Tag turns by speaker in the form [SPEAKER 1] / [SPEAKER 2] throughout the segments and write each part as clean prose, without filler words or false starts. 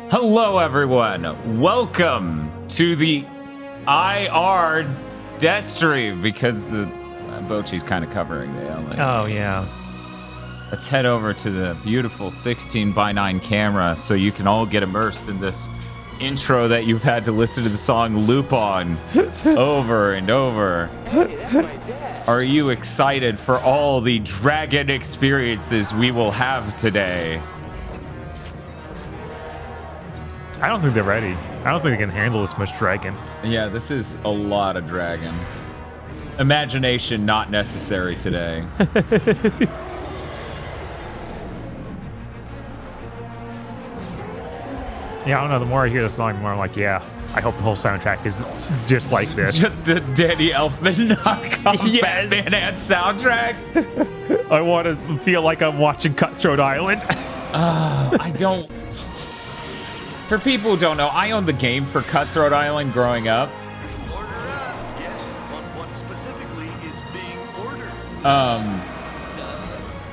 [SPEAKER 1] Hello, everyone. Welcome to the LAIR Deathstream, because the Bochi's kind of covering the element.
[SPEAKER 2] Oh, yeah.
[SPEAKER 1] Let's head over to the beautiful 16:9 camera so you can all get immersed in this intro that you've had to listen to the song loop on over and over. Are you excited for all the dragon experiences we will have today?
[SPEAKER 2] I don't think they're ready. I don't think they can handle this much dragon.
[SPEAKER 1] Yeah, this is a lot of dragon. Imagination not necessary today.
[SPEAKER 2] Yeah, I don't know. The more I hear the song, the more I'm like, yeah, I hope the whole soundtrack is just like this.
[SPEAKER 1] Just a Danny Elfman knockoff
[SPEAKER 2] Yes.
[SPEAKER 1] Batman and soundtrack.
[SPEAKER 2] I want to feel like I'm watching Cutthroat Island.
[SPEAKER 1] I don't... For people who don't know, I owned the game for Cutthroat Island growing up.
[SPEAKER 3] Order up. Yes, but what specifically is being ordered?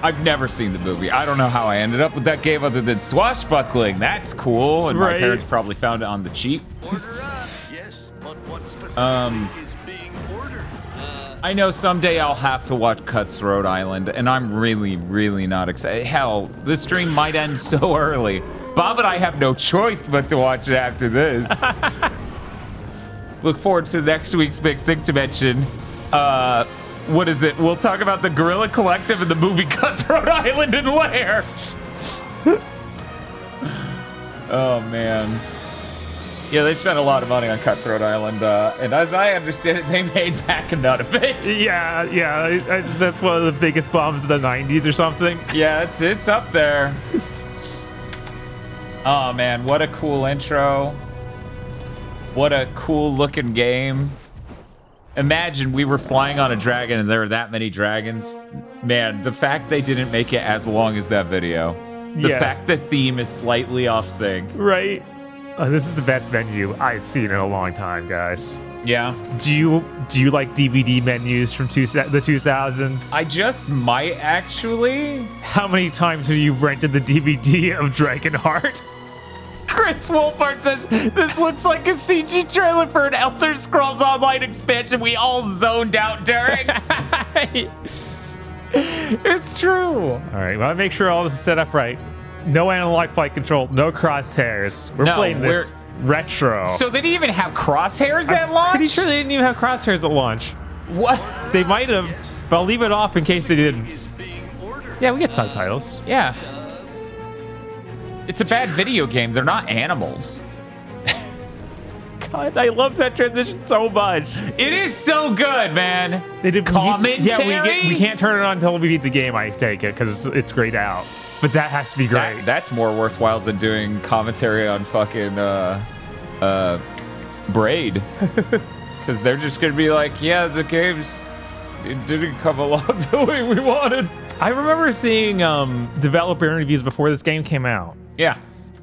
[SPEAKER 1] I've never seen the movie. I don't know how I ended up with that game other than swashbuckling. That's cool. And my
[SPEAKER 2] Right.
[SPEAKER 1] parents probably found it on the cheap.
[SPEAKER 3] Order up. Yes, but what specifically is being ordered?
[SPEAKER 1] I know someday I'll have to watch Cutthroat Island, and I'm really, really not excited. Hell, the stream might end so early. Bob and I have no choice but to watch it after this. Look forward to next week's big thing to mention. What is it? We'll talk about the Gorilla Collective and the movie Cutthroat Island and LAIR. Oh, man. Yeah, they spent a lot of money on Cutthroat Island, and as I understand it, they made back a nut of it.
[SPEAKER 2] Yeah, that's one of the biggest bombs of the 90s or something.
[SPEAKER 1] Yeah, it's up there. Oh, man, what a cool intro. What a cool looking game. Imagine we were flying on a dragon and there were that many dragons. Man, the fact they didn't make it as long as that video. The
[SPEAKER 2] Yeah.
[SPEAKER 1] fact the theme is slightly off sync.
[SPEAKER 2] Right. This is the best menu I've seen in a long time, guys.
[SPEAKER 1] Yeah.
[SPEAKER 2] Do you like DVD menus from the 2000s?
[SPEAKER 1] I just might actually.
[SPEAKER 2] How many times have you rented the DVD of Dragonheart?
[SPEAKER 1] Chris Wolfhard says, this looks like a CG trailer for an Elder Scrolls Online expansion we all zoned out during. It's true.
[SPEAKER 2] All right, well, make sure all this is set up right. No analog flight control, no crosshairs. We're playing this retro.
[SPEAKER 1] So they didn't even have crosshairs at launch?
[SPEAKER 2] Pretty sure they didn't even have crosshairs at launch.
[SPEAKER 1] What?
[SPEAKER 2] They might have, but I'll leave it off in case they didn't.
[SPEAKER 3] Is being ordered.
[SPEAKER 2] Yeah, we get subtitles.
[SPEAKER 1] Yeah. It's a bad video game. They're not animals.
[SPEAKER 2] God, I love that transition so much.
[SPEAKER 1] It is so good, man.
[SPEAKER 2] They did
[SPEAKER 1] Commentary?
[SPEAKER 2] Yeah, we can't turn it on until we beat the game. I take it because it's grayed out. But that has to be great.
[SPEAKER 1] That's more worthwhile than doing commentary on fucking Braid. Because they're just going to be like, yeah, the game's... It didn't come along the way we wanted.
[SPEAKER 2] I remember seeing developer interviews before this game came out.
[SPEAKER 1] Yeah.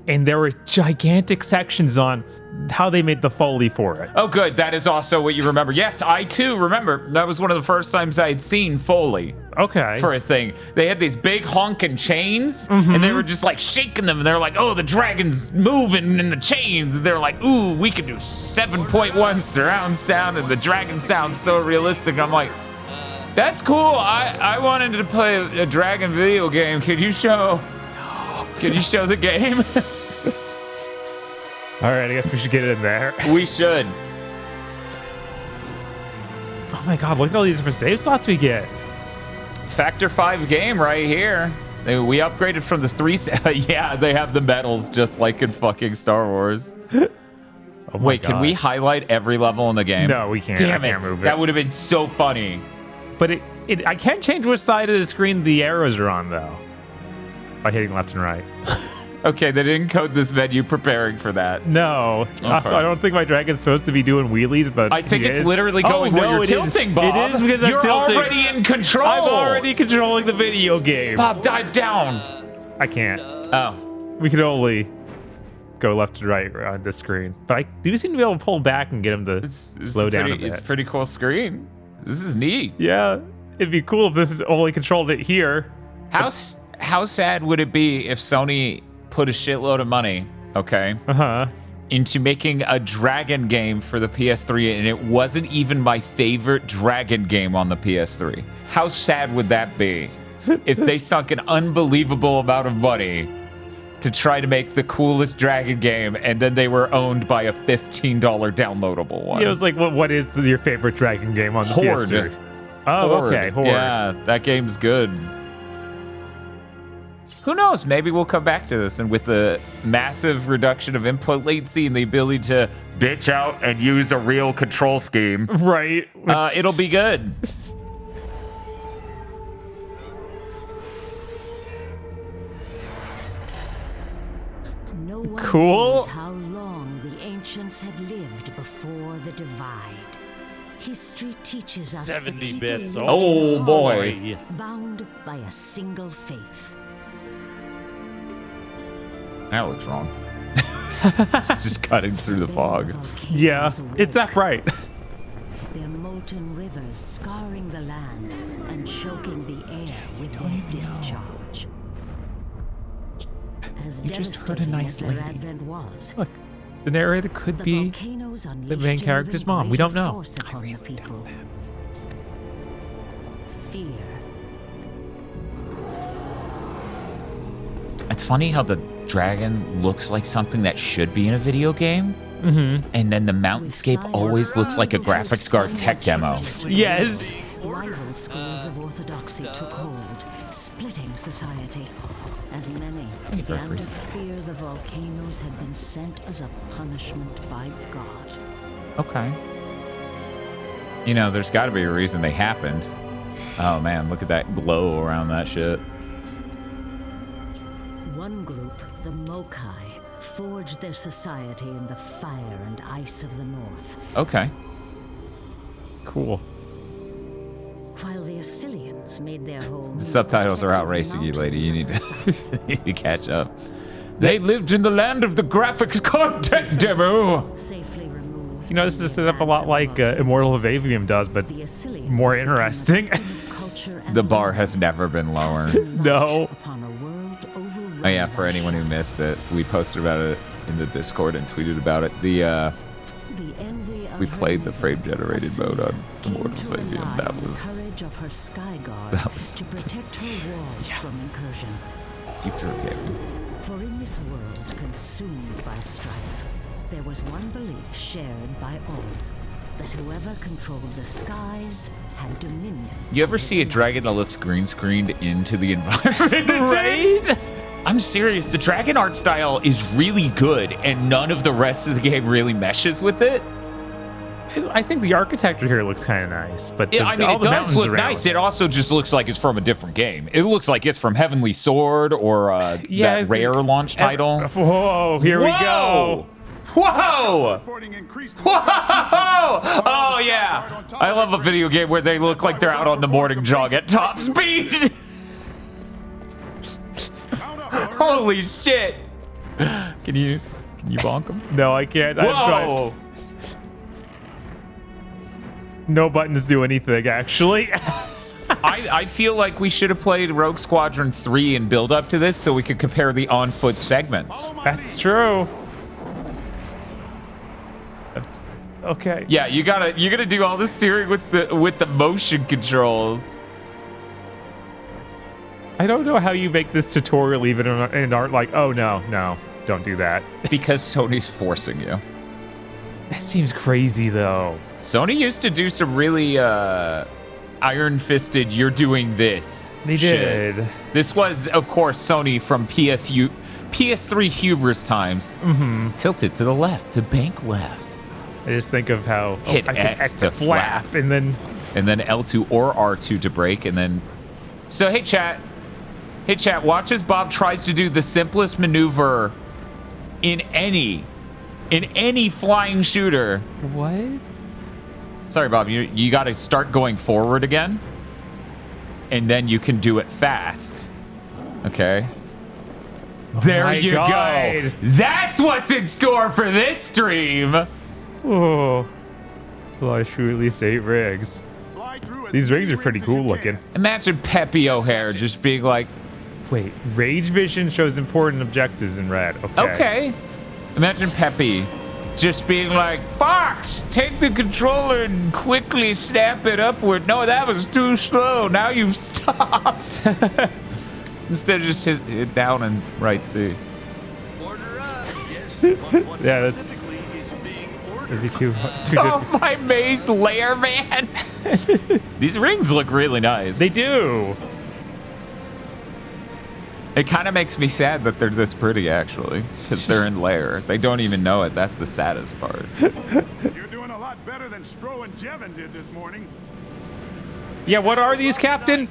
[SPEAKER 2] And there were gigantic sections on how they made the Foley for it.
[SPEAKER 1] Oh, good. That is also what you remember. Yes, I too remember. That was one of the first times I had seen Foley
[SPEAKER 2] Okay.
[SPEAKER 1] for a thing. They had these big honking chains, and they were just like shaking them, and they're like, oh, the dragon's moving in the chains. And they're like, ooh, we could do 7.1 surround sound, and the dragon sounds so realistic. I'm like, that's cool. I wanted to play a dragon video game. Can you show the game?
[SPEAKER 2] All right, I guess we should get it in there.
[SPEAKER 1] We should.
[SPEAKER 2] Oh my God, look at all these different save slots we get.
[SPEAKER 1] Factor 5 game right here. We upgraded from the 3. Yeah, they have the medals just like in fucking Star Wars.
[SPEAKER 2] Oh my
[SPEAKER 1] Wait, can
[SPEAKER 2] God.
[SPEAKER 1] we highlight every level in the game?
[SPEAKER 2] No, we can't.
[SPEAKER 1] Damn
[SPEAKER 2] I can't
[SPEAKER 1] it.
[SPEAKER 2] move it.
[SPEAKER 1] That would have been so funny.
[SPEAKER 2] But I can't change which side of the screen the arrows are on, though. By hitting left and right.
[SPEAKER 1] Okay, they didn't code this menu preparing for that.
[SPEAKER 2] No. Also, I don't think my dragon's supposed to be doing wheelies, but
[SPEAKER 1] I think
[SPEAKER 2] he
[SPEAKER 1] it's
[SPEAKER 2] is.
[SPEAKER 1] literally going where you're
[SPEAKER 2] it
[SPEAKER 1] tilting,
[SPEAKER 2] is.
[SPEAKER 1] Bob.
[SPEAKER 2] It is because
[SPEAKER 1] you're
[SPEAKER 2] I'm tilting.
[SPEAKER 1] already in control.
[SPEAKER 2] I'm already controlling the video game.
[SPEAKER 1] Bob, dive down.
[SPEAKER 2] I can't.
[SPEAKER 1] Oh.
[SPEAKER 2] We could only go left and right on this screen. But I do seem to be able to pull back and get him to slow down a bit.
[SPEAKER 1] It's a pretty cool screen. This is neat.
[SPEAKER 2] Yeah. It'd be cool if this is only controlled it here.
[SPEAKER 1] How sad would it be if Sony put a shitload of money okay,
[SPEAKER 2] Uh-huh.
[SPEAKER 1] into making a dragon game for the PS3, and it wasn't even my favorite dragon game on the PS3. How sad would that be if they sunk an unbelievable amount of money to try to make the coolest dragon game, and then they were owned by a $15 downloadable one?
[SPEAKER 2] Yeah, it was like, what is your favorite dragon game on the
[SPEAKER 1] Horde.
[SPEAKER 2] PS3? Oh,
[SPEAKER 1] Horde.
[SPEAKER 2] okay, Horde.
[SPEAKER 1] Yeah, that game's good. Who knows? Maybe we'll come back to this, and with the massive reduction of input latency and the ability to bitch out and use a real control scheme,
[SPEAKER 2] Right.
[SPEAKER 1] it'll be good.
[SPEAKER 4] No one
[SPEAKER 2] Cool.
[SPEAKER 4] knows how long the ancients had lived before the divide. History teaches us
[SPEAKER 5] 70
[SPEAKER 4] the people
[SPEAKER 5] bits.
[SPEAKER 4] lived
[SPEAKER 1] Oh,
[SPEAKER 4] in
[SPEAKER 1] boy.
[SPEAKER 4] harmony, bound by a single faith.
[SPEAKER 1] That looks wrong. Just cutting through the fog.
[SPEAKER 2] Yeah, it's that bright.
[SPEAKER 4] Their molten rivers scarring the land and choking the air with their discharge. As
[SPEAKER 1] You just heard a
[SPEAKER 4] devastating
[SPEAKER 1] nice
[SPEAKER 4] as their
[SPEAKER 1] lady.
[SPEAKER 4] advent was,
[SPEAKER 2] Look, the narrator could
[SPEAKER 4] the
[SPEAKER 2] be
[SPEAKER 4] volcanoes
[SPEAKER 2] the
[SPEAKER 4] unleashed
[SPEAKER 2] main
[SPEAKER 4] an
[SPEAKER 2] character's
[SPEAKER 4] even
[SPEAKER 2] mom. We don't
[SPEAKER 4] greater
[SPEAKER 2] know.
[SPEAKER 4] force upon the people. Fear.
[SPEAKER 1] It's funny how the dragon looks like something that should be in a video game, and then the mountainscape always looks like a graphics card tech demo.
[SPEAKER 2] Yes.
[SPEAKER 4] Rival schools of orthodoxy took hold, splitting society. As many began
[SPEAKER 1] Berkeley.
[SPEAKER 4] to fear the volcanoes had been sent as a punishment by God.
[SPEAKER 1] Okay. You know, there's got to be a reason they happened. Oh man, look at that glow around that shit.
[SPEAKER 4] One group, the Mokai, forged their society in the fire and ice of the north,
[SPEAKER 1] Okay.
[SPEAKER 2] Cool.
[SPEAKER 4] while the Assyrians made their home.
[SPEAKER 1] The subtitles are outracing you, lady. You need to, you need to catch up. They lived in the land of the graphics card tech demo.
[SPEAKER 4] Safely removed.
[SPEAKER 2] You know, this is set up a lot like Immortal of Avium does, but
[SPEAKER 4] The Assyrians
[SPEAKER 2] more
[SPEAKER 4] became
[SPEAKER 2] interesting.
[SPEAKER 4] a beacon of culture and
[SPEAKER 1] The bar
[SPEAKER 4] learning,
[SPEAKER 1] has never been lower.
[SPEAKER 4] casting light
[SPEAKER 2] No.
[SPEAKER 4] upon a world overrun
[SPEAKER 1] Oh yeah,
[SPEAKER 4] by
[SPEAKER 1] for anyone who
[SPEAKER 4] shadow.
[SPEAKER 1] missed it, we posted about it in the Discord and tweeted about it.
[SPEAKER 4] The envy of
[SPEAKER 1] We
[SPEAKER 4] her
[SPEAKER 1] played the
[SPEAKER 4] leader,
[SPEAKER 1] frame-generated mode on
[SPEAKER 4] came
[SPEAKER 1] Immortals
[SPEAKER 4] to
[SPEAKER 1] of Avium.
[SPEAKER 4] rely
[SPEAKER 1] That
[SPEAKER 4] on the
[SPEAKER 1] was
[SPEAKER 4] courage of her sky guard
[SPEAKER 1] that was-
[SPEAKER 4] to protect her walls from incursion.
[SPEAKER 1] future of gaming.
[SPEAKER 4] For in this world consumed by strife, there was one belief shared by all, that whoever controlled the skies had dominion.
[SPEAKER 1] You ever
[SPEAKER 4] over
[SPEAKER 1] see a
[SPEAKER 4] the
[SPEAKER 1] dragon that looks green screened into the environment? It's in?
[SPEAKER 2] Right?
[SPEAKER 1] I'm serious. The dragon art style is really good, and none of the rest of the game really meshes with it.
[SPEAKER 2] I think the architecture here looks kind of nice, but
[SPEAKER 1] I mean,
[SPEAKER 2] all
[SPEAKER 1] it
[SPEAKER 2] the
[SPEAKER 1] does
[SPEAKER 2] mountains
[SPEAKER 1] look
[SPEAKER 2] around
[SPEAKER 1] nice. It also just looks like it's from a different game. It looks like it's from Heavenly Sword or that Rare launch title.
[SPEAKER 2] Whoa, here we go.
[SPEAKER 1] Whoa!
[SPEAKER 3] Reporting increased.
[SPEAKER 1] Whoa! Oh yeah! I love a video game where they look like they're out on the morning jog at top speed.
[SPEAKER 3] Mount up, Warrior.
[SPEAKER 1] Holy shit! Can you bonk them?
[SPEAKER 2] No, I can't. I'm trying.
[SPEAKER 1] Whoa!
[SPEAKER 2] No buttons do anything, actually.
[SPEAKER 1] I feel like we should have played Rogue Squadron 3 and build up to this so we could compare the on-foot segments.
[SPEAKER 2] That's true. Okay.
[SPEAKER 1] Yeah, you gotta do all the steering with the motion controls.
[SPEAKER 2] I don't know how you make this tutorial even and aren't like, oh no, don't do that.
[SPEAKER 1] Because Sony's forcing you.
[SPEAKER 2] That seems crazy though.
[SPEAKER 1] Sony used to do some really iron-fisted, you're doing this
[SPEAKER 2] They
[SPEAKER 1] shit.
[SPEAKER 2] did.
[SPEAKER 1] This was, of course, Sony from PS3 hubris times. Mm-hmm. Tilted to the left, to bank left.
[SPEAKER 2] I just think of how
[SPEAKER 1] Hit
[SPEAKER 2] I can
[SPEAKER 1] X to flap.
[SPEAKER 2] and then
[SPEAKER 1] And then L2 or R2 to brake, and then... So, hey, chat, watch as Bob tries to do the simplest maneuver in any flying shooter.
[SPEAKER 2] what?
[SPEAKER 1] Sorry, Bob, you got to start going forward again, and then you can do it fast. Okay. There
[SPEAKER 2] my
[SPEAKER 1] you
[SPEAKER 2] God.
[SPEAKER 1] go. That's what's in store for this stream.
[SPEAKER 2] Oh. Well, I shoot at least 8 rigs.
[SPEAKER 3] Fly through as
[SPEAKER 2] These
[SPEAKER 3] many
[SPEAKER 2] rigs are pretty
[SPEAKER 3] rings as you
[SPEAKER 2] cool
[SPEAKER 3] can.
[SPEAKER 2] looking.
[SPEAKER 1] Imagine Pepe O'Hare just being like,
[SPEAKER 2] Wait, rage vision shows important objectives in red. Okay.
[SPEAKER 1] okay, Imagine Peppy just being like, Fox, take the controller and quickly snap it upward. No, that was too slow. Now you've stopped. Instead of just hit down and right C.
[SPEAKER 3] Order up. Yes, what
[SPEAKER 2] Yeah, that's-
[SPEAKER 3] specifically is being ordered.
[SPEAKER 2] It'd be too
[SPEAKER 1] So my maze lair, man. These rings look really nice.
[SPEAKER 2] They do.
[SPEAKER 1] It kind of makes me sad that they're this pretty, actually, because they're in lair. They don't even know it. That's the saddest part.
[SPEAKER 5] You're doing a lot better than Stro and Jevin did this morning.
[SPEAKER 2] Yeah, what are these, Captain?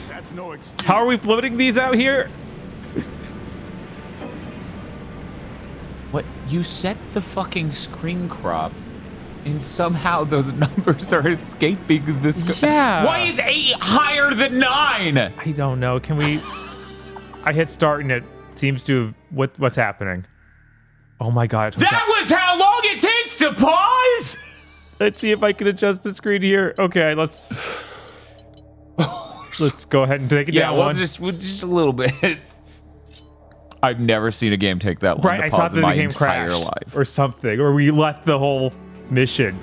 [SPEAKER 5] That's no excuse.
[SPEAKER 2] How are we floating these out here?
[SPEAKER 1] What? You set the fucking screen crop, and somehow those numbers are escaping this.
[SPEAKER 2] Yeah.
[SPEAKER 1] Why is 8 higher than 9?
[SPEAKER 2] I don't know. Can we? I hit start and it seems to have. What's happening? Oh my god.
[SPEAKER 1] That was how long it takes to pause?
[SPEAKER 2] Let's see if I can adjust the screen here. Okay, let's go ahead and take it
[SPEAKER 1] Yeah,
[SPEAKER 2] down.
[SPEAKER 1] we'll just a little bit. I've never seen a game take that long
[SPEAKER 2] right.
[SPEAKER 1] to
[SPEAKER 2] I
[SPEAKER 1] pause
[SPEAKER 2] thought that
[SPEAKER 1] in
[SPEAKER 2] the
[SPEAKER 1] my
[SPEAKER 2] game
[SPEAKER 1] entire
[SPEAKER 2] crashed
[SPEAKER 1] life.
[SPEAKER 2] or something, or we left the whole mission.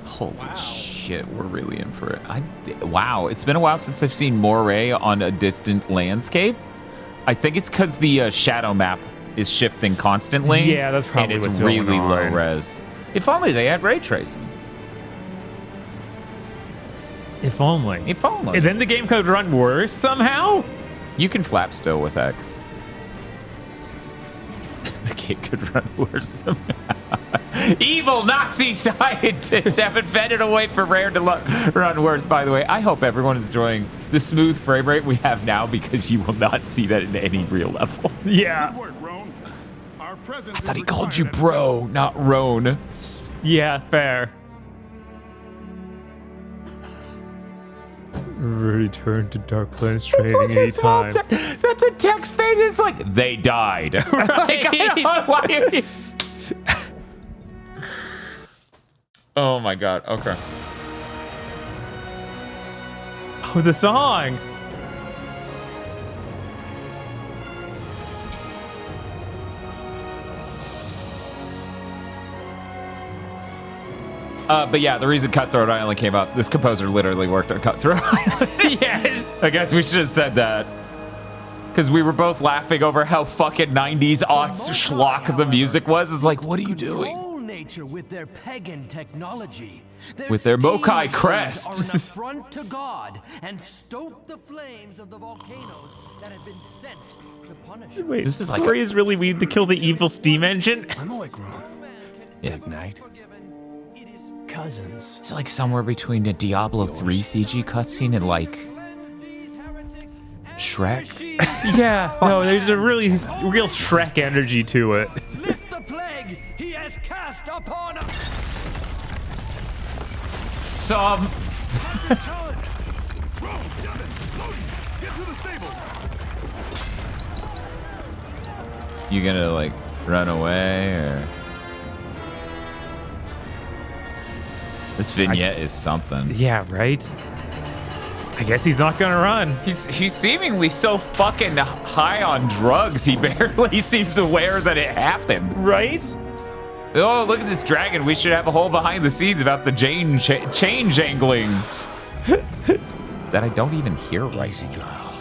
[SPEAKER 1] Holy shit, we're really in for it. Wow, it's been a while since I've seen Moray on a distant landscape. I think it's because the shadow map is shifting constantly.
[SPEAKER 2] Yeah, that's probably
[SPEAKER 1] and it's
[SPEAKER 2] what's going
[SPEAKER 1] really low
[SPEAKER 2] on.
[SPEAKER 1] res. If only they had ray tracing.
[SPEAKER 2] If only.
[SPEAKER 1] If only.
[SPEAKER 2] And then the game could run worse somehow.
[SPEAKER 1] You can flap still with X. The game could run worse somehow. Evil Nazi scientists have invented a way for Rare to run worse. By the way, I hope everyone is enjoying the smooth frame rate we have now, because you will not see that in any real level.
[SPEAKER 2] Yeah.
[SPEAKER 5] Good work, Roan. Our presence
[SPEAKER 1] I thought he called you bro, not Roan.
[SPEAKER 2] Yeah, fair. Return to Dark Planets trading anytime.
[SPEAKER 1] That's a text phase. It's like, they died. Like, I don't know why you- Oh my god, okay.
[SPEAKER 2] Oh, the song.
[SPEAKER 1] But yeah, the reason Cutthroat Island came out, this composer literally worked on Cutthroat Island.
[SPEAKER 2] Yes.
[SPEAKER 1] I guess we should have said that. Because we were both laughing over how fucking 90s aughts schlock the music was. It's like, what are you doing?
[SPEAKER 6] Control nature with their pagan technology.
[SPEAKER 1] With their
[SPEAKER 6] steam
[SPEAKER 1] Mokai
[SPEAKER 6] machines
[SPEAKER 1] crest.
[SPEAKER 6] are an affront to God and stoke the flames of the volcanoes that have been sent to punish us.
[SPEAKER 2] Wait,
[SPEAKER 1] This is like
[SPEAKER 2] Tori is really weird to kill the evil steam engine.
[SPEAKER 6] I'm awake, Ron.
[SPEAKER 1] Yeah.
[SPEAKER 6] Ignite. Cousins.
[SPEAKER 1] It's like somewhere between a Diablo 3 CG cutscene and like Shrek.
[SPEAKER 2] Yeah, no, there's a really real Shrek energy to it.
[SPEAKER 6] Lift the plague he has cast upon us.
[SPEAKER 1] Some.
[SPEAKER 5] Roan, Jevin, Loden, get to the stable.
[SPEAKER 1] You gonna like run away or? This vignette is something.
[SPEAKER 2] Yeah, right? I guess he's not gonna run.
[SPEAKER 1] He's seemingly so fucking high on drugs, he barely seems aware that it happened.
[SPEAKER 2] Right?
[SPEAKER 1] Oh, look at this dragon. We should have a whole behind the scenes about the chain jangling. That I don't even hear right now.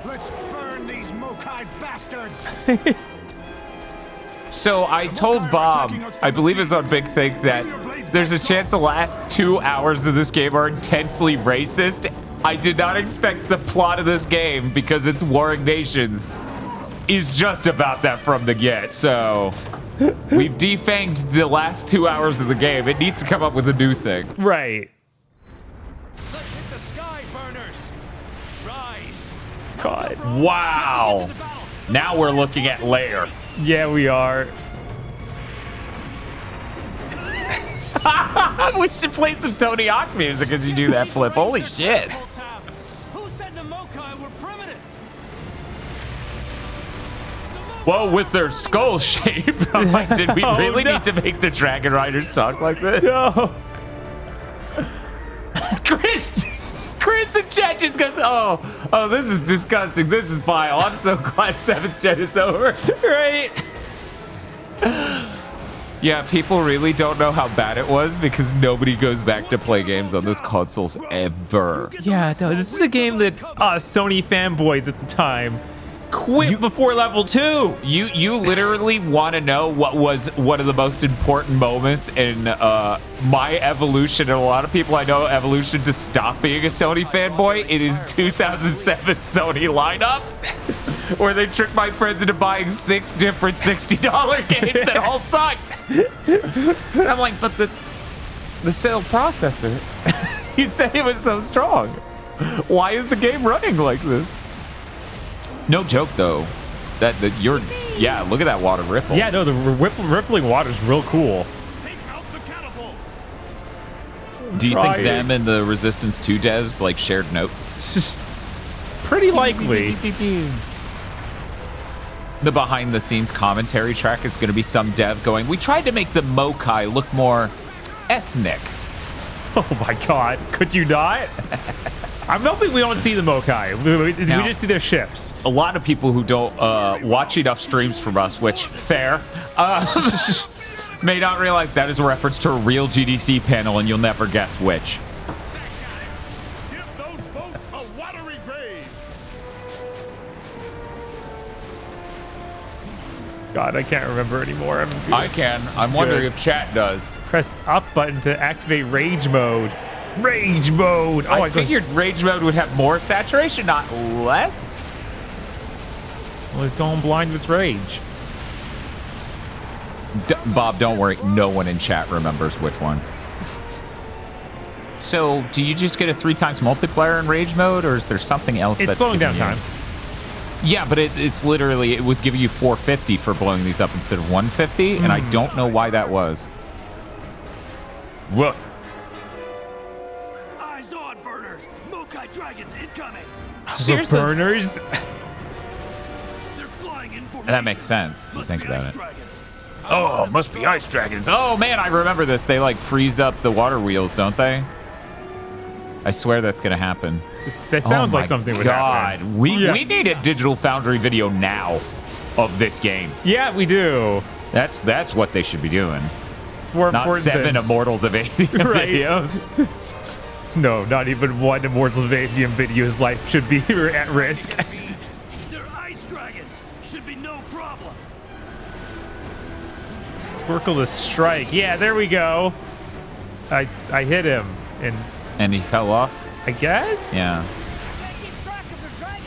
[SPEAKER 5] Let's burn these Mokai bastards.
[SPEAKER 1] So I told Bob, I believe it's on Big Think, that there's a chance the last 2 hours of this game are intensely racist. I did not expect the plot of this game, because it's Warring Nations, is just about that from the get. So we've defanged the last 2 hours of the game. It needs to come up with a new thing.
[SPEAKER 2] Right.
[SPEAKER 6] Let's hit the sky burners. Rise.
[SPEAKER 2] God.
[SPEAKER 1] Wow. Now we're looking at LAIR.
[SPEAKER 2] Yeah, we are.
[SPEAKER 1] We should play some Tony Hawk music as you do that flip. Holy shit.
[SPEAKER 6] Who said the Mokai were primitive?
[SPEAKER 1] Well, with their skull shape, I'm like, did we
[SPEAKER 2] Oh,
[SPEAKER 1] really
[SPEAKER 2] no.
[SPEAKER 1] need to make the Dragon Riders talk like this?
[SPEAKER 2] No.
[SPEAKER 1] Chris! Chris and chat just goes, oh, this is disgusting. This is vile. I'm so glad 7th gen is over.
[SPEAKER 2] Right?
[SPEAKER 1] Yeah, people really don't know how bad it was because nobody goes back to play games on those consoles ever.
[SPEAKER 2] Yeah, no, this is a game that Sony fanboys at the time quit before level 2.
[SPEAKER 1] You literally want to know what was one of the most important moments in my evolution, and a lot of people I know evolution to stop being a Sony fanboy. It is 2007 Sony lineup, where they tricked my friends into buying 6 different $60 games that all sucked. And I'm like, but the sale processor, you said it was so strong. Why is the game running like this? No joke though, yeah, look at that water ripple.
[SPEAKER 2] Yeah, no, the rippling water is real cool.
[SPEAKER 5] Take out the catapult.
[SPEAKER 1] Do you think them and the Resistance 2 devs like shared notes?
[SPEAKER 2] Pretty likely.
[SPEAKER 1] The behind the scenes commentary track is going to be some dev going, we tried to make the Mokai look more ethnic.
[SPEAKER 2] Oh my god, could you not? I'm hoping we don't see the Mokai. We just see their ships.
[SPEAKER 1] A lot of people who don't watch enough streams from us, which, fair, may not realize that is a reference to a real GDC panel, and you'll never guess which.
[SPEAKER 5] Give those boats a watery grave.
[SPEAKER 2] God, I can't remember anymore.
[SPEAKER 1] I can. I'm wondering if chat does.
[SPEAKER 2] Press up button to activate rage mode. Rage mode. Oh,
[SPEAKER 1] I figured rage mode would have more saturation, not less.
[SPEAKER 2] Well, it's going blind with rage.
[SPEAKER 1] Bob, don't worry. No one in chat remembers which one. So, do you just get a 3 times multiplier in rage mode, or is there something else
[SPEAKER 2] it's
[SPEAKER 1] that's
[SPEAKER 2] slowing down
[SPEAKER 1] you...
[SPEAKER 2] time?
[SPEAKER 1] Yeah, but it's literally, it was giving you 450 for blowing these up instead of 150, and I don't know why that was. Whoa.
[SPEAKER 6] Eyes on, burners! Mokai dragons incoming!
[SPEAKER 1] Seriously?
[SPEAKER 2] The burners?
[SPEAKER 6] They're flying in formation.
[SPEAKER 1] That makes sense if you think about it.
[SPEAKER 6] Dragons.
[SPEAKER 1] Oh, must be ice dragons. Oh, man, I remember this. They, like, freeze up the water wheels, don't they? I swear that's going to happen.
[SPEAKER 2] That sounds like something would happen.
[SPEAKER 1] We need a Digital Foundry video now of this game.
[SPEAKER 2] Yeah, we do.
[SPEAKER 1] That's what they should be doing.
[SPEAKER 2] It's more
[SPEAKER 1] Not
[SPEAKER 2] important
[SPEAKER 1] 7
[SPEAKER 2] than...
[SPEAKER 1] Immortals of Avium
[SPEAKER 2] Right.
[SPEAKER 1] videos.
[SPEAKER 2] No, not even one Immortals of Avium video's life should be at risk.
[SPEAKER 6] They're ice dragons. Should be no problem.
[SPEAKER 2] Squircle to strike. Yeah, there we go. I hit him,
[SPEAKER 1] And he fell off?
[SPEAKER 2] I guess?
[SPEAKER 1] Yeah.
[SPEAKER 6] Keep track of their dragons.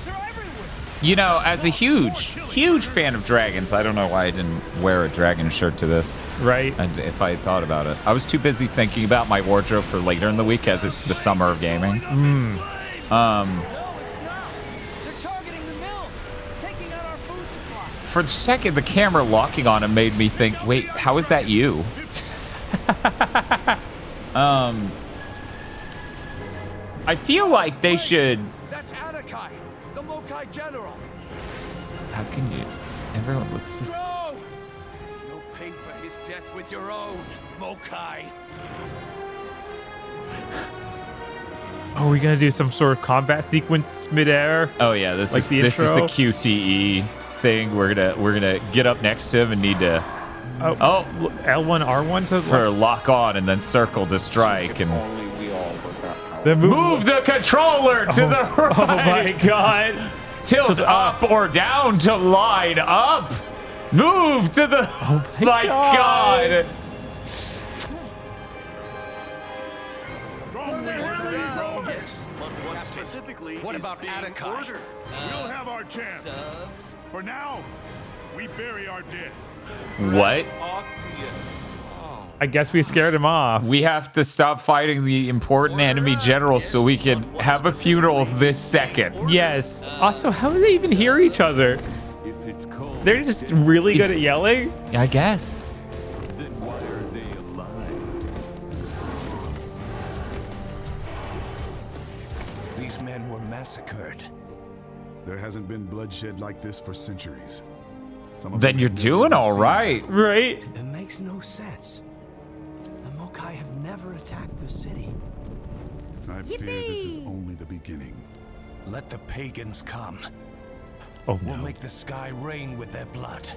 [SPEAKER 6] They're everywhere.
[SPEAKER 1] You know, as a huge fan of dragons, I don't know why I didn't wear a dragon shirt to this.
[SPEAKER 2] Right.
[SPEAKER 1] And if I had thought about it. I was too busy thinking about my wardrobe for later in the week as it's the summer of gaming.
[SPEAKER 6] No, it's not. They're targeting the mills, taking out our food supply.
[SPEAKER 1] For the second, the camera locking on him made me think, wait, how is that you? I feel like they should...
[SPEAKER 6] That's Anakai, the Mokai general.
[SPEAKER 1] How can you... Everyone looks this...
[SPEAKER 6] No! You'll pay for his death with your own, Mokai.
[SPEAKER 2] Oh, are we gonna do some sort of combat sequence midair?
[SPEAKER 1] Oh yeah, this
[SPEAKER 2] Like
[SPEAKER 1] is
[SPEAKER 2] the
[SPEAKER 1] this is the
[SPEAKER 2] intro?
[SPEAKER 1] QTE thing. We're gonna get up next to him and need to
[SPEAKER 2] Oh, L1, R1 to
[SPEAKER 1] for lock on and then circle to strike and
[SPEAKER 2] the
[SPEAKER 1] move the controller to the right.
[SPEAKER 2] Oh my god.
[SPEAKER 1] Tilt up or down to line up. Move to the.
[SPEAKER 2] Oh my
[SPEAKER 1] god.
[SPEAKER 5] Strong wind today, Rome.
[SPEAKER 3] Yes, but what specifically
[SPEAKER 6] What
[SPEAKER 3] is
[SPEAKER 6] about
[SPEAKER 3] being
[SPEAKER 6] Anakai?
[SPEAKER 3] ordered?
[SPEAKER 5] We'll have our chance. For now, we bury our dead.
[SPEAKER 1] What?
[SPEAKER 2] I guess we scared him off.
[SPEAKER 1] We have to stop fighting the important enemy generals so we can have a funeral this second.
[SPEAKER 2] Yes. Also, how do they even hear each other? They're just really good at yelling.
[SPEAKER 1] I guess.
[SPEAKER 5] Then why are they alive?
[SPEAKER 6] These men were massacred.
[SPEAKER 5] There hasn't been bloodshed like this for centuries. Some of
[SPEAKER 1] Then
[SPEAKER 5] them
[SPEAKER 1] you're
[SPEAKER 5] have
[SPEAKER 1] doing
[SPEAKER 5] never
[SPEAKER 1] all
[SPEAKER 5] seen
[SPEAKER 1] right.
[SPEAKER 2] Right?
[SPEAKER 6] It makes no sense. The Mokai have never attacked the city.
[SPEAKER 5] I fear this is only the beginning.
[SPEAKER 6] Let the pagans come.
[SPEAKER 2] Oh
[SPEAKER 6] We'll
[SPEAKER 2] no.
[SPEAKER 6] make the sky rain with their blood.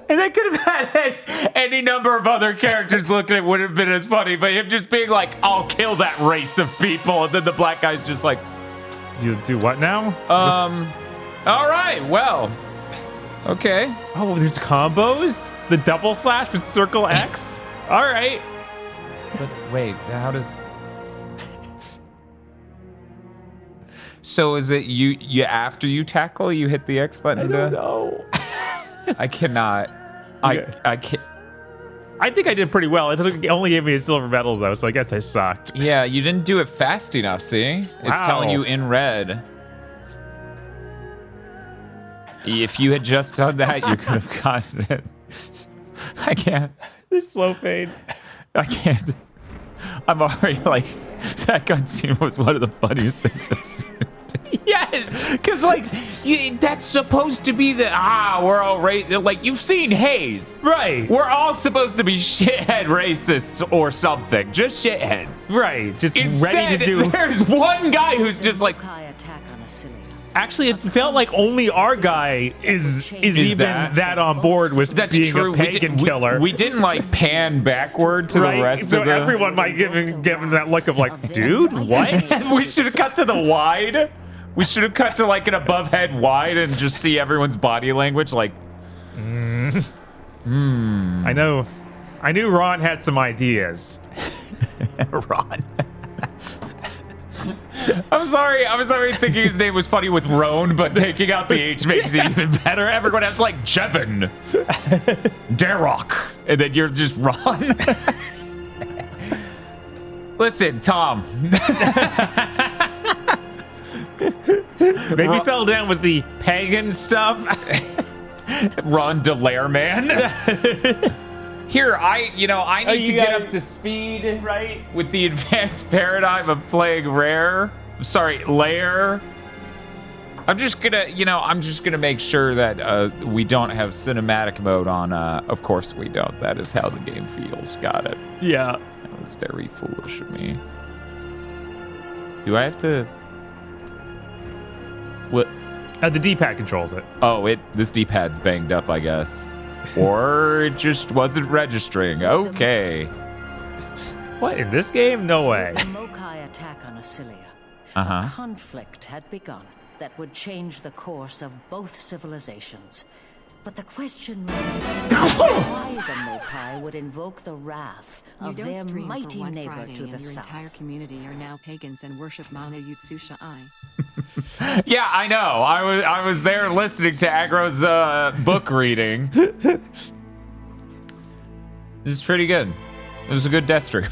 [SPEAKER 1] And they could have had any number of other characters looking at it would have been as funny, but him just being like, I'll kill that race of people, and then the black guy's just like,
[SPEAKER 2] You do what now?
[SPEAKER 1] all right, well, okay.
[SPEAKER 2] Oh, there's combos? The double slash with circle X? All right.
[SPEAKER 1] But wait, how does... So is it you after you tackle, you hit the X button?
[SPEAKER 2] I don't know.
[SPEAKER 1] I cannot.
[SPEAKER 2] Yeah.
[SPEAKER 1] I can't.
[SPEAKER 2] I think I did pretty well. It only gave me a silver medal, though, so I guess I sucked.
[SPEAKER 1] Yeah, you didn't do it fast enough, see? It's telling you in red. If you had just done that, you could have gotten it. I can't.
[SPEAKER 2] This slow fade.
[SPEAKER 1] I can't. I'm already like, that cutscene was one of the funniest things I've seen. Yes, because like that's supposed to be the we're all like you've seen Haze,
[SPEAKER 2] Right.
[SPEAKER 1] We're all supposed to be shithead racists or something, just shitheads.
[SPEAKER 2] Right. Just
[SPEAKER 1] Instead,
[SPEAKER 2] ready to do.
[SPEAKER 1] there's one guy who's just like,
[SPEAKER 4] Mokai attack on Acilia.
[SPEAKER 2] Actually, it felt like only our guy is even
[SPEAKER 1] that-
[SPEAKER 2] that on board with
[SPEAKER 1] that's
[SPEAKER 2] being
[SPEAKER 1] true.
[SPEAKER 2] a pagan killer.
[SPEAKER 1] We didn't like pan backward to
[SPEAKER 2] right?
[SPEAKER 1] the rest
[SPEAKER 2] so
[SPEAKER 1] of the.
[SPEAKER 2] everyone might give him that look of like, dude, what?
[SPEAKER 1] We should have cut to the wide. We should have cut to like an above head wide and just see everyone's body language. Like,
[SPEAKER 2] I know. I knew Ron had some ideas.
[SPEAKER 1] Ron. I'm sorry thinking his name was funny with Roan, but taking out the H makes it even better. Everyone has like Jevin, Darrock, and then you're just Ron. Listen, Tom.
[SPEAKER 2] Maybe fell down with the pagan stuff.
[SPEAKER 1] Ron LAIR man. Here, I need to get up to speed,
[SPEAKER 2] right?
[SPEAKER 1] with the advanced paradigm of playing LAIR. I'm just gonna make sure that we don't have cinematic mode on. Of course we don't. That is how the game feels. Got it.
[SPEAKER 2] Yeah.
[SPEAKER 1] That was very foolish of me. Do I have to? What?
[SPEAKER 2] The D-pad controls it.
[SPEAKER 1] Oh, this D-pad's banged up, I guess. Or it just wasn't registering. Okay.
[SPEAKER 2] What, in this game? No way.
[SPEAKER 4] The Mokai attack on Acilia.
[SPEAKER 1] Uh-huh.
[SPEAKER 4] A conflict had begun that would change the course of both civilizations. But the question remained why the Mokai would invoke the wrath
[SPEAKER 7] You
[SPEAKER 4] of
[SPEAKER 7] don't
[SPEAKER 4] their
[SPEAKER 7] stream
[SPEAKER 4] mighty
[SPEAKER 7] for one
[SPEAKER 4] neighbor
[SPEAKER 7] Friday
[SPEAKER 4] to
[SPEAKER 7] and
[SPEAKER 4] the
[SPEAKER 7] your
[SPEAKER 4] south.
[SPEAKER 7] entire community are now pagans and worship Manga Yutsusha I.
[SPEAKER 1] Yeah, I know. I was there listening to Agro's book reading. This is pretty good. It was a good Deathstream.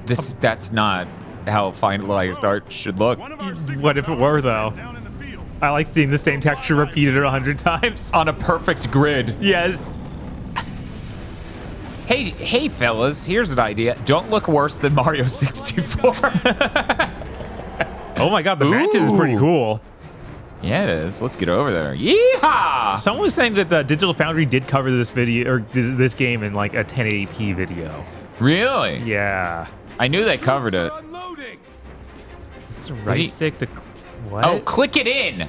[SPEAKER 1] That's not how finalized art should look.
[SPEAKER 5] One of our signal
[SPEAKER 2] What if it were,
[SPEAKER 5] towers
[SPEAKER 2] though?
[SPEAKER 5] down in the field.
[SPEAKER 2] I like seeing the same texture repeated 100 times.
[SPEAKER 1] On a perfect grid.
[SPEAKER 2] Yes.
[SPEAKER 1] Hey, fellas, here's an idea. Don't look worse than Mario 64.
[SPEAKER 2] Oh my god, the matches is pretty
[SPEAKER 1] Ooh.
[SPEAKER 2] cool.
[SPEAKER 1] Yeah, it is. Let's get over there. Yeehaw!
[SPEAKER 2] Someone was saying that the Digital Foundry did cover this video or this game in like a 1080p video.
[SPEAKER 1] Really?
[SPEAKER 2] Yeah.
[SPEAKER 1] I knew they covered it.
[SPEAKER 3] Unloading.
[SPEAKER 2] It's a right stick to what?
[SPEAKER 1] Oh, click it in.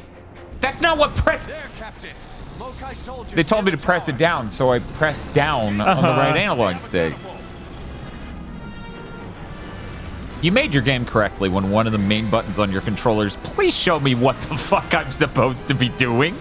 [SPEAKER 1] That's not what press.
[SPEAKER 6] There, Captain. Mokai soldiers.
[SPEAKER 1] They told me to
[SPEAKER 6] near the
[SPEAKER 1] press it
[SPEAKER 6] tower.
[SPEAKER 1] down, so I pressed down on the right analog stick. You made your game correctly when one of the main buttons on your controllers. Please show me what the fuck I'm supposed to be doing.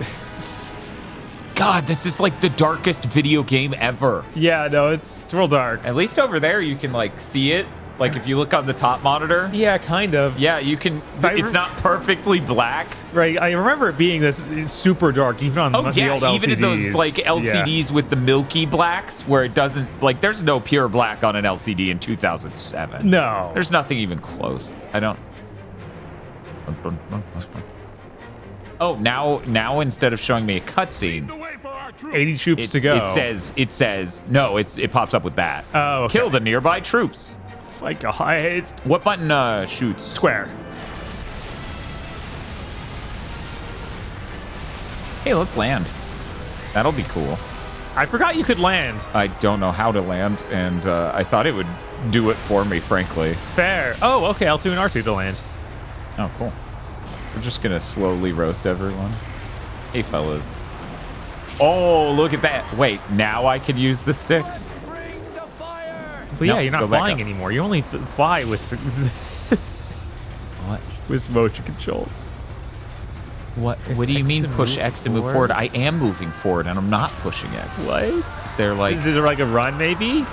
[SPEAKER 1] God, this is like the darkest video game ever.
[SPEAKER 2] Yeah, no, it's real dark.
[SPEAKER 1] At least over there you can like see it. Like if you look on the top monitor.
[SPEAKER 2] Yeah, kind of.
[SPEAKER 1] Yeah, you can. It's not perfectly black.
[SPEAKER 2] Right, I remember it being this super dark, even on
[SPEAKER 1] Oh
[SPEAKER 2] the
[SPEAKER 1] yeah,
[SPEAKER 2] old LCDs.
[SPEAKER 1] even in those like LCDs with the milky blacks, where it doesn't like. There's no pure black on an LCD in 2007.
[SPEAKER 2] No.
[SPEAKER 1] There's nothing even close. I don't. Oh, now instead of showing me a cutscene,
[SPEAKER 5] The way for our troops.
[SPEAKER 2] 80 troops to go.
[SPEAKER 1] it says no. It pops up with that.
[SPEAKER 2] Oh, okay.
[SPEAKER 1] Kill the nearby troops.
[SPEAKER 2] my god.
[SPEAKER 1] What button shoots?
[SPEAKER 2] Square.
[SPEAKER 1] Hey, let's land. That'll be cool.
[SPEAKER 2] I forgot you could land.
[SPEAKER 1] I don't know how to land, and I thought it would do it for me, frankly.
[SPEAKER 2] Fair. Oh, okay. I'll do an R2 to land.
[SPEAKER 1] Oh, cool. We're just gonna slowly roast everyone. Hey, fellas. Oh, look at that. Wait, now I can use the sticks.
[SPEAKER 2] But
[SPEAKER 1] No,
[SPEAKER 2] yeah, you're
[SPEAKER 1] go
[SPEAKER 2] not
[SPEAKER 1] back
[SPEAKER 2] flying
[SPEAKER 1] up.
[SPEAKER 2] anymore. You only fly with
[SPEAKER 1] What?
[SPEAKER 2] with motion controls.
[SPEAKER 1] What
[SPEAKER 2] Is
[SPEAKER 1] do you
[SPEAKER 2] X
[SPEAKER 1] mean
[SPEAKER 2] to
[SPEAKER 1] push
[SPEAKER 2] move
[SPEAKER 1] X to move
[SPEAKER 2] forward?
[SPEAKER 1] forward? I am moving forward, and I'm not pushing X.
[SPEAKER 2] What?
[SPEAKER 1] Is there like...
[SPEAKER 2] Is there like a run, maybe?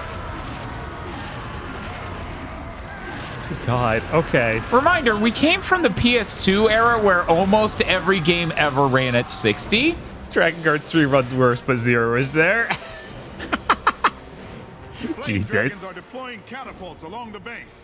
[SPEAKER 2] God, okay.
[SPEAKER 1] Reminder, we came from the PS2 era where almost every game ever ran at 60.
[SPEAKER 2] Dragon Guard 3 runs worse, but 0 is there.
[SPEAKER 5] Flame
[SPEAKER 2] Jesus.
[SPEAKER 5] dragons are deploying catapults along the banks.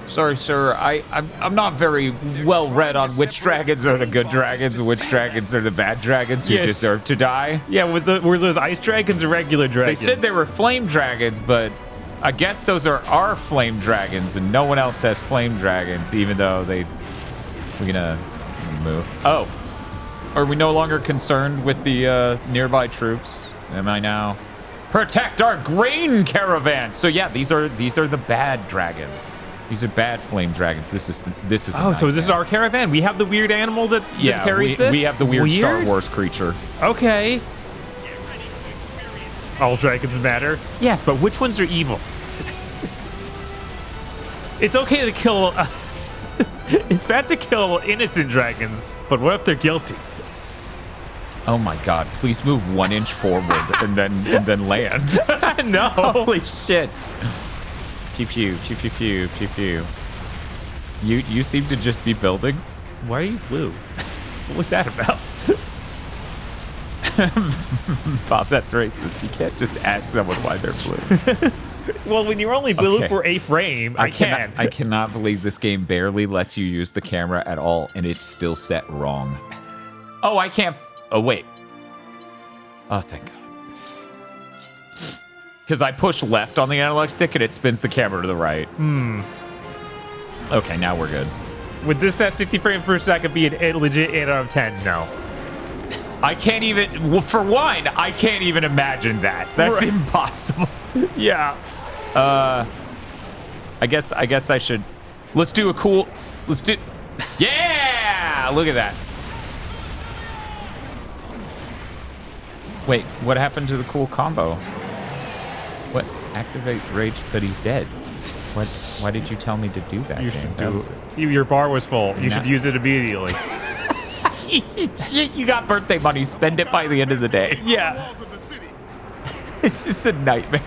[SPEAKER 1] Sorry, sir. I'm not very well read on which dragons are the good dragons and which dragons are the bad dragons who
[SPEAKER 2] Yes.
[SPEAKER 1] deserve to die.
[SPEAKER 2] Yeah, were those ice dragons or regular
[SPEAKER 1] They
[SPEAKER 2] dragons?
[SPEAKER 1] said they were flame dragons, but I guess those are our flame dragons, and no one else has flame dragons, even though we're gonna move. Oh, are we no longer concerned with the nearby troops? Am I now? Protect our grain caravan. So yeah, these are the bad dragons. These are bad flame dragons. This is.
[SPEAKER 2] Oh, so this is our caravan. We have the weird animal that carries this.
[SPEAKER 1] we have the weird Star Wars creature.
[SPEAKER 2] Okay. All dragons matter. Yes, but which ones are evil? It's okay to kill. It's bad to kill innocent dragons, but what if they're guilty?
[SPEAKER 1] Oh my God! Please move 1 inch forward and then land.
[SPEAKER 2] No.
[SPEAKER 1] Holy shit! Pew pew pew pew pew pew pew. You seem to just be buildings.
[SPEAKER 2] Why are you blue? What was that about?
[SPEAKER 1] Bob, that's racist. You can't just ask someone why they're blue.
[SPEAKER 2] Well, when you're only blue
[SPEAKER 1] Okay.
[SPEAKER 2] for a frame, I can.
[SPEAKER 1] I cannot believe this game barely lets you use the camera at all, and it's still set wrong. Oh, I can't. Oh wait. Oh, thank God. Because I push left on the analog stick and it spins the camera to the right. Okay, now we're good.
[SPEAKER 2] Would this at 60 frames per second be a legit 8 out of 10? No.
[SPEAKER 1] I can't even. Well, for one, I can't even imagine that. That's
[SPEAKER 2] Right.
[SPEAKER 1] impossible.
[SPEAKER 2] Yeah.
[SPEAKER 1] I guess I should. Let's do a cool. Let's do. Yeah! Look at that. Wait, what happened to the cool combo? What? Activate rage, but he's dead. What? Why did you tell me to do that?
[SPEAKER 2] You
[SPEAKER 1] game?
[SPEAKER 2] should
[SPEAKER 1] That
[SPEAKER 2] do.
[SPEAKER 1] was-
[SPEAKER 2] Your bar was full. You
[SPEAKER 1] Nah.
[SPEAKER 2] should use it immediately.
[SPEAKER 1] Shit, you got birthday money. Spend it by the end of the day.
[SPEAKER 2] Yeah.
[SPEAKER 5] Walls of the city.
[SPEAKER 1] It's just a nightmare.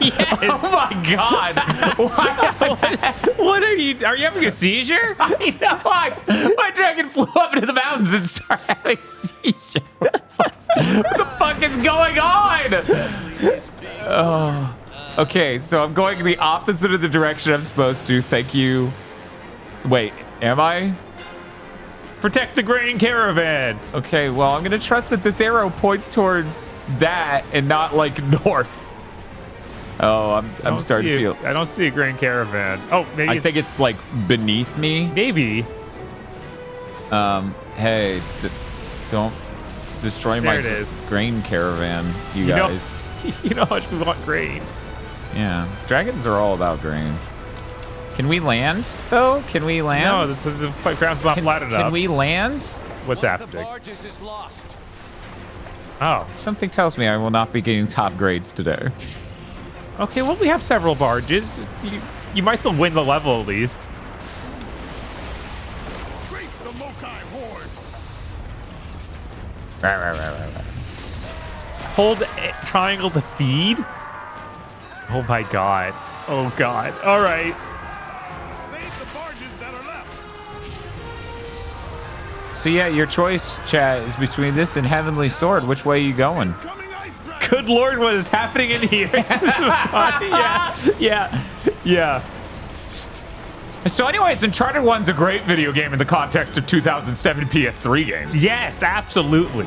[SPEAKER 2] Yes.
[SPEAKER 1] Oh my God. Why?
[SPEAKER 2] What are you? Are you having a seizure?
[SPEAKER 1] I know. My dragon flew up into the mountains and started having a seizure. What the fuck is going on? Oh. Okay, so I'm going the opposite of the direction I'm supposed to. Thank you. Wait, am I?
[SPEAKER 2] Protect the grain caravan.
[SPEAKER 1] Okay, well, I'm gonna trust that this arrow points towards that and not like north. Oh, I'm starting to feel.
[SPEAKER 2] I don't see a grain caravan. Oh, maybe.
[SPEAKER 1] I think it's like beneath me.
[SPEAKER 2] maybe.
[SPEAKER 1] Hey, don't destroy my
[SPEAKER 2] There it is.
[SPEAKER 1] grain caravan, you
[SPEAKER 2] You know,
[SPEAKER 1] guys.
[SPEAKER 2] you know how much we want grains.
[SPEAKER 1] Yeah, dragons are all about grains. Can we land though? Can we land?
[SPEAKER 2] No, the ground's not flat enough.
[SPEAKER 1] Can we land?
[SPEAKER 2] What's
[SPEAKER 6] One of the
[SPEAKER 2] happening?
[SPEAKER 6] barges is lost.
[SPEAKER 2] Oh,
[SPEAKER 1] Something tells me I will not be getting top grades today.
[SPEAKER 2] okay. Well, we have several barges. You might still win the level at least.
[SPEAKER 5] Great the Mokai horde.
[SPEAKER 2] Hold triangle to feed. Oh my god. Oh god. All right.
[SPEAKER 5] Save the barges that are left.
[SPEAKER 1] So yeah, your choice, chat, is between this and Heavenly Sword. Which way are you going?
[SPEAKER 5] Coming ice dragon.
[SPEAKER 2] Good lord, what is happening in here? yeah.
[SPEAKER 1] So anyways, Uncharted 1's a great video game in the context of 2007 PS3 games.
[SPEAKER 2] Yes, absolutely.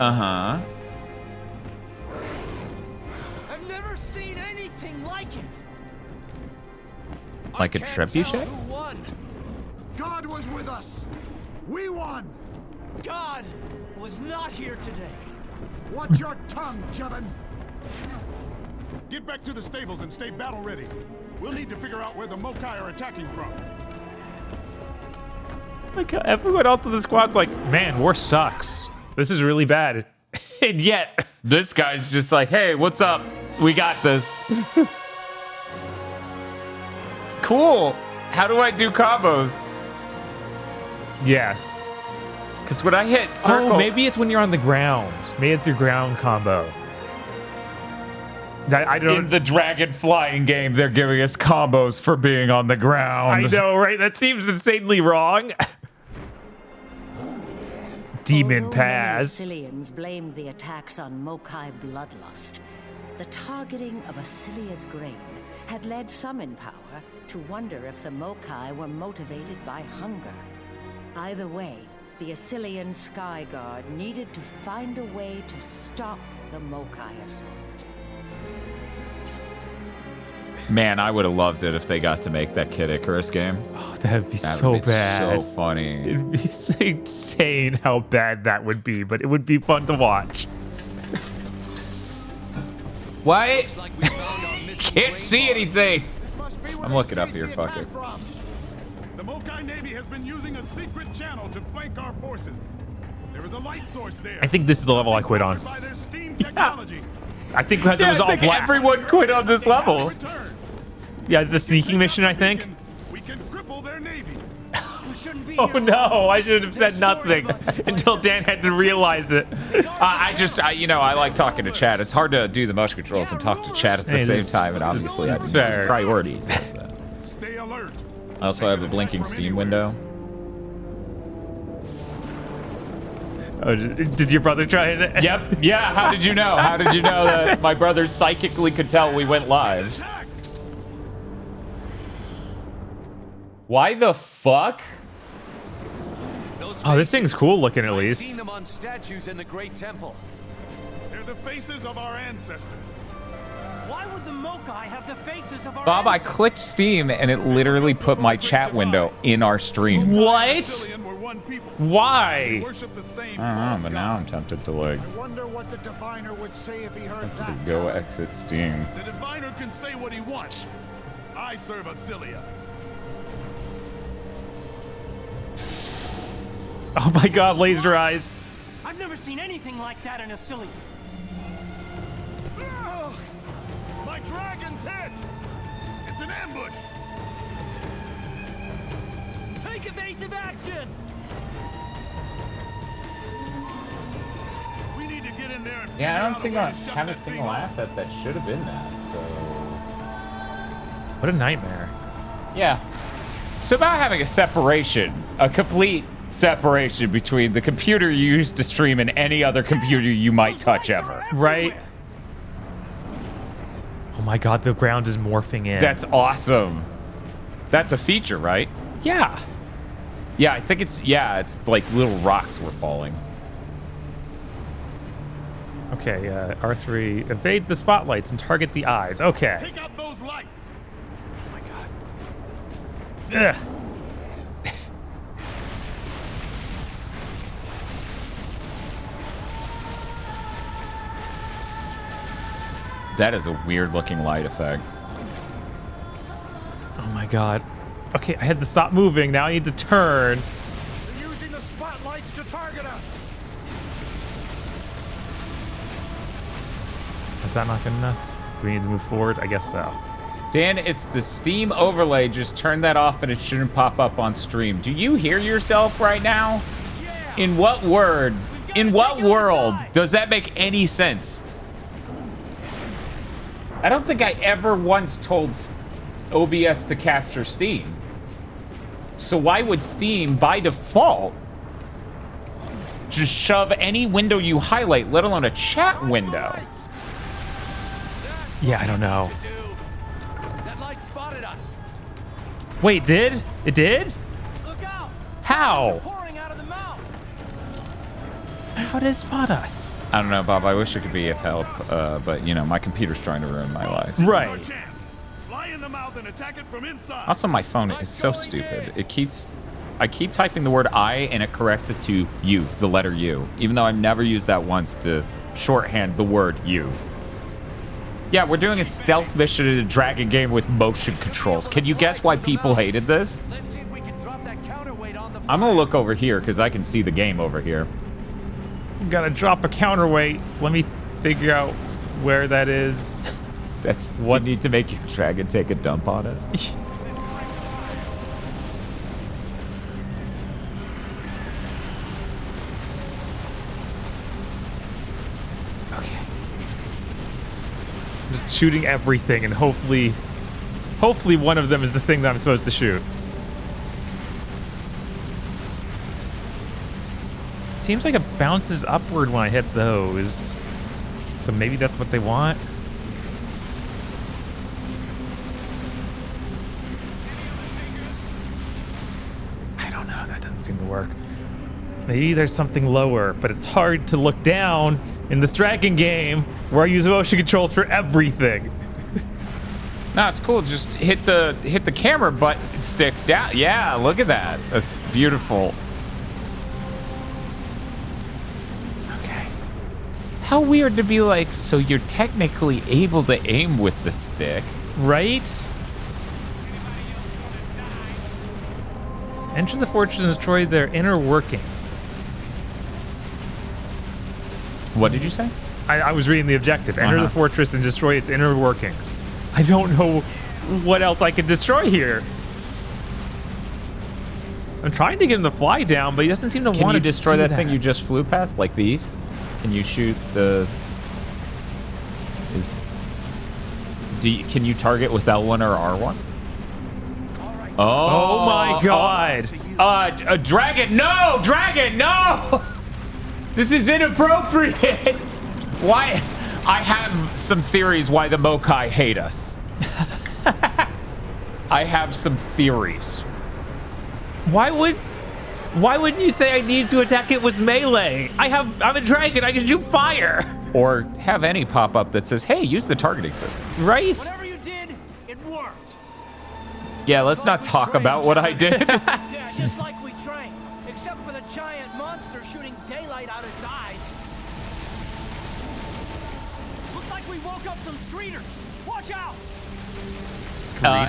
[SPEAKER 1] Uh-huh.
[SPEAKER 6] I've never seen anything like it.
[SPEAKER 1] Like a
[SPEAKER 6] I can't tell
[SPEAKER 1] trebuchet?
[SPEAKER 6] who won.
[SPEAKER 5] God was with us. We won.
[SPEAKER 6] God was not here today.
[SPEAKER 5] Watch your tongue, Jevin. Get back to the stables and stay battle ready. We'll need to figure out where the Mokai are attacking from.
[SPEAKER 2] Like everyone else in the squad's like, man, war sucks. This is really bad. And yet,
[SPEAKER 1] This guy's just like, hey, what's up? We got this. Cool. How do I do combos?
[SPEAKER 2] yes.
[SPEAKER 1] Because when I hit circle...
[SPEAKER 2] Oh, maybe it's when you're on the ground. Maybe it's your ground combo. I don't.
[SPEAKER 1] In the dragon flying game, they're giving us combos for being on the ground.
[SPEAKER 2] I know, right? That seems insanely wrong. Demon
[SPEAKER 4] Although
[SPEAKER 2] Pass.
[SPEAKER 4] Many Assylians blamed the attacks on Mokai bloodlust, the targeting of Assylia's grain had led some in power to wonder if the Mokai were motivated by hunger. Either way, the Assylian Sky Guard needed to find a way to stop the Mokai assault.
[SPEAKER 1] Man, I would have loved it if they got to make that Kid Icarus game.
[SPEAKER 2] Oh, that'd be
[SPEAKER 1] That
[SPEAKER 2] so
[SPEAKER 1] would be
[SPEAKER 2] bad.
[SPEAKER 1] so funny.
[SPEAKER 2] It'd be insane how bad that would be, but it would be fun to watch.
[SPEAKER 1] Why?
[SPEAKER 6] Like we found our missing
[SPEAKER 1] Can't
[SPEAKER 6] grain
[SPEAKER 1] see
[SPEAKER 6] bars.
[SPEAKER 1] anything.
[SPEAKER 5] This must be where
[SPEAKER 1] I'm
[SPEAKER 5] they
[SPEAKER 1] looking up
[SPEAKER 5] staged
[SPEAKER 1] here,
[SPEAKER 5] the
[SPEAKER 1] fuck
[SPEAKER 5] attack
[SPEAKER 1] it.
[SPEAKER 5] from. The Mokai Navy has been using a secret channel to flank our forces. There is a light source there.
[SPEAKER 2] I think this is the level I quit on.
[SPEAKER 5] Powered by their steam technology.
[SPEAKER 2] I think because it
[SPEAKER 1] Yeah,
[SPEAKER 2] was
[SPEAKER 1] I
[SPEAKER 2] all
[SPEAKER 1] think
[SPEAKER 2] black.
[SPEAKER 1] everyone quit on this level.
[SPEAKER 5] Return.
[SPEAKER 2] Yeah, it's the sneaking mission, I think.
[SPEAKER 5] We can cripple their navy.
[SPEAKER 6] We shouldn't be
[SPEAKER 2] Oh
[SPEAKER 6] here.
[SPEAKER 2] no, I should have said
[SPEAKER 6] There's stories
[SPEAKER 2] nothing
[SPEAKER 6] about this place
[SPEAKER 2] until
[SPEAKER 6] that-
[SPEAKER 2] Dan had to realize it.
[SPEAKER 1] I like talking to chat. It's hard to do the motion controls and talk to chat at the
[SPEAKER 2] It
[SPEAKER 1] same
[SPEAKER 2] is.
[SPEAKER 1] time, and obviously I have
[SPEAKER 2] Fair.
[SPEAKER 1] priorities.
[SPEAKER 5] Stay alert.
[SPEAKER 1] I also have a blinking Steam window.
[SPEAKER 2] Oh, did your brother try it?
[SPEAKER 1] Yep. Yeah. How did you know? How did you know that my brother psychically could tell we went live?
[SPEAKER 5] Attack.
[SPEAKER 1] Why the fuck?
[SPEAKER 6] Those
[SPEAKER 2] Oh, this thing's
[SPEAKER 6] faces,
[SPEAKER 2] cool looking at
[SPEAKER 6] I've
[SPEAKER 2] least.
[SPEAKER 6] seen them on statues in the Great Temple.
[SPEAKER 5] They're the faces of our ancestors.
[SPEAKER 6] Why would the Mokai have the faces of our
[SPEAKER 1] Bob, I
[SPEAKER 6] ancestors?
[SPEAKER 1] clicked Steam and it literally put my chat window in our stream.
[SPEAKER 2] What?
[SPEAKER 5] Sicilian were one people.
[SPEAKER 2] Why?
[SPEAKER 5] Worship the same
[SPEAKER 1] I don't know,
[SPEAKER 5] false
[SPEAKER 1] but now I'm
[SPEAKER 5] gods.
[SPEAKER 1] tempted to like
[SPEAKER 5] I wonder what the diviner would say if he heard that.
[SPEAKER 1] go exit Steam.
[SPEAKER 5] The diviner can say what he wants. I serve Assylia.
[SPEAKER 2] Oh my god, laser eyes.
[SPEAKER 6] I've never seen anything like that in Assylia.
[SPEAKER 5] Ugh! My dragon's hit! It's an ambush!
[SPEAKER 6] Take evasive action!
[SPEAKER 5] We need to get in there and
[SPEAKER 1] Yeah, I don't
[SPEAKER 5] figure out a way to shut
[SPEAKER 1] have a
[SPEAKER 5] that thing
[SPEAKER 1] single
[SPEAKER 5] off.
[SPEAKER 1] asset that should have been that. So
[SPEAKER 2] What a nightmare.
[SPEAKER 1] yeah. So about having a separation, a complete separation between the computer you use to stream and any other computer you might touch ever.
[SPEAKER 2] Right? Oh my god, the ground is morphing in.
[SPEAKER 1] That's awesome. That's a feature, right?
[SPEAKER 2] yeah.
[SPEAKER 1] Yeah, I think it's like little rocks were falling.
[SPEAKER 2] Okay, R3, evade the spotlights and target the eyes. Okay.
[SPEAKER 5] Take out those lights!
[SPEAKER 2] Oh my god. Ugh.
[SPEAKER 1] That is a weird looking light effect.
[SPEAKER 2] Oh my god. Okay, I had to stop moving. Now I need to turn.
[SPEAKER 5] They're using the spotlights to target us!
[SPEAKER 2] Is that not good enough? Do we need to move forward? I guess so.
[SPEAKER 1] Dan, it's the Steam overlay. Just turn that off and it shouldn't pop up on stream. Do you hear yourself right now? In what world does that make any sense? I don't think I ever once told OBS to capture Steam. So why would Steam, by default, just shove any window you highlight, let alone a chat window?
[SPEAKER 2] Yeah, I don't know.
[SPEAKER 6] That light spotted us.
[SPEAKER 2] Wait, did? It did?
[SPEAKER 6] Look out!
[SPEAKER 2] How?
[SPEAKER 6] Pouring out of the mouth.
[SPEAKER 2] How did it spot us?
[SPEAKER 1] I don't know, Bob. I wish it could be of help, but you know, my computer's trying to ruin my life.
[SPEAKER 2] Right.
[SPEAKER 5] Fly in the mouth and attack it from inside.
[SPEAKER 1] Also, my phone is so stupid. I keep typing the word I and it corrects it to U, the letter U, even though I've never used that once to shorthand the word U. Yeah, we're doing a stealth mission in a dragon game with motion controls. Can you guess why people hated this?
[SPEAKER 6] Let's see if we can drop that counterweight on the.
[SPEAKER 1] I'm gonna look over here because I can see the game over here.
[SPEAKER 2] Gotta drop a counterweight. Let me figure out where that is.
[SPEAKER 1] That's what you need to make your dragon take a dump on it.
[SPEAKER 2] Okay. I'm just shooting everything, and hopefully one of them is the thing that I'm supposed to shoot. Seems like it bounces upward when I hit those. So maybe that's what they want. I don't know. That doesn't seem to work. Maybe there's something lower, but it's hard to look down in this dragon game where I use motion controls for everything.
[SPEAKER 1] No, it's cool. Just hit the camera button stick down. Yeah, look at that. That's beautiful. How weird to be like, so you're technically able to aim with the stick.
[SPEAKER 2] Right? Enter the fortress and destroy their inner working.
[SPEAKER 1] What did you say?
[SPEAKER 2] I was reading the objective. Enter the fortress and destroy its inner workings. I don't know what else I could destroy here. I'm trying to get him to fly down, but he doesn't seem to want to.
[SPEAKER 1] Can you destroy
[SPEAKER 2] do
[SPEAKER 1] that thing you just flew past, like these? Can you shoot the... Can you target with L1 or R1?
[SPEAKER 2] Oh my god!
[SPEAKER 1] A dragon! No! Dragon! No! This is inappropriate! Why? I have some theories why the Mokai hate us. I have some theories.
[SPEAKER 2] Why wouldn't you say I need to attack it with melee? I'm a dragon, I can shoot fire!
[SPEAKER 1] Or have any pop up that says, hey, use the targeting system.
[SPEAKER 2] Right?
[SPEAKER 6] Whatever you did, it worked.
[SPEAKER 1] Yeah, let's not talk about what I did.
[SPEAKER 6] Yeah, just like we trained, except for the giant monster shooting daylight out its eyes. Looks like we woke up some screeders. Watch out!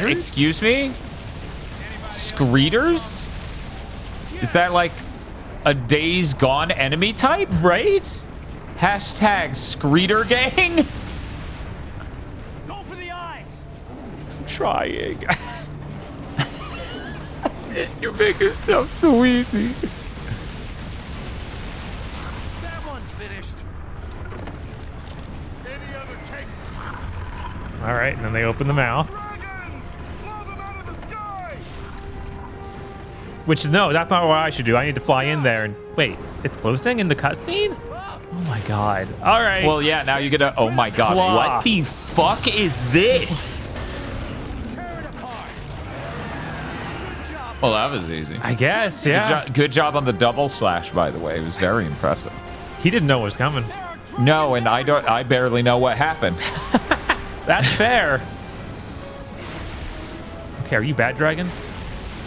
[SPEAKER 1] Excuse me? Screeders? Is that like a Days Gone enemy type?
[SPEAKER 2] Right?
[SPEAKER 1] Hashtag Screeder Gang?
[SPEAKER 6] Go for the eyes!
[SPEAKER 2] I'm trying.
[SPEAKER 1] You make it sound so easy.
[SPEAKER 6] That one's finished.
[SPEAKER 5] Any other take?
[SPEAKER 2] Alright, and then they open the mouth.
[SPEAKER 5] Dragons! Blow them out of the sky!
[SPEAKER 2] Which, no, that's not what I should do. I need to fly in there and... Wait, it's closing in the cutscene? Oh my god. Alright.
[SPEAKER 1] Well, yeah, now you get a... Oh my god.
[SPEAKER 2] Flaw.
[SPEAKER 1] What the fuck is this?
[SPEAKER 6] Tear it apart. Good job.
[SPEAKER 1] Well, that was easy.
[SPEAKER 2] I guess, yeah.
[SPEAKER 1] Good job on the double slash, by the way. It was very impressive.
[SPEAKER 2] He didn't know what was coming.
[SPEAKER 1] No, and I barely know what happened.
[SPEAKER 2] That's fair. Okay, are you bad dragons?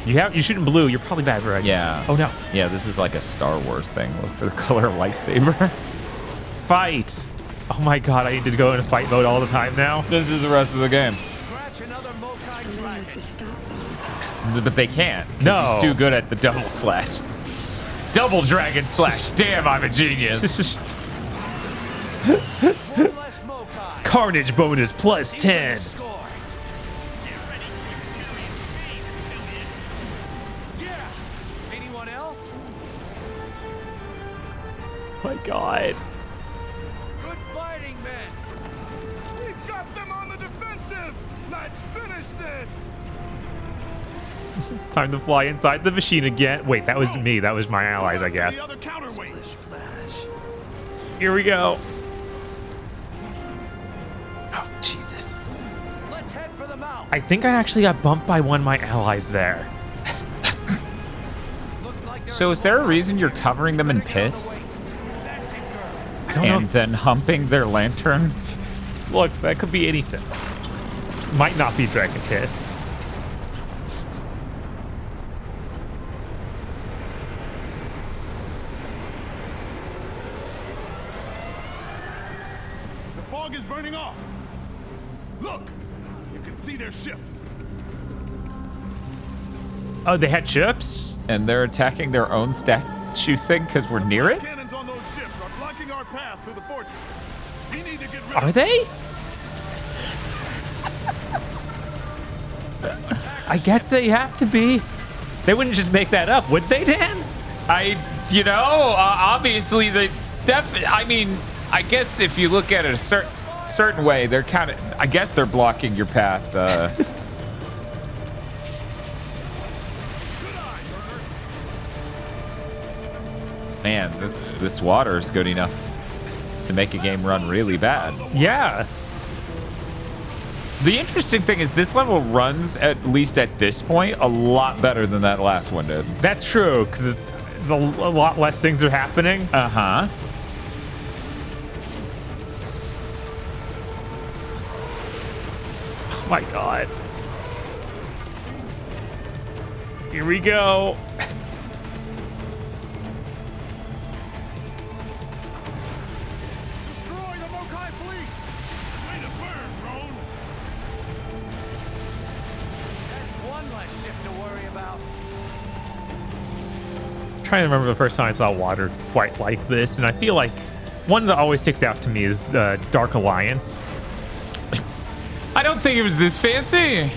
[SPEAKER 2] You're shooting blue. You're probably bad dragons.
[SPEAKER 1] Yeah.
[SPEAKER 2] Oh no.
[SPEAKER 1] Yeah, this is like a Star Wars thing. Look for the color lightsaber.
[SPEAKER 2] Fight. Oh my god, I need to go in fight mode all the time now.
[SPEAKER 1] This is the rest of the game.
[SPEAKER 6] Scratch another Mokai dragon.
[SPEAKER 1] But they can't. 'Cause
[SPEAKER 2] No.
[SPEAKER 1] he's too good at the double slash. Double dragon slash. Damn, I'm a genius.
[SPEAKER 6] One less Mokai.
[SPEAKER 2] Carnage bonus plus 10.
[SPEAKER 6] Score. Yeah. Anyone else?
[SPEAKER 2] My god.
[SPEAKER 6] Good fighting, men.
[SPEAKER 5] We've got them on the defensive! Let's finish this!
[SPEAKER 2] Time to fly inside the machine again. Wait, that was me. That was my allies, I guess.
[SPEAKER 5] The other counterweight.
[SPEAKER 2] Here we go. Oh, Jesus.
[SPEAKER 6] Let's head for the mouth.
[SPEAKER 2] I think I actually got bumped by one of my allies there.
[SPEAKER 6] Looks like
[SPEAKER 1] So is there a reason you're covering them in piss?
[SPEAKER 2] don't know.
[SPEAKER 1] And then humping their lanterns.
[SPEAKER 2] Look, that could be anything. Might not be Dragon Piss.
[SPEAKER 5] The fog is burning off. Look, you can see their ships.
[SPEAKER 2] Oh, they had ships?
[SPEAKER 1] And they're attacking their own statue thing because we're near it?
[SPEAKER 5] Cannons on those ships are blocking our path through the fortress. We need to get rid
[SPEAKER 2] Are
[SPEAKER 5] of
[SPEAKER 2] they? I guess they have to be. They wouldn't just make that up, would they, Dan?
[SPEAKER 1] Obviously they I mean, I guess if you look at it a certain way, they're kind of, I guess they're blocking your path. Man, this water is good enough to make a game run really bad.
[SPEAKER 2] Yeah.
[SPEAKER 1] The interesting thing is this level runs, at least at this point, a lot better than that last one did.
[SPEAKER 2] That's true, because a lot less things are happening.
[SPEAKER 1] Uh-huh.
[SPEAKER 2] Oh my god. Here we go.
[SPEAKER 5] destroy the Mokai fleet. Way to burn, drone.
[SPEAKER 6] That's one less ship to worry about.
[SPEAKER 2] I'm trying to remember the first time I saw water quite like this, and I feel like one that always sticks out to me is Dark Alliance.
[SPEAKER 1] I don't think it was this fancy.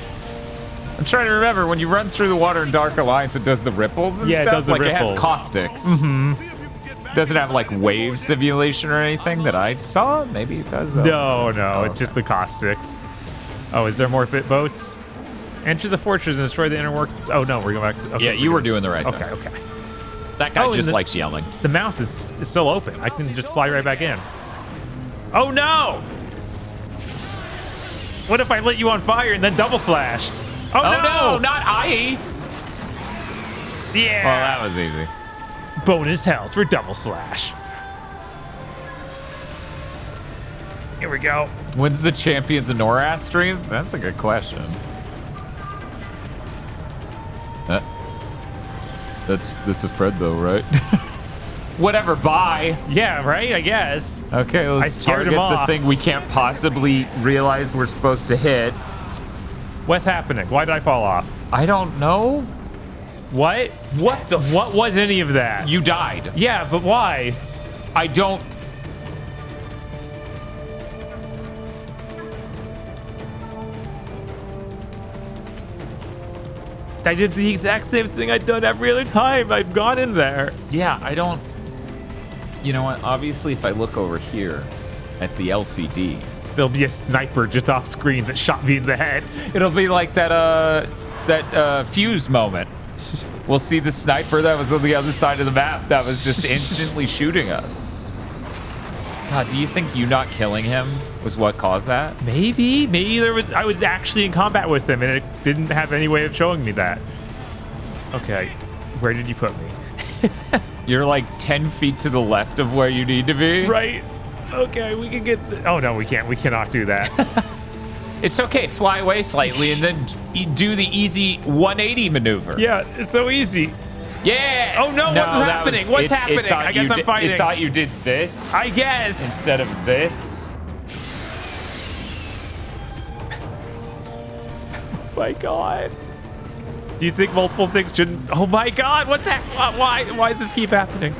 [SPEAKER 1] I'm trying to remember when you run through the water in Dark Alliance, it does the ripples and
[SPEAKER 2] Yeah, it
[SPEAKER 1] stuff.
[SPEAKER 2] does the
[SPEAKER 1] like
[SPEAKER 2] ripples.
[SPEAKER 1] it has caustics.
[SPEAKER 2] Mm-hmm.
[SPEAKER 5] See if you can get back
[SPEAKER 1] Doesn't have
[SPEAKER 5] inside
[SPEAKER 1] like
[SPEAKER 5] the
[SPEAKER 1] wave
[SPEAKER 5] fortress.
[SPEAKER 1] simulation or anything that I saw. Maybe it does.
[SPEAKER 2] No,
[SPEAKER 1] Oh,
[SPEAKER 2] it's just the caustics. Oh, is there more bit boats? Enter the fortress and destroy the inner works. Oh no, we're going back. Okay,
[SPEAKER 1] Yeah, you were doing the right
[SPEAKER 2] Okay,
[SPEAKER 1] thing.
[SPEAKER 2] okay.
[SPEAKER 1] That guy
[SPEAKER 2] Oh, and
[SPEAKER 1] just
[SPEAKER 2] the-
[SPEAKER 1] likes yelling.
[SPEAKER 2] The mouth is still open. I can just fly right back in. Oh no! What if I lit you on fire and then double slashed? Oh,
[SPEAKER 1] Oh
[SPEAKER 2] no!
[SPEAKER 1] no, not ice.
[SPEAKER 2] Yeah!
[SPEAKER 1] Well, that was easy.
[SPEAKER 2] Bonus hells for double slash. Here we go.
[SPEAKER 1] When's the Champions of Norath stream? That's a good question. That's a Fred though, right? Whatever, bye.
[SPEAKER 2] Yeah, right? I guess.
[SPEAKER 1] Okay,
[SPEAKER 2] I
[SPEAKER 1] let's
[SPEAKER 2] scared him
[SPEAKER 1] target the
[SPEAKER 2] off.
[SPEAKER 1] thing we can't possibly realize we're supposed to hit.
[SPEAKER 2] What's happening? Why did I fall off?
[SPEAKER 1] I don't know.
[SPEAKER 2] What?
[SPEAKER 1] What the?
[SPEAKER 2] What was any of that?
[SPEAKER 1] You died.
[SPEAKER 2] Yeah, but why?
[SPEAKER 1] I don't.
[SPEAKER 2] I did the exact same thing I'd done every other time I've gone in there.
[SPEAKER 1] Yeah, I don't. You know what? Obviously, if I look over here at the LCD,
[SPEAKER 2] There'll be a sniper just off screen that shot me in the head.
[SPEAKER 1] it'll be like that fuse moment. We'll see the sniper that was on the other side of the map that was just instantly shooting us. God, do you think you not killing him was what caused that?
[SPEAKER 2] Maybe I was actually in combat with him and it didn't have any way of showing me that. Okay, where did you put me?
[SPEAKER 1] You're like 10 feet to the left of where you need to be.
[SPEAKER 2] Right. Okay, we can get. Oh no, we can't. We cannot do that.
[SPEAKER 1] It's okay. Fly away slightly and then do the easy 180 maneuver.
[SPEAKER 2] Yeah, it's so easy.
[SPEAKER 1] Yeah.
[SPEAKER 2] Oh, no, what's
[SPEAKER 1] that
[SPEAKER 2] happening? What's happening?
[SPEAKER 1] thought
[SPEAKER 2] I guess
[SPEAKER 1] you
[SPEAKER 2] I'm
[SPEAKER 1] did-
[SPEAKER 2] fighting.
[SPEAKER 1] It thought you did this
[SPEAKER 2] I guess.
[SPEAKER 1] instead of this.
[SPEAKER 2] My God. Do you think multiple things shouldn't? Oh my God! What's that? Why? Why does this keep happening?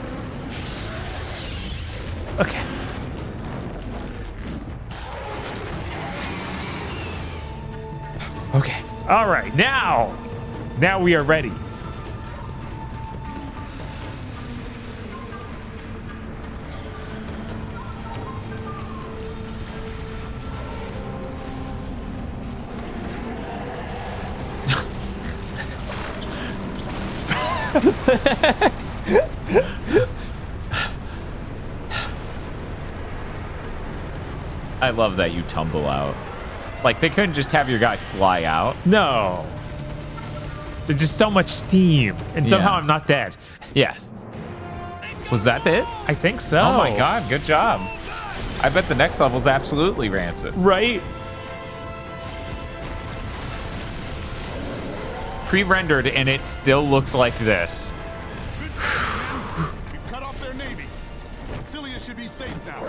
[SPEAKER 2] Okay. Okay. All right. Now we are ready.
[SPEAKER 1] I love that you tumble out. Like, they couldn't just have your guy fly out.
[SPEAKER 2] No. There's just so much steam, and somehow
[SPEAKER 1] Yeah.
[SPEAKER 2] I'm not dead.
[SPEAKER 1] Yes. Was that it?
[SPEAKER 2] I think so.
[SPEAKER 1] Oh my god, good job. I bet the next level's absolutely rancid.
[SPEAKER 2] Right?
[SPEAKER 1] Pre-rendered, and it still looks like this.
[SPEAKER 5] We've cut off their navy. Cilia should be safe now.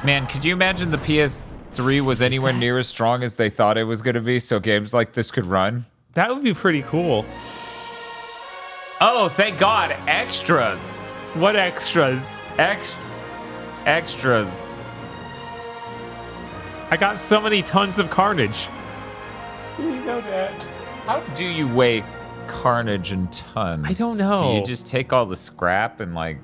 [SPEAKER 1] Man, could you imagine the PS3 was anywhere near as strong as they thought it was going to be, so games like this could run?
[SPEAKER 2] That would be pretty cool.
[SPEAKER 1] Oh, thank God, extras.
[SPEAKER 2] What extras?
[SPEAKER 1] Extras.
[SPEAKER 2] I got so many tons of carnage.
[SPEAKER 1] You know that. How do you weigh carnage in tons?
[SPEAKER 2] I don't know.
[SPEAKER 1] Do you just take all the scrap and like...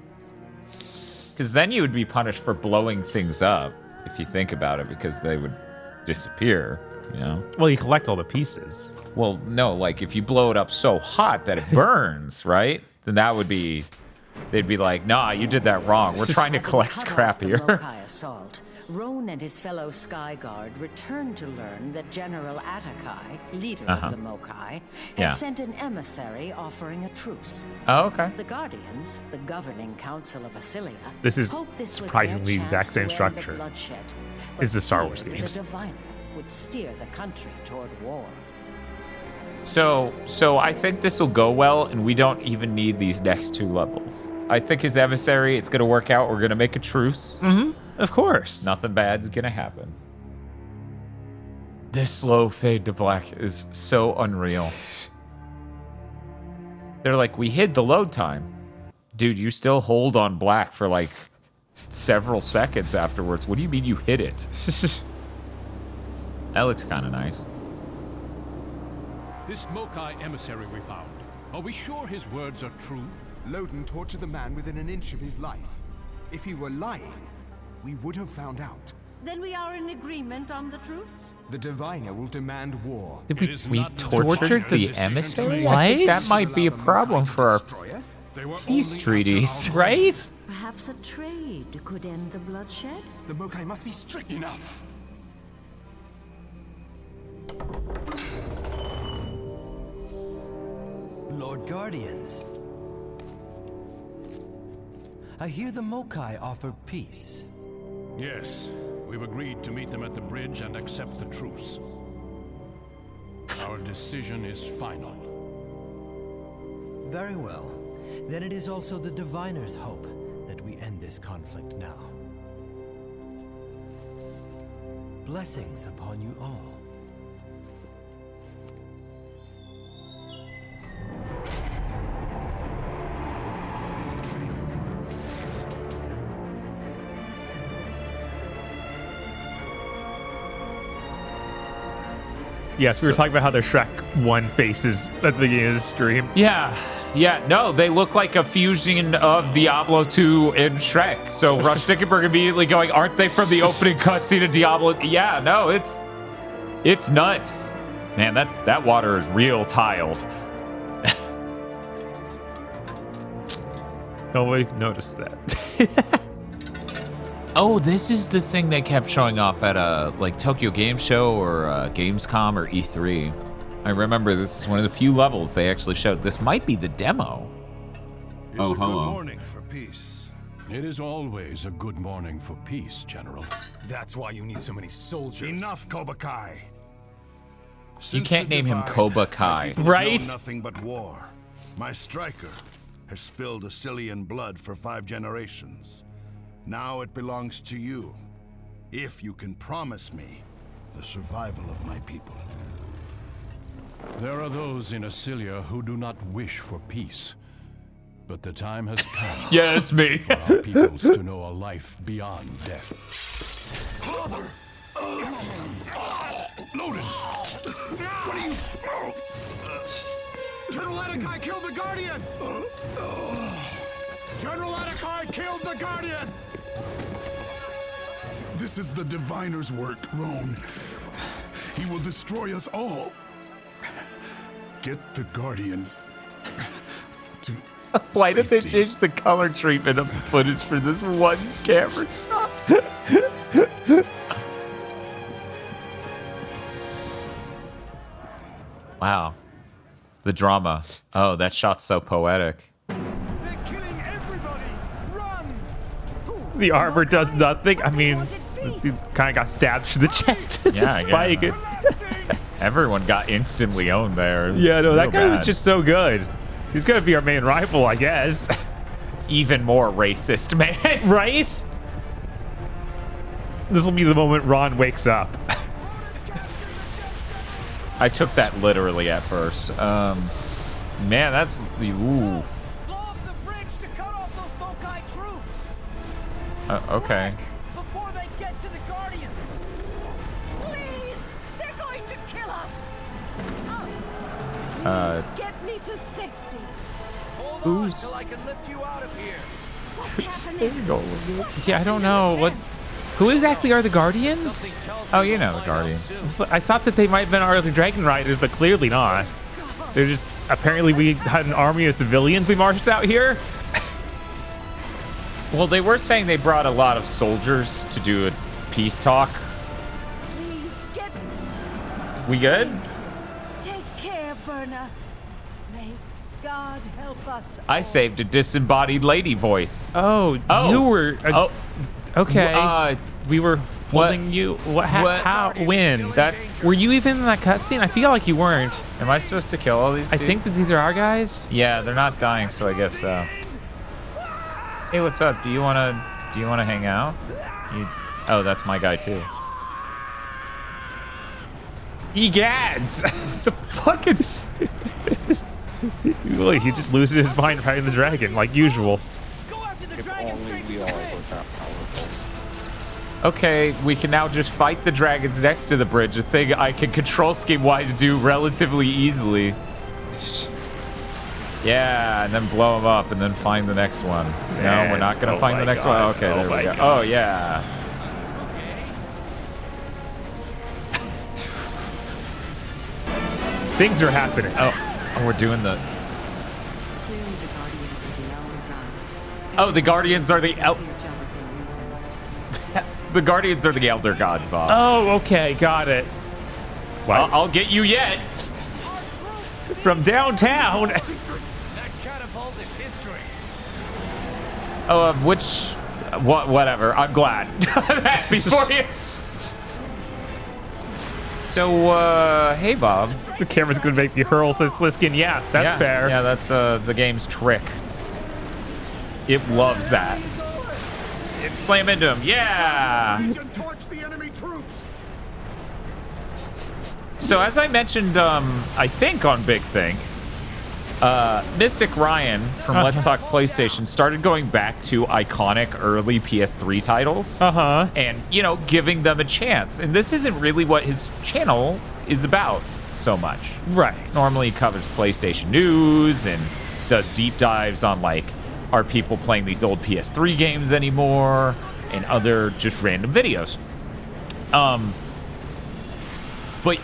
[SPEAKER 1] Because then you would be punished for blowing things up, if you think about it, because they would disappear, you know?
[SPEAKER 2] Well, you collect all the pieces.
[SPEAKER 1] Well, no, like if you blow it up so hot that it burns, right? Then that would be... They'd be like, nah, you did that wrong. We're trying to collect scrap
[SPEAKER 4] The
[SPEAKER 1] here.
[SPEAKER 4] Mokai assault, Roan and his fellow Sky Guard returned to learn that General Atakai, leader of the Mokai, had
[SPEAKER 1] Yeah.
[SPEAKER 4] sent an emissary offering a truce.
[SPEAKER 1] Oh, okay.
[SPEAKER 4] The Guardians, the governing council of Asilia,
[SPEAKER 2] This is
[SPEAKER 4] hoped this was
[SPEAKER 2] surprisingly
[SPEAKER 4] their
[SPEAKER 2] the exact
[SPEAKER 4] chance
[SPEAKER 2] same
[SPEAKER 4] to end
[SPEAKER 2] structure
[SPEAKER 4] the bloodshed,
[SPEAKER 2] as the
[SPEAKER 4] but
[SPEAKER 2] Star Wars
[SPEAKER 4] feared
[SPEAKER 2] games.
[SPEAKER 4] The Diviner would steer the country toward war.
[SPEAKER 1] So I think this will go well, and we don't even need these next two levels. I think his emissary, it's going to work out. We're going to make a truce.
[SPEAKER 2] Of course.
[SPEAKER 1] Nothing bad's going to happen. This slow fade to black is so unreal. They're like, we hid the load time. Dude, you still hold on black for like several seconds afterwards. What do you mean you hit it? That looks kind of nice.
[SPEAKER 3] This Mokai emissary we found. Are we sure his words are true?
[SPEAKER 8] Loden tortured the man within an inch of his life. If he were lying, we would have found out.
[SPEAKER 4] Then we are in agreement on the truce?
[SPEAKER 8] The Diviner will demand war.
[SPEAKER 1] Did
[SPEAKER 3] It is
[SPEAKER 1] we
[SPEAKER 3] not the
[SPEAKER 1] tortured the
[SPEAKER 3] Diviner's decision to
[SPEAKER 1] emissary?
[SPEAKER 3] make.
[SPEAKER 1] I think
[SPEAKER 2] What?
[SPEAKER 1] that might be a problem for our
[SPEAKER 3] They were
[SPEAKER 1] peace
[SPEAKER 3] only after
[SPEAKER 1] treaties.
[SPEAKER 3] our-
[SPEAKER 2] Right?
[SPEAKER 4] Perhaps a trade could end the bloodshed?
[SPEAKER 8] The Mokai must be strict.
[SPEAKER 3] Enough.
[SPEAKER 6] Lord Guardians. I hear the Mokai offer peace.
[SPEAKER 3] Yes, we've agreed to meet them at the bridge and accept the truce. Our decision is final.
[SPEAKER 6] Very well. Then it is also the Diviner's hope that we end this conflict now. Blessings upon you all.
[SPEAKER 2] Yes, we were talking about how the Shrek 1 faces at the beginning of the stream.
[SPEAKER 1] Yeah, no, they look like a fusion of Diablo 2 and Shrek. So Rush Dickenberg immediately going, aren't they from the opening cutscene of Diablo? Yeah, no, it's nuts. Man, that water is real tiled.
[SPEAKER 2] Nobody noticed that.
[SPEAKER 1] Oh, this is the thing they kept showing off at like Tokyo Game Show or Gamescom or E3. I remember this is one of the few levels they actually showed. This might be the demo.
[SPEAKER 5] It's
[SPEAKER 1] Oh,
[SPEAKER 5] a good
[SPEAKER 1] hello.
[SPEAKER 5] morning for peace.
[SPEAKER 3] It is always a good morning for peace, General.
[SPEAKER 8] That's why you need so many soldiers.
[SPEAKER 5] Enough, Koba Kai.
[SPEAKER 1] You
[SPEAKER 5] Since
[SPEAKER 1] can't
[SPEAKER 5] the
[SPEAKER 1] name him
[SPEAKER 5] divide,
[SPEAKER 1] Koba
[SPEAKER 5] my
[SPEAKER 1] Kai.
[SPEAKER 5] people
[SPEAKER 2] Right?
[SPEAKER 5] know nothing but war. My striker has spilled Assylian blood for 5 generations. Now it belongs to you. If you can promise me the survival of my people.
[SPEAKER 3] There are those in Asilia who do not wish for peace. But the time has come
[SPEAKER 1] Yeah, it's me.
[SPEAKER 3] for our peoples to know a life beyond death.
[SPEAKER 5] Loaded! What are you... General Atakai killed the Guardian! General Atakai killed the Guardian! This is the Diviner's work, Roan. He will destroy us all. Get the Guardians to
[SPEAKER 1] Why did they
[SPEAKER 5] safety.
[SPEAKER 1] change the color treatment of the footage for this one camera shot? Wow. The drama. Oh, that shot's so poetic.
[SPEAKER 3] They're killing
[SPEAKER 2] The armor does nothing. I mean, he kind of got stabbed through the chest. It's
[SPEAKER 1] Yeah,
[SPEAKER 2] a spike.
[SPEAKER 1] Everyone got instantly owned there.
[SPEAKER 2] Yeah, no, that
[SPEAKER 1] Real
[SPEAKER 2] guy was
[SPEAKER 1] bad.
[SPEAKER 2] just so good. He's gonna be our main rival, I guess.
[SPEAKER 1] Even more racist, man.
[SPEAKER 2] Right? This will be the moment Ron wakes up.
[SPEAKER 1] I took that literally at first. Man, that's the ooh.
[SPEAKER 6] Blow up the bridge to cut off those Mokai troops
[SPEAKER 1] Okay.
[SPEAKER 6] before they get to the Guardians.
[SPEAKER 4] Please! They're going to kill us!
[SPEAKER 9] Get me to safety.
[SPEAKER 6] Hold
[SPEAKER 1] Who's-
[SPEAKER 6] on till I can lift you out of here.
[SPEAKER 9] What's happening?
[SPEAKER 2] Yeah, I don't know what. Who exactly are the Guardians?
[SPEAKER 6] Something tells me
[SPEAKER 1] Oh, you
[SPEAKER 6] we'll
[SPEAKER 1] know the
[SPEAKER 6] find
[SPEAKER 1] Guardian.
[SPEAKER 6] out soon.
[SPEAKER 2] I thought that they might have been our other Dragon Riders, but clearly not. They're just apparently we had an army of civilians we marched out here.
[SPEAKER 1] Well, they were saying they brought a lot of soldiers to do a peace talk.
[SPEAKER 9] Please get.
[SPEAKER 1] We good?
[SPEAKER 9] Take care, Verna. May God help us.
[SPEAKER 1] I
[SPEAKER 9] all.
[SPEAKER 1] saved a disembodied lady voice.
[SPEAKER 2] Oh,
[SPEAKER 1] Oh.
[SPEAKER 2] you were okay. We were
[SPEAKER 1] what-
[SPEAKER 2] holding you. What?
[SPEAKER 1] what-
[SPEAKER 2] How? When?
[SPEAKER 1] That's.
[SPEAKER 2] Were you even in that cutscene? I feel like you weren't.
[SPEAKER 1] Am I supposed to kill all these?
[SPEAKER 2] I
[SPEAKER 1] dudes?
[SPEAKER 2] think that these are our guys.
[SPEAKER 1] Yeah, they're not dying, so I guess so. Hey, what's up? Do you wanna hang out? Oh, that's my guy too.
[SPEAKER 2] Egads! The fuck is? Look, he just loses his mind riding the dragon like usual.
[SPEAKER 6] Go after the dragon straight to the bridge.
[SPEAKER 1] Okay, we can now just fight the dragons next to the bridge, a thing I can control scheme-wise do relatively easily. Yeah, and then blow them up and then find the next one. No, we're not gonna
[SPEAKER 2] Oh
[SPEAKER 1] find
[SPEAKER 2] my
[SPEAKER 1] the next
[SPEAKER 2] God.
[SPEAKER 1] one. Okay,
[SPEAKER 2] Oh
[SPEAKER 1] there
[SPEAKER 2] my
[SPEAKER 1] we go.
[SPEAKER 2] God.
[SPEAKER 1] Oh yeah.
[SPEAKER 2] Things are happening.
[SPEAKER 1] Oh, we're doing the.
[SPEAKER 7] Clearly the Guardians are the elder gods.
[SPEAKER 1] Oh, the guardians are the
[SPEAKER 7] To each other for a reason.
[SPEAKER 1] the guardians are the elder gods, Bob.
[SPEAKER 2] Oh, okay, got it.
[SPEAKER 1] I'll get you yet.
[SPEAKER 2] From downtown.
[SPEAKER 6] That catapult is history.
[SPEAKER 1] Oh, whatever. I'm glad. That before you. So, hey, Bob.
[SPEAKER 2] The camera's gonna make me hurl this Sliskin. Yeah, that's fair.
[SPEAKER 1] Yeah, that's the game's trick. It loves that. Slam into him. Yeah.
[SPEAKER 5] Legion torch the enemy troops.
[SPEAKER 1] So as I mentioned, I think on Big Think, Mystic Ryan from Let's Talk PlayStation started going back to iconic early PS3 titles.
[SPEAKER 2] Uh-huh.
[SPEAKER 1] And, giving them a chance. And this isn't really what his channel is about so much.
[SPEAKER 2] Right.
[SPEAKER 1] Normally he covers PlayStation news and does deep dives on, like, are people playing these old PS3 games anymore? And other just random videos. But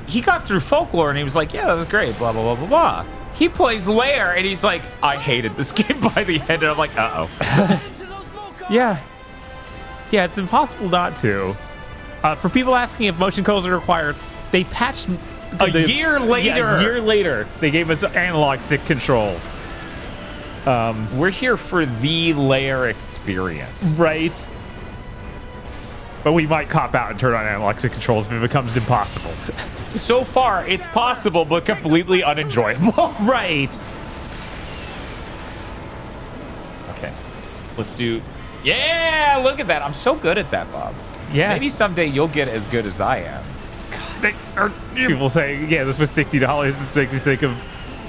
[SPEAKER 1] he got through Folklore and he was like, yeah, that was great, blah, blah, blah, blah, blah. He plays LAIR and he's like, I hated this game by the end. And I'm like, uh-oh.
[SPEAKER 6] Into those Mokai.
[SPEAKER 2] Yeah. Yeah, it's impossible not to. For people asking if motion controls are required, they patched
[SPEAKER 1] A year later.
[SPEAKER 2] Yeah, a year later, they gave us analog stick controls.
[SPEAKER 1] We're here for the LAIR experience.
[SPEAKER 2] Right. But we might cop out and turn on analog stick controls if it becomes impossible.
[SPEAKER 1] So far, it's possible, but completely unenjoyable.
[SPEAKER 2] Right.
[SPEAKER 1] Okay. Let's do... Yeah, look at that. I'm so good at that, Bob.
[SPEAKER 2] Yes.
[SPEAKER 1] Maybe someday you'll get as good as I am.
[SPEAKER 2] People saying, yeah, this was $60. It's make me think of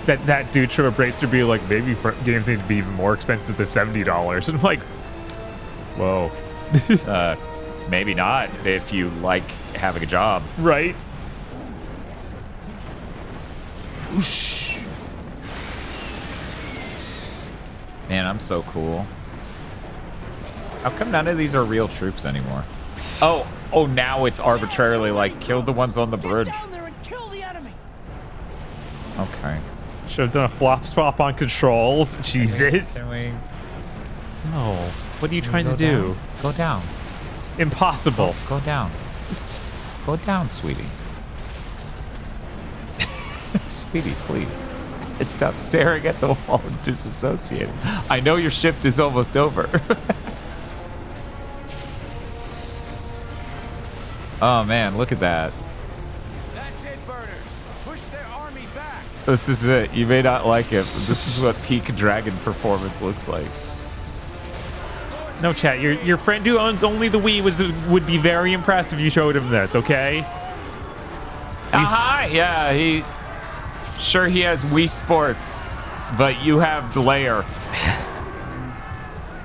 [SPEAKER 2] that dude from Embracer being like, maybe games need to be even more expensive than $70. And I'm like, whoa.
[SPEAKER 1] Maybe not if you like having a job.
[SPEAKER 2] Right.
[SPEAKER 1] Whoosh. Man, I'm so cool. How come none of these are real troops anymore? Oh, now it's arbitrarily like kill the ones on the bridge.
[SPEAKER 6] Get down there and kill the enemy.
[SPEAKER 1] Okay.
[SPEAKER 2] Should have done a flop swap on controls. Jesus.
[SPEAKER 1] Can we
[SPEAKER 2] No. What are you trying
[SPEAKER 1] go
[SPEAKER 2] to do?
[SPEAKER 1] down? Go down.
[SPEAKER 2] Impossible.
[SPEAKER 1] Go down. Go down, sweetie. Sweetie, please. Stop staring at the wall and disassociating. I know your shift is almost over. Oh man, look at that.
[SPEAKER 3] That's it, burners. Push their army back.
[SPEAKER 1] This is it. You may not like it, but this is what peak dragon performance looks like.
[SPEAKER 2] No, chat. Your friend who owns only the Wii would be very impressed if you showed him this. Okay.
[SPEAKER 1] Yeah, he has Wii Sports, but you have the LAIR.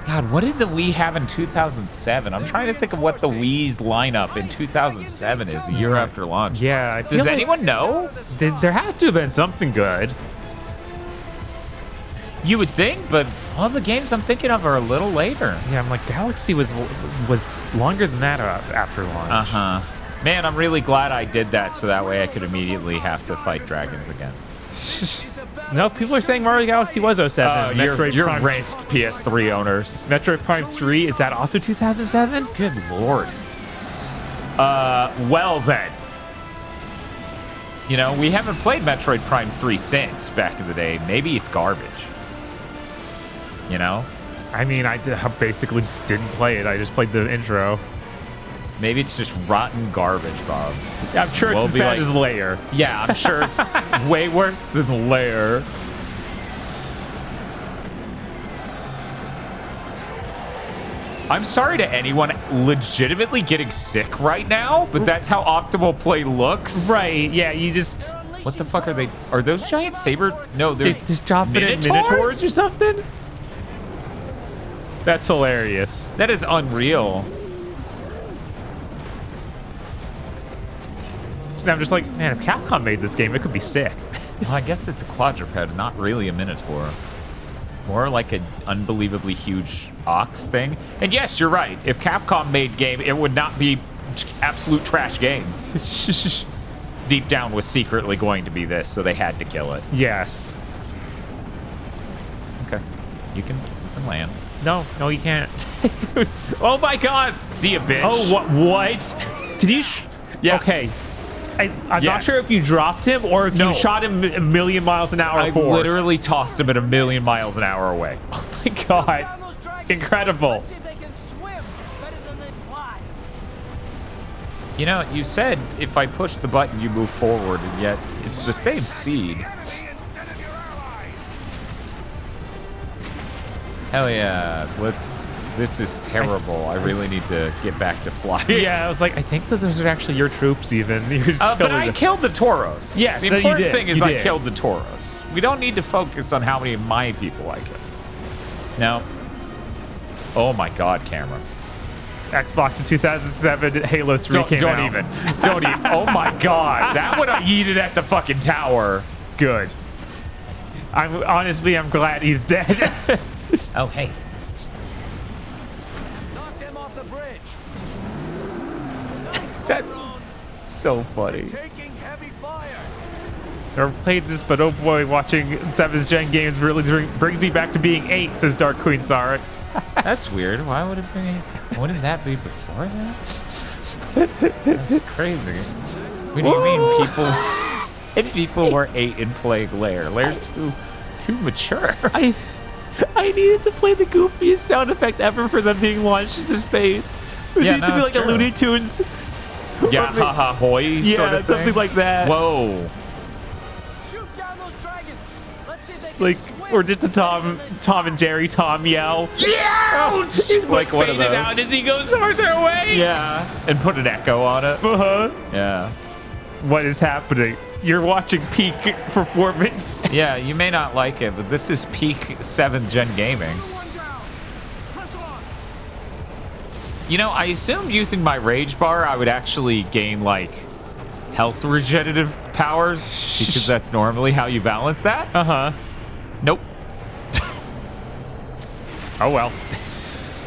[SPEAKER 1] God, what did the Wii have in 2007? I'm trying to think of what the Wii's lineup in 2007 is, a year after launch.
[SPEAKER 2] Yeah.
[SPEAKER 1] Does anyone know?
[SPEAKER 2] There has to have been something good.
[SPEAKER 1] You would think, but all the games I'm thinking of are a little later.
[SPEAKER 2] Yeah, I'm like, Galaxy was longer than that after launch.
[SPEAKER 1] Uh-huh. Man, I'm really glad I did that so that way I could immediately have to fight dragons again.
[SPEAKER 2] No, people are saying Mario Galaxy was 07.
[SPEAKER 1] Oh, you're rinsed, PS3 owners.
[SPEAKER 2] Metroid Prime 3, is that also 2007?
[SPEAKER 1] Good lord. Well then. You know, we haven't played Metroid Prime 3 since back in the day. Maybe it's garbage. You know?
[SPEAKER 2] I mean, I basically didn't play it. I just played the intro.
[SPEAKER 1] Maybe it's just rotten garbage, Bob.
[SPEAKER 2] Yeah, I'm sure it's as bad as LAIR.
[SPEAKER 1] Yeah, I'm sure it's way worse than LAIR. I'm sorry to anyone legitimately getting sick right now, but that's how optimal play looks.
[SPEAKER 2] Right, yeah, you just...
[SPEAKER 1] What the fuck are they? Are those giant saber? No, they're
[SPEAKER 2] dropping Minotaurs or something? That's hilarious.
[SPEAKER 1] That is unreal.
[SPEAKER 2] And I'm just like, man, if Capcom made this game, it could be sick.
[SPEAKER 1] Well, I guess it's a quadruped, not really a minotaur. More like an unbelievably huge ox thing. And yes, you're right. If Capcom made game, it would not be absolute trash game. Deep down was secretly going to be this, so they had to kill it.
[SPEAKER 2] Yes.
[SPEAKER 1] Okay. You can land.
[SPEAKER 2] No, you can't. Oh my god.
[SPEAKER 1] See ya, bitch.
[SPEAKER 2] Oh, what? Did you...
[SPEAKER 1] Yeah.
[SPEAKER 2] Okay. I'm not sure if you dropped him or if you shot him a million miles an hour forward.
[SPEAKER 1] I literally tossed him at a million miles an hour away.
[SPEAKER 2] Oh my god. Incredible.
[SPEAKER 1] You know, you said if I push the button, you move forward, and yet it's the same speed. Hell yeah. This is terrible. I really need to get back to flying.
[SPEAKER 2] Yeah, I was like, I think that those are actually your troops even.
[SPEAKER 1] But I killed the Tauros.
[SPEAKER 2] Yes,
[SPEAKER 1] the important thing is I killed the Tauros. We don't need to focus on how many of my people I killed. No. Oh my god, camera.
[SPEAKER 2] Xbox in 2007, Halo 3 came out.
[SPEAKER 1] Don't even. Oh my god. That would have yeeted at the fucking tower.
[SPEAKER 2] Good. I'm glad he's dead.
[SPEAKER 1] Oh, hey. That's so funny.
[SPEAKER 2] Never played this, but oh boy, watching 7th Gen games really brings me back to being 8, says Dark Queen Sarek.
[SPEAKER 1] That's weird. Why would it be? Wouldn't that be before that? That's crazy. What do you mean people were 8 and playing LAIR? LAIR's too mature.
[SPEAKER 2] I needed to play the goofiest sound effect ever for them being launched into space. Which used to be like a Looney Tunes.
[SPEAKER 1] Yeah, haha hoy sort of thing.
[SPEAKER 2] Something like that.
[SPEAKER 1] Whoa.
[SPEAKER 6] Shoot down those dragons. Let's see if they can
[SPEAKER 2] Like,
[SPEAKER 6] swim.
[SPEAKER 2] or just the Tom and Jerry Tom yell.
[SPEAKER 1] Yeah! Like one of those.
[SPEAKER 2] Out as he goes farther away.
[SPEAKER 1] Yeah. And put an echo on it.
[SPEAKER 2] Uh-huh.
[SPEAKER 1] Yeah.
[SPEAKER 2] What is happening? You're watching peak performance.
[SPEAKER 1] Yeah, you may not like it, but this is peak 7th Gen gaming. You know, I assumed using my rage bar, I would actually gain, like, health regenerative powers, because that's normally how you balance that.
[SPEAKER 2] Uh-huh.
[SPEAKER 1] Nope.
[SPEAKER 2] Oh, well.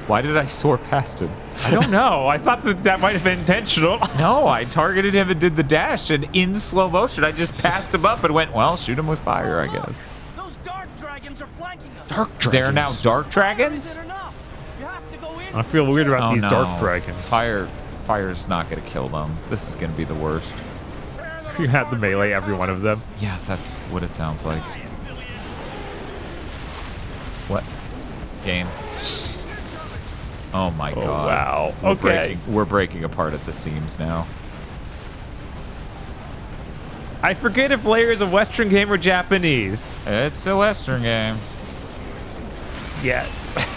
[SPEAKER 1] Why did I soar past him?
[SPEAKER 2] I don't know. I thought that might have been intentional.
[SPEAKER 1] No, I targeted him and did the dash, and in slow motion, I just passed him up and went, well, shoot him with fire, I guess.
[SPEAKER 6] Those dark dragons are flanking us.
[SPEAKER 1] Dark dragons? They're now dark dragons?
[SPEAKER 2] I feel weird about these dark dragons.
[SPEAKER 1] Fire's not going to kill them. This is going to be the worst.
[SPEAKER 2] You have to melee every one of them.
[SPEAKER 1] Yeah, that's what it sounds like. What? Game. Oh my god.
[SPEAKER 2] Wow.
[SPEAKER 1] We're breaking apart at the seams now.
[SPEAKER 2] I forget if LAIR is a Western game or Japanese.
[SPEAKER 1] It's a Western game.
[SPEAKER 2] Yes.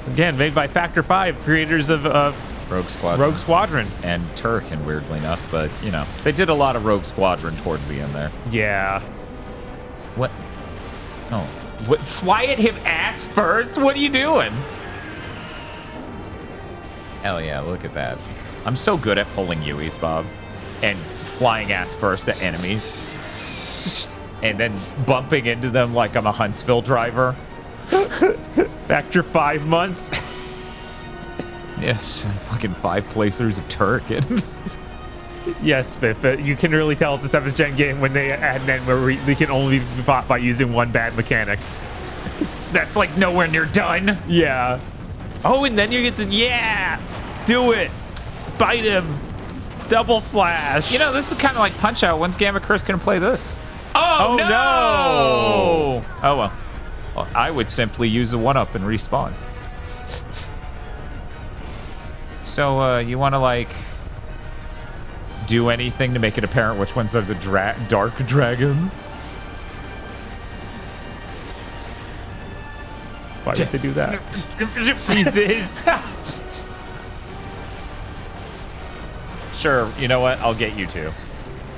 [SPEAKER 2] Again, made by Factor 5, creators of
[SPEAKER 1] Rogue Squadron.
[SPEAKER 2] Rogue Squadron.
[SPEAKER 1] And Turrican, weirdly enough, but, you know, they did a lot of Rogue Squadron towards the end there.
[SPEAKER 2] Yeah.
[SPEAKER 1] What? Oh. What? Fly at him ass first? What are you doing? Hell yeah, look at that. I'm so good at pulling Uis, Bob. And flying ass first at enemies. And then bumping into them like I'm a Huntsville driver.
[SPEAKER 2] Factor 5 months.
[SPEAKER 1] Yes, fucking 5 playthroughs of Turrican.
[SPEAKER 2] Yes, but you can really tell it's a 7th gen game when they add an end where they can only be fought by using one bad mechanic.
[SPEAKER 1] That's like nowhere near done.
[SPEAKER 2] Yeah. Oh, and then you get to, yeah, do it. Bite him. Double slash.
[SPEAKER 1] You know, this is kind of like Punch-Out. When's Gamma Chris gonna play this?
[SPEAKER 2] Oh, no!
[SPEAKER 1] Oh, well. I would simply use a 1-up and respawn. So, you want to, like, do anything to make it apparent which ones are the dark dragons?
[SPEAKER 2] Why did they do that? Jesus.
[SPEAKER 1] Sure, you know what? I'll get you two.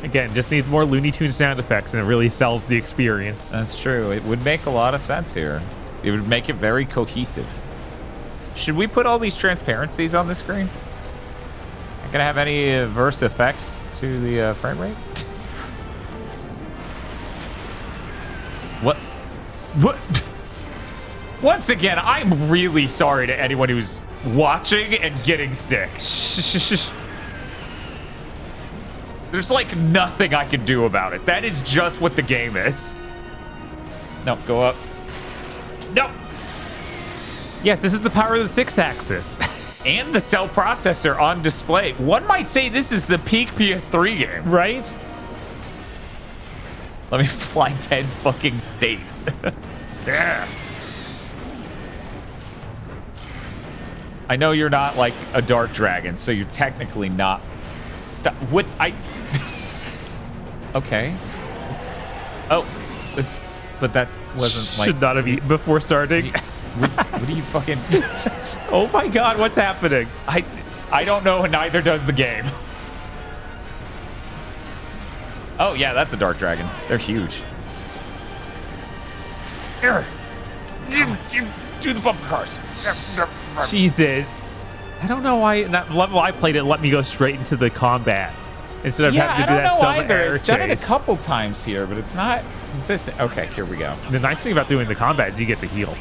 [SPEAKER 2] Again, just needs more Looney Tunes sound effects and it really sells the experience.
[SPEAKER 1] That's true. It would make a lot of sense here. It would make it very cohesive. Should we put all these transparencies on the screen? Not gonna have any adverse effects to the frame rate? What? Once again, I'm really sorry to anyone who's watching and getting sick. There's like nothing I can do about it. That is just what the game is. No, go up. No.
[SPEAKER 2] Yes, this is the power of the 6-axis.
[SPEAKER 1] And the cell processor on display. One might say this is the peak PS3 game.
[SPEAKER 2] Right?
[SPEAKER 1] Let me fly 10 fucking states. Yeah. I know you're not like a dark dragon, so you're technically not. Stop. What? Okay. But that wasn't like.
[SPEAKER 2] Should not have eaten before starting.
[SPEAKER 1] What do you fucking?
[SPEAKER 2] Oh my god, what's happening?
[SPEAKER 1] I don't know, and neither does the game. Oh yeah, that's a dark dragon. They're huge. Do the bumper cars.
[SPEAKER 2] Jesus. I don't know why that level I played it let me go straight into the combat instead of having to do that stealth air
[SPEAKER 1] It's
[SPEAKER 2] chase.
[SPEAKER 1] done it a couple times here, but it's not consistent. Okay, here we go.
[SPEAKER 2] The nice thing about doing the combat is you get to heal.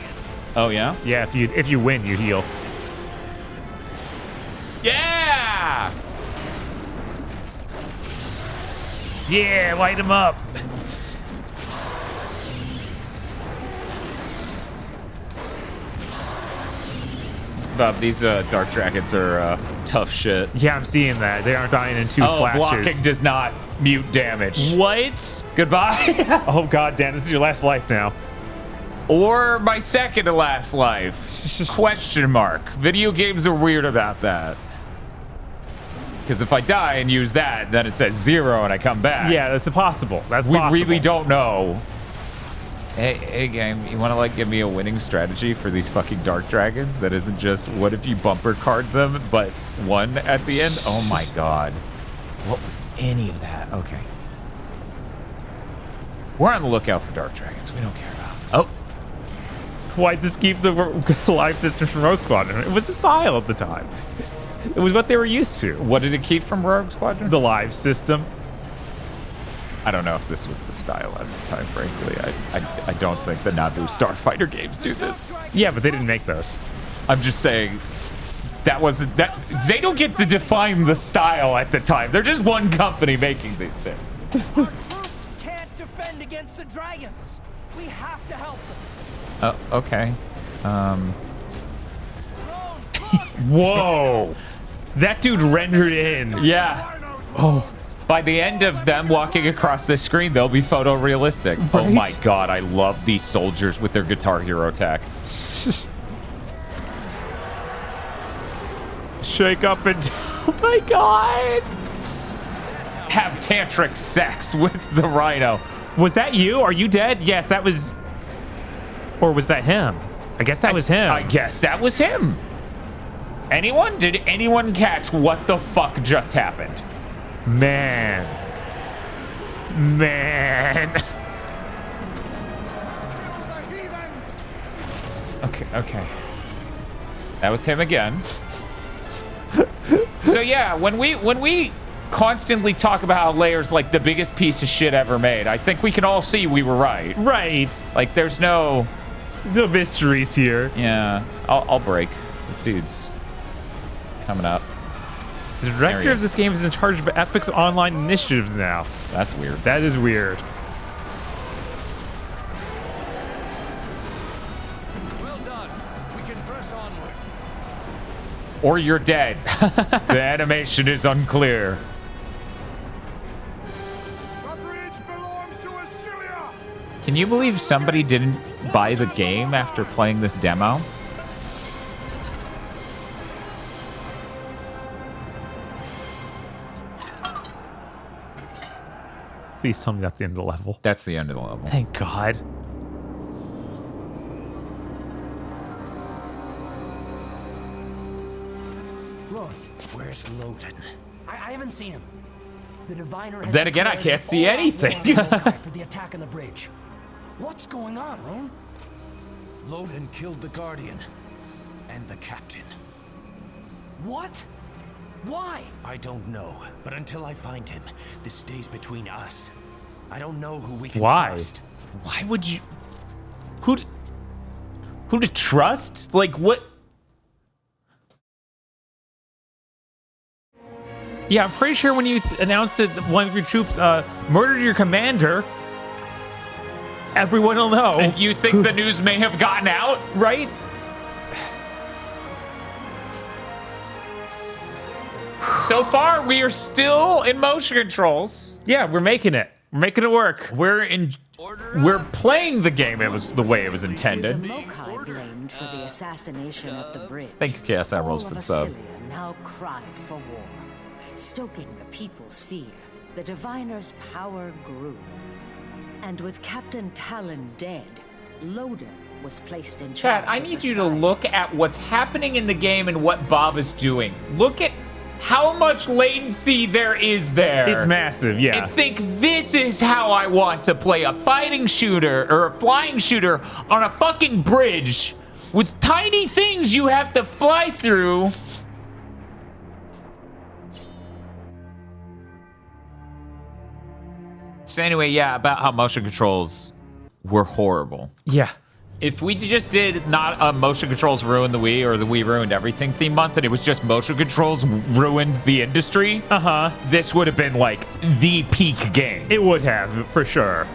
[SPEAKER 1] Oh yeah?
[SPEAKER 2] Yeah, if you win, you heal.
[SPEAKER 1] Yeah!
[SPEAKER 2] Yeah, light him up.
[SPEAKER 1] Bob, these dark dragons are tough shit.
[SPEAKER 2] Yeah, I'm seeing that. They aren't dying in 2 flashes.
[SPEAKER 1] Blocking does not mute damage.
[SPEAKER 2] What?
[SPEAKER 1] Goodbye.
[SPEAKER 2] Oh god damn, this is your last life now.
[SPEAKER 1] Or my second to last life. Question mark. Video games are weird about that. Because if I die and use that, then it says 0 and I come back.
[SPEAKER 2] Yeah, that's possible.
[SPEAKER 1] We really don't know. Hey game, you want to like give me a winning strategy for these fucking dark dragons that isn't just what if you bumper card them, but 1 at the end? Oh my god. What was any of that? Okay. We're on the lookout for dark dragons. We don't care about them. Oh.
[SPEAKER 2] Why'd this keep the live system from Rogue Squadron? It was the style at the time. It was what they were used to.
[SPEAKER 1] What did it keep from Rogue Squadron?
[SPEAKER 2] The live system.
[SPEAKER 1] I don't know if this was the style at the time, frankly. I don't think the Naboo Starfighter games do this.
[SPEAKER 2] Yeah, but they didn't make those.
[SPEAKER 1] I'm just saying that wasn't that they don't get to define the style at the time. They're just one company making these things.
[SPEAKER 6] Our troops can't defend against the dragons. We have to help them.
[SPEAKER 1] Okay.
[SPEAKER 2] Whoa. That dude rendered in.
[SPEAKER 1] Yeah.
[SPEAKER 2] Oh.
[SPEAKER 1] By the end of them walking across the screen, they'll be photorealistic.
[SPEAKER 2] Right?
[SPEAKER 1] Oh my god, I love these soldiers with their Guitar Hero tech.
[SPEAKER 2] Shake up and oh my god.
[SPEAKER 1] Have tantric sex with the rhino.
[SPEAKER 2] Was that you? Are you dead? Yes, that was. Or was that him? I guess that was him.
[SPEAKER 1] I guess that was him. Anyone? Did anyone catch what the fuck just happened?
[SPEAKER 2] Man.
[SPEAKER 1] Okay. That was him again. So yeah, when we constantly talk about how LAIR's like the biggest piece of shit ever made, I think we can all see we were right.
[SPEAKER 2] Right.
[SPEAKER 1] Like there's no
[SPEAKER 2] mysteries here.
[SPEAKER 1] Yeah. I'll break. This dude's coming up.
[SPEAKER 2] The director of this game is in charge of Epic's online initiatives now.
[SPEAKER 1] That's weird.
[SPEAKER 2] That is weird.
[SPEAKER 3] Well done. We can press onward.
[SPEAKER 1] Or you're dead. The animation is unclear.
[SPEAKER 5] The bridge belongs to Assyria!
[SPEAKER 1] Can you believe somebody didn't buy the game after playing this demo?
[SPEAKER 2] Please tell me that's the end of the level.
[SPEAKER 1] That's the end of the level.
[SPEAKER 2] Thank God.
[SPEAKER 6] Look, where's Loden? I haven't seen him. The diviner has
[SPEAKER 1] Then again, I
[SPEAKER 6] declared
[SPEAKER 1] can't see
[SPEAKER 6] all-out
[SPEAKER 1] anything.
[SPEAKER 6] war on Mokai for the attack on the bridge. What's going on, Ron?
[SPEAKER 10] Loden killed the Guardian and the Captain.
[SPEAKER 6] What? Why?
[SPEAKER 10] I don't know, but until I find him, this stays between us. I don't know who we can
[SPEAKER 2] Why?
[SPEAKER 10] trust.
[SPEAKER 1] Why would you? Who to trust? Like what?
[SPEAKER 2] Yeah, I'm pretty sure when you announced that one of your troops murdered your commander, everyone will know.
[SPEAKER 1] And you think the news may have gotten out?
[SPEAKER 2] Right?
[SPEAKER 1] So far, we are still in motion controls.
[SPEAKER 2] Yeah, we're making it. We're making it work.
[SPEAKER 1] We're playing the game it was the way it was intended.
[SPEAKER 4] The Mokai blamed for the assassination at the bridge.
[SPEAKER 1] Thank you, Chaos Emeralds,
[SPEAKER 4] All
[SPEAKER 1] for the
[SPEAKER 4] of
[SPEAKER 1] sub.
[SPEAKER 4] Assyria now cried for war. Stoking the people's fear, the diviner's power grew. And with Captain Talon dead, Loden was placed in charge.
[SPEAKER 1] Chad, I
[SPEAKER 4] of
[SPEAKER 1] need
[SPEAKER 4] the
[SPEAKER 1] you to
[SPEAKER 4] sky.
[SPEAKER 1] look at what's happening in the game and what Bob is doing. Look at how much latency there is there.
[SPEAKER 2] It's massive, yeah.
[SPEAKER 1] And think this is how I want to play a fighting shooter or a flying shooter on a fucking bridge with tiny things you have to fly through. So anyway, yeah, about how motion controls were horrible.
[SPEAKER 2] Yeah.
[SPEAKER 1] If we just did not a motion controls ruined the Wii or the Wii ruined everything theme month and it was just motion controls ruined the industry, this would have been like the peak game.
[SPEAKER 2] It would have, for sure.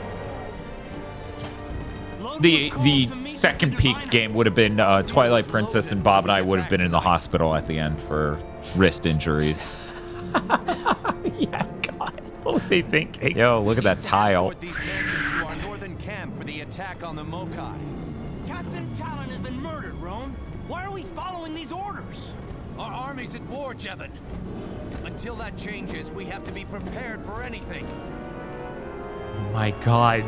[SPEAKER 1] The second peak game would have been Twilight Princess, and Bob and I would have been in the hospital at the end for wrist injuries.
[SPEAKER 2] Yeah, God. What were they thinking?
[SPEAKER 1] Yo, look at that tile.
[SPEAKER 10] These mansions to our northern camp for the attack on the Mokai.
[SPEAKER 6] Captain Talon has been murdered, Roan. Why are we following these orders?
[SPEAKER 10] Our army's at war, Jevon. Until that changes, we have to be prepared for anything.
[SPEAKER 2] Oh my God.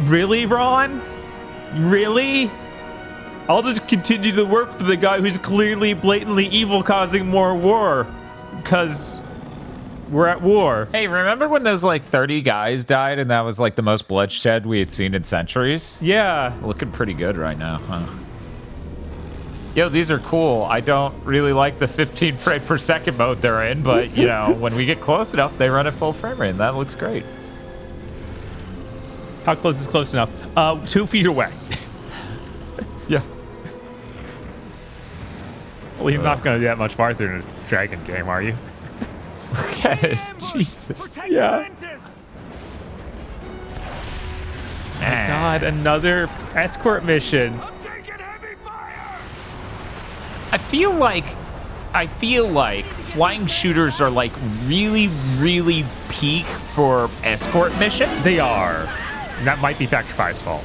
[SPEAKER 2] Really, Ron? Really? I'll just continue to work for the guy who's clearly blatantly evil, causing more war. Because we're at war.
[SPEAKER 1] Hey, remember when those like 30 guys died and that was like the most bloodshed we had seen in centuries?
[SPEAKER 2] Yeah.
[SPEAKER 1] Looking pretty good right now, huh? Yo, these are cool. I don't really like the 15 frame per second mode they're in, but you know, when we get close enough, they run at full frame rate and that looks great.
[SPEAKER 2] How close is close enough? 2 feet away.
[SPEAKER 1] Yeah.
[SPEAKER 2] Well, you're not going to get much farther in a dragon game, are you?
[SPEAKER 1] Look at it. Jesus.
[SPEAKER 2] Yeah.
[SPEAKER 1] Man.
[SPEAKER 2] God, another escort mission.
[SPEAKER 1] I feel like I feel like flying shooters are like really, really peak for escort missions.
[SPEAKER 2] They are. That might be Factor 5's fault.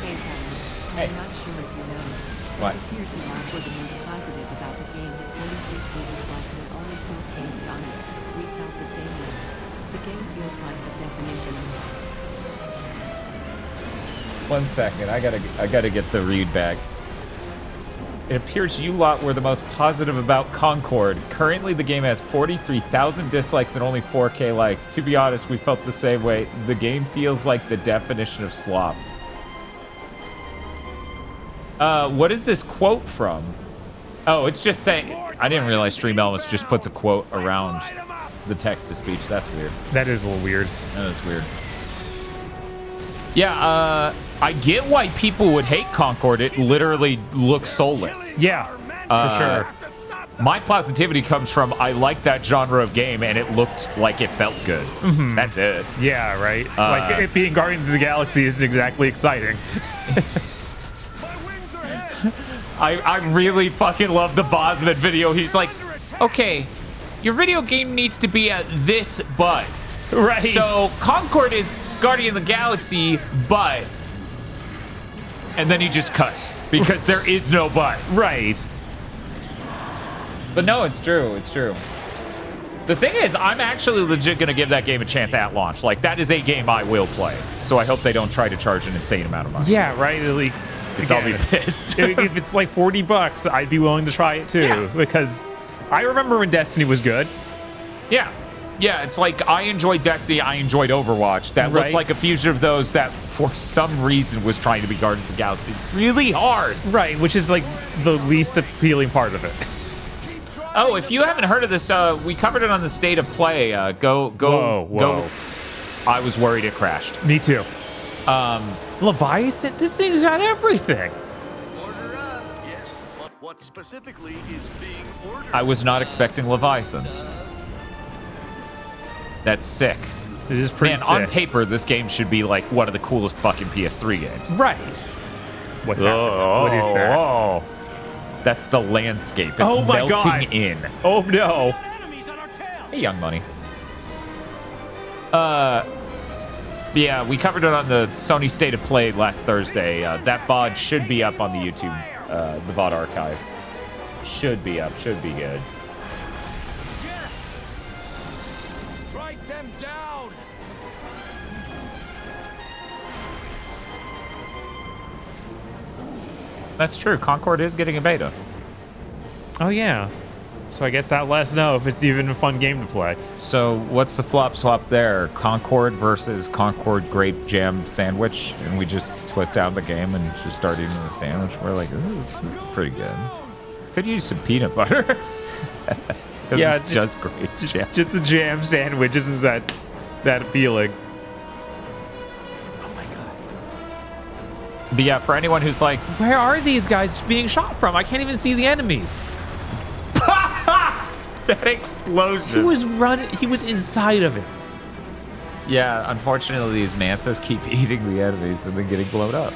[SPEAKER 7] Hey guys, I'm not sure if you noticed.
[SPEAKER 1] What?
[SPEAKER 7] It appears you guys were the most positive about the game has 43 dislikes and only 4K to be honest. We felt the same way. The game feels like the definition of stuff.
[SPEAKER 1] 1 second, I gotta get the read back. It appears you lot were the most positive about Concord. Currently, the game has 43,000 dislikes and only 4K likes. To be honest, we felt the same way. The game feels like the definition of slop. What is this quote from? Oh, it's just saying... I didn't realize Stream Elements just puts a quote around the text-to-speech. That's weird.
[SPEAKER 2] That is a little weird.
[SPEAKER 1] That is weird. Yeah, I get why people would hate Concord. It literally looks soulless.
[SPEAKER 2] Yeah, for sure.
[SPEAKER 1] My positivity comes from I like that genre of game, and it looked like it felt good. That's it.
[SPEAKER 2] Yeah, right. Like, it being Guardians of the Galaxy isn't exactly exciting.
[SPEAKER 1] I really fucking love the Bosman video. He's like, okay, your video game needs to be at this but.
[SPEAKER 2] Right.
[SPEAKER 1] So Concord is Guardian of the Galaxy, but... And then he just cuss, because there is no but.
[SPEAKER 2] Right.
[SPEAKER 1] But no, it's true. It's true. The thing is, I'm actually legit going to give that game a chance at launch. Like, that is a game I will play. So I hope they don't try to charge an insane amount of money.
[SPEAKER 2] Yeah, right. Like,
[SPEAKER 1] because I'll be pissed.
[SPEAKER 2] If it's like $40, I'd be willing to try it too.
[SPEAKER 1] Yeah.
[SPEAKER 2] Because I remember when Destiny was good.
[SPEAKER 1] Yeah. Yeah, it's like I enjoyed Destiny, I enjoyed Overwatch. That looked like a fusion of those that, for some reason, was trying to be Guardians of the Galaxy really hard.
[SPEAKER 2] Right, which is like the least appealing part of it.
[SPEAKER 1] Oh, if you haven't heard of this, we covered it on the State of Play. Go.
[SPEAKER 2] Whoa.
[SPEAKER 1] I was worried it crashed.
[SPEAKER 2] Me too. Leviathan? This thing's got everything.
[SPEAKER 10] Order up. Yes. What specifically is being ordered?
[SPEAKER 1] I was not expecting Leviathans. That's sick.
[SPEAKER 2] It is pretty sick.
[SPEAKER 1] On paper, this game should be like one of the coolest fucking PS3 games.
[SPEAKER 2] Right. What's happening? What is that?
[SPEAKER 1] Oh, that's the landscape. It's
[SPEAKER 2] oh my
[SPEAKER 1] melting
[SPEAKER 2] God.
[SPEAKER 1] in.
[SPEAKER 2] Oh no.
[SPEAKER 1] Hey, Young Money. Yeah, we covered it on the Sony State of Play last Thursday. That VOD should be up on the YouTube, the VOD archive. Should be up. Should be good.
[SPEAKER 10] Strike them down.
[SPEAKER 1] That's true. Concord is getting a beta.
[SPEAKER 2] Oh yeah. So I guess that lets us know if it's even a fun game to play.
[SPEAKER 1] So what's the flop swap there? Concord versus Concord Grape Jam Sandwich, and we just put down the game and just start eating the sandwich. We're like, this is pretty good. Could use some peanut butter.
[SPEAKER 2] Yeah,
[SPEAKER 1] it's just grape jam.
[SPEAKER 2] Just the jam sandwich isn't that appealing.
[SPEAKER 1] But yeah, for anyone who's like,
[SPEAKER 2] where are these guys being shot from? I can't even see the enemies.
[SPEAKER 1] That explosion.
[SPEAKER 2] He was inside of it.
[SPEAKER 1] Yeah, unfortunately, these mantas keep eating the enemies and then getting blown up.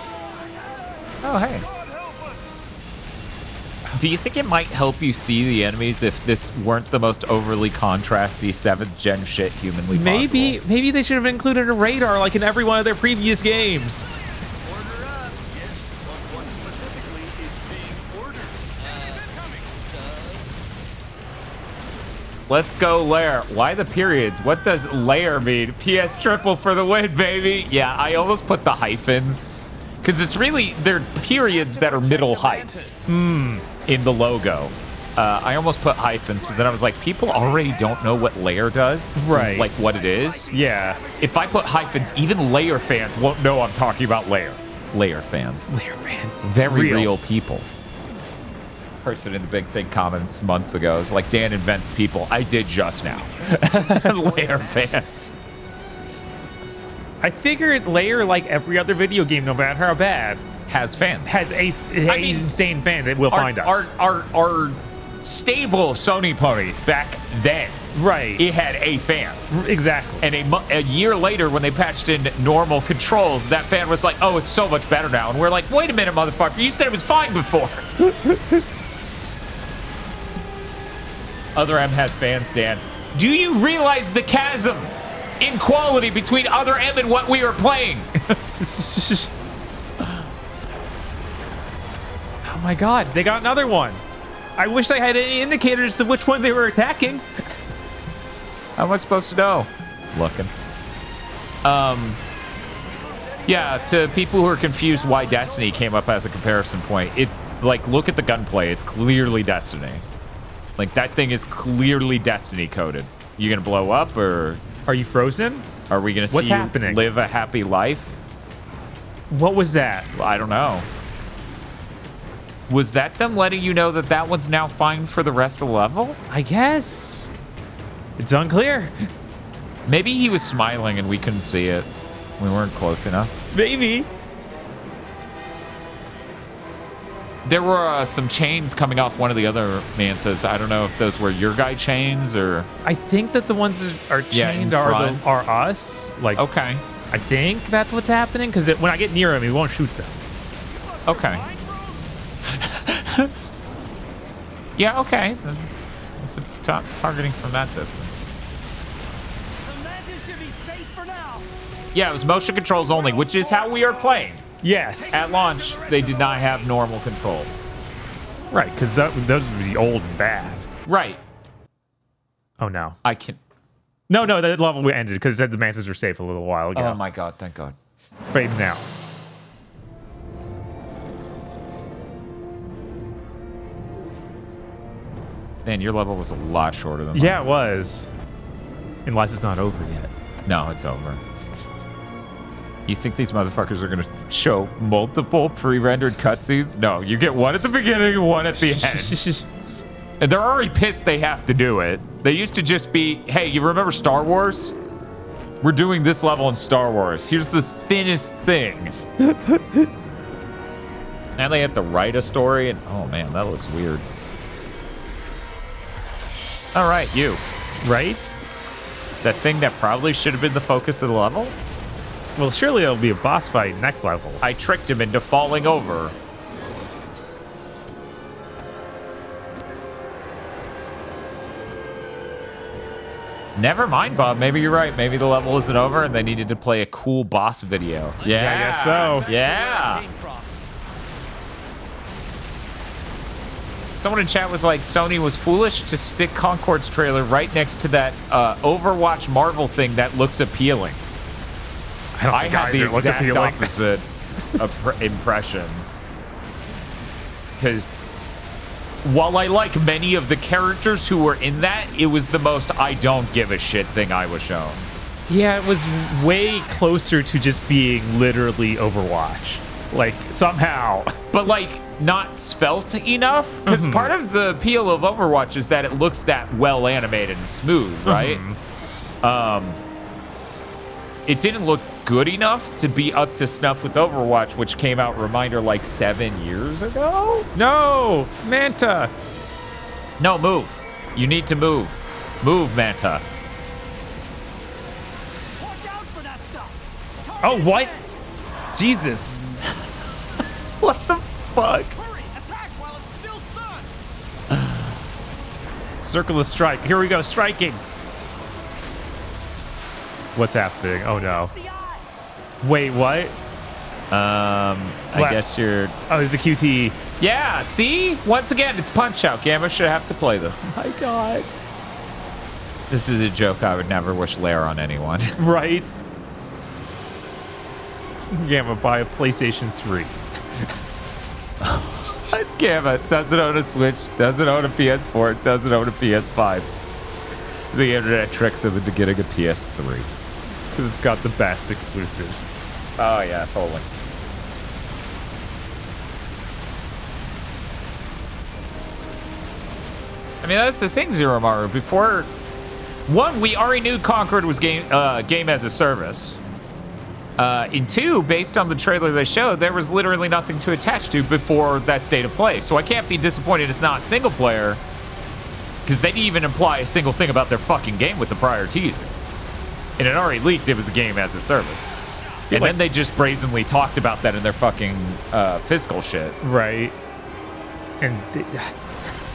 [SPEAKER 1] Oh, hey. Do you think it might help you see the enemies if this weren't the most overly contrasty 7th gen shit humanly possible?
[SPEAKER 2] Maybe they should have included a radar like in every one of their previous games.
[SPEAKER 10] Order up. Yes. What specifically is being ordered?
[SPEAKER 1] Let's go LAIR. Why the periods? What does LAIR mean? PS triple for the win, baby. Yeah, I almost put the hyphens. Because it's really, they're periods that are middle height in the logo. I almost put hyphens, but then I was like, people already don't know what LAIR does.
[SPEAKER 2] Right.
[SPEAKER 1] Like what it is.
[SPEAKER 2] Yeah.
[SPEAKER 1] If I put hyphens, even LAIR fans won't know I'm talking about LAIR. LAIR fans.
[SPEAKER 2] LAIR fans.
[SPEAKER 1] Very real people. Person in the Big Thing comments months ago is like, Dan invents people. I did just now. LAIR fans.
[SPEAKER 2] I figured LAIR, like every other video game, no matter how bad,
[SPEAKER 1] has fans.
[SPEAKER 2] Has a insane fan that will find us.
[SPEAKER 1] Our stable Sony ponies back then.
[SPEAKER 2] Right.
[SPEAKER 1] It had a fan.
[SPEAKER 2] Exactly.
[SPEAKER 1] And a year later, when they patched in normal controls, that fan was like, oh, it's so much better now. And we're like, wait a minute, motherfucker. You said it was fine before. Other M has fans, Dan. Do you realize the chasm in quality between Other M and what we are playing?
[SPEAKER 2] Oh my god, they got another one. I wish I had any indicators to which one they were attacking.
[SPEAKER 1] How am I supposed to know? Looking. Yeah, to people who are confused why Destiny came up as a comparison point, like, look at the gunplay. It's clearly Destiny. Like, that thing is clearly Destiny coded. You gonna blow up, or
[SPEAKER 2] are you frozen?
[SPEAKER 1] Are we gonna see you live a happy life?
[SPEAKER 2] What was that?
[SPEAKER 1] I don't know. Was that them letting you know that that one's now fine for the rest of the level?
[SPEAKER 2] I guess. It's unclear.
[SPEAKER 1] Maybe he was smiling and we couldn't see it. We weren't close enough.
[SPEAKER 2] Maybe.
[SPEAKER 1] There were some chains coming off one of the other mantas. I don't know if those were your guy chains or...
[SPEAKER 2] I think that the ones that are chained are us. Like,
[SPEAKER 1] okay.
[SPEAKER 2] I think that's what's happening, because when I get near him, he won't shoot them.
[SPEAKER 1] Okay. Yeah, okay. Then if it's targeting from that distance. Yeah, it was motion controls only, which is how we are playing.
[SPEAKER 2] Yes.
[SPEAKER 1] At launch, they did not have normal controls.
[SPEAKER 2] Right, because those would be old and bad.
[SPEAKER 1] Right.
[SPEAKER 2] Oh, no.
[SPEAKER 1] I can...
[SPEAKER 2] No, that level we ended because it said the mantas were safe a little while ago.
[SPEAKER 1] Oh, my God. Thank God.
[SPEAKER 2] Fade now.
[SPEAKER 1] Man, your level was a lot shorter than mine.
[SPEAKER 2] Yeah, it was. Unless it's not over yet.
[SPEAKER 1] No, it's over. You think these motherfuckers are going to show multiple pre-rendered cutscenes? No, you get one at the beginning and one at the end. And they're already pissed they have to do it. They used to just be, hey, you remember Star Wars? We're doing this level in Star Wars. Here's the thinnest thing. Now they have to write a story, and oh man, that looks weird. All right, you.
[SPEAKER 2] Right?
[SPEAKER 1] That thing that probably should have been the focus of the level?
[SPEAKER 2] Well, surely it'll be a boss fight next level.
[SPEAKER 1] I tricked him into falling over. Never mind, Bob. Maybe you're right. Maybe the level isn't over and they needed to play a cool boss video. Yeah,
[SPEAKER 2] I guess so.
[SPEAKER 1] Yeah. Someone in chat was like, Sony was foolish to stick Concord's trailer right next to that Overwatch Marvel thing that looks appealing. I had the exact opposite impression. Because while I like many of the characters who were in that, it was the most I don't give a shit thing I was shown.
[SPEAKER 2] Yeah, it was way closer to just being literally Overwatch. Like, somehow.
[SPEAKER 1] But, like, not svelte enough? Because part of the appeal of Overwatch is that it looks that well animated and smooth, right? It didn't look good enough to be up to snuff with Overwatch, which came out, reminder, like 7 years ago?
[SPEAKER 2] No! Manta!
[SPEAKER 1] No, move. You need to move. Move, Manta.
[SPEAKER 6] Watch out for that stuff.
[SPEAKER 2] Oh, what? Jesus.
[SPEAKER 1] What the fuck?
[SPEAKER 6] Hurry, attack while it's still stunned.
[SPEAKER 2] Circle of strike. Here we go, striking. What's happening? Oh, no. Wait, what?
[SPEAKER 1] I guess you're...
[SPEAKER 2] Oh, there's a QT.
[SPEAKER 1] Yeah, see? Once again, it's Punch-Out. Gamma should have to play this.
[SPEAKER 2] Oh, my God.
[SPEAKER 1] This is a joke I would never wish LAIR on anyone.
[SPEAKER 2] Right? Gamma, buy a PlayStation 3.
[SPEAKER 1] Gamma doesn't own a Switch, doesn't own a PS4, doesn't own a PS5. The internet tricks him into getting a PS3.
[SPEAKER 2] Because it's got the best exclusives.
[SPEAKER 1] Oh, yeah, totally. I mean, that's the thing, Zero Maru. Before... One, we already knew Concord was game as a service. In two, based on the trailer they showed, there was literally nothing to attach to before that state of play. So I can't be disappointed it's not single player, because they didn't even imply a single thing about their fucking game with the prior teaser. And it already leaked it was a game as a service. And then they just brazenly talked about that in their fucking fiscal shit.
[SPEAKER 2] Right. And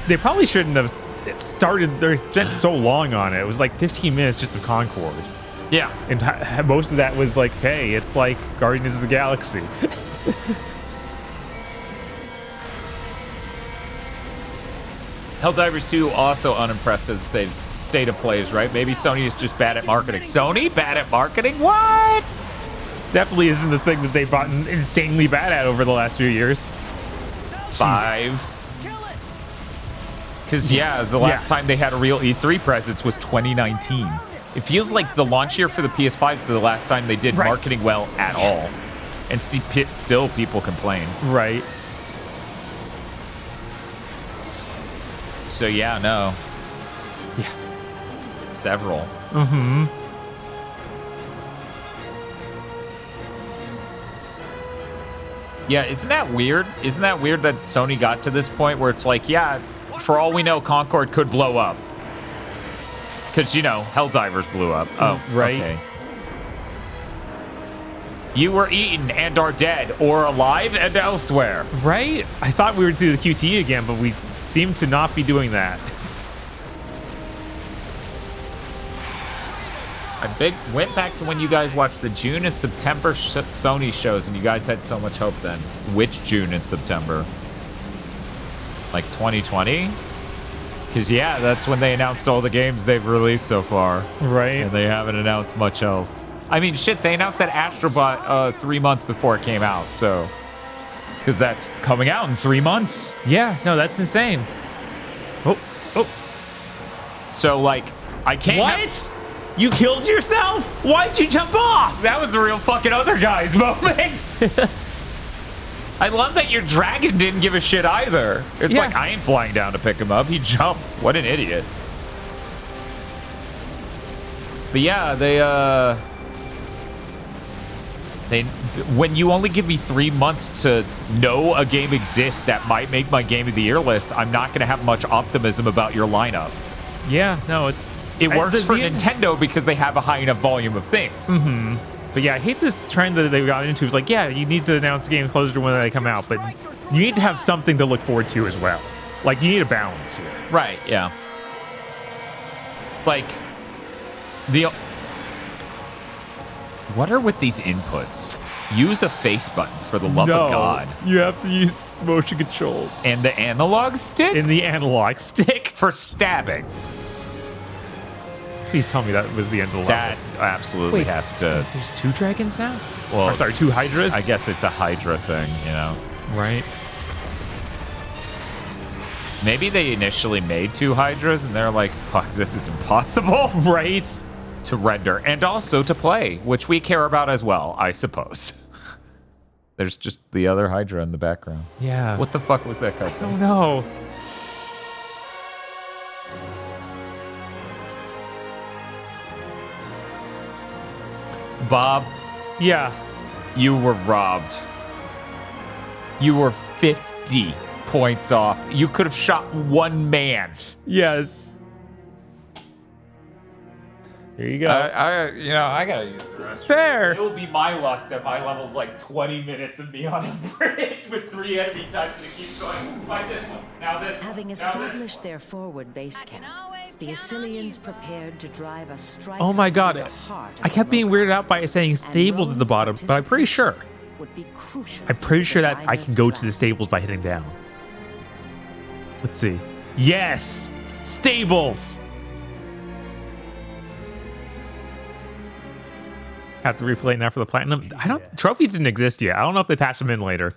[SPEAKER 2] they probably shouldn't have it started. They spent so long on it. It was like 15 minutes just of Concord.
[SPEAKER 1] Yeah.
[SPEAKER 2] And most of that was like, hey, it's like Guardians of the Galaxy.
[SPEAKER 1] Helldivers 2 also unimpressed at the state of plays, right? Maybe Sony is just bad at marketing. Sony bad at marketing? What?
[SPEAKER 2] Definitely isn't the thing that they've gotten insanely bad at over the last few years.
[SPEAKER 1] 5. Because, yeah, the last time they had a real E3 presence was 2019. It feels like the launch year for the PS5 is the last time they did marketing well at all. And still people complain.
[SPEAKER 2] Right.
[SPEAKER 1] So, yeah, no.
[SPEAKER 2] Yeah.
[SPEAKER 1] Several.
[SPEAKER 2] Mm-hmm.
[SPEAKER 1] Yeah, isn't that weird? Isn't that weird that Sony got to this point where it's like, yeah, for all we know, Concord could blow up. Because, you know, Helldivers blew up. Oh,
[SPEAKER 2] right.
[SPEAKER 1] Okay. You were eaten and are dead or alive and elsewhere.
[SPEAKER 2] Right? I thought we would do the QT again, but we seem to not be doing that.
[SPEAKER 1] I went back to when you guys watched the June and September Sony shows, and you guys had so much hope then. Which June and September? Like 2020? Because, yeah, that's when they announced all the games they've released so far.
[SPEAKER 2] Right.
[SPEAKER 1] And they haven't announced much else. I mean, shit, they announced that Astrobot 3 months before it came out, so... Because that's coming out in 3 months.
[SPEAKER 2] Yeah, no, that's insane. Oh.
[SPEAKER 1] So, like, I can't...
[SPEAKER 2] What? You killed yourself? Why'd you jump off?
[SPEAKER 1] That was a real fucking other guy's moment. I love that your dragon didn't give a shit either. It's like, I ain't flying down to pick him up. He jumped. What an idiot. But yeah, when you only give me 3 months to know a game exists that might make my game of the year list, I'm not going to have much optimism about your lineup.
[SPEAKER 2] Yeah, no,
[SPEAKER 1] it works for Nintendo because they have a high enough volume of things.
[SPEAKER 2] Mm-hmm. But yeah, I hate this trend that they got into. It's like, yeah, you need to announce the games closer to when they come out, but you need to have something to look forward to as well. Like, you need a balance here.
[SPEAKER 1] Right, yeah. Like, what are with these inputs? Use a face button, for the love of God.
[SPEAKER 2] You have to use motion controls.
[SPEAKER 1] And the analog stick?
[SPEAKER 2] And the analog stick.
[SPEAKER 1] For stabbing.
[SPEAKER 2] Please tell me that was the end of the level.
[SPEAKER 1] That absolutely has to...
[SPEAKER 2] There's 2 dragons now?
[SPEAKER 1] Well,
[SPEAKER 2] sorry, 2 hydras?
[SPEAKER 1] I guess it's a hydra thing, you know?
[SPEAKER 2] Right.
[SPEAKER 1] Maybe they initially made 2 hydras, and they're like, fuck, this is impossible.
[SPEAKER 2] Right.
[SPEAKER 1] To render, and also to play, which we care about as well, I suppose. There's just the other hydra in the background.
[SPEAKER 2] Yeah.
[SPEAKER 1] What the fuck was that cutscene?
[SPEAKER 2] I don't know.
[SPEAKER 1] Bob.
[SPEAKER 2] Yeah.
[SPEAKER 1] You were robbed. You were 50 points off. You could have shot 1 man.
[SPEAKER 2] Yes. Here you go.
[SPEAKER 1] I gotta use the restroom.
[SPEAKER 2] Fair.
[SPEAKER 1] It will be my luck that my level's like 20 minutes of me on a bridge with 3 enemy types and it keeps going. Like this one, now this one.
[SPEAKER 4] Having established their forward base camp, the Assyrians prepared to drive a strike.
[SPEAKER 2] Oh my god. I kept being weirded out by it saying stables at the bottom, but I'm pretty sure. I'm pretty sure that I can go to the stables by hitting down. Let's see. Yes! Stables! Have to replay it now for the platinum. Trophies didn't exist yet. I don't know if they patched them in later.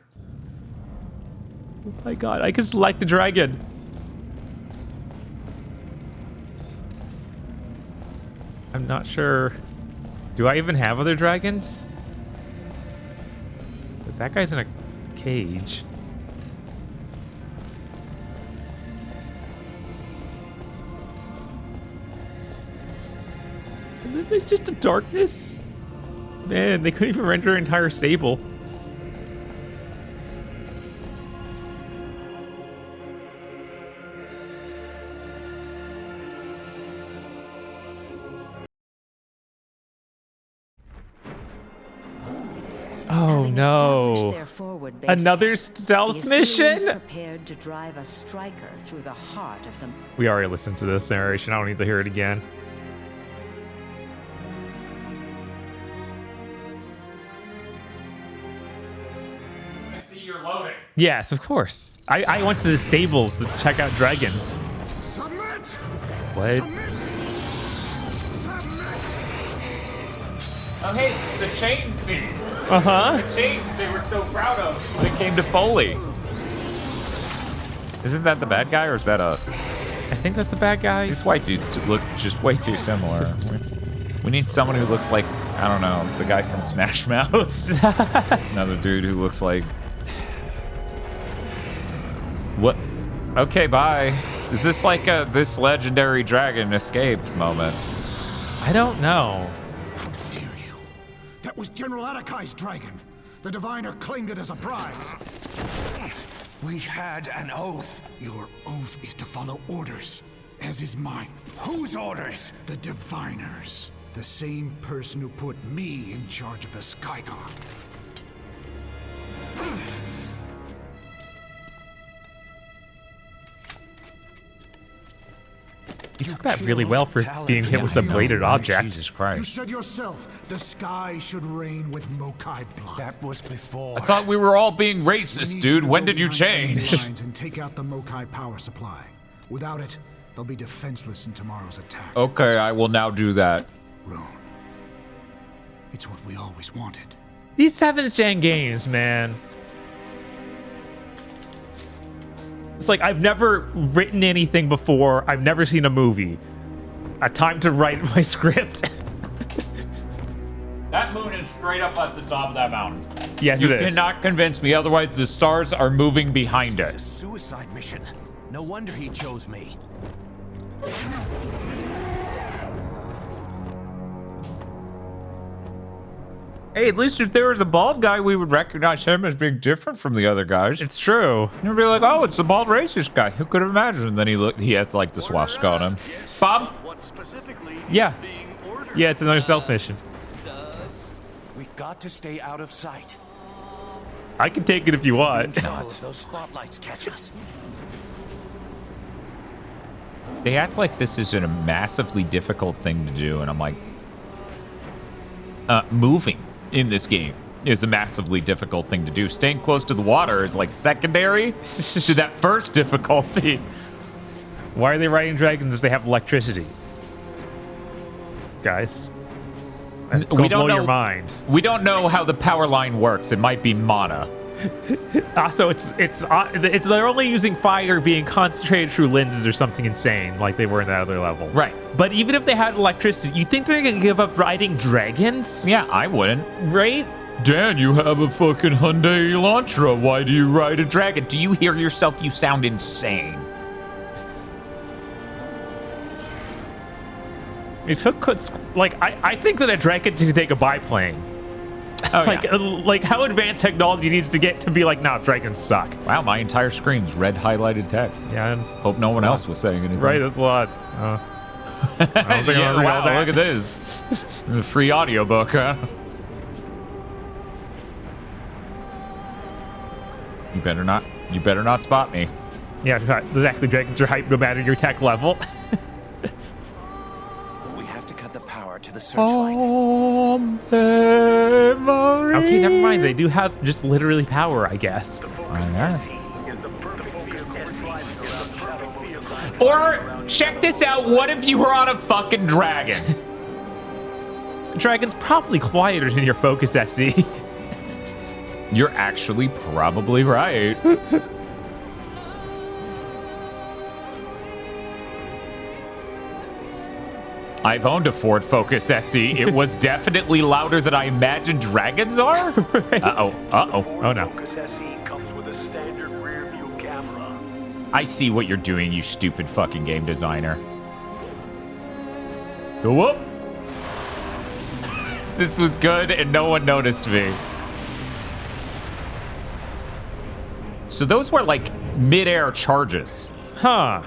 [SPEAKER 2] Oh my god, I can select the dragon. I'm not sure. Do I even have other dragons? Because that guy's in a cage. And then there's just a darkness. Man, they couldn't even render an entire stable. Oh no.
[SPEAKER 4] Their forward forward base
[SPEAKER 2] Another
[SPEAKER 4] camp,
[SPEAKER 2] stealth
[SPEAKER 4] the Assyrians
[SPEAKER 2] mission?
[SPEAKER 4] prepared to drive a striker through the heart of the...
[SPEAKER 2] We already listened to this narration. I don't need to hear it again.
[SPEAKER 1] I see you're loading.
[SPEAKER 2] Yes, of course. I went to the stables to check out dragons.
[SPEAKER 5] Submit!
[SPEAKER 2] What?
[SPEAKER 5] Submit! Submit!
[SPEAKER 1] Oh, hey, the chain scene.
[SPEAKER 2] Uh-huh.
[SPEAKER 1] The chains they were so proud of. They came to Foley. Isn't that the bad guy, or is that us?
[SPEAKER 2] I think that's the bad guy.
[SPEAKER 1] These white dudes look just way too similar. We need someone who looks like, I don't know, the guy from Smash Mouth. Another dude who looks like... What? Okay, bye. Is this like a this legendary dragon escaped moment?
[SPEAKER 2] I don't know.
[SPEAKER 5] How dare you? That was General Atakai's dragon. The diviner claimed it as a prize. We had an oath. Your oath is to follow orders, as is mine. Whose orders? The diviner's. The same person who put me in charge of the Sky God.
[SPEAKER 2] He took that really well for being hit with a bladed object.
[SPEAKER 1] Jesus
[SPEAKER 5] You
[SPEAKER 1] Christ.
[SPEAKER 5] said yourself, the sky should rain with Mokai blood. That was before.
[SPEAKER 1] I thought we were all being racist,
[SPEAKER 5] We need
[SPEAKER 1] dude.
[SPEAKER 5] to
[SPEAKER 1] When
[SPEAKER 5] go
[SPEAKER 1] did you
[SPEAKER 5] behind enemy
[SPEAKER 1] change?
[SPEAKER 5] lines and take out the Mokai power supply. Without it, they'll be defenseless in tomorrow's attack.
[SPEAKER 1] Okay, I will now do that.
[SPEAKER 5] Roan. It's what we always wanted.
[SPEAKER 2] These 7th gen games, man. It's like I've never written anything before. I've never seen a movie. A time to write my script.
[SPEAKER 1] That moon is straight up at the top of that mountain.
[SPEAKER 2] Yes,
[SPEAKER 1] You
[SPEAKER 2] it is.
[SPEAKER 1] cannot convince me, otherwise the stars are moving behind
[SPEAKER 10] It's a
[SPEAKER 1] it.
[SPEAKER 10] suicide mission. No wonder he chose me.
[SPEAKER 1] Hey, at least if there was a bald guy, we would recognize him as being different from the other guys.
[SPEAKER 2] It's true.
[SPEAKER 1] You'd be like, oh, it's the bald racist guy. Who could have imagined? And then he has like the swastika on him. Bob?
[SPEAKER 11] What specifically
[SPEAKER 2] Yeah.
[SPEAKER 11] is being ordered?
[SPEAKER 2] Yeah, it's another stealth mission.
[SPEAKER 10] We've got to stay out of sight.
[SPEAKER 2] I can take it if you want.
[SPEAKER 10] No, those spotlights catch us.
[SPEAKER 1] They act like this is a massively difficult thing to do, and I'm like, moving in this game is a massively difficult thing to do. Staying close to the water is like secondary to that first difficulty.
[SPEAKER 2] Why are they riding dragons if they have electricity? Guys.
[SPEAKER 1] We
[SPEAKER 2] Go
[SPEAKER 1] don't
[SPEAKER 2] blow
[SPEAKER 1] know.
[SPEAKER 2] your mind.
[SPEAKER 1] We don't know how the power line works. It might be mana.
[SPEAKER 2] So it's they're only using fire being concentrated through lenses or something insane like they were in that other level.
[SPEAKER 1] Right.
[SPEAKER 2] But even if they had electricity, you think they're gonna give up riding dragons?
[SPEAKER 1] Yeah, I wouldn't.
[SPEAKER 2] Right?
[SPEAKER 1] Dan, you have a fucking Hyundai Elantra. Why do you ride a dragon? Do you hear yourself? You sound insane.
[SPEAKER 2] It took like I think that a dragon can take a biplane.
[SPEAKER 1] Oh,
[SPEAKER 2] Like how advanced technology needs to get to be like, nah, dragons suck.
[SPEAKER 1] Wow, my entire screen's red highlighted text.
[SPEAKER 2] Yeah. And
[SPEAKER 1] Hope no one else was saying anything.
[SPEAKER 2] right, that's a lot. I don't think I'm gonna read all that.
[SPEAKER 1] Look at this. It's a free audiobook, huh? You better not spot me.
[SPEAKER 2] Yeah, exactly. Dragons are hype no matter your tech level.
[SPEAKER 10] We have to cut the power to the searchlights.
[SPEAKER 2] Okay, never mind. They do have just literally power, I guess.
[SPEAKER 1] Or check this out. What if you were on a fucking dragon?
[SPEAKER 2] Dragon's probably quieter than your Focus SE.
[SPEAKER 1] You're actually probably right. I've owned a Ford Focus SE. It was definitely louder than I imagined dragons are.
[SPEAKER 2] Right.
[SPEAKER 1] Uh-oh. Uh-oh.
[SPEAKER 2] Oh, no.
[SPEAKER 11] Focus SE comes with a standard rear view camera.
[SPEAKER 1] I see what you're doing, you stupid fucking game designer. Go up. This was good and no one noticed me. So those were like mid-air charges.
[SPEAKER 2] Huh.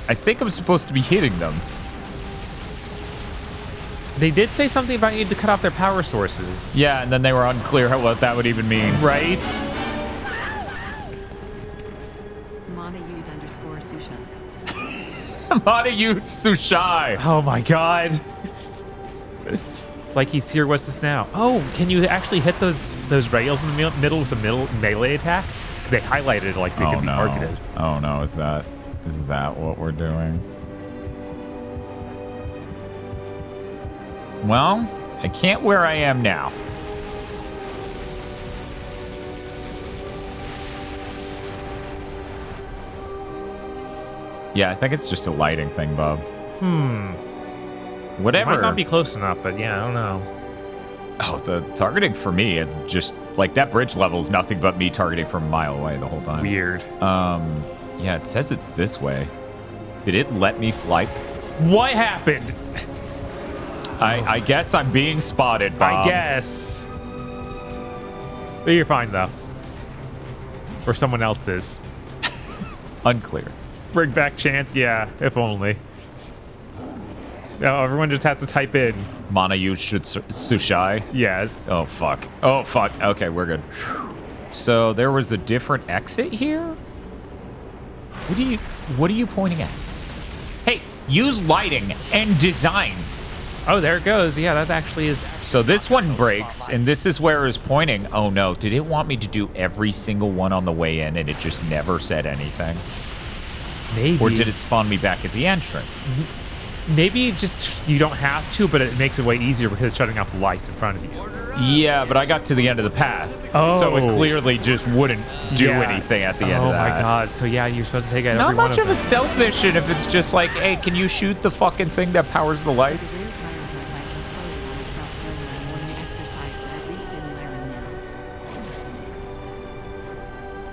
[SPEAKER 1] I think I'm supposed to be hitting them.
[SPEAKER 2] They did say something about you need to cut off their power sources.
[SPEAKER 1] Yeah, and then they were unclear what that would even mean.
[SPEAKER 2] Right?
[SPEAKER 7] Monayud_Susha.
[SPEAKER 1] Monayud Sushai.
[SPEAKER 2] Oh my god. It's like he's here. What's this now? Oh, can you actually hit those rails in the middle with a melee attack? Because they highlighted like they can be targeted.
[SPEAKER 1] Oh no, is that what we're doing? Well, I can't where I am now. Yeah, I think it's just a lighting thing, Bub. Whatever.
[SPEAKER 2] Might not be close enough, but yeah, I don't know.
[SPEAKER 1] Oh, the targeting for me is just like that bridge level is nothing but me targeting from a mile away the whole time.
[SPEAKER 2] Weird.
[SPEAKER 1] Yeah, it says it's this way. Did it let me fly?
[SPEAKER 2] What happened?
[SPEAKER 1] I guess I'm being spotted, Bob.
[SPEAKER 2] I guess. But you're fine though. Or someone else is.
[SPEAKER 1] Unclear.
[SPEAKER 2] Bring back chance, yeah, if only. No, everyone just has to type in
[SPEAKER 1] Monayud Sushai.
[SPEAKER 2] Yes.
[SPEAKER 1] Oh fuck. Oh fuck. Okay, we're good. So there was a different exit here? What are you pointing at? Hey, use lighting and design.
[SPEAKER 2] Oh, there it goes. Yeah, that actually is.
[SPEAKER 1] So this one breaks, and this is where it's pointing. Oh no, did it want me to do every single one on the way in and it just never said anything?
[SPEAKER 2] Maybe.
[SPEAKER 1] Or did it spawn me back at the entrance?
[SPEAKER 2] Maybe just you don't have to, but it makes it way easier because it's shutting off the lights in front of you.
[SPEAKER 1] Yeah, but I got to the end of the path.
[SPEAKER 2] Oh.
[SPEAKER 1] So it clearly just wouldn't do anything at the end of that.
[SPEAKER 2] Oh my god, so yeah, you're supposed to take out
[SPEAKER 1] Not
[SPEAKER 2] every one
[SPEAKER 1] much
[SPEAKER 2] of
[SPEAKER 1] of a
[SPEAKER 2] them.
[SPEAKER 1] stealth mission if it's just like, hey, can you shoot the fucking thing that powers the lights?
[SPEAKER 7] The rear tire of my bike imploded on itself during my morning exercise, but at least in LAIR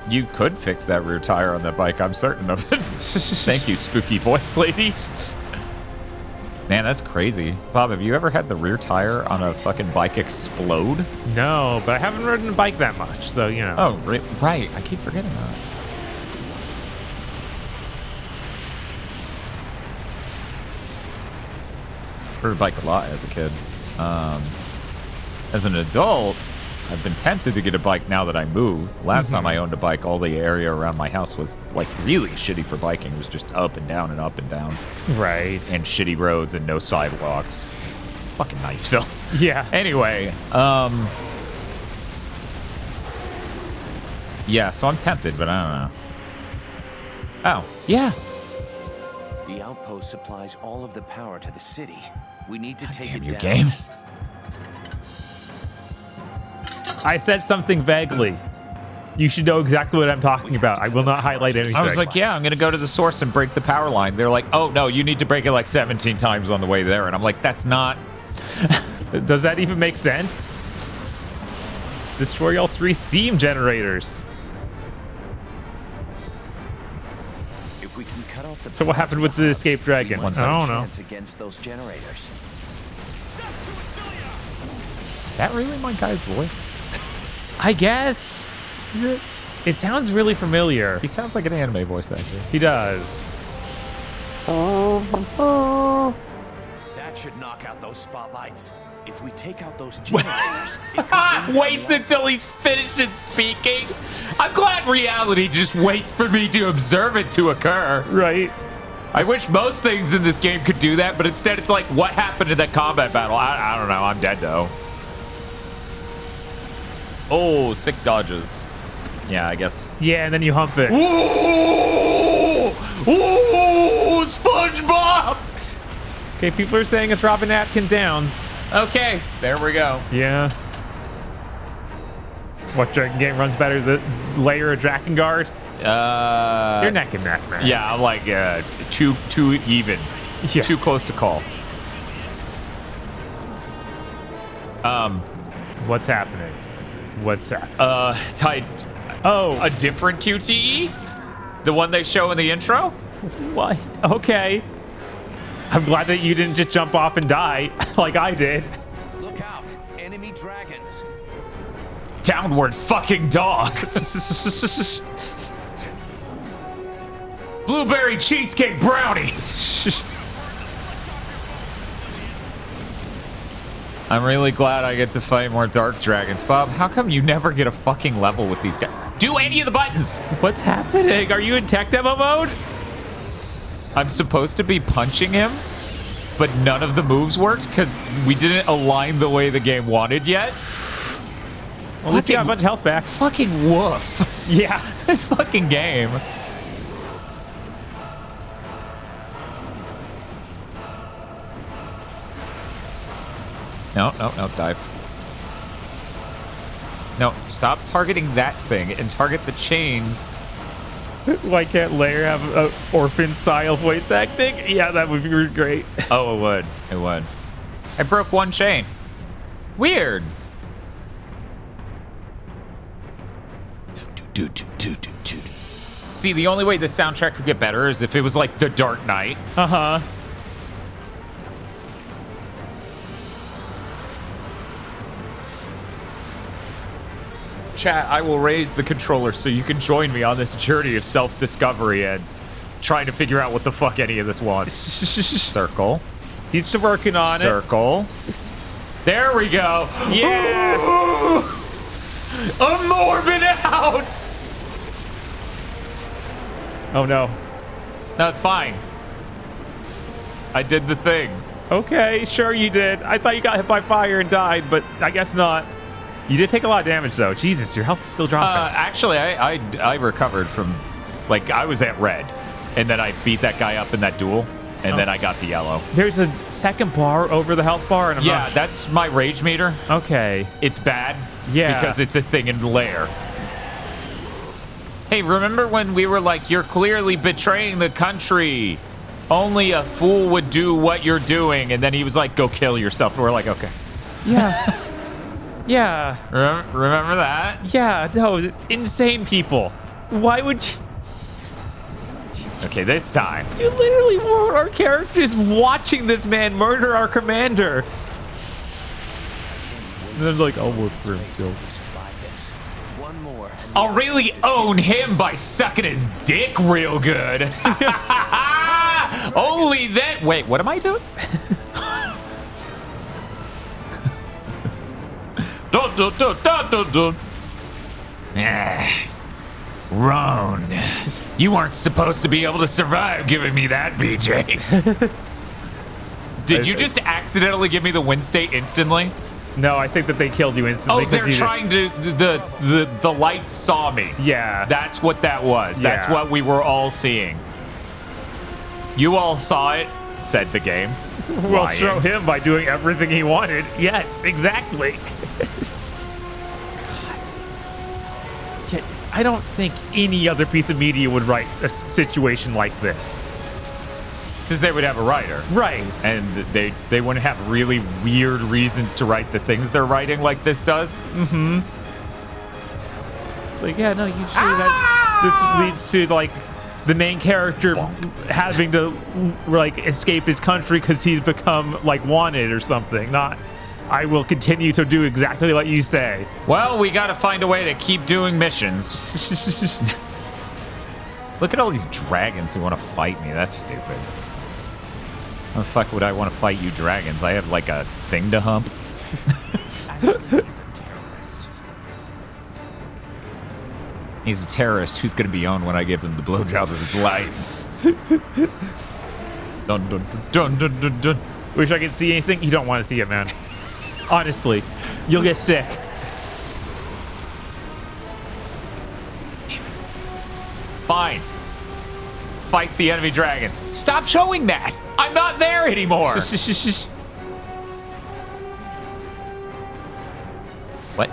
[SPEAKER 7] now.
[SPEAKER 1] You could fix that rear tire on that bike, I'm certain of it. Thank you, spooky voice lady. Man, that's crazy. Bob, have you ever had the rear tire on a fucking bike explode?
[SPEAKER 2] No, but I haven't ridden a bike that much, so you know.
[SPEAKER 1] Oh, right. I keep forgetting that. Rode a bike a lot as a kid. As an adult, I've been tempted to get a bike now that I moved. Last time I owned a bike, all the area around my house was like really shitty for biking. It was just up and down and up and down.
[SPEAKER 2] Right.
[SPEAKER 1] And shitty roads and no sidewalks. Fucking nice, Phil.
[SPEAKER 2] Yeah.
[SPEAKER 1] Anyway, yeah, so I'm tempted, but I don't know. Oh, yeah.
[SPEAKER 10] The outpost supplies all of the power to the city. We need to take it
[SPEAKER 1] You
[SPEAKER 10] down.
[SPEAKER 1] game.
[SPEAKER 2] I said something vaguely. You should know exactly what I'm talking about. I will not highlight anything.
[SPEAKER 1] I was like, yeah, I'm going to go to the source and break the power line. They're like, oh, no, you need to break it like 17 times on the way there. And I'm like, that's not...
[SPEAKER 2] Does that even make sense? Destroy all 3 steam generators.
[SPEAKER 10] If we can cut off the
[SPEAKER 2] So what happened with the escape dragon? I don't know.
[SPEAKER 10] Against those generators.
[SPEAKER 1] Is that really my guy's voice?
[SPEAKER 2] I guess.
[SPEAKER 1] Is it?
[SPEAKER 2] It sounds really familiar.
[SPEAKER 1] He sounds like an anime voice actor.
[SPEAKER 2] He does.
[SPEAKER 10] That should knock out those spotlights. If we take out those generators, it could
[SPEAKER 1] Waits until he's finished speaking. I'm glad reality just waits for me to observe it to occur.
[SPEAKER 2] Right.
[SPEAKER 1] I wish most things in this game could do that, but instead it's like, what happened in that combat battle? I don't know. I'm dead, though. Oh, sick dodges. Yeah, I guess.
[SPEAKER 2] Yeah, and then you hump it.
[SPEAKER 1] Ooh! Ooh! SpongeBob!
[SPEAKER 2] Okay, people are saying it's Robin Atkin Downs.
[SPEAKER 1] Okay, there we go.
[SPEAKER 2] Yeah. What Dragon game runs better, the LAIR or Drakengard? They're neck and neck, man.
[SPEAKER 1] Yeah, I'm like too even.
[SPEAKER 2] Yeah.
[SPEAKER 1] Too close to call.
[SPEAKER 2] What's happening? What's that?
[SPEAKER 1] A different QTE? The one they show in the intro?
[SPEAKER 2] What? Okay. I'm glad that you didn't just jump off and die like I did.
[SPEAKER 10] Look out! Enemy dragons.
[SPEAKER 1] Downward fucking dog. Blueberry cheesecake brownie. I'm really glad I get to fight more dark dragons. Bob, how come you never get a fucking level with these guys? Do any of the buttons!
[SPEAKER 2] What's happening? Are you in tech demo mode?
[SPEAKER 1] I'm supposed to be punching him, but none of the moves worked because we didn't align the way the game wanted yet.
[SPEAKER 2] Well, let's get a bunch of health back.
[SPEAKER 1] Fucking woof.
[SPEAKER 2] Yeah.
[SPEAKER 1] This fucking game. No, dive. No, stop targeting that thing and target the chains.
[SPEAKER 2] Why can't LAIR have an orphan-style voice acting? Yeah, that would be great.
[SPEAKER 1] Oh, it would. It would. I broke one chain. Weird. See, the only way the soundtrack could get better is if it was like The Dark Knight.
[SPEAKER 2] Uh-huh.
[SPEAKER 1] Chat, I will raise the controller so you can join me on this journey of self-discovery and trying to figure out what the fuck any of this wants. Circle.
[SPEAKER 2] He's still working on
[SPEAKER 1] Circle. There we go.
[SPEAKER 2] Yeah.
[SPEAKER 1] I'm morbid out.
[SPEAKER 2] Oh, no.
[SPEAKER 1] No, it's fine. I did the thing.
[SPEAKER 2] Okay, sure you did. I thought you got hit by fire and died, but I guess not. You did take a lot of damage, though. Jesus, your health is still dropping.
[SPEAKER 1] Actually, I recovered from, like, I was at red, and then I beat that guy up in that duel, and then I got to yellow.
[SPEAKER 2] There's a second bar over the health bar, and
[SPEAKER 1] that's my rage meter.
[SPEAKER 2] Okay.
[SPEAKER 1] It's bad.
[SPEAKER 2] Yeah.
[SPEAKER 1] Because it's a thing in LAIR. Hey, remember when we were like, you're clearly betraying the country. Only a fool would do what you're doing. And then he was like, go kill yourself. And we're like, okay.
[SPEAKER 2] Yeah. Yeah.
[SPEAKER 1] Remember that?
[SPEAKER 2] Yeah, no, insane people. Why would you...
[SPEAKER 1] Okay, this time.
[SPEAKER 2] You literally were our characters watching this man murder our commander. And then like, I'll work for himself.
[SPEAKER 1] I'll really own him by sucking his dick real good. Only then. Wait, what am I doing? Roan, you weren't supposed to be able to survive giving me that, BJ. Did you just accidentally give me the win state instantly?
[SPEAKER 2] No, I think that they killed you instantly.
[SPEAKER 1] Oh, they're trying to. The lights saw me.
[SPEAKER 2] Yeah.
[SPEAKER 1] That's what that was. That's what we were all seeing. You all saw it, said the game.
[SPEAKER 2] We'll show him by doing everything he wanted. Yes, exactly. God. I don't think any other piece of media would write a situation like this.
[SPEAKER 1] Because they would have a writer.
[SPEAKER 2] Right.
[SPEAKER 1] And they wouldn't have really weird reasons to write the things they're writing like this does.
[SPEAKER 2] Mm-hmm. It's like, yeah, no, usually that leads to, like, the main character having to, like, escape his country because he's become, like, wanted or something. Not, I will continue to do exactly what you say.
[SPEAKER 1] Well, we got to find a way to keep doing missions. Look at all these dragons who want to fight me. That's stupid. How the fuck would I want to fight you dragons? I have, like, a thing to hump.
[SPEAKER 6] Actually, he's a terrorist.
[SPEAKER 1] He's a terrorist who's going to be on when I give him the blowjob of his life. Dun, dun, dun, dun, dun, dun.
[SPEAKER 2] Wish I could see anything. You don't want to see it, man. Honestly, you'll get sick.
[SPEAKER 1] Fine. Fight the enemy dragons. Stop showing that. I'm not there anymore. What?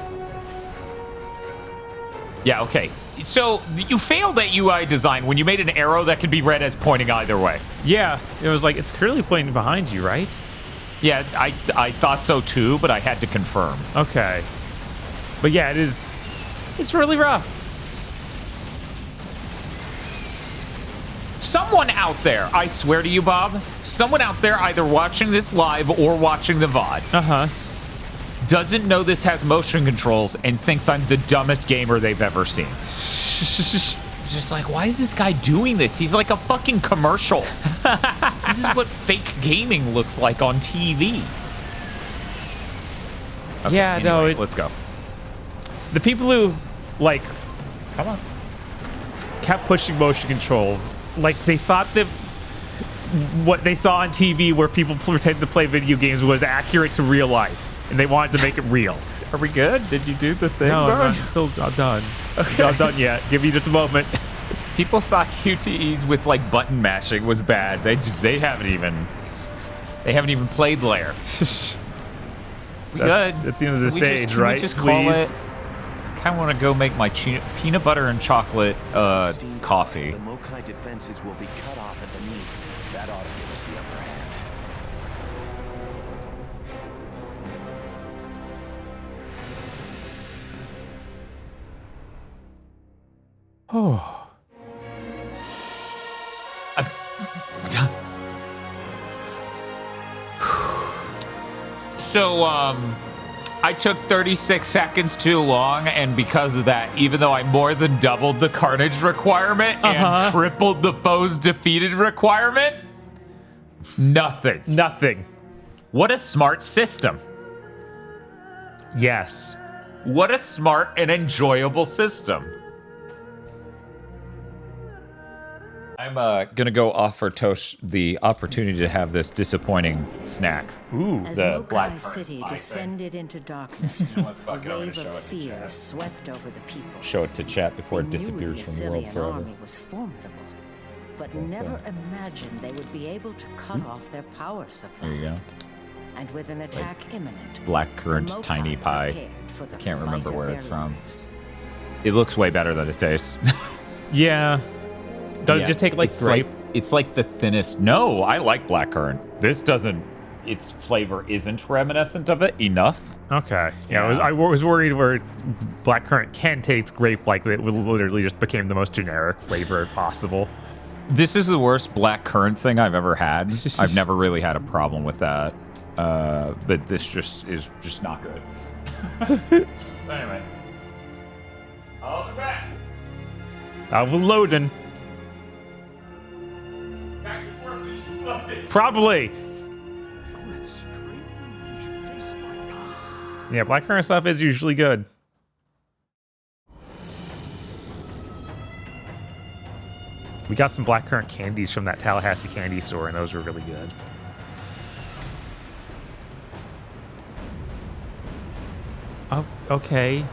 [SPEAKER 1] Yeah, okay. So you failed at UI design when you made an arrow that could be read as pointing either way.
[SPEAKER 2] Yeah, it was like, it's clearly pointing behind you, right?
[SPEAKER 1] Yeah, I thought so too, but I had to confirm.
[SPEAKER 2] Okay. But yeah, it's really rough.
[SPEAKER 1] Someone out there, I swear to you, Bob, someone out there either watching this live or watching the VOD doesn't know this has motion controls and thinks I'm the dumbest gamer they've ever seen. Just like, why is this guy doing this? He's like a fucking commercial. This is what fake gaming looks like on TV. Okay,
[SPEAKER 2] Yeah, no,
[SPEAKER 1] anyway, let's go.
[SPEAKER 2] The people who, like,
[SPEAKER 1] Come on.
[SPEAKER 2] kept pushing motion controls, like, they thought that what they saw on TV where people pretend to play video games was accurate to real life, and they wanted to make it real.
[SPEAKER 1] Are we good? Did you do the thing?
[SPEAKER 2] No,
[SPEAKER 1] bro?
[SPEAKER 2] I'm still not done.
[SPEAKER 1] Okay.
[SPEAKER 2] Not done yet. Give me just a moment.
[SPEAKER 1] People thought QTEs with like button mashing was bad. They haven't even played LAIR. We good.
[SPEAKER 2] At the end of the stage,
[SPEAKER 1] can
[SPEAKER 2] right?
[SPEAKER 1] We just
[SPEAKER 2] Please.
[SPEAKER 1] call it. I kind of want to go make my peanut butter and chocolate coffee.
[SPEAKER 10] The Mokai defenses will be cut off at the knees. That ought to give us the upper hand.
[SPEAKER 2] Oh.
[SPEAKER 1] So, I took 36 seconds too long, and because of that, even though I more than doubled the carnage requirement and tripled the foes defeated requirement, nothing.
[SPEAKER 2] Nothing.
[SPEAKER 1] What a smart system.
[SPEAKER 2] Yes.
[SPEAKER 1] What a smart and enjoyable system. I'm gonna go offer Tosh the opportunity to have this disappointing snack.
[SPEAKER 2] Ooh,
[SPEAKER 4] As
[SPEAKER 1] the
[SPEAKER 4] Mokai
[SPEAKER 1] black
[SPEAKER 4] City
[SPEAKER 1] currant
[SPEAKER 4] descended into darkness,
[SPEAKER 1] Fuck it,
[SPEAKER 4] a
[SPEAKER 1] I'm gonna
[SPEAKER 4] wave
[SPEAKER 1] show
[SPEAKER 4] of
[SPEAKER 1] it to
[SPEAKER 4] fear
[SPEAKER 1] chat.
[SPEAKER 4] swept over the people.
[SPEAKER 1] Show it to chat before
[SPEAKER 4] They
[SPEAKER 1] it
[SPEAKER 4] knew
[SPEAKER 1] disappears
[SPEAKER 4] the
[SPEAKER 1] from the world
[SPEAKER 4] Assyrian
[SPEAKER 1] forever.
[SPEAKER 4] army was formidable, but
[SPEAKER 1] Okay,
[SPEAKER 4] never
[SPEAKER 1] so-
[SPEAKER 4] imagined they would be able to cut off their power supply.
[SPEAKER 1] There you go.
[SPEAKER 4] And with an attack imminent,
[SPEAKER 1] Black currant
[SPEAKER 4] the Mokai
[SPEAKER 1] tiny pie.
[SPEAKER 4] prepared for the
[SPEAKER 1] Can't remember
[SPEAKER 4] fight of
[SPEAKER 1] where
[SPEAKER 4] their
[SPEAKER 1] it's from.
[SPEAKER 4] lives.
[SPEAKER 1] It looks way better than it tastes.
[SPEAKER 2] Yeah. Does
[SPEAKER 1] Yeah,
[SPEAKER 2] it just take like
[SPEAKER 1] it's
[SPEAKER 2] grape?
[SPEAKER 1] It's like the thinnest. No, I like blackcurrant. This doesn't. Its flavor isn't reminiscent of it enough.
[SPEAKER 2] Okay. Yeah, I was worried where blackcurrant can taste grape like it literally just became the most generic flavor possible.
[SPEAKER 1] This is the worst blackcurrant thing I've ever had. I've never really had a problem with that. But this just is just not good. Anyway. I'll be back.
[SPEAKER 2] I was loading.
[SPEAKER 1] Back before it finishes loading.
[SPEAKER 2] Probably. Yeah, blackcurrant stuff is usually good. We got some blackcurrant candies from that Tallahassee candy store, and those were really good. Oh, okay.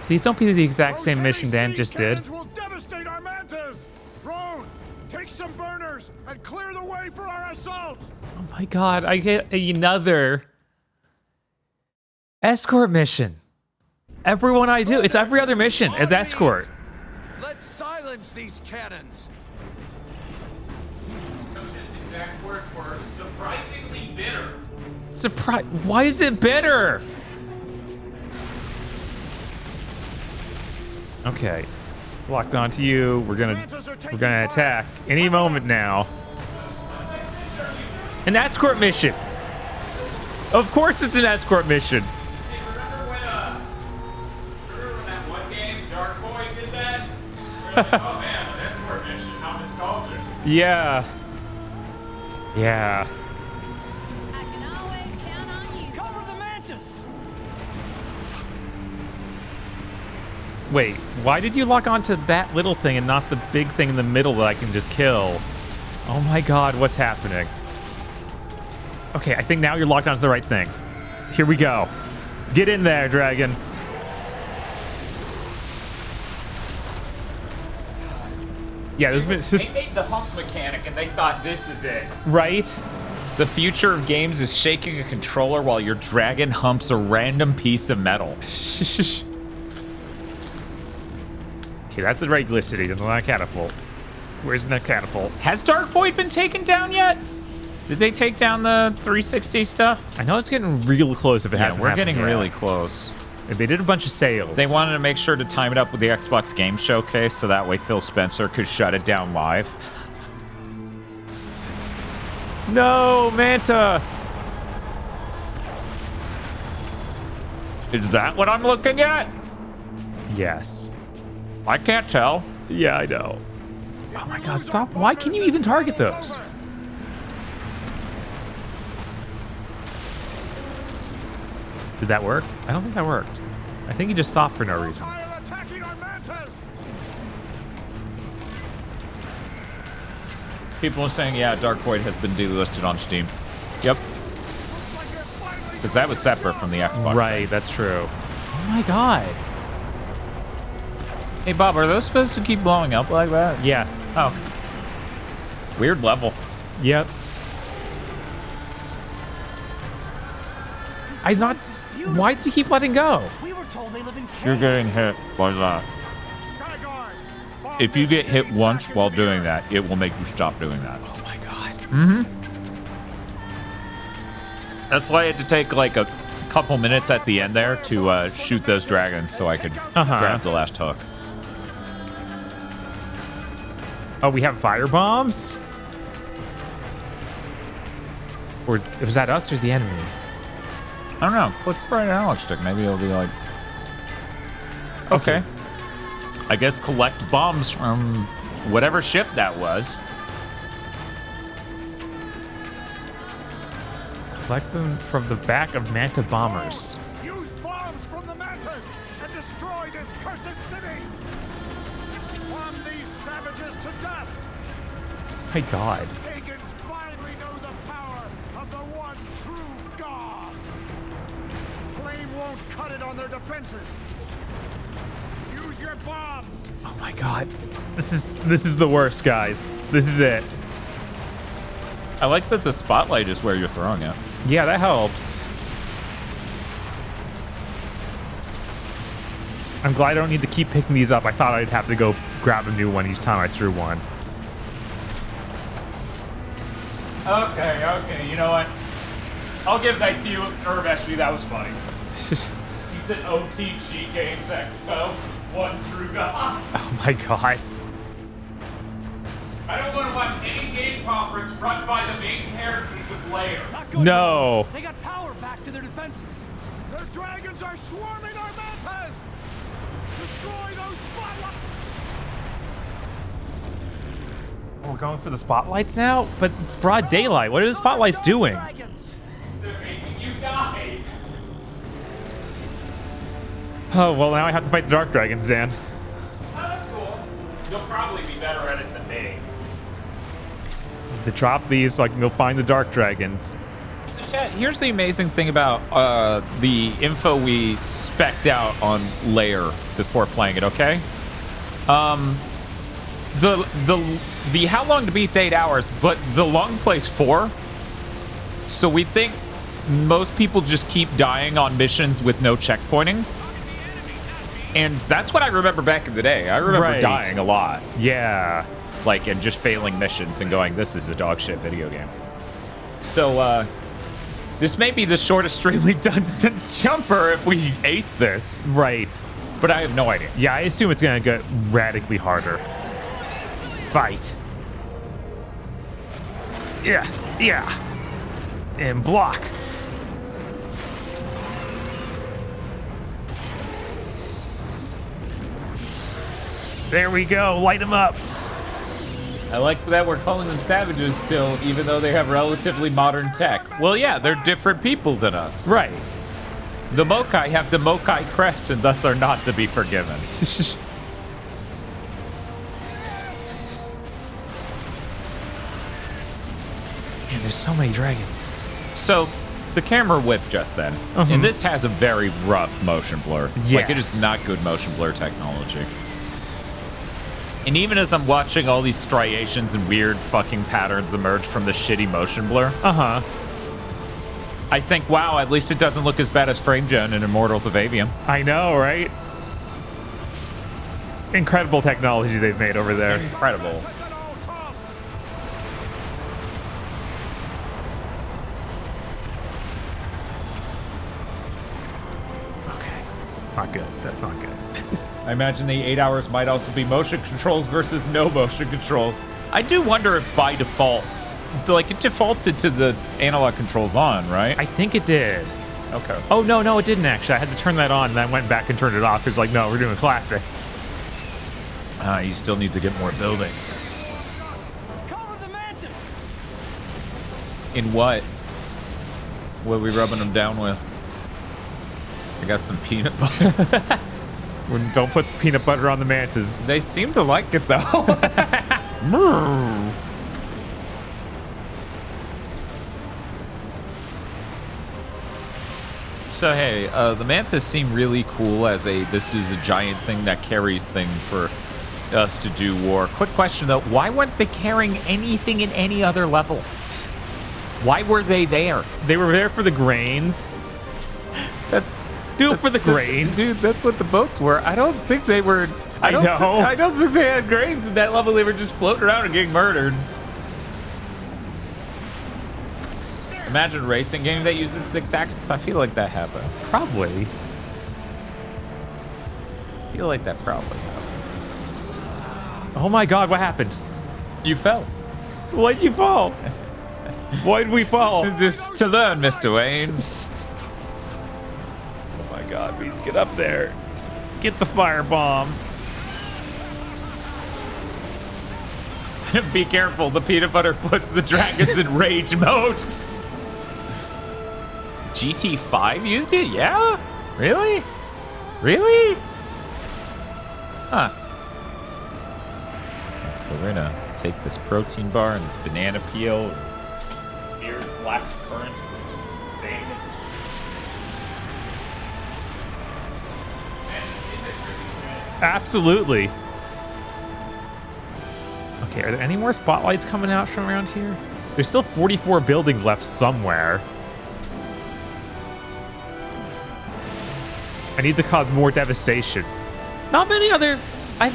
[SPEAKER 2] Please don't be the exact same mission Dan just did.
[SPEAKER 5] Will devastate our mantas. Roan, take some burners and clear the way for our assault.
[SPEAKER 2] Oh my god, I get another escort mission. Everyone I do, it's every other mission as escort.
[SPEAKER 6] Let's silence these cannons.
[SPEAKER 1] His exact words were surprisingly bitter.
[SPEAKER 2] Surprise! Why is it bitter? Okay, locked onto you. We're gonna attack any moment now. An escort mission. Of course, it's an escort mission.
[SPEAKER 1] Hey, remember when that one game Dark Boy did that? We're like, oh man, an escort mission. How nostalgic.
[SPEAKER 2] Yeah. Yeah.
[SPEAKER 9] I can always count on you. Cover the mantis.
[SPEAKER 2] Wait, why did you lock onto that little thing and not the big thing in the middle that I can just kill? Oh my god, what's happening? Okay, I think now you're locked onto the right thing. Here we go. Get in there, dragon. Yeah, there's been...
[SPEAKER 1] They made the hump mechanic and they thought this is it.
[SPEAKER 2] Right?
[SPEAKER 1] The future of games is shaking a controller while your dragon humps a random piece of metal.
[SPEAKER 2] Okay, that's the regular city. That's not a catapult. Where's the catapult?
[SPEAKER 1] Has Dark Void been taken down yet? Did they take down the 360 stuff?
[SPEAKER 2] I know it's getting real close if it hasn't
[SPEAKER 1] we're
[SPEAKER 2] happened
[SPEAKER 1] getting
[SPEAKER 2] yet.
[SPEAKER 1] really close.
[SPEAKER 2] They did a bunch of sales.
[SPEAKER 1] They wanted to make sure to time it up with the Xbox Game Showcase so that way Phil Spencer could shut it down live.
[SPEAKER 2] No, Manta!
[SPEAKER 1] Is that what I'm looking at?
[SPEAKER 2] Yes.
[SPEAKER 1] I can't tell.
[SPEAKER 2] Yeah, I know. Oh my god, stop. Why can you even target those? Did that work? I don't think that worked. I think he just stopped for no reason.
[SPEAKER 1] People are saying, yeah, Dark Void has been delisted on Steam. Yep. Because that was separate from the Xbox.
[SPEAKER 2] Right, that's true. Oh my god.
[SPEAKER 1] Hey, Bob, are those supposed to keep blowing up like that?
[SPEAKER 2] Yeah.
[SPEAKER 1] Oh. Weird level.
[SPEAKER 2] Yep. I'm not... Why'd he keep letting go?
[SPEAKER 6] We were told they live in
[SPEAKER 1] You're getting hit by that. If you get hit once while doing that, it will make you stop doing that.
[SPEAKER 2] Oh my god.
[SPEAKER 1] Mm-hmm. That's why I had to take like a couple minutes at the end there to shoot those dragons so I could grab the last hook.
[SPEAKER 2] Oh, we have fire bombs? Or was that us or the enemy?
[SPEAKER 1] I don't know. Click the right analog stick. Maybe it'll be like... Okay. I guess collect bombs from whatever ship that was.
[SPEAKER 2] Collect them from the back of Manta bombers.
[SPEAKER 12] Use bombs from the Mantas and destroy this cursed city. Bomb these savages to dust.
[SPEAKER 2] My god.
[SPEAKER 12] Pagans finally know the power of the one true God. Flame won't cut it on their defenses. Use your bombs.
[SPEAKER 2] Oh my god. This is the worst, guys. This is it.
[SPEAKER 1] I like that the spotlight is where you're throwing it.
[SPEAKER 2] Yeah, that helps. I'm glad I don't need to keep picking these up. I thought I'd have to go grab a new one each time I threw one.
[SPEAKER 1] Okay, you know what? I'll give that to you, Urveshi. That was funny. He said OTG Games Expo, one true God.
[SPEAKER 2] Oh my god.
[SPEAKER 1] I don't want to watch any game conference run by the main characters of LAIR.
[SPEAKER 2] No.
[SPEAKER 6] They got power back to their defenses.
[SPEAKER 12] Their dragons are swarming our Mantas. Destroy those spotlights.
[SPEAKER 2] Oh, we're going for the spotlights now? But it's broad daylight. What are the spotlights doing?
[SPEAKER 1] They're making you die.
[SPEAKER 2] Oh, well, now I have to fight the Dark Dragons, Zan.
[SPEAKER 1] Oh, that's cool. You'll probably be better at it than me.
[SPEAKER 2] To drop these so I can go find the Dark Dragons.
[SPEAKER 1] So, chat, here's the amazing thing about the info we spec'd out on LAIR before playing it, okay? The how long to beat's 8 hours, but the long play's 4. So we think most people just keep dying on missions with no checkpointing. And that's what I remember back in the day. I remember dying a lot.
[SPEAKER 2] Yeah.
[SPEAKER 1] Like, and just failing missions and going, this is a dog shit video game. So, this may be the shortest stream we've done since Jumper if we ace this.
[SPEAKER 2] Right.
[SPEAKER 1] But I have no idea.
[SPEAKER 2] Yeah, I assume it's gonna get radically harder. Fight. Yeah. And block. There we go. Light them up.
[SPEAKER 1] I like that we're calling them savages still, even though they have relatively modern tech. Well, yeah, they're different people than us.
[SPEAKER 2] Right.
[SPEAKER 1] The Mokai have the Mokai crest and thus are not to be forgiven.
[SPEAKER 2] Man, there's so many dragons.
[SPEAKER 1] So, the camera whipped just then. And this has a very rough motion blur. Like, it is not good motion blur technology. And even as I'm watching all these striations and weird fucking patterns emerge from the shitty motion blur, I think, wow, at least it doesn't look as bad as FrameGen in Immortals of Avium.
[SPEAKER 2] I know, right? Incredible technology they've made over there.
[SPEAKER 1] Incredible.
[SPEAKER 2] Okay. It's not good. That's not good.
[SPEAKER 1] I imagine the 8 hours might also be motion controls versus no motion controls. I do wonder if by default, like it defaulted to the analog controls on, right?
[SPEAKER 2] I think it did.
[SPEAKER 1] Okay.
[SPEAKER 2] Oh, no, it didn't actually. I had to turn that on and then went back and turned it off because like, no, we're doing classic.
[SPEAKER 1] You still need to get more buildings.
[SPEAKER 6] Cover the Mantas.
[SPEAKER 1] In what? What are we rubbing them down with? I got some peanut butter.
[SPEAKER 2] Don't put the peanut butter on the mantas.
[SPEAKER 1] They seem to like it though. So hey, the mantas seem really cool as this is a giant thing that carries thing for us to do war. Quick question though, why weren't they carrying anything in any other level? Why were they there?
[SPEAKER 2] They were there for the grains.
[SPEAKER 1] That's
[SPEAKER 2] for the grains.
[SPEAKER 1] Dude, that's what the boats were. I don't think they were. I don't think they had grains at that level. They were just floating around and getting murdered. Imagine a racing game that uses 6-axis. I feel like that happened.
[SPEAKER 2] Probably.
[SPEAKER 1] I feel like that probably happened.
[SPEAKER 2] Oh my god, what happened?
[SPEAKER 1] You fell.
[SPEAKER 2] Why'd you fall? Why'd we fall?
[SPEAKER 1] Just to learn, Mr. Wayne.
[SPEAKER 2] Oh my god, we get up there. Get the fire bombs.
[SPEAKER 1] Be careful, the peanut butter puts the dragons in rage mode. GT5 used it? Yeah? Really? Really? Huh. Okay, so we're gonna take this protein bar and this banana peel, and this weird black currant thing.
[SPEAKER 2] Absolutely. Okay, are there any more spotlights coming out from around here? There's still 44 buildings left somewhere. I need to cause more devastation. Not many other... I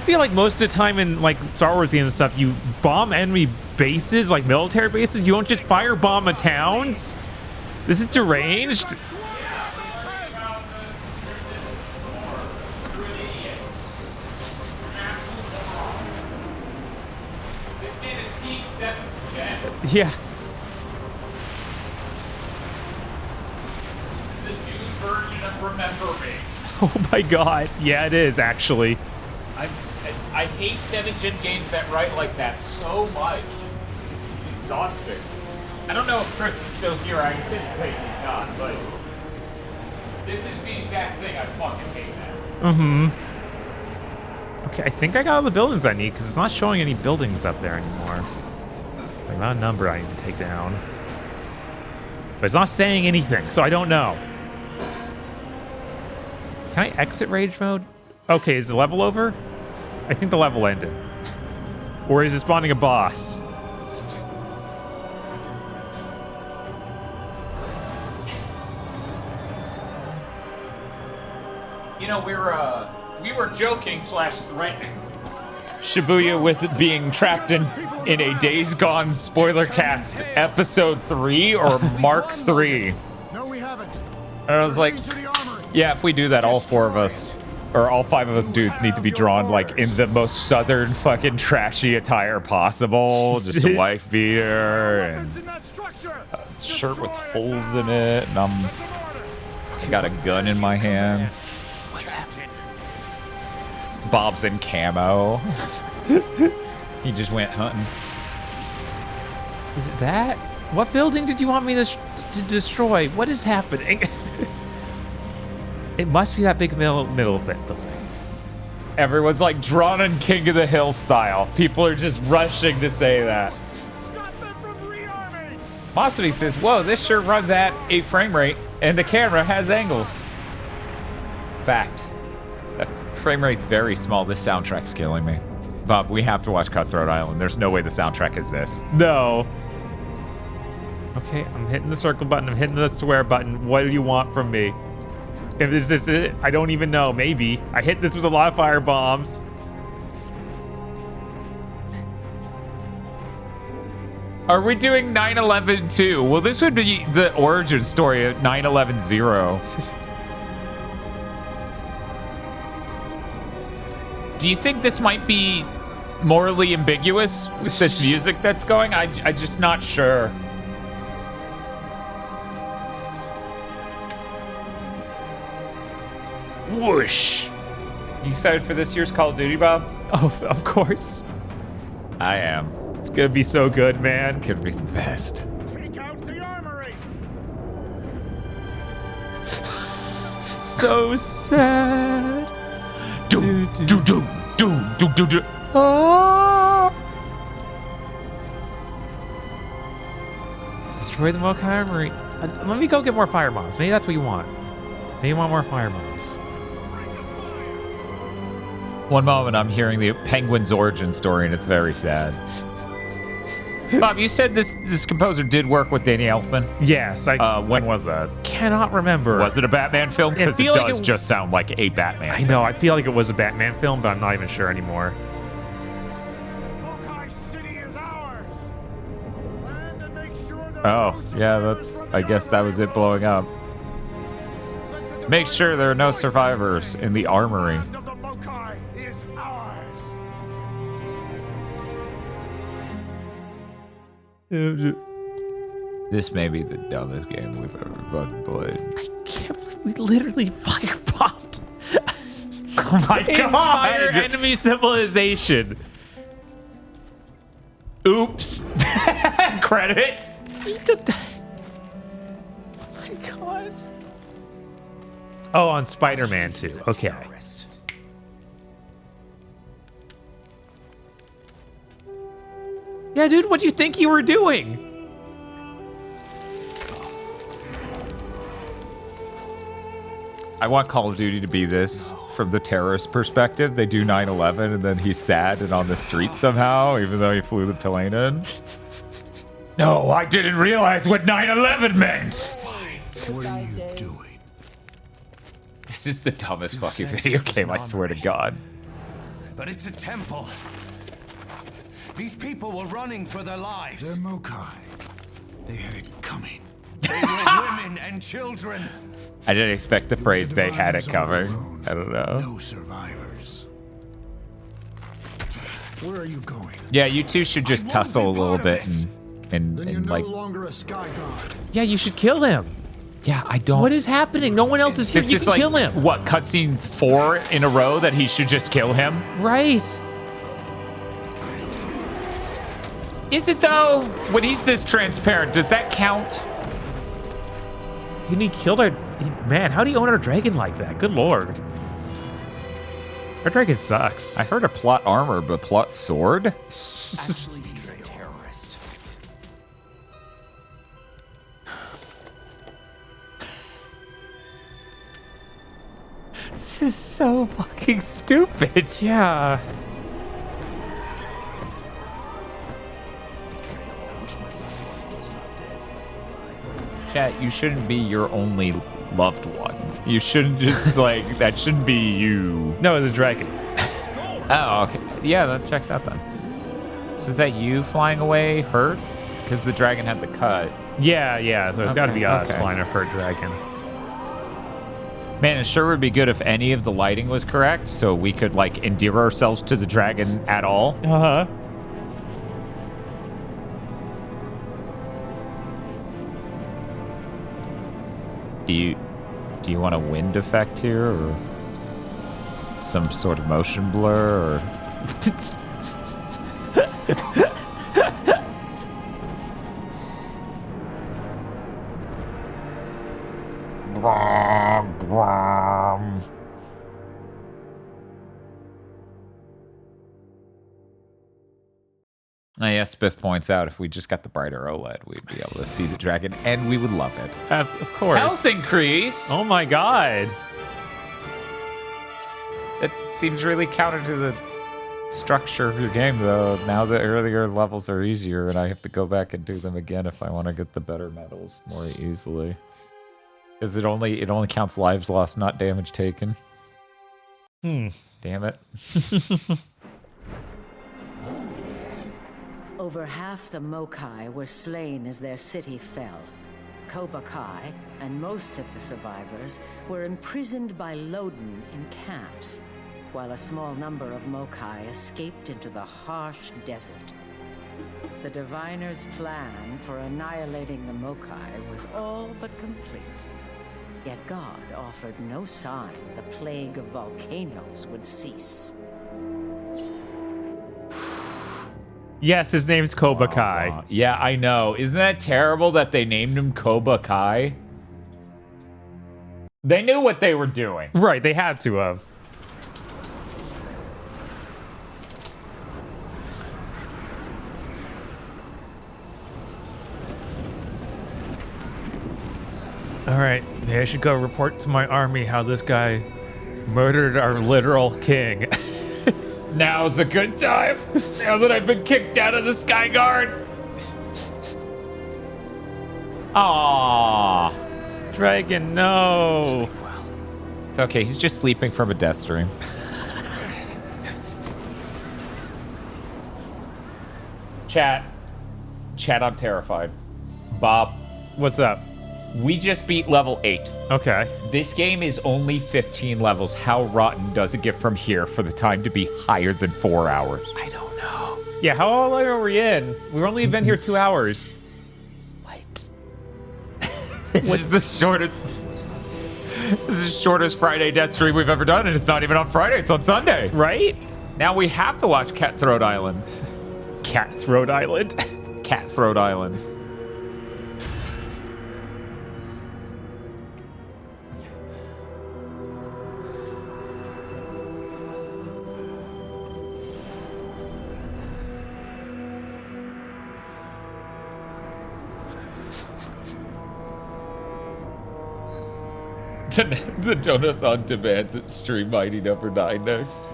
[SPEAKER 2] feel like most of the time in like Star Wars games and stuff, you bomb enemy bases, like military bases. You don't just firebomb a towns. This is deranged. Yeah.
[SPEAKER 1] This is the dude version of Remember Me.
[SPEAKER 2] Oh my god. Yeah, it is actually.
[SPEAKER 1] I hate 7th gen games that write like that so much. It's exhausting. I don't know if Chris is still here. I anticipate he's not, but this is the exact thing. I fucking hate that.
[SPEAKER 2] Mm-hmm. Okay, I think I got all the buildings I need because it's not showing any buildings up there anymore. The amount of number I need to take down. But it's not saying anything, so I don't know. Can I exit rage mode? Okay, is the level over? I think the level ended. Or is it spawning a boss?
[SPEAKER 1] You know, we were joking / threatening Shibuya with it being trapped in a Days Gone spoiler cast episode 3 or Mark 3.
[SPEAKER 12] No, we haven't.
[SPEAKER 1] And I was like, yeah, if we do that, all 4 of us, or all 5 of us dudes need to be drawn like in the most southern fucking trashy attire possible. Just a wife beater and a shirt with holes in it. And I got a gun in my hand. Bob's in camo. He just went hunting.
[SPEAKER 2] Is it that? What building did you want me to destroy? What is happening? It must be that big middle bit building.
[SPEAKER 1] Everyone's like drawn in King of the Hill style. People are just rushing to say that. Masumi says, whoa, this sure runs at a frame rate and the camera has angles. Fact. That frame rate's very small. This soundtrack's killing me. Bob, we have to watch Cutthroat Island. There's no way the soundtrack is this.
[SPEAKER 2] No. Okay, I'm hitting the circle button. I'm hitting the swear button. What do you want from me? If this is it, I don't even know. Maybe. I hit this with a lot of fire bombs.
[SPEAKER 1] Are we doing 9/11 too? Well, this would be the origin story of 9/11-0. Do you think this might be morally ambiguous with this music that's going? I'm just not sure. Whoosh. You excited for this year's Call of Duty, Bob?
[SPEAKER 2] Oh, of course.
[SPEAKER 1] I am.
[SPEAKER 2] It's gonna be so good, man.
[SPEAKER 1] It's gonna be the best.
[SPEAKER 12] Take out the armory.
[SPEAKER 2] so sad.
[SPEAKER 1] Do.
[SPEAKER 2] Ah. Destroy the Mokai Armory. Let me go get more fire bombs. Maybe that's what you want. Maybe you want more fire bombs.
[SPEAKER 1] One moment I'm hearing the penguin's origin story and it's very sad. Bob, you said this composer did work with Danny Elfman?
[SPEAKER 2] Yes.
[SPEAKER 1] When was that?
[SPEAKER 2] Cannot remember.
[SPEAKER 1] Was it a Batman film? Because it does just sound like a Batman film.
[SPEAKER 2] I know. I feel like it was a Batman film, but I'm not even sure anymore.
[SPEAKER 12] Mokai City is ours. Land and make sure there
[SPEAKER 1] Oh,
[SPEAKER 12] are no
[SPEAKER 1] yeah,
[SPEAKER 12] survivors
[SPEAKER 1] that's.
[SPEAKER 12] from
[SPEAKER 1] I
[SPEAKER 12] the
[SPEAKER 1] guess that was it blowing up. Make sure there are no survivors in the armory.
[SPEAKER 12] land of the Mokai is ours.
[SPEAKER 1] This may be the dumbest game we've ever fucking played.
[SPEAKER 2] I can't believe we literally firebombed.
[SPEAKER 1] Oh my god!
[SPEAKER 2] Entire enemy civilization.
[SPEAKER 1] Oops. Credits.
[SPEAKER 2] Oh my god. Oh, on Spider-Man 2. Okay. Yeah, dude, what do you think you were doing?
[SPEAKER 1] I want Call of Duty to be this from the terrorist perspective. They do 9/11 and then he's sad and on the street somehow, even though he flew the plane in. No, I didn't realize what 9/11 meant.
[SPEAKER 5] What are you doing?
[SPEAKER 1] This is the dumbest fucking video game, I swear to God.
[SPEAKER 10] But it's a temple. These people were running for their lives.
[SPEAKER 8] They're Mokai. They had it coming.
[SPEAKER 10] They were women and children.
[SPEAKER 1] I didn't expect the phrase "they had it coming." I don't know.
[SPEAKER 8] No survivors. Where are you going?
[SPEAKER 1] Yeah, you two should just tussle a little bit and
[SPEAKER 8] Then you're no
[SPEAKER 1] like.
[SPEAKER 8] longer a sky god.
[SPEAKER 2] Yeah, you should kill him.
[SPEAKER 1] Yeah, I don't.
[SPEAKER 2] What is happening? No one else is here.
[SPEAKER 1] This
[SPEAKER 2] You
[SPEAKER 1] is
[SPEAKER 2] can
[SPEAKER 1] like
[SPEAKER 2] kill him.
[SPEAKER 1] what cutscene 4 in a row that he should just kill him.
[SPEAKER 2] Right.
[SPEAKER 1] Is it though? When he's this transparent, does that count?
[SPEAKER 2] And he killed our... Man, how do you own our dragon like that? Good lord. Our dragon sucks.
[SPEAKER 1] I heard a plot armor, but plot sword?
[SPEAKER 10] Actually, he's a terrorist.
[SPEAKER 2] This is so fucking stupid. Yeah.
[SPEAKER 1] Chat, you shouldn't be your only loved one. You shouldn't just like, that shouldn't be you.
[SPEAKER 2] No, it's a dragon.
[SPEAKER 1] Oh, okay. Yeah, that checks out then. So is that you flying away hurt? Because the dragon had the cut.
[SPEAKER 2] Yeah, so it's gotta be us
[SPEAKER 1] okay.
[SPEAKER 2] flying a hurt dragon.
[SPEAKER 1] Man, it sure would be good if any of the lighting was correct, so we could like endear ourselves to the dragon at all.
[SPEAKER 2] Uh-huh.
[SPEAKER 1] Do you want a wind effect here, or some sort of motion blur, or? Yes, Spiff points out if we just got the brighter OLED, we'd be able to see the dragon, and we would love it.
[SPEAKER 2] Of course.
[SPEAKER 1] Health increase!
[SPEAKER 2] Oh my god.
[SPEAKER 1] It seems really counter to the structure of your game, though. Now the earlier levels are easier, and I have to go back and do them again if I want to get the better medals more easily. Because it only counts lives lost, not damage taken. Damn it.
[SPEAKER 4] Over half the Mokai were slain as their city fell. Kobakai and most of the survivors were imprisoned by Loden in camps, while a small number of Mokai escaped into the harsh desert. The Diviner's plan for annihilating the Mokai was all but complete. Yet God offered no sign the plague of volcanoes would cease.
[SPEAKER 2] Yes, his name's Kobakai.
[SPEAKER 1] Yeah, I know. Isn't that terrible that they named him Kobakai? They knew what they were doing.
[SPEAKER 2] Right, they had to have. All right, maybe I should go report to my army how this guy murdered our literal king.
[SPEAKER 1] Now's a good time. Now that I've been kicked out of the Sky Guard. Aww.
[SPEAKER 2] Dragon, no.
[SPEAKER 1] It's okay. He's just sleeping from a Deathstream. Chat, I'm terrified. Bob,
[SPEAKER 2] what's up?
[SPEAKER 1] We just beat level 8.
[SPEAKER 2] Okay.
[SPEAKER 1] This game is only 15 levels. How rotten does it get from here for the time to be higher than 4 hours?
[SPEAKER 2] I don't know. Yeah, how long are we in? We've only been here 2 hours.
[SPEAKER 1] What? This is the shortest. This is the shortest Friday death stream we've ever done, and it's not even on Friday. It's on Sunday.
[SPEAKER 2] Right?
[SPEAKER 1] Now we have to watch Cutthroat Island.
[SPEAKER 2] Cutthroat Island?
[SPEAKER 1] Cutthroat Island. The Donathon demands that stream mighty number 9 next.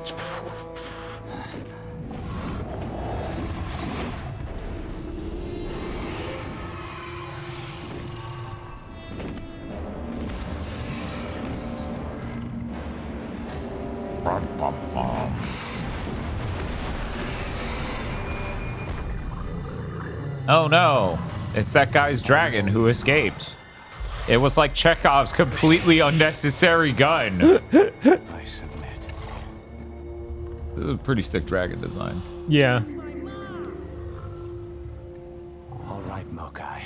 [SPEAKER 1] Oh no, it's that guy's dragon who escaped. It was like Chekhov's completely unnecessary gun.
[SPEAKER 10] I submit.
[SPEAKER 1] This is a pretty sick dragon design.
[SPEAKER 2] Yeah.
[SPEAKER 10] All right, Mokai.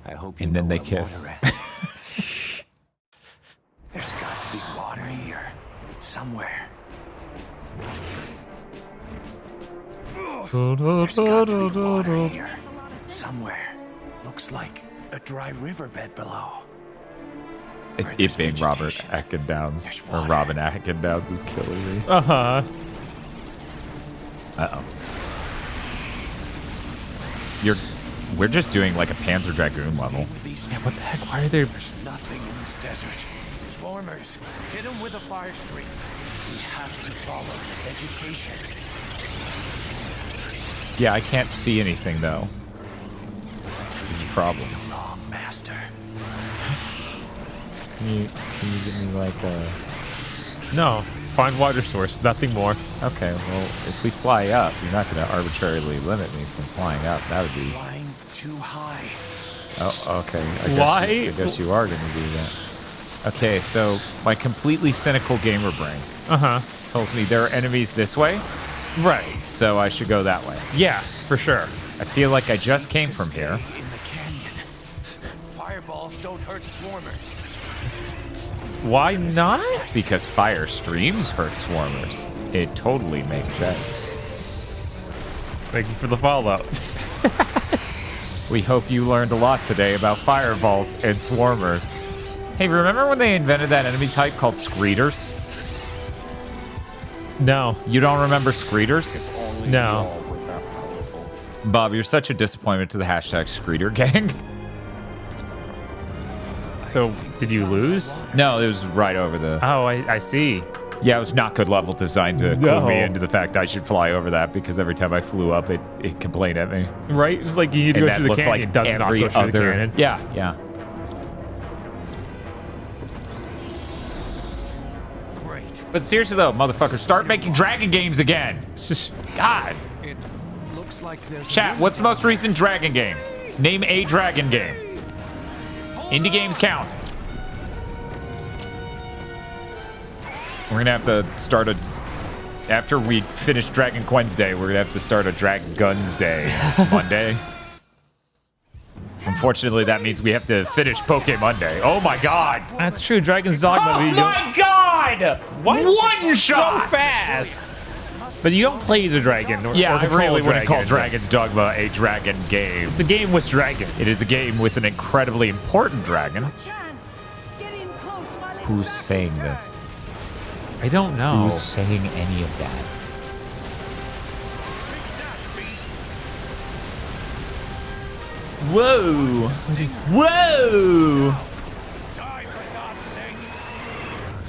[SPEAKER 10] I hope you
[SPEAKER 1] and
[SPEAKER 10] know
[SPEAKER 1] then they
[SPEAKER 10] where
[SPEAKER 1] kiss.
[SPEAKER 10] water is. There's got to be water here. Somewhere. There's got to be water here. Somewhere. Looks like a dry riverbed below.
[SPEAKER 1] It being Robert Atkin-Downs, or Robin Atkin-Downs is killing me.
[SPEAKER 2] Uh-huh.
[SPEAKER 1] Uh-oh. We're just doing like a Panzer Dragoon level.
[SPEAKER 2] Yeah, what the heck? Why are there...
[SPEAKER 10] There's nothing in this desert. Swarmers, hit them with a fire streak. We have to follow vegetation.
[SPEAKER 1] Yeah, I can't see anything though. This is a problem.
[SPEAKER 10] Long master.
[SPEAKER 1] Can you give me like a...
[SPEAKER 2] No. Find water source. Nothing more.
[SPEAKER 1] Okay, well, if we fly up, you're not going to arbitrarily limit me from flying up. That would be...
[SPEAKER 10] Flying too high.
[SPEAKER 1] Oh, okay. I guess you are going to do that. Okay, so my completely cynical gamer brain tells me there are enemies this way.
[SPEAKER 2] Right.
[SPEAKER 1] So I should go that way.
[SPEAKER 2] Yeah, for sure.
[SPEAKER 1] I feel like I just came from here.
[SPEAKER 10] In the canyon. Fireballs don't hurt swarmers.
[SPEAKER 2] Why not?
[SPEAKER 1] Because fire streams hurt swarmers. It totally makes sense.
[SPEAKER 2] Thank you for the follow-up.
[SPEAKER 1] We hope you learned a lot today about fireballs and swarmers. Hey, remember when they invented that enemy type called Screeders?
[SPEAKER 2] No.
[SPEAKER 1] You don't remember Screeders?
[SPEAKER 2] No.
[SPEAKER 1] Bob, you're such a disappointment to the hashtag Screeder gang.
[SPEAKER 2] So, did you lose?
[SPEAKER 1] No, it was right over the...
[SPEAKER 2] Oh, I see.
[SPEAKER 1] Yeah, it was not good level design to clue me into the fact I should fly over that, because every time I flew up, it complained at me.
[SPEAKER 2] Right? It's like you need to go through the canyon. It does not go through the canyon.
[SPEAKER 1] Yeah, yeah.
[SPEAKER 10] Great.
[SPEAKER 1] But seriously though, motherfucker, start making dragon games again. God.
[SPEAKER 8] It looks like there's
[SPEAKER 1] Chat, what's the most recent dragon game? Name a dragon game. Indie games count. We're gonna have to start a... After we finish Dragon Wednesday, we're gonna have to start a Dragon Guns Day. It's Monday. Unfortunately, that means we have to finish Pokemon Monday. Oh my god!
[SPEAKER 2] That's true. Dragon's Dogma.
[SPEAKER 1] Oh my god!
[SPEAKER 2] What?
[SPEAKER 1] One shot!
[SPEAKER 2] So fast! But you don't play as a dragon.
[SPEAKER 1] Yeah, I really wouldn't call
[SPEAKER 2] dragon.
[SPEAKER 1] Dragon's Dogma a dragon game.
[SPEAKER 2] It's a game with dragon.
[SPEAKER 1] It is a game with an incredibly important dragon. Who's saying this?
[SPEAKER 2] I don't know.
[SPEAKER 1] Who's saying any of that? Whoa! Whoa!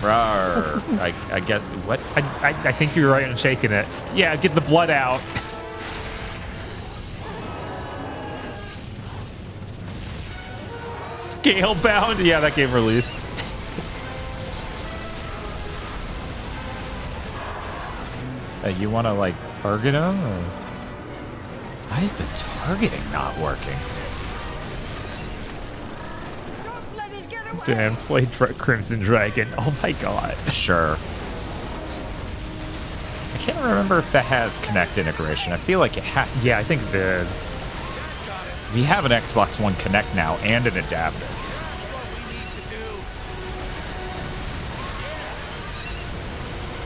[SPEAKER 1] Rawr. I guess what?
[SPEAKER 2] I think you're right on shaking it. Yeah, get the blood out. Scalebound? Yeah, that game released.
[SPEAKER 1] You want to like target him? Or? Why is the targeting not working?
[SPEAKER 2] Dan played Crimson Dragon. Oh my god.
[SPEAKER 1] Sure. I can't remember if that has Kinect integration. I feel like it has to.
[SPEAKER 2] Yeah, I think it did.
[SPEAKER 1] We have an Xbox One Kinect now and an adapter.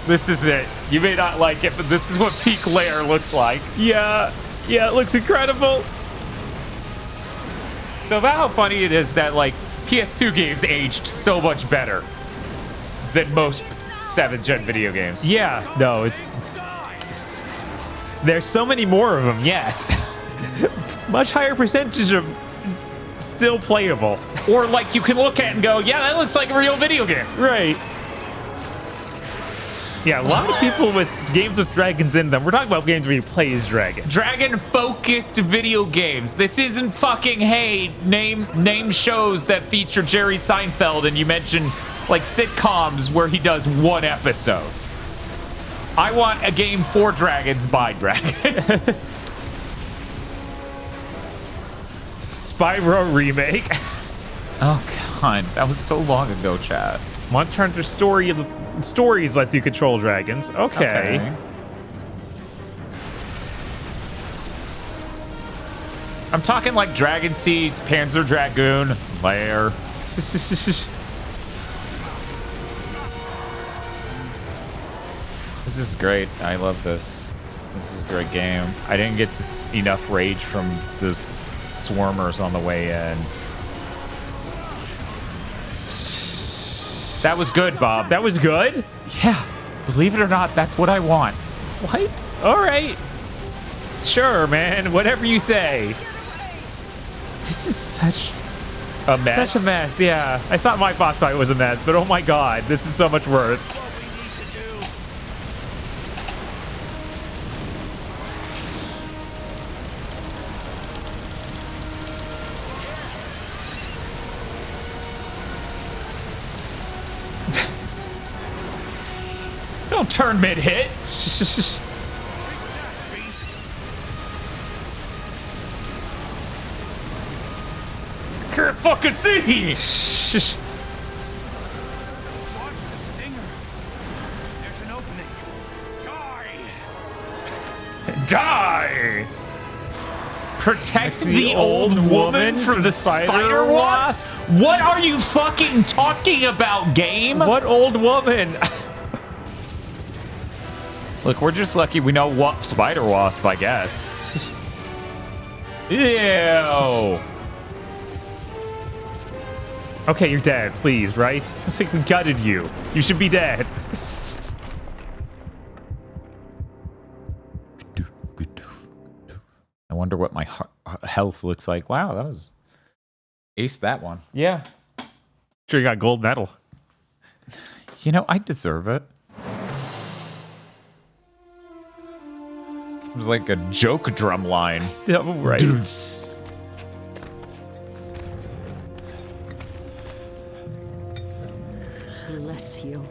[SPEAKER 1] This is it. You may not like it, but this is what peak LAIR looks like.
[SPEAKER 2] Yeah, it looks incredible.
[SPEAKER 1] So about how funny it is that like PS2 games aged so much better than most 7th gen video games.
[SPEAKER 2] Yeah, no, it's... There's so many more of them yet. Much higher percentage of still playable.
[SPEAKER 1] Or like you can look at it and go, yeah, that looks like a real video game.
[SPEAKER 2] Right. Yeah, a lot of people with games with dragons in them. We're talking about games where you play as dragons.
[SPEAKER 1] Dragon-focused video games. This isn't fucking, hey, name shows that feature Jerry Seinfeld and you mention like sitcoms where he does one episode. I want a game for dragons by dragons.
[SPEAKER 2] Spyro remake.
[SPEAKER 1] Oh god, that was so long ago, chat.
[SPEAKER 2] Monster Hunter Stories lets you control dragons. Okay.
[SPEAKER 1] I'm talking like Dragon Seeds, Panzer Dragoon, LAIR. This is great. I love this. This is a great game. I didn't get enough rage from those swarmers on the way in. That was good, Bob.
[SPEAKER 2] That was good?
[SPEAKER 1] Yeah. Believe it or not, that's what I want.
[SPEAKER 2] What? All right. Sure, man. Whatever you say. This is such
[SPEAKER 1] a mess.
[SPEAKER 2] Such a mess, yeah. I thought my boss fight was a mess, but oh my god, this is so much worse.
[SPEAKER 1] Don't turn mid-hit. Can't fucking see.
[SPEAKER 6] Watch the stinger. There's an opening. Die.
[SPEAKER 1] Die. Protect the old woman from the spider wasp? What are you fucking talking about, game?
[SPEAKER 2] What old woman?
[SPEAKER 1] Look, we're just lucky we know what spider wasp, I guess. Ew.
[SPEAKER 2] Okay, you're dead, please, right? It's like we gutted you. You should be dead.
[SPEAKER 1] I wonder what my health looks like. Wow, that was... Aced that one.
[SPEAKER 2] Yeah. Sure, you got gold medal.
[SPEAKER 1] You know, I deserve it. It was like a joke drum line.
[SPEAKER 2] Yeah, right.
[SPEAKER 4] Bless you.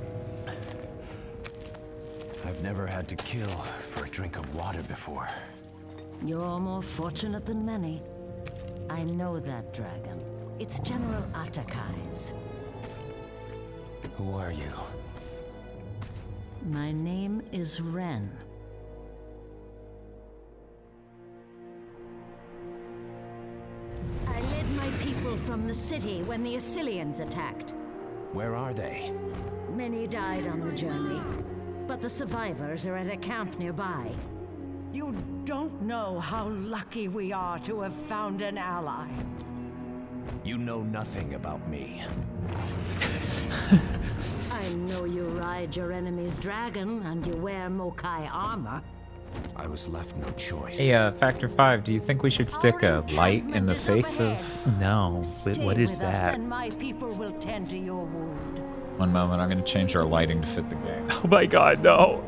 [SPEAKER 10] I've never had to kill for a drink of water before.
[SPEAKER 4] You're more fortunate than many. I know that dragon. It's General Atakai's.
[SPEAKER 10] Who are you?
[SPEAKER 4] My name is Ren. I led my people from the city when the Assylians attacked.
[SPEAKER 10] Where are they?
[SPEAKER 4] Many died on the journey, but the survivors are at a camp nearby. You don't know how lucky we are to have found an ally.
[SPEAKER 10] You know nothing about me.
[SPEAKER 4] I know you ride your enemy's dragon and you wear Mokai armor.
[SPEAKER 10] I was left no choice.
[SPEAKER 1] Hey, Factor 5, do you think we should stick a light in the face of...
[SPEAKER 2] No. What is
[SPEAKER 4] Stay with us
[SPEAKER 2] that?
[SPEAKER 4] and my people will tend to your wound.
[SPEAKER 1] One moment, I'm going to change our lighting to fit the game.
[SPEAKER 2] Oh my god, no.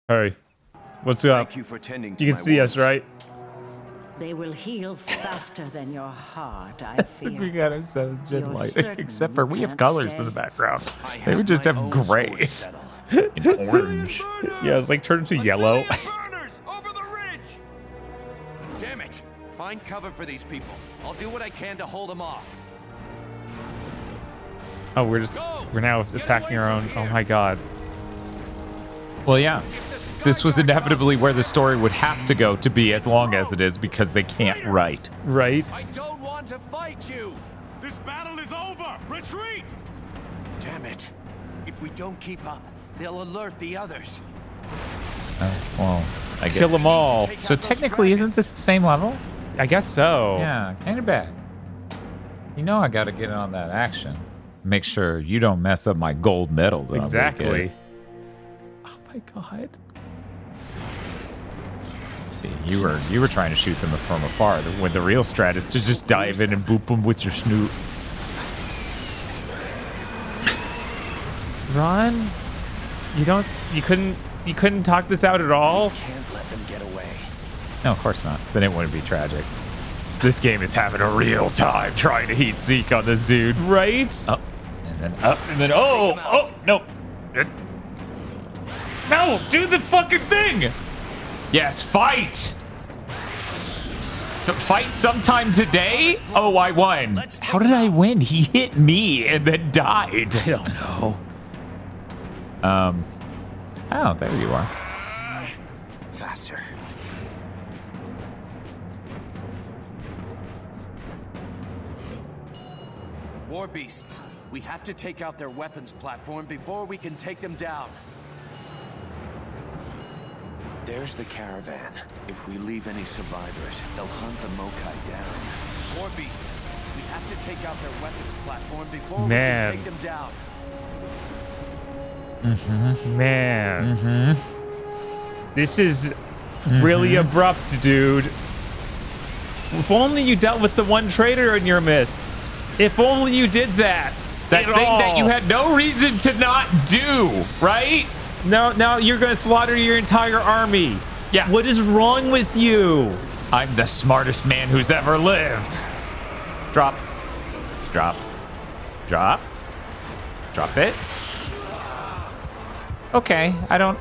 [SPEAKER 2] Hey, what's up?
[SPEAKER 10] Thank you for tending to
[SPEAKER 2] You
[SPEAKER 10] my
[SPEAKER 2] can see us,
[SPEAKER 10] wounds.
[SPEAKER 2] right?
[SPEAKER 4] They will heal faster than your heart, I fear.
[SPEAKER 1] We got ourselves
[SPEAKER 4] You're
[SPEAKER 1] gen lighting,
[SPEAKER 4] certain
[SPEAKER 1] except for
[SPEAKER 4] you
[SPEAKER 1] we have
[SPEAKER 4] can't
[SPEAKER 1] colors
[SPEAKER 4] stay?
[SPEAKER 1] in the background.
[SPEAKER 10] I
[SPEAKER 1] They would just
[SPEAKER 10] my
[SPEAKER 1] have
[SPEAKER 10] own score
[SPEAKER 1] gray
[SPEAKER 10] to settle.
[SPEAKER 1] and orange.
[SPEAKER 2] Yeah, it's like turned to yellow.
[SPEAKER 12] Burners over the ridge!
[SPEAKER 10] Damn it! Find cover for these people. I'll do what I can to hold them off.
[SPEAKER 2] Oh, we're now attacking our own. Oh my god.
[SPEAKER 1] Well, yeah. This was inevitably where the story would have to go to be as long as it is because they can't write.
[SPEAKER 2] Right?
[SPEAKER 10] I don't want to fight you!
[SPEAKER 12] This battle is over! Retreat!
[SPEAKER 10] Damn it. If we don't keep up, they'll alert the others.
[SPEAKER 1] Well, I
[SPEAKER 2] Kill
[SPEAKER 1] get
[SPEAKER 2] them all.
[SPEAKER 1] So technically, isn't this the same level?
[SPEAKER 2] I guess so.
[SPEAKER 1] Yeah, kind of bad. You know I got to get on that action. Make sure you don't mess up my gold medal. that I'm gonna
[SPEAKER 2] Exactly.
[SPEAKER 1] get. Oh my god. See, you were trying to shoot them from afar. When the real strat is to just dive in and boop them with your snoot.
[SPEAKER 2] Ron, you couldn't talk this out at all?
[SPEAKER 10] Can't let them get away.
[SPEAKER 1] No, of course not. Then it wouldn't be tragic. This game is having a real time trying to heat seek on this dude.
[SPEAKER 2] Right?
[SPEAKER 1] Up, and then up, and then oh, no. No, do the fucking thing! Yes, fight! So fight sometime today? Oh, I won. How did I win? He hit me and then died. I don't know. Oh, there you are.
[SPEAKER 10] Faster. War beasts. We have to take out their weapons platform before we can take them down. There's the caravan. If we leave any survivors, they'll hunt the Mokai down. War beasts. We have to take out their weapons platform before we can take them down.
[SPEAKER 2] Man. This is really abrupt, dude. If only you dealt with the one traitor in your midst. If only you did that.
[SPEAKER 1] That thing that you had no reason to not do, right?
[SPEAKER 2] Now you're gonna slaughter your entire army.
[SPEAKER 1] Yeah.
[SPEAKER 2] What is wrong with you?
[SPEAKER 1] I'm the smartest man who's ever lived. Drop. Drop. Drop. Drop it. Okay, I don't...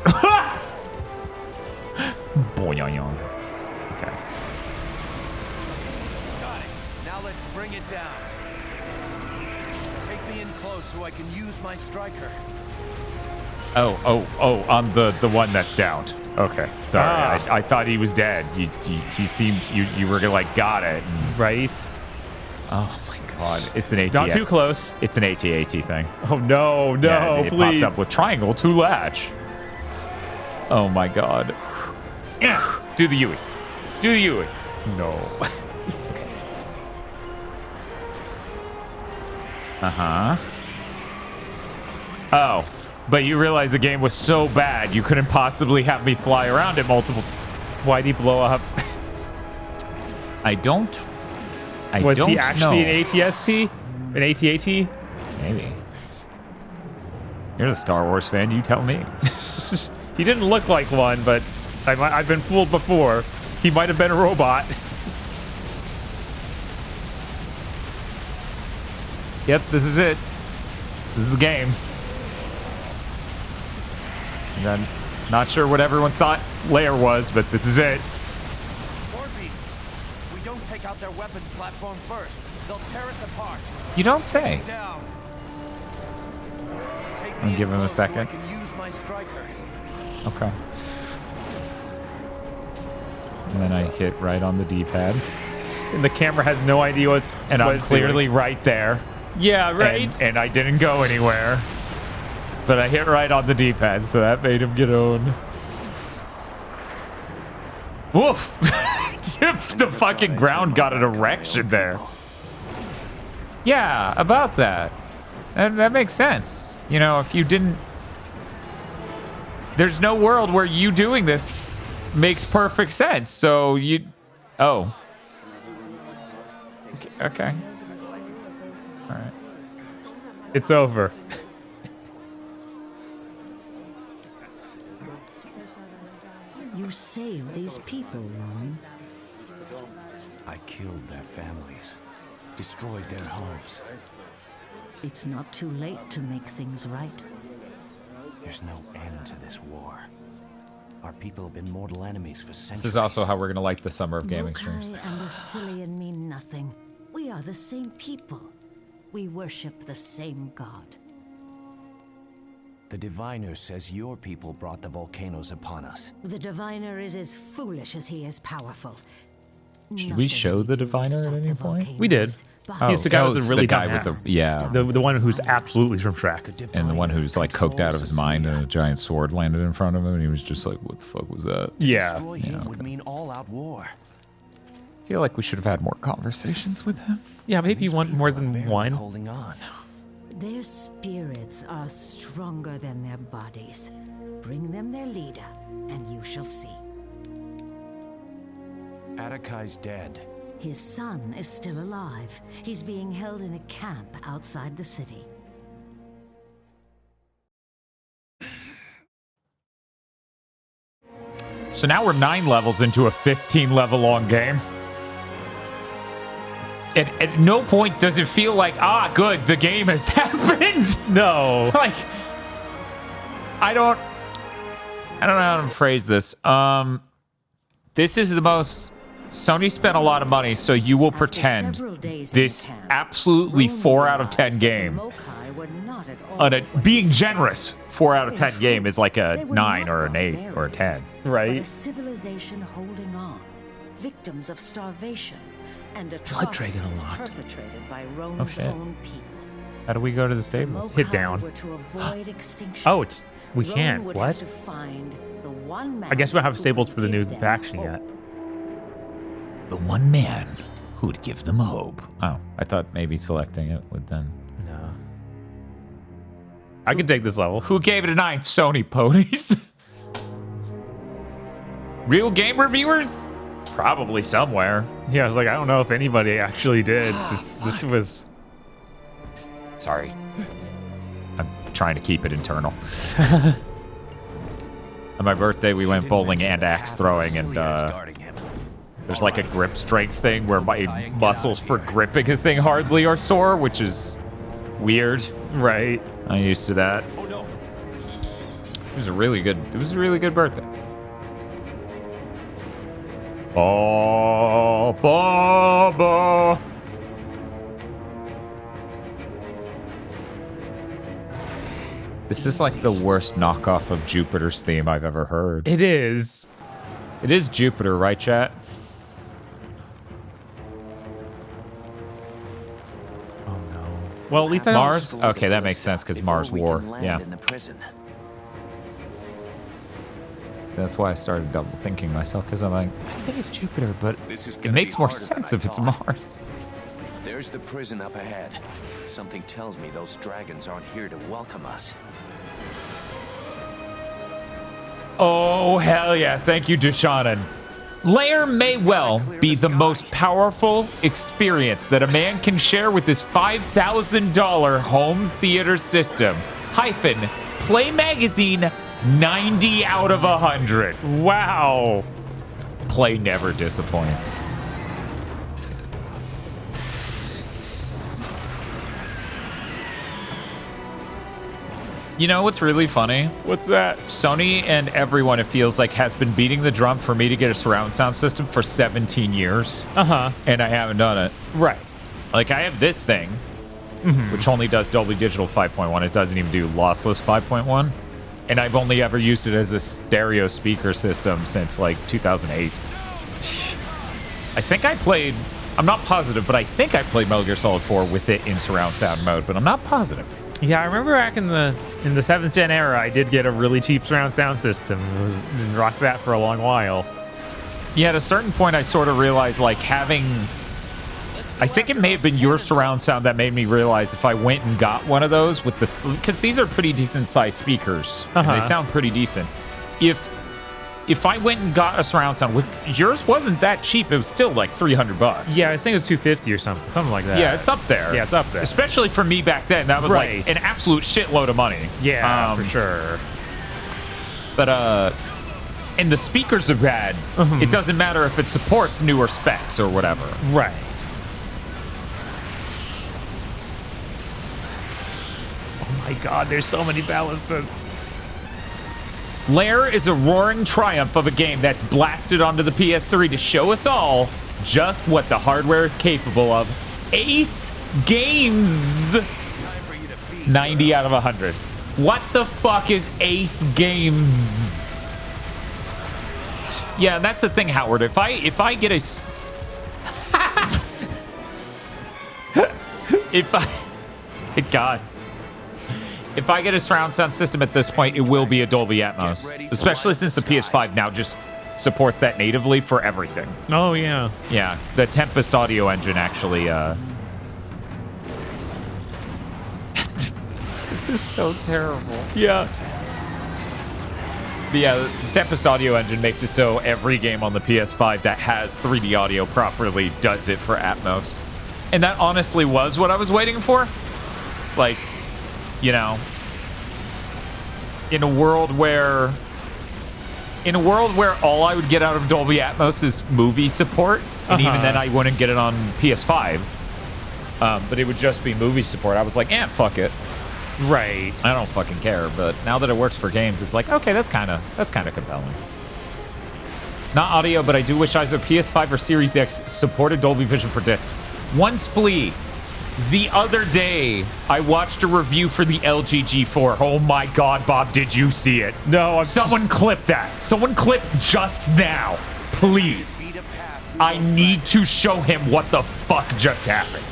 [SPEAKER 1] Boing. Okay.
[SPEAKER 10] Got it. Now let's bring it down. Take me in close so I can use my striker.
[SPEAKER 1] Oh, on the one that's downed. Okay, sorry. I thought he was dead. He seemed... You were like, got it.
[SPEAKER 2] Right?
[SPEAKER 1] Oh my god. It's an AT.
[SPEAKER 2] Not too close.
[SPEAKER 1] It's an AT thing.
[SPEAKER 2] Oh, no,
[SPEAKER 1] Yeah, it
[SPEAKER 2] please.
[SPEAKER 1] popped up with triangle to latch. Oh my god. Yeah. Do the Yui. Do the Yui.
[SPEAKER 2] No.
[SPEAKER 1] Uh-huh. Oh, but you realize the game was so bad you couldn't possibly have me fly around it multiple...
[SPEAKER 2] Why'd he blow up?
[SPEAKER 1] I don't
[SPEAKER 2] Was he
[SPEAKER 1] know.
[SPEAKER 2] actually an ATST? An AT-AT?
[SPEAKER 1] Maybe. You're the Star Wars fan, you tell me.
[SPEAKER 2] He didn't look like one, but I've been fooled before. He might have been a robot.
[SPEAKER 1] Yep, this is it. This is the game. And I'm not sure what everyone thought LAIR was, but this is it.
[SPEAKER 10] War beasts. If we don't take out their weapons platform first, they'll tear us apart.
[SPEAKER 1] You don't say.
[SPEAKER 10] Down. Take me
[SPEAKER 1] I'll
[SPEAKER 10] in
[SPEAKER 1] give him a
[SPEAKER 10] close so I
[SPEAKER 1] second.
[SPEAKER 10] can use my striker.
[SPEAKER 1] Okay. And then I hit right on the D-pad.
[SPEAKER 2] And the camera has no idea what
[SPEAKER 1] And
[SPEAKER 2] what
[SPEAKER 1] I'm
[SPEAKER 2] it's
[SPEAKER 1] clearly
[SPEAKER 2] doing.
[SPEAKER 1] right there.
[SPEAKER 2] Yeah, right?
[SPEAKER 1] And I didn't go anywhere. but I hit right on the D-pad, so that made him get owned. Woof! The fucking ground got an erection there. Yeah, about that. That makes sense. You know, if you didn't... There's no world where you doing this makes perfect sense, so you... Oh. Okay. All right.
[SPEAKER 2] It's over.
[SPEAKER 4] You saved these people, Roman.
[SPEAKER 10] I killed their families, destroyed their homes.
[SPEAKER 4] It's not too late to make things right.
[SPEAKER 10] There's no end to this war. Our people have been mortal enemies for centuries.
[SPEAKER 1] This is also how we're going to like the Summer of Gaming
[SPEAKER 4] Mokai
[SPEAKER 1] streams.
[SPEAKER 4] and Assylian mean nothing. We are the same people. We worship the same god.
[SPEAKER 10] The diviner says your people brought the volcanoes upon us.
[SPEAKER 4] The diviner is as foolish as he is powerful.
[SPEAKER 1] Should we show the diviner at any point?
[SPEAKER 2] We did.
[SPEAKER 1] Oh,
[SPEAKER 2] He's the guy with
[SPEAKER 1] it's
[SPEAKER 2] the really
[SPEAKER 1] guy
[SPEAKER 2] dumb
[SPEAKER 1] with
[SPEAKER 2] hat.
[SPEAKER 1] the yeah,
[SPEAKER 2] The one who's absolutely from Shrek.
[SPEAKER 1] and the one who's like coked out of his mind, and a giant sword landed in front of him, and he was just like, "What the fuck was that?"
[SPEAKER 2] Yeah.
[SPEAKER 10] Destroy him would mean all-out war.
[SPEAKER 1] I feel like we should have had more conversations with him.
[SPEAKER 2] Yeah, maybe you want more than one.
[SPEAKER 10] Holding on.
[SPEAKER 4] Their spirits are stronger than their bodies. Bring them their leader, and you shall see.
[SPEAKER 10] Atakai's dead.
[SPEAKER 4] His son is still alive. He's being held in a camp outside the city.
[SPEAKER 1] So now we're 9 levels into a 15-level long game. At no point does it feel like, good, the game has happened.
[SPEAKER 2] No.
[SPEAKER 1] Like, I don't know how to phrase this. This is the most... Sony spent a lot of money, so you will pretend this absolutely 4 out of 10 game. Being generous, 4 out of 10 game is like a 9 or an 8 or a 10.
[SPEAKER 4] But a civilization holding on, victims of starvation, and atrocities perpetrated by Rome's
[SPEAKER 1] shit.
[SPEAKER 4] own people.
[SPEAKER 1] How do we go to the stables?
[SPEAKER 2] Hit down.
[SPEAKER 4] Were to avoid extinction.
[SPEAKER 2] Oh, it's we
[SPEAKER 4] Rome
[SPEAKER 2] can't.
[SPEAKER 4] would
[SPEAKER 2] What?
[SPEAKER 4] have to find the one man
[SPEAKER 2] I guess we don't have
[SPEAKER 4] who
[SPEAKER 2] stables
[SPEAKER 4] would
[SPEAKER 2] for the new
[SPEAKER 4] give them
[SPEAKER 2] faction
[SPEAKER 4] hope.
[SPEAKER 2] yet.
[SPEAKER 1] The one man who would give them hope. Oh, I thought maybe selecting it would then...
[SPEAKER 2] No. I can take this level.
[SPEAKER 1] Who gave it a 9? Sony ponies? Real game reviewers? Probably somewhere.
[SPEAKER 2] Yeah, I was like, I don't know if anybody actually did. This was...
[SPEAKER 1] Sorry. I'm trying to keep it internal. On my birthday, we went bowling and axe throwing, and there's like a grip strength thing where my muscles for gripping a thing hardly are sore, which is weird.
[SPEAKER 2] Right.
[SPEAKER 1] I'm used to that. It was a really good birthday. Oh, Baba. This is like the worst knockoff of Jupiter's theme I've ever heard.
[SPEAKER 2] It is.
[SPEAKER 1] It is Jupiter, right, chat?
[SPEAKER 2] Oh no. Well, at least I
[SPEAKER 1] Mars? Okay, that makes sense because Mars war. Yeah.
[SPEAKER 10] In the prison.
[SPEAKER 1] That's why I started double thinking myself, because I'm like, I think it's Jupiter, but
[SPEAKER 10] This is
[SPEAKER 1] it
[SPEAKER 10] gonna
[SPEAKER 1] makes
[SPEAKER 10] be
[SPEAKER 1] more
[SPEAKER 10] harder
[SPEAKER 1] sense
[SPEAKER 10] than
[SPEAKER 1] if
[SPEAKER 10] I
[SPEAKER 1] it's
[SPEAKER 10] thought.
[SPEAKER 1] Mars.
[SPEAKER 10] There's the prison up ahead. Something tells me those dragons aren't here to welcome us.
[SPEAKER 1] Oh, hell yeah. Thank you, Deshanan. LAIR may well be the most powerful experience that a man can share with his $5,000 home theater system. Play Magazine 90 out of 100. Wow. Play never disappoints. You know what's really funny?
[SPEAKER 2] What's that?
[SPEAKER 1] Sony and everyone, it feels like, has been beating the drum for me to get a surround sound system for 17 years.
[SPEAKER 2] Uh-huh.
[SPEAKER 1] And I haven't done it.
[SPEAKER 2] Right.
[SPEAKER 1] Like, I have this thing, which only does Dolby Digital 5.1. It doesn't even do lossless 5.1. And I've only ever used it as a stereo speaker system since, like, 2008. I think I played... I'm not positive, but I think I played Metal Gear Solid 4 with it in surround sound mode, but I'm not positive.
[SPEAKER 2] Yeah, I remember back in the 7th gen era, I did get a really cheap surround sound system. It was and rocked that for a long while.
[SPEAKER 1] Yeah, at a certain point, I sort of realized like having. I think it may have been your surround sound that made me realize if I went and got one of those with this, because these are pretty decent sized speakers, and they sound pretty decent. If I went and got a surround sound, with yours wasn't that cheap. It was still like $300.
[SPEAKER 2] Yeah, I think it was $250 or something like that.
[SPEAKER 1] Yeah, it's up there.
[SPEAKER 2] Yeah, it's up there.
[SPEAKER 1] Especially for me back then, that was like an absolute shitload of money.
[SPEAKER 2] Yeah, for sure.
[SPEAKER 1] But and the speakers are bad. It doesn't matter if it supports newer specs or whatever.
[SPEAKER 2] Right. Oh my God, there's so many ballistas.
[SPEAKER 1] LAIR is a roaring triumph of a game that's blasted onto the PS3 to show us all just what the hardware is capable of. Ace Games. 90 out of 100. What the fuck is Ace Games? Yeah, that's the thing, Howard. If I get a God. If I get a surround sound system at this point, it will be a Dolby Atmos. Especially since the PS5 now just supports that natively for everything.
[SPEAKER 2] Oh, yeah.
[SPEAKER 1] Yeah, the Tempest audio engine actually... This is so terrible. Yeah. But yeah, the Tempest audio engine makes it so every game on the PS5 that has 3D audio properly does it for Atmos. And that honestly was what I was waiting for. Like... You know, in a world where all I would get out of Dolby Atmos is movie support, and even then I wouldn't get it on PS5, but it would just be movie support. I was like, fuck it.
[SPEAKER 2] Right.
[SPEAKER 1] I don't fucking care. But now that it works for games, it's like, okay, that's kind of compelling. Not audio, but I do wish either PS5 or Series X supported Dolby Vision for discs. One splee. The other day, I watched a review for the LG G4. Oh my God, Bob, did you see it?
[SPEAKER 2] No.
[SPEAKER 1] Someone clip that. Someone clip just now. Please. I need to show him what the fuck just happened.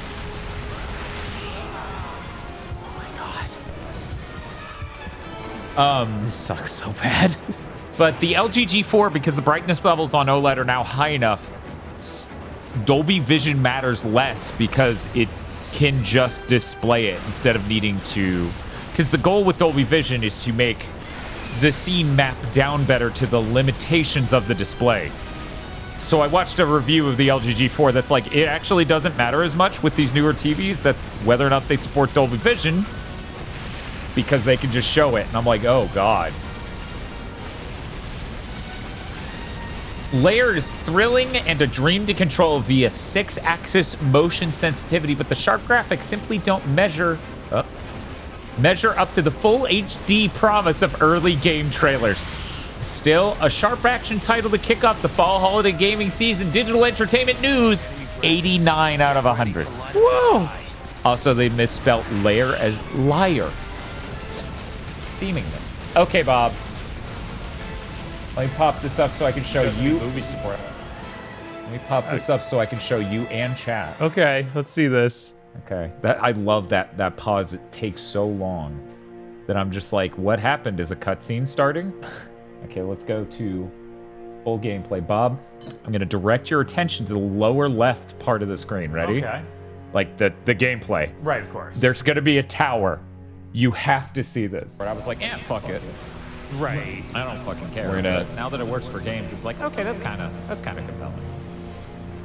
[SPEAKER 1] Oh my God.
[SPEAKER 2] This sucks so bad.
[SPEAKER 1] But the LG G4, because the brightness levels on OLED are now high enough, Dolby Vision matters less because it can just display it instead of needing to, because the goal with Dolby Vision is to make the scene map down better to the limitations of the display. So I watched a review of the LG G4 that's like, it actually doesn't matter as much with these newer TVs that whether or not they support Dolby Vision because they can just show it. And I'm like, oh God. LAIR is thrilling and a dream to control via 6-axis motion sensitivity, but the sharp graphics simply don't measure up to the full HD promise of early game trailers. Still, a sharp action title to kick off the fall holiday gaming season. Digital entertainment news, 89 out of 100. Whoa! Also, they misspelled LAIR as liar. Seemingly. Okay, Bob. Let me pop this up so I can show you movie support. Let me pop this up so I can show you and chat.
[SPEAKER 2] Okay, let's see this.
[SPEAKER 1] Okay, I love that pause. It takes so long that I'm just like, what happened? Is a cutscene starting? Okay, let's go to full gameplay. Bob, I'm gonna direct your attention to the lower left part of the screen. Ready?
[SPEAKER 2] Okay.
[SPEAKER 1] Like the gameplay.
[SPEAKER 2] Right, of course.
[SPEAKER 1] There's gonna be a tower. You have to see this. I was like, fuck it.
[SPEAKER 2] Right.
[SPEAKER 1] I don't fucking care. We're gonna, now that it works for games, it's like, okay, that's kind of compelling.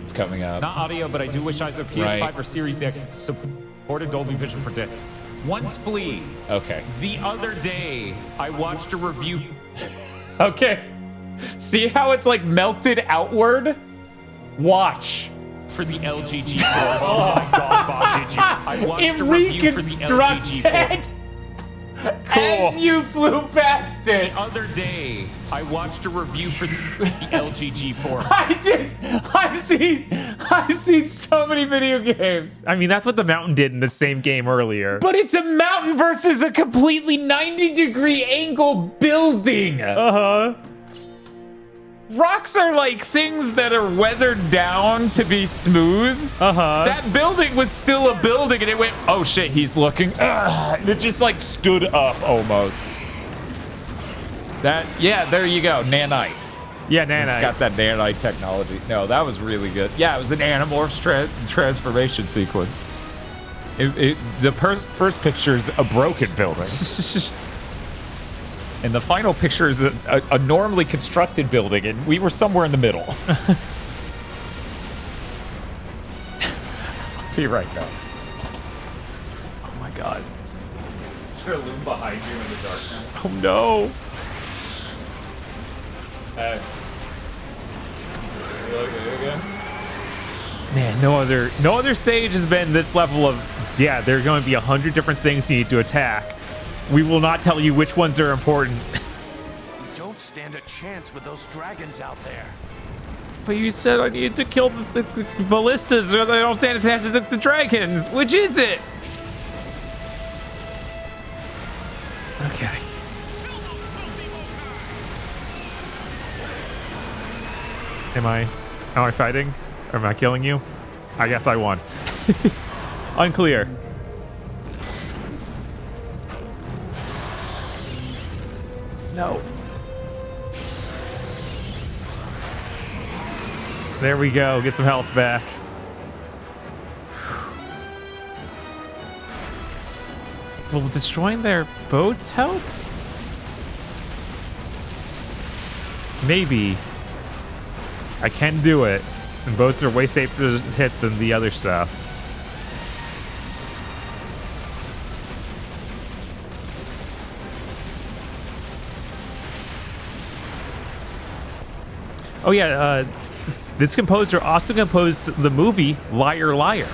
[SPEAKER 13] It's coming up.
[SPEAKER 1] Not audio, but I do wish either PS5 or Series X supported Dolby Vision for discs. One splee.
[SPEAKER 13] Okay.
[SPEAKER 1] The other day, I watched a review. Okay. See how it's like melted outward? Watch. For the LG G4. Oh my God, Bob, did you? I watched a review for the LG G4. Cool. As you flew past it. The other day, I watched a review for the LG G4. I've seen so many video games.
[SPEAKER 2] I mean, that's what the mountain did in the same game earlier.
[SPEAKER 1] But it's a mountain versus a completely 90-degree angle building.
[SPEAKER 2] Uh-huh.
[SPEAKER 1] Rocks are like things that are weathered down to be smooth. That building was still a building, and it went, oh shit, he's looking. And it just like stood up almost. That, yeah, there you go, nanite.
[SPEAKER 2] Yeah, nanite.
[SPEAKER 1] It's got that nanite technology. No, that was really good. Yeah, it was an Animorphs transformation sequence. The first picture is a broken building. And the final picture is a normally constructed building, and we were somewhere in the middle. Be right back.
[SPEAKER 2] Oh my god.
[SPEAKER 1] Is there a loom behind you in the darkness?
[SPEAKER 2] Oh no. Man, no other stage has been this level of, yeah, there are going to be 100 different things you need to attack. We will not tell you which ones are important.
[SPEAKER 10] We don't stand a chance with those dragons out there.
[SPEAKER 2] But you said I needed to kill the ballistas or they don't stand a chance with the dragons. Which is it? Okay. Am I fighting? Or am I killing you? I guess I won. Unclear. No. There we go. Get some health back. Will destroying their boats help? Maybe. I can do it. And boats are way safer to hit than the other stuff. Oh yeah, this composer also composed the movie Liar Liar.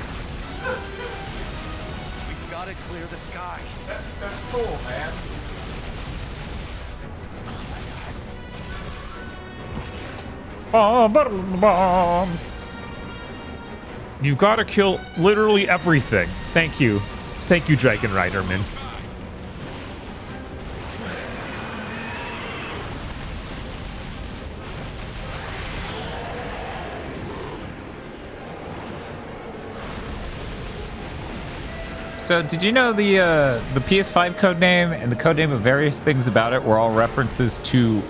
[SPEAKER 10] We've got to clear the sky.
[SPEAKER 1] That's cool, man.
[SPEAKER 2] Bomb. You've got to kill literally everything. Thank you. Thank you, Dragon Riderman.
[SPEAKER 1] So, did you know the PS5 codename and the codename of various things about it were all references to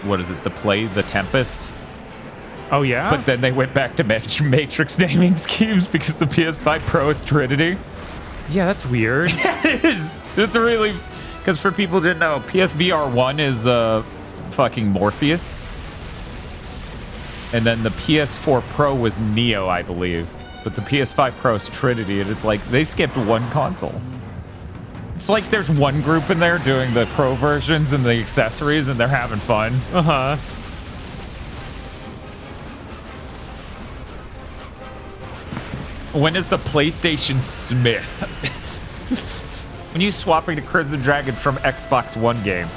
[SPEAKER 1] what is it? The play The Tempest.
[SPEAKER 2] Oh yeah.
[SPEAKER 1] But then they went back to Matrix naming schemes because the PS5 Pro is Trinity.
[SPEAKER 2] Yeah, that's weird.
[SPEAKER 1] It is. It's really because for people who didn't know, PSVR 1 is fucking Morpheus, and then the PS4 Pro was Neo, I believe. But the PS5 Pro is Trinity, and it's like they skipped one console. It's like there's one group in there doing the Pro versions and the accessories, and they're having fun.
[SPEAKER 2] Uh-huh.
[SPEAKER 1] When is the PlayStation Smith? When you swapping to Crimson Dragon from Xbox One games?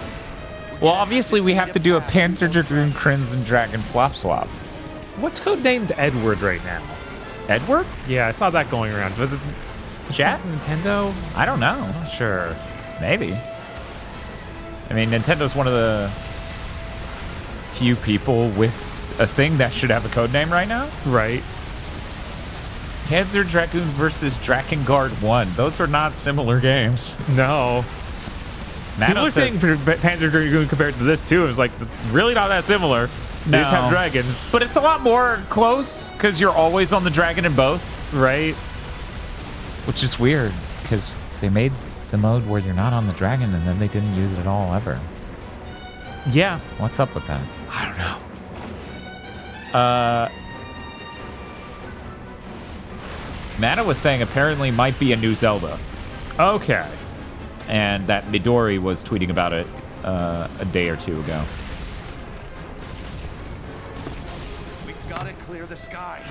[SPEAKER 1] Well, obviously we have to do a Panzer Dragoon Crimson Dragon flop swap.
[SPEAKER 2] What's codenamed Edward right now?
[SPEAKER 1] Edward?
[SPEAKER 2] Yeah, I saw that going around. Was it
[SPEAKER 1] Chat?
[SPEAKER 2] Nintendo?
[SPEAKER 1] I don't know.
[SPEAKER 2] I'm not sure.
[SPEAKER 1] Maybe. I mean, Nintendo's one of the few people with a thing that should have a codename right now.
[SPEAKER 2] Right.
[SPEAKER 1] Panzer Dragoon versus Drakengard 1. Those are not similar games.
[SPEAKER 2] No. People are saying Panzer Dragoon compared to this too. It was like really not that similar.
[SPEAKER 1] No.
[SPEAKER 2] They just have dragons.
[SPEAKER 1] But it's a lot more close because you're always on the dragon in both.
[SPEAKER 2] Right.
[SPEAKER 1] Which is weird because they made the mode where you're not on the dragon and then they didn't use it at all ever.
[SPEAKER 2] Yeah.
[SPEAKER 1] What's up with that?
[SPEAKER 2] I don't know.
[SPEAKER 1] Mana was saying apparently might be a new Zelda.
[SPEAKER 2] Okay.
[SPEAKER 1] And that Midori was tweeting about it a day or two ago.
[SPEAKER 10] We've got to clear the sky.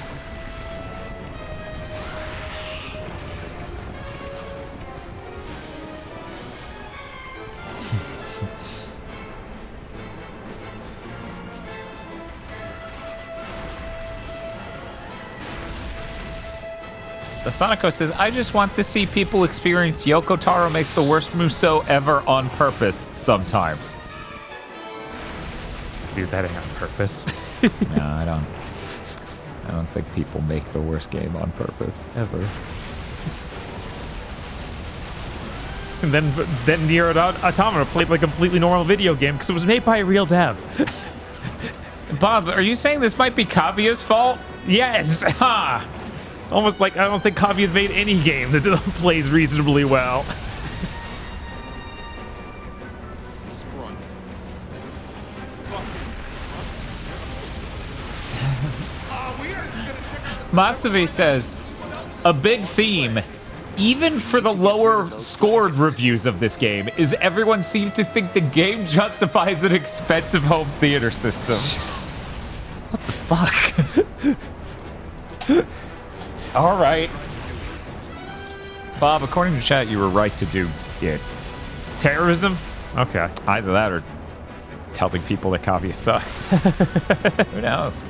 [SPEAKER 1] The Sonico says, I just want to see people experience Yoko Taro makes the worst Muso ever on purpose sometimes.
[SPEAKER 2] dude, that ain't on purpose.
[SPEAKER 1] No, I don't think people make the worst game on purpose ever.
[SPEAKER 2] And then Nier Automata played like a completely normal video game because it was made by a real dev.
[SPEAKER 1] Bob, are you saying this might be Kavia's fault?
[SPEAKER 2] Yes. Ha. Almost like I don't think Kavia's made any game that plays reasonably well.
[SPEAKER 1] Masavi says, a big theme, even for the lower scored reviews of this game, is everyone seems to think the game justifies an expensive home theater system. What the fuck? All right. Bob, according to chat, you were right to do it.
[SPEAKER 2] Terrorism? Okay.
[SPEAKER 1] Either that or telling people that Kavia sucks. Who knows?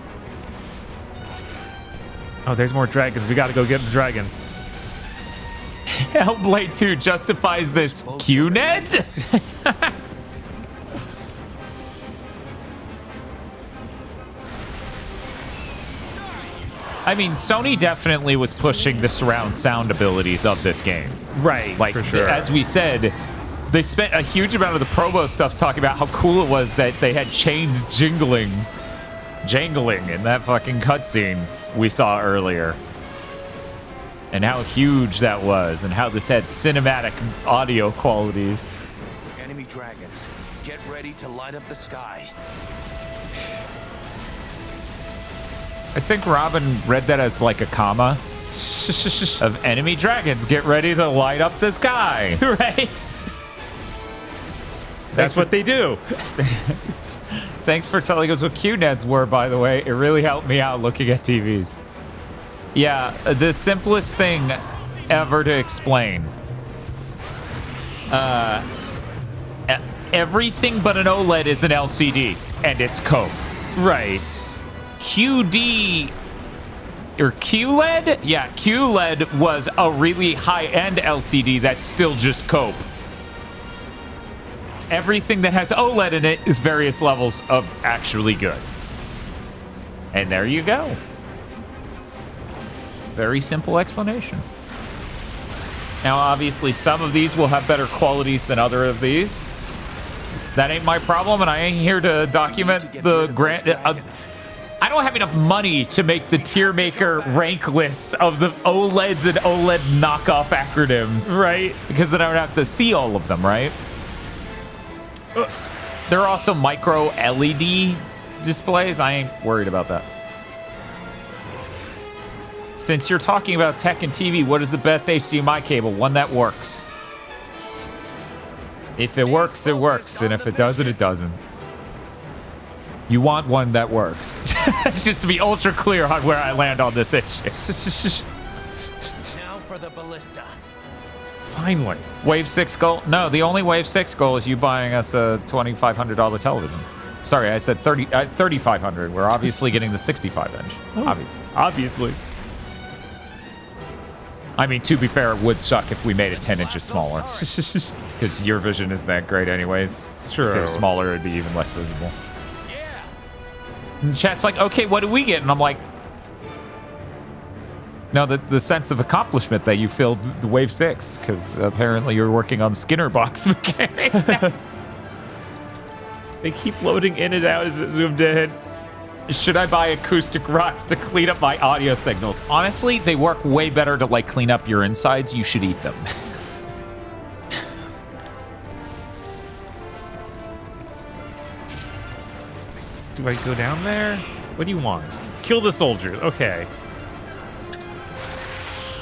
[SPEAKER 2] Oh, there's more dragons. We gotta go get the dragons.
[SPEAKER 1] Hellblade 2 justifies this QNED? I mean, Sony definitely was pushing the surround sound abilities of this game.
[SPEAKER 2] Right,
[SPEAKER 1] like,
[SPEAKER 2] for sure.
[SPEAKER 1] As we said, they spent a huge amount of the promo stuff talking about how cool it was that they had chains jangling in that fucking cutscene we saw earlier. And how huge that was, and how this had cinematic audio qualities.
[SPEAKER 10] Enemy dragons, get ready to light up the sky.
[SPEAKER 1] I think Robin read that as like a comma of enemy dragons, get ready to light up the sky.
[SPEAKER 2] Right? That's what they do.
[SPEAKER 1] Thanks for telling us what QNEDs were, by the way. It really helped me out looking at TVs. Yeah, the simplest thing ever to explain. Everything but an OLED is an LCD, and it's cope.
[SPEAKER 2] Right.
[SPEAKER 1] QD or QLED? Yeah, QLED was a really high-end LCD that's still just cope. Everything that has OLED in it is various levels of actually good. And there you go. Very simple explanation. Now, obviously, some of these will have better qualities than other of these. That ain't my problem, and I ain't here to document the grant. I don't have enough money to make the tier maker rank lists of the OLEDs and OLED knockoff acronyms.
[SPEAKER 2] Right.
[SPEAKER 1] Because then I would have to see all of them, right? There are also micro LED displays. I ain't worried about that. Since you're talking about tech and TV, what is the best HDMI cable? One that works. If it works, it works. And if it doesn't, it doesn't. You want one that works. Just to be ultra clear on where I land on this issue.
[SPEAKER 10] Now for the ballista.
[SPEAKER 2] Finally.
[SPEAKER 1] Wave 6 goal? No, the only Wave 6 goal is you buying us a $2,500 television. Sorry, I said $3,500. We're obviously getting the 65-inch.
[SPEAKER 2] Oh, obviously.
[SPEAKER 1] I mean, to be fair, it would suck if we made it 10 inches smaller. Because your vision isn't that great anyways.
[SPEAKER 2] It's true.
[SPEAKER 1] If it was smaller, it would be even less visible. And chat's like, okay, what do we get? And I'm like, no, the sense of accomplishment that you filled the Wave 6, because apparently you're working on Skinner box mechanics now.
[SPEAKER 2] They keep loading in and out as it zoomed in.
[SPEAKER 1] Should I buy acoustic rocks to clean up my audio signals? Honestly, they work way better to like clean up your insides. You should eat them.
[SPEAKER 2] Do I go down there? What do you want? Kill the soldiers. Okay.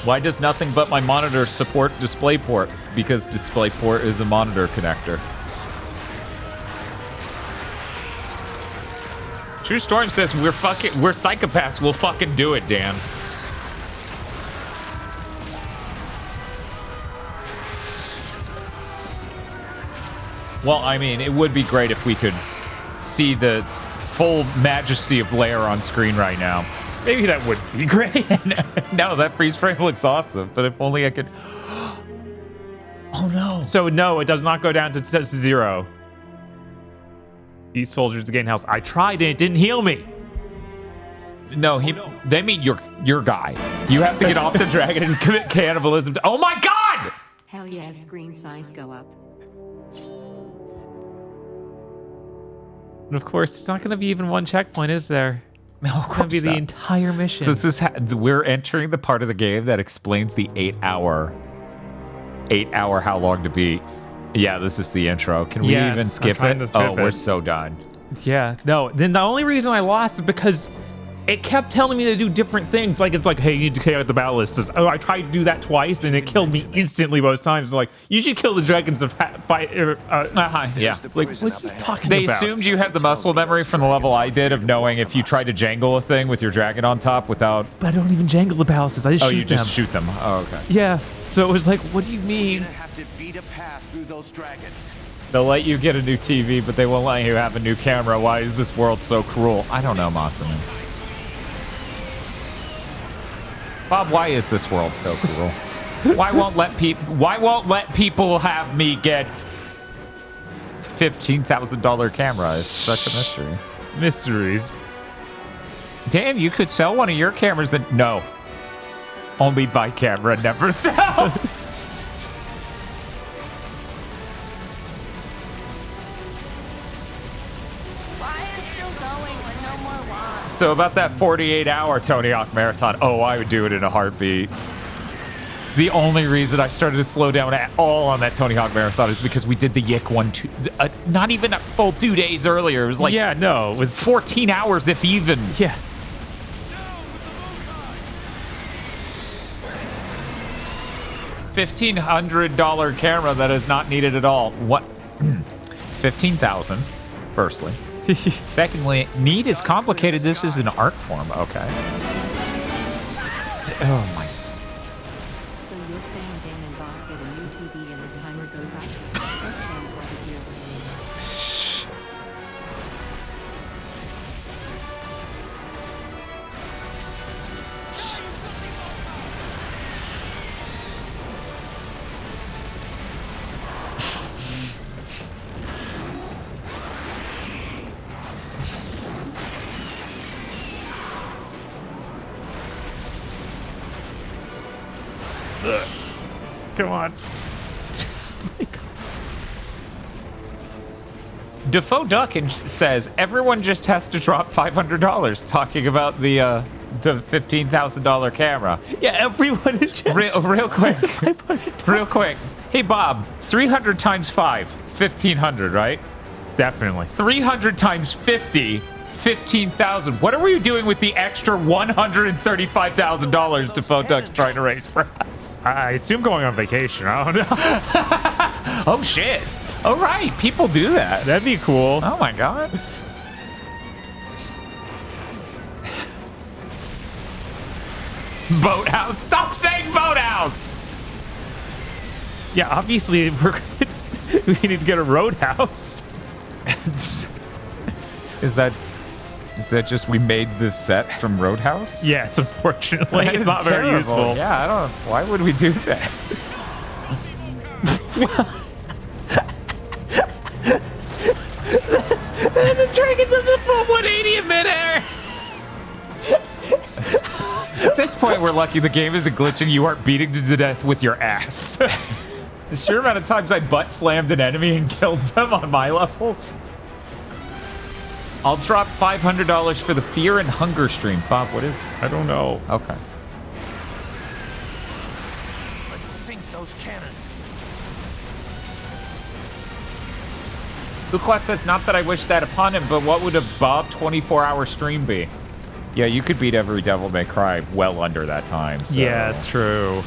[SPEAKER 1] Why does nothing but my monitor support DisplayPort? Because DisplayPort is a monitor connector. True Storm says we're psychopaths. We'll fucking do it, Dan. Well, I mean, it would be great if we could see the full majesty of LAIR on screen right now.
[SPEAKER 2] Maybe that would be great.
[SPEAKER 1] No, that freeze frame looks awesome, but if only I could... Oh no.
[SPEAKER 2] So no, it does not go down to 0. Eat soldiers to gain health. I tried and it didn't heal me.
[SPEAKER 1] No, they mean your guy. You have to get off the dragon and commit cannibalism. Oh my god!
[SPEAKER 7] Hell yeah, screen size go up.
[SPEAKER 2] And of course, there's not going to be even one checkpoint, is there?
[SPEAKER 1] No,
[SPEAKER 2] it's going to be the entire mission.
[SPEAKER 1] This is we're entering the part of the game that explains the 8-hour how long to beat. Yeah, this is the intro. Can we even skip it? We're so done.
[SPEAKER 2] Yeah, no. Then the only reason I lost is because it kept telling me to do different things. Like, it's like, hey, you need to clear out the battle list. I tried to do that twice, and it killed me instantly both times. It's like, you should kill the dragons to fight.
[SPEAKER 1] Yeah.
[SPEAKER 2] It's like, what are you talking
[SPEAKER 1] They
[SPEAKER 2] about?
[SPEAKER 1] assumed you had the muscle memory from the level I did of knowing if you tried to jangle a thing with your dragon on top without...
[SPEAKER 2] But I don't even jangle the balances. I just shoot them.
[SPEAKER 1] Oh, you just shoot them. Oh, okay.
[SPEAKER 2] Yeah. So it was like, what do you mean?
[SPEAKER 10] You're gonna have to beat a path through those dragons.
[SPEAKER 1] They'll let you get a new TV, but they won't let you have a new camera. Why is this world so cruel? I don't know, Masaman. Bob, why is this world so cruel? Why won't let people have me get $15,000 camera? It's such a mystery.
[SPEAKER 2] Mysteries.
[SPEAKER 1] Dan, you could sell one of your cameras. No. Only buy camera, never sell. So about that 48-hour Tony Hawk Marathon, I would do it in a heartbeat. The only reason I started to slow down at all on that Tony Hawk Marathon is because we did the Yick one, not even a full 2 days earlier. It was like
[SPEAKER 2] it was
[SPEAKER 1] 14 hours if even.
[SPEAKER 2] Yeah.
[SPEAKER 1] $1,500 camera that is not needed at all. What? 15,000. Firstly. Secondly, need is complicated. This is an art form. Okay. Oh my.
[SPEAKER 7] So you're saying Dan and Bob get a new TV and the timer goes up? That sounds like a deal.
[SPEAKER 2] Come on.
[SPEAKER 1] Defoe Duck says everyone just has to drop $500 talking about the $15,000 camera.
[SPEAKER 2] Yeah, everyone is just
[SPEAKER 1] real quick. Real quick. Hey Bob, 300 times 5, 1,500, right?
[SPEAKER 2] Definitely.
[SPEAKER 1] 300 times 50, 15,000. What are we doing with the extra $135,000 Defoe Duck's trying to raise for us?
[SPEAKER 2] I assume going on vacation. I don't know.
[SPEAKER 1] Oh shit. All right, people do that.
[SPEAKER 2] That'd be cool.
[SPEAKER 1] Oh my god. Boathouse. Stop saying boathouse.
[SPEAKER 2] Yeah, obviously we need to get a roadhouse.
[SPEAKER 1] Is that just we made this set from Roadhouse?
[SPEAKER 2] Yes, unfortunately. It's not very useful.
[SPEAKER 1] Yeah, I don't. Why would we do that?
[SPEAKER 2] The dragon does a full 180 in midair.
[SPEAKER 1] At this point, we're lucky the game isn't glitching. You aren't beating to death with your ass. The sheer amount of times I butt slammed an enemy and killed them on my levels. I'll drop $500 for the Fear and Hunger stream. Bob, what is?
[SPEAKER 2] I don't know.
[SPEAKER 1] Okay.
[SPEAKER 10] Let's sink those cannons.
[SPEAKER 1] Luclat says, not that I wish that upon him, but what would a Bob 24-hour stream be? Yeah, you could beat every Devil May Cry well under that time. So.
[SPEAKER 2] Yeah, it's true.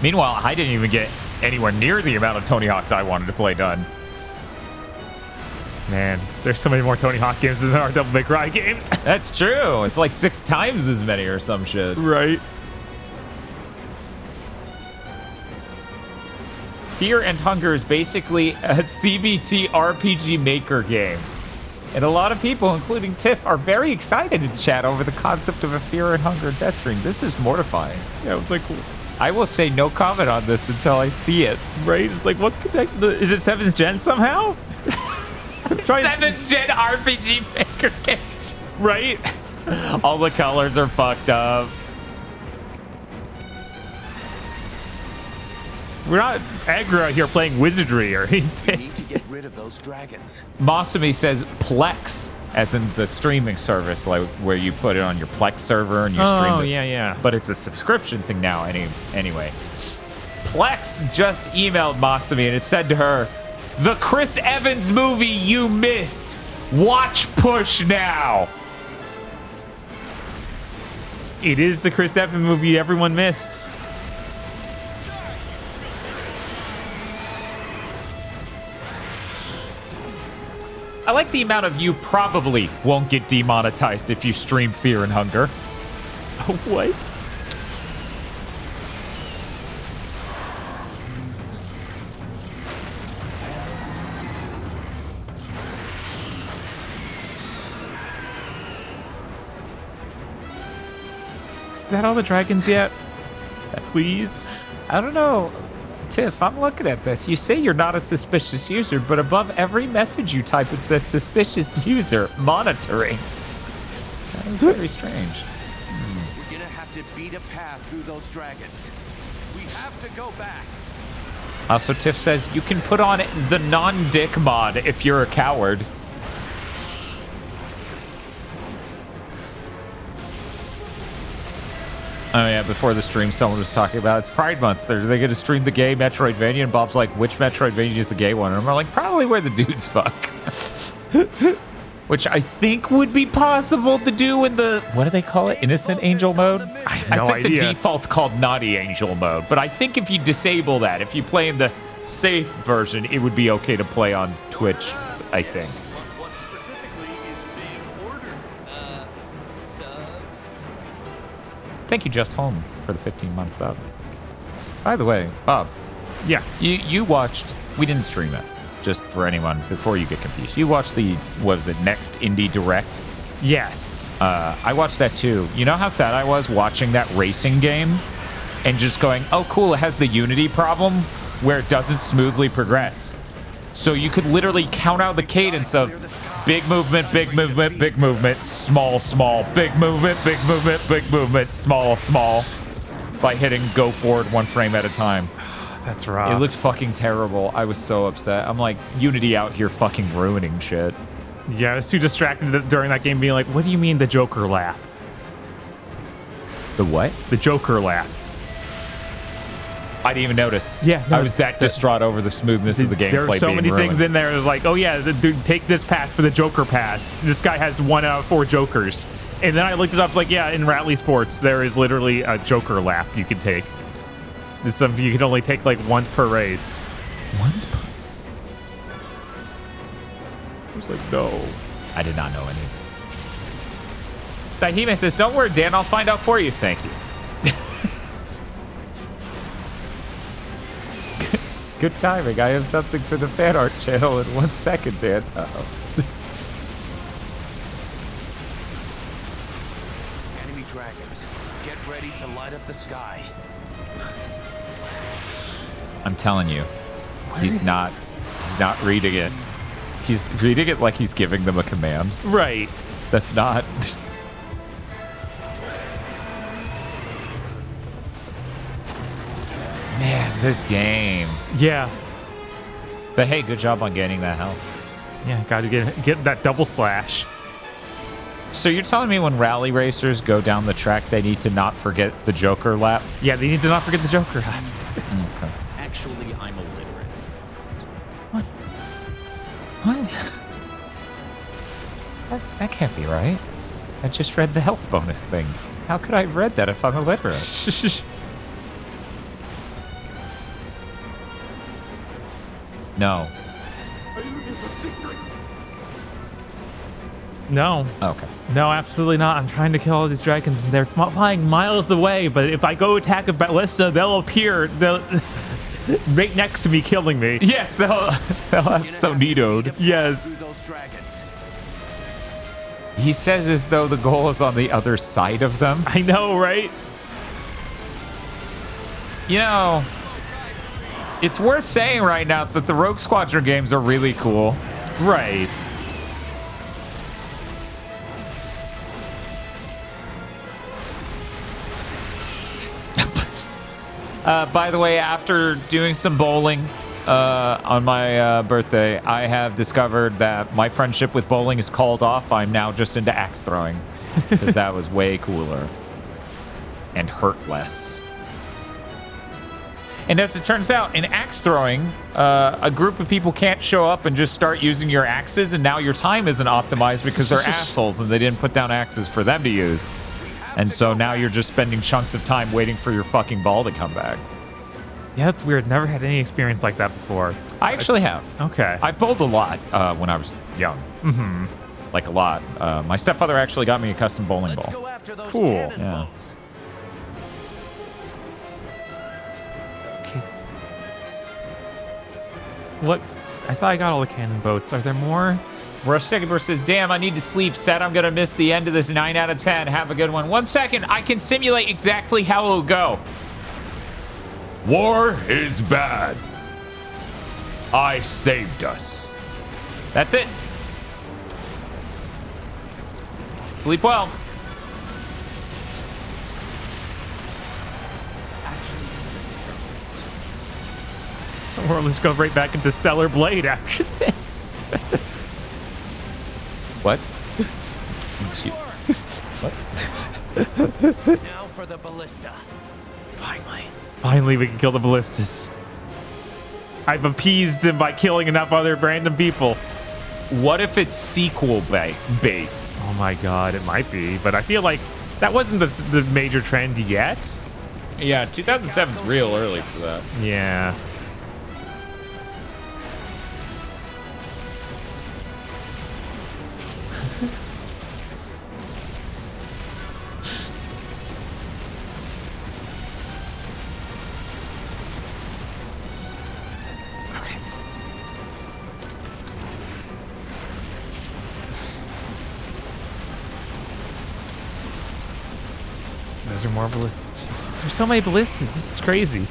[SPEAKER 1] Meanwhile, I didn't even get anywhere near the amount of Tony Hawks I wanted to play done.
[SPEAKER 2] Man, there's so many more Tony Hawk games than there are Devil May Cry games.
[SPEAKER 1] That's true. It's like 6 times as many or some shit.
[SPEAKER 2] Right.
[SPEAKER 1] Fear and Hunger is basically a CBT RPG Maker game. And a lot of people, including Tiff, are very excited in chat over the concept of a Fear and Hunger Deathstream. This is mortifying.
[SPEAKER 2] Yeah, it was like...
[SPEAKER 1] I will say no comment on this until I see it.
[SPEAKER 2] Right? It's like, what could that... Is it 7th gen somehow?
[SPEAKER 1] 7-gen RPG Maker game.
[SPEAKER 2] Right?
[SPEAKER 1] All the colors are fucked up.
[SPEAKER 2] We're not aggro out here playing wizardry or anything.
[SPEAKER 10] We need to get rid of those dragons.
[SPEAKER 1] Masumi says Plex, as in the streaming service, like where you put it on your Plex server and you stream it.
[SPEAKER 2] Oh, yeah.
[SPEAKER 1] But it's a subscription thing now anyway. Plex just emailed Masumi and it said to her, "The Chris Evans movie you missed. Watch Push now."
[SPEAKER 2] It is the Chris Evans movie everyone missed.
[SPEAKER 1] I like the amount of you probably won't get demonetized if you stream Fear and Hunger.
[SPEAKER 2] What? Is that all the dragons yet? Please?
[SPEAKER 1] I don't know. Tiff, I'm looking at this. You say you're not a suspicious user, but above every message you type, it says suspicious user monitoring. That is very strange.
[SPEAKER 10] We're gonna have to beat a path through those dragons. We have to go back.
[SPEAKER 1] Also, Tiff says you can put on the non-dick mod if you're a coward. Oh yeah, before the stream, someone was talking about it's Pride Month. Are they going to stream the gay Metroidvania? And Bob's like, which Metroidvania is the gay one? And I'm like, probably where the dudes fuck. Which I think would be possible to do in the, what do they call it? Innocent Angel mode?
[SPEAKER 2] I have no
[SPEAKER 1] think
[SPEAKER 2] idea.
[SPEAKER 1] the default's called Naughty Angel mode. But I think if you disable that, if you play in the safe version, it would be okay to play on Twitch, I think.
[SPEAKER 11] What specifically is being ordered?
[SPEAKER 1] Thank you, Just Home, for the 15-month sub. By the way, Bob.
[SPEAKER 2] Yeah.
[SPEAKER 1] You watched, we didn't stream it, just for anyone, before you get confused. You watched the, what was it, Next Indie Direct?
[SPEAKER 2] Yes.
[SPEAKER 1] I watched that too. You know how sad I was watching that racing game and just going, oh, cool, it has the Unity problem where it doesn't smoothly progress. So you could literally count out the cadence of big movement, small, small, big movement, small, small, by hitting go forward 1 frame at a time.
[SPEAKER 2] That's rough.
[SPEAKER 1] It looked fucking terrible. I was so upset. I'm like, Unity out here fucking ruining shit.
[SPEAKER 2] Yeah, I was too distracted during that game being like, what do you mean the Joker lap?
[SPEAKER 1] The what?
[SPEAKER 2] The Joker lap.
[SPEAKER 1] I didn't even notice.
[SPEAKER 2] Yeah, no,
[SPEAKER 1] I was that distraught over the smoothness of the gameplay.
[SPEAKER 2] There are so
[SPEAKER 1] being
[SPEAKER 2] many
[SPEAKER 1] ruined.
[SPEAKER 2] things in there. It was like, oh yeah, dude, take this path for the Joker pass. This guy has 1 out of 4 Jokers. And then I looked it up, like, yeah, in Rally Sports, there is literally a Joker lap you can take. This stuff you can only take like once per race.
[SPEAKER 1] Once per?
[SPEAKER 2] I was like, no.
[SPEAKER 1] I did not know any of this. Dahime says, don't worry, Dan, I'll find out for you. Thank you. Good timing. I have something for the fan art channel in 1 second, Dan. Uh-oh.
[SPEAKER 10] Enemy dragons, get ready to light up the sky.
[SPEAKER 1] I'm telling you, he's not reading it. He's reading it like he's giving them a command.
[SPEAKER 2] Right.
[SPEAKER 1] That's not... Man, this game.
[SPEAKER 2] Yeah.
[SPEAKER 1] But hey, good job on getting that health.
[SPEAKER 2] Yeah, got to get that double slash.
[SPEAKER 1] So you're telling me when rally racers go down the track, they need to not forget the Joker lap?
[SPEAKER 2] Yeah, they need to not forget the Joker lap.
[SPEAKER 1] Okay.
[SPEAKER 11] Actually, I'm illiterate.
[SPEAKER 1] What? That can't be right. I just read the health bonus thing. How could I have read that if I'm illiterate? No.
[SPEAKER 2] No.
[SPEAKER 1] Okay.
[SPEAKER 2] No, absolutely not. I'm trying to kill all these dragons. They're flying miles away, but if I go attack a ballista, they'll appear right next to me, killing me.
[SPEAKER 1] Yes, they'll have Sonitoed.
[SPEAKER 2] Yes.
[SPEAKER 1] He says as though the goal is on the other side of them.
[SPEAKER 2] I know, right?
[SPEAKER 1] You know, it's worth saying right now that the Rogue Squadron games are really cool.
[SPEAKER 2] Right.
[SPEAKER 1] By the way, after doing some bowling on my birthday, I have discovered that my friendship with bowling is called off. I'm now just into axe throwing because that was way cooler and hurt less. And as it turns out, in axe throwing, a group of people can't show up and just start using your axes, and now your time isn't optimized because they're assholes and they didn't put down axes for them to use. And so now you're just spending chunks of time waiting for your fucking ball to come back.
[SPEAKER 2] Yeah, that's weird. Never had any experience like that before.
[SPEAKER 1] I actually have.
[SPEAKER 2] Okay.
[SPEAKER 1] I bowled a lot when I was young.
[SPEAKER 2] Mm-hmm.
[SPEAKER 1] Like a lot. My stepfather actually got me a custom bowling ball.
[SPEAKER 6] Go after those
[SPEAKER 2] Cool.
[SPEAKER 1] Yeah.
[SPEAKER 2] Okay. What? I thought I got all the cannon boats. Are there more?
[SPEAKER 1] Rush Tekkenberg says, damn, I need to sleep. Said I'm going to miss the end of this 9 out of 10. Have a good one. 1 second. I can simulate exactly how it'll go.
[SPEAKER 3] War is bad. I saved us.
[SPEAKER 1] That's it. Sleep well.
[SPEAKER 2] Or let's go right back into Stellar Blade after this.
[SPEAKER 1] What? Excuse What?
[SPEAKER 6] Now for the ballista.
[SPEAKER 2] Finally, we can kill the ballistas. I've appeased him by killing enough other random people.
[SPEAKER 1] What if it's sequel bait?
[SPEAKER 2] Oh my god, it might be. But I feel like that wasn't the major trend yet.
[SPEAKER 1] Yeah, 2007's real early for that.
[SPEAKER 2] Yeah. Those are more ballistas. Jesus, there's so many ballistas. This is crazy.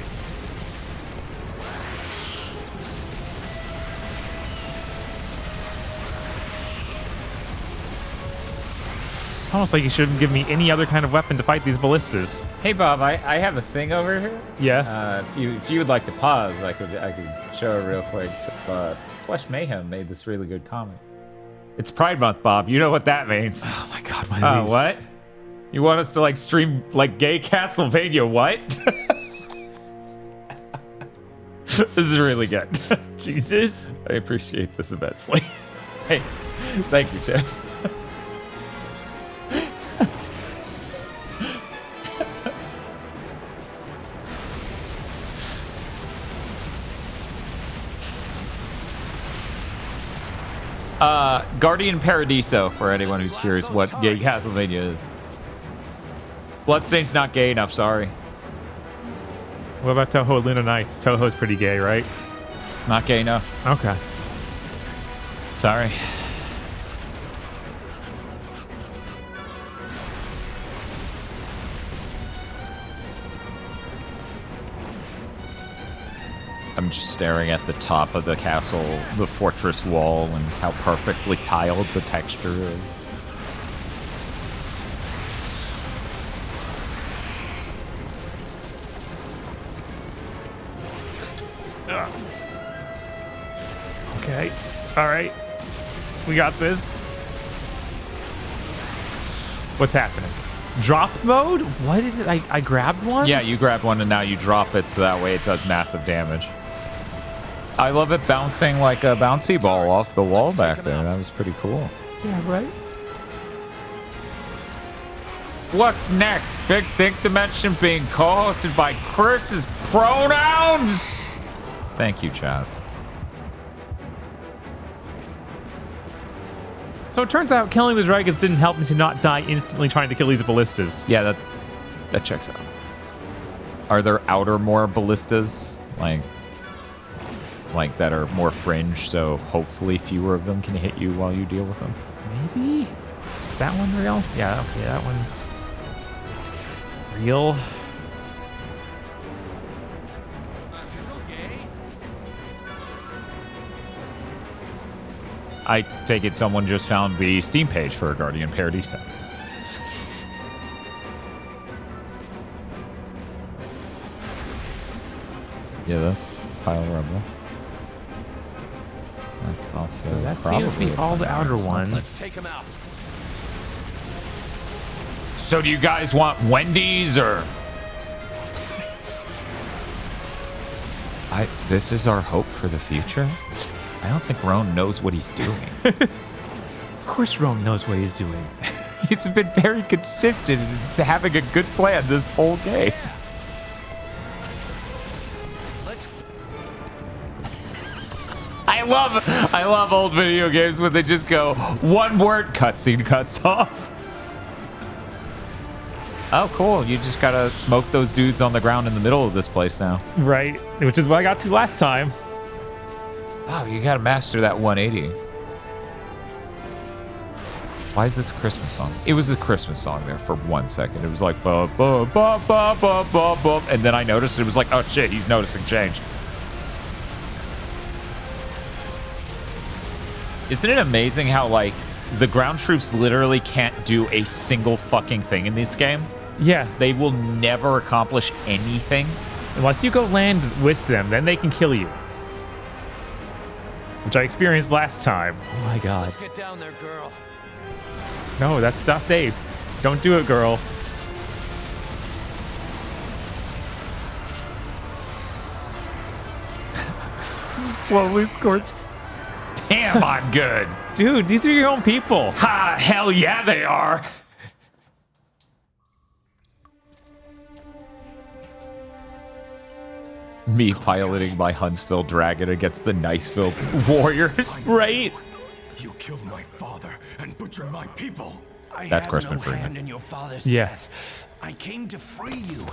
[SPEAKER 2] It's almost like you shouldn't give me any other kind of weapon to fight these ballistas.
[SPEAKER 1] Hey Bob, I have a thing over here.
[SPEAKER 2] Yeah.
[SPEAKER 1] If you would like to pause, I could show it real quick. So, Flesh Mayhem made this really good comment. It's Pride Month, Bob. You know what that means.
[SPEAKER 2] Oh my god, what are these?
[SPEAKER 1] What? You want us to like stream like gay Castlevania? What? This is really good.
[SPEAKER 2] Jesus.
[SPEAKER 1] I appreciate this immensely. Hey, thank you, Jeff. Guardian Paradiso, for anyone who's curious what gay Castlevania is. Bloodstain's not gay enough, sorry.
[SPEAKER 2] What about Toho Luna Knights? Toho's pretty gay, right?
[SPEAKER 1] Not gay enough.
[SPEAKER 2] Okay.
[SPEAKER 1] Sorry. I'm just staring at the top of the castle, the fortress wall, and how perfectly tiled the texture is.
[SPEAKER 2] Okay. All right. We got this. What's happening? Drop mode? What is it? I grabbed one?
[SPEAKER 1] Yeah, you grabbed one and now you drop it so that way it does massive damage. I love it bouncing like a bouncy ball off the wall back there. That was pretty cool.
[SPEAKER 2] Yeah, right?
[SPEAKER 1] What's next? Big Think Dimension being co-hosted by Chris's pronouns? Thank you, chat.
[SPEAKER 2] So it turns out killing the dragons didn't help me to not die instantly trying to kill these ballistas.
[SPEAKER 1] Yeah, that checks out. Are there outer more ballistas? Like that are more fringe, so hopefully fewer of them can hit you while you deal with them?
[SPEAKER 2] Maybe? Is that one real? Yeah, okay, that one's real.
[SPEAKER 1] I take it someone just found the Steam page for a Guardian Paradise. Yeah, that's Pile Rebel. That's also.
[SPEAKER 2] So that seems to be all the outer ones.
[SPEAKER 10] Let's take him out.
[SPEAKER 1] So do you guys want Wendy's or? This is our hope for the future. I don't think Roan knows what he's doing.
[SPEAKER 2] Of course Roan knows what he's doing.
[SPEAKER 1] He's been very consistent in having a good plan this whole game. I love old video games when they just go one word, cutscene cuts off. Oh, cool. You just gotta smoke those dudes on the ground in the middle of this place now.
[SPEAKER 2] Right, which is what I got to last time.
[SPEAKER 1] Wow, you gotta master that 180. Why is this a Christmas song? It was a Christmas song there for 1 second. It was like, ba ba ba ba ba ba ba, and then I noticed it was like, oh shit, he's noticing change. Isn't it amazing how, like, the ground troops literally can't do a single fucking thing in this game?
[SPEAKER 2] Yeah.
[SPEAKER 1] They will never accomplish anything.
[SPEAKER 2] Unless you go land with them, then they can kill you. Which I experienced last time. Oh my god.
[SPEAKER 10] Let's get down there, girl.
[SPEAKER 2] No, that's not safe. Don't do it, girl.
[SPEAKER 1] Slowly scorch. Damn, I'm good.
[SPEAKER 2] Dude, these are your own people.
[SPEAKER 1] Ha, hell yeah, they are. Me piloting my Huntsville dragon against the Niceville warriors. Right?
[SPEAKER 3] You killed my father and butchered my people.
[SPEAKER 1] That's Crispin
[SPEAKER 10] no
[SPEAKER 1] Freeman.
[SPEAKER 10] hand in your father's
[SPEAKER 2] Yeah.
[SPEAKER 10] death. I came to free you.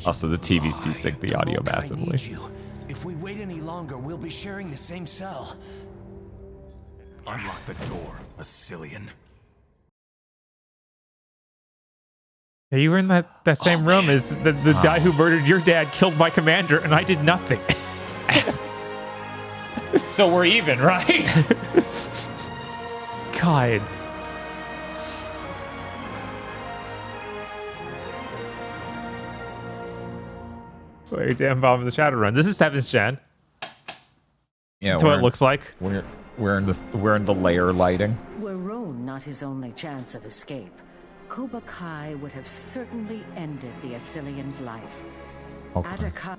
[SPEAKER 1] Also, the TVs desync the audio
[SPEAKER 10] Mokai
[SPEAKER 1] massively.
[SPEAKER 10] needs you. If we wait any longer, we'll be sharing the same cell.
[SPEAKER 3] Unlock the door, Assylian.
[SPEAKER 2] Yeah, you were in that same room as the guy who murdered your dad, killed my commander, and I did nothing.
[SPEAKER 1] So we're even, right?
[SPEAKER 2] God. Wait, damn bomb in the Shadowrun. This is 7th gen.
[SPEAKER 1] Yeah,
[SPEAKER 2] That's what it looks like.
[SPEAKER 1] We're in the layer lighting.
[SPEAKER 4] Were Roan not his only chance of escape, Koba Kai would have certainly ended the Assylian's life.
[SPEAKER 1] Okay.
[SPEAKER 4] Atakai.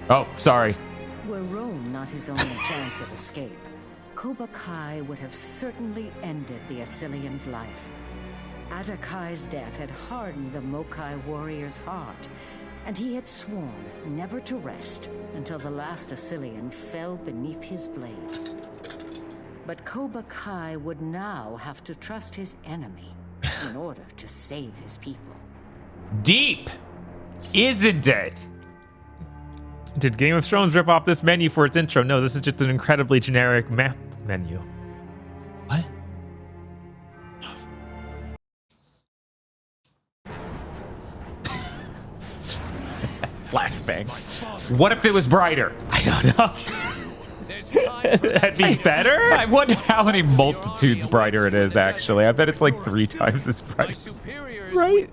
[SPEAKER 1] Oh, sorry.
[SPEAKER 4] Were Roan not his only chance of escape, Koba Kai would have certainly ended the Assylian's life. Atakai's death had hardened the Mokai warrior's heart, and he had sworn never to rest until the last Assylian fell beneath his blade. But Koba Kai would now have to trust his enemy in order to save his people.
[SPEAKER 1] Deep, isn't it?
[SPEAKER 2] Did Game of Thrones rip off this menu for its intro? No, this is just an incredibly generic map menu.
[SPEAKER 1] What? Flashbang. What if it was brighter?
[SPEAKER 2] I don't know. That'd be better?
[SPEAKER 1] I wonder how many multitudes brighter it is, actually. I bet it's like 3 times as bright.
[SPEAKER 2] Right?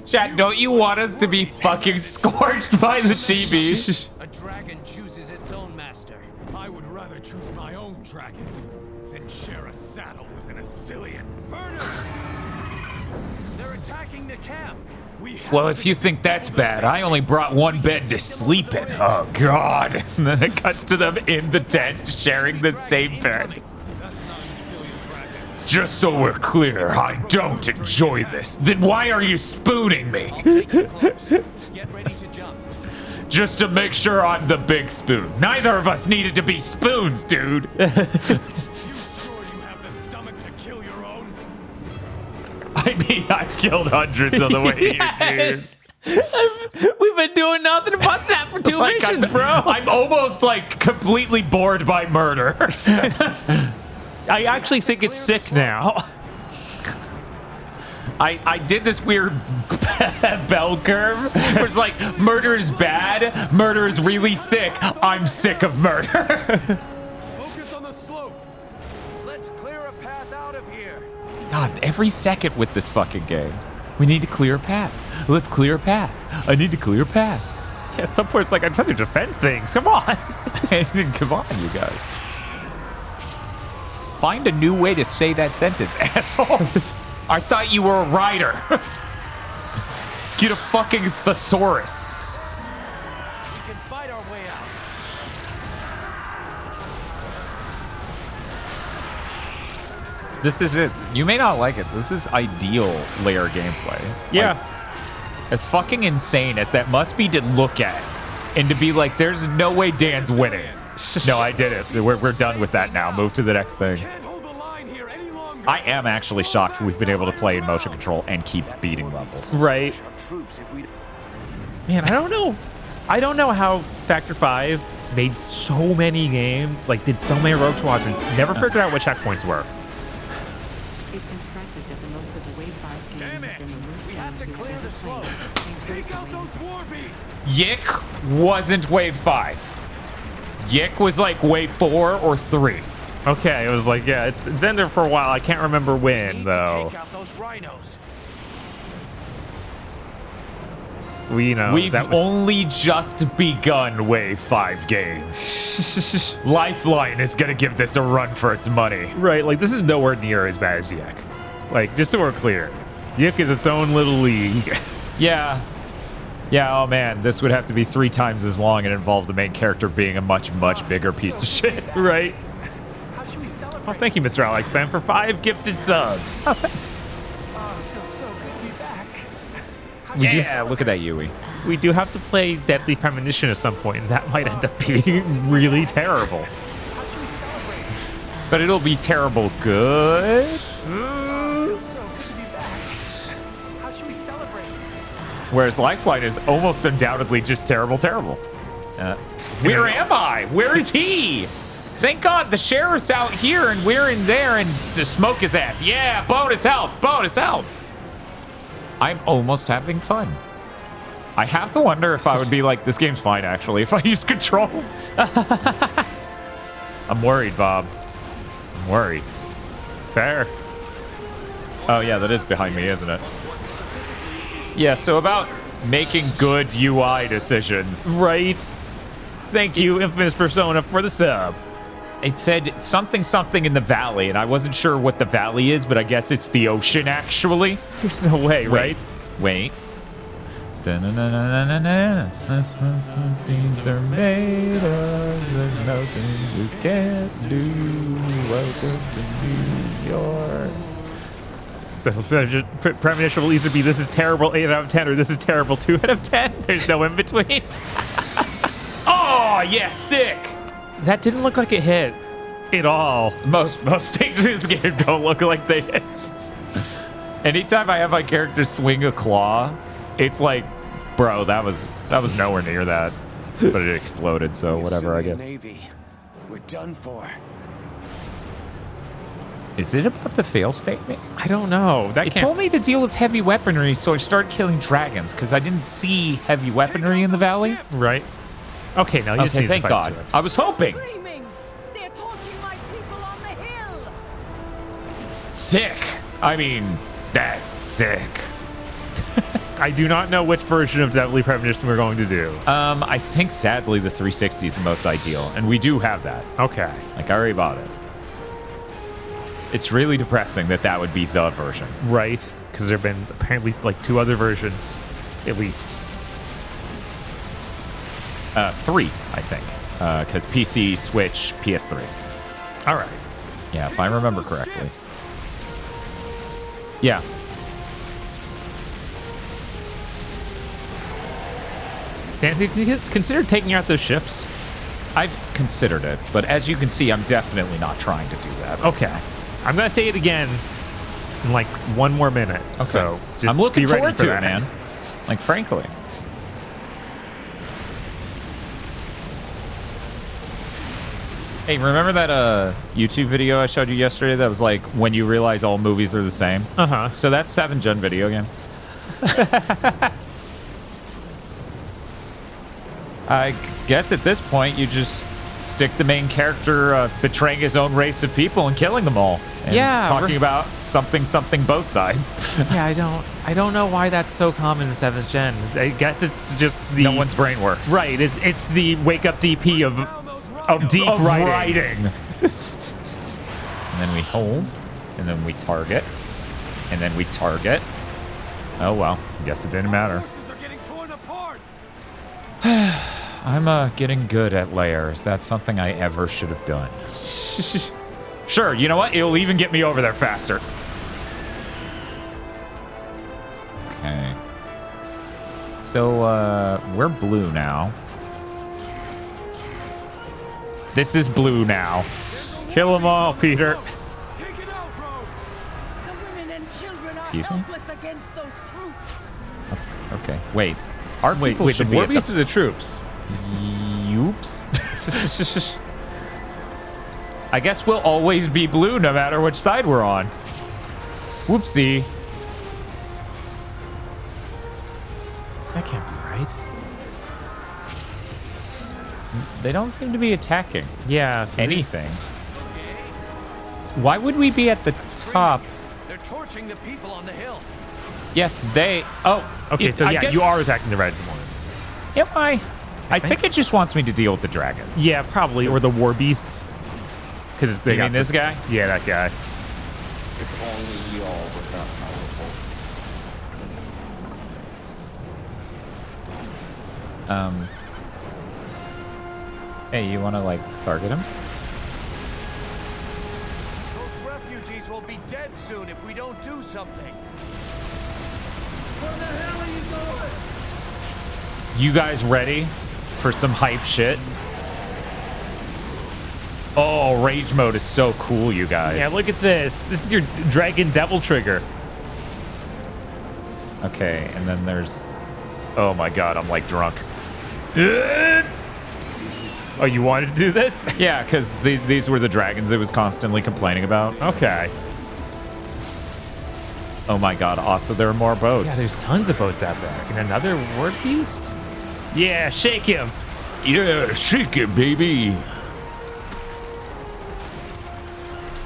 [SPEAKER 1] Chat, don't you want us to be fucking scorched by the TV?
[SPEAKER 10] A dragon chooses its own master.
[SPEAKER 3] I would rather choose my own dragon than share a saddle with an Assylian.
[SPEAKER 10] Burners! They're attacking the camp.
[SPEAKER 1] Well, if you think that's bad, I only brought one bed to sleep in. Oh, God. And then it cuts to them in the tent sharing the same bed. Just so we're clear, I don't enjoy this. Then why are you spooning me?
[SPEAKER 10] Get ready to jump.
[SPEAKER 1] Just to make sure I'm the big spoon. Neither of us needed to be spoons, dude. I mean, I've killed hundreds on the way here, dude.
[SPEAKER 2] We've been doing nothing about that for 2 missions, bro.
[SPEAKER 1] I'm almost, like, completely bored by murder.
[SPEAKER 2] I actually think it's sick now.
[SPEAKER 1] I did this weird bell curve where it's like, murder is bad, murder is really sick, I'm sick of murder.
[SPEAKER 3] Focus on the slow
[SPEAKER 1] God, every second with this fucking game. We need to clear a path. Let's clear a path. I need to clear a path.
[SPEAKER 2] Yeah, at some point, it's like, I'm trying to defend things. Come on.
[SPEAKER 1] Come on, you guys. Find a new way to say that sentence, asshole. I thought you were a rider. Get a fucking thesaurus.
[SPEAKER 10] We can fight our way out.
[SPEAKER 1] This is it. You may not like it. This is ideal LAIR gameplay.
[SPEAKER 2] Yeah.
[SPEAKER 1] Like, as fucking insane as that must be to look at, and to be like, there's no way Dan's winning. No, I did it. We're done with that now. Move to the next thing. I am actually shocked we've been able to play in motion control and keep beating levels.
[SPEAKER 2] Right. Man, I don't know. I don't know how Factor 5 made so many games, like did so many Rogue Squadrons, never figured out what checkpoints were.
[SPEAKER 7] It's impressive that the most of the Wave 5 games have been immersed games you have ever played. Take out those war beasts!
[SPEAKER 1] Yick wasn't Wave 5. Yick was like Wave 4 or 3.
[SPEAKER 2] Okay, it was like, yeah, it's been there for a while. I can't remember when, though.
[SPEAKER 10] Take out those rhinos.
[SPEAKER 2] We've
[SPEAKER 1] only just begun Wave 5 games. Lifeline is gonna give this a run for its money.
[SPEAKER 2] Right, like this is nowhere near as bad as Yick. Like, just so we're clear, Yick is its own little league.
[SPEAKER 1] Yeah. Yeah, oh man, this would have to be 3 times as long and involve the main character being a much, much bigger piece of shit.
[SPEAKER 2] Right.
[SPEAKER 9] How should we celebrate?
[SPEAKER 2] Oh, thank you, Mr. Alex Ben, for 5 gifted subs.
[SPEAKER 1] Oh, thanks.
[SPEAKER 9] Oh, it feels so good to be back.
[SPEAKER 1] Look at that Yui.
[SPEAKER 2] We do have to play Deadly Premonition at some point, and that might end up being really terrible.
[SPEAKER 9] How should we celebrate?
[SPEAKER 1] But it'll be terrible good.
[SPEAKER 9] Oh, it feels so good to be back. How should we celebrate?
[SPEAKER 1] Whereas Lifeline is almost undoubtedly just terrible. Where am I? Where is he? Thank God the sheriff's out here and we're in there and smoke his ass. Yeah, bonus health. I'm almost having fun. I have to wonder if I would be like, this game's fine actually, if I use controls.
[SPEAKER 2] I'm worried, Bob. I'm worried. Fair.
[SPEAKER 1] Oh yeah, that is behind me, isn't it? Yeah, so about making good UI decisions.
[SPEAKER 2] Right. Thank you, Infamous Persona, for the sub.
[SPEAKER 1] It said something in the valley, and I wasn't sure what the valley is, but I guess it's the ocean, actually.
[SPEAKER 2] There's no way, right?
[SPEAKER 1] Wait. Things are made of, there's nothing you can't do. Welcome to New York.
[SPEAKER 2] The premonition will either be this is terrible 8 out of 10 or this is terrible 2 out of 10. There's no in between.
[SPEAKER 1] Oh, yeah, sick.
[SPEAKER 2] That didn't look like it hit at all.
[SPEAKER 1] Most things in this game don't look like they hit. Anytime I have my character swing a claw, it's like, bro, that was nowhere near that. But it exploded, so whatever, I guess.
[SPEAKER 10] Navy. We're done for.
[SPEAKER 1] Is it about to fail state me?
[SPEAKER 2] I don't know.
[SPEAKER 1] It told me to deal with heavy weaponry, so I started killing dragons because I didn't see heavy weaponry in the valley.
[SPEAKER 2] Right. Okay, now you just need
[SPEAKER 1] thank
[SPEAKER 2] to fight
[SPEAKER 1] God.
[SPEAKER 2] ships.
[SPEAKER 1] I was hoping.
[SPEAKER 4] They're torching my people on the hill.
[SPEAKER 1] Sick. I mean, that's sick.
[SPEAKER 2] I do not know which version of Deadly Premonition we're going to do.
[SPEAKER 1] I think sadly the 360 is the most ideal, and we do have that.
[SPEAKER 2] Okay.
[SPEAKER 1] Like I already bought it. It's really depressing that would be the version.
[SPEAKER 2] Right, because there have been apparently like 2 other versions, at least.
[SPEAKER 1] 3, I think, because PC, Switch, PS3.
[SPEAKER 2] All right.
[SPEAKER 1] Yeah, if I remember correctly. Yeah.
[SPEAKER 2] Dan, have you considered taking out those ships?
[SPEAKER 1] I've considered it, but as you can see, I'm definitely not trying to do that.
[SPEAKER 2] Okay. I'm going to say it again in like 1 more minute. Okay. So just
[SPEAKER 1] I'm looking
[SPEAKER 2] be ready
[SPEAKER 1] forward
[SPEAKER 2] for
[SPEAKER 1] to
[SPEAKER 2] that.
[SPEAKER 1] it, man. Like, frankly. Hey, remember that YouTube video I showed you yesterday that was like, when you realize all movies are the same?
[SPEAKER 2] Uh-huh.
[SPEAKER 1] So that's 7th-gen video games. I guess at this point, you just stick the main character betraying his own race of people and killing them all. And
[SPEAKER 2] Yeah,
[SPEAKER 1] talking about something both sides.
[SPEAKER 2] Yeah, I don't know why that's so common in 7th gen. I guess it's just the
[SPEAKER 1] no one's brain works.
[SPEAKER 2] Right. It's the wake up DP of deep writing.
[SPEAKER 1] And then we hold, and then we target, and then we target. Oh well, guess it didn't matter. I'm getting good at layers. That's something I ever should have done. Sure, you know what? It'll even get me over there faster. Okay. So, we're blue now. This is blue now.
[SPEAKER 2] Kill them all, Peter.
[SPEAKER 1] Excuse me? Okay, wait. Our people
[SPEAKER 2] Wait, the
[SPEAKER 1] should be at
[SPEAKER 2] Warbeasts or the troops?
[SPEAKER 1] Oops. I guess we'll always be blue no matter which side we're on. Whoopsie.
[SPEAKER 2] That can't be right.
[SPEAKER 1] They don't seem to be attacking.
[SPEAKER 2] Yeah. So
[SPEAKER 1] anything. Why would we be at the top?
[SPEAKER 10] They're torching the people on the hill.
[SPEAKER 1] Yes, they. Oh,
[SPEAKER 2] okay. So
[SPEAKER 1] I
[SPEAKER 2] yeah,
[SPEAKER 1] guess,
[SPEAKER 2] you are attacking the red ones.
[SPEAKER 1] Am I? I think it just wants me to deal with the dragons.
[SPEAKER 2] Yeah, probably, or the war beasts. Because they
[SPEAKER 1] you mean this guy?
[SPEAKER 2] Yeah, that guy.
[SPEAKER 13] If only you all were that powerful.
[SPEAKER 1] Hey, you want to like target him?
[SPEAKER 10] Those refugees will be dead soon if we don't do something. Where the hell are you going?
[SPEAKER 1] You guys ready for some hype shit? Oh, rage mode is so cool, you guys.
[SPEAKER 2] Yeah, look at this. This is your dragon devil trigger.
[SPEAKER 1] Okay, and then there's... Oh my god, I'm like drunk.
[SPEAKER 2] Oh, you wanted to do this?
[SPEAKER 1] Yeah, because these were the dragons it was constantly complaining about.
[SPEAKER 2] Okay.
[SPEAKER 1] Oh my god, also there are more boats.
[SPEAKER 2] Yeah, there's tons of boats out there. And another war beast? Yeah, shake him.
[SPEAKER 1] Yeah, shake him, baby.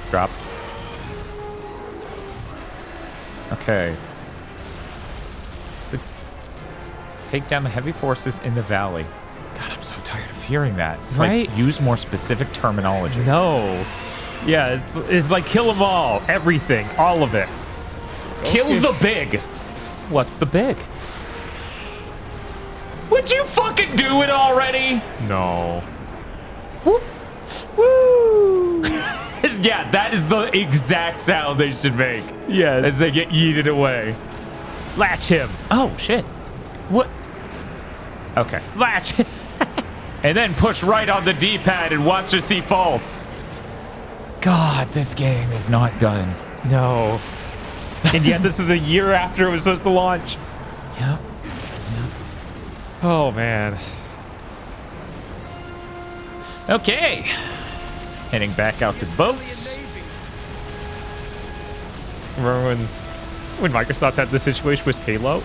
[SPEAKER 1] Drop. Okay. So take down the heavy forces in the valley. God, I'm so tired of hearing that. It's
[SPEAKER 2] right?
[SPEAKER 1] like use more specific terminology.
[SPEAKER 2] No. Yeah, it's like kill them all. Everything. All of it.
[SPEAKER 1] Kill the big. What's the big? Would you fucking do it already?
[SPEAKER 2] No.
[SPEAKER 1] Whoop. Woo. Yeah, that is the exact sound they should make.
[SPEAKER 2] Yeah.
[SPEAKER 1] As they get yeeted away.
[SPEAKER 2] Latch him.
[SPEAKER 1] Oh, shit. What? Okay.
[SPEAKER 2] Latch.
[SPEAKER 1] And then push right on the D-pad and watch as he falls. God, this game is not done.
[SPEAKER 2] No. And yet this is a year after it was supposed to launch.
[SPEAKER 1] Yep.
[SPEAKER 2] Oh, man.
[SPEAKER 1] Okay. Heading back out to boats.
[SPEAKER 2] Remember when Microsoft had this situation with Halo?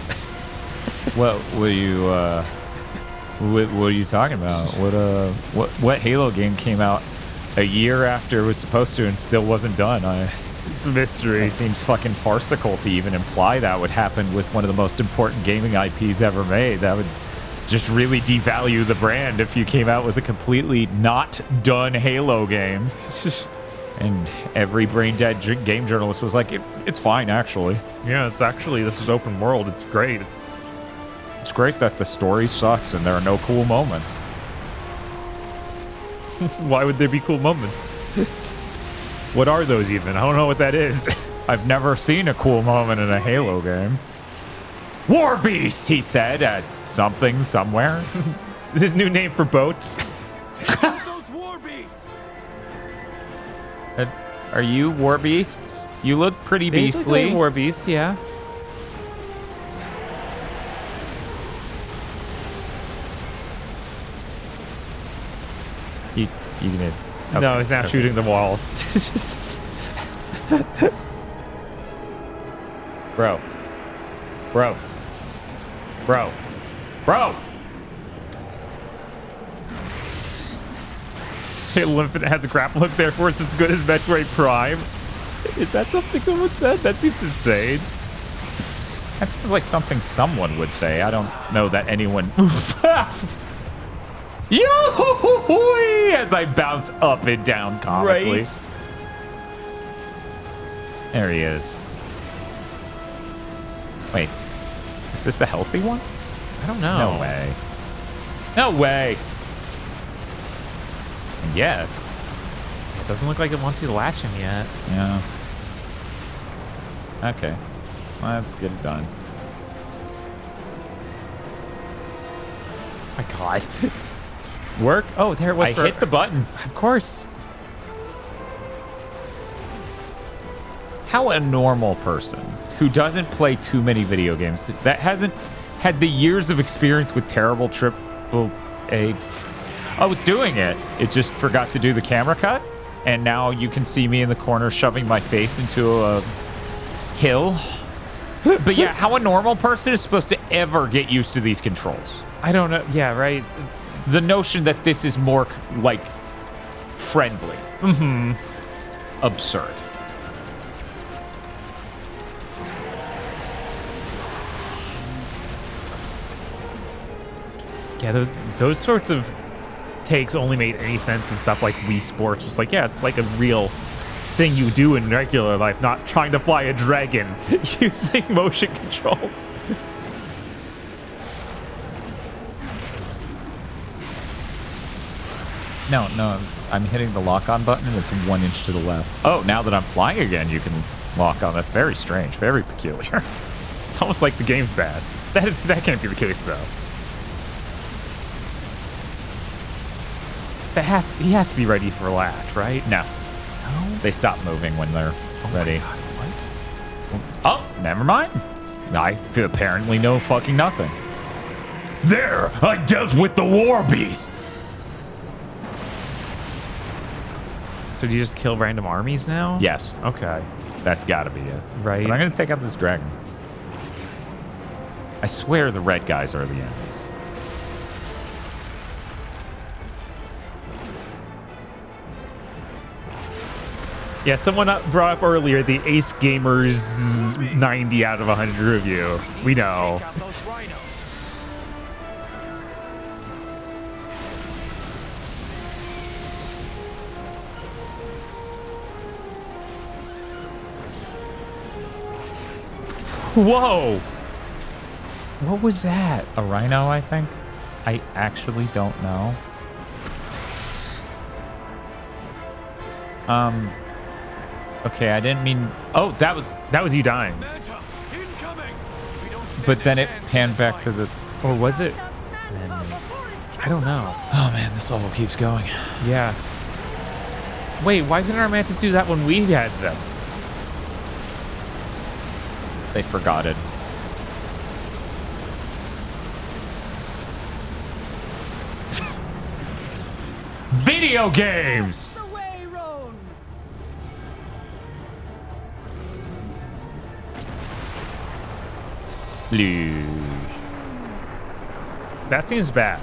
[SPEAKER 1] What were you what are you talking about? What Halo game came out a year after it was supposed to and still wasn't done?
[SPEAKER 2] It's a mystery.
[SPEAKER 1] It seems fucking farcical to even imply that would happen with one of the most important gaming IPs ever made. That would just really devalue the brand if you came out with a completely not done Halo game. And every brain dead game journalist was like, it's fine, actually.
[SPEAKER 2] Yeah, this is open world. It's great.
[SPEAKER 1] It's great that the story sucks and there are no cool moments.
[SPEAKER 2] Why would there be cool moments? What are those even? I don't know what that is.
[SPEAKER 1] I've never seen a cool moment in a Halo game. War Beasts, he said at something somewhere.
[SPEAKER 2] His new name for boats.
[SPEAKER 10] Those war beasts.
[SPEAKER 1] Are you War Beasts? You look pretty
[SPEAKER 2] They
[SPEAKER 1] beastly.
[SPEAKER 2] look like war beasts, yeah.
[SPEAKER 1] You did. Okay,
[SPEAKER 2] No, he's not
[SPEAKER 1] okay.
[SPEAKER 2] shooting the walls.
[SPEAKER 1] Bro.
[SPEAKER 2] Halo Infinite has a grapple hook, therefore it's as good as Metroid Prime. Is that something someone said? That seems insane.
[SPEAKER 1] That sounds like something someone would say. I don't know that anyone... Yo! As I bounce up and down comically.
[SPEAKER 2] Right.
[SPEAKER 1] There he is. Wait. Is this the healthy one?
[SPEAKER 2] I don't know.
[SPEAKER 1] No way. No way. And yeah.
[SPEAKER 2] It doesn't look like it wants you to latch him yet.
[SPEAKER 1] Yeah. Okay. Let's get it done.
[SPEAKER 2] My God. Work? Oh, there it was.
[SPEAKER 1] I hit the button.
[SPEAKER 2] Of course.
[SPEAKER 1] How a normal person who doesn't play too many video games, that hasn't had the years of experience with terrible triple A. Oh, it's doing it. It just forgot to do the camera cut. And now you can see me in the corner shoving my face into a hill. But yeah, how a normal person is supposed to ever get used to these controls.
[SPEAKER 2] I don't know. Yeah, right.
[SPEAKER 1] The notion that this is more, like, friendly.
[SPEAKER 2] Mm-hmm.
[SPEAKER 1] Absurd.
[SPEAKER 2] Yeah, those sorts of takes only made any sense in stuff like Wii Sports. It's like, yeah, it's like a real thing you do in regular life, not trying to fly a dragon using motion controls.
[SPEAKER 1] No, I'm hitting the lock-on button and it's 1 inch to the left. Oh, now that I'm flying again, you can lock on. That's very strange, very peculiar.
[SPEAKER 2] It's almost like the game's bad. That can't be the case, though. He has to be ready for latch, right?
[SPEAKER 1] No. They stop moving when they're ready.
[SPEAKER 2] God, what?
[SPEAKER 1] Oh, never mind. I apparently know fucking nothing. There, I dealt with the war beasts.
[SPEAKER 2] So do you just kill random armies now?
[SPEAKER 1] Yes.
[SPEAKER 2] Okay.
[SPEAKER 1] That's gotta be it.
[SPEAKER 2] Right.
[SPEAKER 1] But I'm gonna take out this dragon. I swear the red guys are the enemies.
[SPEAKER 2] Yeah, someone brought up earlier the Ace Gamers 90 out of 100 review. We know. Whoa! What was that?
[SPEAKER 1] A rhino, I think? I actually don't know. Okay, I didn't mean... Oh, that was
[SPEAKER 2] you dying.
[SPEAKER 1] But then it panned back to the...
[SPEAKER 2] Or was it? I don't know.
[SPEAKER 1] Oh man, this level keeps going.
[SPEAKER 2] Yeah. Wait, why couldn't our mantis do that when we had them?
[SPEAKER 1] They forgot it. Video games! Sploosh.
[SPEAKER 2] That seems bad.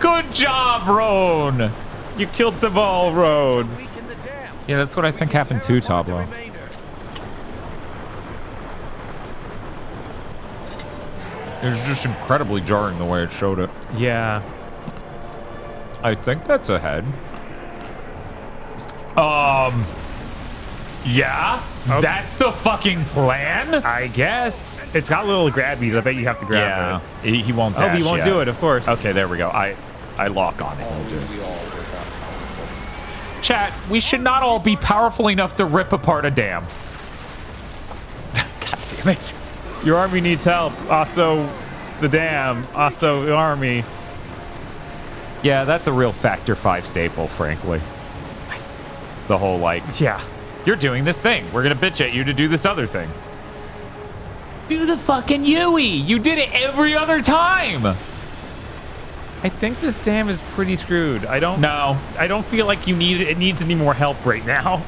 [SPEAKER 1] Good job, Roan!
[SPEAKER 2] You killed the ball, Roan.
[SPEAKER 1] Yeah, that's what I think happened too, Tablo. It was just incredibly jarring the way it showed it.
[SPEAKER 2] Yeah.
[SPEAKER 1] I think that's a head. Yeah?
[SPEAKER 2] Okay.
[SPEAKER 1] That's the fucking plan?
[SPEAKER 2] I guess. It's got little grabbies. I bet you have to grab
[SPEAKER 1] it. He won't dash.
[SPEAKER 2] Oh, he won't do it, of course.
[SPEAKER 1] Okay, there we go. I lock on it. He'll do it. Chat, we should not all be powerful enough to rip apart a dam. God damn it.
[SPEAKER 2] Your army needs help. Also, the dam. Also, the army.
[SPEAKER 1] Yeah, that's a real Factor 5 staple, frankly. The whole, like...
[SPEAKER 2] Yeah.
[SPEAKER 1] You're doing this thing. We're gonna bitch at you to do this other thing. Do the fucking Yui! You did it every other time!
[SPEAKER 2] I think this dam is pretty screwed. I don't feel like it needs any more help right now.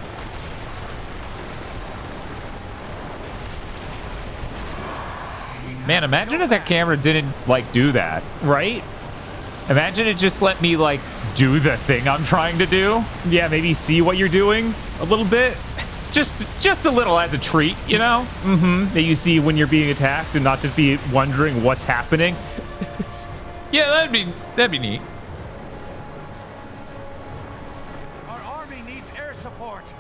[SPEAKER 2] Man, imagine if that camera didn't, like, do that.
[SPEAKER 1] Right? Imagine it just let me, like, do the thing I'm trying to do.
[SPEAKER 2] Yeah, maybe see what you're doing a little bit.
[SPEAKER 1] Just a little as a treat, you know?
[SPEAKER 2] Mm-hmm. That you see when you're being attacked and not just be wondering what's happening.
[SPEAKER 1] Yeah, that'd be neat.
[SPEAKER 6] Our army needs air support.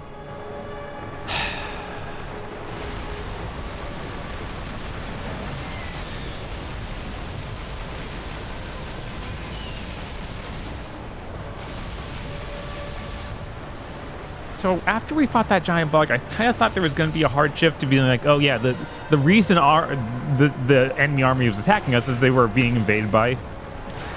[SPEAKER 2] So after we fought that giant bug, I kind of thought there was going to be a hard shift to being like, oh yeah, the reason the enemy army was attacking us is they were being invaded by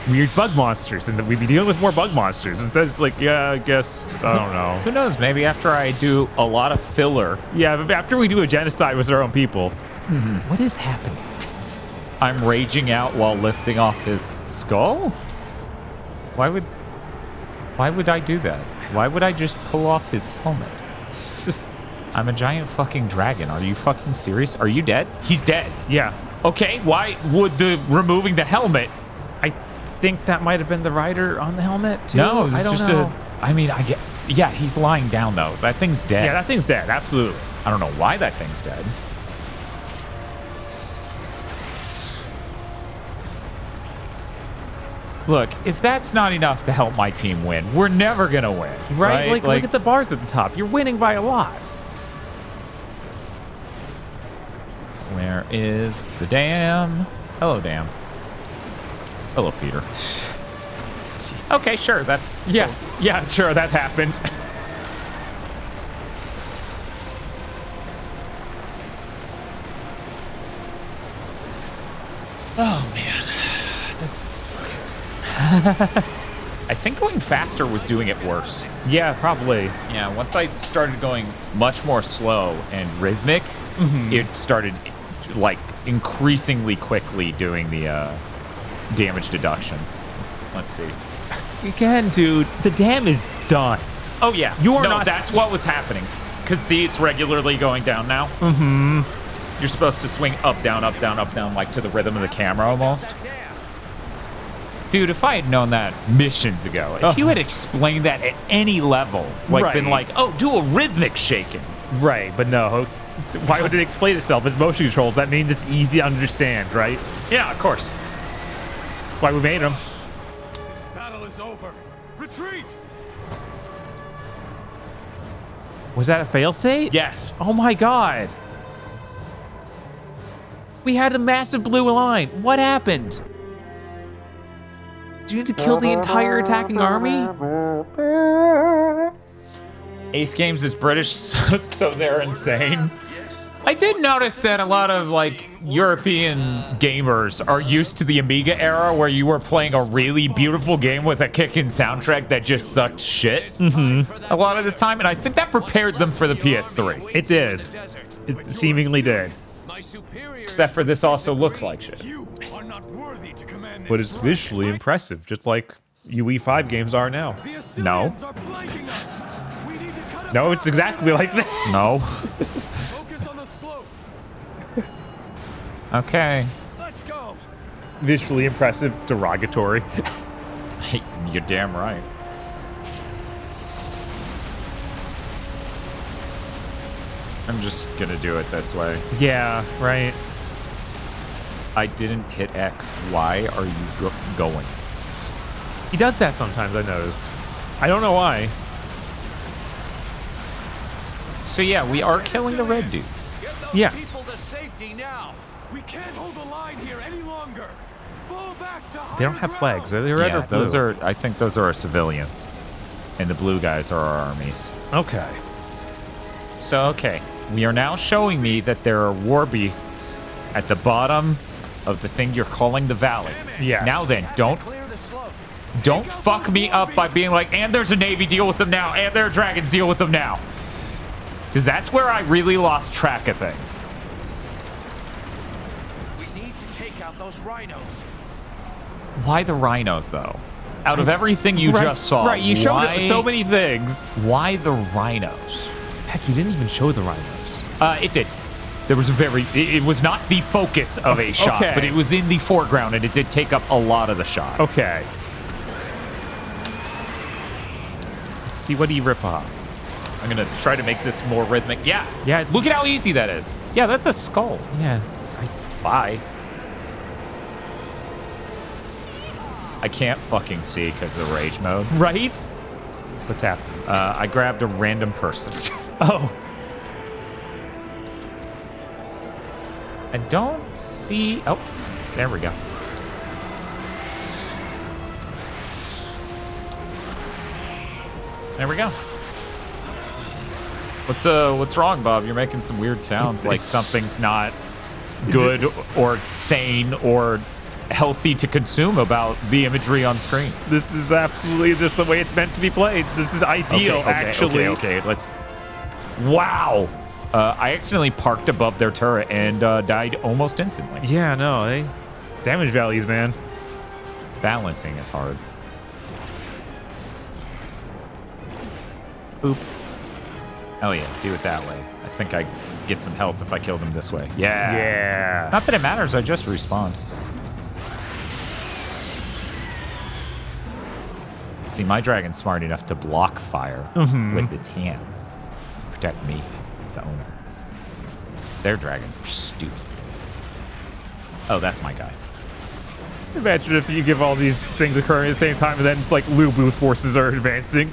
[SPEAKER 2] weird bug monsters, and that we'd be dealing with more bug monsters. Instead, it's like, yeah, I guess, I don't know.
[SPEAKER 1] Who knows? Maybe after I do a lot of filler.
[SPEAKER 2] Yeah, but after we do a genocide with our own people.
[SPEAKER 1] Mm-hmm.
[SPEAKER 2] What is happening?
[SPEAKER 1] I'm raging out while lifting off his skull? Why would I do that? Why would I just pull off his helmet? I'm a giant fucking dragon. Are you fucking serious? Are you dead? He's dead.
[SPEAKER 2] Yeah.
[SPEAKER 1] Okay, why would removing the helmet?
[SPEAKER 2] I think that might have been the rider on the helmet, too.
[SPEAKER 1] No, it's
[SPEAKER 2] I don't
[SPEAKER 1] just
[SPEAKER 2] know.
[SPEAKER 1] yeah, he's lying down, though. That thing's dead.
[SPEAKER 2] Yeah, that thing's dead. Absolutely.
[SPEAKER 1] I don't know why that thing's dead. Look, if that's not enough to help my team win, we're never gonna win, right?
[SPEAKER 2] Like, look at the bars at the top. You're winning by a lot.
[SPEAKER 1] Where is the dam? Hello, dam. Hello, Peter. Okay, sure. That's
[SPEAKER 2] yeah, sure. That happened.
[SPEAKER 1] Oh man, this is fucking. I think going faster was doing it worse.
[SPEAKER 2] Yeah, probably.
[SPEAKER 1] Yeah, once I started going much more slow and rhythmic, it started like increasingly quickly doing the damage deductions. Let's see.
[SPEAKER 2] Again, dude, the dam is done.
[SPEAKER 1] Oh yeah,
[SPEAKER 2] you are not.
[SPEAKER 1] That's what was happening. Cause see, it's regularly going down now.
[SPEAKER 2] Mm-hmm.
[SPEAKER 1] You're supposed to swing up, down, up, down, up, down, like to the rhythm of the camera almost. Dude, if I had known that missions ago, if you had explained that at any level, like been like, oh, do a rhythmic shaking.
[SPEAKER 2] Right, but no. Why would it explain itself? It's motion controls. That means it's easy to understand, right?
[SPEAKER 1] Yeah, of course.
[SPEAKER 2] That's why we made them.
[SPEAKER 3] This battle is over. Retreat!
[SPEAKER 2] Was that a failsafe?
[SPEAKER 1] Yes.
[SPEAKER 2] Oh my god. We had a massive blue line. What happened? Do you need to kill the entire attacking army?
[SPEAKER 1] Ace Games is British, so they're insane. I did notice that a lot of like European gamers are used to the Amiga era where you were playing a really beautiful game with a kicking soundtrack that just sucked shit a lot of the time, and I think that prepared them for the PS3.
[SPEAKER 2] It did. It seemingly did.
[SPEAKER 1] Except for this also looks like shit.
[SPEAKER 2] But it's visually impressive, just like UE5 games are now.
[SPEAKER 1] No.
[SPEAKER 2] No, it's exactly like that.
[SPEAKER 1] No. Okay.
[SPEAKER 3] Let's go.
[SPEAKER 2] Visually impressive, derogatory.
[SPEAKER 1] You're damn right. I'm just gonna do it this way.
[SPEAKER 2] Yeah, right.
[SPEAKER 1] I didn't hit X. Why are you going?
[SPEAKER 2] He does that sometimes, I noticed. I don't know why.
[SPEAKER 1] So yeah, we are killing the red dudes.
[SPEAKER 2] Yeah.
[SPEAKER 6] People to safety now.
[SPEAKER 3] We can't hold the line here any longer. Fall back to
[SPEAKER 2] They don't have flags. Are they red or blue?
[SPEAKER 1] Those are. I think those are our civilians, and the blue guys are our armies.
[SPEAKER 2] Okay.
[SPEAKER 1] So okay, we are now showing me that there are war beasts at the bottom of the thing you're calling the valley.
[SPEAKER 2] Yes.
[SPEAKER 1] Now then, don't fuck me up by being like, and there's a navy, deal with them now, and there are dragons, deal with them now. Because that's where I really lost track of things.
[SPEAKER 6] We need to take out those rhinos.
[SPEAKER 1] Why the rhinos, though? Out of everything you just saw,
[SPEAKER 2] right? You showed so many things.
[SPEAKER 1] Why the rhinos?
[SPEAKER 2] Heck, you didn't even show the rhinos.
[SPEAKER 1] It did. There was it was not the focus of a shot,
[SPEAKER 2] okay.
[SPEAKER 1] but it was in the foreground, and it did take up a lot of the shot.
[SPEAKER 2] Okay. see what he rip off.
[SPEAKER 1] I'm gonna try to make this more rhythmic. Yeah.
[SPEAKER 2] Yeah.
[SPEAKER 1] Look at how easy that is. Yeah, that's a skull.
[SPEAKER 2] Yeah.
[SPEAKER 1] Bye. I can't fucking see because of the rage mode.
[SPEAKER 2] Right? What's happening?
[SPEAKER 1] I grabbed a random person.
[SPEAKER 2] Oh.
[SPEAKER 1] I don't see. Oh, there we go. There we go. What's wrong, Bob? You're making some weird sounds like something's not good or sane or healthy to consume about the imagery on screen.
[SPEAKER 2] This is absolutely just the way it's meant to be played. This is ideal, actually.
[SPEAKER 1] Okay, let's... Wow! I accidentally parked above their turret and died almost instantly.
[SPEAKER 2] Yeah, no, damage values, man.
[SPEAKER 1] Balancing is hard. Boop. Hell yeah, do it that way. I think I get some health if I kill them this way. Yeah.
[SPEAKER 2] Yeah.
[SPEAKER 1] Not that it matters, I just respawned. See, my dragon's smart enough to block fire with its hands. Protect me, its owner. Their dragons are stupid. Oh, that's my guy.
[SPEAKER 2] Imagine if you give all these things occurring at the same time and then it's like Lubu forces are advancing.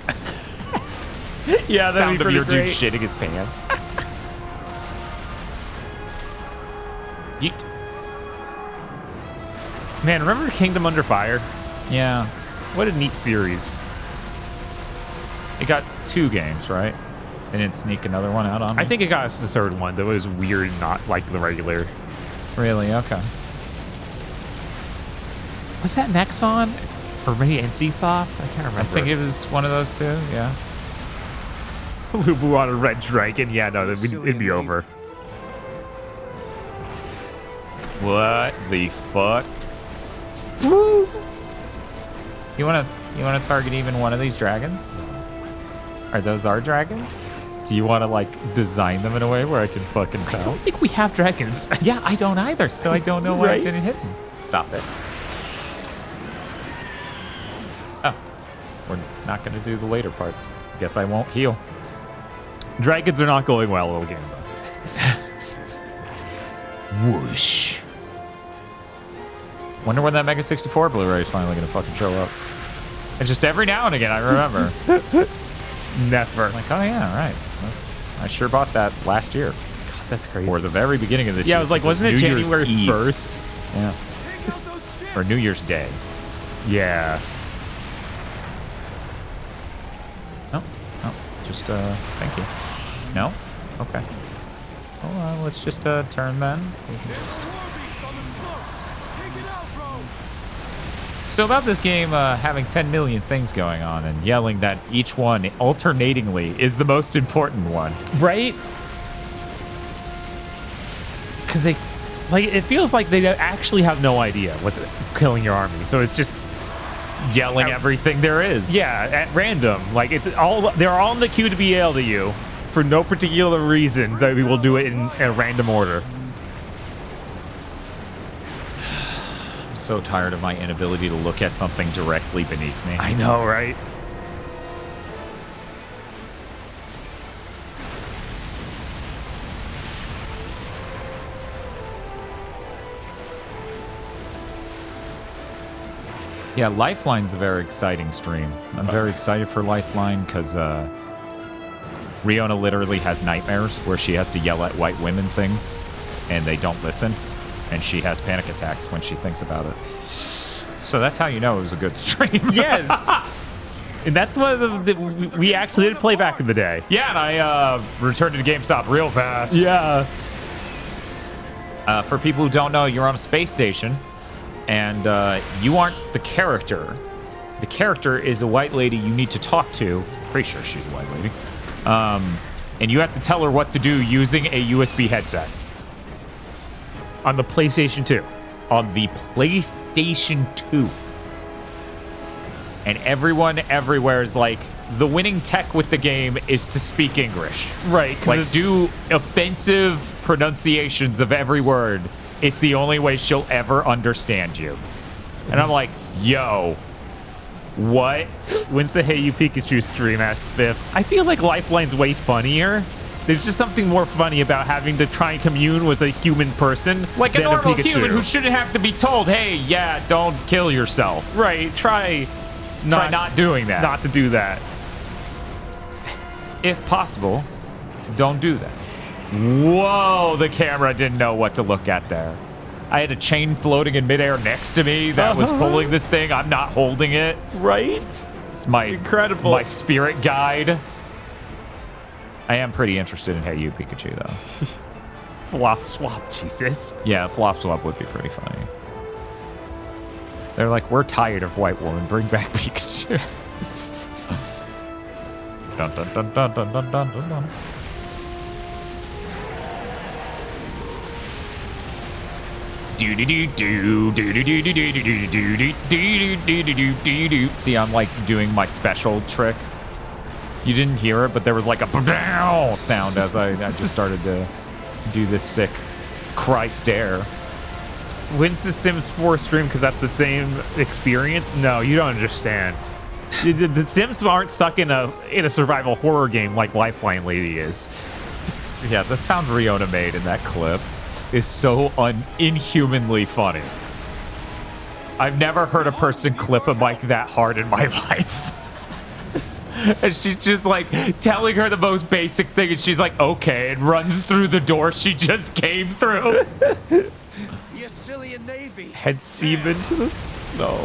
[SPEAKER 2] Yeah, that'd
[SPEAKER 1] Sound
[SPEAKER 2] be
[SPEAKER 1] of your
[SPEAKER 2] pretty
[SPEAKER 1] dude shitting his pants. Yeet.
[SPEAKER 2] Man, remember Kingdom Under Fire?
[SPEAKER 1] Yeah.
[SPEAKER 2] What a neat series.
[SPEAKER 1] It got 2 games, right? They didn't sneak another one out on me?
[SPEAKER 2] I think it got us the third one that was weird, not like the regular.
[SPEAKER 1] Really? Okay.
[SPEAKER 2] Was that Nexon? Or maybe NCSoft? I can't remember.
[SPEAKER 1] I think it was one of those 2, yeah.
[SPEAKER 2] Lubu on a red dragon. Yeah, no, it'd be over.
[SPEAKER 1] What the fuck? Woo! You wanna target even one of these dragons? Are those our dragons? Do you wanna like design them in a way where I can fucking tell?
[SPEAKER 2] I don't think we have dragons.
[SPEAKER 1] Yeah, I don't either, so I don't know why I didn't hit them. Stop it. Oh, we're not gonna do the later part. Guess I won't heal.
[SPEAKER 2] Dragons are not going well again.
[SPEAKER 1] Whoosh. Wonder when that Mega 64 Blu-ray is finally gonna fucking show up. And just every now and again, I remember.
[SPEAKER 2] Never.
[SPEAKER 1] I'm like, oh yeah, right. I sure bought that last year.
[SPEAKER 2] God, that's crazy.
[SPEAKER 1] Or the very beginning of this year.
[SPEAKER 2] Yeah, I was like, wasn't it January 1st?
[SPEAKER 1] Yeah. Or New Year's Day.
[SPEAKER 2] Yeah.
[SPEAKER 1] No, just thank you. No? Okay. Well, let's just turn then. So about this game having 10 million things going on and yelling that each one alternatingly is the most important one.
[SPEAKER 2] Right? Because they, like, it feels like they actually have no idea what's killing your army. So it's just
[SPEAKER 1] yelling everything there is.
[SPEAKER 2] Yeah, at random. Like, it's all, they're all in the queue to be yelled at you for no particular reasons. That we will do it in a random order.
[SPEAKER 1] I'm so tired of my inability to look at something directly beneath me.
[SPEAKER 2] I know, right?
[SPEAKER 1] Yeah, Lifeline's a very exciting stream. I'm very excited for Lifeline because Riona literally has nightmares where she has to yell at white women things and they don't listen. And she has panic attacks when she thinks about it. So that's how you know it was a good stream.
[SPEAKER 2] Yes. And that's what we actually did play back in the day.
[SPEAKER 1] Yeah, and I returned to GameStop real fast.
[SPEAKER 2] Yeah.
[SPEAKER 1] For people who don't know, you're on a space station. And you aren't the character. The character is a white lady you need to talk to. Pretty sure she's a white lady. And you have to tell her what to do using a USB headset.
[SPEAKER 2] On the PlayStation 2.
[SPEAKER 1] On the PlayStation 2. And everyone everywhere is like, the winning tech with the game is to speak English.
[SPEAKER 2] Right.
[SPEAKER 1] Like, do offensive pronunciations of every word. It's the only way she'll ever understand you. And I'm like, yo, What?
[SPEAKER 2] When's the Hey You Pikachu stream? Asks Spiff. I feel like Lifeline's way funnier. There's just something more funny about having to try and commune with a human person.
[SPEAKER 1] Like a
[SPEAKER 2] than
[SPEAKER 1] normal
[SPEAKER 2] Pikachu.
[SPEAKER 1] human who shouldn't have to be told, hey, yeah, don't kill yourself.
[SPEAKER 2] Right, try
[SPEAKER 1] not doing that.
[SPEAKER 2] Not to do that.
[SPEAKER 1] If possible, don't do that. Whoa, the camera didn't know what to look at there. I had a chain floating in midair next to me that was pulling this thing. I'm not holding it.
[SPEAKER 2] Right?
[SPEAKER 1] It's my
[SPEAKER 2] incredible.
[SPEAKER 1] My spirit guide. I am pretty interested in Hey You Pikachu though.
[SPEAKER 2] Flop swap, Jesus.
[SPEAKER 1] Yeah, flop swap would be pretty funny. They're like, we're tired of White Woman. Bring back Pikachu. Dun, dun, dun, dun, dun, dun, dun, dun, dun. See, I'm like doing my special trick. You didn't hear it, but there was like a sound as I just started to do this sick Christ dare.
[SPEAKER 2] When's the Sims 4 stream? Because that's the same experience? No, you don't understand. The Sims aren't stuck in a survival horror game like Lifeline Lady is.
[SPEAKER 1] Yeah, the sound Riona made in that clip is so inhumanly funny. I've never heard a person clip a mic that hard in my life. And she's just like telling her the most basic thing, and she's like, okay, and runs through the door she just came through.
[SPEAKER 6] The Assyrian Navy.
[SPEAKER 2] Head seaman to this? No.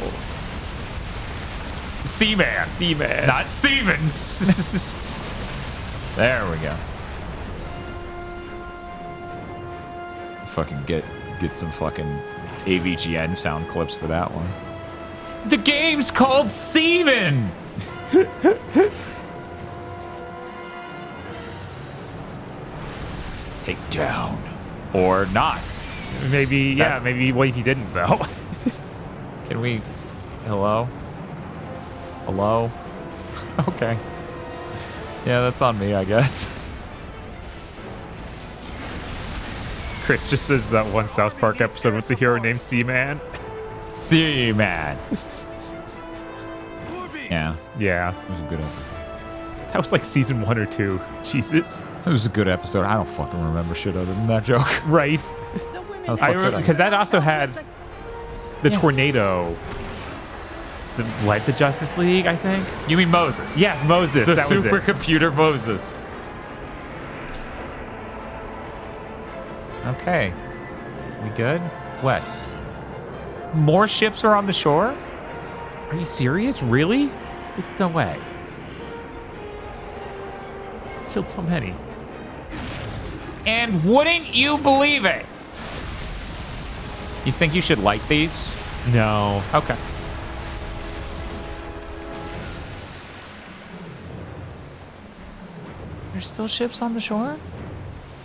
[SPEAKER 1] Seaman.
[SPEAKER 2] Seaman.
[SPEAKER 1] Not Siemens. There we go. Fucking get some fucking AVGN sound clips for that one. The game's called Seaman. Take down or not.
[SPEAKER 2] Maybe,
[SPEAKER 1] That's-
[SPEAKER 2] yeah, maybe what if he didn't though?
[SPEAKER 1] Can we? Hello? Hello? Okay. Yeah, that's on me, I guess.
[SPEAKER 2] Chris just says that one South Park episode with the hero named Seaman.
[SPEAKER 1] Seaman. Yeah.
[SPEAKER 2] Yeah.
[SPEAKER 1] It was a good episode.
[SPEAKER 2] That was like season 1 or 2. Jesus.
[SPEAKER 1] It was a good episode. I don't fucking remember shit other than that joke.
[SPEAKER 2] Right.
[SPEAKER 1] How the
[SPEAKER 2] I
[SPEAKER 1] fuck
[SPEAKER 2] remember
[SPEAKER 1] could I?
[SPEAKER 2] because that also had the tornado that led the Justice League, I think.
[SPEAKER 1] You mean Moses?
[SPEAKER 2] Yes, Moses.
[SPEAKER 1] The
[SPEAKER 2] that was it.
[SPEAKER 1] supercomputer Moses. Okay. We good? What? More ships are on the shore?
[SPEAKER 2] Are you serious? Really? No way. Killed so many.
[SPEAKER 1] And wouldn't you believe it? You think you should like these?
[SPEAKER 2] No.
[SPEAKER 1] Okay. There's still ships on the shore?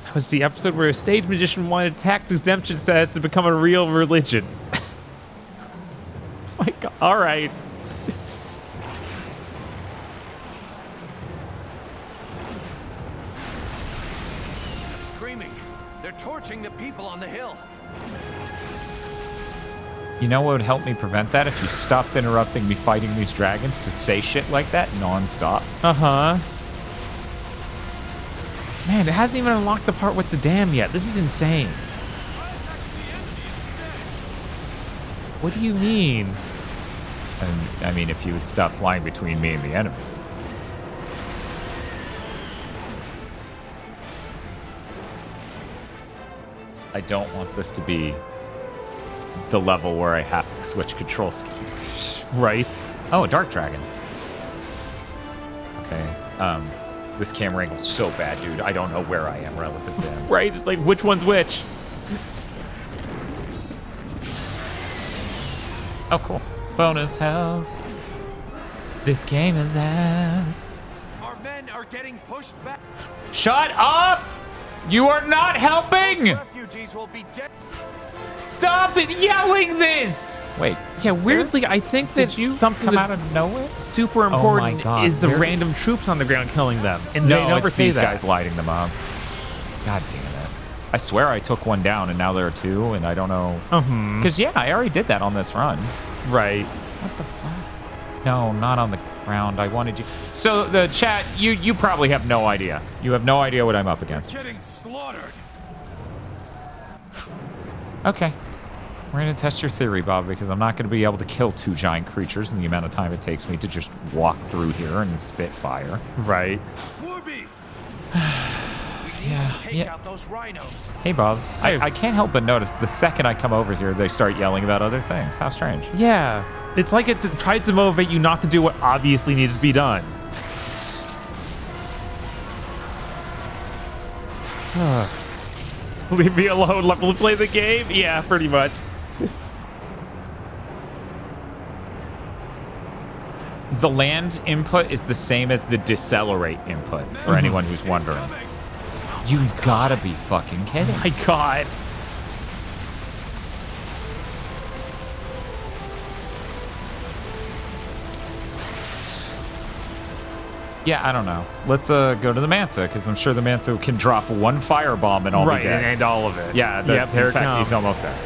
[SPEAKER 2] That was the episode where a stage magician wanted tax exemption status to become a real religion. Oh my God. All right.
[SPEAKER 6] They're screaming. They're torching the people on the hill.
[SPEAKER 1] You know what would help me prevent that? If you stopped interrupting me fighting these dragons to say shit like that non-stop.
[SPEAKER 2] Uh-huh. Man, it hasn't even unlocked the part with the dam yet. This is insane. What do you mean?
[SPEAKER 1] And I mean, if you would stop flying between me and the enemy. I don't want this to be the level where I have to switch control schemes.
[SPEAKER 2] Right.
[SPEAKER 1] Oh, a dark dragon. Okay. This camera angle's so bad, dude. I don't know where I am relative to him.
[SPEAKER 2] Right, it's like, which one's which?
[SPEAKER 1] Oh, cool. Bonus health. This game is ass.
[SPEAKER 6] Our men are getting pushed back.
[SPEAKER 1] Shut up! You are not helping!
[SPEAKER 6] Those refugees will be dead.
[SPEAKER 1] Stop it yelling this! Wait.
[SPEAKER 2] Yeah,
[SPEAKER 1] is
[SPEAKER 2] weirdly, I think that
[SPEAKER 1] you
[SPEAKER 2] something
[SPEAKER 1] come
[SPEAKER 2] that's
[SPEAKER 1] out of nowhere?
[SPEAKER 2] super
[SPEAKER 1] Oh my
[SPEAKER 2] important
[SPEAKER 1] God,
[SPEAKER 2] is the
[SPEAKER 1] where did-
[SPEAKER 2] random troops on the ground killing them. And
[SPEAKER 1] No,
[SPEAKER 2] they never
[SPEAKER 1] it's
[SPEAKER 2] say
[SPEAKER 1] these
[SPEAKER 2] that.
[SPEAKER 1] guys lighting them up. God damn it. I swear I took one down and now there are two and I don't know.
[SPEAKER 2] Uh-huh.
[SPEAKER 1] Because, yeah, I already did that on this run.
[SPEAKER 2] Right.
[SPEAKER 1] What the fuck? No, not on the ground. I wanted you. So the chat, you probably have no idea. You have no idea what I'm up against.
[SPEAKER 3] Getting slaughtered.
[SPEAKER 1] Okay. We're going to test your theory, Bob, because I'm not going to be able to kill 2 giant creatures in the amount of time it takes me to just walk through here and spit fire.
[SPEAKER 2] Right.
[SPEAKER 3] More beasts.
[SPEAKER 10] We need to take out those rhinos.
[SPEAKER 1] Hey, Bob. I can't help but notice the second I come over here, they start yelling about other things. How strange.
[SPEAKER 2] Yeah. It's like it tries to motivate you not to do what obviously needs to be done. Leave me alone. Let me play the game? Yeah, pretty much.
[SPEAKER 1] The land input is the same as the decelerate input, for anyone who's wondering. You've got to be fucking kidding.
[SPEAKER 2] My God.
[SPEAKER 1] Yeah, I don't know. Let's go to the Manta, because I'm sure the Manta can drop 1 firebomb and all be dead.
[SPEAKER 2] And end all of it.
[SPEAKER 1] Yeah,
[SPEAKER 2] yep, here
[SPEAKER 1] in
[SPEAKER 2] it
[SPEAKER 1] fact,
[SPEAKER 2] comes.
[SPEAKER 1] he's almost there.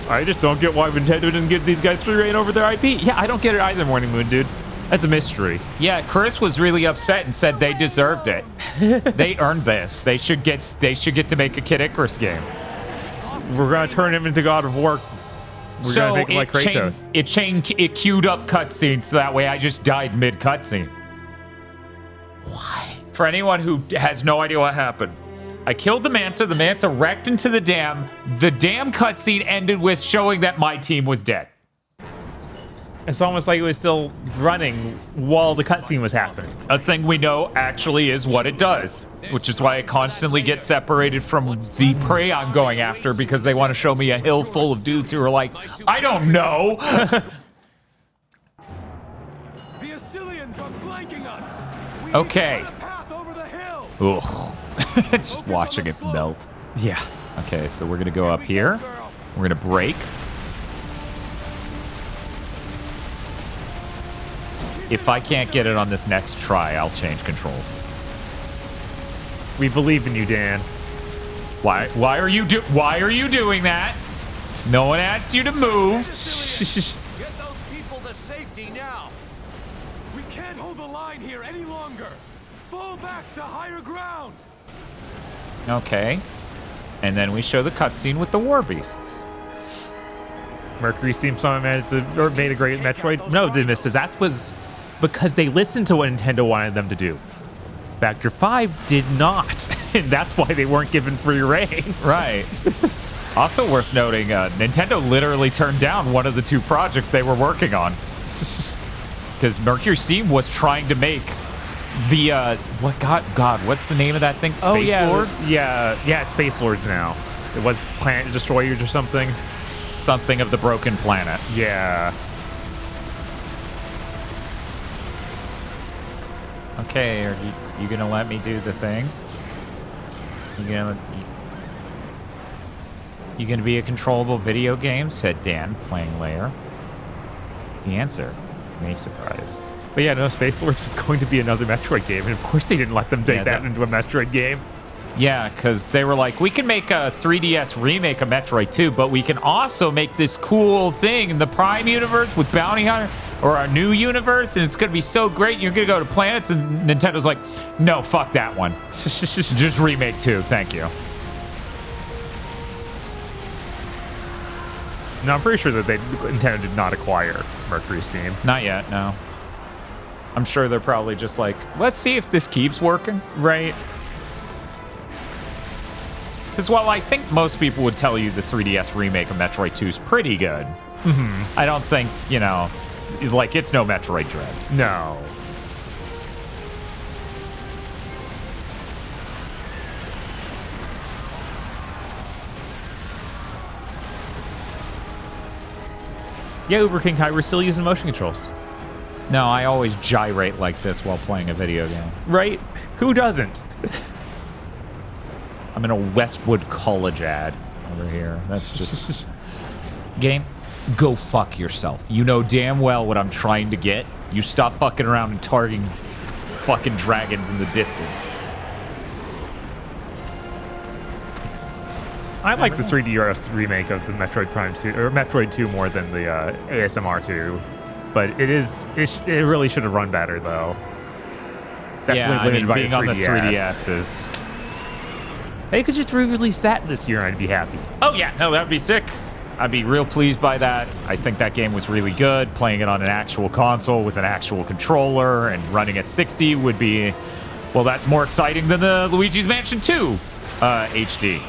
[SPEAKER 2] I just don't get why Nintendo didn't give these guys free reign over their IP. Yeah, I don't get it either, Morning Moon, dude. That's a mystery.
[SPEAKER 1] Yeah, Chris was really upset and said they deserved it. They earned this. They should get to make a Kid Icarus game.
[SPEAKER 2] We're gonna turn him into God of War. We're gonna make him like Kratos.
[SPEAKER 1] It queued up cutscenes, so that way I just died mid cutscene.
[SPEAKER 2] Why?
[SPEAKER 1] For anyone who has no idea what happened, I killed the Manta wrecked into the dam cutscene ended with showing that my team was dead.
[SPEAKER 2] It's almost like it was still running while the cutscene was happening.
[SPEAKER 1] A thing we know actually is what it does, which is why it constantly gets separated from the prey I'm going after, because they want to show me a hill full of dudes who are like, I don't know.
[SPEAKER 3] The Assylians are flanking us.
[SPEAKER 1] Okay.
[SPEAKER 3] Path over the hill.
[SPEAKER 1] Ugh. Just watching it melt.
[SPEAKER 2] Yeah.
[SPEAKER 1] Okay, so we're gonna go up here. We're gonna break. If I can't get it on this next try, I'll change controls.
[SPEAKER 2] We believe in you, Dan.
[SPEAKER 1] Why are you doing that? No one asked you to move.
[SPEAKER 10] Get those people to safety now.
[SPEAKER 3] We can't hold the line here any longer. Fall back to higher ground.
[SPEAKER 1] Okay. And then we show the cutscene with the war beasts.
[SPEAKER 2] Mercury's theme song made a great Metroid. No, they missed it. That was because they listened to what Nintendo wanted them to do. Factor 5 did not, and that's why they weren't given free reign.
[SPEAKER 1] Right. Also worth noting, Nintendo literally turned down one of the 2 projects they were working on. Because Mercury Steam was trying to make the, what's the name of that thing? Space Lords?
[SPEAKER 2] Yeah, Space Lords now. It was Planet Destroyers or something.
[SPEAKER 1] Something of the Broken Planet.
[SPEAKER 2] Yeah.
[SPEAKER 1] Okay, are you gonna let me do the thing? You gonna be a controllable video game? Said Dan, playing LAIR. The answer may surprise.
[SPEAKER 2] But yeah, no, Space Lords was going to be another Metroid game, and of course they didn't let them take that into a Metroid game.
[SPEAKER 1] Yeah, because they were like, we can make a 3DS remake of Metroid 2, but we can also make this cool thing in the Prime universe with Bounty Hunter, or our new universe, and it's going to be so great, you're going to go to planets, and Nintendo's like, no, fuck that one. Just remake 2, thank you.
[SPEAKER 2] No, I'm pretty sure that Nintendo did not acquire Mercury Steam.
[SPEAKER 1] Not yet, no. I'm sure they're probably just like, let's see if this keeps working.
[SPEAKER 2] Right.
[SPEAKER 1] Because while I think most people would tell you the 3DS remake of Metroid 2 is pretty good, I don't think, like, it's no Metroid Dread.
[SPEAKER 2] No. Yeah, Uber King Kai, we're still using motion controls.
[SPEAKER 1] No, I always gyrate like this while playing a video game.
[SPEAKER 2] Right? Who doesn't?
[SPEAKER 1] I'm in a Westwood College ad over here. That's just... Game, go fuck yourself. You know damn well what I'm trying to get. You stop fucking around and targeting fucking dragons in the distance.
[SPEAKER 2] I like the 3DS remake of the Metroid Prime 2 or Metroid 2 more than the ASMR 2, but it really should have run better though. Definitely
[SPEAKER 1] being on the 3DS is.
[SPEAKER 2] They could just re-release that this year, and I'd be happy.
[SPEAKER 1] Oh yeah, no, that'd be sick. I'd be real pleased by that. I think that game was really good. Playing it on an actual console with an actual controller and running at 60 would be, well, that's more exciting than the Luigi's Mansion 2 HD.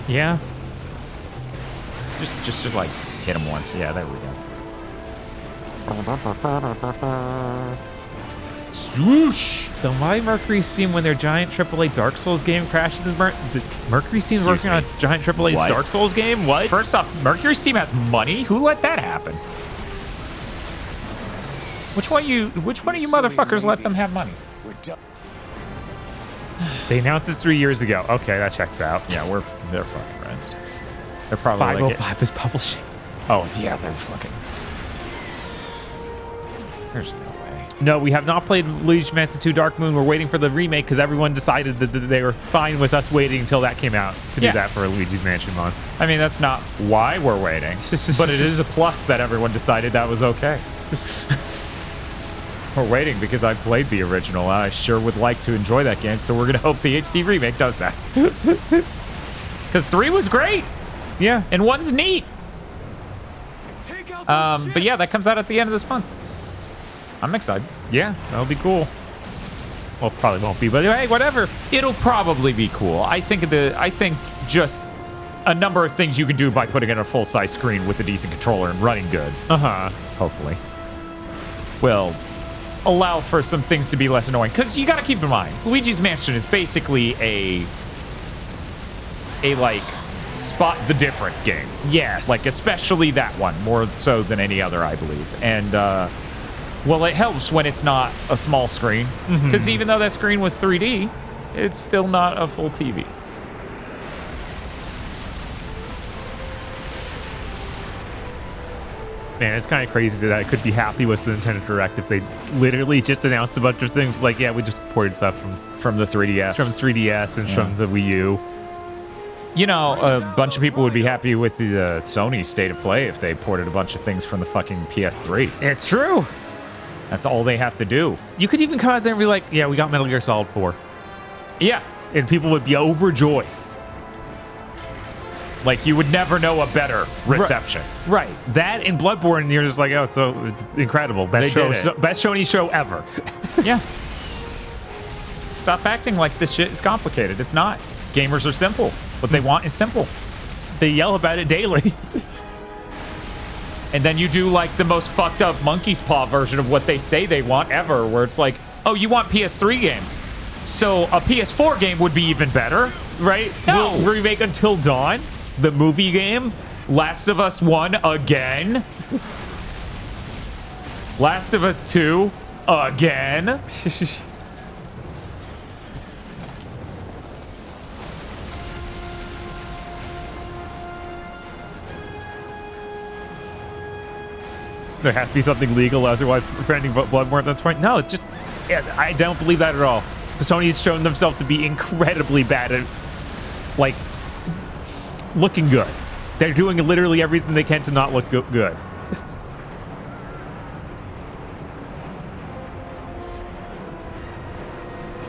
[SPEAKER 2] Yeah.
[SPEAKER 1] Just like hit him once. Yeah, there we go. Swoosh!
[SPEAKER 2] The My Mercury Steam, when their giant AAA Dark Souls game crashes in the Mercury Steam's working on a giant AAA Dark Souls game? What?
[SPEAKER 1] First off, Mercury Steam has money? Who let that happen? Which one of you motherfuckers let them have money?
[SPEAKER 2] They announced this 3 years ago. Okay, that checks out.
[SPEAKER 1] Yeah, they're fucking rinsed. They're probably
[SPEAKER 2] 505 is publishing.
[SPEAKER 1] Oh, yeah, they're fucking... There's no way.
[SPEAKER 2] No, we have not played Luigi's Mansion 2 Dark Moon. We're waiting for the remake because everyone decided that they were fine with us waiting until that came out to do that for Luigi's Mansion 1.
[SPEAKER 1] I mean, that's not why we're waiting, but it is a plus that everyone decided that was okay. We're waiting because I played the original and I sure would like to enjoy that game, so we're going to hope the HD remake does that. Because 3 was great.
[SPEAKER 2] Yeah.
[SPEAKER 1] And 1's neat. But yeah, that comes out at the end of this month. I'm excited.
[SPEAKER 2] Yeah, that'll be cool. Well, probably won't be, but hey, whatever.
[SPEAKER 1] It'll probably be cool. I think just a number of things you can do by putting in a full-size screen with a decent controller and running good. Hopefully. Will allow for some things to be less annoying. Because you got to keep in mind, Luigi's Mansion is basically a like spot the difference game.
[SPEAKER 2] Yes.
[SPEAKER 1] Like especially that one, more so than any other, I believe. And well, it helps when it's not a small screen, because even though that screen was 3D, it's still not a full TV.
[SPEAKER 2] Man, it's kind of crazy that I could be happy with the Nintendo Direct if they literally just announced a bunch of things like, yeah, we just ported stuff
[SPEAKER 1] from the 3DS.
[SPEAKER 2] From 3DS and from the Wii U.
[SPEAKER 1] You know, a bunch of people would be happy with the Sony State of Play if they ported a bunch of things from the fucking PS3.
[SPEAKER 2] It's true.
[SPEAKER 1] That's all they have to do.
[SPEAKER 2] You could even come out there and be like, yeah, we got Metal Gear Solid 4.
[SPEAKER 1] Yeah.
[SPEAKER 2] And people would be overjoyed.
[SPEAKER 1] Like, you would never know a better reception.
[SPEAKER 2] Right. That and Bloodborne, and you're just like, oh, it's incredible. Best Sony show ever.
[SPEAKER 1] Yeah. Stop acting like this shit is complicated. It's not. Gamers are simple. What they want is simple.
[SPEAKER 2] They yell about it daily.
[SPEAKER 1] And then you do like the most fucked up monkey's paw version of what they say they want ever, where it's like, oh, you want PS3 games. So a PS4 game would be even better, right?
[SPEAKER 2] No. We'll remake Until Dawn, the movie game.
[SPEAKER 1] Last of Us 1 again. Last of Us 2 again.
[SPEAKER 2] There has to be something legal, otherwise preventing Bloodborne at this point. No, it's just... Yeah, I don't believe that at all. Sony's shown themselves to be incredibly bad at, like, looking good. They're doing literally everything they can to not look good.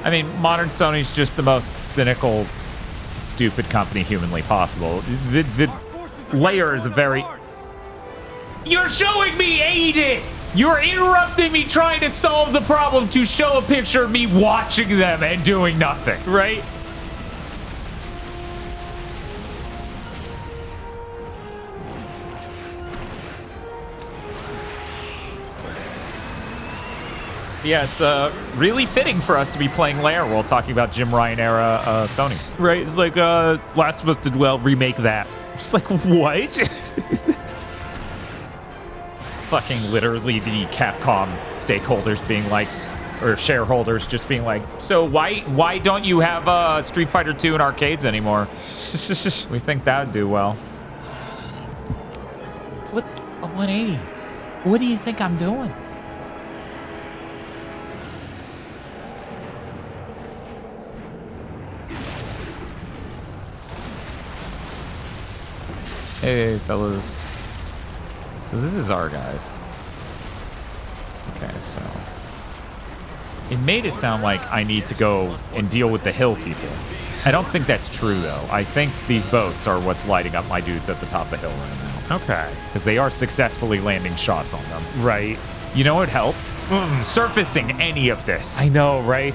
[SPEAKER 1] I mean, modern Sony's just the most cynical, stupid company humanly possible. The LAIR is a very... You're showing me Aiden! You're interrupting me trying to solve the problem to show a picture of me watching them and doing nothing, right? Yeah, it's really fitting for us to be playing LAIR while talking about Jim Ryan era Sony.
[SPEAKER 2] Right, it's like Last of Us did well, remake that. It's like, what?
[SPEAKER 1] Fucking literally the Capcom stakeholders being like, or shareholders just being like, so why don't you have Street Fighter 2 in arcades anymore? We think that would do well. Flip a 180. What do you think I'm doing? Hey, fellas. So this is our guys. Okay, so it made it sound like I need to go and deal with the hill people. I don't think that's true, though. I think these boats are what's lighting up my dudes at the top of the hill right now.
[SPEAKER 2] Okay.
[SPEAKER 1] Because they are successfully landing shots on them.
[SPEAKER 2] Right.
[SPEAKER 1] You know what would help? Surfacing any of this.
[SPEAKER 2] I know, right?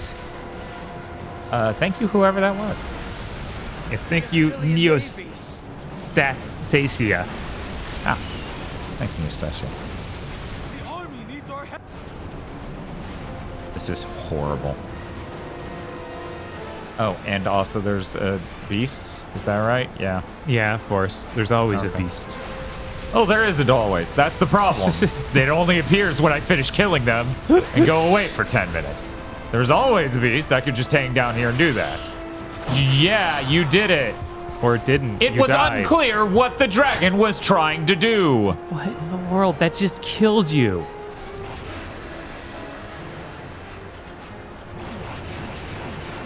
[SPEAKER 1] Thank you, whoever that was.
[SPEAKER 2] Yes, thank you, Neostasia.
[SPEAKER 1] Ah, thanks, Neostasia.
[SPEAKER 12] The army needs our help.
[SPEAKER 1] This is horrible. Oh, and also there's beasts. Is that right? Yeah.
[SPEAKER 2] Yeah, of course. There's always a
[SPEAKER 1] Okay.
[SPEAKER 2] beast.
[SPEAKER 1] Oh, there isn't always. That's the problem. It only appears when I finish killing them and go away for 10 minutes. There's always a beast. I could just hang down here and do that. Yeah, you did it.
[SPEAKER 2] Or it didn't.
[SPEAKER 1] It
[SPEAKER 2] You
[SPEAKER 1] was
[SPEAKER 2] died.
[SPEAKER 1] unclear what the dragon was trying to do.
[SPEAKER 2] What in the world? That just killed you.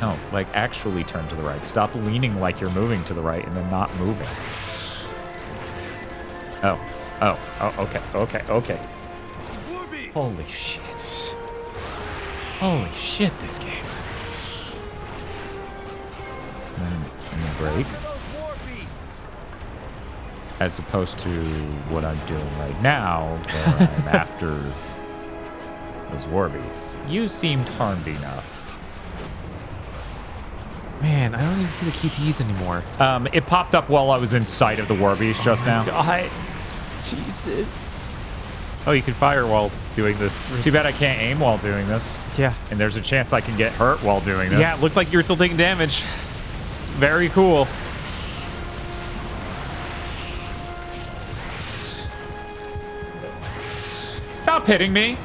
[SPEAKER 1] No, like actually turn to the right. Stop leaning like you're moving to the right and then not moving. Oh, okay. Holy shit. Holy shit, this game. And then break. As opposed to what I'm doing right now, where I'm after those war beasts. You seemed harmed enough.
[SPEAKER 2] Man, I don't even see the QTEs anymore.
[SPEAKER 1] It popped up while I was in sight of the war beast just now.
[SPEAKER 2] God. Jesus. Oh, you can fire while doing this.
[SPEAKER 1] Too bad I can't aim while doing this.
[SPEAKER 2] Yeah.
[SPEAKER 1] And there's a chance I can get hurt while doing this.
[SPEAKER 2] Yeah, it looked like you were still taking damage. Very cool.
[SPEAKER 1] Stop hitting me.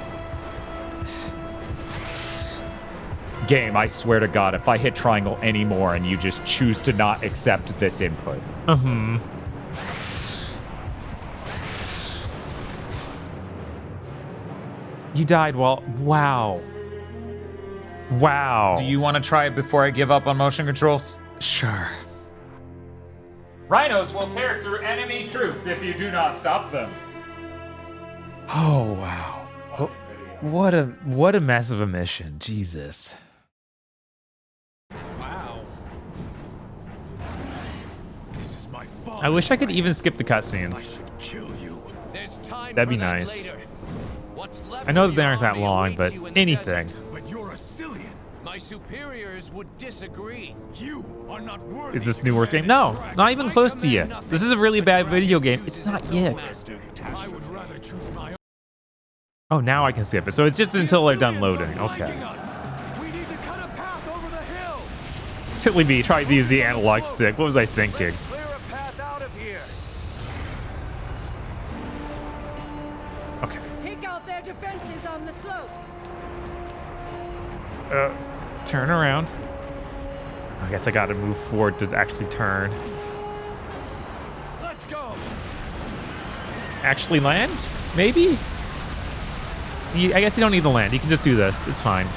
[SPEAKER 1] Game, I swear to God, if I hit triangle anymore and you just choose to not accept this input.
[SPEAKER 2] You died while... Wow. Wow.
[SPEAKER 1] Do you want to try it before I give up on motion controls?
[SPEAKER 2] Sure.
[SPEAKER 1] Rhinos will tear through enemy troops if you do not stop them.
[SPEAKER 2] Oh, wow. What a mess of a mission. Jesus.
[SPEAKER 12] Wow. This is my fault.
[SPEAKER 2] I wish I could even skip the cutscenes.
[SPEAKER 12] Kill you.
[SPEAKER 6] There's time
[SPEAKER 2] That'd be
[SPEAKER 6] for that
[SPEAKER 2] nice.
[SPEAKER 6] later. What's left
[SPEAKER 2] I know
[SPEAKER 6] of
[SPEAKER 2] that they
[SPEAKER 6] your
[SPEAKER 2] aren't that
[SPEAKER 6] army
[SPEAKER 2] long, but
[SPEAKER 6] awaits you in the
[SPEAKER 2] anything.
[SPEAKER 6] desert.
[SPEAKER 12] But you're a Cillian.
[SPEAKER 6] My superiors would disagree.
[SPEAKER 12] You are not worthy.
[SPEAKER 2] Is this
[SPEAKER 12] to
[SPEAKER 2] new worth
[SPEAKER 12] command
[SPEAKER 2] game? No,
[SPEAKER 12] this dragon.
[SPEAKER 2] not even close to you.
[SPEAKER 6] nothing.
[SPEAKER 2] This is a really bad video game.
[SPEAKER 12] Chooses
[SPEAKER 2] It's not
[SPEAKER 12] its own
[SPEAKER 2] yet.
[SPEAKER 12] master. I would rather choose my own.
[SPEAKER 2] Oh, now I can skip it. So it's just until they're done loading. Okay.
[SPEAKER 12] We need to cut a path over the hill.
[SPEAKER 2] Silly me trying to use the analog stick. What was I thinking?
[SPEAKER 6] Let's clear a path out of here.
[SPEAKER 2] Okay.
[SPEAKER 14] Take out their defenses on the slope.
[SPEAKER 2] Turn around. I guess I gotta move forward to actually turn.
[SPEAKER 12] Let's go.
[SPEAKER 2] Actually land? Maybe? I guess you don't need to land. You can just do this. It's fine.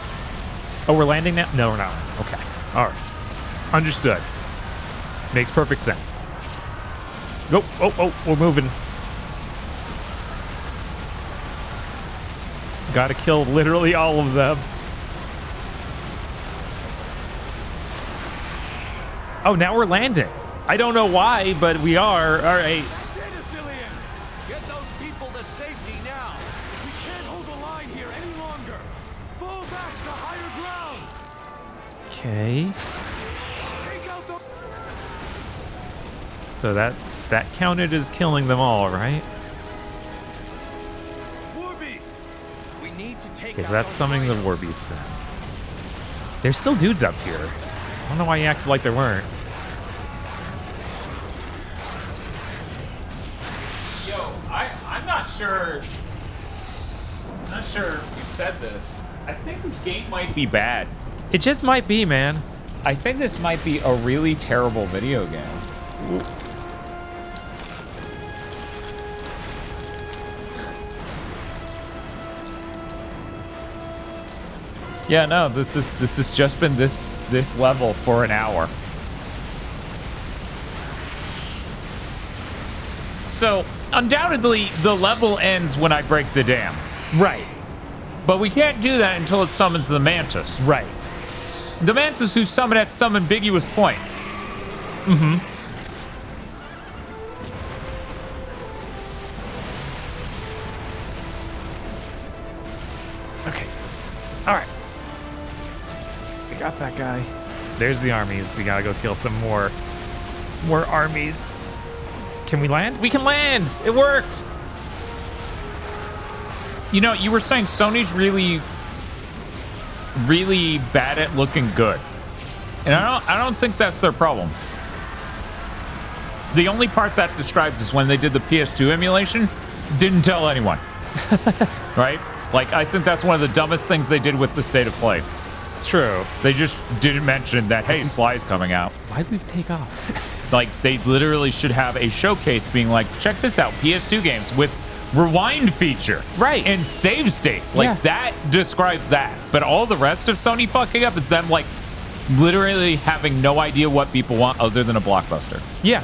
[SPEAKER 2] Oh, we're landing now? No, we're not. Okay. All right. Understood. Makes perfect sense. Go. Oh, we're moving. Gotta kill literally all of them. Oh, now we're landing. I don't know why, but we are. All right.
[SPEAKER 12] That's it, Cillian.
[SPEAKER 6] Get those people to safety now.
[SPEAKER 12] We can't hold the line here any longer. Fall back to higher ground.
[SPEAKER 2] Okay.
[SPEAKER 12] Take out the.
[SPEAKER 2] So that counted as killing them all, right?
[SPEAKER 12] War beasts.
[SPEAKER 6] We need to take
[SPEAKER 2] Okay, so
[SPEAKER 6] out
[SPEAKER 2] that's
[SPEAKER 6] those
[SPEAKER 2] summoning the
[SPEAKER 6] rhinos.
[SPEAKER 2] war beasts. There's still dudes up here. I don't know why you acted like there weren't.
[SPEAKER 1] Yo, I'm not sure. I'm not sure you said this. I think this game might be bad.
[SPEAKER 2] It just might be, man.
[SPEAKER 1] I think this might be a really terrible video game. Yeah, no, this has just been this level for an hour. So, undoubtedly, the level ends when I break the dam.
[SPEAKER 2] Right.
[SPEAKER 1] But we can't do that until it summons the Mantis.
[SPEAKER 2] Right.
[SPEAKER 1] The Mantis who summon at some ambiguous point.
[SPEAKER 2] Mm-hmm. Okay. All right. We got that guy. There's the armies. We gotta go kill some more armies. Can we land? We can land! It worked!
[SPEAKER 1] You know, you were saying Sony's really bad at looking good. And I don't think that's their problem. The only part that describes is when they did the PS2 emulation, didn't tell anyone. Right? Like, I think that's one of the dumbest things they did with the State of Play.
[SPEAKER 2] It's true.
[SPEAKER 1] They just didn't mention that, hey, Sly's coming out.
[SPEAKER 2] Why'd we take off?
[SPEAKER 1] Like, they literally should have a showcase being like, check this out, PS2 games with rewind feature.
[SPEAKER 2] Right.
[SPEAKER 1] And save states. Like, that describes that. But all the rest of Sony fucking up is them, like, literally having no idea what people want other than a blockbuster.
[SPEAKER 2] Yeah.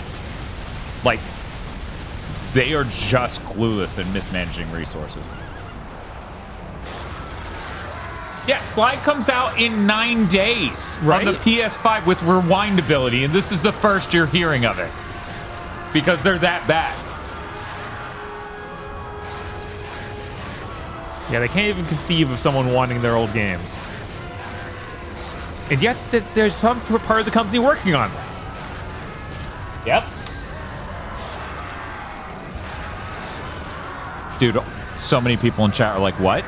[SPEAKER 1] Like, they are just clueless and mismanaging resources. Yeah, Sly comes out in 9 days on the PS5 with rewind ability, and this is the first you're hearing of it. Because they're that bad.
[SPEAKER 2] Yeah, they can't even conceive of someone wanting their old games. And yet, there's some part of the company working on that.
[SPEAKER 1] Yep. Dude, so many people in chat are like, what?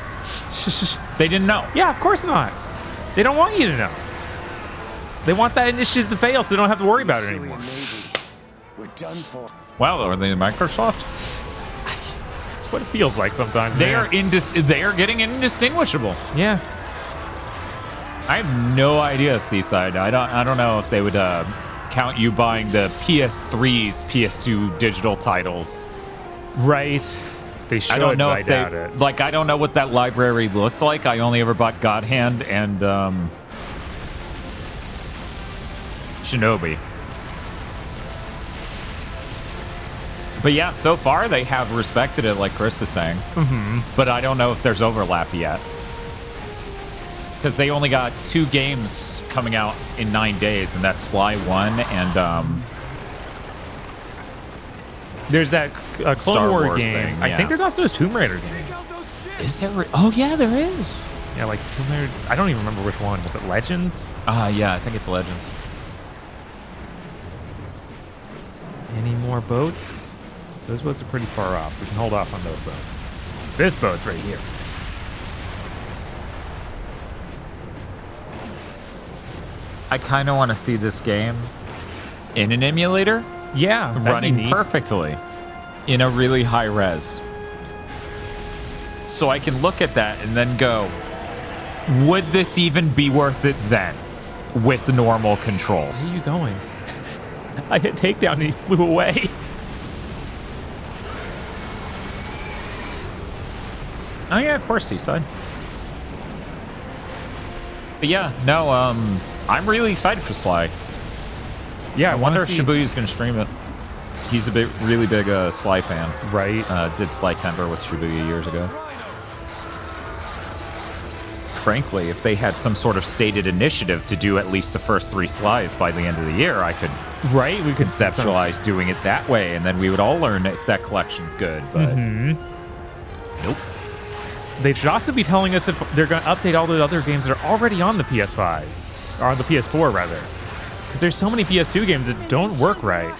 [SPEAKER 1] They didn't know.
[SPEAKER 2] Yeah, of course not. They don't want you to know. They want that initiative to fail so they don't have to worry about it anymore.
[SPEAKER 10] We're done for.
[SPEAKER 1] Wow, are they Microsoft?
[SPEAKER 2] That's what it feels like sometimes.
[SPEAKER 1] They
[SPEAKER 2] man.
[SPEAKER 1] they are getting indistinguishable.
[SPEAKER 2] Yeah.
[SPEAKER 1] I have no idea, Seaside. I don't know if they would count you buying the PS3's PS2 digital titles.
[SPEAKER 2] Right. They should.
[SPEAKER 1] I don't know
[SPEAKER 2] but
[SPEAKER 1] if
[SPEAKER 2] I doubt it.
[SPEAKER 1] like. I don't know what that library looked like. I only ever bought God Hand and Shinobi. But yeah, so far they have respected it, like Chris is saying.
[SPEAKER 2] Mm-hmm.
[SPEAKER 1] But I don't know if there's overlap yet, because they only got 2 games coming out in 9 days, and that's Sly 1 and
[SPEAKER 2] there's that Clone
[SPEAKER 1] Star
[SPEAKER 2] War
[SPEAKER 1] Wars
[SPEAKER 2] game.
[SPEAKER 1] thing,
[SPEAKER 2] I
[SPEAKER 1] yeah.
[SPEAKER 2] think there's also a Tomb Raider game.
[SPEAKER 1] Is there? Oh yeah, there is.
[SPEAKER 2] Yeah, like Tomb Raider. I don't even remember which one. Was it Legends?
[SPEAKER 1] Yeah, I think it's Legends.
[SPEAKER 2] Any more boats? Those boats are pretty far off. We can hold off on those boats. This boat's right here.
[SPEAKER 1] I kind of want to see this game in an emulator.
[SPEAKER 2] Yeah, that'd be
[SPEAKER 1] running
[SPEAKER 2] neat.
[SPEAKER 1] perfectly in a really high res. So I can look at that and then go, would this even be worth it then with normal controls?
[SPEAKER 2] Where are you going? I hit takedown and he flew away.
[SPEAKER 1] Oh yeah, of course, Seaside. But yeah, no, I'm really excited for Sly.
[SPEAKER 2] Yeah,
[SPEAKER 1] I wonder if Shibuya's going to stream it. He's a really big Sly fan.
[SPEAKER 2] Right.
[SPEAKER 1] Did Sly Temper with Shibuya years ago. Frankly, if they had some sort of stated initiative to do at least the first 3 Slys by the end of the year, I could
[SPEAKER 2] we could
[SPEAKER 1] conceptualize doing it that way, and then we would all learn if that collection's good. But nope.
[SPEAKER 2] They should also be telling us if they're going to update all the other games that are already on the PS5, or on the PS4 rather, because there's so many PS2 games that don't work right.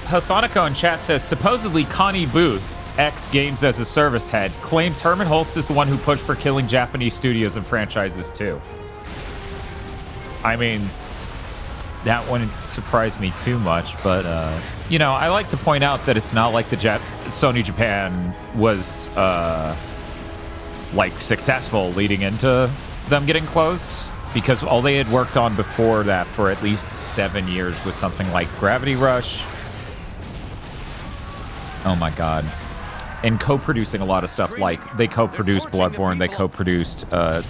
[SPEAKER 1] Hassanako in chat says, supposedly Connie Booth, ex-Games as a Service head, claims Herman Holst is the one who pushed for killing Japanese studios and franchises too. I mean, that wouldn't surprise me too much, but, you know, I like to point out that it's not like the Sony Japan was, like, successful leading into them getting closed, because all they had worked on before that for at least 7 years was something like Gravity Rush. Oh my god. And co-producing a lot of stuff, like they co-produced Bloodborne, they co-produced God,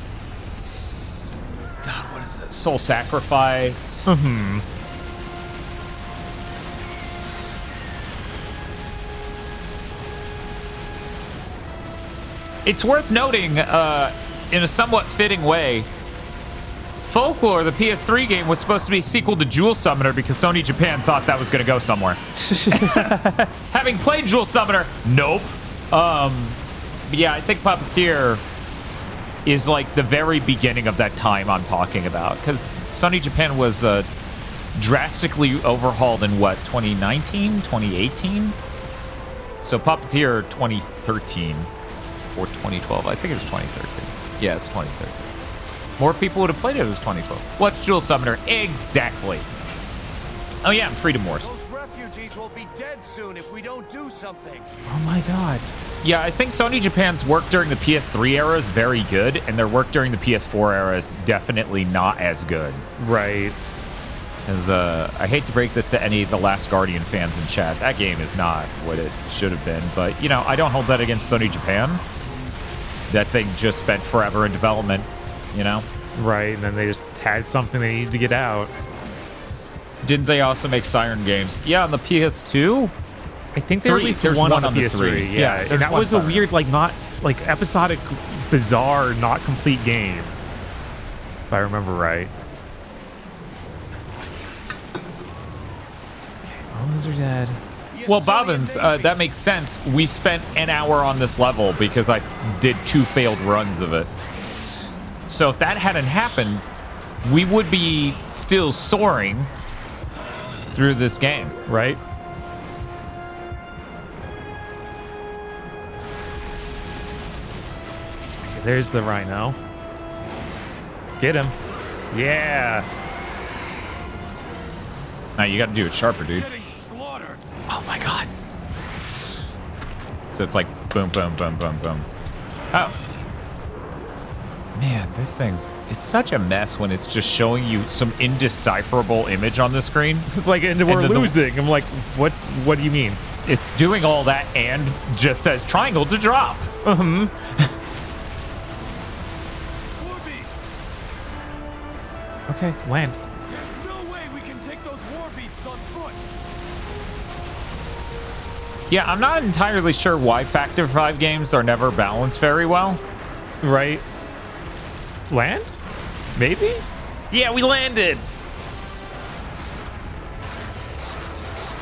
[SPEAKER 1] what is it? Soul Sacrifice. It's worth noting, in a somewhat fitting way, Folklore, the PS3 game, was supposed to be a sequel to Jewel Summoner because Sony Japan thought that was going to go somewhere. Having played Jewel Summoner, nope. But yeah, I think Puppeteer is like the very beginning of that time I'm talking about, because Sony Japan was drastically overhauled in what, 2019, 2018? So Puppeteer 2013 or 2012. I think it was 2013. Yeah, it's 2013. More people would have played it if it was 2012. What's Jewel Summoner? Exactly. Oh yeah, and Freedom Wars.
[SPEAKER 10] Those refugees will be dead soon if we don't do something.
[SPEAKER 2] Oh my god.
[SPEAKER 1] Yeah, I think Sony Japan's work during the PS3 era is very good, and their work during the PS4 era is definitely not as good.
[SPEAKER 2] Right.
[SPEAKER 1] Because I hate to break this to any of the Last Guardian fans in chat. That game is not what it should have been. But, you know, I don't hold that against Sony Japan. That thing just spent forever in development, you know?
[SPEAKER 2] Right, and then they just had something they needed to get out.
[SPEAKER 1] Didn't they also make Siren games? Yeah, on the PS2?
[SPEAKER 2] I think there at least
[SPEAKER 1] there's
[SPEAKER 2] one on the
[SPEAKER 1] the
[SPEAKER 2] PS3.
[SPEAKER 1] 3.
[SPEAKER 2] Yeah, and that was a weird, like, not, like, episodic, bizarre, not complete game. If I remember right. All those are dead.
[SPEAKER 1] Well, Bobbins, that makes sense. We spent an hour on this level because I did 2 failed runs of it. So if that hadn't happened, we would be still soaring through this game.
[SPEAKER 2] Right? Okay, there's the rhino. Let's get him. Yeah.
[SPEAKER 1] Now you got to do it sharper, dude. Oh my god. So it's like boom, boom, boom, boom, boom. Oh. Man, this it's such a mess when it's just showing you some indecipherable image on the screen.
[SPEAKER 2] It's like, and we're losing. I'm like, what do you mean?
[SPEAKER 1] It's doing all that and just says triangle to drop.
[SPEAKER 2] Okay, land.
[SPEAKER 12] There's no way we can take those war beasts on foot.
[SPEAKER 1] Yeah, I'm not entirely sure why Factor 5 games are never balanced very well.
[SPEAKER 2] Right. Land? Maybe? Yeah, we landed!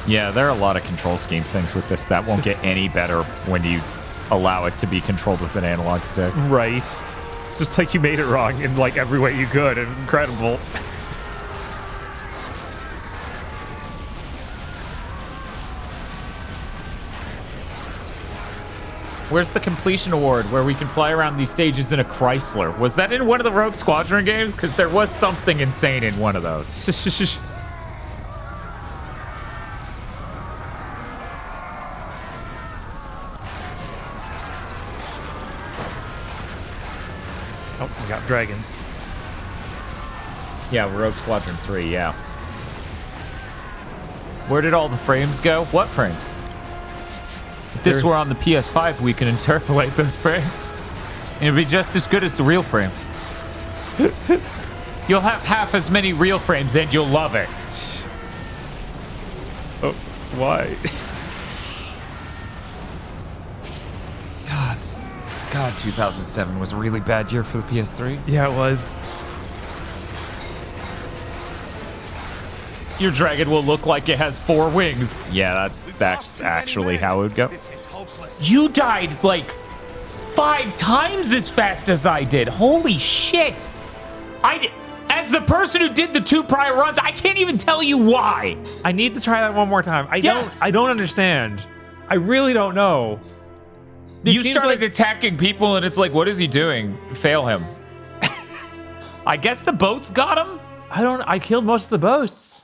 [SPEAKER 1] Yeah, there are a lot of control scheme things with this that won't get any better when you allow it to be controlled with an analog stick.
[SPEAKER 2] Right. It's just like you made it wrong in like every way you could. Incredible.
[SPEAKER 1] Where's the completion award where we can fly around these stages in a Chrysler? Was that in one of the Rogue Squadron games? Because there was something insane in one of those.
[SPEAKER 2] Oh, we got dragons.
[SPEAKER 1] Yeah, Rogue Squadron 3, yeah. Where did all the frames go? What frames? If this were on the PS5, we can interpolate those frames. It'd be just as good as the real frame. You'll have half as many real frames and you'll love it.
[SPEAKER 2] Oh, why?
[SPEAKER 1] God, 2007 was a really bad year for the PS3.
[SPEAKER 2] Yeah, it was.
[SPEAKER 1] Your dragon will look like it has 4 wings. Yeah, that's actually how it would go. You died like 5 times as fast as I did. Holy shit. As the person who did the 2 prior runs, I can't even tell you why.
[SPEAKER 2] I need to try that one more time. I don't understand. I really don't know.
[SPEAKER 1] You started attacking people and it's like, what is he doing? Fail him. I guess the boats got him?
[SPEAKER 2] I killed most of the boats.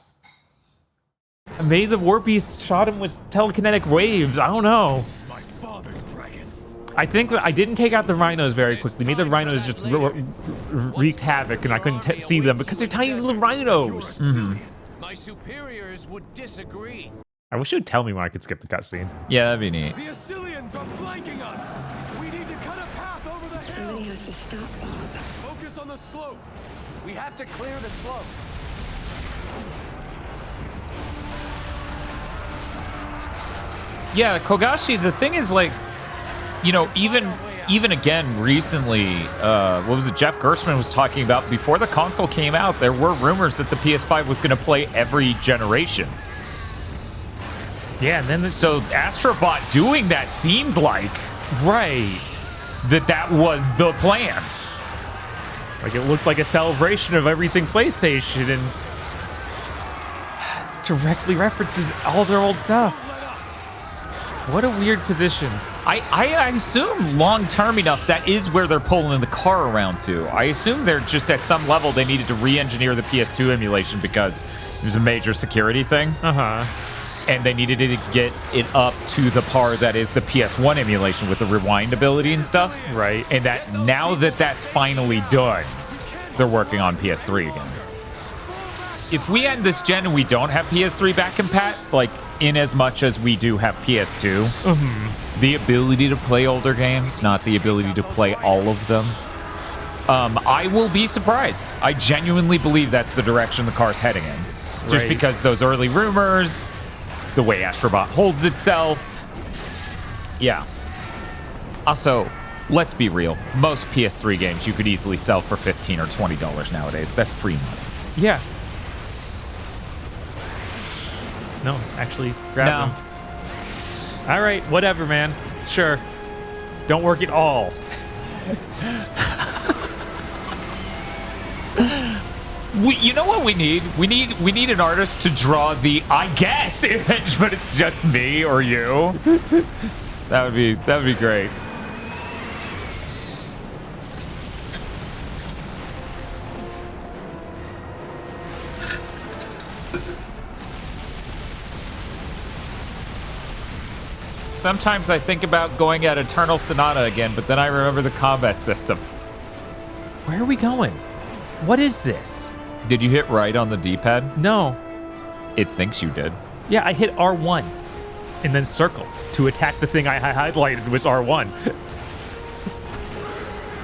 [SPEAKER 2] Maybe the war beast shot him with telekinetic waves. I don't know.
[SPEAKER 12] This is my father's dragon.
[SPEAKER 2] I think that I didn't take out the rhinos very quickly. Maybe the rhinos just wreaked havoc and I couldn't see them because they're tiny little rhinos.
[SPEAKER 10] My superiors would disagree.
[SPEAKER 2] I wish you would tell me when I could skip the cutscene.
[SPEAKER 1] Yeah, that'd be neat.
[SPEAKER 12] The Assyrians are flanking us. We need to cut a path over the hill.
[SPEAKER 7] Somebody has to stop Bob.
[SPEAKER 12] Focus on the slope.
[SPEAKER 10] We have to clear the slope.
[SPEAKER 1] Yeah, Kogashi, the thing is like, you know, even even again recently, what was it? Jeff Gerstmann was talking about before the console came out. There were rumors that the PS5 was going to play every generation.
[SPEAKER 2] Yeah, and then
[SPEAKER 1] so Astrobot doing that seemed like that was the plan.
[SPEAKER 2] Like, it looked like a celebration of everything PlayStation and directly references all their old stuff. What a weird position.
[SPEAKER 1] I assume long-term enough, that is where they're pulling the car around to. I assume they're just at some level they needed to re-engineer the PS2 emulation because it was a major security thing. And they needed to get it up to the par that is the PS1 emulation with the rewind ability and stuff.
[SPEAKER 2] Right.
[SPEAKER 1] And that now that that's finally done, they're working on PS3 again. If we end this gen and we don't have PS3 back compat, like in as much as we do have PS2, the ability to play older games, not the ability to play all of them, I will be surprised. I genuinely believe that's the direction the car's heading in. Just because those early rumors, the way Astrobot holds itself. Yeah. Also, let's be real. Most PS3 games you could easily sell for $15 or $20 nowadays. That's free money.
[SPEAKER 2] Yeah. No, actually, grab them. All right, whatever, man. Sure. Don't work at all.
[SPEAKER 1] You know what we need? We need an artist to draw the I guess image, but it's just me or you. That would be great. Sometimes I think about going at Eternal Sonata again, but then I remember the combat system.
[SPEAKER 2] Where are we going? What is this?
[SPEAKER 1] Did you hit right on the D-pad?
[SPEAKER 2] No.
[SPEAKER 1] It thinks you did.
[SPEAKER 2] Yeah, I hit R1 and then circle to attack the thing I highlighted was R1.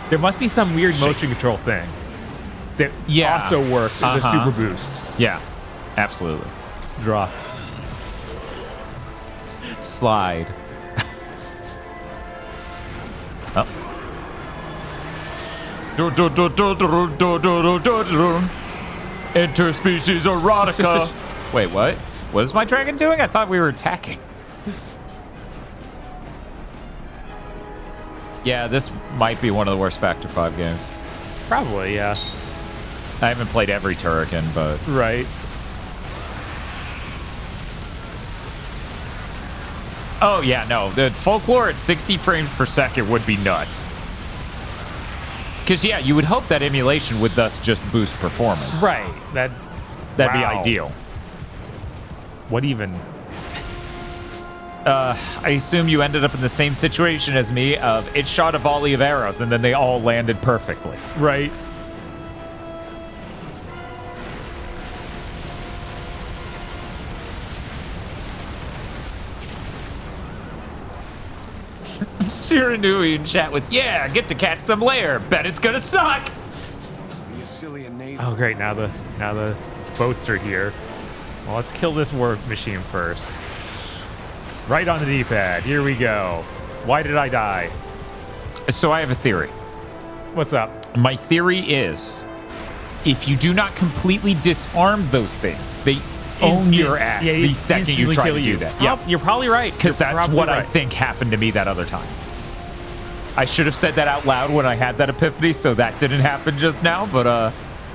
[SPEAKER 2] There must be some weird motion control thing that also works as a super boost.
[SPEAKER 1] Yeah, absolutely.
[SPEAKER 2] Draw.
[SPEAKER 1] Slide. Oh. Interspecies erotica. Wait, what? What is my dragon doing? I thought we were attacking. Yeah, this might be one of the worst Factor 5 games.
[SPEAKER 2] Probably, yeah.
[SPEAKER 1] I haven't played every Turrican, but...
[SPEAKER 2] Right.
[SPEAKER 1] Oh, yeah, no. The Folklore at 60 frames per second would be nuts. Because, yeah, you would hope that emulation would thus just boost performance.
[SPEAKER 2] Right. That'd
[SPEAKER 1] be ideal.
[SPEAKER 2] What even?
[SPEAKER 1] I assume you ended up in the same situation as me of it shot a volley of arrows and then they all landed perfectly.
[SPEAKER 2] Right.
[SPEAKER 1] Shiranui in chat with, yeah, get to catch some LAIR. Bet it's gonna suck.
[SPEAKER 2] Oh, great. Now the boats are here. Well, let's kill this war machine first. Right on the D-pad. Here we go. Why did I die?
[SPEAKER 1] So I have a theory.
[SPEAKER 2] What's up?
[SPEAKER 1] My theory is, if you do not completely disarm those things, they own your ass the second you try to do that.
[SPEAKER 2] Yeah, you're probably right.
[SPEAKER 1] Because that's what I think happened to me that other time. I should have said that out loud when I had that epiphany, so that didn't happen just now, but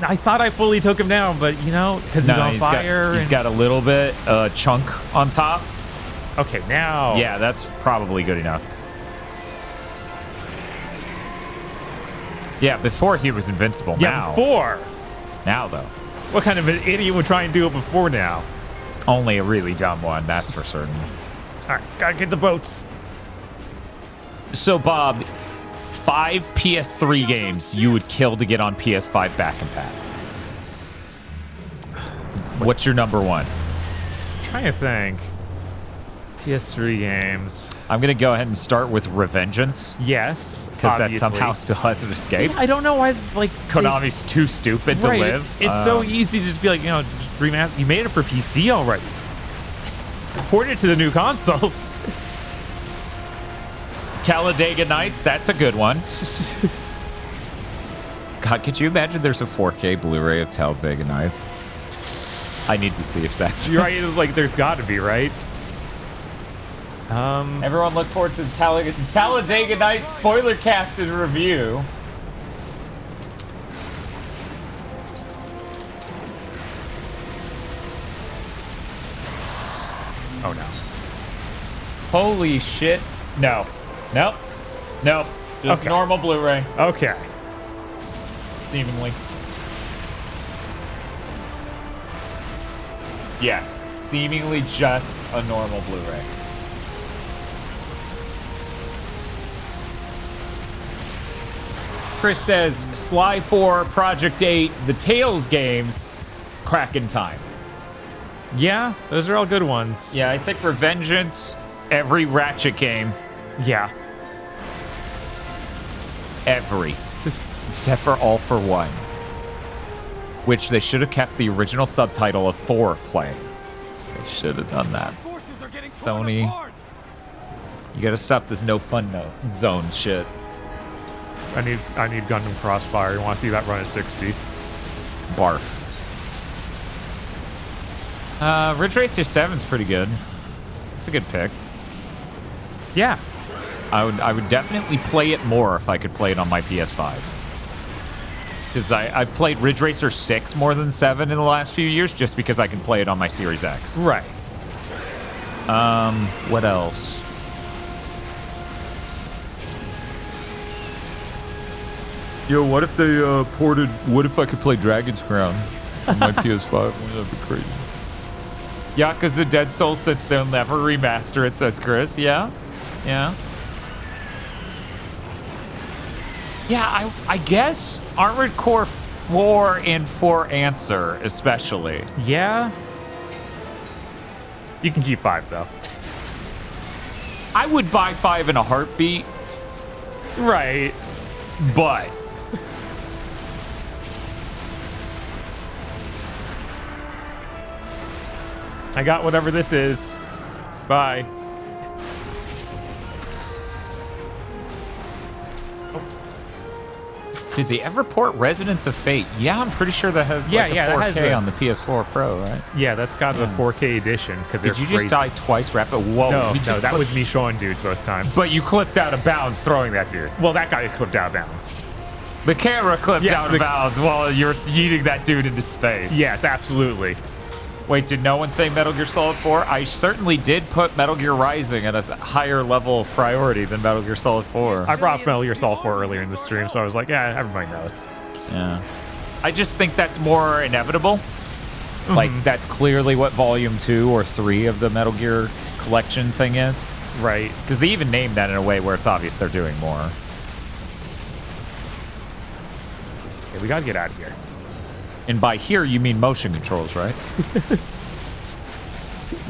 [SPEAKER 2] I thought I fully took him down, but you know, because he's on fire.
[SPEAKER 1] He's got a little bit chunk on top.
[SPEAKER 2] Okay, now.
[SPEAKER 1] Yeah, that's probably good enough. Yeah, before he was invincible.
[SPEAKER 2] Yeah,
[SPEAKER 1] now.
[SPEAKER 2] before.
[SPEAKER 1] Now, though.
[SPEAKER 2] What kind of an idiot would try and do it before now?
[SPEAKER 1] Only a really dumb one, that's for certain.
[SPEAKER 2] All right, gotta get the boats.
[SPEAKER 1] So, Bob, 5 PS3 games you would kill to get on PS5 back compat. What's your number one?
[SPEAKER 2] I'm trying to think. PS3 games.
[SPEAKER 1] I'm going to go ahead and start with Revengeance.
[SPEAKER 2] Yes,
[SPEAKER 1] because that somehow still hasn't escaped.
[SPEAKER 2] I don't know why, like...
[SPEAKER 1] Konami's too stupid to live.
[SPEAKER 2] It's so easy to just be like, you know, just remaster. You made it for PC already. Port it to the new consoles.
[SPEAKER 1] Talladega Nights, that's a good one. God, could you imagine there's a 4K Blu-ray of Talladega Nights? I need to see if that's
[SPEAKER 2] You're right. It was like, there's got to be, right?
[SPEAKER 1] Everyone look forward to the Talladega Nights spoiler cast and review.
[SPEAKER 2] Oh no.
[SPEAKER 1] Holy shit. No. Nope. Nope. Just
[SPEAKER 2] Okay.
[SPEAKER 1] normal Blu-ray.
[SPEAKER 2] Okay.
[SPEAKER 1] Seemingly. Yes. Seemingly just a normal Blu-ray. Chris says, Sly 4, Project 8, the Tales games, crack in time.
[SPEAKER 2] Yeah, those are all good ones.
[SPEAKER 1] Yeah, I think Revengeance, every Ratchet game.
[SPEAKER 2] Yeah.
[SPEAKER 1] Every. Except for All for One. Which they should have kept the original subtitle of 4 playing. They should have done that. Sony, you gotta stop this no fun zone shit.
[SPEAKER 2] I need Gundam Crossfire. You want to see that run at 60?
[SPEAKER 1] Barf. Ridge Racer 7's pretty good. It's a good pick.
[SPEAKER 2] Yeah.
[SPEAKER 1] I would definitely play it more if I could play it on my PS5. Because I've played Ridge Racer 6 more than 7 in the last few years just because I can play it on my Series X.
[SPEAKER 2] Right.
[SPEAKER 1] What else? Yo, what if they ported... What if I could play Dragon's Crown on my PS5? Wouldn't that be crazy? Yakuza Dead Soul sits they'll never remaster it, says Chris. Yeah? Yeah? Yeah, I guess Armored Core 4 and 4 Answer, especially.
[SPEAKER 2] Yeah? You can keep 5, though.
[SPEAKER 1] I would buy 5 in a heartbeat.
[SPEAKER 2] Right.
[SPEAKER 1] But...
[SPEAKER 2] I got whatever this is. Bye.
[SPEAKER 1] Did they ever port Resonance of Fate? Yeah, I'm pretty sure that has like a 4K
[SPEAKER 2] that has
[SPEAKER 1] on the PS4 Pro, right?
[SPEAKER 2] Yeah, that's got a 4K edition.
[SPEAKER 1] Did you just die twice rapid? Whoa.
[SPEAKER 2] No,
[SPEAKER 1] we just
[SPEAKER 2] that was me showing dudes most times.
[SPEAKER 1] But you clipped out of bounds throwing that dude.
[SPEAKER 2] Well, that guy clipped out of bounds.
[SPEAKER 1] The camera clipped out of bounds while you're yeeting that dude into space.
[SPEAKER 2] Yes, absolutely.
[SPEAKER 1] Wait, did no one say Metal Gear Solid 4? I certainly did put Metal Gear Rising at a higher level of priority than Metal Gear Solid 4.
[SPEAKER 2] I brought Metal Gear Solid 4 earlier in the stream, so I was like, yeah, everybody knows.
[SPEAKER 1] Yeah. I just think that's more inevitable. Like, that's clearly what Volume 2 or 3 of the Metal Gear collection thing is.
[SPEAKER 2] Right.
[SPEAKER 1] Because they even named that in a way where it's obvious they're doing more.
[SPEAKER 2] Okay, we gotta get out of here.
[SPEAKER 1] And by here, you mean motion controls, right?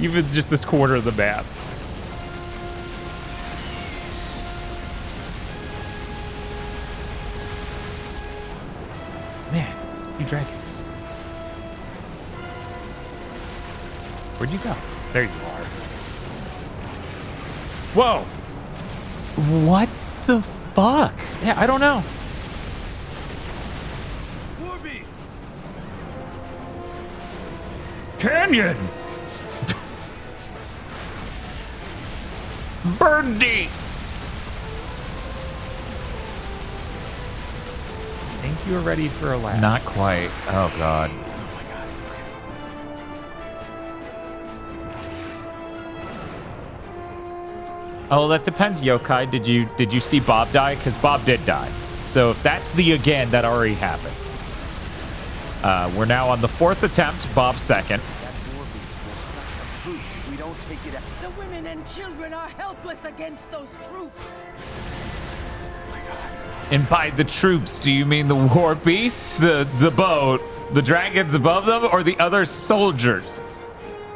[SPEAKER 2] Even just this corner of the map. Man, you dragons. Where'd you go? There you are. Whoa!
[SPEAKER 1] What the fuck?
[SPEAKER 2] Yeah, I don't know.
[SPEAKER 1] Canyon! Birdie!
[SPEAKER 2] I think you were ready for a lap.
[SPEAKER 1] Not quite. Oh, God. Oh, that depends, Yokai. Did you see Bob die? Because Bob did die. So if that's the again, that already happened. We're now on the 4th attempt. Bob's second.
[SPEAKER 14] The women and children are helpless against those troops.
[SPEAKER 1] And by the troops, do you mean the war beasts, the boat, the dragons above them, or the other soldiers?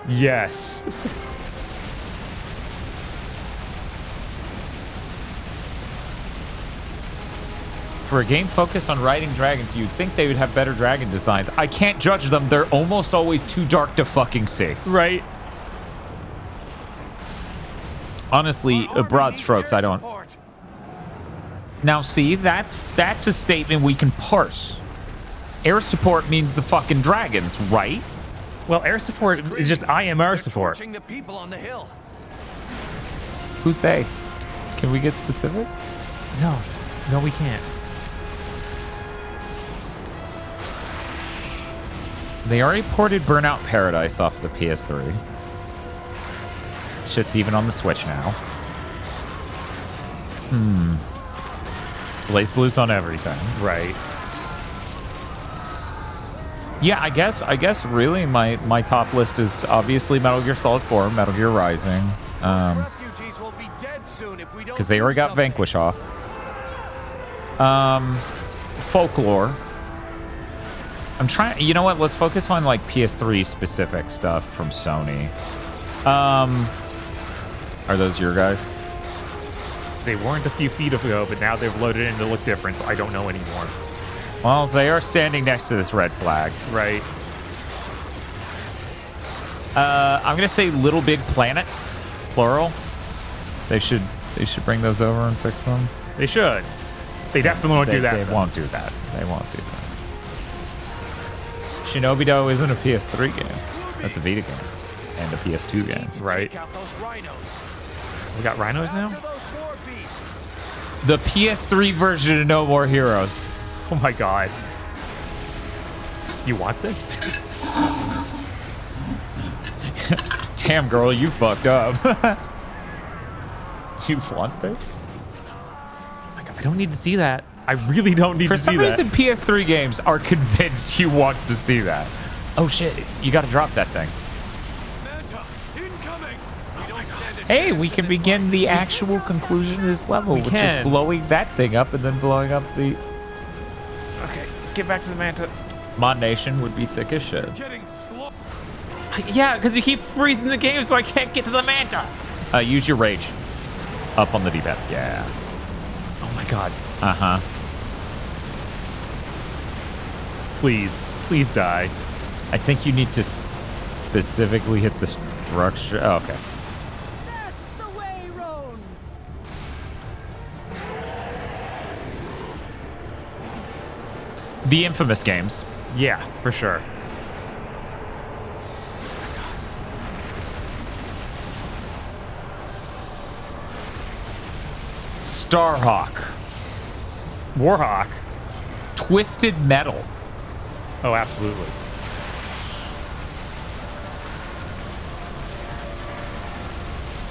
[SPEAKER 2] Yes.
[SPEAKER 1] For a game focused on riding dragons, you'd think they would have better dragon designs. I can't judge them. They're almost always too dark to fucking see.
[SPEAKER 2] Right.
[SPEAKER 1] Honestly, broad strokes, I don't Now, see, that's a statement we can parse. Air support means the fucking dragons, right?
[SPEAKER 2] Well, air support is just I am air support.
[SPEAKER 6] The people on the hill.
[SPEAKER 1] Who's they? Can we get specific?
[SPEAKER 2] No, we can't.
[SPEAKER 1] They already ported Burnout Paradise off of the PS3. Shit's even on the Switch now.
[SPEAKER 2] Blaze Blue's on everything.
[SPEAKER 1] Right. Yeah, I guess really my top list is obviously Metal Gear Solid 4, Metal Gear Rising. Because they already got Vanquish off. Folklore. I'm trying, you know what? Let's focus on like PS3 specific stuff from Sony. Are those your guys?
[SPEAKER 2] They weren't a few feet ago, but now they've loaded in to look different, so I don't know anymore.
[SPEAKER 1] Well, they are standing next to this red flag.
[SPEAKER 2] Right.
[SPEAKER 1] I'm gonna say Little Big Planets, plural. They should bring those over and fix them.
[SPEAKER 2] They should. They definitely won't do that.
[SPEAKER 1] They won't do that. They won't do that. Shinobi-Do isn't a PS3 game. That's a Vita game. And a PS2 game.
[SPEAKER 2] Right. We got rhinos now?
[SPEAKER 1] The PS3 version of No More Heroes.
[SPEAKER 2] Oh my god. You want this?
[SPEAKER 1] Damn, girl, you fucked up. You want this?
[SPEAKER 2] Oh my god, I don't need to see that. I really don't need to see that.
[SPEAKER 1] For some reason, PS3 games are convinced you want to see that. Oh shit, you gotta drop that thing. Hey, we can begin the actual conclusion of this level, which is blowing that thing up and then blowing up the...
[SPEAKER 2] Okay, get back to the Manta.
[SPEAKER 1] Mod Nation would be sick as shit.
[SPEAKER 2] Yeah, because you keep freezing the game so I can't get to the Manta.
[SPEAKER 1] Use your rage. Up on the D-pad. Yeah.
[SPEAKER 2] Oh my god.
[SPEAKER 1] Uh-huh.
[SPEAKER 2] Please die.
[SPEAKER 1] I think you need to specifically hit the structure. Oh, okay.
[SPEAKER 14] That's the way, Roan.
[SPEAKER 1] The infamous games.
[SPEAKER 2] Yeah, for sure.
[SPEAKER 1] Starhawk.
[SPEAKER 2] Warhawk.
[SPEAKER 1] Twisted Metal.
[SPEAKER 2] Oh, absolutely.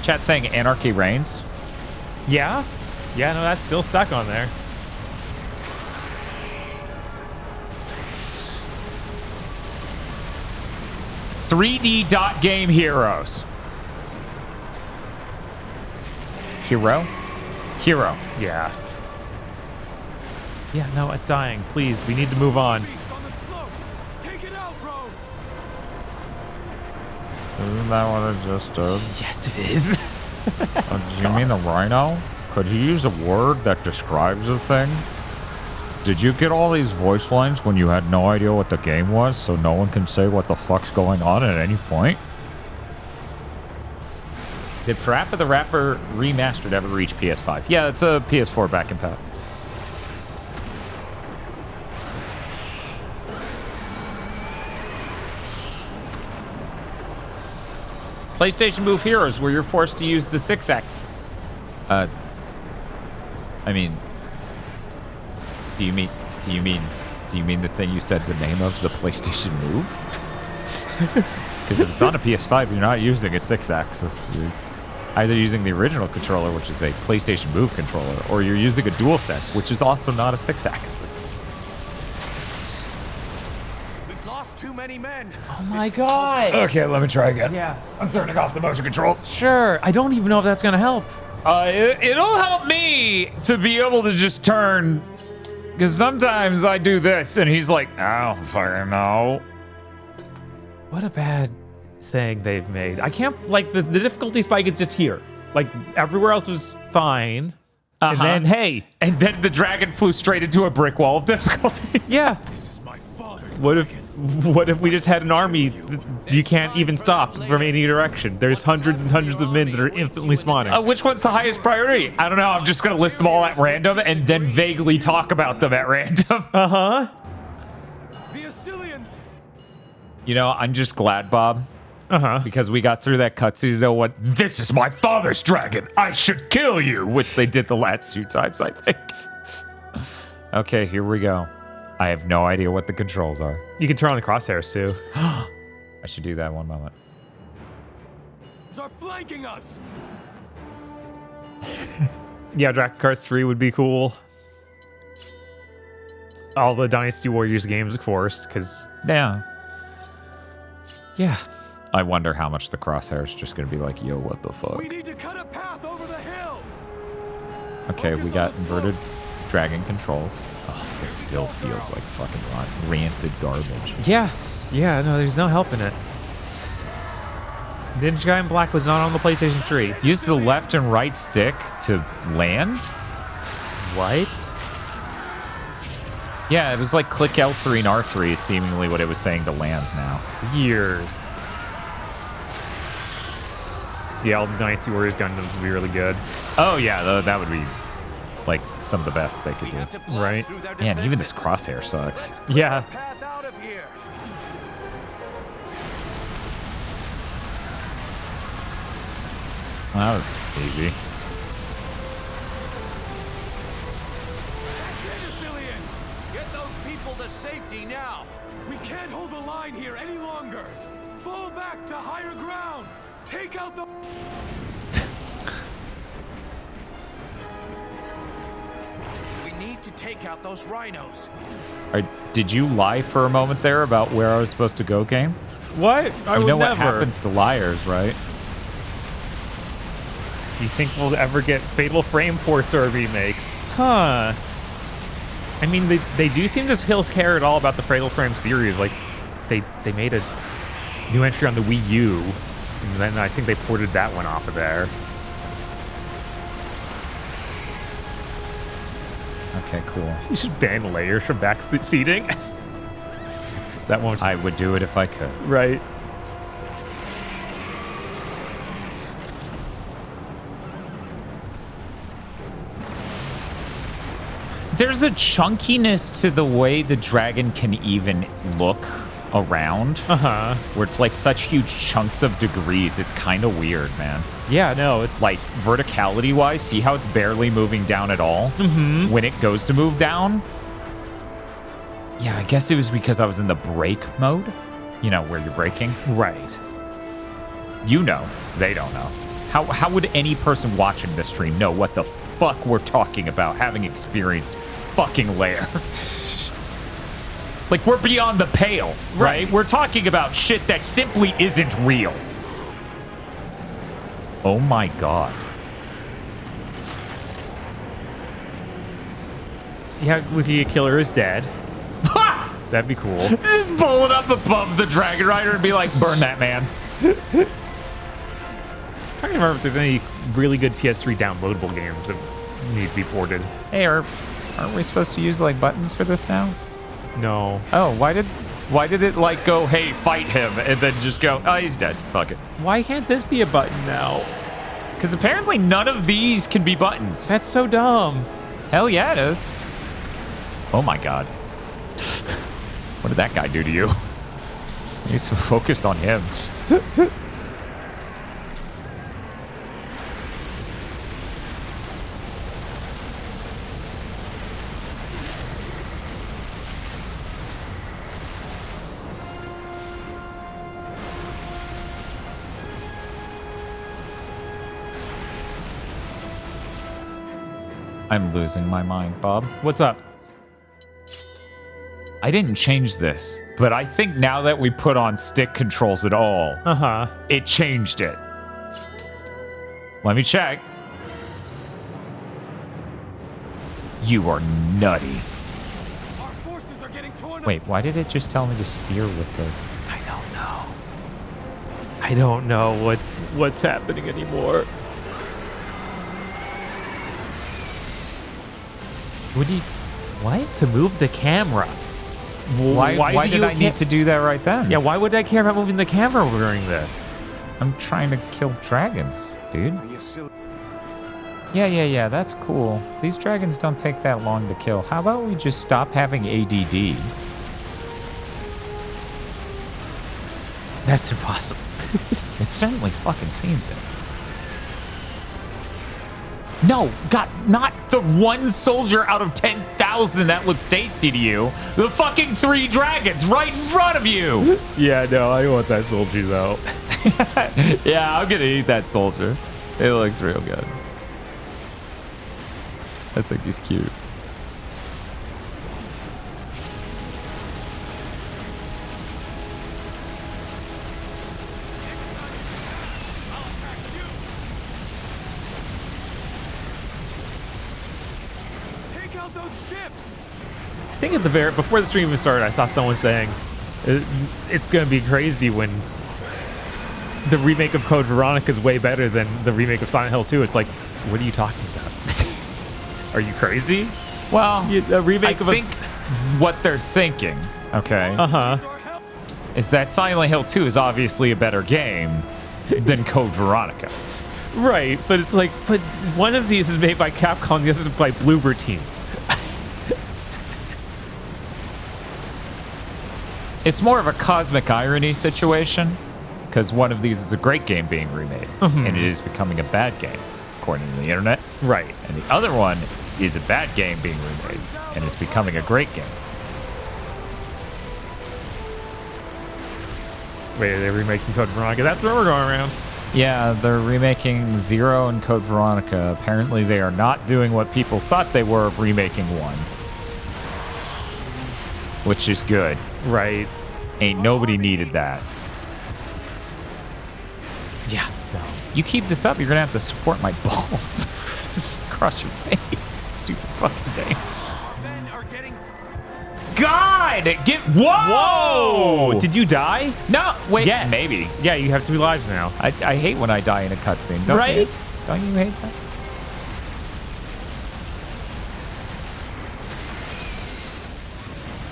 [SPEAKER 1] Chat saying Anarchy Reigns.
[SPEAKER 2] Yeah? Yeah, no, that's still stuck on there.
[SPEAKER 1] .3D dot game heroes. Hero?
[SPEAKER 2] Yeah. Yeah, no, it's dying. Please, we need to move on.
[SPEAKER 1] Isn't that what it just did?
[SPEAKER 2] Yes, it is.
[SPEAKER 1] Do you mean the rhino? Could you use a word that describes a thing? Did you get all these voice lines when you had no idea what the game was, so no one can say what the fuck's going on at any point? Did Parappa the Rapper Remastered ever reach PS5? Yeah, it's a PS4 back and pat. PlayStation Move Heroes, where you're forced to use the 6-axis. I mean, do you mean the thing you said the name of, the PlayStation Move? Because if it's on a PS5, you're not using a 6-axis. You're either using the original controller, which is a PlayStation Move controller, or you're using a DualSense, which is also not a 6-axis.
[SPEAKER 6] Too many men.
[SPEAKER 2] Oh my god.
[SPEAKER 1] Okay, let me try again.
[SPEAKER 2] Yeah.
[SPEAKER 1] I'm turning off the motion controls.
[SPEAKER 2] Sure. I don't even know if that's gonna help.
[SPEAKER 1] It'll help me to be able to just turn, because sometimes I do this and he's like, I don't fucking know.
[SPEAKER 2] What a bad thing they've made. I can't, like, the difficulty spike is just here. Like, everywhere else was fine. And then, hey.
[SPEAKER 1] And then the dragon flew straight into a brick wall of difficulty.
[SPEAKER 2] Yeah.
[SPEAKER 6] This is my father's
[SPEAKER 2] What if What if we just had an army you can't even stop from any direction? There's hundreds and hundreds of men that are infinitely spawning.
[SPEAKER 1] Which one's the highest priority? I don't know. I'm just going to list them all at random and then vaguely talk about them at random.
[SPEAKER 2] Uh-huh.
[SPEAKER 1] You know, I'm just glad, Bob.
[SPEAKER 2] Uh-huh.
[SPEAKER 1] Because we got through that cutscene to know what, this is my father's dragon. I should kill you, which they did the last 2 times, I think. Okay, here we go. I have no idea what the controls are.
[SPEAKER 2] You can turn on the crosshairs, too.
[SPEAKER 1] I should do that one moment.
[SPEAKER 3] Are flanking us.
[SPEAKER 2] Yeah, Dragon Cards 3 would be cool. All the Dynasty Warriors games, of course, because...
[SPEAKER 1] Yeah.
[SPEAKER 2] Yeah.
[SPEAKER 1] I wonder how much the crosshair is just going to be like, yo, what the fuck?
[SPEAKER 3] We need to cut a path over the hill.
[SPEAKER 1] Okay, we got inverted dragon controls. Oh, this still feels like fucking rancid garbage.
[SPEAKER 2] Yeah. Yeah, no, there's no help in it. Ninja Guy in Black was not on the PlayStation 3.
[SPEAKER 1] Use the left and right stick to land?
[SPEAKER 2] What?
[SPEAKER 1] Yeah, it was like click L3 and R3 is seemingly what it was saying to land now.
[SPEAKER 2] Weird. Yeah, all the Dynasty Warriors Gundams would be really good.
[SPEAKER 1] Oh, yeah, that would be like some of the best they could do.
[SPEAKER 2] Right.
[SPEAKER 1] Man, even this crosshair sucks.
[SPEAKER 2] Yeah.
[SPEAKER 1] Well, that was easy.
[SPEAKER 10] Get those people to safety now.
[SPEAKER 3] We can't hold the line here any longer. Fall back to higher ground. Take out the...
[SPEAKER 10] We need to take out those rhinos.
[SPEAKER 1] Did you lie for a moment there about where I was supposed to go, game?
[SPEAKER 2] What?
[SPEAKER 1] You know what happens to liars, right?
[SPEAKER 2] Do you think we'll ever get Fatal Frame ports or remakes? Huh. I mean, they do seem to still care at all about the Fatal Frame series. Like, they made a new entry on the Wii U, and then I think they ported that one off of there.
[SPEAKER 1] Okay, cool.
[SPEAKER 2] You should ban layers from back seating. That won't...
[SPEAKER 1] I would do it if I could.
[SPEAKER 2] Right.
[SPEAKER 1] There's a chunkiness to the way the dragon can even look around.
[SPEAKER 2] Uh-huh.
[SPEAKER 1] Where it's like such huge chunks of degrees. It's kind of weird, man.
[SPEAKER 2] Yeah, no, it's...
[SPEAKER 1] Like, verticality-wise, see how it's barely moving down at all?
[SPEAKER 2] Mm-hmm.
[SPEAKER 1] When it goes to move down? Yeah, I guess it was because I was in the brake mode. You know, where you're braking.
[SPEAKER 2] Right.
[SPEAKER 1] You know. They don't know. How would any person watching this stream know what the fuck we're talking about, having experienced fucking LAIR? Like, we're beyond the pale, right? We're talking about shit that simply isn't real. Oh my god.
[SPEAKER 2] Yeah, we could get Killer is dead. That'd be cool.
[SPEAKER 1] Just pull it up above the Dragon Rider and be like, burn that man.
[SPEAKER 2] I'm trying to remember if there's any really good PS3 downloadable games that need to be ported.
[SPEAKER 1] Hey, aren't we supposed to use, like, buttons for this now?
[SPEAKER 2] No.
[SPEAKER 1] Oh, why did it, like, go, hey, fight him, and then just go, oh, he's dead. Fuck it.
[SPEAKER 2] Why can't this be a button now?
[SPEAKER 1] Because apparently none of these can be buttons.
[SPEAKER 2] That's so dumb.
[SPEAKER 1] Hell yeah, it is. Oh my god. What did that guy do to you? You're so focused on him. I'm losing my mind, Bob.
[SPEAKER 2] What's up?
[SPEAKER 1] I didn't change this, but I think now that we put on stick controls at all, it changed it. Let me check. You are nutty.
[SPEAKER 3] Our forces are getting torn.
[SPEAKER 1] Wait, why did it just tell me to steer with the...
[SPEAKER 2] I don't know. I don't know what's happening anymore. What? To move the camera.
[SPEAKER 1] Why did I need to do that right then?
[SPEAKER 2] Yeah, why would I care about moving the camera during this?
[SPEAKER 1] I'm trying to kill dragons, dude.
[SPEAKER 5] Are you silly?
[SPEAKER 1] Yeah, that's cool. These dragons don't take that long to kill. How about we just stop having ADD?
[SPEAKER 2] That's impossible.
[SPEAKER 1] It certainly fucking seems it. No, God, not the one soldier out of 10,000 that looks tasty to you. The fucking 3 dragons right in front of you.
[SPEAKER 2] Yeah, no, I want that soldier though.
[SPEAKER 1] Yeah, I'm gonna eat that soldier. It looks real good. I think he's cute.
[SPEAKER 2] I think at the before the stream even started, I saw someone saying it's gonna be crazy when the remake of Code Veronica is way better than the remake of Silent Hill 2. It's like, what are you talking about? Are you crazy?
[SPEAKER 1] Well,
[SPEAKER 2] a remake
[SPEAKER 1] I think what they're thinking, okay, is that Silent Hill 2 is obviously a better game than Code Veronica.
[SPEAKER 2] Right, but it's like, but one of these is made by Capcom, the other is by Bloober Team.
[SPEAKER 1] It's more of a cosmic irony situation, because one of these is a great game being remade, and it is becoming a bad game, according to the internet.
[SPEAKER 2] Right.
[SPEAKER 1] And the other one is a bad game being remade, and it's becoming a great game.
[SPEAKER 2] Wait, are they remaking Code Veronica? That's where we're going around.
[SPEAKER 1] Yeah, they're remaking 0 and Code Veronica. Apparently they are not doing what people thought they were of remaking 1. Which is good.
[SPEAKER 2] Right.
[SPEAKER 1] Ain't nobody needed that.
[SPEAKER 2] Yeah, no.
[SPEAKER 1] You keep this up, you're gonna have to support my balls. Just across your face. Stupid fucking thing. God! Whoa!
[SPEAKER 2] Did you die?
[SPEAKER 1] No, wait,
[SPEAKER 2] yes.
[SPEAKER 1] maybe.
[SPEAKER 2] Yeah, you have 2 lives now.
[SPEAKER 1] I hate when I die in a cutscene.
[SPEAKER 2] Right?
[SPEAKER 1] Don't you hate that?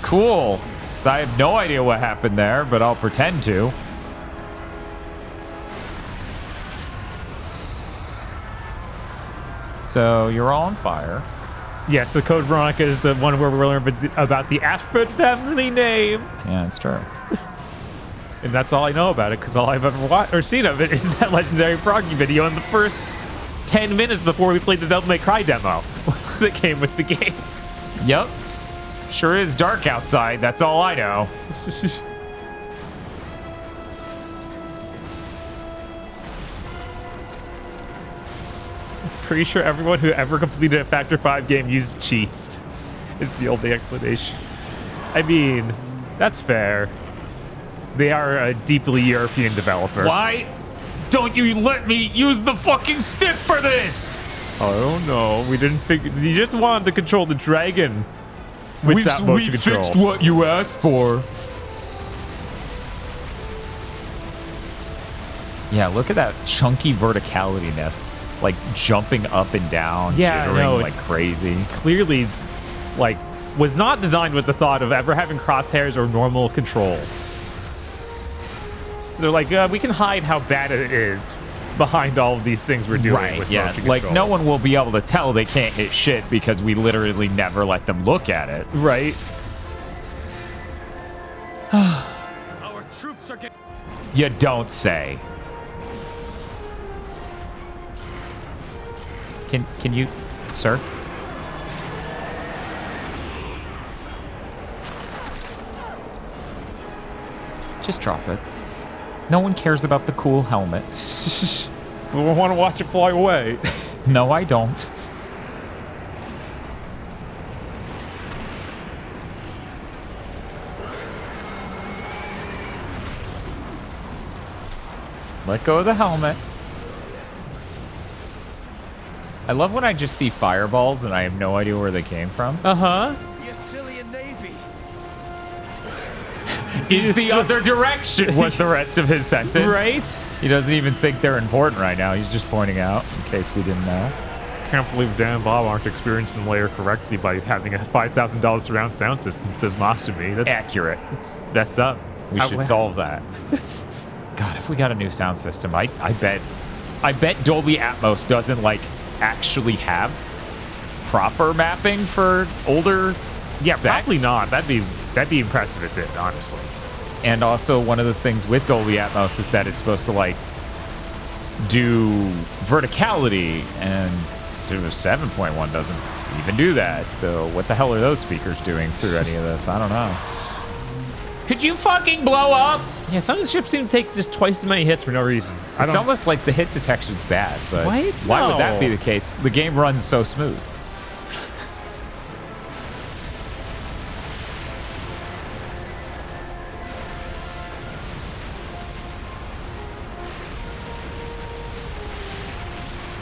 [SPEAKER 1] Cool. I have no idea what happened there, but I'll pretend to. So you're all on fire.
[SPEAKER 2] Yes, the Code Veronica is the one where we learn about the Ashford family name.
[SPEAKER 1] Yeah, it's true.
[SPEAKER 2] And that's all I know about it, because all I've ever watched or seen of it is that legendary Froggy video in the first 10 minutes before we played the Devil May Cry demo that came with the game.
[SPEAKER 1] Yep. Sure is dark outside, that's all I know.
[SPEAKER 2] Pretty sure everyone who ever completed a Factor 5 game used cheats, is the only explanation. I mean, that's fair. They are a deeply European developer.
[SPEAKER 1] Why don't you let me use the fucking stick for this?
[SPEAKER 2] I don't know. We didn't figure. You just wanted to control the dragon with that motion control.
[SPEAKER 1] We fixed what you asked for. Yeah, look at that chunky verticality-ness. It's like jumping up and down, jittering like crazy.
[SPEAKER 2] Clearly, like, was not designed with the thought of ever having crosshairs or normal controls. They're like, we can hide how bad it is behind all of these things we're doing with motion
[SPEAKER 1] like
[SPEAKER 2] controls.
[SPEAKER 1] no one will be able to tell they can't hit shit because we literally never let them look at it.
[SPEAKER 2] Right.
[SPEAKER 12] Our troops are getting...
[SPEAKER 1] You don't say. Can you, sir? Just drop it. No one cares about the cool helmet.
[SPEAKER 2] We want to watch it fly away.
[SPEAKER 1] No, I don't. Let go of the helmet. I love when I just see fireballs and I have no idea where they came from.
[SPEAKER 2] Uh-huh.
[SPEAKER 6] The Assyrian Navy.
[SPEAKER 1] Is the other direction was the rest of his sentence.
[SPEAKER 2] Right?
[SPEAKER 1] He doesn't even think they're important right now. He's just pointing out, in case we didn't know.
[SPEAKER 2] can't believe Dan and Bob aren't experiencing LAIR correctly by having a $5,000 surround sound system, says Masumi. That's
[SPEAKER 1] accurate.
[SPEAKER 2] That's messed up.
[SPEAKER 1] We should solve that. God, if we got a new sound system, I bet Dolby Atmos doesn't like actually have proper mapping for older specs.
[SPEAKER 2] Probably not. That'd be impressive if it did, honestly.
[SPEAKER 1] And also, one of the things with Dolby Atmos is that it's supposed to like do verticality, and 7.1 doesn't even do that. So what the hell are those speakers doing through any of this? I don't know. Could you fucking blow up?
[SPEAKER 2] Yeah, some of the ships seem to take just twice as many hits for no reason.
[SPEAKER 1] It's almost like the hit detection's bad, but
[SPEAKER 2] what?
[SPEAKER 1] Why would that be the case? The game runs so smooth.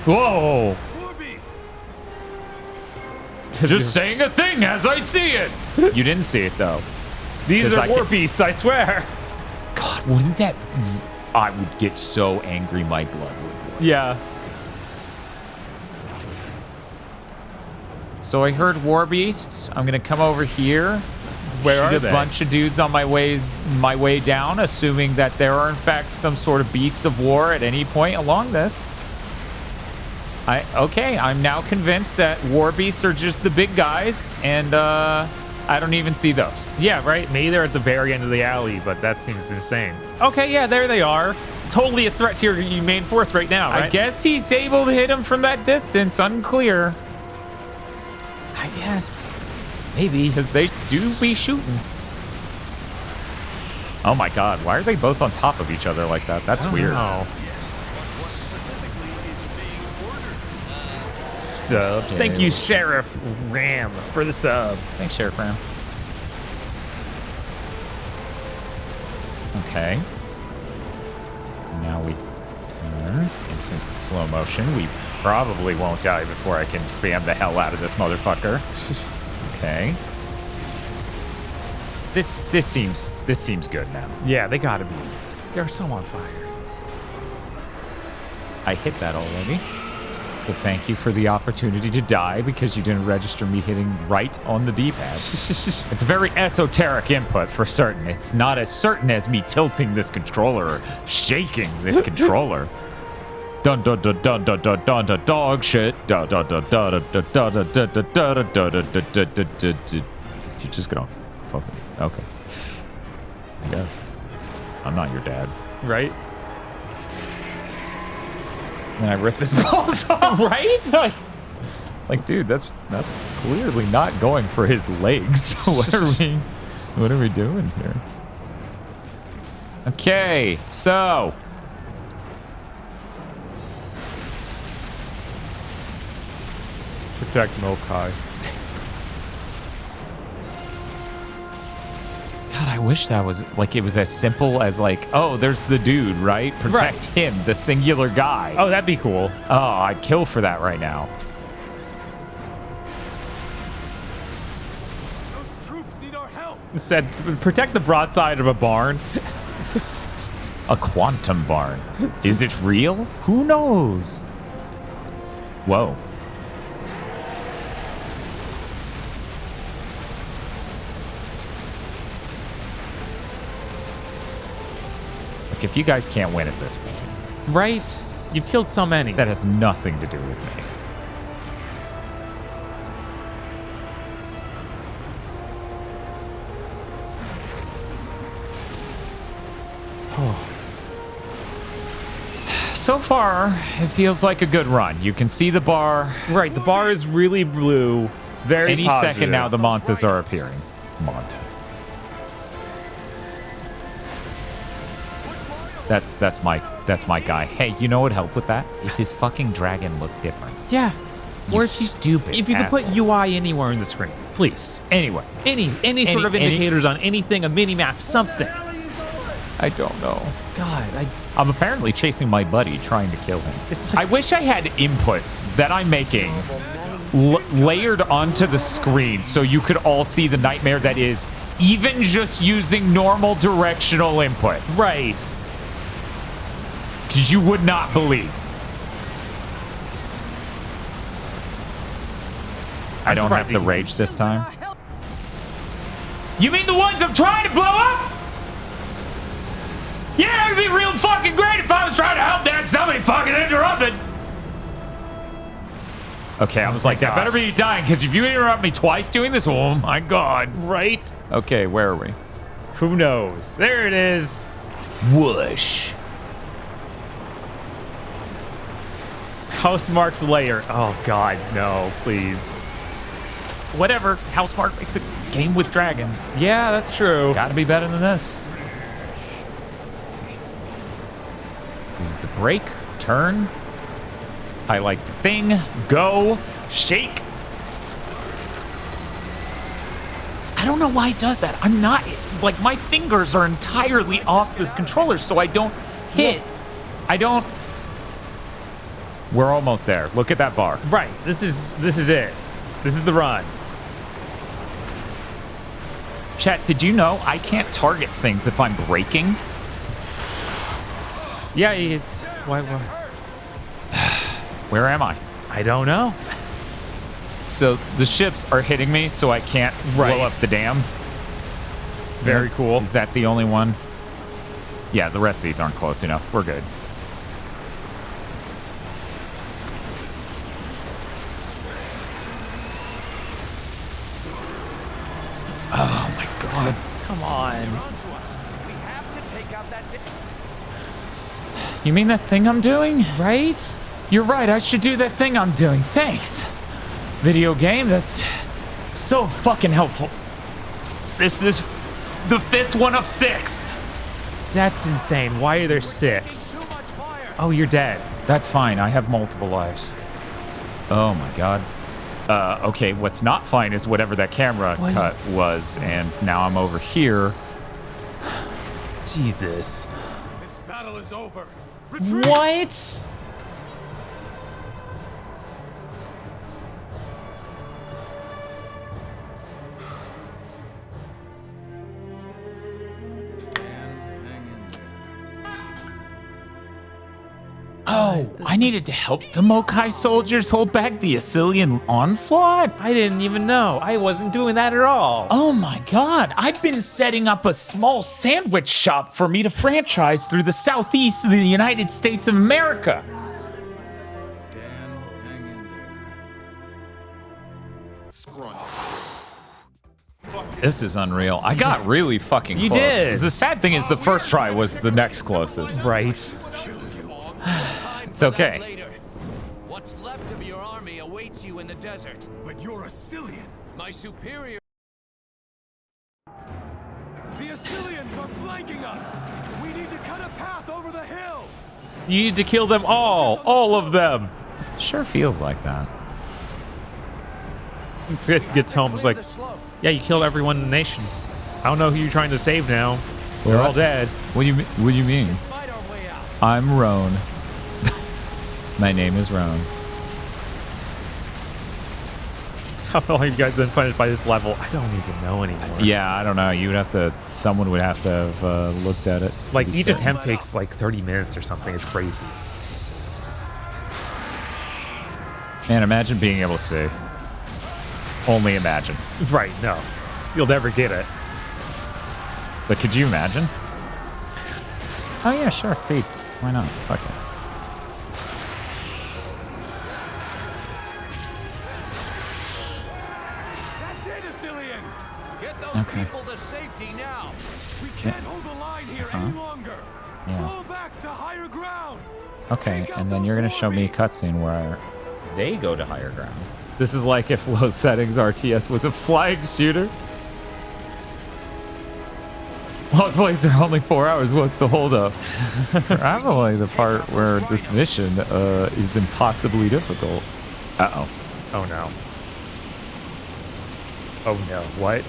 [SPEAKER 1] Whoa! Just saying a thing as I see it. You didn't see it though.
[SPEAKER 2] These are war beasts, I swear.
[SPEAKER 1] God, wouldn't that? I would get so angry, my blood would boil.
[SPEAKER 2] Yeah.
[SPEAKER 1] So I heard war beasts. I'm gonna come over here.
[SPEAKER 2] Where are they?
[SPEAKER 1] A bunch of dudes on my way down, assuming that there are in fact some sort of beasts of war at any point along this. Okay, I'm now convinced that war beasts are just the big guys, and I don't even see those.
[SPEAKER 2] Yeah, right. Maybe they're at the very end of the alley, but that seems insane. Okay, yeah, there they are. Totally a threat to your main force right now, right?
[SPEAKER 1] I guess he's able to hit him from that distance. Unclear.
[SPEAKER 2] I guess. Maybe.
[SPEAKER 1] Because they do be shooting. Oh my god, why are they both on top of each other like that? That's weird.
[SPEAKER 2] Sub. Thank you, Sheriff Ram, for the sub.
[SPEAKER 1] Thanks, Sheriff Ram. Okay. Now we turn, and since it's slow motion, we probably won't die before I can spam the hell out of this motherfucker. Okay. This seems good now.
[SPEAKER 2] Yeah, they gotta be. They're so on fire.
[SPEAKER 1] I hit that already. But thank you for the opportunity to die because you didn't register me hitting right on the D-pad. It's a very esoteric input for certain. It's not as certain as me tilting this controller or shaking this controller. Dun dun dun dun dun dun dun dun dog shit. Dun dun dun dun dun dun dun dun dun dun dun dun dun. You just gonna fuck me? Okay. I guess. I'm not your dad.
[SPEAKER 2] Right?
[SPEAKER 1] And I rip his balls off, right? Like, dude, that's clearly not going for his legs. What are we doing here? Okay, so
[SPEAKER 2] protect Mokai.
[SPEAKER 1] God, I wish that was like it was as simple as like, oh, there's the dude, right? Protect him, the singular guy.
[SPEAKER 2] Oh, that'd be cool.
[SPEAKER 1] Oh, I'd kill for that right now.
[SPEAKER 8] Those troops need our help.
[SPEAKER 2] It said protect the broadside of a barn.
[SPEAKER 1] A quantum barn. Is it real? Who knows? Whoa. Look, if you guys can't win at this point.
[SPEAKER 2] Right? You've killed so many.
[SPEAKER 1] That has nothing to do with me. Oh. So far, it feels like a good run. You can see the bar.
[SPEAKER 2] Right, the bar is really blue. Very
[SPEAKER 1] Any
[SPEAKER 2] positive.
[SPEAKER 1] second now, the Mantas are appearing. Mantas. That's my guy. Hey, you know what would help with that? If his fucking dragon looked different.
[SPEAKER 2] Yeah.
[SPEAKER 1] Or stupid.
[SPEAKER 2] If you could put UI anywhere in the screen, please.
[SPEAKER 1] Anywhere.
[SPEAKER 2] Any sort of indicators on anything, a mini map, something.
[SPEAKER 1] I don't know.
[SPEAKER 2] God,
[SPEAKER 1] I'm apparently chasing my buddy, trying to kill him. I wish I had inputs that I'm making layered onto the screen so you could all see the nightmare that is even just using normal directional input.
[SPEAKER 2] Right.
[SPEAKER 1] Because you would not believe. I don't have the rage this time. You mean the ones I'm trying to blow up? Yeah, it'd be real fucking great if I was trying to help that somebody fucking interrupted. Okay, I was like, that better be dying, because if you interrupt me twice doing this, oh my god.
[SPEAKER 2] Right?
[SPEAKER 1] Okay, where are we?
[SPEAKER 2] Who knows? There it is.
[SPEAKER 1] Whoosh.
[SPEAKER 2] Housemarque's lair. Oh god, no, please.
[SPEAKER 1] Whatever. Housemarque makes a game with dragons.
[SPEAKER 2] Yeah, that's true.
[SPEAKER 1] It's got to be better than this. Use the brake, turn, highlight the thing, go, shake. I don't know why it does that. I'm not, like, my fingers are entirely off this controller, so I don't hit. I don't. We're almost there. Look at that bar.
[SPEAKER 2] Right. This is it. This is the run.
[SPEAKER 1] Chat, did you know I can't target things if I'm braking?
[SPEAKER 2] Yeah, it's... Why?
[SPEAKER 1] Where am I?
[SPEAKER 2] I don't know.
[SPEAKER 1] So the ships are hitting me, so I can't blow up the dam.
[SPEAKER 2] Very cool.
[SPEAKER 1] Is that the only one? Yeah, the rest of these aren't close enough. We're good. Oh my god.
[SPEAKER 2] Come on.
[SPEAKER 1] You mean that thing I'm doing? Right? You're right, I should do that thing I'm doing. Thanks. Video game, that's so fucking helpful. This is the 5th one of 6.
[SPEAKER 2] That's insane. Why are there 6? Oh, you're dead.
[SPEAKER 1] That's fine, I have multiple lives. Oh my god. Okay, what's not fine is whatever that camera cut was, and now I'm over here.
[SPEAKER 2] Jesus.
[SPEAKER 3] This battle is over.
[SPEAKER 2] What?
[SPEAKER 1] Oh, I needed to help the Mokai soldiers hold back the Assyrian onslaught?
[SPEAKER 2] I didn't even know. I wasn't doing that at all.
[SPEAKER 1] Oh my god, I've been setting up a small sandwich shop for me to franchise through the southeast of the United States of America. This is unreal. I got really fucking close.
[SPEAKER 2] You did.
[SPEAKER 1] The sad thing is the first try was the next closest.
[SPEAKER 2] Right.
[SPEAKER 1] It's okay.
[SPEAKER 10] What's left of your army awaits you in the desert.
[SPEAKER 8] But you're a Cillian.
[SPEAKER 10] My superior.
[SPEAKER 12] The Assyrians are flanking us. We need to cut a path over the hill.
[SPEAKER 2] You need to kill them all of them.
[SPEAKER 1] Sure feels like that.
[SPEAKER 2] It gets home. It's like, yeah, you killed everyone in the nation. I don't know who you're trying to save now. They're all dead.
[SPEAKER 1] What do you mean? I'm Roan. My name is Roan.
[SPEAKER 2] How long have you guys been punished by this level? I don't even know anymore.
[SPEAKER 1] Yeah, I don't know. You would have to. Someone would have to have looked at it.
[SPEAKER 2] Like each attempt takes like 30 minutes or something. It's crazy.
[SPEAKER 1] Man, imagine being able to see. Only imagine.
[SPEAKER 2] Right? No, you'll never get it.
[SPEAKER 1] But could you imagine? Oh yeah, sure. Feed. Why not? Fuck it.
[SPEAKER 12] That's it, Assyrian.
[SPEAKER 10] Get those people to safety now.
[SPEAKER 12] We can't hold the line here any longer.
[SPEAKER 1] Yeah.
[SPEAKER 12] Fall back to higher ground.
[SPEAKER 1] Okay, and then you're gonna show me a cutscene where they go to higher ground. This is like if low settings RTS was a flying shooter. Well, it plays there only 4 hours. What's the holdup? Probably the part where this mission is impossibly difficult. Uh-oh.
[SPEAKER 2] Oh no. Oh no. What?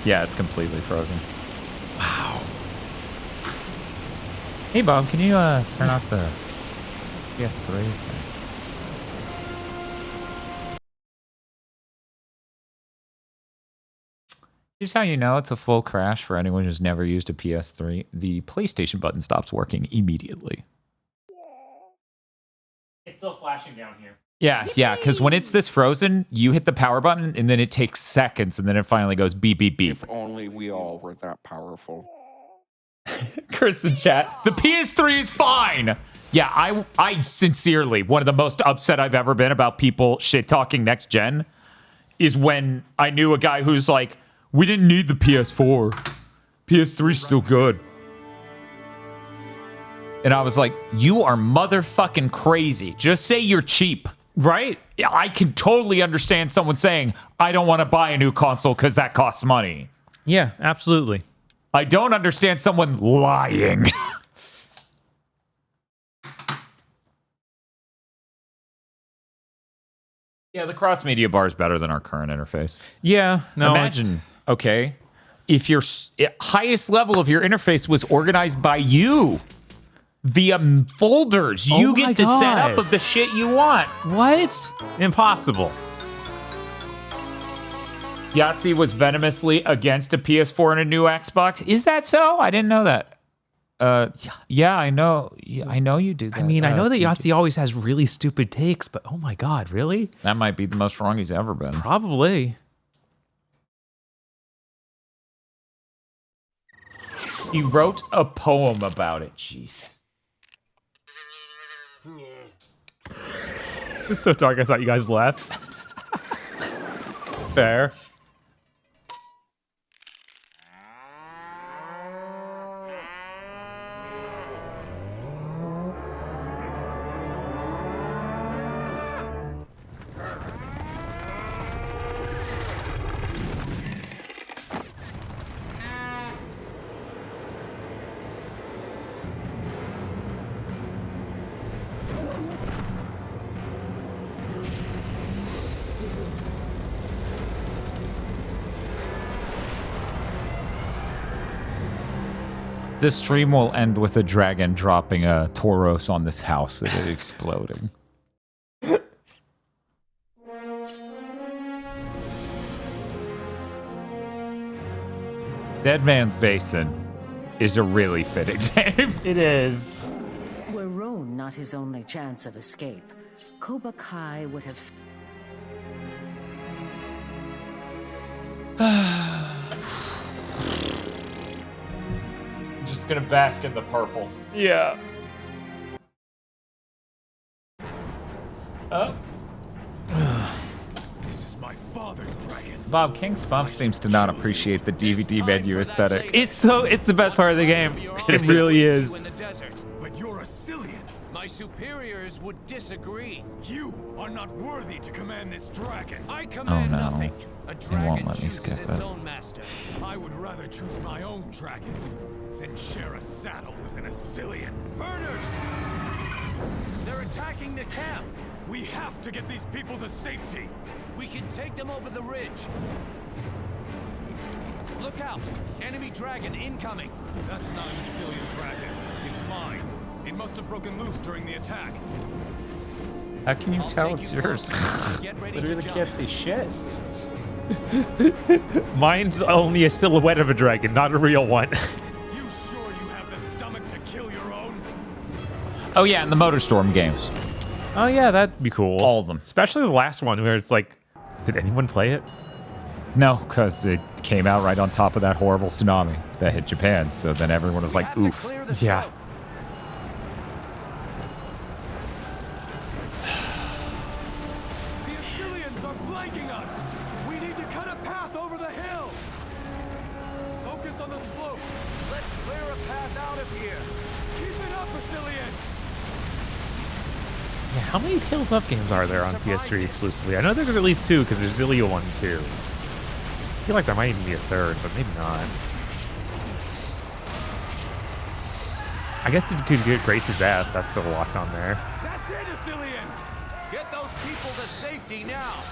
[SPEAKER 1] Yeah, it's completely frozen. Wow. Hey, Bob, can you turn off the PS3? Here's how you know it's a full crash for anyone who's never used a PS3. The PlayStation button stops working immediately.
[SPEAKER 2] It's still flashing down here.
[SPEAKER 1] Yeah, yeah, because when it's this frozen, you hit the power button, and then it takes seconds, and then it finally goes beep, beep, beep.
[SPEAKER 13] If only we all were that powerful.
[SPEAKER 1] Chris in chat, the PS3 is fine. Yeah, I sincerely, one of the most upset I've ever been about people shit-talking next gen is when I knew a guy who's like, we didn't need the PS4. PS3's still good. And I was like, you are motherfucking crazy. Just say you're cheap.
[SPEAKER 2] Right?
[SPEAKER 1] Yeah, I can totally understand someone saying, I don't want to buy a new console because that costs money.
[SPEAKER 2] Yeah, absolutely.
[SPEAKER 1] I don't understand someone lying. Yeah, the cross-media bar is better than our current interface.
[SPEAKER 2] Yeah, no.
[SPEAKER 1] Imagine, okay, if your highest level of your interface was organized by you via folders. You get to set up of the shit you want.
[SPEAKER 2] What? Impossible.
[SPEAKER 1] Yahtzee was venomously against a PS4 and a new Xbox. Is that so? I didn't know that. Yeah, I know. I know you do that.
[SPEAKER 2] I mean, I know that Yahtzee always has really stupid takes, but oh my god, really?
[SPEAKER 1] That might be the most wrong he's ever been.
[SPEAKER 2] Probably.
[SPEAKER 1] He wrote a poem about it. Jesus.
[SPEAKER 2] It was so dark, I thought you guys left. Fair.
[SPEAKER 1] This stream will end with a dragon dropping a Tauros on this house and it exploding. Dead Man's Basin is a really fitting name.
[SPEAKER 2] It is.
[SPEAKER 4] Were Roan not his only chance of escape, Koba Kai would have...
[SPEAKER 1] Just gonna bask in the purple.
[SPEAKER 2] Yeah.
[SPEAKER 1] Oh.
[SPEAKER 3] This is my father's dragon.
[SPEAKER 1] Bob King's Bump seems to not appreciate the DVD menu aesthetic.
[SPEAKER 2] It's the best part of the game. It really is.
[SPEAKER 3] But you're a Cillian. My superiors would disagree. You are not worthy to command this dragon. I command nothing. A dragon
[SPEAKER 1] won't let me
[SPEAKER 3] chooses
[SPEAKER 1] skip
[SPEAKER 3] its
[SPEAKER 1] it.
[SPEAKER 3] own master. I would rather choose my own dragon than share a saddle with an Cillian. Burners! They're attacking the camp. We have to get these people to safety. We can take them over the ridge. Look out! Enemy dragon incoming. That's not an Cillian dragon. It's mine. It must have broken loose during the attack.
[SPEAKER 1] How can you tell it's yours?
[SPEAKER 2] Literally can't see shit. Mine's only a silhouette of a dragon, not a real one.
[SPEAKER 3] You sure you have the stomach to kill your own?
[SPEAKER 1] Oh yeah, in the Motorstorm games.
[SPEAKER 2] Oh yeah, that'd be cool.
[SPEAKER 1] All of them.
[SPEAKER 2] Especially the last one where it's like, did anyone play it?
[SPEAKER 1] No, because it came out right on top of that horrible tsunami that hit Japan. So then everyone was like, oof.
[SPEAKER 2] Yeah.
[SPEAKER 12] The Assyrians are flanking us! We need to cut a path over the hill! Focus on the slope!
[SPEAKER 6] Let's clear a path out of here!
[SPEAKER 12] Keep it up, Assyrian!
[SPEAKER 2] Yeah, how many Tales of games are there on PS3 exclusively? I know there's at least 2 because there's Zillia 1 and 2. I feel like there might even be a third, but maybe not. I guess you could get Grace's F. That's still locked on there.
[SPEAKER 12] That's it, Assyrian!
[SPEAKER 6] Get those people to safety now!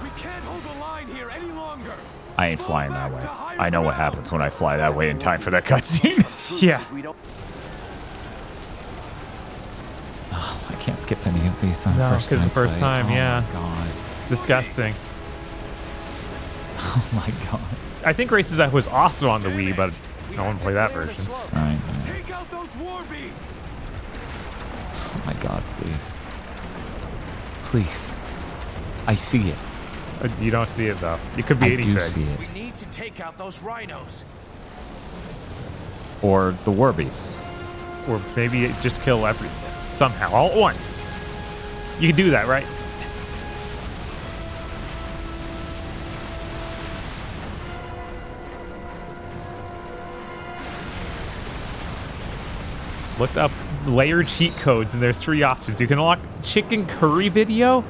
[SPEAKER 12] We can't hold the line here any longer!
[SPEAKER 1] I ain't flying that way. I know what happens when I fly that way in time for that cutscene.
[SPEAKER 2] Yeah.
[SPEAKER 1] Oh, I can't skip any of these on
[SPEAKER 2] No,
[SPEAKER 1] first
[SPEAKER 2] because
[SPEAKER 1] time
[SPEAKER 2] the first
[SPEAKER 1] play.
[SPEAKER 2] time,
[SPEAKER 1] Oh
[SPEAKER 2] yeah.
[SPEAKER 1] my god.
[SPEAKER 2] Disgusting.
[SPEAKER 1] Oh my god.
[SPEAKER 2] I think Grace's F was also on the Wii, but no one played that version.
[SPEAKER 1] Alright.
[SPEAKER 12] Take out those war beasts!
[SPEAKER 1] Oh my god, please. Please. I see it.
[SPEAKER 2] You don't see it, though. It could be anything.
[SPEAKER 1] I do see it.
[SPEAKER 6] We need to take out those rhinos.
[SPEAKER 1] Or the Warbeasts.
[SPEAKER 2] Or maybe just kill everything. Somehow, all at once. You can do that, right? Looked up LAIR cheat codes, and there's 3 options. You can unlock chicken curry video.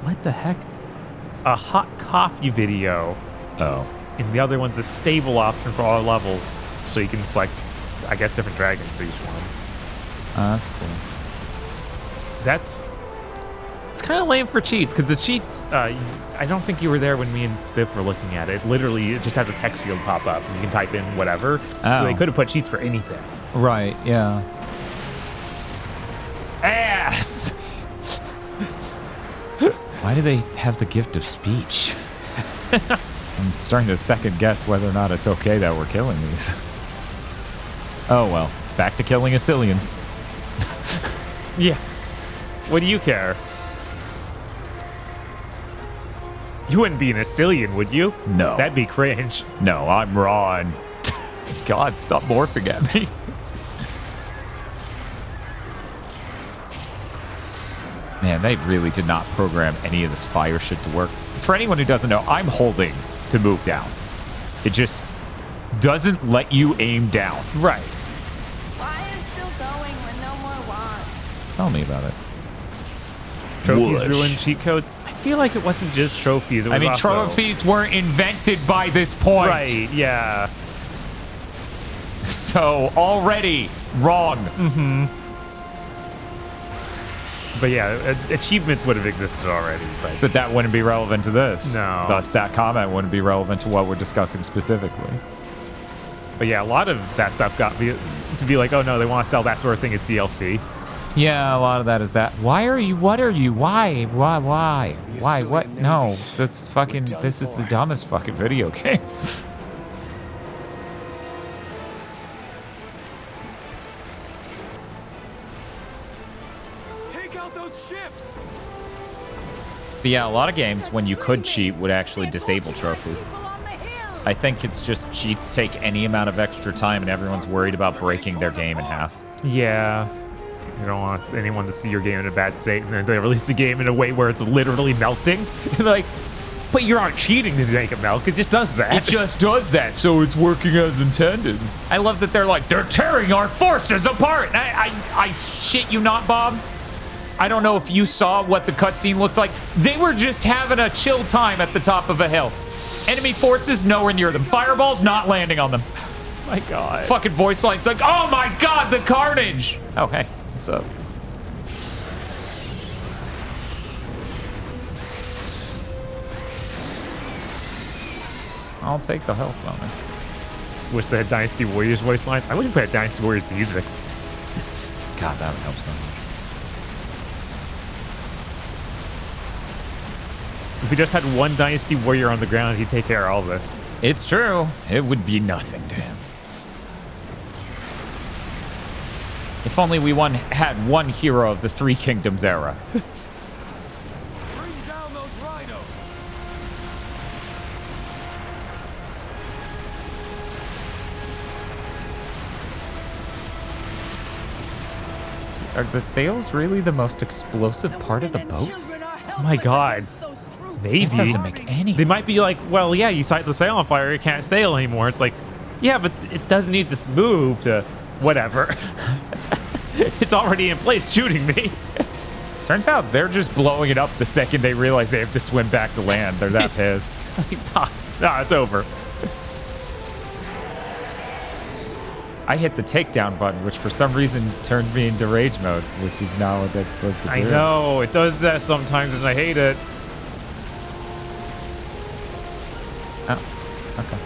[SPEAKER 2] What the heck? A hot coffee video.
[SPEAKER 1] Oh.
[SPEAKER 2] And the other one's a stable option for all levels. So you can select, I guess, different dragons each one.
[SPEAKER 1] That's cool.
[SPEAKER 2] It's kind of lame for cheats, because the cheats, I don't think you were there when me and Spiff were looking at it. Literally, it just has a text field pop up, and you can type in whatever.
[SPEAKER 1] Oh.
[SPEAKER 2] So they could have put cheats for anything.
[SPEAKER 1] Right, yeah. Ass! Why do they have the gift of speech? I'm starting to second guess whether or not it's okay that we're killing these. Oh well, back to killing Assylians.
[SPEAKER 2] Yeah. What do you care? You wouldn't be an Assylian, would you?
[SPEAKER 1] No.
[SPEAKER 2] That'd be cringe.
[SPEAKER 1] No, I'm Ron. God, stop morphing at me. Man, they really did not program any of this fire shit to work. For anyone who doesn't know, I'm holding to move down. It just doesn't let you aim down.
[SPEAKER 2] Right.
[SPEAKER 15] Why is still going when no more want?
[SPEAKER 1] Tell me about it.
[SPEAKER 2] Trophies
[SPEAKER 1] Whoosh.
[SPEAKER 2] ruin cheat codes. I feel like it wasn't just trophies. It was also...
[SPEAKER 1] trophies weren't invented by this point.
[SPEAKER 2] Right, yeah.
[SPEAKER 1] So, already wrong.
[SPEAKER 2] Mm-hmm. But yeah, achievements would have existed already.
[SPEAKER 1] But that wouldn't be relevant to this.
[SPEAKER 2] No.
[SPEAKER 1] Thus, that comment wouldn't be relevant to what we're discussing specifically.
[SPEAKER 2] But yeah, a lot of that stuff got me to be like, oh no, they want to sell that sort of thing as DLC.
[SPEAKER 1] Yeah, a lot of that is that. Why are you? What are you? Why? Why? What? No, that's fucking. This is the dumbest fucking video game.
[SPEAKER 3] Take out those ships.
[SPEAKER 1] But yeah, a lot of games, when you could cheat, would actually disable trophies. I think it's just cheats take any amount of extra time, and everyone's worried about breaking their game in half.
[SPEAKER 2] Yeah. You don't want anyone to see your game in a bad state, and then they release the game in a way where it's literally melting. Like, but you're not cheating to make it melt. It just does that.
[SPEAKER 1] It just does that, so it's working as intended. I love that they're like, they're tearing our forces apart. I shit you not, Bob. I don't know if you saw what the cutscene looked like. They were just having a chill time at the top of a hill. Enemy forces nowhere near them. Fireballs not landing on them.
[SPEAKER 2] My God.
[SPEAKER 1] Fucking voice lines like, oh my God, the carnage. Oh, hey, what's up? I'll take the health bonus.
[SPEAKER 2] Wish they had Dynasty Warriors voice lines. I wish they had Dynasty Warriors music.
[SPEAKER 1] God, that would help so much.
[SPEAKER 2] If we just had one Dynasty Warrior on the ground, he'd take care of all this.
[SPEAKER 1] It's true. It would be nothing to him. If only we had one hero of the Three Kingdoms era.
[SPEAKER 3] Bring down those rhinos.
[SPEAKER 1] Are the sails really the most explosive part of the boat?
[SPEAKER 2] Oh my God. Maybe.
[SPEAKER 1] That doesn't make any.
[SPEAKER 2] They might be like, well, yeah, you set the sail on fire, it can't sail anymore. It's like, yeah, but it doesn't need to move to whatever. It's already in place shooting me.
[SPEAKER 1] Turns out they're just blowing it up the second they realize they have to swim back to land. They're that pissed.
[SPEAKER 2] No, it's over.
[SPEAKER 1] I hit the takedown button, which for some reason turned me into rage mode, which is not what that's supposed to do.
[SPEAKER 2] I know, it does that sometimes and I hate it.
[SPEAKER 1] Oh, okay.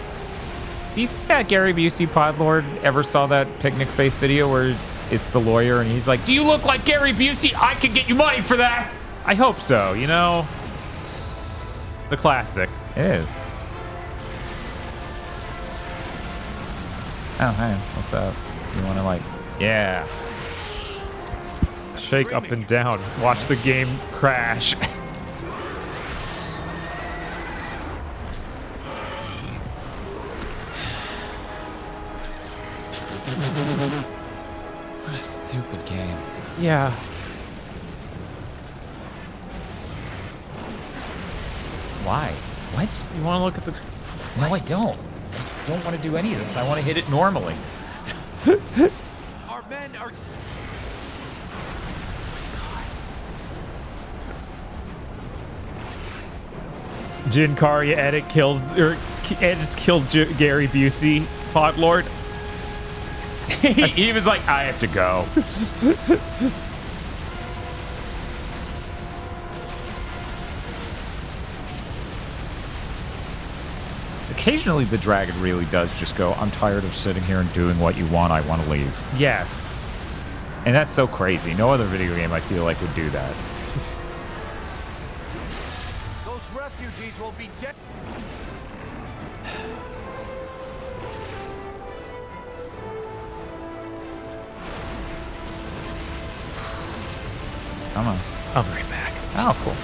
[SPEAKER 1] Do you think that Gary Busey Podlord ever saw that picnic face video where it's the lawyer and he's like, do you look like Gary Busey? I could get you money for that.
[SPEAKER 2] I hope so, you know? The classic.
[SPEAKER 1] It is. Oh, hey, what's up? You want to like, yeah.
[SPEAKER 2] Shake up and down. Watch the game crash.
[SPEAKER 1] What a stupid game.
[SPEAKER 2] Yeah.
[SPEAKER 1] Why? What?
[SPEAKER 2] You want to look at the...
[SPEAKER 1] No, I don't. I don't want to do any of this. I want to hit it normally.
[SPEAKER 10] Our men are...
[SPEAKER 2] Jin Karya edit kills... Or Ed just killed Gary Busey, Pod Lord.
[SPEAKER 1] He was like, I have to go. Occasionally, the dragon really does just go, I'm tired of sitting here and doing what you want. I want to leave.
[SPEAKER 2] Yes.
[SPEAKER 1] And that's so crazy. No other video game, I feel like, would do that.
[SPEAKER 6] Those refugees will be dead.
[SPEAKER 1] Come on.
[SPEAKER 2] I'll be right back.
[SPEAKER 1] Oh, cool.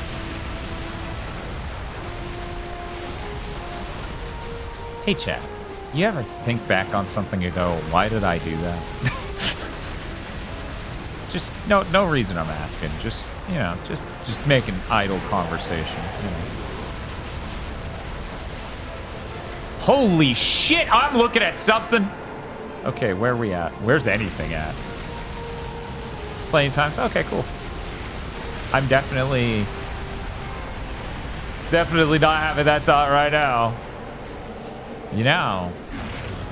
[SPEAKER 1] Hey, chat. You ever think back on something and go, why did I do that? Just no reason I'm asking. Just, you know, just making idle conversation. You know. Holy shit, I'm looking at something. Okay, where are we at? Where's anything at? Playing times? Okay, cool. I'm definitely not having that thought right now. You know,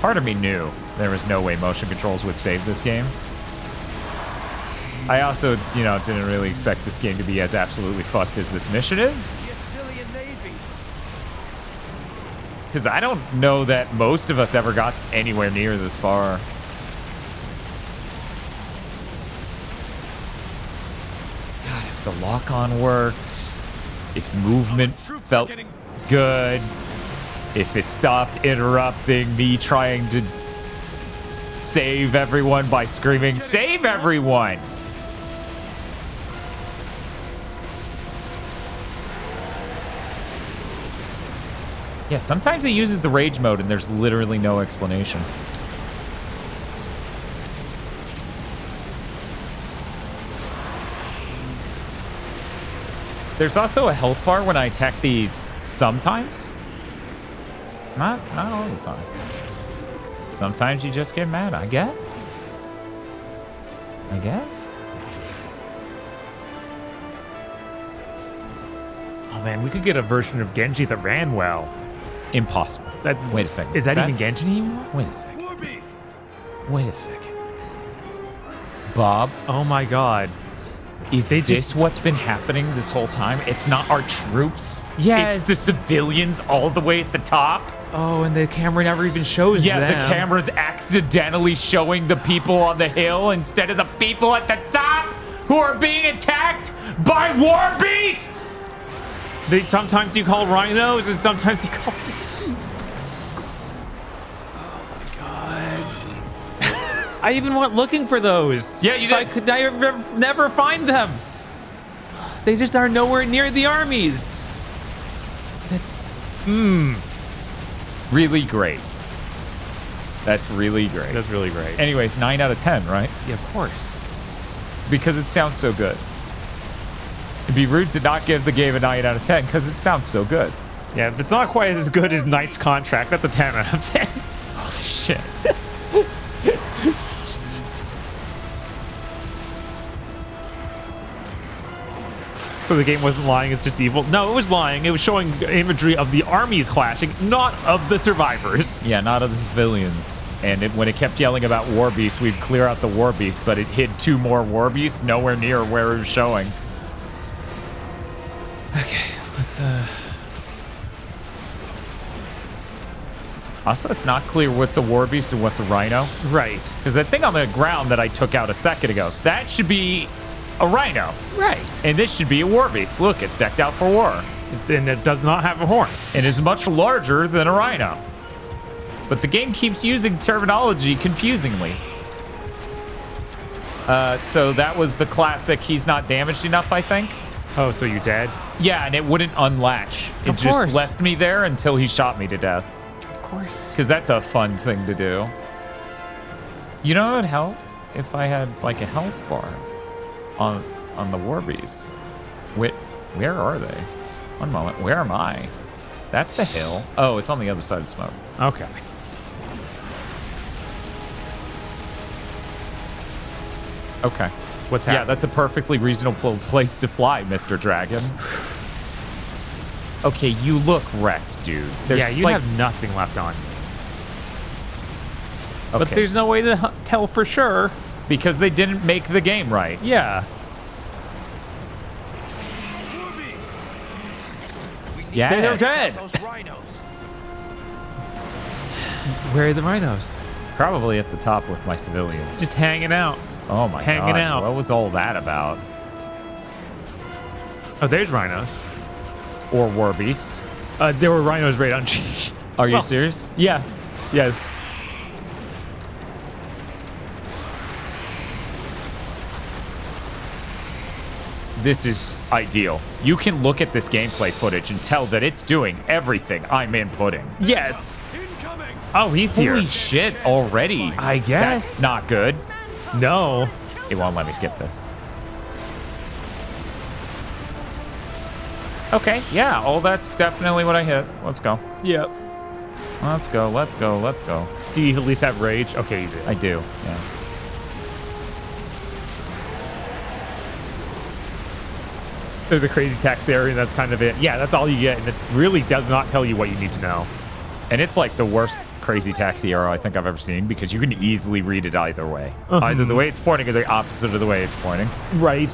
[SPEAKER 1] part of me knew there was no way motion controls would save this game. I also, you know, didn't really expect this game to be as absolutely fucked as this mission is. Because I don't know that most of us ever got anywhere near this far. God, if the lock-on worked, if movement felt good, if it stopped interrupting me trying to save everyone by screaming, "Save everyone!" Yeah, sometimes it uses the rage mode and there's literally no explanation. There's also a health bar when I attack these sometimes. Not all the time. Sometimes you just get mad, I guess.
[SPEAKER 2] Oh man, we could get a version of Genji that ran well.
[SPEAKER 1] Impossible. Wait a second.
[SPEAKER 2] Is that even Genji anymore?
[SPEAKER 1] Wait a second. Wait a second. Bob.
[SPEAKER 2] Oh my god.
[SPEAKER 1] Is this what's been happening this whole time? It's not our troops.
[SPEAKER 2] Yeah.
[SPEAKER 1] It's the civilians all the way at the top.
[SPEAKER 2] Oh, and the camera never even shows them.
[SPEAKER 1] Yeah, the camera's accidentally showing the people on the hill instead of the people at the top who are being attacked by war beasts.
[SPEAKER 2] Sometimes you call rhinos and sometimes you call beasts. Oh my god. I even went looking for those.
[SPEAKER 1] Yeah, you did.
[SPEAKER 2] I could never find them. They just are nowhere near the armies. That's
[SPEAKER 1] really great. That's really great.
[SPEAKER 2] That's really great.
[SPEAKER 1] Anyways, 9 out of 10, right?
[SPEAKER 2] Yeah, of course.
[SPEAKER 1] Because it sounds so good. It'd be rude to not give the game a 9 out of 10 because it sounds so good.
[SPEAKER 2] Yeah, but it's not quite as good as Knight's Contract. That's a 10 out of 10.
[SPEAKER 1] Holy shit.
[SPEAKER 2] So the game wasn't lying, it's just evil? No, it was lying. It was showing imagery of the armies clashing, not of the survivors.
[SPEAKER 1] Yeah, not of the civilians. And when it kept yelling about war beasts, we'd clear out the war beasts, but it hid 2 more war beasts nowhere near where it was showing. Okay, let's Also, it's not clear what's a war beast and what's a rhino.
[SPEAKER 2] Right.
[SPEAKER 1] Because that thing on the ground that I took out a second ago, that should be a rhino.
[SPEAKER 2] Right.
[SPEAKER 1] And this should be a war beast. Look, it's decked out for war.
[SPEAKER 2] And it does not have a horn.
[SPEAKER 1] And is much larger than a rhino. But the game keeps using terminology confusingly. So that was the classic, he's not damaged enough, I think.
[SPEAKER 2] Oh, so you're dead?
[SPEAKER 1] Yeah, and it wouldn't unlatch. It just left me there until he shot me to death.
[SPEAKER 2] Of course.
[SPEAKER 1] Because that's a fun thing to do. You know what would help? If I had like a health bar on the Warbeast. Where are they? One moment. Where am I? That's the hill. Oh, it's on the other side of smoke.
[SPEAKER 2] Okay.
[SPEAKER 1] Okay.
[SPEAKER 2] What's happening?
[SPEAKER 1] Yeah, that's a perfectly reasonable place to fly, Mr. Dragon. Okay, you look wrecked, dude.
[SPEAKER 2] Yeah, you have nothing left on you.
[SPEAKER 1] Okay.
[SPEAKER 2] But there's no way to tell for sure.
[SPEAKER 1] Because they didn't make the game right.
[SPEAKER 2] Yeah.
[SPEAKER 1] Yes.
[SPEAKER 2] They're good.
[SPEAKER 10] Those rhinos.
[SPEAKER 2] Where are the rhinos?
[SPEAKER 1] Probably at the top with my civilians.
[SPEAKER 2] Just hanging out.
[SPEAKER 1] Oh my god.
[SPEAKER 2] Hanging out.
[SPEAKER 1] What was all that about?
[SPEAKER 2] Oh, there's rhinos.
[SPEAKER 1] Or Warbeasts.
[SPEAKER 2] There were rhinos right on.
[SPEAKER 1] Are you serious?
[SPEAKER 2] Yeah. Yeah.
[SPEAKER 1] This is ideal. You can look at this gameplay footage and tell that it's doing everything I'm inputting.
[SPEAKER 2] Yes. Oh, he's here.
[SPEAKER 1] Holy shit, already.
[SPEAKER 2] I guess.
[SPEAKER 1] That's not good.
[SPEAKER 2] No.
[SPEAKER 1] It won't let me skip this. Okay, yeah, oh, that's definitely what I hit. Let's go.
[SPEAKER 2] Yep.
[SPEAKER 1] Let's go, let's go, let's go.
[SPEAKER 2] Do you at least have rage? Okay, you do.
[SPEAKER 1] I do, yeah.
[SPEAKER 2] There's a crazy text area, and that's kind of it. Yeah, that's all you get, and it really does not tell you what you need to know.
[SPEAKER 1] And it's like the worst crazy taxi arrow I think I've ever seen because you can easily read it either way. Either the way it's pointing or the opposite of the way it's pointing.
[SPEAKER 2] Right.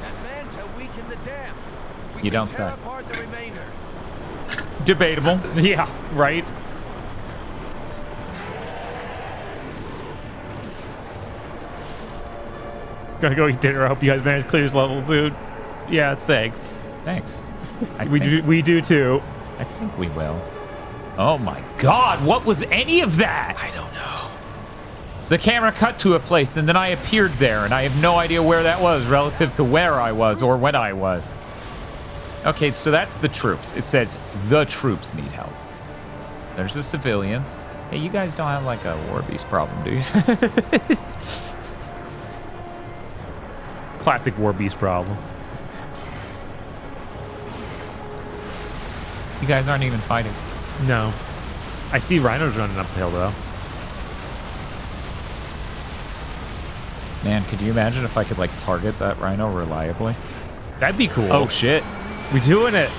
[SPEAKER 10] That manta weakened the dam.
[SPEAKER 1] You don't say.
[SPEAKER 10] Tear apart the remainder.
[SPEAKER 1] Debatable.
[SPEAKER 2] Yeah, right. Gotta go eat dinner. I hope you guys manage to clear this level soon. Yeah, thanks.
[SPEAKER 1] Thanks.
[SPEAKER 2] We do too.
[SPEAKER 1] I think we will. Oh my god, what was any of that?
[SPEAKER 10] I don't know.
[SPEAKER 1] The camera cut to a place and then I appeared there and I have no idea where that was relative to where I was or when I was. Okay, so that's the troops. It says the troops need help. There's the civilians. Hey, you guys don't have like a Warbeast problem, do you?
[SPEAKER 2] Classic Warbeast problem.
[SPEAKER 1] You guys aren't even fighting.
[SPEAKER 2] No. I see rhinos running up the hill, though.
[SPEAKER 1] Man, could you imagine if I could, like, target that rhino reliably?
[SPEAKER 2] That'd be cool.
[SPEAKER 1] Oh, shit.
[SPEAKER 2] We're doing it.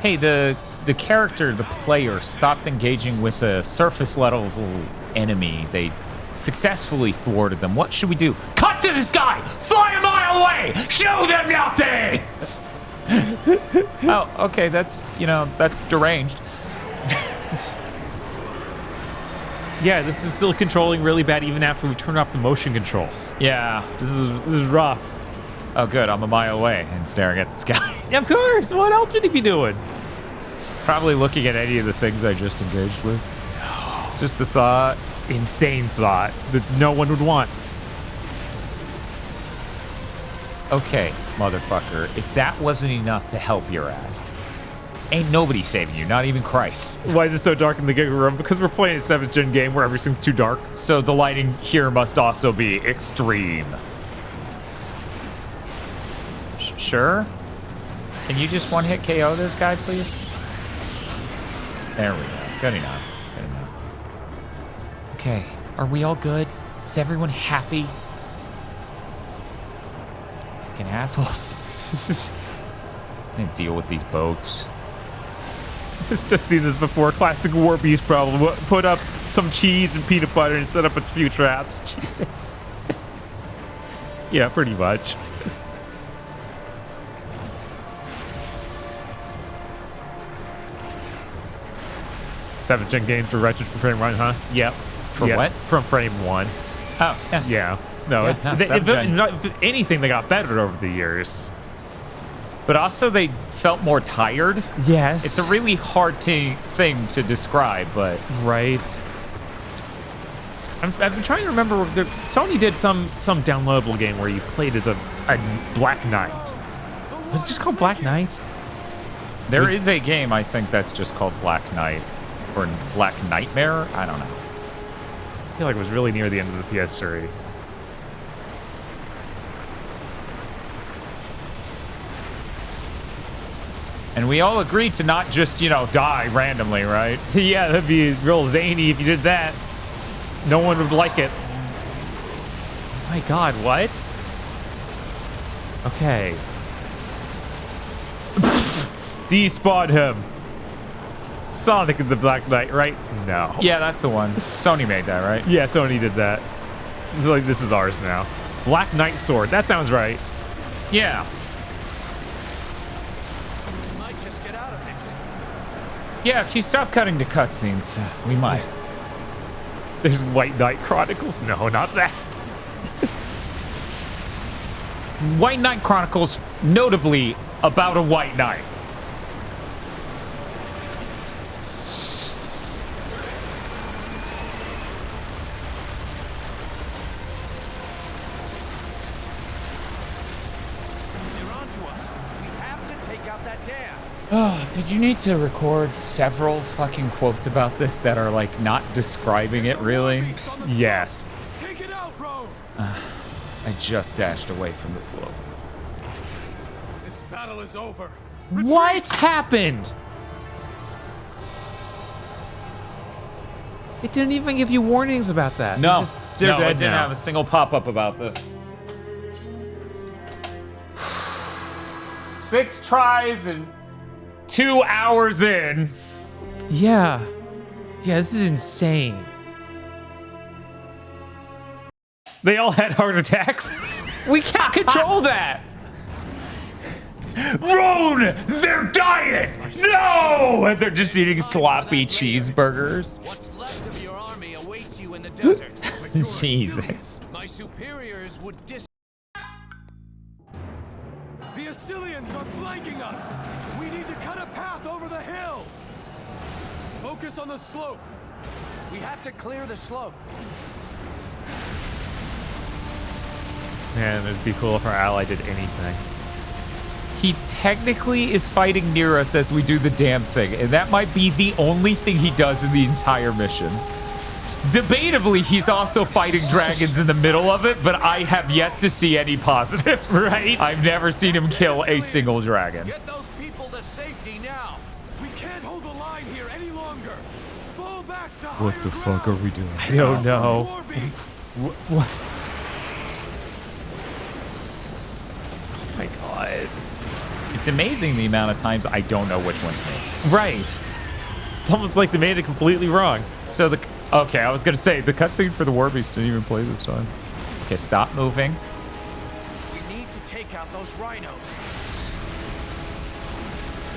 [SPEAKER 1] Hey, the character, the player, stopped engaging with a surface level enemy. They successfully thwarted them. What should we do? Cut to this guy! Fly a mile away! Show them nothing! Oh, okay, that's, you know, that's deranged.
[SPEAKER 2] Yeah, this is still controlling really bad even after we turn off the motion controls.
[SPEAKER 1] Yeah.
[SPEAKER 2] This is rough.
[SPEAKER 1] Oh, good, I'm a mile away and staring at the sky.
[SPEAKER 2] Yeah, of course. What else should he be doing?
[SPEAKER 1] Probably looking at any of the things I just engaged with. Just a thought.
[SPEAKER 2] Insane thought that no one would want.
[SPEAKER 1] Okay, motherfucker, if that wasn't enough to help your ass, ain't nobody saving you, not even Christ.
[SPEAKER 2] Why is it so dark in the Giga room? Because we're playing a 7th gen game where everything's too dark.
[SPEAKER 1] So the lighting here must also be extreme. Sure? Can you just one-hit KO this guy, please? There we go. Good enough. Good enough. Okay, are we all good? Is everyone happy? Fucking assholes. I can't deal with these boats.
[SPEAKER 2] I've seen this before. Classic Warbeast problem. Put up some cheese and peanut butter and set up a few traps. Jesus. Yeah, pretty much. Seventh gen games for Wretched for frame 1, huh? Yep.
[SPEAKER 1] For what?
[SPEAKER 2] From frame 1.
[SPEAKER 1] Oh, yeah.
[SPEAKER 2] Yeah. No,
[SPEAKER 1] Yeah, no,
[SPEAKER 2] if anything, they got better over the years.
[SPEAKER 1] But also they felt more tired.
[SPEAKER 2] Yes.
[SPEAKER 1] It's a really hard thing to describe, but...
[SPEAKER 2] Right. I've been trying to remember. Sony did some downloadable game where you played as a Black Knight. Was it just called Black Knight?
[SPEAKER 1] There is a game, I think, that's just called Black Knight. Or Black Nightmare? I don't know.
[SPEAKER 2] I feel like it was really near the end of the PS3.
[SPEAKER 1] And we all agreed to not just, die randomly, right?
[SPEAKER 2] Yeah, that'd be real zany if you did that. No one would like it. Oh my god, what? Okay. Despawn him. Sonic the Black Knight, right? No.
[SPEAKER 1] Yeah, that's the one. Sony made that, right?
[SPEAKER 2] Yeah, Sony did that. It's like, this is ours now. Black Knight sword. That sounds right.
[SPEAKER 1] Yeah.
[SPEAKER 6] We might just get out of this.
[SPEAKER 1] Yeah, if you stop cutting to cutscenes, we might.
[SPEAKER 2] There's White Knight Chronicles. No, not that.
[SPEAKER 1] White Knight Chronicles, notably about a White Knight. Oh, did you need to record several fucking quotes about this that are like not describing it really?
[SPEAKER 2] Yes.
[SPEAKER 3] Take it out, Rome.
[SPEAKER 1] I just dashed away from the slope.
[SPEAKER 3] This battle is over.
[SPEAKER 2] What's happened? It didn't even give you warnings about that.
[SPEAKER 1] No,
[SPEAKER 2] They're
[SPEAKER 1] it
[SPEAKER 2] dead
[SPEAKER 1] didn't
[SPEAKER 2] now.
[SPEAKER 1] have a single pop-up about this. 6 tries and 2 hours in.
[SPEAKER 2] Yeah. Yeah, this is insane. They all had heart attacks. We can't control that.
[SPEAKER 1] Roan, they're dying. No, and they're just eating sloppy cheeseburgers.
[SPEAKER 6] What's left of your army awaits you in the desert.
[SPEAKER 1] Jesus.
[SPEAKER 6] My superiors would
[SPEAKER 3] The Assylians are flanking us. We need to cut a path over the hill. Focus on the slope.
[SPEAKER 6] We have to clear the slope.
[SPEAKER 2] Man, it'd be cool if our ally did anything.
[SPEAKER 1] He technically is fighting near us as we do the damn thing, and that might be the only thing he does in the entire mission. Debatably, he's also fighting dragons in the middle of it, but I have yet to see any positives.
[SPEAKER 2] Right?
[SPEAKER 1] I've never seen him kill a single dragon.
[SPEAKER 6] Get those people to safety now.
[SPEAKER 3] We can't hold the line here any longer. Fall back to
[SPEAKER 1] What the fuck are we doing?
[SPEAKER 2] I don't know. What? Oh my god.
[SPEAKER 1] It's amazing the amount of times I don't know which one's me.
[SPEAKER 2] Right. It's almost like they made it completely wrong.
[SPEAKER 1] So okay, I was gonna say the cutscene for the War Beast didn't even play this time. Okay, stop moving.
[SPEAKER 6] We need to take out those rhinos.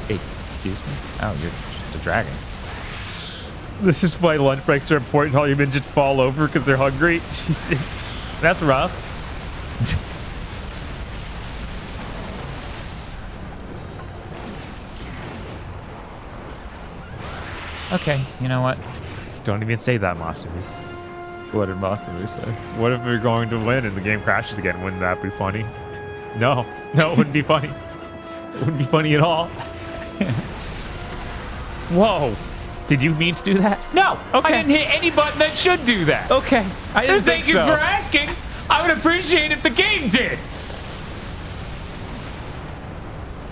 [SPEAKER 1] Hey, excuse me? Oh, you're just a dragon.
[SPEAKER 2] This is why lunch breaks are important. All you men just fall over because they're hungry. Jesus. That's rough.
[SPEAKER 1] Okay, you know what?
[SPEAKER 2] Don't even say that, Masaru.
[SPEAKER 1] What did Masaru say?
[SPEAKER 2] What if we're going to win and the game crashes again? Wouldn't that be funny? No. No, it wouldn't be funny. It wouldn't be funny at all. Whoa. Did you mean to do that?
[SPEAKER 1] No.
[SPEAKER 2] Okay.
[SPEAKER 1] I didn't hit any button that should do that.
[SPEAKER 2] Okay. I didn't
[SPEAKER 1] Thank
[SPEAKER 2] think
[SPEAKER 1] you
[SPEAKER 2] so.
[SPEAKER 1] for asking. I would appreciate if the game did.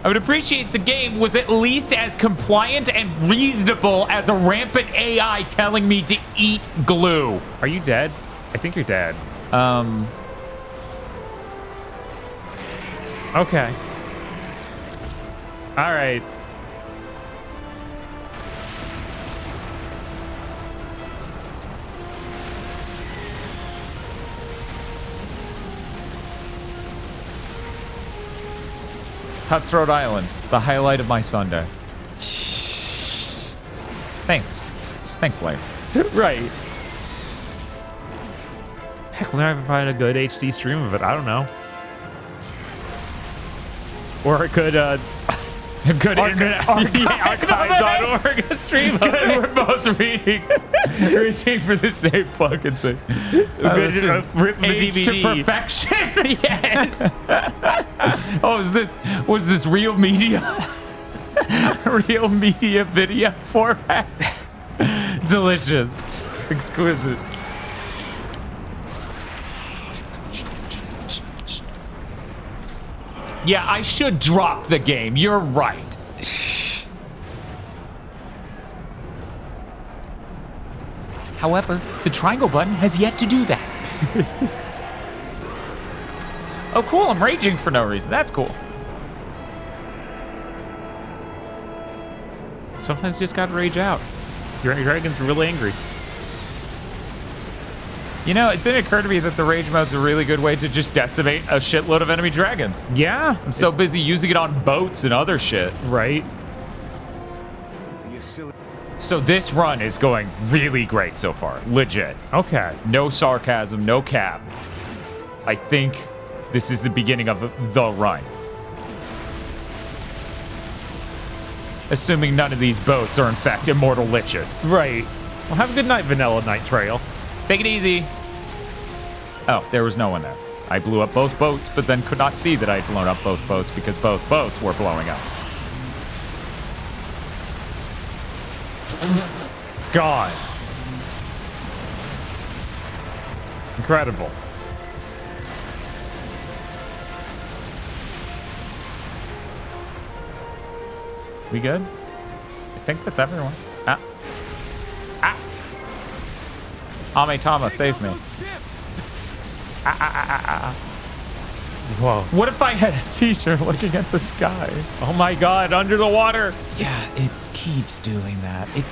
[SPEAKER 1] I would appreciate the game was at least as compliant and reasonable as a rampant AI telling me to eat glue.
[SPEAKER 2] Are you dead? I think you're dead. Okay. All right.
[SPEAKER 1] Cutthroat Island, the highlight of my Sunday. Thanks. Thanks, LAIR.
[SPEAKER 2] Right. Heck, we'll never find a good HD stream of it. I don't know. Or it could
[SPEAKER 1] Good internet.
[SPEAKER 2] Archive.org stream.
[SPEAKER 1] Good, we're both reading for the same fucking thing.
[SPEAKER 2] Good, rip the
[SPEAKER 1] Age to
[SPEAKER 2] DVD.
[SPEAKER 1] perfection.
[SPEAKER 2] Yes.
[SPEAKER 1] Oh, was this real media? Real media video format? Delicious. Exquisite. Yeah, I should drop the game. You're right. However, the triangle button has yet to do that. Oh, cool. I'm raging for no reason. That's cool.
[SPEAKER 2] Sometimes you just gotta rage out. Your dragon's real angry.
[SPEAKER 1] You know, it didn't occur to me that the rage mode's a really good way to just decimate a shitload of enemy dragons.
[SPEAKER 2] Yeah.
[SPEAKER 1] I'm so busy using it on boats and other shit.
[SPEAKER 2] Right.
[SPEAKER 1] So this run is going really great so far. Legit.
[SPEAKER 2] Okay.
[SPEAKER 1] No sarcasm, no cap. I think this is the beginning of the run. Assuming none of these boats are in fact immortal liches.
[SPEAKER 2] Right. Well, have a good night, Vanilla Night Trail.
[SPEAKER 1] Take it easy. Oh, there was no one there. I blew up both boats, but then could not see that I'd blown up both boats because both boats were blowing up.
[SPEAKER 2] God. Incredible.
[SPEAKER 1] We good? I think that's everyone. Ah. Ah. Ametama, save me.
[SPEAKER 2] Whoa.
[SPEAKER 1] What if I had a seizure looking at the sky?
[SPEAKER 2] Oh my God, under the water.
[SPEAKER 1] Yeah, it keeps doing that. It.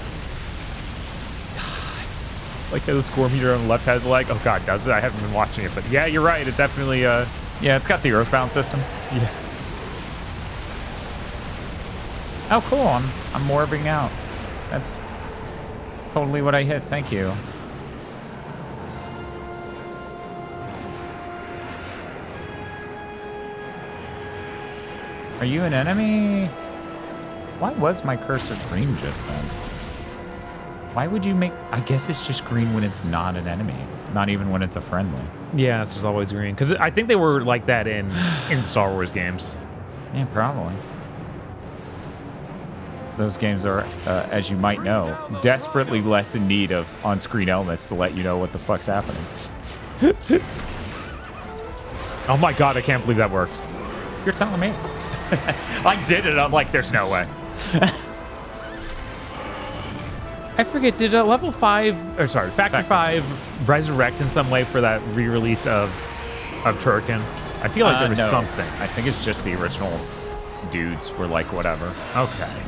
[SPEAKER 2] Like the score meter on the left has like, oh God, does it? I haven't been watching it, but yeah, you're right. It definitely,
[SPEAKER 1] Yeah, it's got the Earthbound system.
[SPEAKER 2] Yeah.
[SPEAKER 1] Oh, cool. I'm orbing out. That's totally what I hit. Thank you. Are you an enemy? Why was my cursor green just then? Why would you make... I guess it's just green when it's not an enemy. Not even when it's a friendly.
[SPEAKER 2] Yeah, it's just always green. Because I think they were like that in Star Wars games.
[SPEAKER 1] Yeah, probably. Those games are, as you might know, desperately less in need of on-screen elements to let you know what the fuck's happening.
[SPEAKER 2] Oh my God, I can't believe that worked.
[SPEAKER 1] You're telling me. I did it. I'm like, there's no way.
[SPEAKER 2] I forget, did level 5, or sorry, Factor 5 resurrect in some way for that re-release of Turrican? I feel like there was
[SPEAKER 1] no.
[SPEAKER 2] something.
[SPEAKER 1] I think it's just the original dudes were like, whatever.
[SPEAKER 2] Okay.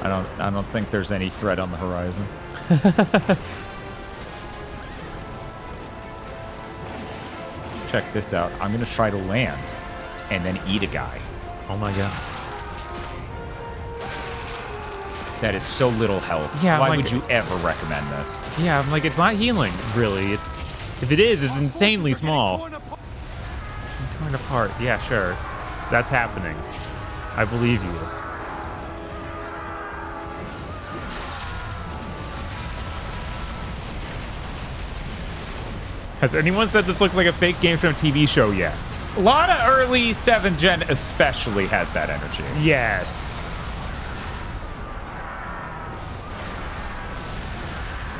[SPEAKER 1] I don't think there's any threat on the horizon. Check this out. I'm gonna try to land and then eat a guy.
[SPEAKER 2] Oh my God.
[SPEAKER 1] That is so little health.
[SPEAKER 2] Yeah,
[SPEAKER 1] Why
[SPEAKER 2] like,
[SPEAKER 1] would you ever recommend this?
[SPEAKER 2] Yeah, I'm like, it's not healing, really. If it is, it's insanely small. Torn apart. Yeah, sure. That's happening. I believe you. Has anyone said this looks like a fake game from a TV show yet?
[SPEAKER 1] A lot of early 7th gen especially has that energy.
[SPEAKER 2] Yes.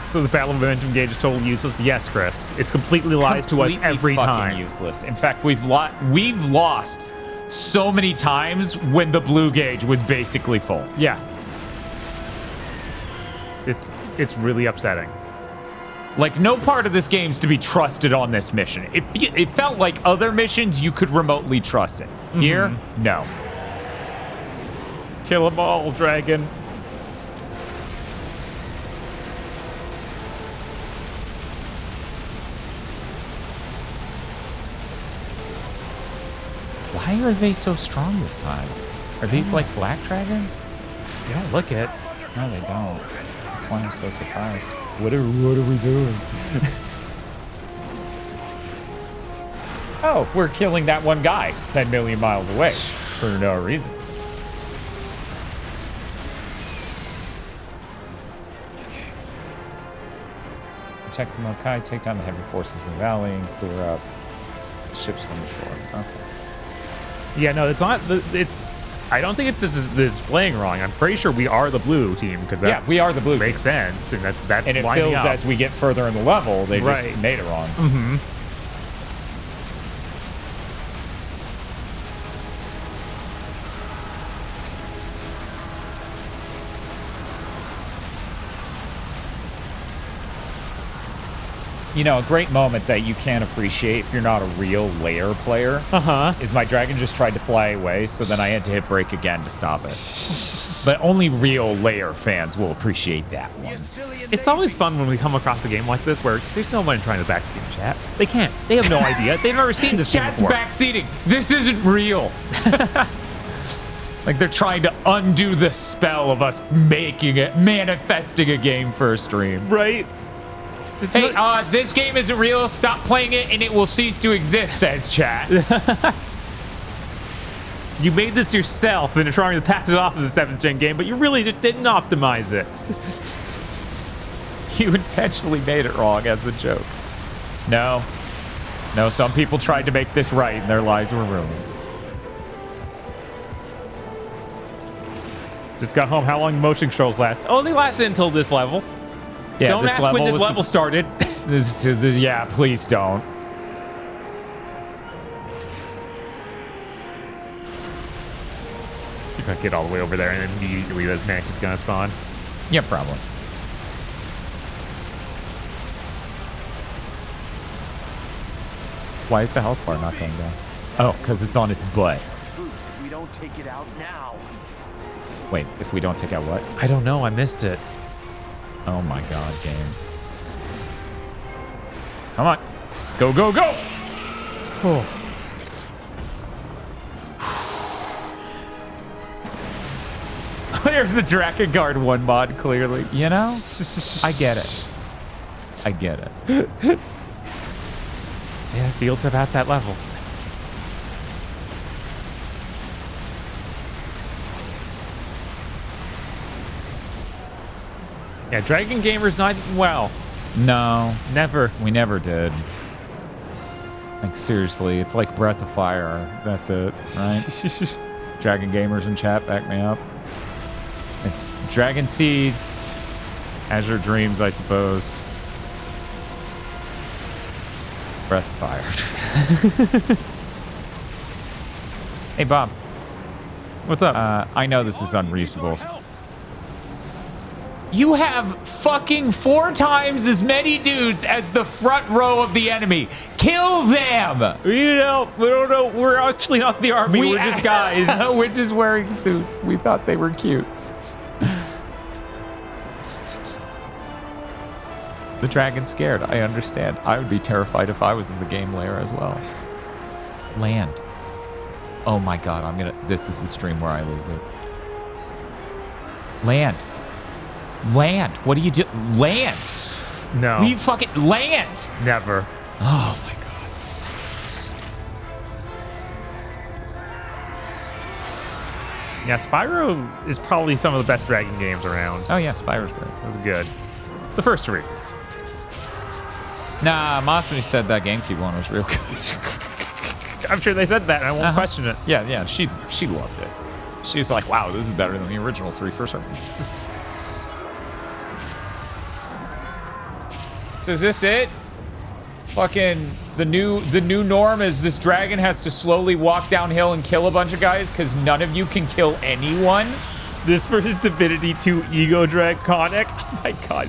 [SPEAKER 2] So the battle momentum gauge is totally useless? Yes, Chris. It's completely lies to us every time.
[SPEAKER 1] Useless. In fact, we've lost so many times when the blue gauge was basically full.
[SPEAKER 2] Yeah. It's really upsetting.
[SPEAKER 1] Like, no part of this game's to be trusted on this mission. It felt like other missions you could remotely trust it. Here, no.
[SPEAKER 2] Kill 'em all, dragon.
[SPEAKER 1] Why are they so strong this time? Are these like black dragons?
[SPEAKER 2] You don't look it.
[SPEAKER 1] No, they don't. That's why I'm so surprised. What are we doing? Oh, we're killing that one guy 10 million miles away for no reason. protect the Mokai, take down the heavy forces in the valley, and clear up ships from the shore. Okay.
[SPEAKER 2] Yeah, no, it's not. It's. I don't think it's displaying wrong. I'm pretty sure we are the blue team because
[SPEAKER 1] we are the blue team.
[SPEAKER 2] Makes sense, and that's
[SPEAKER 1] and it
[SPEAKER 2] lining
[SPEAKER 1] fills
[SPEAKER 2] up.
[SPEAKER 1] as we get further in the level. They just made it wrong.
[SPEAKER 2] Mm-hmm.
[SPEAKER 1] You know, a great moment that you can't appreciate if you're not a real LAIR player is my dragon just tried to fly away, so then I had to hit break again to stop it. But only real LAIR fans will appreciate that one.
[SPEAKER 2] It's always fun when we come across a game like this where there's no one trying to backseat chat. They can't. They have no idea. They've never seen this game
[SPEAKER 1] Chat's
[SPEAKER 2] before.
[SPEAKER 1] backseating. This isn't real. Like they're trying to undo the spell of us making it, manifesting a game for a stream.
[SPEAKER 2] Right.
[SPEAKER 1] Hey, this game isn't real. Stop playing it and it will cease to exist, says chat.
[SPEAKER 2] You made this yourself and are trying to pass it off as a 7th gen game, but you really just didn't optimize it.
[SPEAKER 1] You intentionally made it wrong as a joke. No, some people tried to make this right and their lives were ruined.
[SPEAKER 2] Just got home. How long motion controls last? Oh, they lasted until this level.
[SPEAKER 1] Yeah,
[SPEAKER 2] don't ask when this level started.
[SPEAKER 1] This, yeah, please don't.
[SPEAKER 2] You're gonna get all the way over there and immediately the Mantis is gonna spawn.
[SPEAKER 1] Yeah, probably. Why is the health bar not going down? Oh, because it's on its butt.
[SPEAKER 6] We don't take it out now.
[SPEAKER 1] Wait, if we don't take out what?
[SPEAKER 2] I don't know. I missed it.
[SPEAKER 1] Oh my god, game. Come on. Go, go, go!
[SPEAKER 2] Oh.
[SPEAKER 1] There's a Dragon Guard 1 mod, clearly. You know? I get it. I get it.
[SPEAKER 2] Yeah, it feels about that level. Yeah, Dragon Gamer's not well.
[SPEAKER 1] No.
[SPEAKER 2] Never.
[SPEAKER 1] We never did. Like, seriously, it's like Breath of Fire. That's it, right? Dragon Gamers in chat, back me up. It's Dragon Seeds, Azure Dreams, I suppose. Breath of Fire. Hey, Bob.
[SPEAKER 2] What's up?
[SPEAKER 1] I know this is unreasonable. You have fucking 4 times as many dudes as the front row of the enemy. Kill them!
[SPEAKER 2] We don't know. We're actually not the army. We're just guys.
[SPEAKER 1] We're just wearing suits. We thought they were cute. The dragon's scared. I understand. I would be terrified if I was in the game layer as well. Land. Oh my god, this is the stream where I lose it. Land. Land. What do you do? Land.
[SPEAKER 2] No.
[SPEAKER 1] We fucking land.
[SPEAKER 2] Never.
[SPEAKER 1] Oh my god.
[SPEAKER 2] Yeah, Spyro is probably some of the best Dragon games around.
[SPEAKER 1] Oh yeah, Spyro's great.
[SPEAKER 2] Those are good. The first 3.
[SPEAKER 1] Nah, Masumi said that GameCube one was real good.
[SPEAKER 2] I'm sure they said that, and I won't question it.
[SPEAKER 1] Yeah, she loved it. She was like, wow, this is better than the original 3 for certain. So is this it? Fucking the new norm is this dragon has to slowly walk downhill and kill a bunch of guys because none of you can kill anyone?
[SPEAKER 2] This versus Divinity 2 Ego Draconic. Oh my god.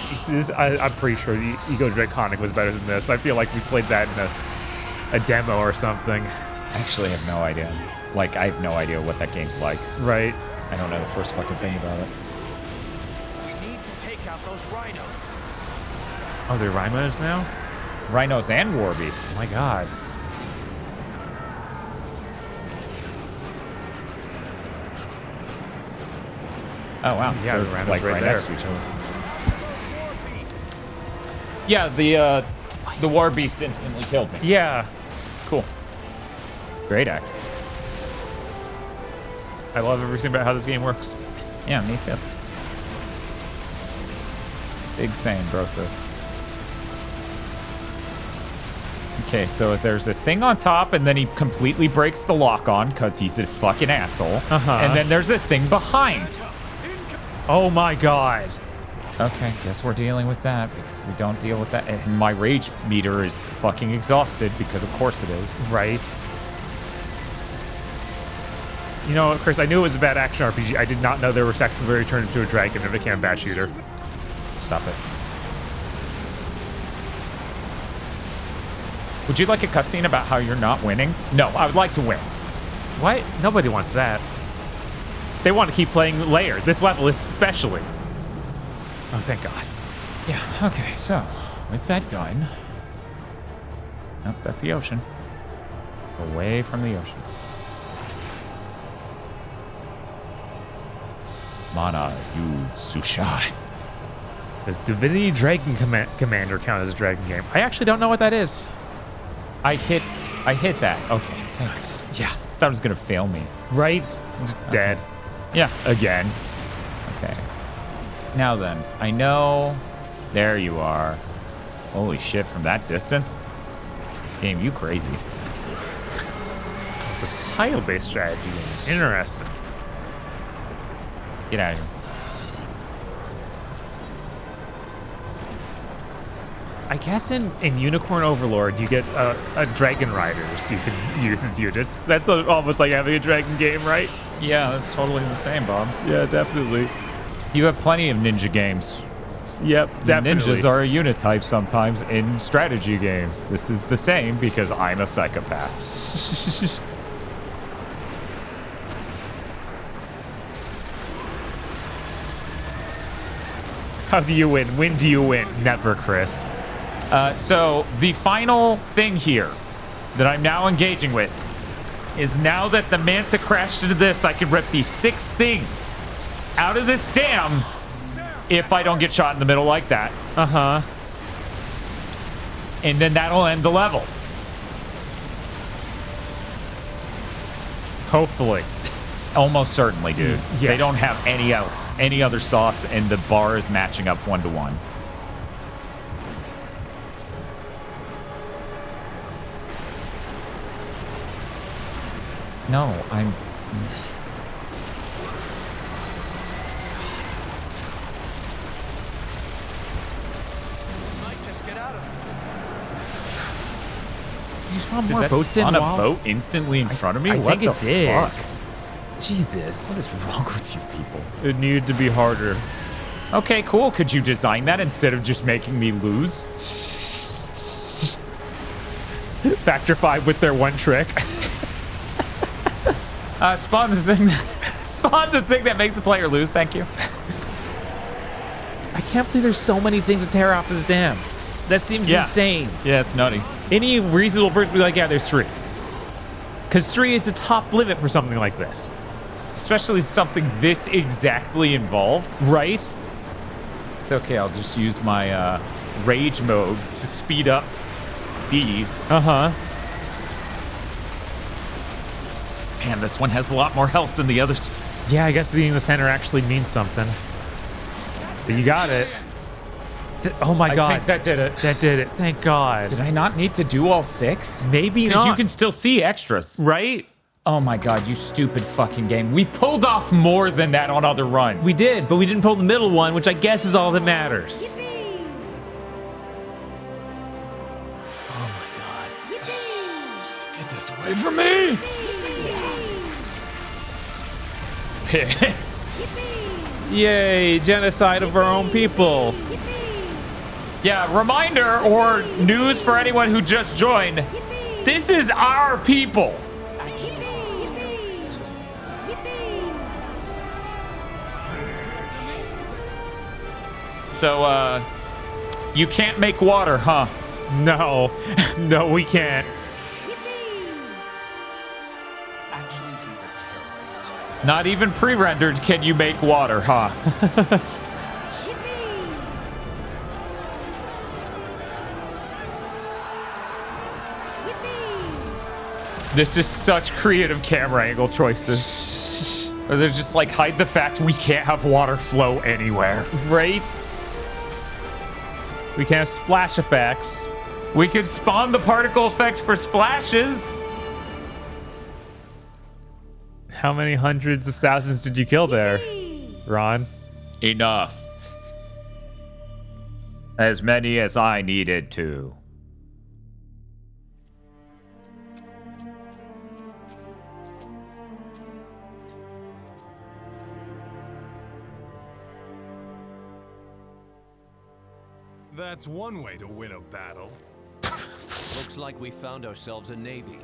[SPEAKER 2] Jesus, I'm pretty sure the Ego Draconic was better than this. I feel like we played that in a demo or something.
[SPEAKER 1] I actually have no idea. Like, I have no idea what that game's like.
[SPEAKER 2] Right.
[SPEAKER 1] I don't know the first fucking thing about it.
[SPEAKER 6] We need to take out those rhinos.
[SPEAKER 2] Oh, they're rhinos now?
[SPEAKER 1] Rhinos and war beasts.
[SPEAKER 2] Oh my god.
[SPEAKER 1] Oh wow.
[SPEAKER 2] Yeah,
[SPEAKER 1] they're
[SPEAKER 2] the rhinos
[SPEAKER 1] like
[SPEAKER 2] right there.
[SPEAKER 1] next to each other. Yeah, the war beast instantly killed me.
[SPEAKER 2] Yeah.
[SPEAKER 1] Cool. Great act.
[SPEAKER 2] I love everything about how this game works.
[SPEAKER 1] Yeah, me too. Big Saiyan, Broso. Okay, so there's a thing on top, and then he completely breaks the lock on because he's a fucking asshole. And then there's a thing behind.
[SPEAKER 2] Oh my god.
[SPEAKER 1] Okay, guess we're dealing with that because if we don't deal with that, and my rage meter is fucking exhausted because of course it is.
[SPEAKER 2] Right. You know, Chris, I knew it was a bad action RPG. I did not know there was actually where you turned into a dragon and became a bad shooter.
[SPEAKER 1] Stop it. Would you like a cutscene about how you're not winning? No, I would like to win.
[SPEAKER 2] What? Nobody wants that. They want to keep playing LAIR. This level especially. Oh, thank God.
[SPEAKER 1] Yeah, okay, so with that done. Nope, that's the ocean. Away from the ocean. Mana Yu Sushai.
[SPEAKER 2] Does Divinity Dragon Commander count as a dragon game? I actually don't know what that is.
[SPEAKER 1] I hit that. Okay, thanks. Yeah, thought it was gonna fail me.
[SPEAKER 2] Right? I'm just dead.
[SPEAKER 1] Yeah, again. Okay. Now then, I know. There you are. Holy shit, from that distance? Game, you crazy.
[SPEAKER 2] The tile-based strategy game. Interesting.
[SPEAKER 1] Get out of here.
[SPEAKER 2] I guess in Unicorn Overlord, you get a dragon riders you can use as units. That's almost like having a dragon game, right?
[SPEAKER 1] Yeah, that's totally the same, Bob.
[SPEAKER 2] Yeah, definitely.
[SPEAKER 1] You have plenty of ninja games.
[SPEAKER 2] Yep, definitely.
[SPEAKER 1] Ninjas are a unit type sometimes in strategy games. This is the same because I'm a psychopath.
[SPEAKER 2] How do you win? When do you win? Never, Chris.
[SPEAKER 1] So the final thing here that I'm now engaging with is now that the Manta crashed into this, I can rip these 6 things out of this dam if I don't get shot in the middle like that.
[SPEAKER 2] Uh-huh.
[SPEAKER 1] And then that'll end the level.
[SPEAKER 2] Hopefully.
[SPEAKER 1] Almost certainly, dude.
[SPEAKER 2] Yeah.
[SPEAKER 1] They don't have any other sauce, and the bar is matching up 1-to-1. No, I'm...
[SPEAKER 6] Might just get out of it.
[SPEAKER 2] You spawn
[SPEAKER 1] Did
[SPEAKER 2] more
[SPEAKER 1] that
[SPEAKER 2] boats
[SPEAKER 1] spawn
[SPEAKER 2] in
[SPEAKER 1] a boat instantly in front of me?
[SPEAKER 2] I
[SPEAKER 1] What
[SPEAKER 2] think
[SPEAKER 1] the
[SPEAKER 2] it did.
[SPEAKER 1] fuck?
[SPEAKER 2] Jesus.
[SPEAKER 1] What is wrong with you people?
[SPEAKER 2] It needed to be harder.
[SPEAKER 1] Okay, cool. Could you design that instead of just making me lose?
[SPEAKER 2] Factor 5 with their one trick.
[SPEAKER 1] Spawn the thing. Spawn the thing that makes the player lose. Thank you.
[SPEAKER 2] I can't believe there's so many things to tear off this dam. That seems insane.
[SPEAKER 1] Yeah, it's nutty.
[SPEAKER 2] Any reasonable person would be like, yeah, there's 3. Because 3 is the top limit for something like this.
[SPEAKER 1] Especially something this exactly involved.
[SPEAKER 2] Right?
[SPEAKER 1] It's okay. I'll just use my rage mode to speed up these.
[SPEAKER 2] Uh-huh.
[SPEAKER 1] Man, this one has a lot more health than the others.
[SPEAKER 2] Yeah, I guess being in the center actually means something. But you got it. Oh my God.
[SPEAKER 1] I think that did it.
[SPEAKER 2] That did it. Thank God.
[SPEAKER 1] Did I not need to do all 6?
[SPEAKER 2] Maybe not.
[SPEAKER 1] Because you can still see extras.
[SPEAKER 2] Right?
[SPEAKER 1] Oh my God, you stupid fucking game. We pulled off more than that on other runs.
[SPEAKER 2] We did, but we didn't pull the middle one, which I guess is all that matters.
[SPEAKER 1] Oh my God. Get this away from me! Piss.
[SPEAKER 2] Yay, genocide of our own people.
[SPEAKER 1] Yeah, reminder or news for anyone who just joined. This is our people. So, you can't make water, huh?
[SPEAKER 2] No. No, we can't.
[SPEAKER 10] Actually, he's a terrorist.
[SPEAKER 1] Not even pre-rendered can you make water, huh? This is such creative camera angle choices. Or they're just like, hide the fact we can't have water flow anywhere.
[SPEAKER 2] Right? We can have splash effects.
[SPEAKER 1] We could spawn the particle effects for splashes.
[SPEAKER 2] How many hundreds of thousands did you kill there, Ron?
[SPEAKER 1] Enough. As many as I needed to.
[SPEAKER 3] That's one way to win a battle.
[SPEAKER 10] Looks like we found ourselves a navy.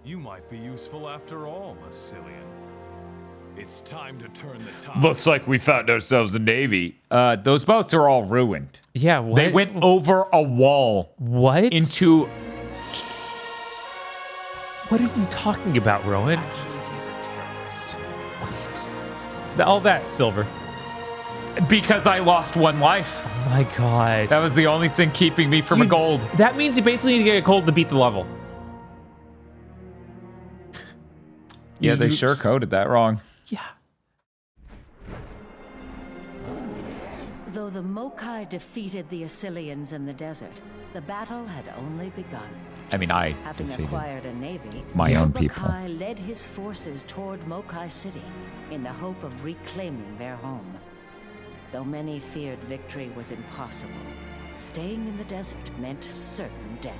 [SPEAKER 3] You might be useful after all, Massilian. It's time to turn the tide.
[SPEAKER 1] Looks like we found ourselves a navy. Those boats are all ruined.
[SPEAKER 2] Yeah, what?
[SPEAKER 1] They went over a wall.
[SPEAKER 2] What?
[SPEAKER 1] Into...
[SPEAKER 2] What are you talking about, Rowan?
[SPEAKER 10] Actually, he's a terrorist.
[SPEAKER 2] Wait. All that, Silver.
[SPEAKER 1] Because I lost one life.
[SPEAKER 2] Oh my god.
[SPEAKER 1] That was the only thing keeping me from a gold.
[SPEAKER 2] That means you basically need to get a gold to beat the level.
[SPEAKER 1] Yeah, they sure coded that wrong.
[SPEAKER 2] Yeah.
[SPEAKER 4] Though the Mokai defeated the Assylians in the desert, the battle had only begun.
[SPEAKER 1] I mean, I
[SPEAKER 4] Having
[SPEAKER 1] defeated
[SPEAKER 4] acquired a navy,
[SPEAKER 1] my own people.
[SPEAKER 4] Mokai led his forces toward Mokai City in the hope of reclaiming their home. Though many feared victory was impossible, staying in the desert meant certain death.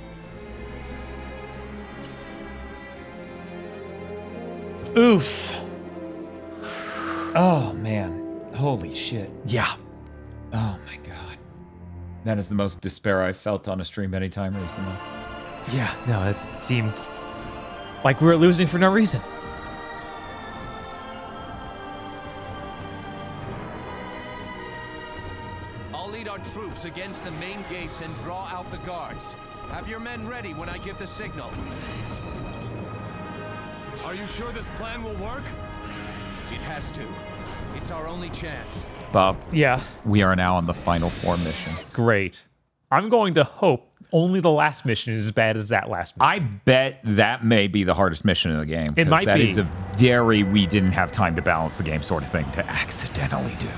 [SPEAKER 1] Oof. Oh, man. Holy shit.
[SPEAKER 2] Yeah.
[SPEAKER 1] Oh, my God. That is the most despair I've felt on a stream anytime recently.
[SPEAKER 2] Yeah, no, it seemed like we were losing for no reason.
[SPEAKER 10] I'll lead our troops against the main gates and draw out the guards. Have your men ready when I give the signal.
[SPEAKER 3] Are you sure this plan will work?
[SPEAKER 10] It has to. It's our only chance.
[SPEAKER 1] Bob.
[SPEAKER 2] Yeah.
[SPEAKER 1] We are now on the final 4 missions.
[SPEAKER 2] Great. I'm going to hope only the last mission is as bad as that last mission.
[SPEAKER 1] I bet that may be the hardest mission in the game.
[SPEAKER 2] It might
[SPEAKER 1] that
[SPEAKER 2] be.
[SPEAKER 1] That is a very we didn't have time to balance the game sort of thing to accidentally do.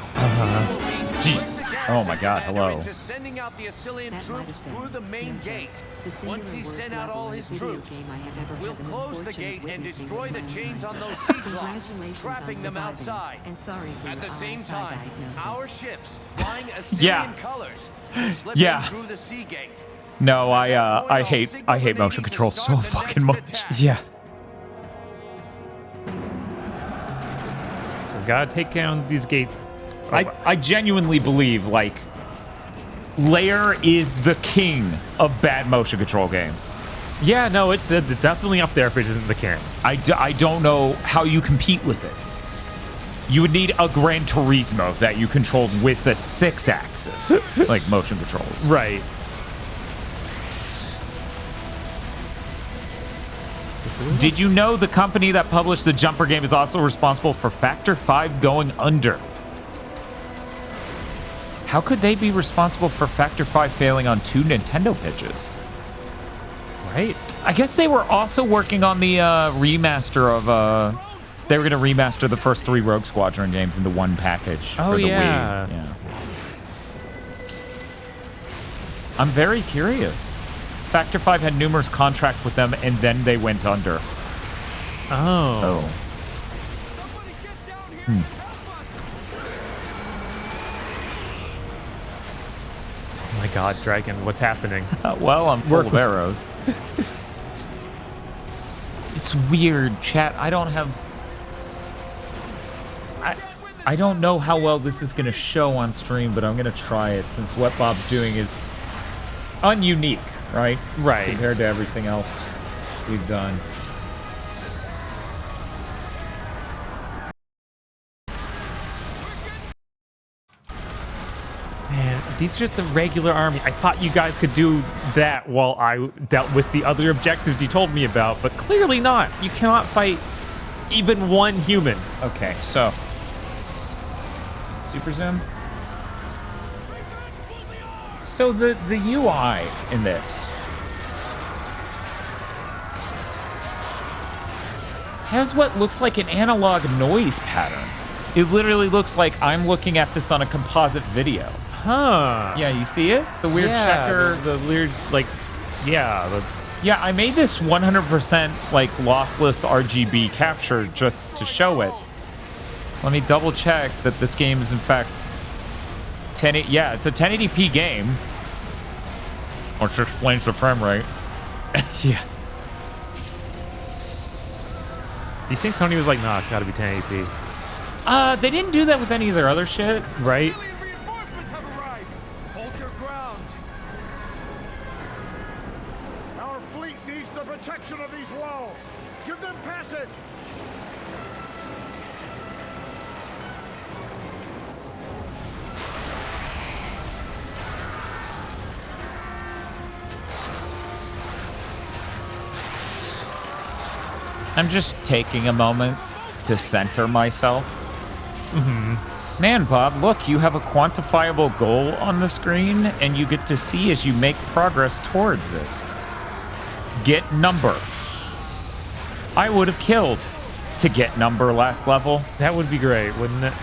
[SPEAKER 1] Jeez. Oh my God, hello.
[SPEAKER 10] Into sending out the Assylian troops through the main gate. Once he sent out all his troops, we'll close the gate and destroy the chains on those siege locks, trapping them outside.
[SPEAKER 7] And sorry for
[SPEAKER 10] At the
[SPEAKER 7] your
[SPEAKER 10] same
[SPEAKER 7] RSI
[SPEAKER 10] time,
[SPEAKER 7] diagnosis.
[SPEAKER 10] our ships flying Assylian colors will slip in through the sea gate.
[SPEAKER 1] No, I hate motion control so fucking much.
[SPEAKER 2] Yeah. So gotta take down these gates.
[SPEAKER 1] I genuinely believe, like, LAIR is the king of bad motion control games.
[SPEAKER 2] Yeah, no, it's definitely up there if it isn't the king.
[SPEAKER 1] I don't know how you compete with it. You would need a Gran Turismo that you controlled with the 6-axis, like, motion controls.
[SPEAKER 2] Right.
[SPEAKER 1] Did you know the company that published the Jumper game is also responsible for Factor 5 going under? How could they be responsible for Factor 5 failing on 2 Nintendo pitches?
[SPEAKER 2] Right.
[SPEAKER 1] I guess they were also working on the remaster of... they were going to remaster the first 3 Rogue Squadron games into one package for the Wii. Yeah. I'm very curious. Factor 5 had numerous contracts with them, and then they went under.
[SPEAKER 2] Oh. Oh my God, Dragon, what's happening?
[SPEAKER 1] Well, I'm full of arrows. It's weird, chat. I don't have... I don't know how well this is going to show on stream, but I'm going to try it since what Bob's doing is ununique, right?
[SPEAKER 2] Right.
[SPEAKER 1] Compared to everything else we've done.
[SPEAKER 2] Man, these are just the regular army. I thought you guys could do that while I dealt with the other objectives you told me about, but clearly not. You cannot fight even one human.
[SPEAKER 1] Okay, so... Super zoom? So the UI in this has what looks like an analog noise pattern. It literally looks like I'm looking at this on a composite video.
[SPEAKER 2] Huh.
[SPEAKER 1] Yeah, you see it? The weird checker.
[SPEAKER 2] The weird, like, yeah.
[SPEAKER 1] Yeah, I made this 100% like lossless RGB capture just to show it. Let me double check that this game is in fact 1080. Yeah, it's a 1080p game. Which explains the frame rate.
[SPEAKER 2] Yeah. Do you think Sony was like, nah, it's gotta be 1080p?
[SPEAKER 1] They didn't do that with any of their other shit.
[SPEAKER 2] Right?
[SPEAKER 3] Reinforcements have arrived. Hold your ground.
[SPEAKER 12] Our fleet needs the protection of these walls. Give them passage.
[SPEAKER 1] I'm just taking a moment to center myself. Man, Bob, look, you have a quantifiable goal on the screen, and you get to see as you make progress towards it. Get number. I would have killed to get number last level.
[SPEAKER 2] That would be great, wouldn't it?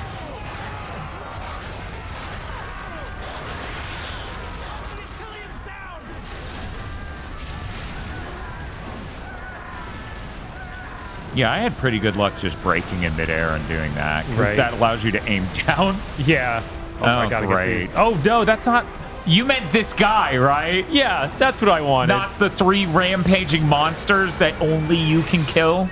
[SPEAKER 1] Yeah, I had pretty good luck just breaking in midair and doing that, because that allows you to aim down.
[SPEAKER 2] Yeah. Oh, I gotta
[SPEAKER 1] great.
[SPEAKER 2] get these. Oh, no, that's not...
[SPEAKER 1] You meant this guy, right?
[SPEAKER 2] Yeah, that's what I wanted.
[SPEAKER 1] Not the 3 rampaging monsters that only you can kill?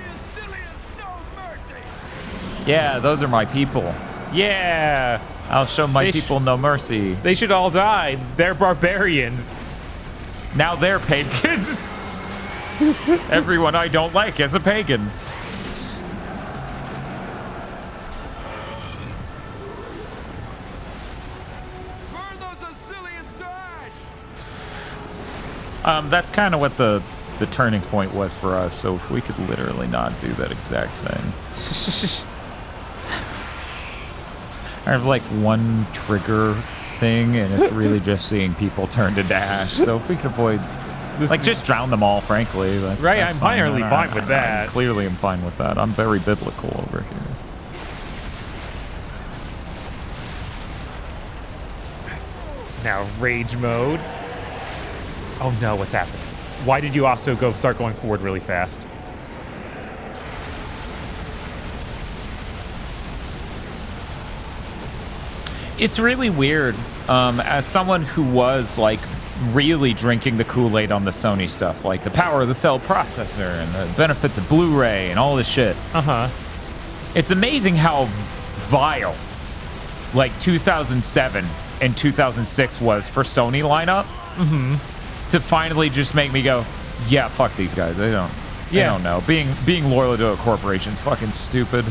[SPEAKER 1] Yeah, those are my people.
[SPEAKER 2] Yeah.
[SPEAKER 1] I'll show my people no mercy.
[SPEAKER 2] They should all die. They're barbarians.
[SPEAKER 1] Now they're pagans. Everyone I don't like is a pagan.
[SPEAKER 3] Burn those Assyrians to ash.
[SPEAKER 1] That's kind of what the turning point was for us. So if we could literally not do that exact thing. I have like one trigger thing, and it's really just seeing people turn to dash. So if we could avoid, just drown them all, frankly. That's
[SPEAKER 2] I'm
[SPEAKER 1] fine.
[SPEAKER 2] entirely fine with that.
[SPEAKER 1] Clearly, I'm fine with that. I'm very biblical over here.
[SPEAKER 2] Now rage mode. Oh no, what's happening? Why did you also start going forward really fast?
[SPEAKER 1] It's really weird. As someone who was like really drinking the Kool-Aid on the Sony stuff, like the power of the cell processor and the benefits of Blu-ray and all this shit. It's amazing how vile like 2007 and 2006 was for Sony lineup. To finally just make me go, yeah, fuck these guys. They don't know. Being loyal to a corporation is fucking stupid.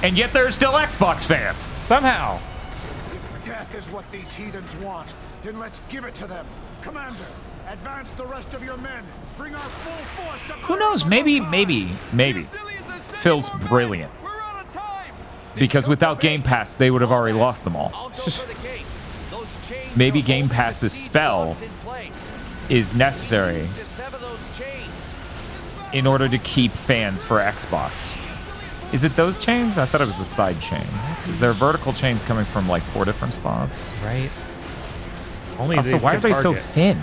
[SPEAKER 1] And yet there's still Xbox fans.
[SPEAKER 2] Somehow.
[SPEAKER 12] Death is what these heathens want. Then let's give it to them. Commander, advance the rest of your men. Bring our full force to...
[SPEAKER 1] Who knows? Maybe. Phil's brilliant. Because without Game Pass, they would have already lost them all. Maybe Game Pass's spell is necessary in order to keep fans for Xbox. Is it those chains? I thought it was the side chains. Is there vertical chains coming from like 4 different spots?
[SPEAKER 2] Right. Only
[SPEAKER 1] also, why are they so thin?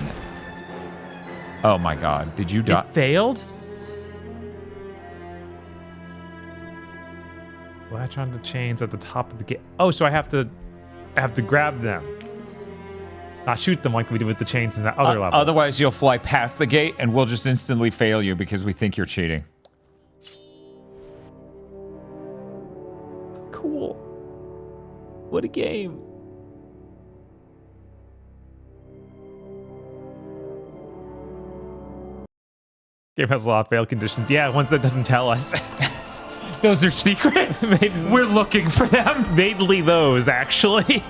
[SPEAKER 1] Oh my god, did you die?
[SPEAKER 2] It failed? Latch on the chains at the top of the gate. Oh, so I have to grab them. Not shoot them like we did with the chains in that other level.
[SPEAKER 1] Otherwise, you'll fly past the gate and we'll just instantly fail you because we think you're cheating. Cool. What a game.
[SPEAKER 2] Game has a lot of fail conditions. Yeah, ones that doesn't tell us.
[SPEAKER 1] Those are secrets? We're looking for them?
[SPEAKER 2] Mainly those, actually.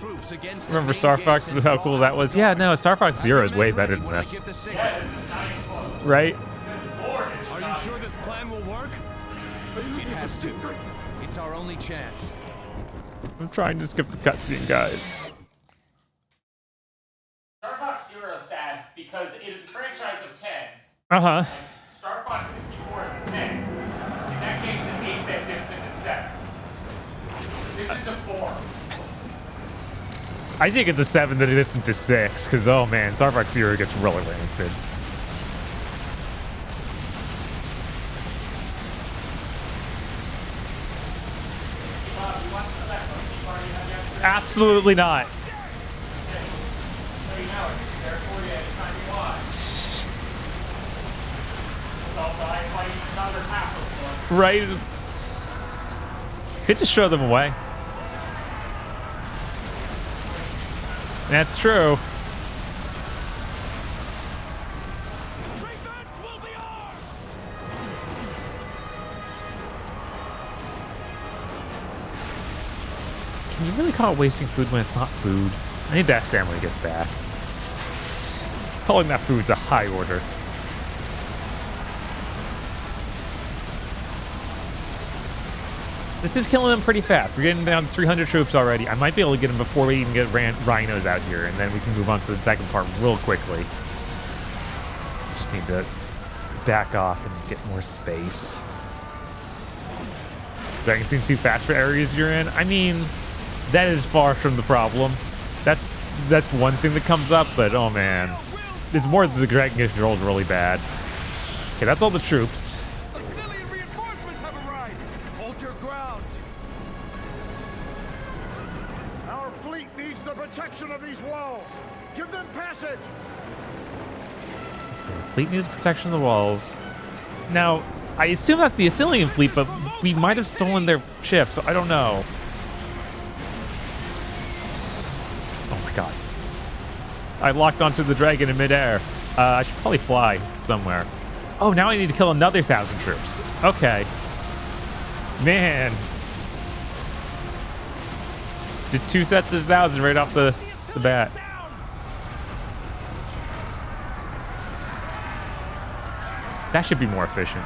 [SPEAKER 10] Troops against
[SPEAKER 2] remember Star Fox, how cool that was? Yeah, no, Star Fox Zero is way better than this. Right?
[SPEAKER 3] Are you sure this plan will work?
[SPEAKER 10] It has to. It's our only chance.
[SPEAKER 2] I'm trying to skip the cutscene, guys.
[SPEAKER 1] Star Fox Zero is sad because it is a franchise of 10s.
[SPEAKER 2] Uh-huh.
[SPEAKER 1] Star Fox 64 is a 10. And that game's an 8 that dips into 6. 7. This is a 4.
[SPEAKER 2] I think it's a 7 that it gets into 6, because, oh man, Star Fox Zero gets really rancid. Absolutely not. Right. Could just show them away. That's true. Can you really call it wasting food when it's not food? I need that stamina when it gets back. Calling that food's a high order. This is killing them pretty fast. We're getting down to 300 troops already. I might be able to get them before we even get rhinos out here, and then we can move on to the second part real quickly. Just need to back off and get more space. Dragon seem too fast for areas you're in. I mean, that is far from the problem. That's one thing that comes up, but oh man. It's more that the dragon control is really bad. Okay, that's all the troops.
[SPEAKER 12] Protection of these walls. Give them passage.
[SPEAKER 2] The fleet needs protection of the walls. Now, I assume that's the Assyrian fleet, but we might have stolen their ship, so I don't know. Oh my god. I locked onto the dragon in midair. I should probably fly somewhere. Oh, now I need to kill another 1,000 troops. Okay. Man. Did 2 sets of 1,000 right off the bat. That should be more efficient.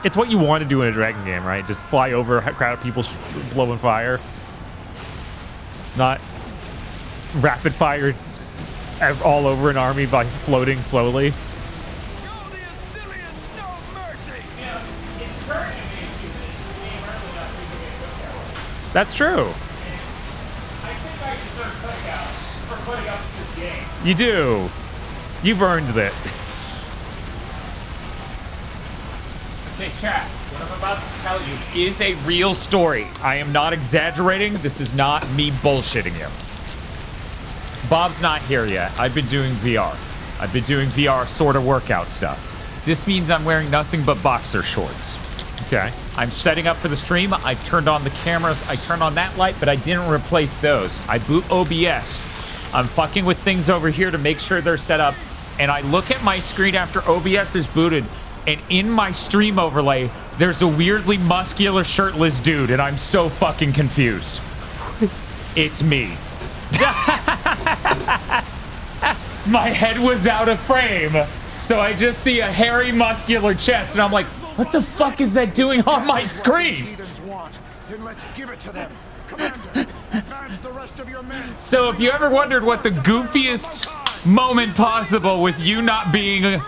[SPEAKER 2] It's what you want to do in a dragon game, right? Just fly over a crowd of people blowing fire. Not rapid fire all over an army by floating slowly. That's true. You do. You've earned it.
[SPEAKER 1] Okay, chat. What I'm about to tell you is a real story. I am not exaggerating. This is not me bullshitting you. Bob's not here yet. I've been doing VR. I've been doing VR sort of workout stuff. This means I'm wearing nothing but boxer shorts.
[SPEAKER 2] Okay.
[SPEAKER 1] I'm setting up for the stream. I've turned on the cameras. I turned on that light, but I didn't replace those. I boot OBS. I'm fucking with things over here to make sure they're set up. And I look at my screen after OBS is booted, and in my stream overlay, there's a weirdly muscular, shirtless dude, and I'm so fucking confused. It's me. My head was out of frame, so I just see a hairy, muscular chest, and I'm like, what the fuck is that doing on my screen?
[SPEAKER 12] Then let's give it to them. Commander, advance the rest of your men.
[SPEAKER 1] So if you ever wondered what the goofiest moment possible with you not being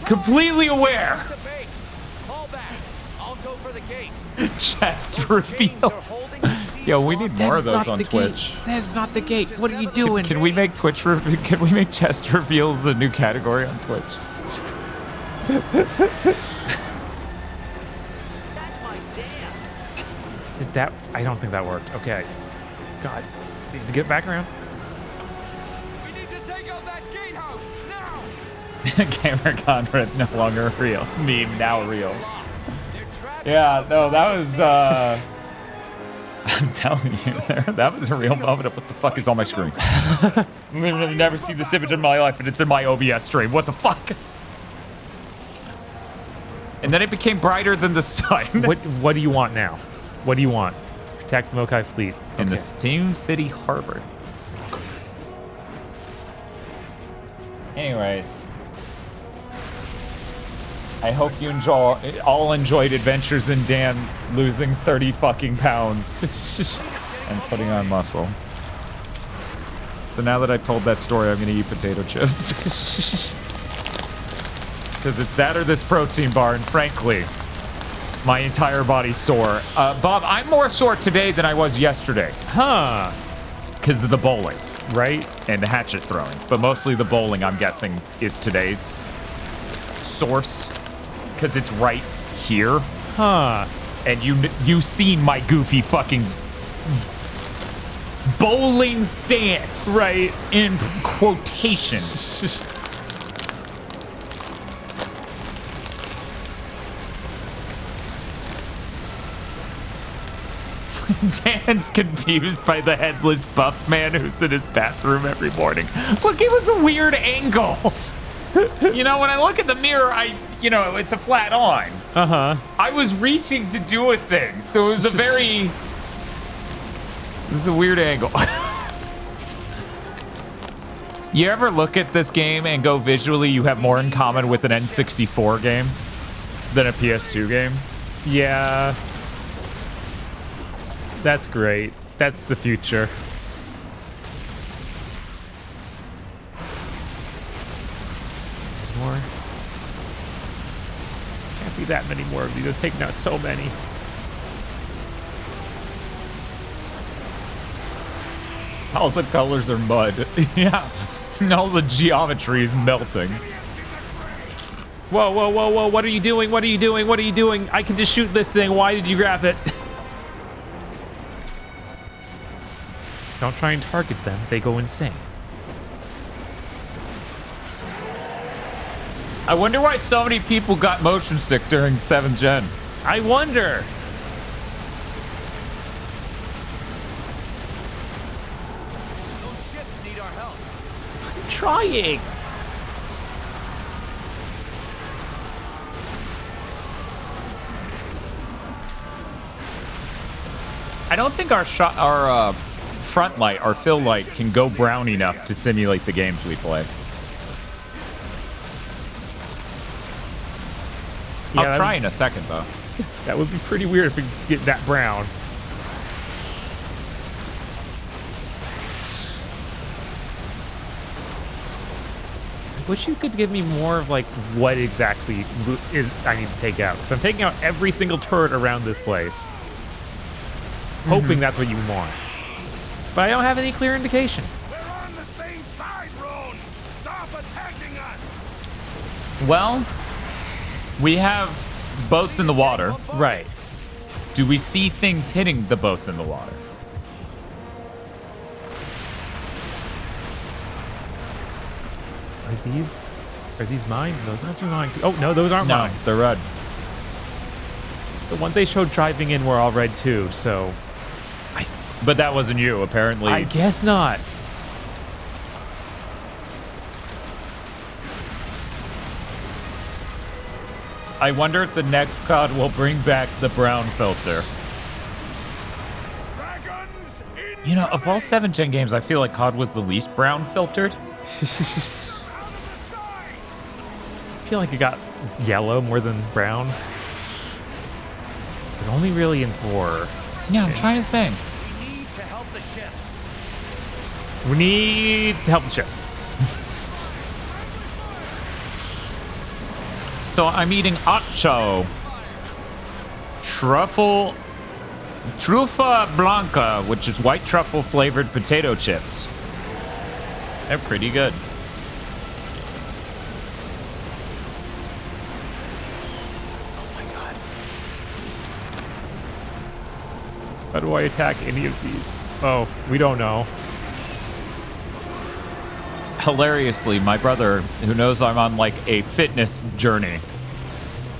[SPEAKER 1] completely aware. Chest reveal. Yo, we need more of those on Twitch.
[SPEAKER 2] That's not the gate. What are you doing?
[SPEAKER 1] Can we make Can we make chest reveals a new category on Twitch?
[SPEAKER 2] Did that? I don't think that worked. Okay. God. Need to get back around.
[SPEAKER 3] We need to take out that gatehouse now.
[SPEAKER 1] Gamer Conrad no longer real. Meme now real. Yeah, no, that was I'm telling you, that was a real moment of what the fuck is on my screen. Literally never seen this image in my life, and it's in my OBS stream. What the fuck? And then it became brighter than the sun.
[SPEAKER 2] What do you want now? What do you want? Protect the Mokai fleet. Okay.
[SPEAKER 1] In the Steam City Harbor. Anyways. I hope you all enjoyed Adventures in Dan losing 30 fucking pounds and putting on muscle. So now that I've told that story, I'm gonna eat potato chips. Because it's that or this protein bar, and frankly, My entire body's sore. Bob, I'm more sore today than I was yesterday.
[SPEAKER 2] Huh.
[SPEAKER 1] Because of the bowling.
[SPEAKER 2] Right?
[SPEAKER 1] And the hatchet throwing. But mostly the bowling, I'm guessing, is today's source. Because it's right here.
[SPEAKER 2] Huh.
[SPEAKER 1] And you seen my goofy fucking bowling stance.
[SPEAKER 2] Right.
[SPEAKER 1] In quotation. Dan's confused by the headless buff man who's in his bathroom every morning. Look, it was a weird angle. You know, when I look at the mirror, it's a flat on.
[SPEAKER 2] Uh-huh.
[SPEAKER 1] I was reaching to do a thing, so it was a very... This is a weird angle. You ever look at this game and go visually you have more in common with an N64 game than a PS2 game?
[SPEAKER 2] Yeah. That's great. That's the future. There's more. Can't be that many more of these. They're taking out so many.
[SPEAKER 1] All the colors are mud. Yeah. All the geometry is melting.
[SPEAKER 2] Whoa, whoa, whoa, whoa. What are you doing? What are you doing? What are you doing? I can just shoot this thing. Why did you grab it? Don't try and target them. They go insane.
[SPEAKER 1] I wonder why so many people got motion sick during 7th Gen.
[SPEAKER 2] I wonder.
[SPEAKER 6] Those ships need our help.
[SPEAKER 2] I'm trying.
[SPEAKER 1] I don't think our front light, our fill light, can go brown enough to simulate the games we play.
[SPEAKER 2] Yeah,
[SPEAKER 1] I'll try in a second, though.
[SPEAKER 2] That would be pretty weird if we get that brown. I wish you could give me more of, like, what exactly I need to take out. Because I'm taking out every single turret around this place. Hoping that's what you want. But I don't have any clear indication.
[SPEAKER 12] We're on the same side, Roan. Stop attacking us.
[SPEAKER 1] Well, we have boats in the water.
[SPEAKER 2] Right.
[SPEAKER 1] Do we see things hitting the boats in the water?
[SPEAKER 2] Are these mine? Those must be mine. Oh, no, those aren't mine.
[SPEAKER 1] No, they're red.
[SPEAKER 2] The ones they showed driving in were all red too, so...
[SPEAKER 1] But that wasn't you, apparently.
[SPEAKER 2] I guess not.
[SPEAKER 1] I wonder if the next COD will bring back the brown filter. You know, of all 7th Gen games, I feel like COD was the least brown filtered.
[SPEAKER 2] I feel like it got yellow more than brown. But only really in 4.
[SPEAKER 1] Yeah, I'm trying to think.
[SPEAKER 6] We need to help the ships.
[SPEAKER 2] We need to help the ships.
[SPEAKER 1] So I'm eating Acho. Trufa Blanca, which is white truffle flavored potato chips. They're pretty good.
[SPEAKER 2] Oh my god. How do I attack any of these? Oh, we don't know.
[SPEAKER 1] Hilariously, my brother, who knows I'm on like a fitness journey,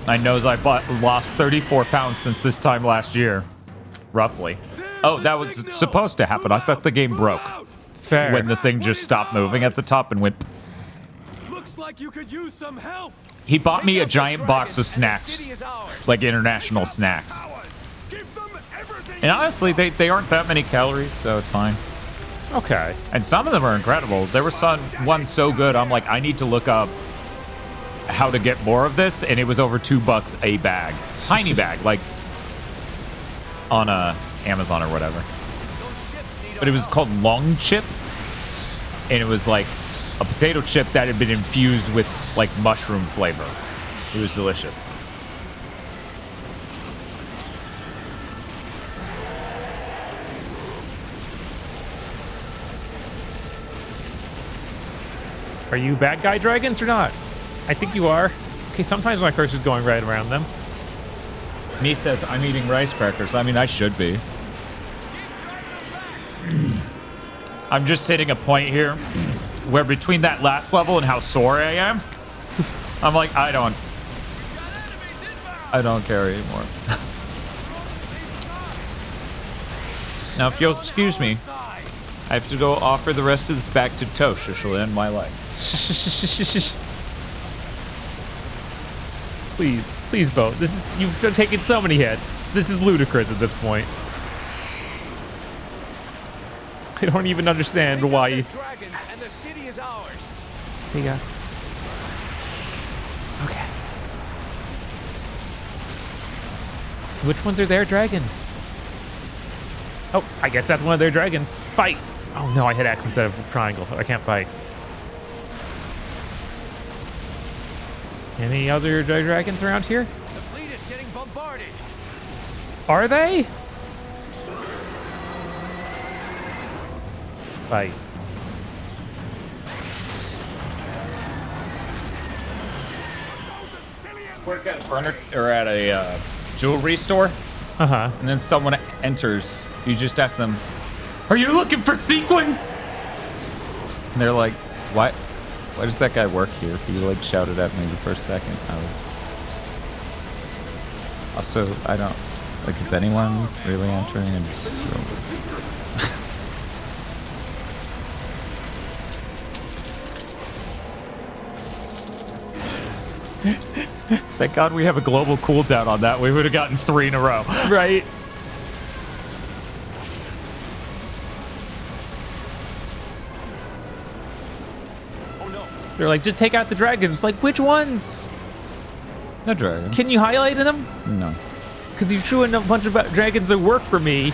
[SPEAKER 1] I knows I lost 34 pounds since this time last year, roughly. Oh, that was supposed to happen. I thought the game broke.
[SPEAKER 2] Fair.
[SPEAKER 1] When the thing just stopped moving at the top and went.
[SPEAKER 3] Looks like you could use some help.
[SPEAKER 1] He bought me a giant box of snacks, like international snacks. And honestly, they aren't that many calories, so it's fine.
[SPEAKER 2] Okay.
[SPEAKER 1] And some of them are incredible. There was one so good, I'm like, I need to look up how to get more of this, and it was over $2 a bag. Tiny bag, like on Amazon or whatever. But it was called long chips, and it was like a potato chip that had been infused with like mushroom flavor. It was delicious.
[SPEAKER 2] Are you bad guy dragons or not? I think you are. Okay, sometimes my cursor's going right around them.
[SPEAKER 1] Me says I'm eating rice crackers. I mean, I should be. I'm just hitting a point here where between that last level and how sore I am, I'm like, I don't care anymore. Now, if you'll excuse me, I have to go offer the rest of this back to Tosh, or she'll end my life.
[SPEAKER 2] Please vote. You've taken so many hits. This is ludicrous at this point. I don't even understand why.
[SPEAKER 10] Dragons and the city is ours.
[SPEAKER 2] There you go. Okay. Which ones are their dragons? Oh, I guess that's one of their dragons. Fight! Oh no, I hit X instead of triangle. I can't fight. Any other dragons around here?
[SPEAKER 10] The fleet is getting bombarded.
[SPEAKER 2] Are they? Fight.
[SPEAKER 1] Work at a furniture or at a jewelry store.
[SPEAKER 2] Uh-huh.
[SPEAKER 1] And then someone enters. You just ask them, "Are you looking for sequins?" And they're like, "What? Why does that guy work here?" He like shouted at me the first second. I was also, I don't like. Is anyone really entering? And so... Thank God we have a global cooldown on that. We would have gotten 3 in a row.
[SPEAKER 2] Right. They're like, just take out the dragons. Like, which ones?
[SPEAKER 1] No dragon.
[SPEAKER 2] Can you highlight them?
[SPEAKER 1] No.
[SPEAKER 2] Because you threw in a bunch of dragons that work for me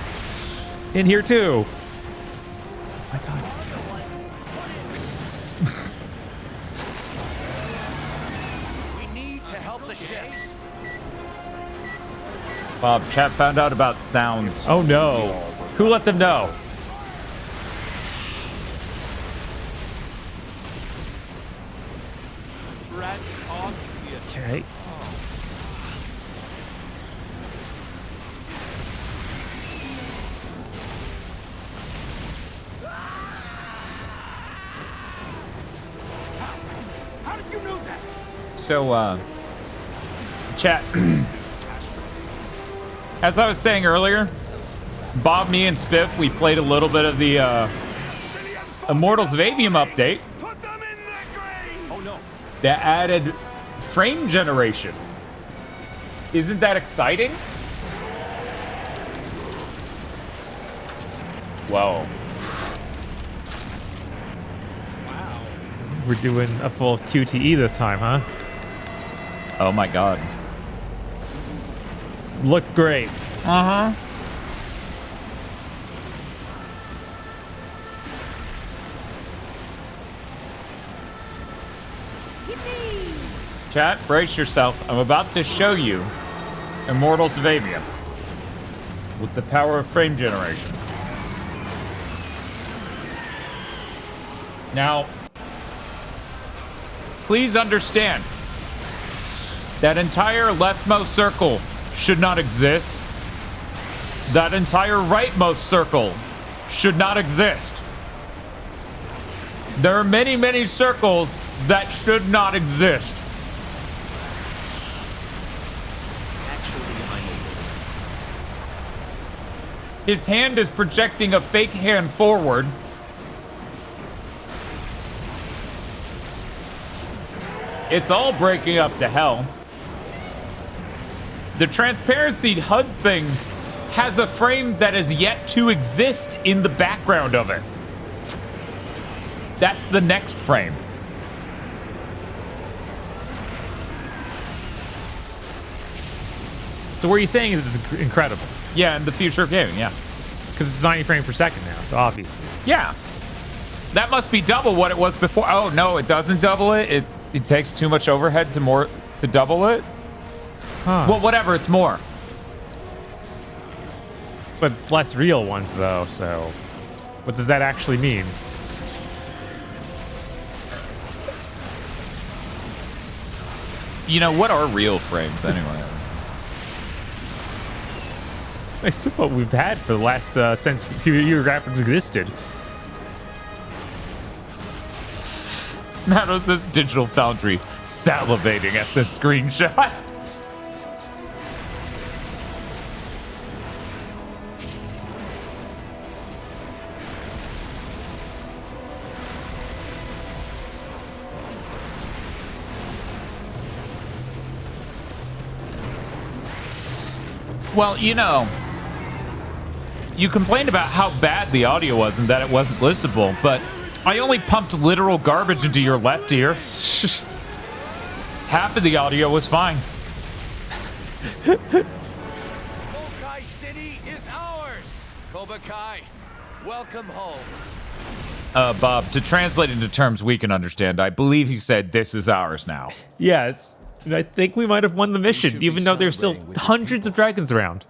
[SPEAKER 2] in here too. Oh my God.
[SPEAKER 10] We need to help the ships.
[SPEAKER 1] Bob, chat found out about sounds.
[SPEAKER 2] Oh no. Who let them know? Okay.
[SPEAKER 12] How did you know that?
[SPEAKER 1] So, chat. As I was saying earlier, Bob, me, and Spiff, we played a little bit of the Immortals of Avium update.
[SPEAKER 10] Oh no.
[SPEAKER 1] That added frame generation. Isn't that exciting? Whoa.
[SPEAKER 2] Wow. We're doing a full QTE this time, huh?
[SPEAKER 1] Oh my God.
[SPEAKER 2] Look great.
[SPEAKER 1] Uh-huh. Chat, brace yourself. I'm about to show you Immortals of Avium with the power of frame generation. Now, please understand that entire leftmost circle should not exist. That entire rightmost circle should not exist. There are many, many circles that should not exist. His hand is projecting a fake hand forward. It's all breaking up to hell. The transparency HUD thing has a frame that is yet to exist in the background of it. That's the next frame.
[SPEAKER 2] So what you're saying is this is incredible.
[SPEAKER 1] Yeah, in the future of gaming, yeah.
[SPEAKER 2] Because it's 90 frames per second now, so obviously.
[SPEAKER 1] Yeah. That must be double what it was before. Oh, no, it doesn't double it. It takes too much overhead to double it.
[SPEAKER 2] Huh.
[SPEAKER 1] Well, whatever, it's more.
[SPEAKER 2] But less real ones, though, so what does that actually mean?
[SPEAKER 1] You know, what are real frames anyway?
[SPEAKER 2] It's what we've had for the last since computer graphics existed.
[SPEAKER 1] Nato says Digital Foundry salivating at this screenshot. Well, you know, you complained about how bad the audio was and that it wasn't listenable, but I only pumped literal garbage into your left ear. Half of the audio was fine.
[SPEAKER 10] Mokai City is ours! Kobakai, welcome home.
[SPEAKER 1] Bob, to translate into terms we can understand, I believe he said this is ours now.
[SPEAKER 2] Yes. And I think we might have won the mission, even though there's still hundreds of dragons around.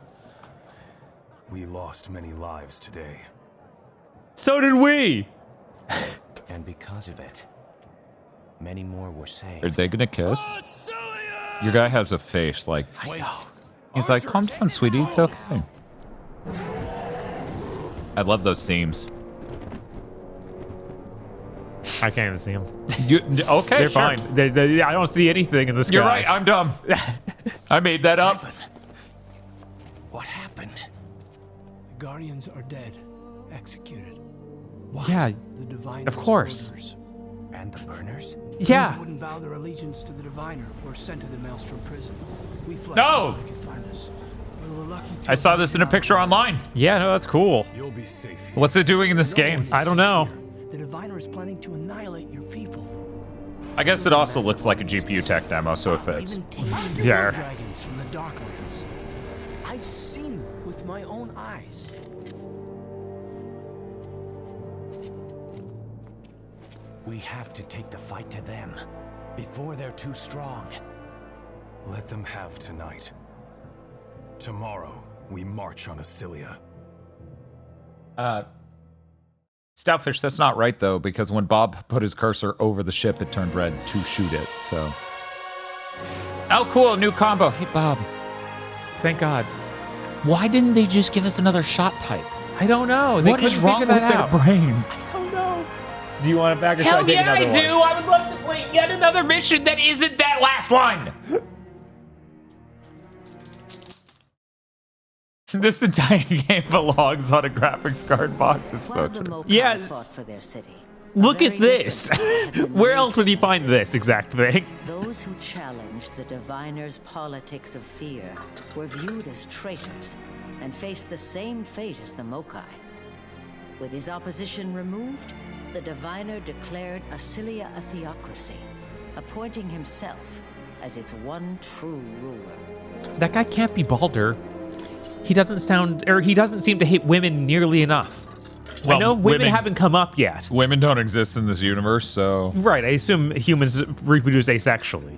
[SPEAKER 3] We lost many lives today.
[SPEAKER 2] So did we!
[SPEAKER 16] And because of it, many more were saved.
[SPEAKER 1] Are they gonna kiss? Your guy has a face like, he's like, calm down, sweetie, it's okay. I love those themes.
[SPEAKER 2] I can't even see them.
[SPEAKER 1] Okay,
[SPEAKER 2] they're
[SPEAKER 1] sure.
[SPEAKER 2] fine. I don't see anything in the sky.
[SPEAKER 1] You're right, I'm dumb. I made that up.
[SPEAKER 16] What happened?
[SPEAKER 6] The Guardians are dead, executed.
[SPEAKER 2] What? Yeah,
[SPEAKER 6] the Diviner
[SPEAKER 2] of course.
[SPEAKER 6] Orders.
[SPEAKER 16] And the burners?
[SPEAKER 2] Yeah.
[SPEAKER 6] Those who wouldn't vow their allegiance to the Diviner were sent to the Maelstrom prison. We fled
[SPEAKER 1] No!
[SPEAKER 6] before they could find us. We were lucky to
[SPEAKER 1] I saw this in a picture online.
[SPEAKER 2] Yeah, no, that's cool.
[SPEAKER 3] You'll be safe here.
[SPEAKER 1] What's it doing in this game?
[SPEAKER 2] I don't know.
[SPEAKER 6] The Diviner is planning to annihilate your people.
[SPEAKER 1] I guess it also looks like a GPU tech demo, so it fits.
[SPEAKER 2] Yeah.
[SPEAKER 6] Dragons from the Darklands. I've seen them with my own eyes.
[SPEAKER 16] We have to take the fight to them before they're too strong.
[SPEAKER 3] Let them have tonight. Tomorrow, we march on Acilia.
[SPEAKER 1] Stoutfish, that's not right, though, because when Bob put his cursor over the ship, it turned red to shoot it, so... Oh, cool, new combo. Hey, Bob.
[SPEAKER 2] Thank God.
[SPEAKER 1] Why didn't they just give us another shot type?
[SPEAKER 2] I don't know.
[SPEAKER 1] What is wrong with their brains?
[SPEAKER 2] I don't know. Do you want it back or should I
[SPEAKER 1] Hell
[SPEAKER 2] take
[SPEAKER 1] yeah, I
[SPEAKER 2] another
[SPEAKER 1] do!
[SPEAKER 2] one?
[SPEAKER 1] I would love to play yet another mission that isn't that last one! This entire game belongs on a graphics card box. It's so true.
[SPEAKER 2] Yes.
[SPEAKER 4] For their city.
[SPEAKER 2] Look at this. Where else would you find this exact thing?
[SPEAKER 4] Those who challenged the Diviner's politics of fear were viewed as traitors and faced the same fate as the Mokai. With his opposition removed, the Diviner declared Acilia a theocracy, appointing himself as its one true ruler.
[SPEAKER 2] That guy can't be Baldur. He doesn't seem to hate women nearly enough.
[SPEAKER 1] Well,
[SPEAKER 2] I know women haven't come up yet.
[SPEAKER 1] Women don't exist in this universe, so...
[SPEAKER 2] Right, I assume humans reproduce asexually.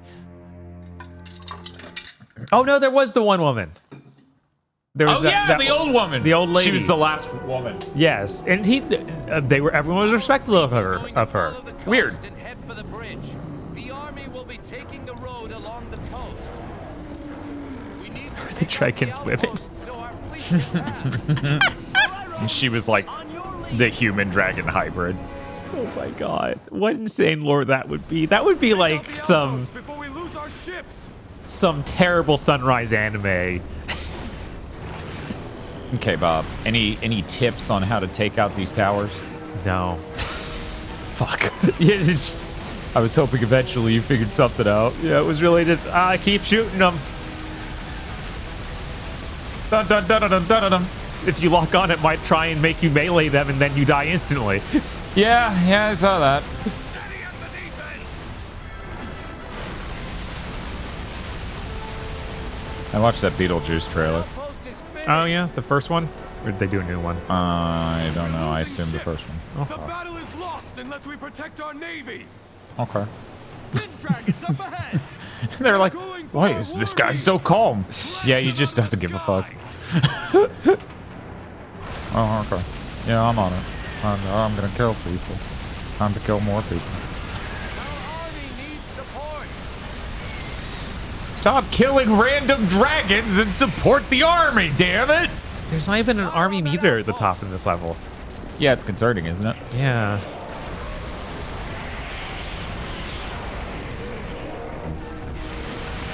[SPEAKER 2] Oh no, there was the one woman. There was
[SPEAKER 1] the old woman.
[SPEAKER 2] The old lady.
[SPEAKER 1] She was the last woman.
[SPEAKER 2] Yes, and everyone was respectful of her.
[SPEAKER 1] Weird.
[SPEAKER 10] And head for the bridge. The army will be taking the road along the coast. We need to
[SPEAKER 2] The dragons women.
[SPEAKER 10] so our fleet can pass.
[SPEAKER 1] And she was like the human dragon hybrid.
[SPEAKER 2] Oh my god. What insane lore that would be. That would be like some terrible Sunrise anime.
[SPEAKER 1] Okay, Bob. Any tips on how to take out these towers?
[SPEAKER 2] No.
[SPEAKER 1] Fuck. Yeah, I was hoping eventually you figured something out.
[SPEAKER 2] Yeah, it was really just keep shooting them.
[SPEAKER 1] Dun, dun, dun, dun, dun, dun, dun.
[SPEAKER 2] If you lock on, it might try and make you melee them, and then you die instantly.
[SPEAKER 1] Yeah, I saw that. I watched that Beetlejuice trailer.
[SPEAKER 2] Oh yeah, the first one? Or did they do a new one?
[SPEAKER 1] I don't know. I assume the first one.
[SPEAKER 3] The battle is lost unless we protect our navy.
[SPEAKER 1] Okay.
[SPEAKER 3] Dragons up ahead.
[SPEAKER 1] They're like, why is this guy so calm? Yeah, he just doesn't give a fuck. Oh, okay. Yeah, I'm on it. I'm gonna kill people. Time to kill more people. Stop killing random dragons and support the army, damn it!
[SPEAKER 2] There's not even an army meter at the top in this level.
[SPEAKER 1] Yeah, it's concerning, isn't it?
[SPEAKER 2] Yeah.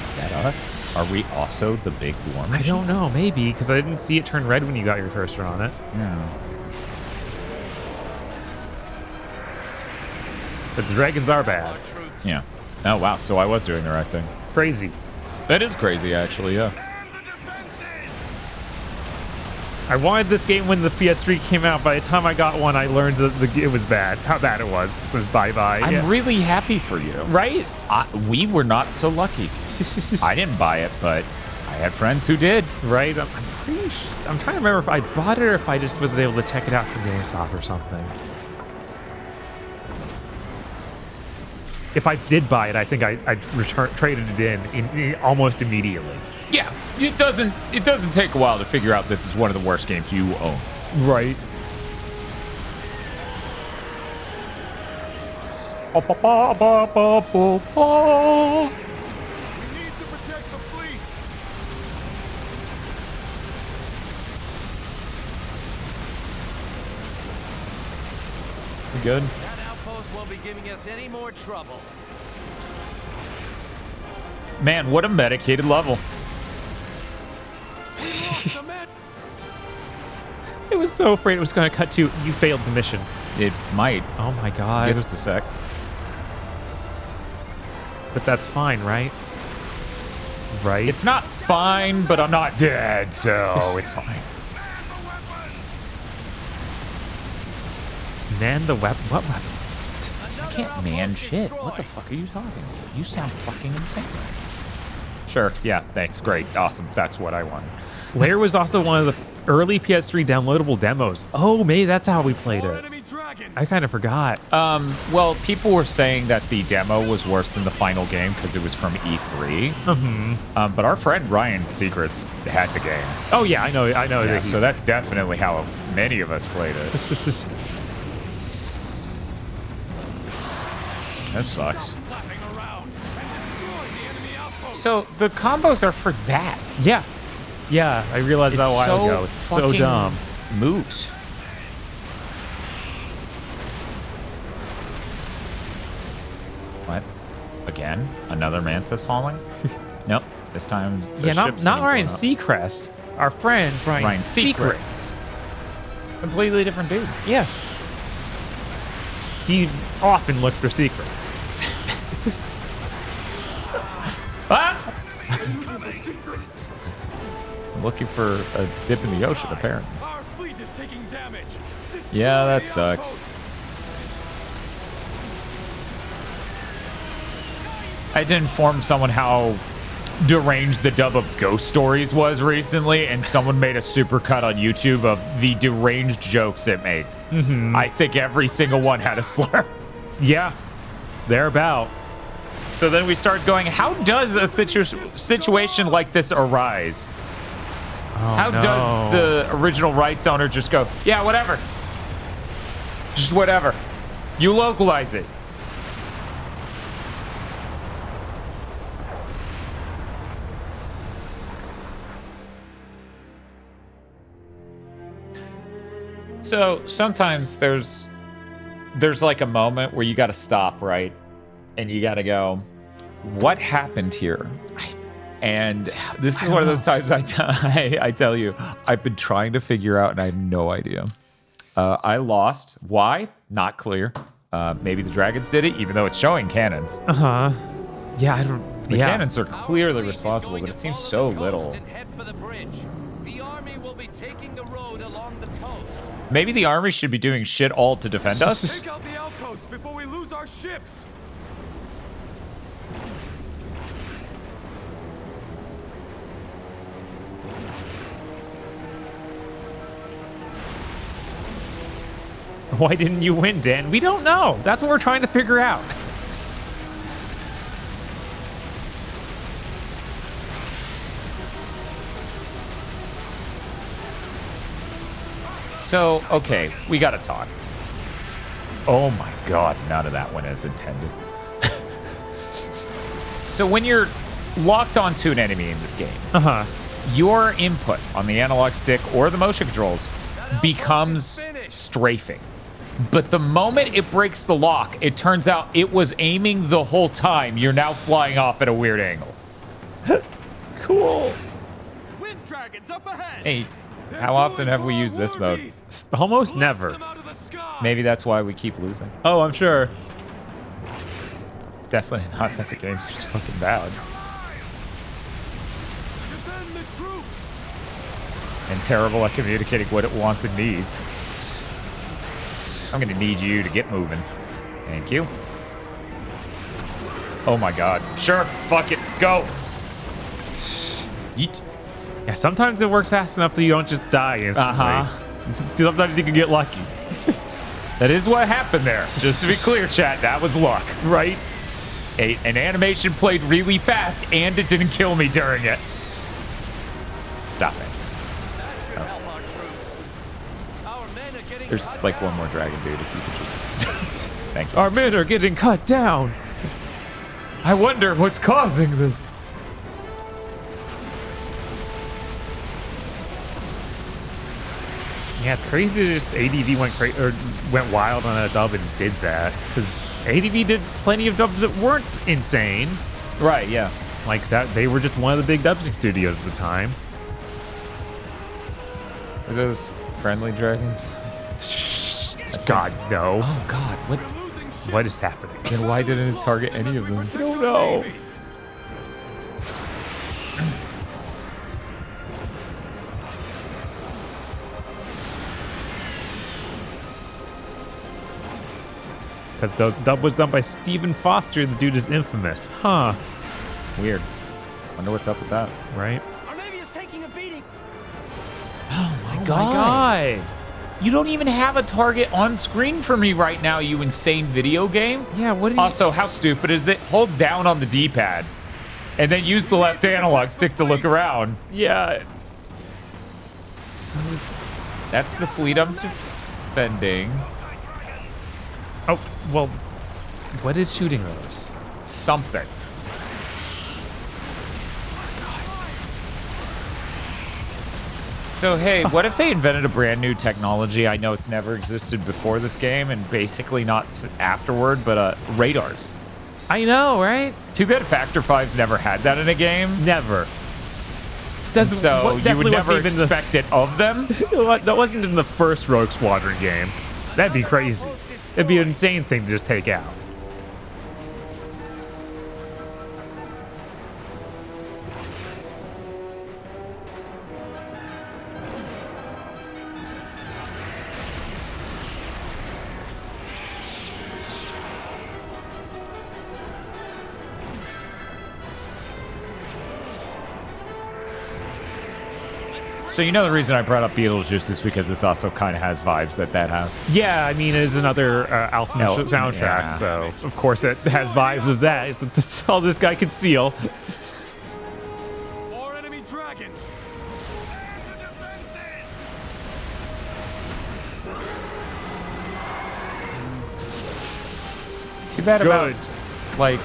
[SPEAKER 1] Is that us? Are we also the big war machine?
[SPEAKER 2] I don't know, maybe, because I didn't see it turn red when you got your cursor on it.
[SPEAKER 1] Yeah.
[SPEAKER 2] But the dragons are bad.
[SPEAKER 1] Yeah. Oh, wow. So I was doing the right thing.
[SPEAKER 2] Crazy.
[SPEAKER 1] That is crazy, actually, yeah.
[SPEAKER 2] I wanted this game when the PS3 came out. By the time I got one, I learned that it was bad. How bad it was. So it was bye-bye.
[SPEAKER 1] I'm really happy for you.
[SPEAKER 2] Right?
[SPEAKER 1] We were not so lucky. I didn't buy it, but I had friends who did.
[SPEAKER 2] Right? I'm pretty I'm trying to remember if I bought it or if I just was able to check it out from GameStop or something. If I did buy it, I think I traded it in almost immediately.
[SPEAKER 1] Yeah, it doesn't take a while to figure out this is one of the worst games you own.
[SPEAKER 2] Right.
[SPEAKER 3] We need to protect the fleet.
[SPEAKER 1] You good?
[SPEAKER 6] That outpost won't be giving us any more trouble.
[SPEAKER 1] Man, what a medicated level.
[SPEAKER 2] I was so afraid it was going to cut to you failed the mission.
[SPEAKER 1] It might.
[SPEAKER 2] Oh my god.
[SPEAKER 1] Give us a sec.
[SPEAKER 2] But that's fine, right? Right?
[SPEAKER 1] It's not fine, but I'm not dead, so it's fine.
[SPEAKER 2] Man the weapon. What weapons?
[SPEAKER 1] I can't man shit. What the fuck are you talking about? You sound fucking insane. Sure. Yeah. Thanks. Great. Awesome. That's what I wanted.
[SPEAKER 2] LAIR was also one of the early PS3 downloadable demos. Oh, maybe that's how we played it. I kind of forgot.
[SPEAKER 1] Well, people were saying that the demo was worse than the final game because it was from E3.
[SPEAKER 2] Mm-hmm.
[SPEAKER 1] But our friend Ryan Secrets had the game.
[SPEAKER 2] Oh yeah, I know.
[SPEAKER 1] Yeah, so that's definitely how many of us played it. That sucks. So the combos are for that.
[SPEAKER 2] Yeah. Yeah, I realized that a while ago. It's so dumb.
[SPEAKER 1] Moot. What? Again? Another mantis falling? Nope. This time the
[SPEAKER 2] yeah,
[SPEAKER 1] ship's
[SPEAKER 2] not
[SPEAKER 1] getting
[SPEAKER 2] Ryan
[SPEAKER 1] blown up.
[SPEAKER 2] Seacrest. Our friend Ryan
[SPEAKER 1] Secrets. Completely different dude.
[SPEAKER 2] Yeah. He often looks for secrets.
[SPEAKER 1] Ah! I'm looking for a dip in the ocean, apparently.
[SPEAKER 3] Our fleet is taking damage.
[SPEAKER 1] Yeah, that sucks. I had to inform someone how deranged the dub of Ghost Stories was recently, and someone made a supercut on YouTube of the deranged jokes it makes.
[SPEAKER 2] Mm-hmm.
[SPEAKER 1] I think every single one had a slur.
[SPEAKER 2] Yeah, thereabout.
[SPEAKER 1] So then we start going, how does a situation like this arise? How does the original rights owner just go, yeah, whatever. Just whatever. You localize it. So sometimes there's like a moment where you got to stop, right? And you got to go, what happened here? And this is one of those times I tell you, I've been trying to figure out and I have no idea. I lost. Why? Not clear. Maybe the dragons did it, even though it's showing cannons.
[SPEAKER 2] Uh-huh. Yeah, I don't...
[SPEAKER 1] The cannons are clearly responsible, but it seems so little.
[SPEAKER 6] The army will be taking the road along the coast.
[SPEAKER 1] Maybe the army should be doing shit all to defend us?
[SPEAKER 3] Take out the outposts before we lose our ships.
[SPEAKER 2] Why didn't you win, Dan? We don't know. That's what we're trying to figure out.
[SPEAKER 1] So, okay, we gotta talk. Oh my god, none of that went as intended. So when you're locked onto an enemy in this game,
[SPEAKER 2] your
[SPEAKER 1] input on the analog stick or the motion controls becomes strafing. But the moment it breaks the lock, it turns out it was aiming the whole time. You're now flying off at a weird angle.
[SPEAKER 2] Cool.
[SPEAKER 3] Wind dragons up ahead.
[SPEAKER 1] Hey, how often have we used this mode?
[SPEAKER 2] Almost never.
[SPEAKER 1] Maybe that's why we keep losing.
[SPEAKER 2] Oh, I'm sure.
[SPEAKER 1] It's definitely not that the game's just fucking bad. And terrible at communicating what it wants and needs. I'm gonna need you to get moving. Thank you. Oh my god. Sure, fuck it, go. Yeet.
[SPEAKER 2] Yeah, sometimes it works fast enough that you don't just die instantly. Sometimes you can get lucky.
[SPEAKER 1] That is what happened there. Just to be clear, chat, that was luck.
[SPEAKER 2] Right?
[SPEAKER 1] An animation played really fast and it didn't kill me during it. Stop it. There's like one more dragon, dude, if you could just... Thank you.
[SPEAKER 2] Our men are getting cut down.
[SPEAKER 1] I wonder what's causing this.
[SPEAKER 2] Yeah, it's crazy that ADV went wild on a dub and did that. Because ADV did plenty of dubs that weren't insane.
[SPEAKER 1] Right, yeah.
[SPEAKER 2] Like that, they were just one of the big dubbing studios at the time.
[SPEAKER 1] Are those friendly dragons?
[SPEAKER 2] God, no.
[SPEAKER 1] Oh, God.
[SPEAKER 2] What is happening?
[SPEAKER 1] Then why didn't it target any of them?
[SPEAKER 2] I don't know. Because the dub was done by Stephen Foster. The dude is infamous. Huh.
[SPEAKER 1] Weird. Wonder what's up with that.
[SPEAKER 2] Right?
[SPEAKER 6] Arnavia's taking a beating.
[SPEAKER 1] Oh my
[SPEAKER 2] Oh
[SPEAKER 1] god.
[SPEAKER 2] my god.
[SPEAKER 1] You don't even have a target on screen for me right now, you insane video game.
[SPEAKER 2] Yeah, what do you...
[SPEAKER 1] Also, how stupid is it? Hold down on the D-pad and then use the left analog stick to look around.
[SPEAKER 2] Yeah.
[SPEAKER 1] So that's the fleet I'm defending.
[SPEAKER 2] Oh, well, what is shooting those?
[SPEAKER 1] Something. So, hey, what if they invented a brand new technology? I know it's never existed before this game and basically not afterward, but radars.
[SPEAKER 2] I know, right?
[SPEAKER 1] Too bad Factor 5's never had that in a game.
[SPEAKER 2] Never.
[SPEAKER 1] So you would never expect it of them?
[SPEAKER 2] That wasn't in the first Rogue Squadron game. That'd be crazy. It'd be an insane thing to just take out.
[SPEAKER 1] So you know the reason I brought up Beetlejuice is because this also kind of has vibes that has.
[SPEAKER 2] Yeah, I mean, it is another Alpha soundtrack,
[SPEAKER 1] yeah.
[SPEAKER 2] So of course it has vibes of that. That's all this guy can steal.
[SPEAKER 3] More enemy dragons.
[SPEAKER 1] Too bad about, like,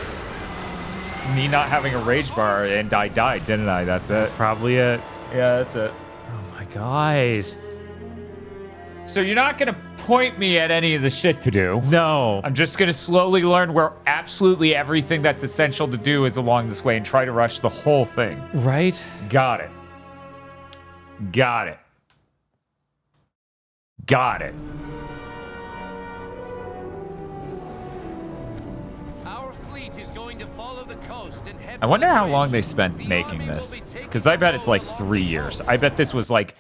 [SPEAKER 1] me not having a rage bar and I died, didn't I? That's it.
[SPEAKER 2] That's probably it.
[SPEAKER 1] Yeah, that's it.
[SPEAKER 2] Oh my god.
[SPEAKER 1] So you're not going to point me at any of the shit to do.
[SPEAKER 2] No.
[SPEAKER 1] I'm just going to slowly learn where absolutely everything that's essential to do is along this way and try to rush the whole thing.
[SPEAKER 2] Right?
[SPEAKER 1] Got it. Got it. Got it.
[SPEAKER 6] Our fleet is going to follow the coast and head.
[SPEAKER 1] I wonder how long they spent making this. Because I bet it's like 3 years. I bet this was like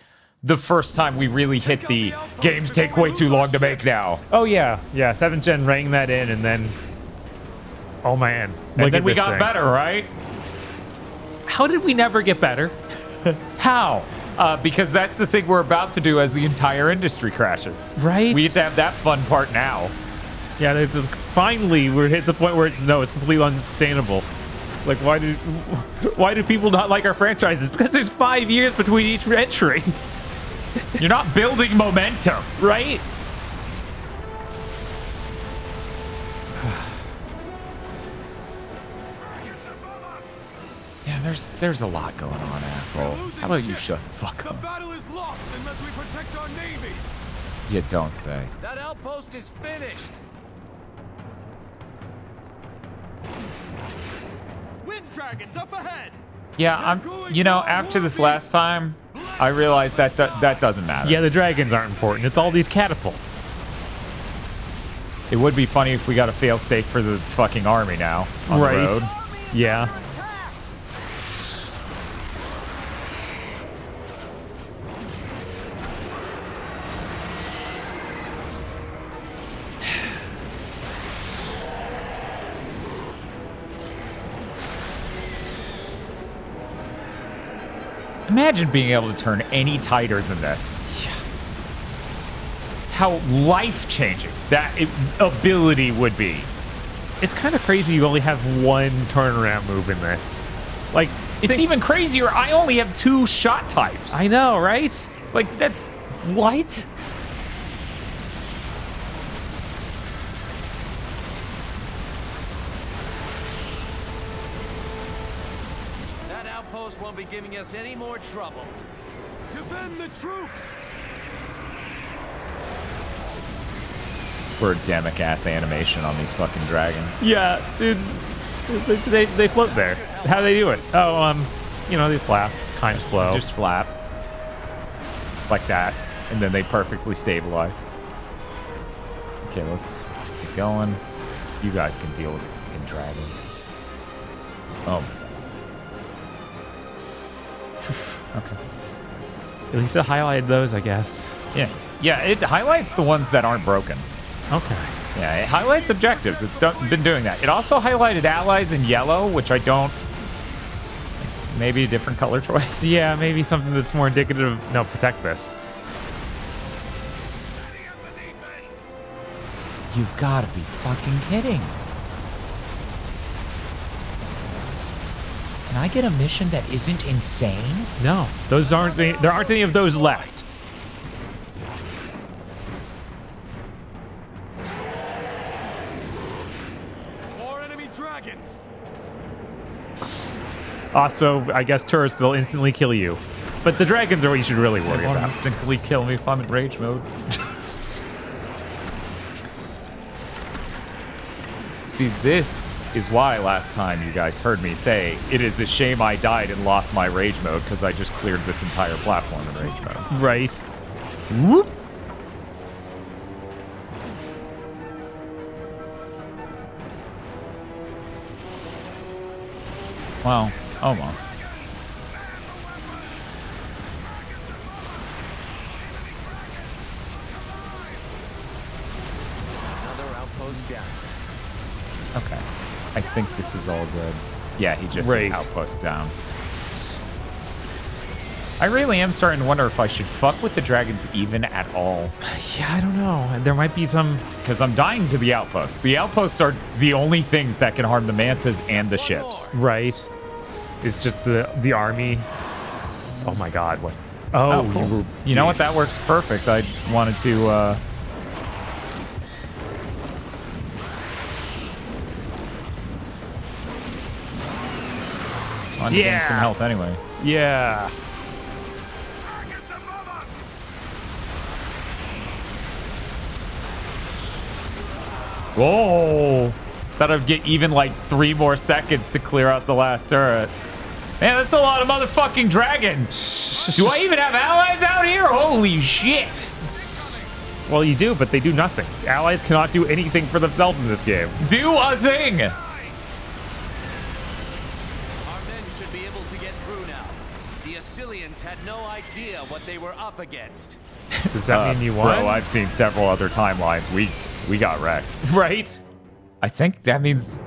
[SPEAKER 1] the first time we really hit the games take way too long to make now.
[SPEAKER 2] Oh yeah, yeah. 7th Gen rang that in, and then, oh man,
[SPEAKER 1] and then we got better, right?
[SPEAKER 2] How did we never get better?
[SPEAKER 1] How? Because that's the thing we're about to do as the entire industry crashes.
[SPEAKER 2] Right?
[SPEAKER 1] We get to have that fun part now.
[SPEAKER 2] Yeah, finally we're hit the point where it's completely unsustainable. It's like, why do people not like our franchises? Because there's 5 years between each entry.
[SPEAKER 1] You're not building momentum,
[SPEAKER 2] right?
[SPEAKER 1] there's a lot going on, asshole. How about you shut the fuck
[SPEAKER 3] The
[SPEAKER 1] up?
[SPEAKER 3] battle is lost unless we protect our navy.
[SPEAKER 1] You don't say.
[SPEAKER 10] That outpost is finished.
[SPEAKER 3] Wind dragons up ahead.
[SPEAKER 1] Yeah, you know, after this last time, I realized that that doesn't matter.
[SPEAKER 2] Yeah, the dragons aren't important. It's all these catapults.
[SPEAKER 1] It would be funny if we got a failsafe for the fucking army now on the road.
[SPEAKER 2] Yeah.
[SPEAKER 1] Imagine being able to turn any tighter than this. How life-changing that ability would be.
[SPEAKER 2] It's kind of crazy you only have one turnaround move in this. Like,
[SPEAKER 1] it's even crazier. I only have 2 shot types.
[SPEAKER 2] I know, right?
[SPEAKER 1] Like, that's what?
[SPEAKER 10] That outpost won't be giving us any more trouble.
[SPEAKER 3] Defend the troops.
[SPEAKER 1] Birdemic ass animation on these fucking dragons.
[SPEAKER 2] Yeah, they float there. How do they do it? Oh, you know, they flap kind of slow.
[SPEAKER 1] Just flap. Like that. And then they perfectly stabilize. Okay, let's get going. You guys can deal with the fucking dragons. Oh. Okay.
[SPEAKER 2] At least it highlighted those, I guess.
[SPEAKER 1] Yeah. Yeah, it highlights the ones that aren't broken.
[SPEAKER 2] Okay.
[SPEAKER 1] Yeah, it highlights objectives. It's been doing that. It also highlighted allies in yellow, which I don't... Maybe a different color choice.
[SPEAKER 2] Yeah, maybe something that's more indicative of... No, protect this.
[SPEAKER 1] You've got to be fucking kidding. Can I get a mission that isn't insane?
[SPEAKER 2] No, those aren't. There aren't any of those left.
[SPEAKER 3] More enemy dragons.
[SPEAKER 2] Also, I guess tourists will instantly kill you. But the dragons are what you should really worry
[SPEAKER 1] They won't
[SPEAKER 2] about.
[SPEAKER 1] instantly kill me if I'm in rage mode. See, this is why last time you guys heard me say, it is a shame I died and lost my rage mode because I just cleared this entire platform in rage mode.
[SPEAKER 2] Right.
[SPEAKER 1] Whoop. Well, almost.
[SPEAKER 10] Another outpost down.
[SPEAKER 1] Okay. I think this is all good. Yeah, he just
[SPEAKER 2] Right.
[SPEAKER 1] outpost down. I really am starting to wonder if I should fuck with the dragons even at all.
[SPEAKER 2] Yeah, I don't know. There might be some...
[SPEAKER 1] Because I'm dying to the outposts. The outposts are the only things that can harm the mantas and the ships.
[SPEAKER 2] Right. It's just the army. Oh my god, what? Oh,
[SPEAKER 1] Cool. You know what? That works perfect. I wanted to... wanted to gain some health anyway.
[SPEAKER 2] Yeah.
[SPEAKER 1] Whoa! Thought I'd get even like 3 more seconds to clear out the last turret. Man, that's a lot of motherfucking dragons. Do I even have allies out here? Holy shit!
[SPEAKER 2] Well, you do, but they do nothing. Allies cannot do anything for themselves in this game.
[SPEAKER 1] Do a thing!
[SPEAKER 10] Our men should be able to get through now. The Assylians had no idea what they were up against.
[SPEAKER 2] Does that mean you won?
[SPEAKER 1] Bro, I've seen several other timelines. We got wrecked.
[SPEAKER 2] Right?
[SPEAKER 1] I think that means...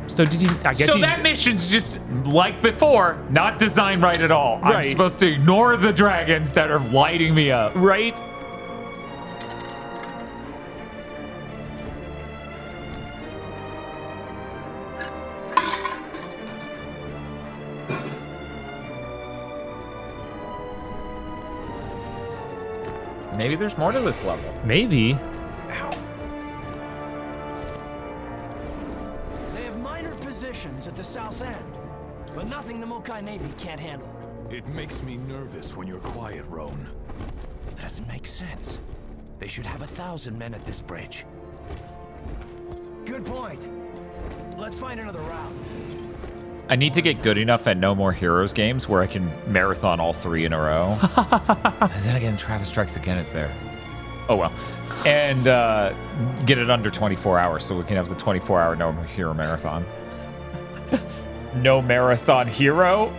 [SPEAKER 2] So did you... I guess
[SPEAKER 1] So
[SPEAKER 2] you,
[SPEAKER 1] that mission's just, like before, not designed right at all. I'm
[SPEAKER 2] Right.
[SPEAKER 1] supposed to ignore the dragons that are lighting me up.
[SPEAKER 2] Right?
[SPEAKER 1] Maybe there's more to this level.
[SPEAKER 2] Maybe.
[SPEAKER 16] They have minor positions at the south end. but nothing the Mokai Navy can't handle.
[SPEAKER 3] It makes me nervous when you're quiet, Roan.
[SPEAKER 16] Doesn't make sense. They should have 1,000 men at this bridge. Good point. Let's find another route.
[SPEAKER 1] I need to get good enough at No More Heroes games where I can marathon all 3 in a row. And then again, Travis Strikes Again is there. Oh well. And get it under 24 hours so we can have the 24-hour No More Hero marathon. No Marathon Hero?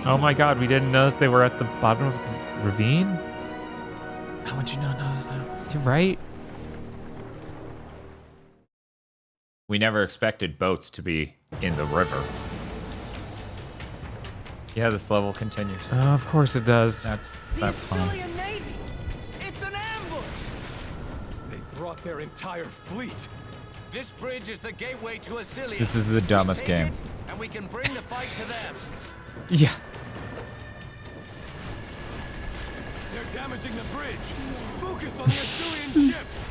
[SPEAKER 2] Oh my god, we didn't notice they were at the bottom of the ravine?
[SPEAKER 1] How would you not notice that?
[SPEAKER 2] You're right.
[SPEAKER 1] We never expected boats to be in the river. Yeah, this level continues.
[SPEAKER 2] Of course it does.
[SPEAKER 1] That's
[SPEAKER 6] The
[SPEAKER 1] fine.
[SPEAKER 6] Assyrian Navy! It's an ambush!
[SPEAKER 3] They brought their entire fleet.
[SPEAKER 10] This bridge is the gateway to Assylia.
[SPEAKER 1] This is the dumbest
[SPEAKER 10] We
[SPEAKER 1] game.
[SPEAKER 10] take it, and we can bring the fight to them.
[SPEAKER 2] Yeah.
[SPEAKER 3] They're damaging the bridge. Focus on the Assyrian ships.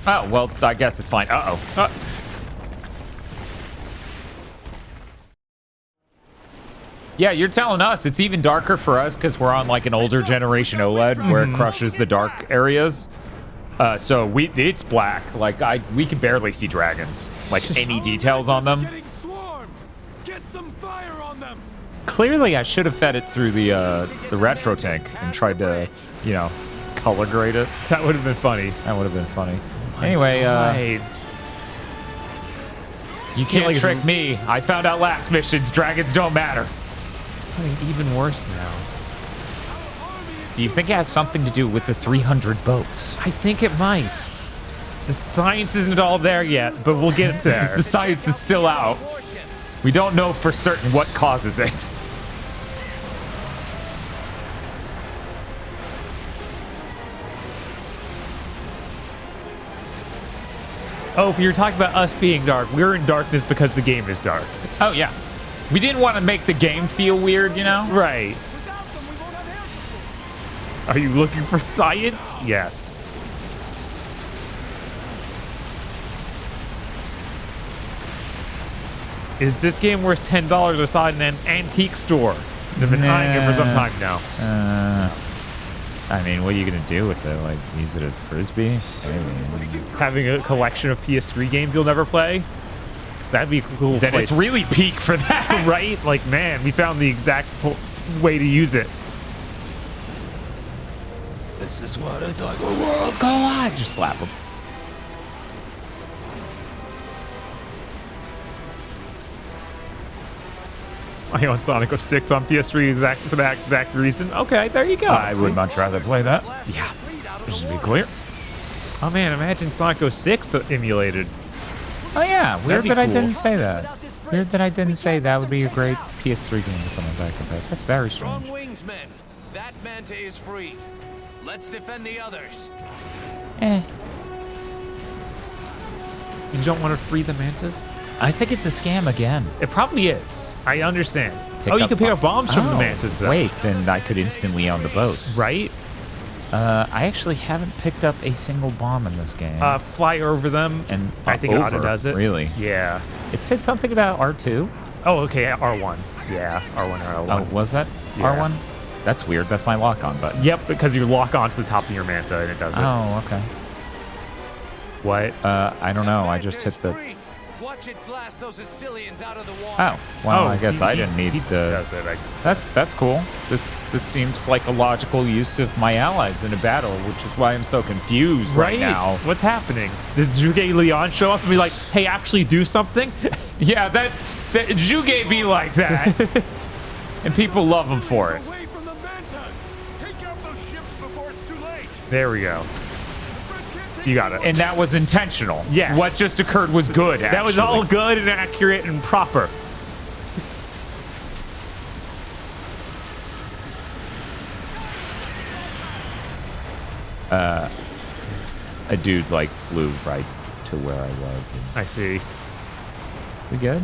[SPEAKER 1] Oh, well, I guess it's fine. Uh-oh. Yeah, you're telling us it's even darker for us because we're on like an older generation OLED where it crushes the dark areas. So it's black. Like we can barely see dragons. Like any details on them.
[SPEAKER 3] Getting swarmed. Get some fire on them.
[SPEAKER 1] Clearly, I should have fed it through the retro tank and tried to, you know, color grade it.
[SPEAKER 2] That would have been funny.
[SPEAKER 1] That would have been funny. Anyway, you can't trick me. I found out last missions, dragons don't matter.
[SPEAKER 2] I mean, even worse now.
[SPEAKER 1] Do you think it has something to do with the 300 boats?
[SPEAKER 2] I think it might. The science isn't all there yet, but we'll get there.
[SPEAKER 1] The science is still out. We don't know for certain what causes it.
[SPEAKER 2] Oh, if you're talking about us being dark, we're in darkness because the game is dark.
[SPEAKER 1] Oh, yeah. We didn't want to make the game feel weird, you know?
[SPEAKER 2] Right. Are you looking for science? Yes. Is this game worth $10 aside in an antique store? They've been eyeing it for some time now.
[SPEAKER 1] I mean, what are you going to do with it? Like, use it as a frisbee? Maybe.
[SPEAKER 2] Having a collection of PS3 games you'll never play? That'd be a cool
[SPEAKER 1] Then
[SPEAKER 2] place.
[SPEAKER 1] it's really peak for that.
[SPEAKER 2] Right? Like, man, we found the exact way to use it.
[SPEAKER 1] This is what it's like when worlds collide. Just slap them.
[SPEAKER 2] I own Sonic 06 on PS3 for that exact reason. Okay, there you go.
[SPEAKER 1] I would much rather play that. Yeah. Just to be clear.
[SPEAKER 2] Oh man, imagine Sonic 06 emulated.
[SPEAKER 1] Oh yeah, weird that I
[SPEAKER 2] cool.
[SPEAKER 1] didn't say that. Weird that I didn't say that would be a great PS3 game to put on back of that. That's very
[SPEAKER 10] Strong
[SPEAKER 1] strange.
[SPEAKER 10] wings, men. That manta is free. Let's defend the others.
[SPEAKER 1] Eh.
[SPEAKER 2] You don't want to free the mantas?
[SPEAKER 1] I think it's a scam again.
[SPEAKER 2] It probably is. I understand.
[SPEAKER 1] Pick
[SPEAKER 2] you
[SPEAKER 1] up
[SPEAKER 2] can pick up bombs from the
[SPEAKER 1] Oh,
[SPEAKER 2] mantas, though.
[SPEAKER 1] Wait, then I could instantly own the boats.
[SPEAKER 2] Right?
[SPEAKER 1] I actually haven't picked up a single bomb in this game.
[SPEAKER 2] Fly over them.
[SPEAKER 1] And
[SPEAKER 2] I think
[SPEAKER 1] over,
[SPEAKER 2] Auto does it.
[SPEAKER 1] Really?
[SPEAKER 2] Yeah.
[SPEAKER 1] It said something about R2.
[SPEAKER 2] Oh, okay. R1. Yeah. R1 or L1.
[SPEAKER 1] Oh, was that
[SPEAKER 2] Yeah.
[SPEAKER 1] R1? That's weird. That's my lock-on button.
[SPEAKER 2] Yep, because you lock onto the top of your manta and it does it.
[SPEAKER 1] Oh, okay.
[SPEAKER 2] What?
[SPEAKER 1] I don't know. I just hit the...
[SPEAKER 10] Watch it blast those Assyrians out of the water.
[SPEAKER 1] Oh, well,
[SPEAKER 2] Oh,
[SPEAKER 1] I guess I didn't need
[SPEAKER 2] he
[SPEAKER 1] the...
[SPEAKER 2] does it.
[SPEAKER 1] That's cool. This seems like a logical use of my allies in a battle, which is why I'm so confused right now.
[SPEAKER 2] What's happening? Did Juge Leon show up and be like, hey, actually do something?
[SPEAKER 1] Yeah, that Juge be like that. And people love him for it.
[SPEAKER 12] Away from the mantas! Take out those ships before it's too late!
[SPEAKER 2] There we go. You got it.
[SPEAKER 1] And that was intentional.
[SPEAKER 2] Yes.
[SPEAKER 1] What just occurred was good, actually.
[SPEAKER 2] That was all good and accurate and proper.
[SPEAKER 1] A dude, like, flew right to where I was.
[SPEAKER 2] I see.
[SPEAKER 1] We good?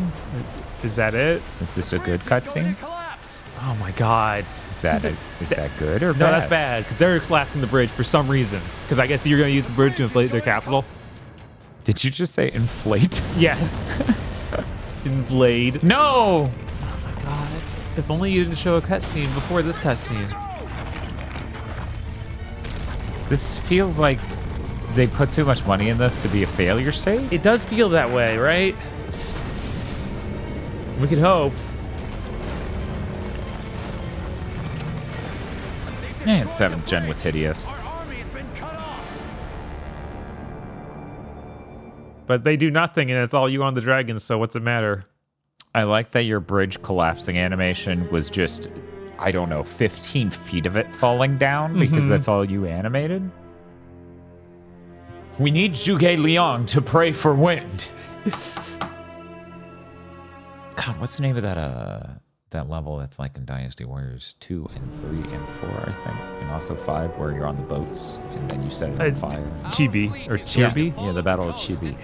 [SPEAKER 2] Is that it?
[SPEAKER 1] Is this a good cutscene?
[SPEAKER 2] Oh my god.
[SPEAKER 1] Is Is that good or bad?
[SPEAKER 2] No, that's bad because they're collapsing the bridge for some reason. Because I guess you're going to use the bridge to inflate their capital.
[SPEAKER 1] Did you just say inflate?
[SPEAKER 2] Yes. Inflate.
[SPEAKER 1] No!
[SPEAKER 2] Oh my god. If only you didn't show a cutscene before this cutscene.
[SPEAKER 1] This feels like they put too much money in this to be a failure state.
[SPEAKER 2] It does feel that way, right? We could hope.
[SPEAKER 1] Man, 7th gen was hideous.
[SPEAKER 2] But they do nothing, and it's all you on the dragons, so what's it matter?
[SPEAKER 1] I like that your bridge collapsing animation was just, I don't know, 15 feet of it falling down because that's all you animated. We need Zhuge Liang to pray for wind. God, what's the name of that level that's like in Dynasty Warriors 2 and 3 and 4, I think, and also 5, where you're on the boats and then you set it on fire.
[SPEAKER 2] Chibi or Chibi?
[SPEAKER 1] Yeah, the Battle of Chibi.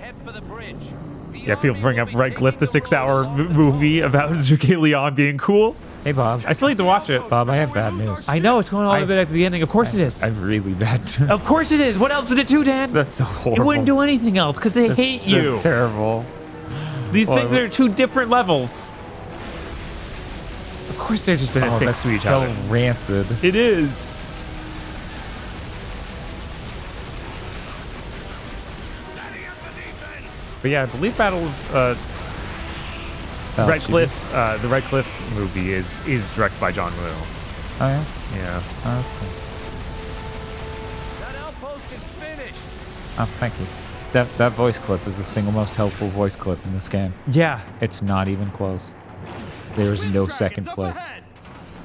[SPEAKER 2] Yeah, people bring up Red Cliff, the 6-hour movie about Zhuge Liang being cool.
[SPEAKER 1] Hey, Bob.
[SPEAKER 2] I still need to watch it.
[SPEAKER 1] Bob, I have bad news.
[SPEAKER 2] I know, it's going all the way at the beginning. Of course it is.
[SPEAKER 1] I have really bad news.
[SPEAKER 2] Of course it is. What else did it do, Dan?
[SPEAKER 1] That's so horrible.
[SPEAKER 2] It wouldn't do anything else because they hate you.
[SPEAKER 1] That's terrible.
[SPEAKER 2] These things are 2 different levels. Of course they're just been fixed to each other.
[SPEAKER 1] So rancid.
[SPEAKER 2] It is. But yeah, I believe Battle of Red Cliff, the Red Cliff movie is directed by John Woo.
[SPEAKER 1] Oh yeah?
[SPEAKER 2] Yeah.
[SPEAKER 1] Oh, that's cool.
[SPEAKER 6] That outpost is finished.
[SPEAKER 1] Oh, thank you. That voice clip is the single most helpful voice clip in this game.
[SPEAKER 2] Yeah.
[SPEAKER 1] It's not even close. There is no second place.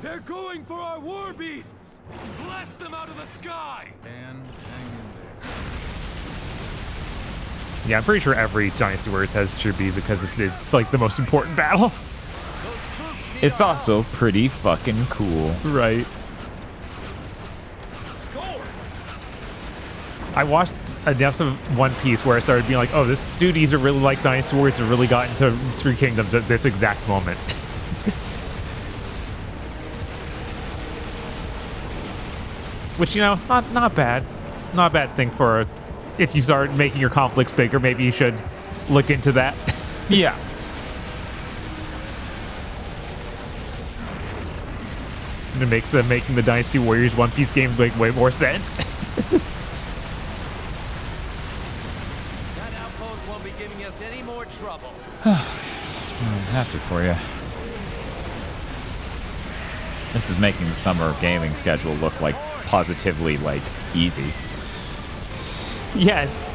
[SPEAKER 3] They're going for our war beasts. Blast them out of the sky. And hang in there.
[SPEAKER 2] Yeah, I'm pretty sure every Dynasty Warriors has Chibi because it is like the most important battle.
[SPEAKER 1] It's also pretty fucking cool.
[SPEAKER 2] Right. I watched enough of One Piece where I started being like, oh, this duties are really like Dynasty Warriors have really got into Three Kingdoms at this exact moment. Which, you know, not bad. Not a bad thing for if you start making your conflicts bigger, maybe you should look into that.
[SPEAKER 1] Yeah.
[SPEAKER 2] It makes making the Dynasty Warriors One Piece games make way more sense.
[SPEAKER 6] That outpost won't be giving us any more trouble.
[SPEAKER 1] I'm happy for you. This is making the summer gaming schedule look like positively like easy.
[SPEAKER 2] Yes.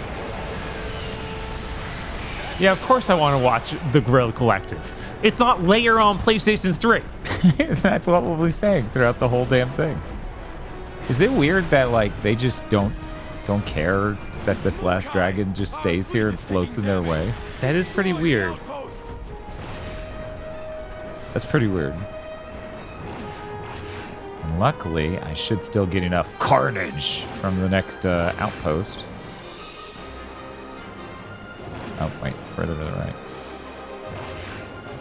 [SPEAKER 2] Yeah, of course I want to watch The Guerrilla Collective. It's not LAIR on PlayStation 3.
[SPEAKER 1] That's what we'll be saying throughout the whole damn thing. Is it weird that like they just don't care that this last dragon just stays here and floats in their way?
[SPEAKER 2] That is pretty weird.
[SPEAKER 1] That's pretty weird. And luckily, I should still get enough carnage from the next outpost. Oh, wait, further to the right.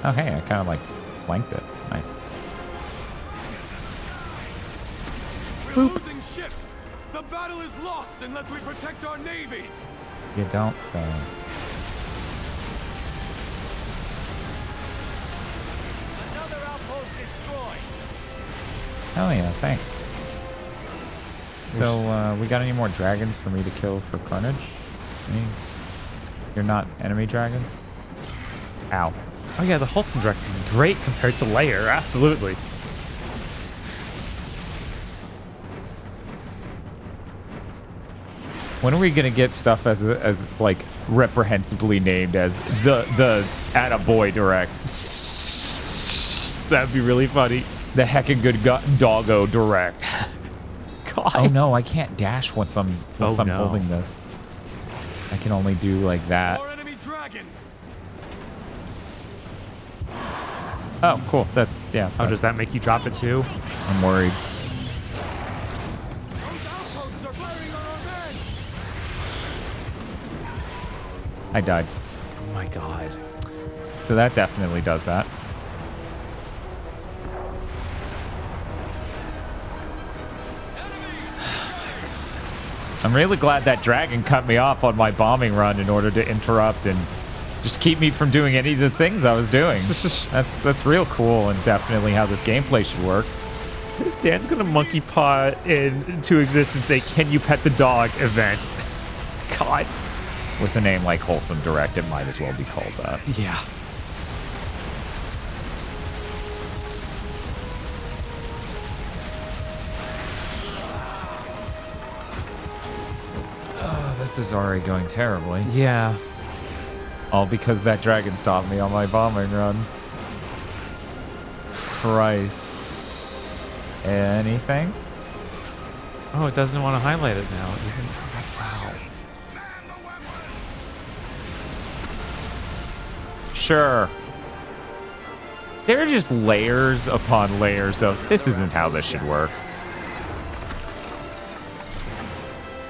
[SPEAKER 1] Oh, hey, I kind of like flanked it. Nice.
[SPEAKER 3] We're losing ships. The battle is lost unless we protect our navy.
[SPEAKER 1] You don't say.
[SPEAKER 6] Another outpost destroyed.
[SPEAKER 1] Oh yeah, thanks. So, we got any more dragons for me to kill for carnage? You're not enemy dragons? Ow.
[SPEAKER 2] Oh yeah, the Halton dragon is great compared to LAIR, absolutely.
[SPEAKER 1] When are we gonna get stuff as like reprehensibly named as the Attaboy Direct?
[SPEAKER 2] That'd be really funny.
[SPEAKER 1] The heckin' good doggo Direct.
[SPEAKER 2] God.
[SPEAKER 1] Oh no, I can't dash once I'm holding this. I can only do like that. Oh, cool. That's yeah.
[SPEAKER 2] Oh, does that make you drop it too?
[SPEAKER 1] I'm worried. I died.
[SPEAKER 2] Oh my god.
[SPEAKER 1] So that definitely does that. I'm really glad that dragon cut me off on my bombing run in order to interrupt and just keep me from doing any of the things I was doing. That's real cool and definitely how this gameplay should work.
[SPEAKER 2] Dan's gonna monkey paw into existence a "Can you pet the dog" event. God.
[SPEAKER 1] With a name like Wholesome Direct, it might as well be called that.
[SPEAKER 2] Yeah.
[SPEAKER 1] This is already going terribly.
[SPEAKER 2] Yeah.
[SPEAKER 1] All because that dragon stopped me on my bombing run. Christ. Anything?
[SPEAKER 2] Oh, it doesn't want to highlight it now. Wow.
[SPEAKER 1] Sure. There are just layers upon layers of this isn't how this should work.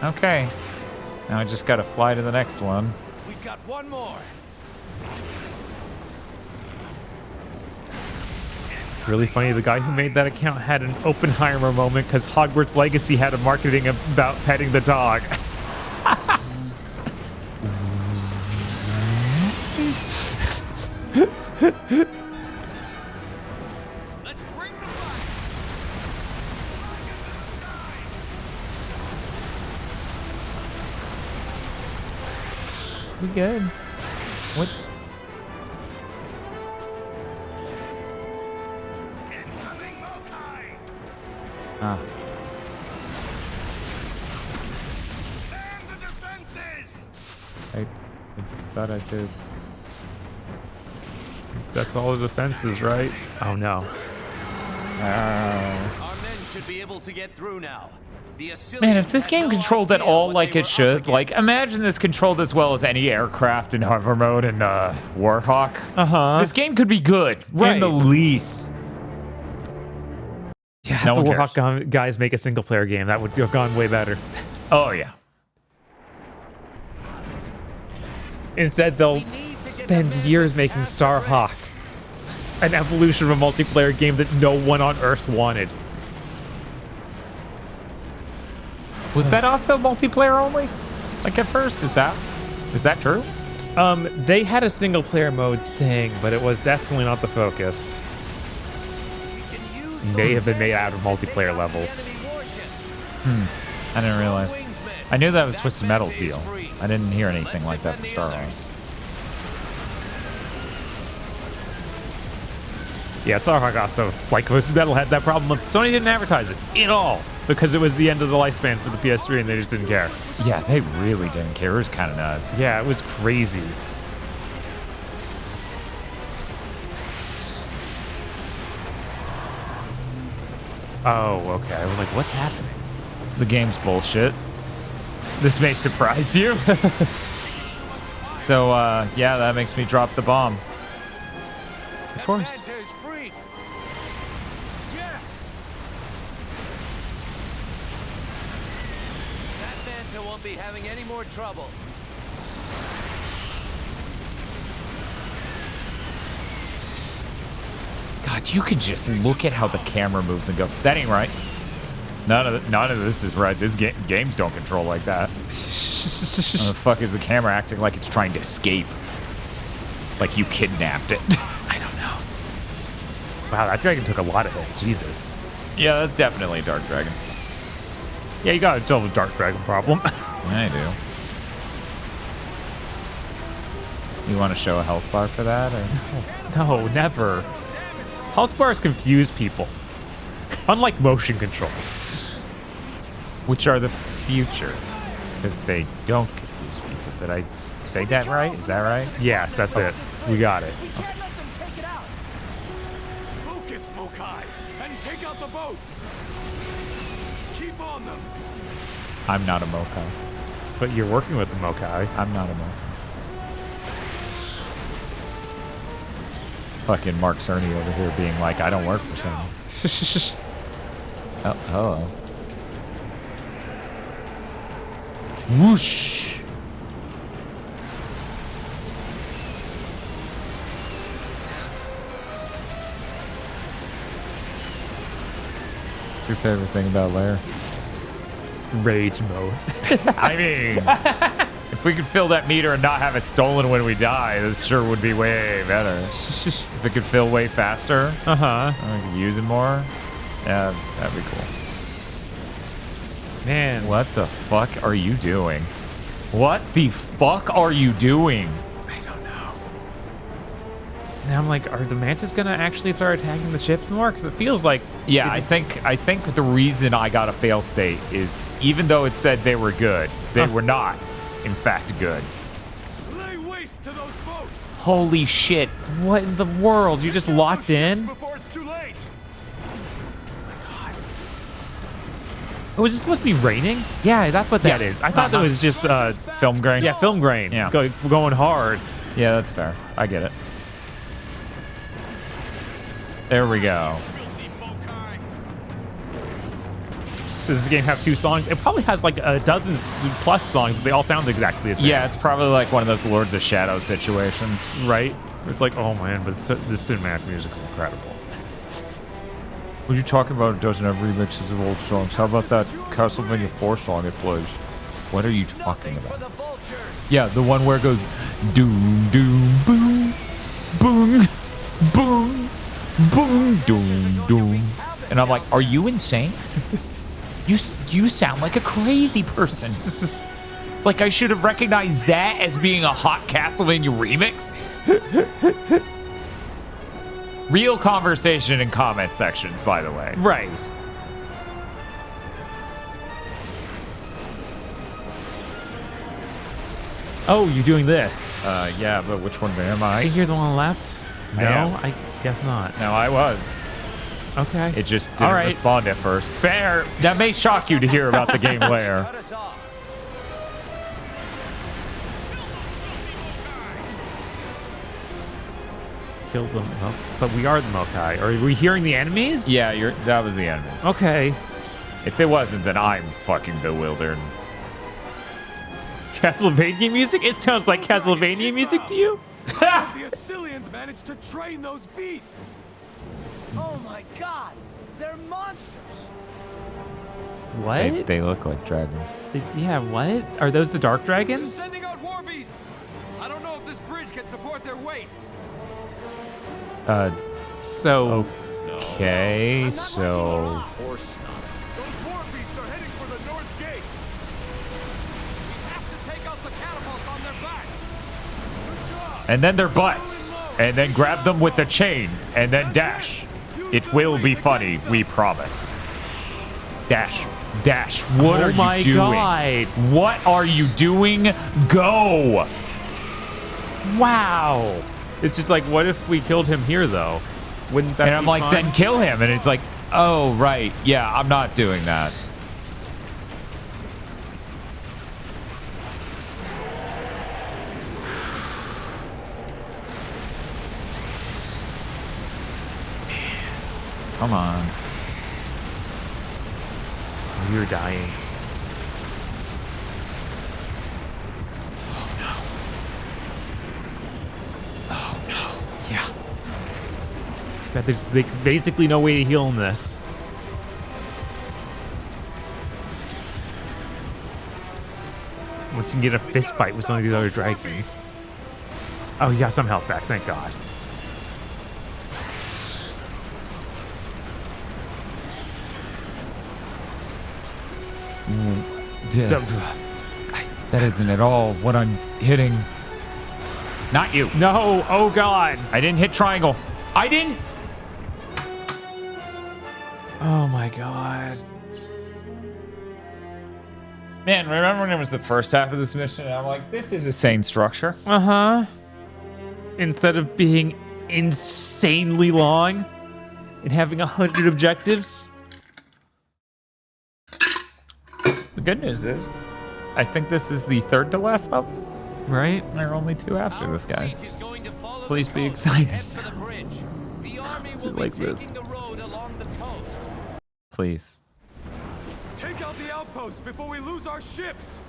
[SPEAKER 1] Okay. Now I just gotta fly to the next one.
[SPEAKER 6] We've got one more.
[SPEAKER 2] Really funny, the guy who made that account had an Oppenheimer moment because Hogwarts Legacy had a marketing about petting the dog.
[SPEAKER 1] We good. What? Ah. I thought I did.
[SPEAKER 2] That's all the defenses, right? Oh no.
[SPEAKER 6] Our men should be able to get through now.
[SPEAKER 1] Man, if this game controlled at all like it should, like, imagine this controlled as well as any aircraft in hover mode in Warhawk.
[SPEAKER 2] Uh-huh.
[SPEAKER 1] This game could be good,
[SPEAKER 2] Right.
[SPEAKER 1] in the least.
[SPEAKER 2] Yeah,
[SPEAKER 1] No
[SPEAKER 2] the
[SPEAKER 1] one cares.
[SPEAKER 2] Warhawk guys make a single-player game. That would have gone way better.
[SPEAKER 1] Oh, yeah.
[SPEAKER 2] Instead, they'll spend years making Starhawk, an evolution of a multiplayer game that no one on Earth wanted.
[SPEAKER 1] Was that also multiplayer only? Like at first, is that true?
[SPEAKER 2] They had a single-player mode thing, but it was definitely not the focus. May have been made out of multiplayer levels.
[SPEAKER 1] I didn't realize. I knew that was Twisted Metal's deal. I didn't hear anything like that for Starhawk.
[SPEAKER 2] Yeah, Starhawk also, like Twisted Metal, had that problem. Sony didn't advertise it at all because it was the end of the lifespan for the PS3 and they just didn't care.
[SPEAKER 1] Yeah, they really didn't care. It was kind of nuts.
[SPEAKER 2] Yeah, it was crazy. Oh, okay. I was like, what's happening?
[SPEAKER 1] The game's bullshit. This may surprise you. So, yeah, that makes me drop the bomb. Of course.
[SPEAKER 6] Yes. That Manta won't be having any more trouble.
[SPEAKER 1] God, you could just look at how the camera moves and go, that ain't right. None of this is right. This games don't control like that. How the fuck is the camera acting like it's trying to escape? Like you kidnapped it. I don't know.
[SPEAKER 2] Wow, that dragon took a lot of hits. Jesus.
[SPEAKER 1] Yeah, that's definitely a dark dragon.
[SPEAKER 2] Yeah, you gotta solve the dark dragon problem.
[SPEAKER 1] I do. You want to show a health bar for that? Or?
[SPEAKER 2] No, never. Health bars confuse people. Unlike motion controls.
[SPEAKER 1] Which are the future. Because they don't confuse people. Did I say that right? Is that right?
[SPEAKER 2] Yes, that's it. We got it.
[SPEAKER 3] We can't let them take it out. Focus, Mokai, and take out the boats. Keep on them.
[SPEAKER 1] I'm not a Mokai.
[SPEAKER 2] But you're working with the Mokai.
[SPEAKER 1] I'm not a Mokai. Fucking Mark Cerny over here being like, I don't work for Sony. Oh, hello. Whoosh. What's your favorite thing about LAIR?
[SPEAKER 2] Rage mode.
[SPEAKER 1] I mean, if we could fill that meter and not have it stolen when we die, this sure would be way better. If it could fill way faster, we could use it more. Yeah, that'd be cool.
[SPEAKER 2] Man,
[SPEAKER 1] what the fuck are you doing? What the fuck are you doing?
[SPEAKER 2] I don't know. Now I'm like, are the Mantis gonna actually start attacking the ships more? Because it feels like...
[SPEAKER 1] Yeah, I think the reason I got a fail state is even though it said they were good, they were not, in fact, good.
[SPEAKER 3] Lay waste to those boats.
[SPEAKER 1] Holy shit.
[SPEAKER 2] What in the world? You just locked in?
[SPEAKER 3] Before it's too late.
[SPEAKER 2] Oh, was it supposed to be raining? Yeah, that's what that is. I thought that was just
[SPEAKER 1] film grain.
[SPEAKER 2] Yeah, film grain.
[SPEAKER 1] Yeah.
[SPEAKER 2] Going hard.
[SPEAKER 1] Yeah, that's fair. I get it. There we go.
[SPEAKER 2] Does this game have 2 songs? It probably has like a dozen plus songs, but they all sound exactly the same.
[SPEAKER 1] Yeah, it's probably like one of those Lords of Shadow situations.
[SPEAKER 2] Right? It's like, oh man, but this cinematic music is incredible.
[SPEAKER 1] What are you talking about? It doesn't have remixes of old songs. How about that Castlevania 4 song it plays? What are you talking about? Yeah, the one where it goes doom, doom, boom, boom, boom, boom, doom, doom. And I'm like, are you insane? You sound like a crazy person. Like I should have recognized that as being a hot Castlevania remix. Real conversation in comment sections, by the way.
[SPEAKER 2] Right. Oh, you're doing this.
[SPEAKER 1] Yeah, but which one am I?
[SPEAKER 2] You hear the one on the left? No, I guess not.
[SPEAKER 1] No, I was.
[SPEAKER 2] Okay.
[SPEAKER 1] It just didn't respond at first.
[SPEAKER 2] Fair.
[SPEAKER 1] That may shock you to hear about the game LAIR.
[SPEAKER 2] Kill them. Oh, but we are the Mokai. Are we hearing the enemies?
[SPEAKER 1] Yeah, that was the enemy.
[SPEAKER 2] Okay.
[SPEAKER 1] If it wasn't, then I'm fucking bewildered.
[SPEAKER 2] Castlevania music? It sounds like Castlevania music to you?
[SPEAKER 3] The Assyrians managed to train those beasts.
[SPEAKER 6] Oh my god! They're monsters!
[SPEAKER 2] What?
[SPEAKER 1] They look like dragons.
[SPEAKER 2] Yeah, what? Are those the Dark Dragons?
[SPEAKER 3] They're sending out war beasts. I don't know if this bridge can support their weight.
[SPEAKER 2] So...
[SPEAKER 1] Okay, so...
[SPEAKER 3] Those war beasts are heading for the north gate. We have to take out the catapults on their backs. Good job.
[SPEAKER 1] And then their butts. And then grab them with the chain. And then dash. It will be funny, we promise. Dash. Dash. What are you doing?
[SPEAKER 2] Oh my god.
[SPEAKER 1] What are you doing? Go!
[SPEAKER 2] Wow. It's just like, what if we killed him here, though? Wouldn't that
[SPEAKER 1] And I'm
[SPEAKER 2] be
[SPEAKER 1] like,
[SPEAKER 2] fun?
[SPEAKER 1] then kill him. And it's like, oh, right. Yeah, I'm not doing that. Come on.
[SPEAKER 2] You're dying.
[SPEAKER 1] Oh no. Yeah.
[SPEAKER 2] There's basically no way to heal in this. Once you can get a fist fight with some of these other dragons. Oh, you got some health back, thank God.
[SPEAKER 1] That isn't at all what I'm hitting. Not you.
[SPEAKER 2] No, oh God.
[SPEAKER 1] I didn't hit triangle. I didn't.
[SPEAKER 2] Oh my God.
[SPEAKER 1] Man, remember when it was the first half of this mission? And I'm like, this is a sane structure.
[SPEAKER 2] Uh-huh. Instead of being insanely long and having 100 objectives.
[SPEAKER 1] The good news is, I think this is the third to last level.
[SPEAKER 2] Right?
[SPEAKER 1] There are only 2 after this, guys. Please be excited.
[SPEAKER 2] Like this.
[SPEAKER 1] Please.
[SPEAKER 3] Take out the outposts before we lose our ships.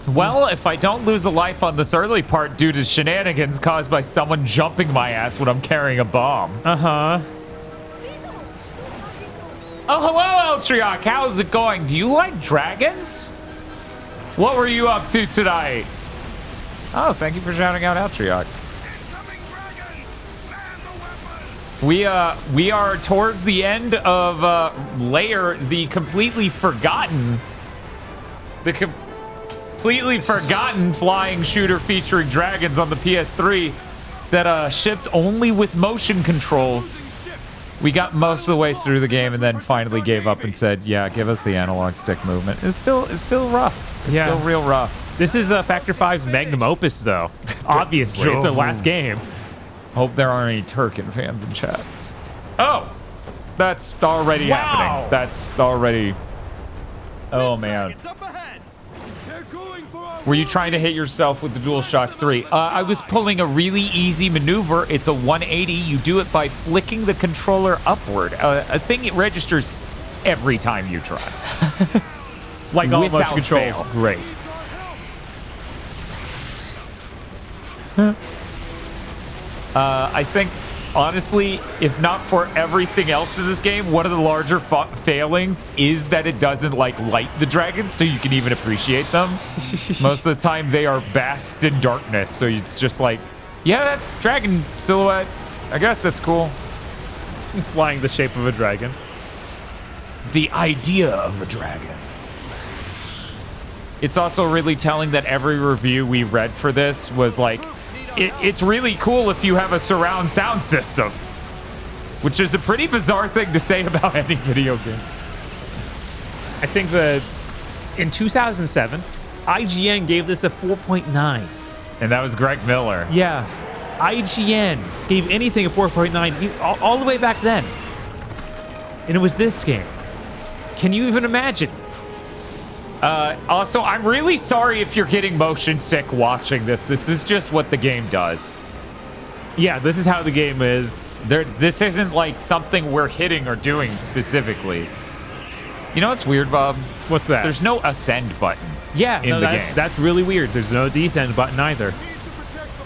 [SPEAKER 1] Well, if I don't lose a life on this early part due to shenanigans caused by someone jumping my ass when I'm carrying a bomb.
[SPEAKER 2] Uh-huh.
[SPEAKER 1] Oh, hello, Eltriok. How's it going? Do you like dragons? What were you up to tonight? Oh, thank you for shouting out Eltriok. We are towards the end of LAIR, the completely forgotten flying shooter featuring dragons on the PS3 that shipped only with motion controls. We got most of the way through the game and then finally gave up and said, "Yeah, give us the analog stick movement." It's still rough. It's still real rough.
[SPEAKER 2] This is Factor 5's magnum opus, though. Obviously, it's the last game.
[SPEAKER 1] Hope there aren't any Turkin fans in chat. Oh, that's already happening. That's already. Oh man. Were you trying to hit yourself with the DualShock 3? I was pulling a really easy maneuver. It's a 180. You do it by flicking the controller upward. A thing it registers every time you try.
[SPEAKER 2] Like all motion
[SPEAKER 1] Without
[SPEAKER 2] controls.
[SPEAKER 1] fail.
[SPEAKER 2] Great.
[SPEAKER 1] I think, honestly, if not for everything else in this game, one of the larger failings is that it doesn't light the dragons so you can even appreciate them. Most of the time they are basked in darkness, so it's just like, yeah, that's dragon silhouette. I guess that's cool.
[SPEAKER 2] Flying the shape of a dragon.
[SPEAKER 1] The idea of a dragon. It's also really telling that every review we read for this was like, it's really cool if you have a surround sound system, which is a pretty bizarre thing to say about any video game.
[SPEAKER 2] I think that in 2007, IGN gave this a 4.9.
[SPEAKER 1] And that was Greg Miller.
[SPEAKER 2] Yeah. IGN gave anything a 4.9 all the way back then. And it was this game. Can you even imagine?
[SPEAKER 1] Also, I'm really sorry if you're getting motion sick watching this. This is just what the game does.
[SPEAKER 2] Yeah, this is how the game is.
[SPEAKER 1] This isn't like something we're hitting or doing specifically. You know what's weird, Bob?
[SPEAKER 2] What's that?
[SPEAKER 1] There's no ascend button.
[SPEAKER 2] Yeah,
[SPEAKER 1] in the game.
[SPEAKER 2] That's really weird. There's no descend button either.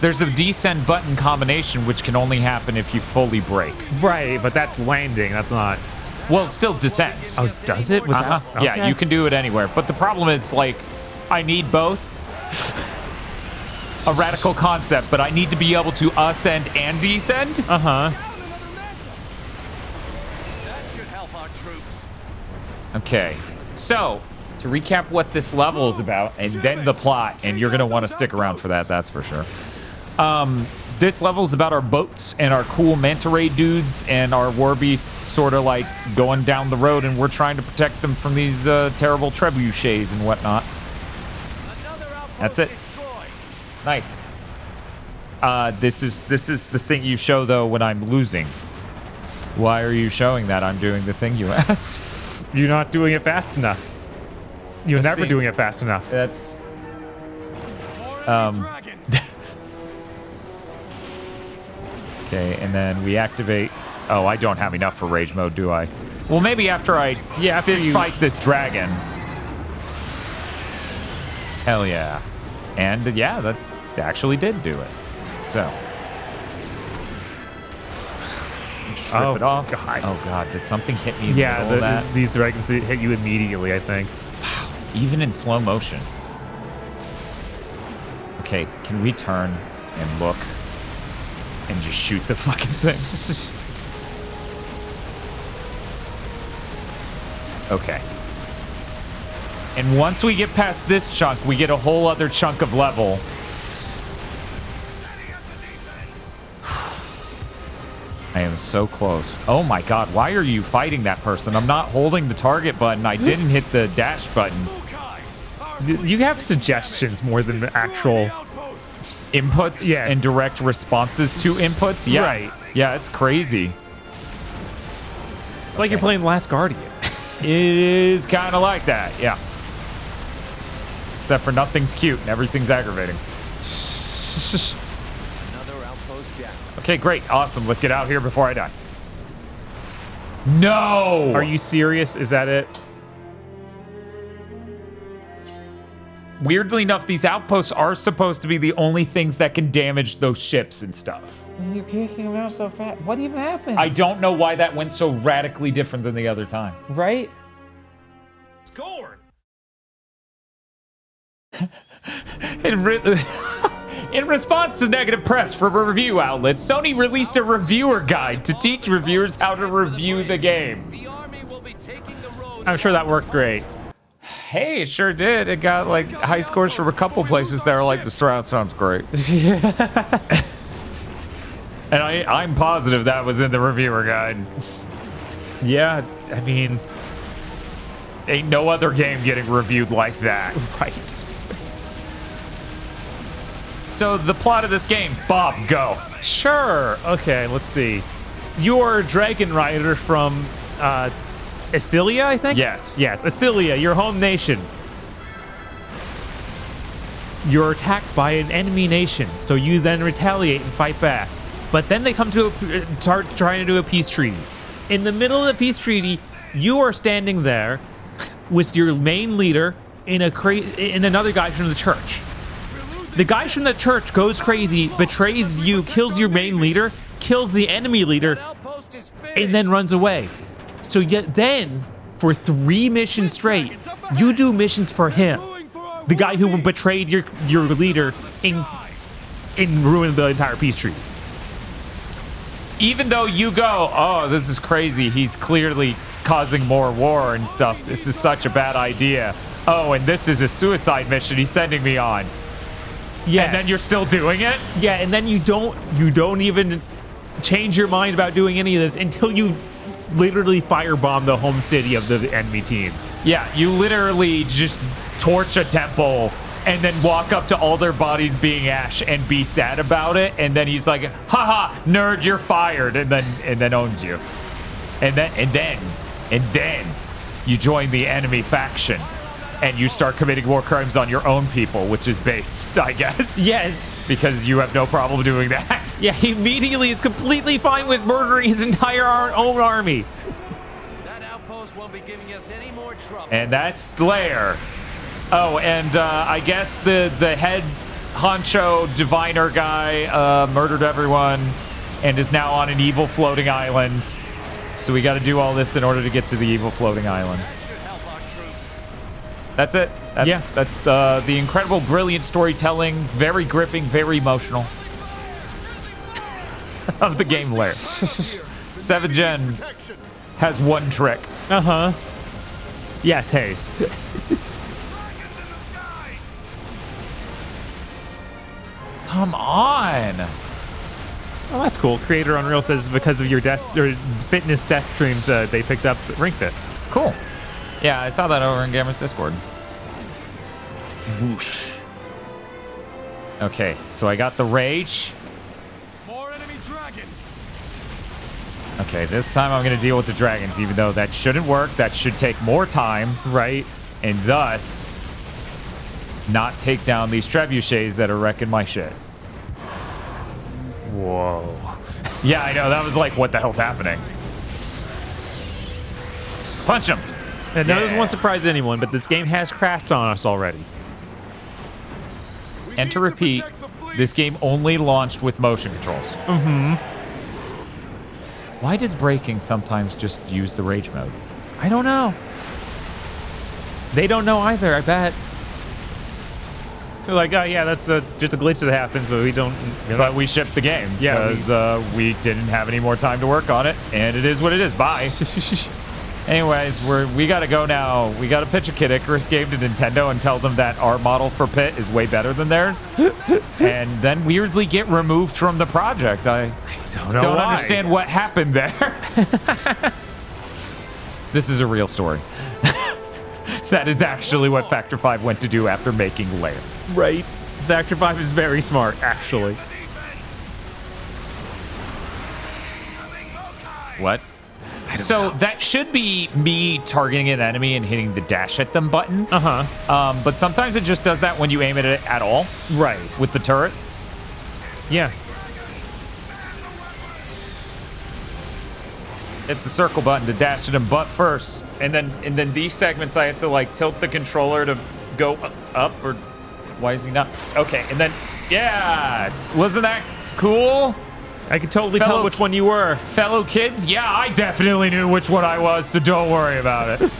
[SPEAKER 1] There's a descend button combination, which can only happen if you fully brake.
[SPEAKER 2] Right, but that's landing. That's not.
[SPEAKER 1] Well, it still descends.
[SPEAKER 2] Oh, does it? Was that? Okay.
[SPEAKER 1] Yeah, you can do it anywhere. But the problem is, like, I need both. A radical concept, but I need to be able to ascend and descend.
[SPEAKER 2] Uh-huh.
[SPEAKER 10] That should help our troops.
[SPEAKER 1] Okay, so to recap what this level is about, and then the plot, and you're going to want to stick around for that, that's for sure. This level is about our boats and our cool manta ray dudes and our war beasts sort of like going down the road, and we're trying to protect them from these terrible trebuchets and whatnot. That's it. Nice. This is the thing you show though when I'm losing. Why are you showing that? I'm doing the thing you asked.
[SPEAKER 2] You're not doing it fast enough. You're
[SPEAKER 1] Let's
[SPEAKER 2] never
[SPEAKER 1] see.
[SPEAKER 2] doing it fast enough.
[SPEAKER 1] That's okay, and then we activate. Oh, I don't have enough for rage mode, do I? Well, maybe after I fist fight this dragon. Hell yeah. And yeah, that actually did do it. So. Rip it off.
[SPEAKER 2] God.
[SPEAKER 1] Oh god, did something hit me in the middle of that?
[SPEAKER 2] These dragons hit you immediately, I think.
[SPEAKER 1] Wow, even in slow motion. Okay, can we turn and look and just shoot the fucking thing? Okay. And once we get past this chunk, we get a whole other chunk of level. I am so close. Oh my god, why are you fighting that person? I'm not holding the target button. I didn't hit the dash button.
[SPEAKER 2] You have suggestions more than the actual
[SPEAKER 1] inputs and direct responses to inputs. Yeah.
[SPEAKER 2] Right.
[SPEAKER 1] Yeah, it's crazy.
[SPEAKER 2] It's like you're playing Last Guardian.
[SPEAKER 1] It is kind of like that, yeah. Except for nothing's cute and everything's aggravating.
[SPEAKER 10] Another outpost down.
[SPEAKER 1] Okay, great. Awesome. Let's get out here before I die. No!
[SPEAKER 2] Are you serious? Is that it?
[SPEAKER 1] weirdly enough, these outposts are supposed to be the only things that can damage those ships and stuff.
[SPEAKER 2] And you're kicking them out so fast. What even happened?
[SPEAKER 1] I don't know why that went so radically different than the other time.
[SPEAKER 2] Right?
[SPEAKER 3] Scored.
[SPEAKER 1] In response to negative press from review outlets, Sony released a reviewer guide to teach reviewers how to review the game.
[SPEAKER 2] I'm sure that worked great.
[SPEAKER 1] Hey, it sure did. It got like high scores from a couple places that are like, the surround sounds great. And I'm positive that was in the reviewer guide.
[SPEAKER 2] Yeah, I mean,
[SPEAKER 1] ain't no other game getting reviewed like that.
[SPEAKER 2] Right.
[SPEAKER 1] So the plot of this game, Bob, go.
[SPEAKER 2] Sure. Okay, let's see. You're a dragon rider from Asilia, I think?
[SPEAKER 1] Yes.
[SPEAKER 2] Yes, Asilia, your home nation. You're attacked by an enemy nation, so you then retaliate and fight back. But then they come to start trying to do a peace treaty. In the middle of the peace treaty, you are standing there with your main leader in another guy from the church. The guy from the church goes crazy, betrays you, kills your main leader, kills the enemy leader, and then runs away. So yet then, for 3 missions straight, you do missions for him. The guy who betrayed your leader and ruined the entire peace treaty.
[SPEAKER 1] Even though you go, oh, this is crazy. He's clearly causing more war and stuff. This is such a bad idea. Oh, and this is a suicide mission he's sending me on.
[SPEAKER 2] Yes.
[SPEAKER 1] And then you're still doing it?
[SPEAKER 2] Yeah, and then you don't even change your mind about doing any of this until you literally firebomb the home city of the enemy team.
[SPEAKER 1] Yeah, you literally just torch a temple and then walk up to all their bodies being ash and be sad about it. And then he's like, haha, nerd, you're fired. And then owns you. And then you join the enemy faction. And you start committing war crimes on your own people, which is based, I guess.
[SPEAKER 2] Yes.
[SPEAKER 1] Because you have no problem doing that.
[SPEAKER 2] Yeah, he immediately is completely fine with murdering his entire own army.
[SPEAKER 6] That outpost won't be giving us any more trouble.
[SPEAKER 1] And that's LAIR. Oh, and I guess the head honcho diviner guy murdered everyone and is now on an evil floating island. So we got to do all this in order to get to the evil floating island. That's it. That's the incredible, brilliant storytelling, very gripping, very emotional of the game LAIR. 7th Gen has one trick.
[SPEAKER 2] Uh-huh. Yes, Hayes.
[SPEAKER 1] Come on.
[SPEAKER 2] Oh, that's cool. Creator Unreal says because of your fitness death streams, they picked up Ring Fit.
[SPEAKER 1] Cool. Yeah, I saw that over in Gamers Discord. Whoosh. Okay, so I got the rage.
[SPEAKER 3] More enemy dragons.
[SPEAKER 1] Okay, this time I'm going to deal with the dragons, even though that shouldn't work. That should take more time.
[SPEAKER 2] Right.
[SPEAKER 1] And thus, not take down these trebuchets that are wrecking my shit.
[SPEAKER 2] Whoa.
[SPEAKER 1] Yeah, I know. That was like, what the hell's happening? Punch him.
[SPEAKER 2] And none of this won't surprise anyone, but this game has crashed on us already.
[SPEAKER 1] And to repeat, this game only launched with motion controls.
[SPEAKER 2] Mm-hmm.
[SPEAKER 1] Why does braking sometimes just use the rage mode?
[SPEAKER 2] I don't know. They don't know either, I bet. So like, oh yeah, that's just a glitch that happens, but we don't.
[SPEAKER 1] But we shipped the game.
[SPEAKER 2] Yeah,
[SPEAKER 1] because we didn't have any more time to work on it, and it is what it is. Bye. Anyways, we gotta go now. We gotta pitch a Kid Icarus game to Nintendo and tell them that our model for Pit is way better than theirs, and then weirdly get removed from the project. I don't understand what happened there. This is a real story. That is actually what Factor 5 went to do after making LAIR.
[SPEAKER 2] Right. Factor 5 is very smart, actually.
[SPEAKER 1] What? So that should be me targeting an enemy and hitting the dash at them button.
[SPEAKER 2] Uh-huh.
[SPEAKER 1] But sometimes it just does that when you aim at it at all.
[SPEAKER 2] Right.
[SPEAKER 1] With the turrets.
[SPEAKER 2] Yeah.
[SPEAKER 1] Hit the circle button to dash at them butt first. And then these segments I have to like tilt the controller to go up or Why is he not? Okay, and then, yeah, wasn't that cool?
[SPEAKER 2] I could totally tell which one you were.
[SPEAKER 1] Fellow kids? Yeah, I definitely knew which one I was, so don't worry about it.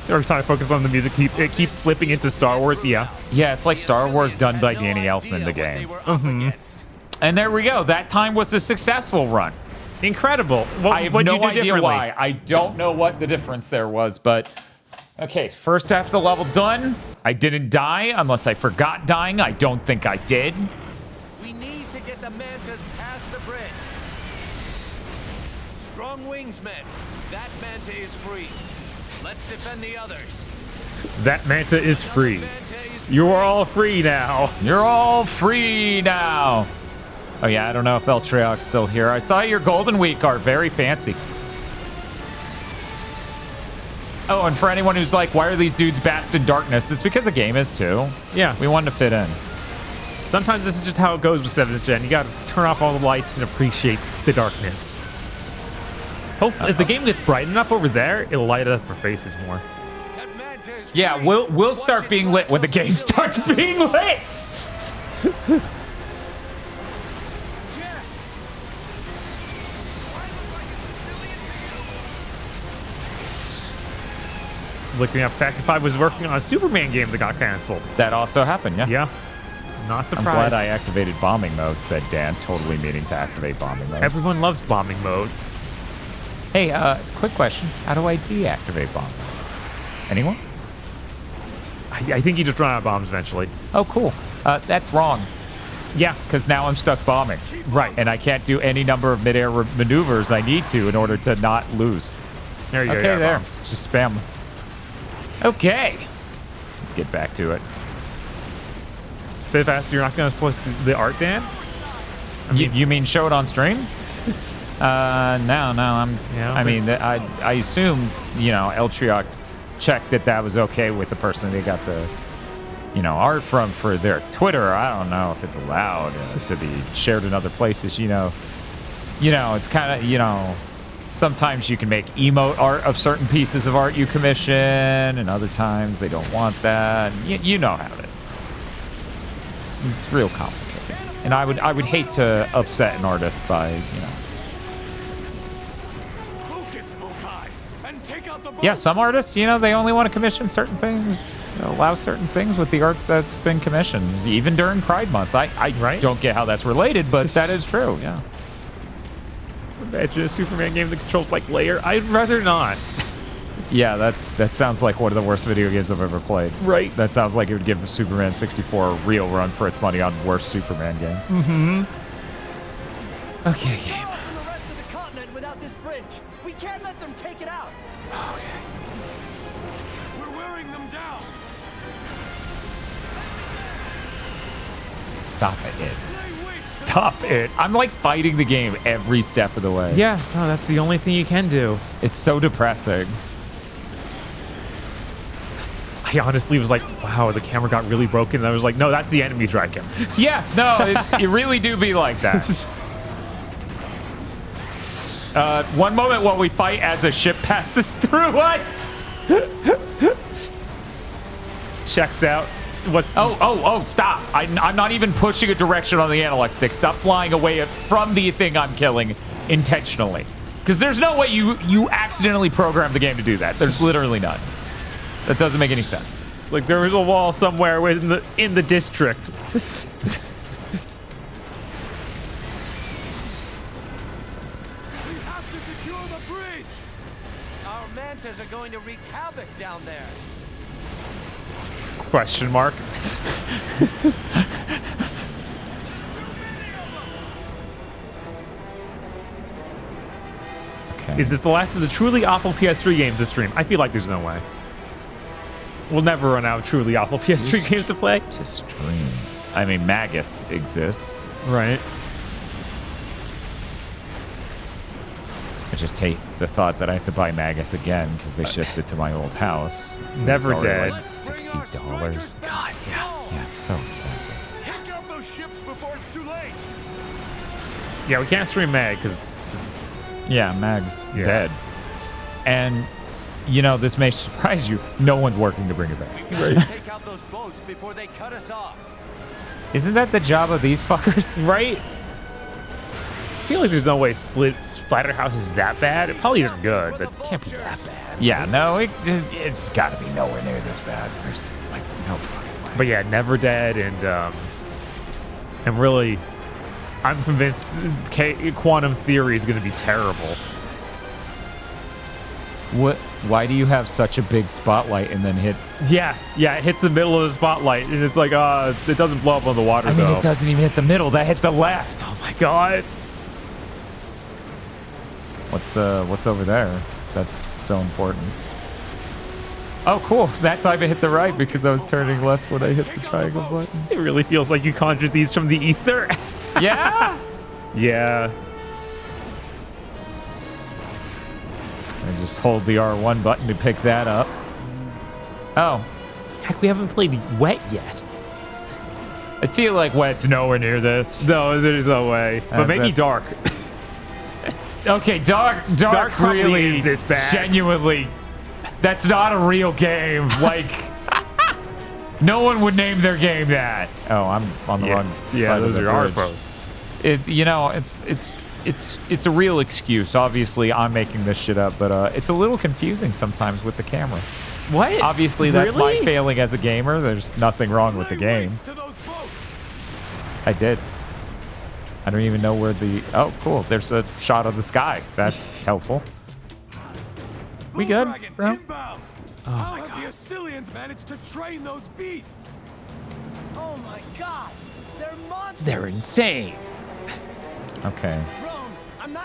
[SPEAKER 2] Every time I focus on the music, it keeps slipping into Star Wars. Yeah.
[SPEAKER 1] Yeah, it's like Star Wars done by Danny Elfman, the game. And there we go. That time was a successful run.
[SPEAKER 2] Incredible. Well,
[SPEAKER 1] I have no idea why. I don't know what the difference there was, but okay, first half of the level done. I didn't die unless I forgot dying. I don't think I did.
[SPEAKER 6] We need to get the mantas past the bridge. Strong wings, men. That manta is free. Let's defend the others.
[SPEAKER 2] That manta is free. You are all free now.
[SPEAKER 1] You're all free now. Oh yeah, I don't know if Eltrioc's still here. I saw your Golden Week art. Very fancy. Oh, and for anyone who's like, why are these dudes basked in darkness? It's because the game is too.
[SPEAKER 2] Yeah.
[SPEAKER 1] We wanted to fit in.
[SPEAKER 2] Sometimes this is just how it goes with 7th Gen. You gotta turn off all the lights and appreciate the darkness. Hopefully, if the game gets bright enough over there, it'll light up our faces more.
[SPEAKER 1] Yeah, we'll start being lit when the game starts being lit.
[SPEAKER 2] Looking up, Factor 5 was working on a Superman game that got canceled.
[SPEAKER 1] That also happened, yeah.
[SPEAKER 2] Yeah. Not surprised.
[SPEAKER 1] I'm glad I activated bombing mode, said Dan, totally meaning to activate bombing mode.
[SPEAKER 2] Everyone loves bombing mode.
[SPEAKER 1] Hey, quick question. How do I deactivate bombing mode? Anyone?
[SPEAKER 2] I think you just run out of bombs eventually.
[SPEAKER 1] Oh, cool. That's wrong.
[SPEAKER 2] Yeah.
[SPEAKER 1] Because now I'm stuck bombing.
[SPEAKER 2] Right.
[SPEAKER 1] And I can't do any number of midair maneuvers I need to in order to not lose.
[SPEAKER 2] There you go.
[SPEAKER 1] Okay, there.
[SPEAKER 2] Bombs.
[SPEAKER 1] Just spam. Okay. Let's get back to it.
[SPEAKER 2] It's a bit faster. You're not going to post the art, Dan?
[SPEAKER 1] You mean show it on stream? No. I'm.
[SPEAKER 2] Yeah,
[SPEAKER 1] I mean, I assume Eltrioc checked that was okay with the person they got the art from for their Twitter. I don't know if it's allowed to be shared in other places. It's kind of sometimes you can make emote art of certain pieces of art you commission, and other times they don't want that. You know how it is. It's real complicated, and I would hate to upset an artist by Yeah, some artists, they only want to commission certain things, allow certain things with the art that's been commissioned, even during Pride Month. I don't get how that's related, but that is true, yeah.
[SPEAKER 2] Imagine a Superman game that controls like LAIR. I'd rather not.
[SPEAKER 1] Yeah, that sounds like one of the worst video games I've ever played.
[SPEAKER 2] Right.
[SPEAKER 1] That sounds like it would give Superman 64 a real run for its money on worst Superman game.
[SPEAKER 2] Mm-hmm.
[SPEAKER 1] Okay, game.
[SPEAKER 14] The rest of the continent without this bridge. We can't let them take it out.
[SPEAKER 1] Okay.
[SPEAKER 3] We're wearing them down.
[SPEAKER 1] Stop it. Stop it. I'm like fighting the game every step of the way.
[SPEAKER 2] Yeah, no, that's the only thing you can do.
[SPEAKER 1] It's so depressing.
[SPEAKER 2] I honestly was like, wow, the camera got really broken. And I was like, no, that's the enemy dragon.
[SPEAKER 1] Yeah, no, it really do be like that. One moment while we fight as a ship passes through us.
[SPEAKER 2] Checks out. What?
[SPEAKER 1] Oh, stop. I'm not even pushing a direction on the analog stick. Stop flying away from the thing I'm killing intentionally. Because there's no way you accidentally programmed the game to do that. There's literally none. That doesn't make any sense.
[SPEAKER 2] Like there was a wall somewhere in the district.
[SPEAKER 3] We have to secure the bridge.
[SPEAKER 6] Our mantas are going to wreak havoc down there.
[SPEAKER 2] Question mark.
[SPEAKER 1] Okay.
[SPEAKER 2] Is this the last of the truly awful PS3 games to stream? I feel like there's no way. We'll never run out of truly awful PS3 games to play.
[SPEAKER 1] To stream. I mean, Magus exists.
[SPEAKER 2] Right.
[SPEAKER 1] I just hate the thought that I have to buy Magus again because they shipped it to my old house.
[SPEAKER 2] Never
[SPEAKER 1] It's already
[SPEAKER 2] dead.
[SPEAKER 1] Like $60. God, yeah. Yeah, it's so expensive.
[SPEAKER 3] Pick up those ships before it's too late.
[SPEAKER 2] Yeah, we can't stream Mag because
[SPEAKER 1] Yeah, Mag's dead. And you know, this may surprise you. No one's working to bring it back.
[SPEAKER 10] Take out those boats before they cut us off.
[SPEAKER 1] Isn't that the job of these fuckers?
[SPEAKER 2] Right? I feel like there's no way Splatterhouse is that bad. It probably isn't good, but it can't be that bad.
[SPEAKER 1] Yeah, no, it's got to be nowhere near this bad. There's like no fucking way.
[SPEAKER 2] But yeah, Never Dead and really, I'm convinced Quantum Theory is going to be terrible.
[SPEAKER 1] What? Why do you have such a big spotlight and then hit?
[SPEAKER 2] Yeah, it hits the middle of the spotlight, and it's like, it doesn't blow up on the water,
[SPEAKER 1] I mean,
[SPEAKER 2] though.
[SPEAKER 1] it doesn't even hit the middle. That hit the left.
[SPEAKER 2] Oh my god.
[SPEAKER 1] What's over there? That's so important. Oh, cool. That time it hit the right because I was turning left when I hit the triangle button.
[SPEAKER 2] It really feels like you conjured these from the ether.
[SPEAKER 1] Yeah?
[SPEAKER 2] Yeah.
[SPEAKER 1] I just hold the R1 button to pick that up. Oh.
[SPEAKER 2] Heck, we haven't played Wet yet.
[SPEAKER 1] I feel like Wet's nowhere near this.
[SPEAKER 2] No, there's no way. But maybe Dark.
[SPEAKER 1] Okay, Dark
[SPEAKER 2] really is this bad.
[SPEAKER 1] Genuinely, that's not a real game. Like, no one would name their game that. Oh, I'm on the wrong side
[SPEAKER 2] Yeah, those
[SPEAKER 1] of the
[SPEAKER 2] are our
[SPEAKER 1] bridge.
[SPEAKER 2] boats.
[SPEAKER 1] You know, it's a real excuse. Obviously, I'm making this shit up, but it's a little confusing sometimes with the camera.
[SPEAKER 2] What?
[SPEAKER 1] Obviously, that's my
[SPEAKER 2] Really?
[SPEAKER 1] failing as a gamer. There's nothing wrong with the game. I did. I don't even know where the... Oh, cool. There's a shot of the sky. That's helpful. We good, bro?
[SPEAKER 3] Inbound. How have the Assylians managed to train those beasts?
[SPEAKER 14] Oh my god! They're monsters!
[SPEAKER 2] They're insane.
[SPEAKER 1] Okay.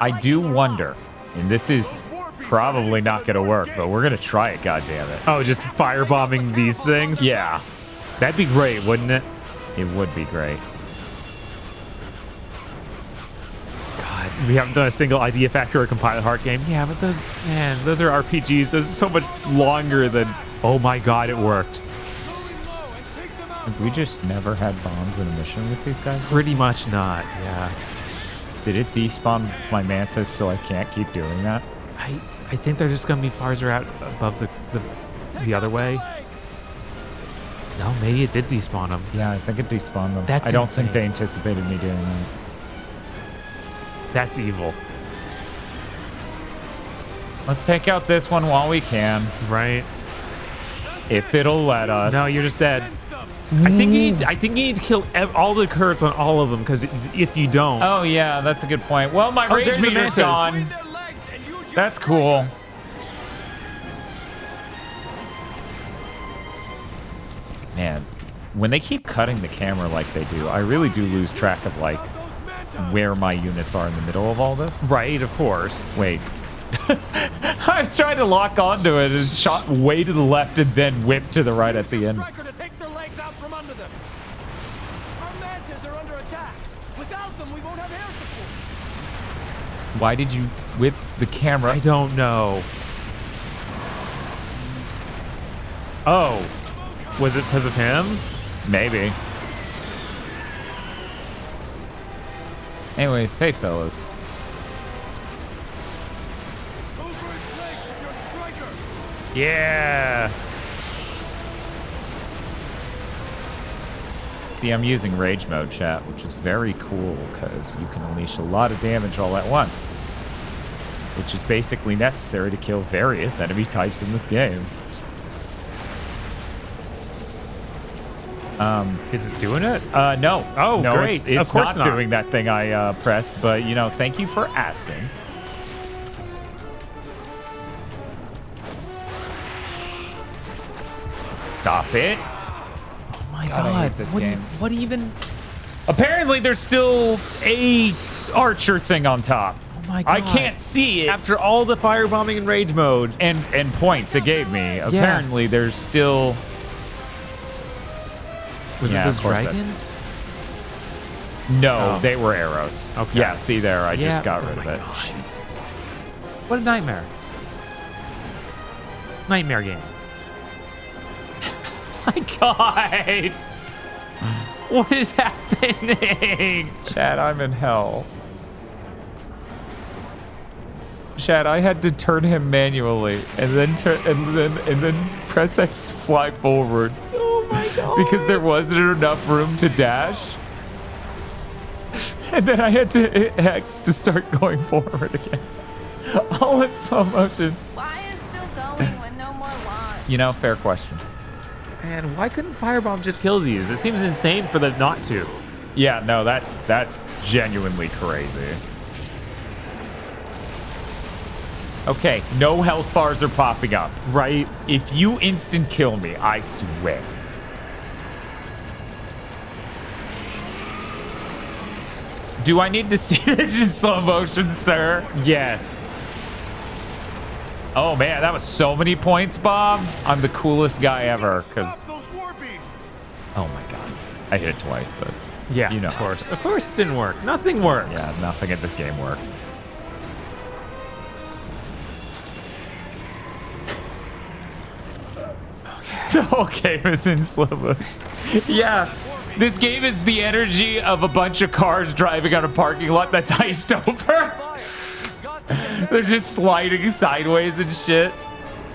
[SPEAKER 1] I do wonder, and this is probably not going to work, but we're going to try it, goddammit.
[SPEAKER 2] Oh, just firebombing these things?
[SPEAKER 1] Yeah.
[SPEAKER 2] That'd be great, wouldn't it?
[SPEAKER 1] It would be great.
[SPEAKER 2] God, we haven't done a single Idea Factory or Compile Heart game. Yeah, but those are RPGs. Those are so much longer than... Oh my god, it worked.
[SPEAKER 1] Have we just never had bombs in a mission with these guys?
[SPEAKER 2] Pretty much not, yeah.
[SPEAKER 1] Did it despawn my mantis so I can't keep doing that?
[SPEAKER 2] I think they're just gonna be farther out above the other way. No, maybe it did despawn them.
[SPEAKER 1] Yeah, I think it despawned them.
[SPEAKER 2] That's
[SPEAKER 1] I don't
[SPEAKER 2] insane.
[SPEAKER 1] think they anticipated me doing that.
[SPEAKER 2] That's evil.
[SPEAKER 1] Let's take out this one while we can.
[SPEAKER 2] Right.
[SPEAKER 1] If it'll let us.
[SPEAKER 2] No, you're just dead. I think you need to kill all the turrets on all of them, because if you don't...
[SPEAKER 1] Oh, yeah, that's a good point. Well, my rage
[SPEAKER 2] there's the
[SPEAKER 1] meter's
[SPEAKER 2] mantis.
[SPEAKER 1] gone. That's cool. Man, when they keep cutting the camera like they do, I really do lose track of, like, where my units are in the middle of all this.
[SPEAKER 2] Right, of course.
[SPEAKER 1] Wait. I'm trying to lock onto it and shot way to the left and then whipped to the right at the end.
[SPEAKER 14] To take their legs out from under them. Our mantis are under attack. Without them, we won't have air support.
[SPEAKER 1] Why did you whip the camera?
[SPEAKER 2] I don't know. Oh. Was it because of him?
[SPEAKER 1] Maybe. Anyways, hey fellas.
[SPEAKER 2] Yeah.
[SPEAKER 1] See, I'm using rage mode, chat, which is very cool because you can unleash a lot of damage all at once, which is basically necessary to kill various enemy types in this game.
[SPEAKER 2] Is it doing it?
[SPEAKER 1] No.
[SPEAKER 2] Oh,
[SPEAKER 1] no,
[SPEAKER 2] great.
[SPEAKER 1] It's
[SPEAKER 2] Of course
[SPEAKER 1] not doing that thing I pressed, but, you know, thank you for asking. Stop it.
[SPEAKER 2] Oh my
[SPEAKER 1] God, I hate this game.
[SPEAKER 2] What even?
[SPEAKER 1] Apparently, there's still a archer thing on top.
[SPEAKER 2] Oh my god.
[SPEAKER 1] I can't see it.
[SPEAKER 2] After all the firebombing and rage mode.
[SPEAKER 1] And points it gave me. Apparently, there's still...
[SPEAKER 2] Was
[SPEAKER 1] Yeah,
[SPEAKER 2] it
[SPEAKER 1] of
[SPEAKER 2] those
[SPEAKER 1] course that's-
[SPEAKER 2] dragons?
[SPEAKER 1] No,
[SPEAKER 2] Oh.
[SPEAKER 1] they were arrows.
[SPEAKER 2] Okay.
[SPEAKER 1] Yeah, see there, I just got
[SPEAKER 2] oh
[SPEAKER 1] rid of
[SPEAKER 2] my
[SPEAKER 1] it.
[SPEAKER 2] God.
[SPEAKER 1] Jesus.
[SPEAKER 2] What a nightmare. Nightmare game.
[SPEAKER 1] My God.
[SPEAKER 2] What is happening?
[SPEAKER 1] Chad, I'm in hell. Chad, I had to turn him manually and then press X to fly forward.
[SPEAKER 2] Oh my god.
[SPEAKER 1] Because there wasn't enough room to dash. And then I had to hit X to start going forward again. All in slow motion.
[SPEAKER 15] Why is still going when no more launch?
[SPEAKER 1] You know, fair question.
[SPEAKER 2] Man, why couldn't Firebomb just kill these? It seems insane for them not to.
[SPEAKER 1] Yeah, no, that's genuinely crazy. Okay, no health bars are popping up.
[SPEAKER 2] Right?
[SPEAKER 1] If you instant kill me, I swear. Do I need to see this in slow motion, sir?
[SPEAKER 2] Yes.
[SPEAKER 1] Oh man, that was so many points, Bob. I'm the coolest guy ever, because... Oh my god. I hit it twice, but...
[SPEAKER 2] Yeah,
[SPEAKER 1] you know.
[SPEAKER 2] of course. Of course it didn't work. Nothing works.
[SPEAKER 1] Yeah, nothing in this game works. The whole game is in slow motion. Yeah, this game is the energy of a bunch of cars driving on a parking lot that's iced over. They're just sliding sideways and shit.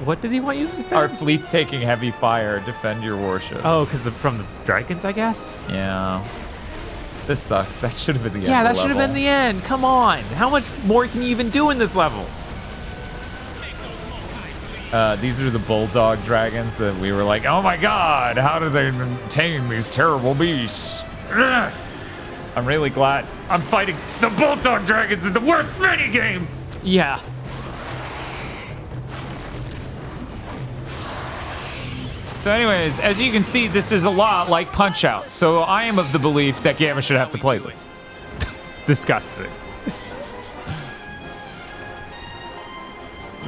[SPEAKER 2] What did he want you to defend?
[SPEAKER 1] Our fleet's taking heavy fire. Defend your warship.
[SPEAKER 2] Oh, because from the dragons, I guess?
[SPEAKER 1] Yeah. This sucks. That should have been the end.
[SPEAKER 2] Yeah,
[SPEAKER 1] of
[SPEAKER 2] that
[SPEAKER 1] the
[SPEAKER 2] should have
[SPEAKER 1] level.
[SPEAKER 2] been the end. Come on. How much more can you even do in this level?
[SPEAKER 1] These are the bulldog dragons that we were like, oh my god, how do they tame these terrible beasts? Ugh. I'm really glad I'm fighting the bulldog dragons in the worst minigame.
[SPEAKER 2] Yeah.
[SPEAKER 1] So anyways, as you can see, this is a lot like Punch-Out. So I am of the belief that Gamma should have to play this.
[SPEAKER 2] Disgusting.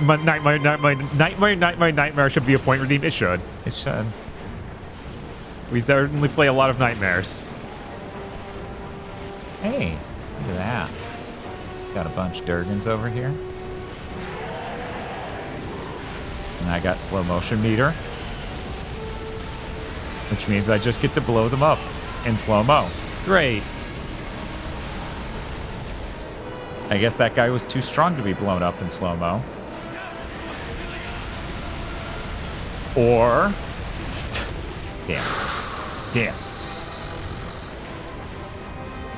[SPEAKER 2] Nightmare should be a point redeem. It should.
[SPEAKER 1] It should.
[SPEAKER 2] We certainly play a lot of nightmares.
[SPEAKER 1] Hey, look at that. Got a bunch of Durgans over here. And I got slow motion meter. Which means I just get to blow them up in slow-mo.
[SPEAKER 2] Great.
[SPEAKER 1] I guess that guy was too strong to be blown up in slow-mo. Or... Damn. Damn.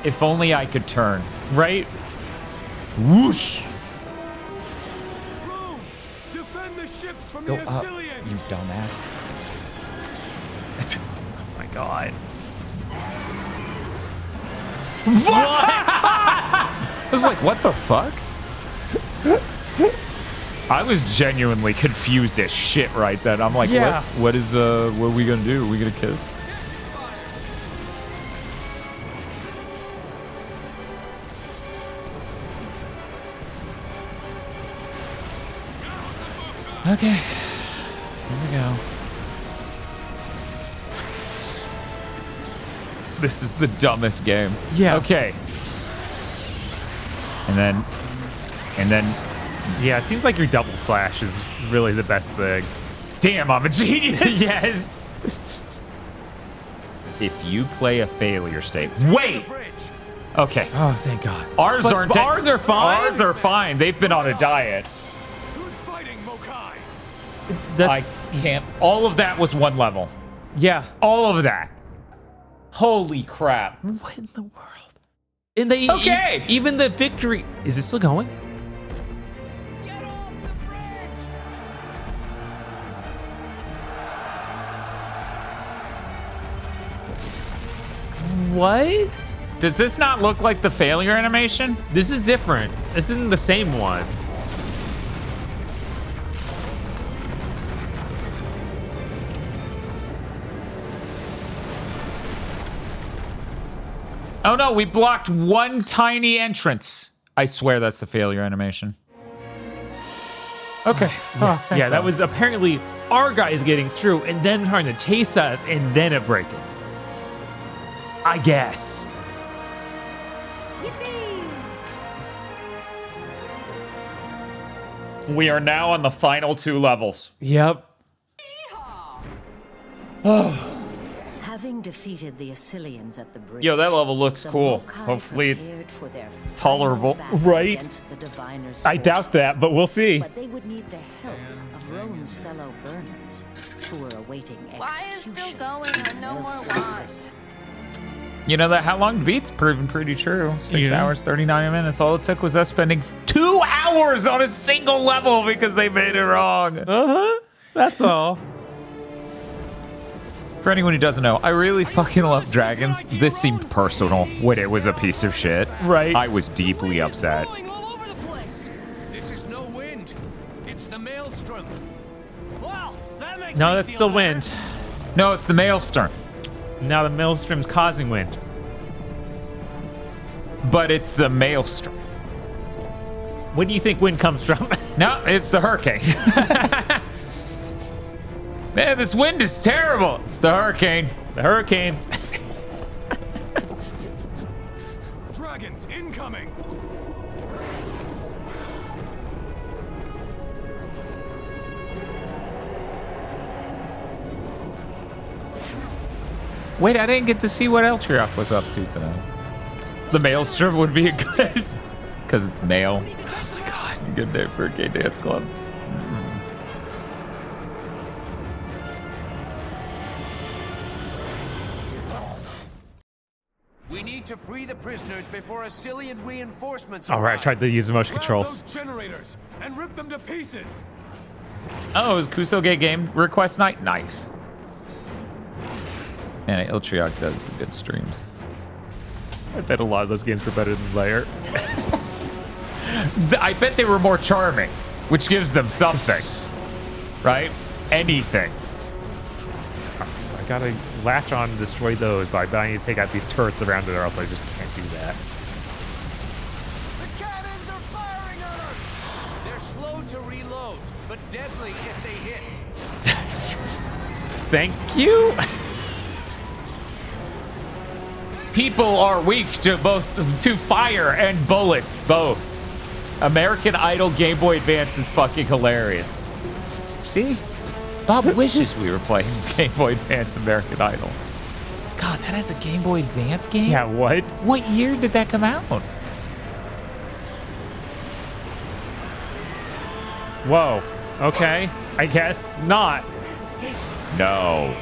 [SPEAKER 1] If only I could turn.
[SPEAKER 2] Right?
[SPEAKER 1] Whoosh!
[SPEAKER 3] Defend the ships from
[SPEAKER 1] Go
[SPEAKER 3] the
[SPEAKER 1] up,
[SPEAKER 3] Assyrians.
[SPEAKER 1] you dumbass.
[SPEAKER 2] Oh my god.
[SPEAKER 1] What? I was like, what the fuck? I was genuinely confused as shit right then. I'm like,
[SPEAKER 2] Yeah.
[SPEAKER 1] what are we gonna do? Are we gonna kiss? Okay. Here we go. This is the dumbest game.
[SPEAKER 2] Yeah.
[SPEAKER 1] Okay. And then
[SPEAKER 2] Yeah, it seems like your double slash is really the best thing.
[SPEAKER 1] damn, I'm a genius.
[SPEAKER 2] Yes.
[SPEAKER 1] If you play a failure state. Wait. Okay.
[SPEAKER 2] Oh, thank God.
[SPEAKER 1] Ours
[SPEAKER 2] But
[SPEAKER 1] aren't.
[SPEAKER 2] ours are fine?
[SPEAKER 1] Ours are fine. They've been on a diet. I can't. All of that was one level.
[SPEAKER 2] Yeah.
[SPEAKER 1] All of that. Holy crap.
[SPEAKER 2] What in the world? And they
[SPEAKER 1] Okay.
[SPEAKER 2] even the victory. Is it still going?
[SPEAKER 6] Get off the bridge!
[SPEAKER 2] What?
[SPEAKER 1] Does this not look like the failure animation?
[SPEAKER 2] This is different. This isn't the same one.
[SPEAKER 1] Oh no, we blocked one tiny entrance. I swear that's the failure animation. Okay. Oh, thank
[SPEAKER 2] Yeah, that
[SPEAKER 1] God.
[SPEAKER 2] was apparently our guys getting through and then trying to chase us and then it breaking. I guess.
[SPEAKER 1] We are now on the final two levels.
[SPEAKER 2] Yep.
[SPEAKER 4] Have Having defeated the Assylians at the bridge,
[SPEAKER 1] Yo, that level looks
[SPEAKER 4] the
[SPEAKER 1] cool.
[SPEAKER 4] Mokai
[SPEAKER 1] Hopefully it's
[SPEAKER 4] prepared for their
[SPEAKER 1] tolerable.
[SPEAKER 4] final battle
[SPEAKER 2] Right.
[SPEAKER 4] against the Diviner's
[SPEAKER 2] I doubt
[SPEAKER 4] forces.
[SPEAKER 2] that, but we'll see.
[SPEAKER 4] But they would need the help of Rome's fellow burners, who were awaiting execution.
[SPEAKER 15] Why is still going when no more want?
[SPEAKER 1] You know that how long to beat's proven pretty true. 6
[SPEAKER 2] Yeah.
[SPEAKER 1] hours, 39 minutes. All it took was us spending 2 hours on a single level because they made it wrong.
[SPEAKER 2] That's all.
[SPEAKER 1] For anyone who doesn't know, I really fucking love dragons. This seemed personal when it was a piece of shit.
[SPEAKER 2] Right.
[SPEAKER 1] I was deeply upset.
[SPEAKER 10] This is no wind. It's the maelstrom.
[SPEAKER 14] Wow, that makes
[SPEAKER 2] No,
[SPEAKER 14] me
[SPEAKER 2] that's
[SPEAKER 14] feel
[SPEAKER 2] still
[SPEAKER 14] better.
[SPEAKER 2] wind.
[SPEAKER 1] No, it's the maelstrom.
[SPEAKER 2] Now the maelstrom's causing wind.
[SPEAKER 1] But it's the maelstrom.
[SPEAKER 2] Where do you think wind comes from?
[SPEAKER 1] No, it's the hurricane. Man, this wind is terrible. It's the hurricane.
[SPEAKER 2] The hurricane.
[SPEAKER 3] Dragons incoming!
[SPEAKER 1] Wait, I didn't get to see what Eltriok was up to tonight. The maelstrom would be a good, because it's male. Oh my god, good name for a gay dance club.
[SPEAKER 10] We need to free the prisoners before Assylian reinforcements
[SPEAKER 2] All right, I
[SPEAKER 10] arrive.
[SPEAKER 2] tried to use the motion controls.
[SPEAKER 3] Those generators and rip them to pieces!
[SPEAKER 1] Oh, it was Kusoge game request night? Nice. Man, Eltriok does good streams.
[SPEAKER 2] I bet a lot of those games were better than LAIR.
[SPEAKER 1] I bet they were more charming, which gives them something. Right? Anything.
[SPEAKER 2] So I gotta latch on and destroy those, but I need to take out these turrets around it, or else I just can't do that.
[SPEAKER 10] The cannons are firing on us. They're slow to reload, but deadly if they hit.
[SPEAKER 2] Thank you.
[SPEAKER 1] People are weak to fire and bullets, both. American Idol Game Boy Advance is fucking hilarious. See? Bob wishes we were playing Game Boy Advance American Idol. God, that has a Game Boy Advance game?
[SPEAKER 2] Yeah, what?
[SPEAKER 1] What year did that come out?
[SPEAKER 2] Whoa. Okay. I guess not.
[SPEAKER 1] No.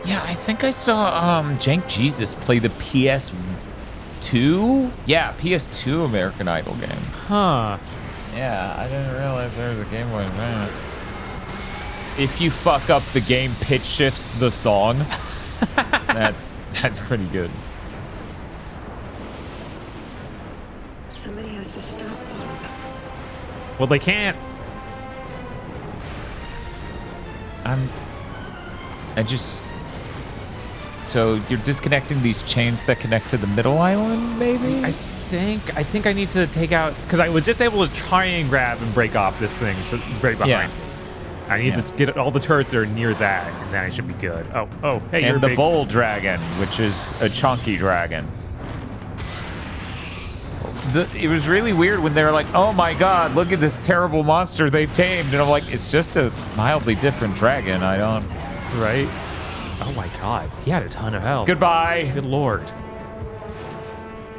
[SPEAKER 1] Yeah, I think I saw Jank Jesus play the PS2. Yeah, PS2 American Idol game.
[SPEAKER 2] Huh.
[SPEAKER 1] Yeah, I didn't realize there was a Game Boy Advance. If you fuck up the game, pitch shifts the song. that's pretty good.
[SPEAKER 17] Somebody has to stop them.
[SPEAKER 2] Well, they can't.
[SPEAKER 1] So you're disconnecting these chains that connect to the middle island, maybe?
[SPEAKER 2] I think I need to take out, because I was just able to try and grab and break off this thing right behind.
[SPEAKER 1] Yeah.
[SPEAKER 2] I need to get all the turrets that are near that, and then I should be good. Oh, hey, you're
[SPEAKER 1] And the
[SPEAKER 2] big.
[SPEAKER 1] bull dragon, which is a chunky dragon. It was really weird when they were like, oh my god, look at this terrible monster they've tamed. And I'm like, it's just a mildly different dragon. I don't...
[SPEAKER 2] Right? Oh my god, he had a ton of health.
[SPEAKER 1] Goodbye.
[SPEAKER 2] Good lord.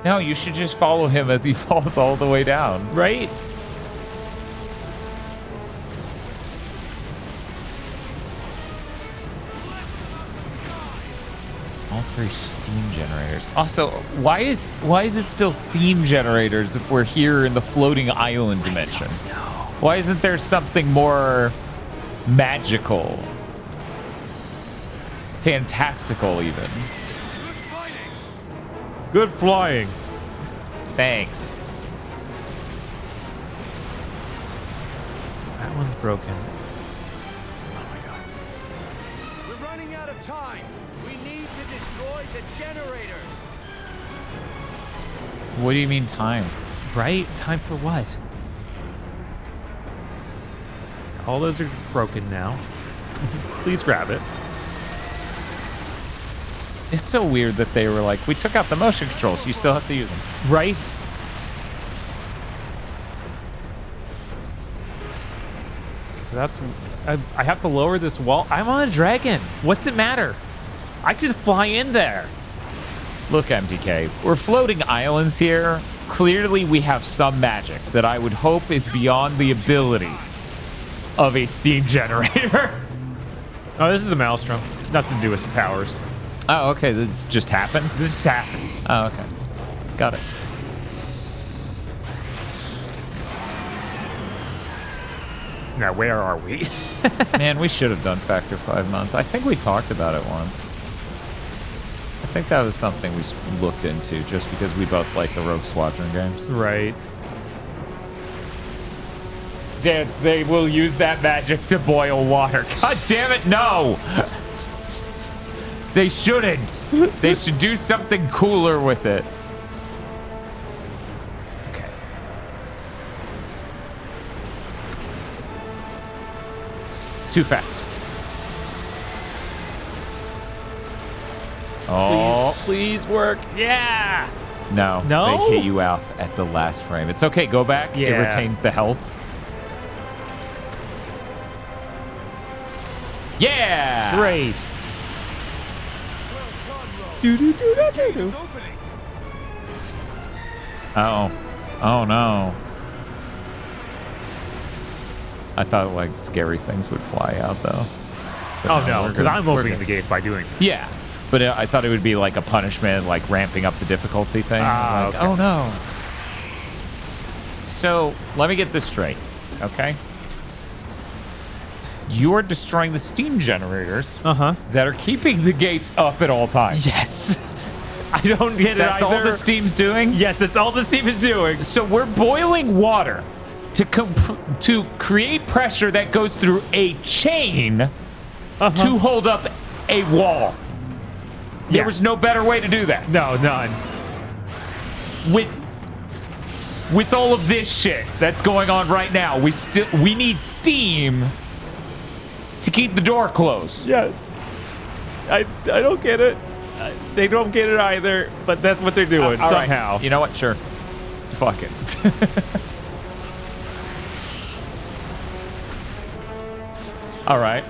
[SPEAKER 1] No, you should just follow him as he falls all the way down.
[SPEAKER 2] Right?
[SPEAKER 1] All 3 steam generators. Also, why is it still steam generators if we're here in the floating island dimension? Why isn't there something more magical? Fantastical, even.
[SPEAKER 2] Good flying.
[SPEAKER 1] Thanks.
[SPEAKER 2] That one's broken.
[SPEAKER 10] We're running out of time. We need to destroy the generators.
[SPEAKER 1] What do you mean time?
[SPEAKER 2] Right? Time for what? All those are broken now. Please grab it.
[SPEAKER 1] It's so weird that they were like, we took out the motion controls. You still have to use them.
[SPEAKER 2] Right? So that's... I have to lower this wall. I'm on a dragon. What's it matter? I can just fly in there.
[SPEAKER 1] Look, MTK, we're floating islands here. Clearly, we have some magic that I would hope is beyond the ability of a steam generator.
[SPEAKER 2] Oh, this is a maelstrom. Nothing to do with some powers.
[SPEAKER 1] Oh, okay. This just happens?
[SPEAKER 2] This just happens.
[SPEAKER 1] Oh, okay. Got it.
[SPEAKER 2] Now, where are we?
[SPEAKER 1] Man, we should have done Factor 5 month. I think we talked about it once. I think that was something we looked into just because we both like the Rogue Squadron games.
[SPEAKER 2] Right.
[SPEAKER 1] They will use that magic to boil water. God damn it, no! They shouldn't. They should do something cooler with it.
[SPEAKER 2] Okay.
[SPEAKER 1] Too fast. Oh.
[SPEAKER 2] Please work. Yeah.
[SPEAKER 1] No.
[SPEAKER 2] No?
[SPEAKER 1] They hit you off at the last frame. It's okay. Go back.
[SPEAKER 2] Yeah.
[SPEAKER 1] It retains the health. Yeah.
[SPEAKER 2] Great.
[SPEAKER 1] Oh. Oh, no. I thought, like, scary things would fly out, though. But
[SPEAKER 2] Oh, no,
[SPEAKER 1] we're
[SPEAKER 2] because
[SPEAKER 1] good.
[SPEAKER 2] I'm
[SPEAKER 1] We're
[SPEAKER 2] opening
[SPEAKER 1] good.
[SPEAKER 2] the gates by doing this.
[SPEAKER 1] Yeah. But I thought it would be like a punishment, like ramping up the difficulty thing.
[SPEAKER 2] Ah,
[SPEAKER 1] Like,
[SPEAKER 2] okay.
[SPEAKER 1] oh, no. So, let me get this straight, okay? You're destroying the steam generators that are keeping the gates up at all times.
[SPEAKER 2] Yes. I don't get it
[SPEAKER 1] That's all
[SPEAKER 2] either.
[SPEAKER 1] the steam's doing?
[SPEAKER 2] Yes, that's all the steam is doing.
[SPEAKER 1] So we're boiling water to create pressure that goes through a chain to hold up a wall. There was no better way to do that.
[SPEAKER 2] No, none.
[SPEAKER 1] With all of this shit that's going on right now, we need steam to keep the door closed.
[SPEAKER 2] Yes. I don't get it. They don't get it either, but that's what they're doing
[SPEAKER 1] All right.
[SPEAKER 2] somehow.
[SPEAKER 1] You know what? Sure. Fuck it. All right.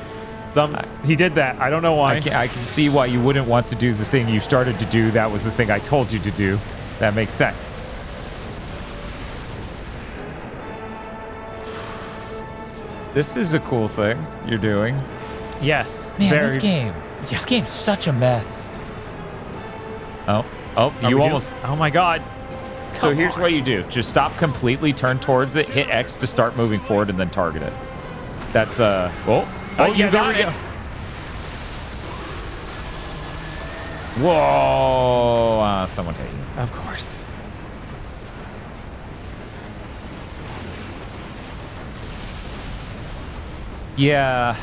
[SPEAKER 2] He did that. I don't know why.
[SPEAKER 1] I can see why you wouldn't want to do the thing you started to do. That was the thing I told you to do. That makes sense. This is a cool thing you're doing.
[SPEAKER 2] Yes.
[SPEAKER 1] Man, this game's such a mess. Oh, you almost.
[SPEAKER 2] Oh my god.
[SPEAKER 1] So here's what you do: just stop completely, turn towards it, hit X to start moving forward, and then target it. That's Oh, you got it. Whoa! Someone hit you.
[SPEAKER 2] Of course.
[SPEAKER 1] Yeah.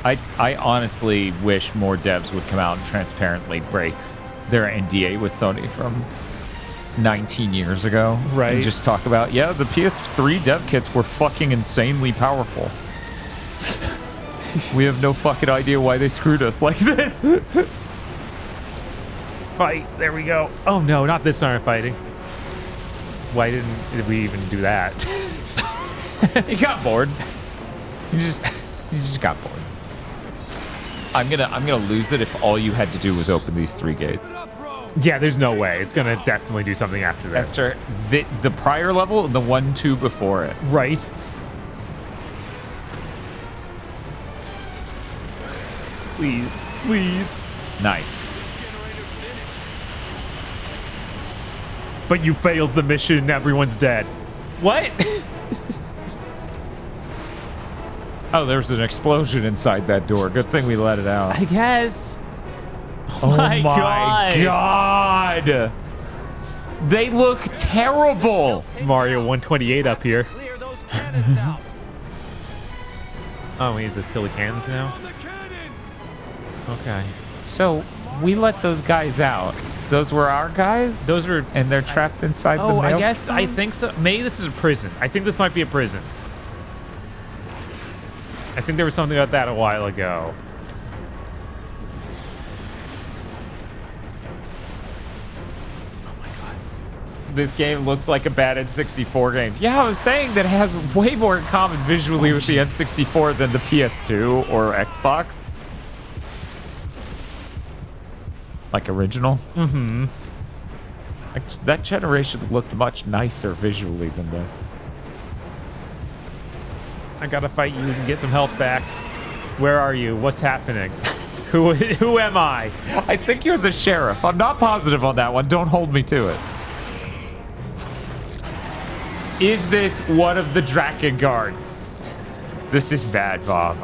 [SPEAKER 1] I honestly wish more devs would come out and transparently break their NDA with Sony from 19 years ago.
[SPEAKER 2] Right.
[SPEAKER 1] And just talk about, yeah, the PS3 dev kits were fucking insanely powerful. We have no fucking idea why they screwed us like this.
[SPEAKER 2] Fight. There we go. Oh no, not this time of fighting. Why did we even do that?
[SPEAKER 1] You got bored. You just got bored. I'm gonna lose it if all you had to do was open these 3 gates.
[SPEAKER 2] Yeah, there's no way. It's gonna definitely do something after this.
[SPEAKER 1] After the prior level, and the 1-2 before it.
[SPEAKER 2] Right. Please, please.
[SPEAKER 1] Nice.
[SPEAKER 2] But you failed the mission. Everyone's dead. What?
[SPEAKER 1] Oh, there's an explosion inside that door. Good thing we let it out.
[SPEAKER 2] I guess.
[SPEAKER 1] Oh my god. They look terrible.
[SPEAKER 2] Mario 128 up here. Oh, we need to kill the cannons now? Okay.
[SPEAKER 1] So, we let those guys out. Those were our guys?
[SPEAKER 2] Those were...
[SPEAKER 1] And they're trapped inside the
[SPEAKER 2] Oh, I
[SPEAKER 1] maelstrom?
[SPEAKER 2] guess. I think so. Maybe this is a prison. I think this might be a prison. I think there was something about that a while ago.
[SPEAKER 1] this game looks like a bad N64 game. Yeah, I was saying that it has way more in common visually with the N64 than the PS2 or Xbox. Like original?
[SPEAKER 2] Mm-hmm.
[SPEAKER 1] That generation looked much nicer visually than this.
[SPEAKER 2] I gotta fight you and get some health back. Where are you? What's happening? Who am I?
[SPEAKER 1] I think you're the sheriff. I'm not positive on that one. Don't hold me to it. Is this one of the Drakengard's? This is bad, Bob.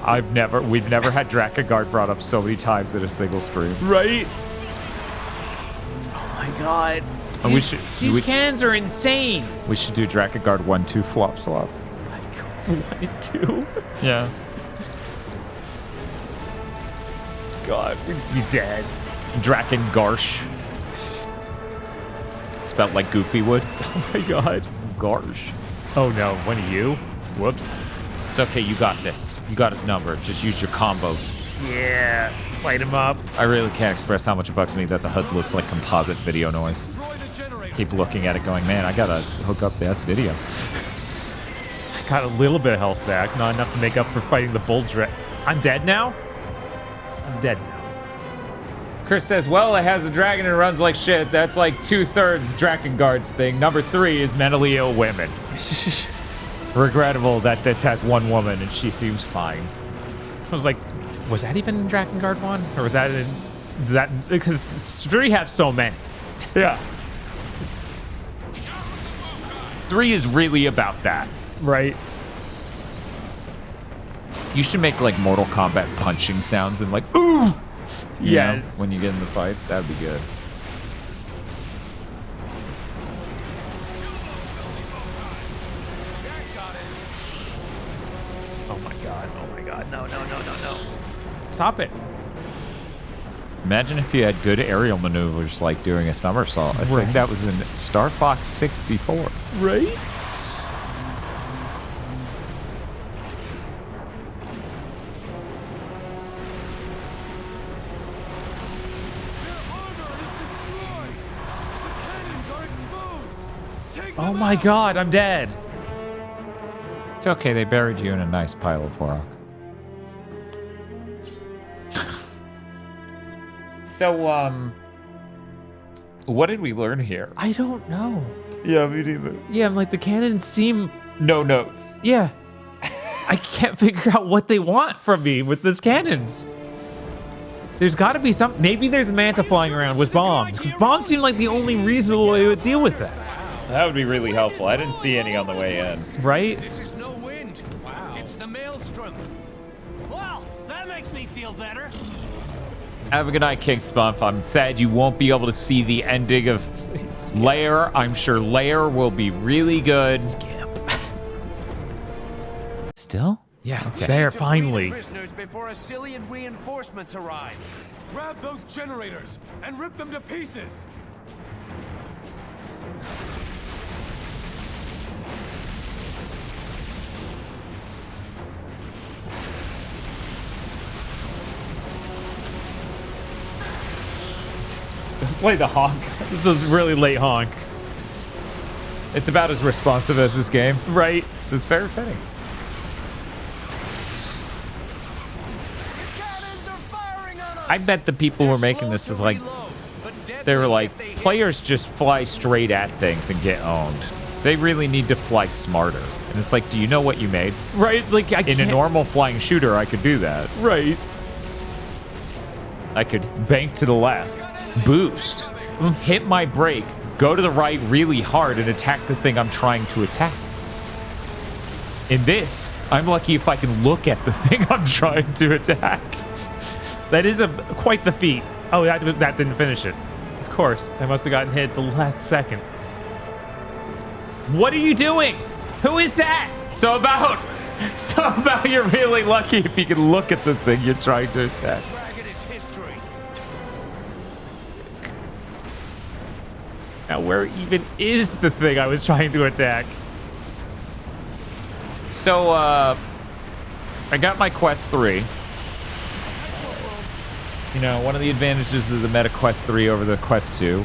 [SPEAKER 1] We've never had Drakengard brought up so many times in a single stream.
[SPEAKER 2] Right? Oh my god. These cannons are insane.
[SPEAKER 1] We should do Drakengard 1-2 flop swap.
[SPEAKER 2] 1 and 2?
[SPEAKER 1] Yeah.
[SPEAKER 2] God, we'd be dead.
[SPEAKER 1] Drakengarsh. Spelled like Goofy would.
[SPEAKER 2] Oh my god.
[SPEAKER 1] Garsh.
[SPEAKER 2] Oh no, one of you? Whoops.
[SPEAKER 1] It's okay, you got this. You got his number. Just use your combos.
[SPEAKER 2] Yeah, light him up.
[SPEAKER 1] I really can't express how much it bugs me that the HUD looks like composite video noise. Keep looking at it going, man, I gotta hook up the S-video.
[SPEAKER 2] I got a little bit of health back, not enough to make up for fighting the bull I'm dead now? I'm dead now.
[SPEAKER 1] Chris says, well, it has a dragon and runs like shit. That's like 2/3 Drakengard's thing. Number 3 is mentally ill women. Regrettable that this has one woman and she seems fine.
[SPEAKER 2] I was like, was that even in Drakengard 1? Or was that in that? Because 3 have so many.
[SPEAKER 1] Yeah. 3 is really about that.
[SPEAKER 2] Right.
[SPEAKER 1] You should make like Mortal Kombat punching sounds and like, ooh!
[SPEAKER 2] Yes.
[SPEAKER 1] When you get in the fights, that'd be good.
[SPEAKER 2] Oh my god, oh my god, no, no, no, no, no. Stop it.
[SPEAKER 1] Imagine if you had good aerial maneuvers like doing a somersault. I think that was in Star Fox 64.
[SPEAKER 2] Right? Oh my god, I'm dead.
[SPEAKER 1] It's okay, they buried you in a nice pile of rock. So, what did we learn here?
[SPEAKER 2] I don't know.
[SPEAKER 1] Yeah, me neither.
[SPEAKER 2] Yeah, I'm like, the cannons seem...
[SPEAKER 1] No notes.
[SPEAKER 2] Yeah. I can't figure out what they want from me with these cannons. There's got to be some... Maybe there's manta flying around with bombs, because bombs seem like the only reasonable way to deal with that.
[SPEAKER 1] That would be really helpful. I didn't see any on the way in.
[SPEAKER 2] Right?
[SPEAKER 6] This is no wind. Wow. It's the maelstrom.
[SPEAKER 14] Well, that makes me feel better.
[SPEAKER 1] Have a good night, King Spunf. I'm sad you won't be able to see the ending of LAIR. I'm sure LAIR will be really good.
[SPEAKER 2] Skip.
[SPEAKER 1] Still?
[SPEAKER 2] Yeah,
[SPEAKER 1] okay.
[SPEAKER 2] There, finally.
[SPEAKER 6] Prisoners before Assyrian reinforcements arrive.
[SPEAKER 3] Grab those generators and rip them to pieces.
[SPEAKER 1] Play the honk.
[SPEAKER 2] This is a really late honk.
[SPEAKER 1] It's about as responsive as this game.
[SPEAKER 2] Right.
[SPEAKER 1] So it's very fitting. I bet the people who were making this is like, they were like, players just fly straight at things and get owned. They really need to fly smarter. And it's like, do you know what you made?
[SPEAKER 2] Right, it's like,
[SPEAKER 1] in a normal flying shooter, I could do that.
[SPEAKER 2] Right.
[SPEAKER 1] I could bank to the left, boost, hit my brake, go to the right really hard and attack the thing I'm trying to attack. In this, I'm lucky if I can look at the thing I'm trying to attack.
[SPEAKER 2] That is quite the feat. Oh, that didn't finish it. Of course, I must have gotten hit the last second. What are you doing? Who is that?
[SPEAKER 1] So about you're really lucky if you can look at the thing you're trying to attack.
[SPEAKER 2] Now, where even is the thing I was trying to attack?
[SPEAKER 1] So, I got my Quest 3. You know, one of the advantages of the Meta Quest 3 over the Quest 2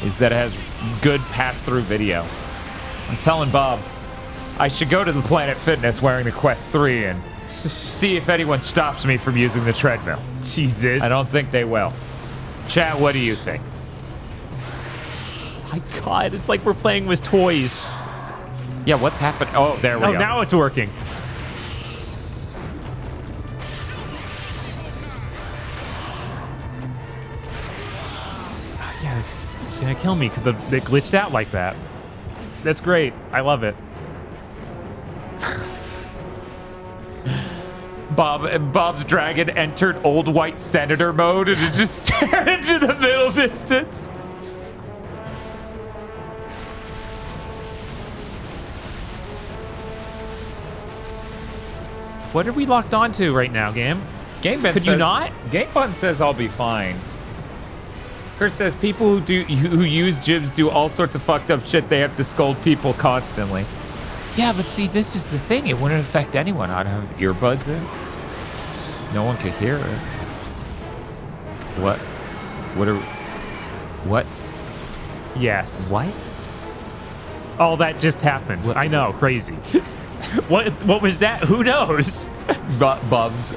[SPEAKER 1] is that it has good pass-through video. I'm telling Bob, I should go to the Planet Fitness wearing the Quest 3 and see if anyone stops me from using the treadmill.
[SPEAKER 2] Jesus.
[SPEAKER 1] I don't think they will. Chat, what do you think?
[SPEAKER 2] My God, it's like we're playing with toys.
[SPEAKER 1] Yeah, what's happened? Oh, there we go.
[SPEAKER 2] Oh, now it's working. Yeah, it's gonna kill me because they glitched out like that. That's great. I love it.
[SPEAKER 1] Bob's dragon entered old white senator mode and it just stared into the middle distance.
[SPEAKER 2] What are we locked onto right now, game? Could you not?
[SPEAKER 1] Game Button says I'll be fine. Chris says people who use gyms do all sorts of fucked up shit. They have to scold people constantly. Yeah, but see, this is the thing. It wouldn't affect anyone. I'd have earbuds in. No one could hear it. What? What?
[SPEAKER 2] Yes.
[SPEAKER 1] What?
[SPEAKER 2] All that just happened. What? I know, crazy. What was that? Who knows?
[SPEAKER 1] Bob's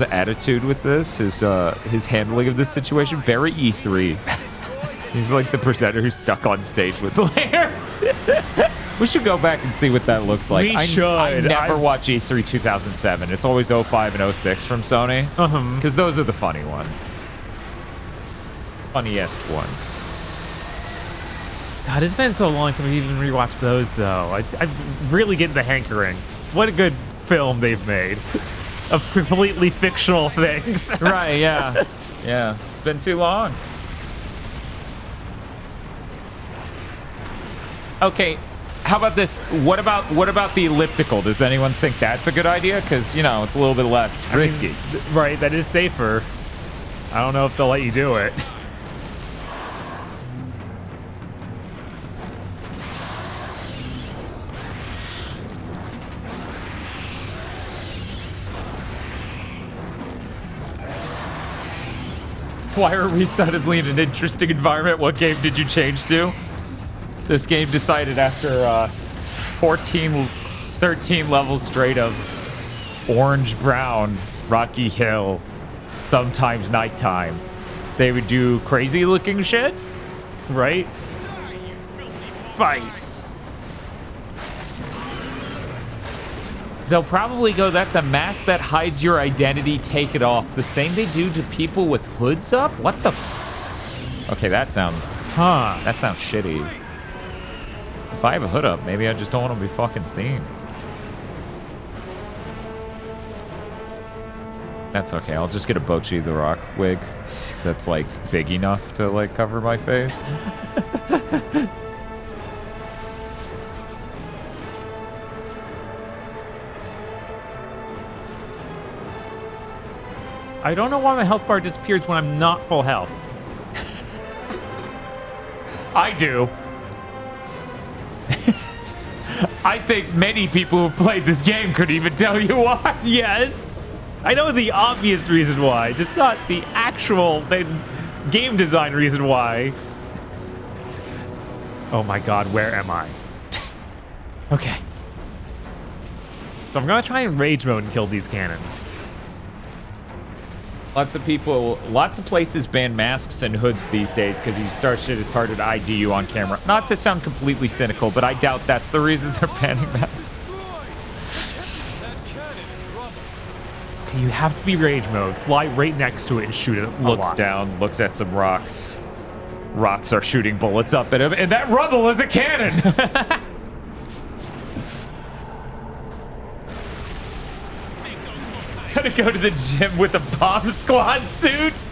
[SPEAKER 1] attitude with this, his handling of this situation, very E3. He's like the presenter who's stuck on stage with LAIR. We should go back and see what that looks like.
[SPEAKER 2] We should.
[SPEAKER 1] I never watch E3 2007. It's always 05 and 06 from Sony. Because those are the funny ones. Funniest ones.
[SPEAKER 2] God, it's been so long since we've even rewatched those, though. I'm really getting the hankering. What a good film they've made of completely fictional things.
[SPEAKER 1] Right, yeah. Yeah, it's been too long. Okay, how about this? What about the elliptical? Does anyone think that's a good idea? Because, you know, it's a little bit less risky.
[SPEAKER 2] Right, that is safer. I don't know if they'll let you do it.
[SPEAKER 1] Why are we suddenly in an interesting environment? What game did you change to? This game decided after 13 levels straight of orange-brown, rocky hill, sometimes nighttime, they would do crazy-looking shit?
[SPEAKER 2] Right? Fight!
[SPEAKER 1] They'll probably go, that's a mask that hides your identity, take it off. The same they do to people with hoods up? What the? Okay, that sounds... That sounds shitty. If I have a hood up, maybe I just don't want to be fucking seen. That's okay, I'll just get a Bochi the Rock wig that's, like, big enough to, like, cover my face.
[SPEAKER 2] I don't know why my health bar disappears when I'm not full health.
[SPEAKER 1] I do. I think many people who've played this game could even tell you why.
[SPEAKER 2] Yes. I know the obvious reason why, just not the actual game design reason why. Oh my god, where am I? Okay. So I'm gonna try and rage mode and kill these cannons.
[SPEAKER 1] Lots of places ban masks and hoods these days because you start shit, it's harder to ID you on camera. Not to sound completely cynical, but I doubt that's the reason they're banning masks.
[SPEAKER 2] Okay, you have to be rage mode. Fly right next to it and shoot it.
[SPEAKER 1] Looks down, looks at some rocks. Rocks are shooting bullets up at him, and that rubble is a cannon! Gotta go to the gym with a bomb squad suit?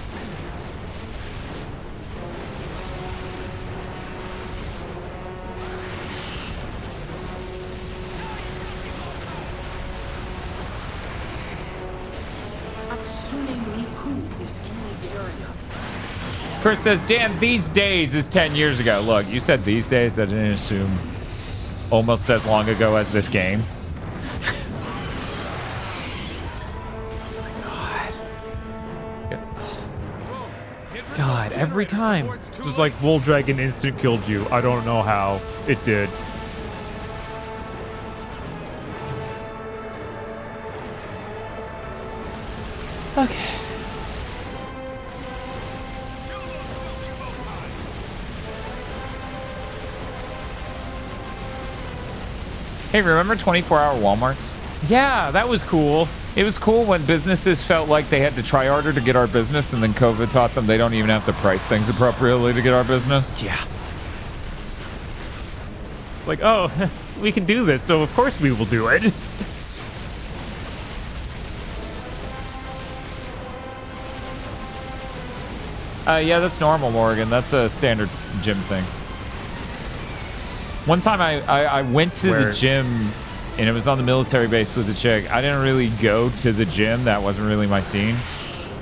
[SPEAKER 1] Chris says, Dan, these days is 10 years ago. Look, you said these days. I didn't assume almost as long ago as this game.
[SPEAKER 2] God, every time. Just like Bull Dragon instant killed you. I don't know how. It did. Okay.
[SPEAKER 1] Hey, remember 24-hour Walmarts?
[SPEAKER 2] Yeah, that was cool.
[SPEAKER 1] It was cool when businesses felt like they had to try harder to get our business, and then COVID taught them they don't even have to price things appropriately to get our business.
[SPEAKER 2] Yeah. It's like, oh, we can do this, so of course we will do it.
[SPEAKER 1] Yeah, that's normal, Morgan. That's a standard gym thing. One time I went to the gym, and it was on the military base with a chick. I didn't really go to the gym. That wasn't really my scene.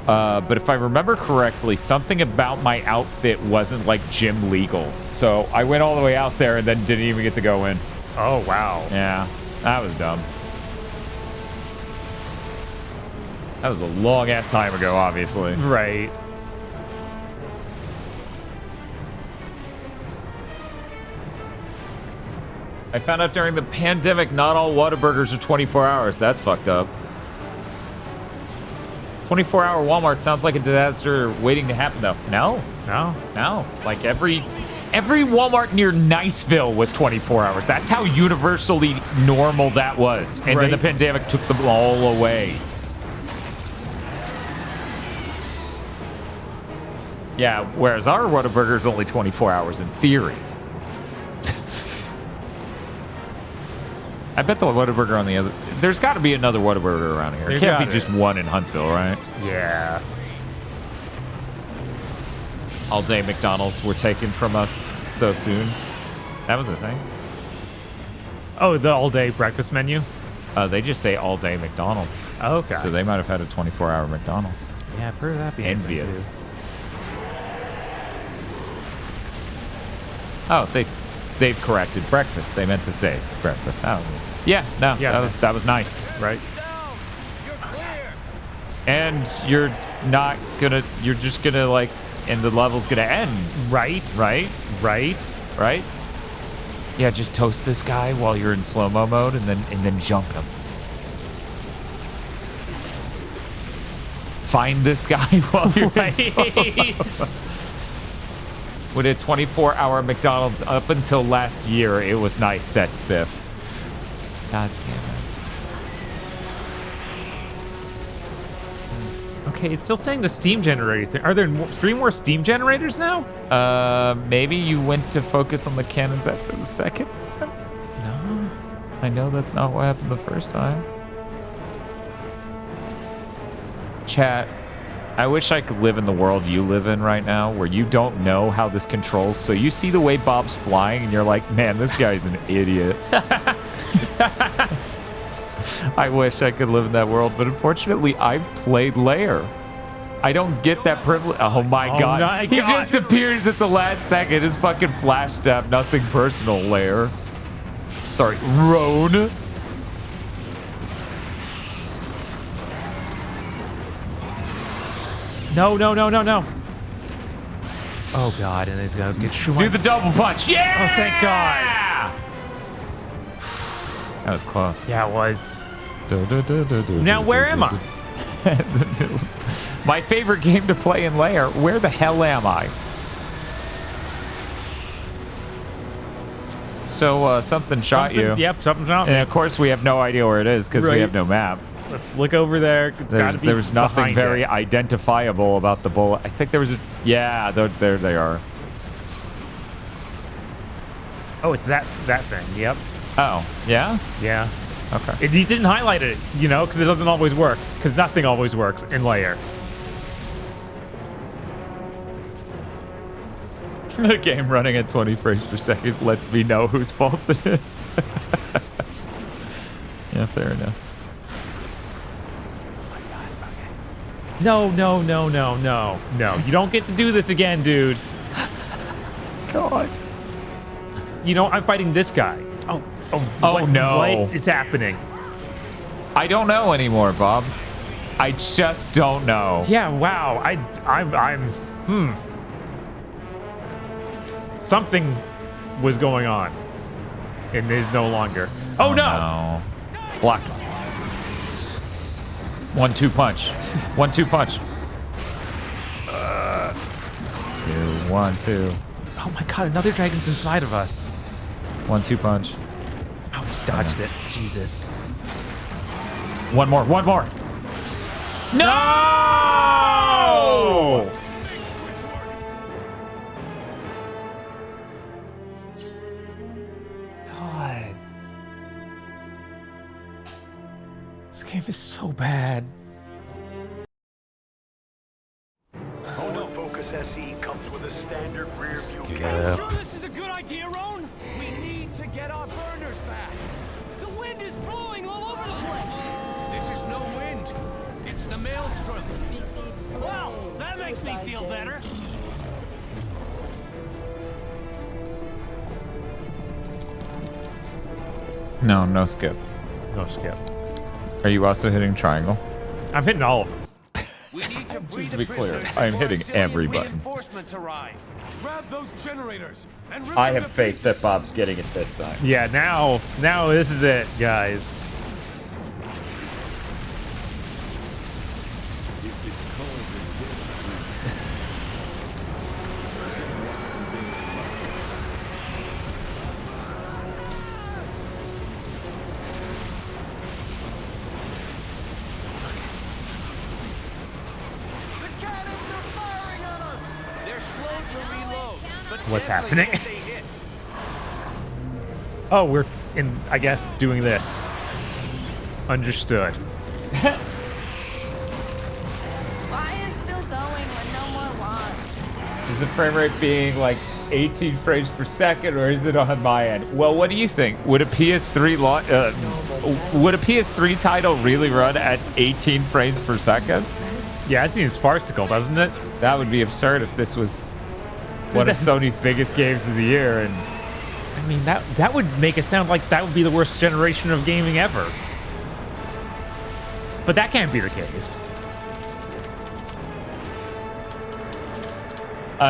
[SPEAKER 1] But if I remember correctly, something about my outfit wasn't like gym legal. So I went all the way out there and then didn't even get to go in.
[SPEAKER 2] Oh, wow.
[SPEAKER 1] Yeah, that was dumb. That was a long-ass time ago, obviously.
[SPEAKER 2] Right.
[SPEAKER 1] I found out during the pandemic, not all Whataburgers are 24 hours. That's fucked up. 24-hour Walmart sounds like a disaster waiting to happen, though. No. Like every Walmart near Niceville was 24 hours. That's how universally normal that was. And then the pandemic took them all away. Yeah, whereas our Whataburger is only 24 hours in theory. I bet the Whataburger on the other... There's got to be another Whataburger around here. It can't be just one in Huntsville, right?
[SPEAKER 2] Yeah.
[SPEAKER 1] All day McDonald's were taken from us so soon. That was a thing.
[SPEAKER 2] Oh, the all-day breakfast menu?
[SPEAKER 1] They just say all day McDonald's.
[SPEAKER 2] Oh, okay.
[SPEAKER 1] So they might have had a 24-hour McDonald's.
[SPEAKER 2] Yeah, I've heard of that being
[SPEAKER 1] envious.
[SPEAKER 2] too.
[SPEAKER 1] Oh, they've corrected breakfast. They meant to say breakfast. Oh, yeah, no, that was nice,
[SPEAKER 2] right?
[SPEAKER 1] And you're just gonna like, and the level's gonna end, right? Yeah, just toast this guy while you're in slow-mo mode, and then jump him. Find this guy while you're in slow-mo. With a 24-hour McDonald's up until last year, it was nice, says Spiff. God damn it.
[SPEAKER 2] Okay, it's still saying the steam generator thing. Are there three more steam generators now?
[SPEAKER 1] Maybe you went to focus on the cannons after the second.
[SPEAKER 2] No.
[SPEAKER 1] I know that's not what happened the first time. Chat. I wish I could live in the world you live in right now, where you don't know how this controls. So you see the way Bob's flying, and you're like, man, this guy's an idiot. I wish I could live in that world, but unfortunately, I've played LAIR. I don't get that privilege. Oh my god. He just appears at the last second. His fucking flash stab. Nothing personal, LAIR. Sorry, Roan.
[SPEAKER 2] No. Oh god, and he's gonna get shot.
[SPEAKER 1] Do the double punch. Yeah!
[SPEAKER 2] Oh, thank god.
[SPEAKER 1] That was close.
[SPEAKER 2] Yeah, it was. Now, where am I?
[SPEAKER 1] My favorite game to play in LAIR. Where the hell am I? So, something shot you.
[SPEAKER 2] Yep, something shot me.
[SPEAKER 1] And of course, we have no idea where it is because we have no map.
[SPEAKER 2] Let's look over there.
[SPEAKER 1] There's nothing very identifiable about the bullet. I think there was a... Yeah, there they are.
[SPEAKER 2] Oh, it's that thing. Yep.
[SPEAKER 1] Oh, yeah?
[SPEAKER 2] Yeah.
[SPEAKER 1] Okay.
[SPEAKER 2] He didn't highlight it, because it doesn't always work. Because nothing always works in LAIR.
[SPEAKER 1] The game running at 20 frames per second lets me know whose fault it is. Yeah, fair enough.
[SPEAKER 2] No. You don't get to do this again, dude.
[SPEAKER 1] God.
[SPEAKER 2] I'm fighting this guy.
[SPEAKER 1] Oh, no.
[SPEAKER 2] What is happening?
[SPEAKER 1] I don't know anymore, Bob. I just don't know.
[SPEAKER 2] Yeah, wow. something was going on. And is no longer. Oh, no!
[SPEAKER 1] Block. 1-2 punch. 1-2 punch. 2-1-2.
[SPEAKER 2] Oh my god, another dragon's inside of us.
[SPEAKER 1] 1-2 punch.
[SPEAKER 2] Oh, just dodged it. Jesus.
[SPEAKER 1] One more. No!
[SPEAKER 2] God. This game is so bad.
[SPEAKER 11] Owner Focus SE comes with a standard rear view
[SPEAKER 6] Are you
[SPEAKER 11] camera.
[SPEAKER 6] sure this is a good idea, Roan? We need to get our burners back. The wind is blowing all over the place. This is no wind. It's the maelstrom. Well, that makes me feel better.
[SPEAKER 1] No skip.
[SPEAKER 2] No skip.
[SPEAKER 1] Are you also hitting triangle?
[SPEAKER 2] I'm hitting all of them.
[SPEAKER 6] We need to free
[SPEAKER 1] To
[SPEAKER 6] the
[SPEAKER 1] be clear,
[SPEAKER 6] prisoners
[SPEAKER 1] I am
[SPEAKER 6] before
[SPEAKER 1] hitting
[SPEAKER 6] Assyrian
[SPEAKER 1] every button.
[SPEAKER 6] Reinforcements arrive.
[SPEAKER 3] Grab those generators and
[SPEAKER 1] I have faith that Bob's getting it this time.
[SPEAKER 2] Yeah, now this is it, guys.
[SPEAKER 6] They're slow to reload, but
[SPEAKER 2] What's
[SPEAKER 6] deadly
[SPEAKER 2] happening?
[SPEAKER 6] if they hit.
[SPEAKER 2] Oh, we're in, I guess, doing this. Understood.
[SPEAKER 15] Why is still going when no more want?
[SPEAKER 1] Is the frame rate being like 18 frames per second, or is it on my end? Well, what do you think? Would a PS3 title really run at 18 frames per second?
[SPEAKER 2] Yeah, it seems farcical, doesn't it?
[SPEAKER 1] That would be absurd if this was one of Sony's biggest games of the year. And
[SPEAKER 2] I mean, that would make it sound like that would be the worst generation of gaming ever. But that can't be the case.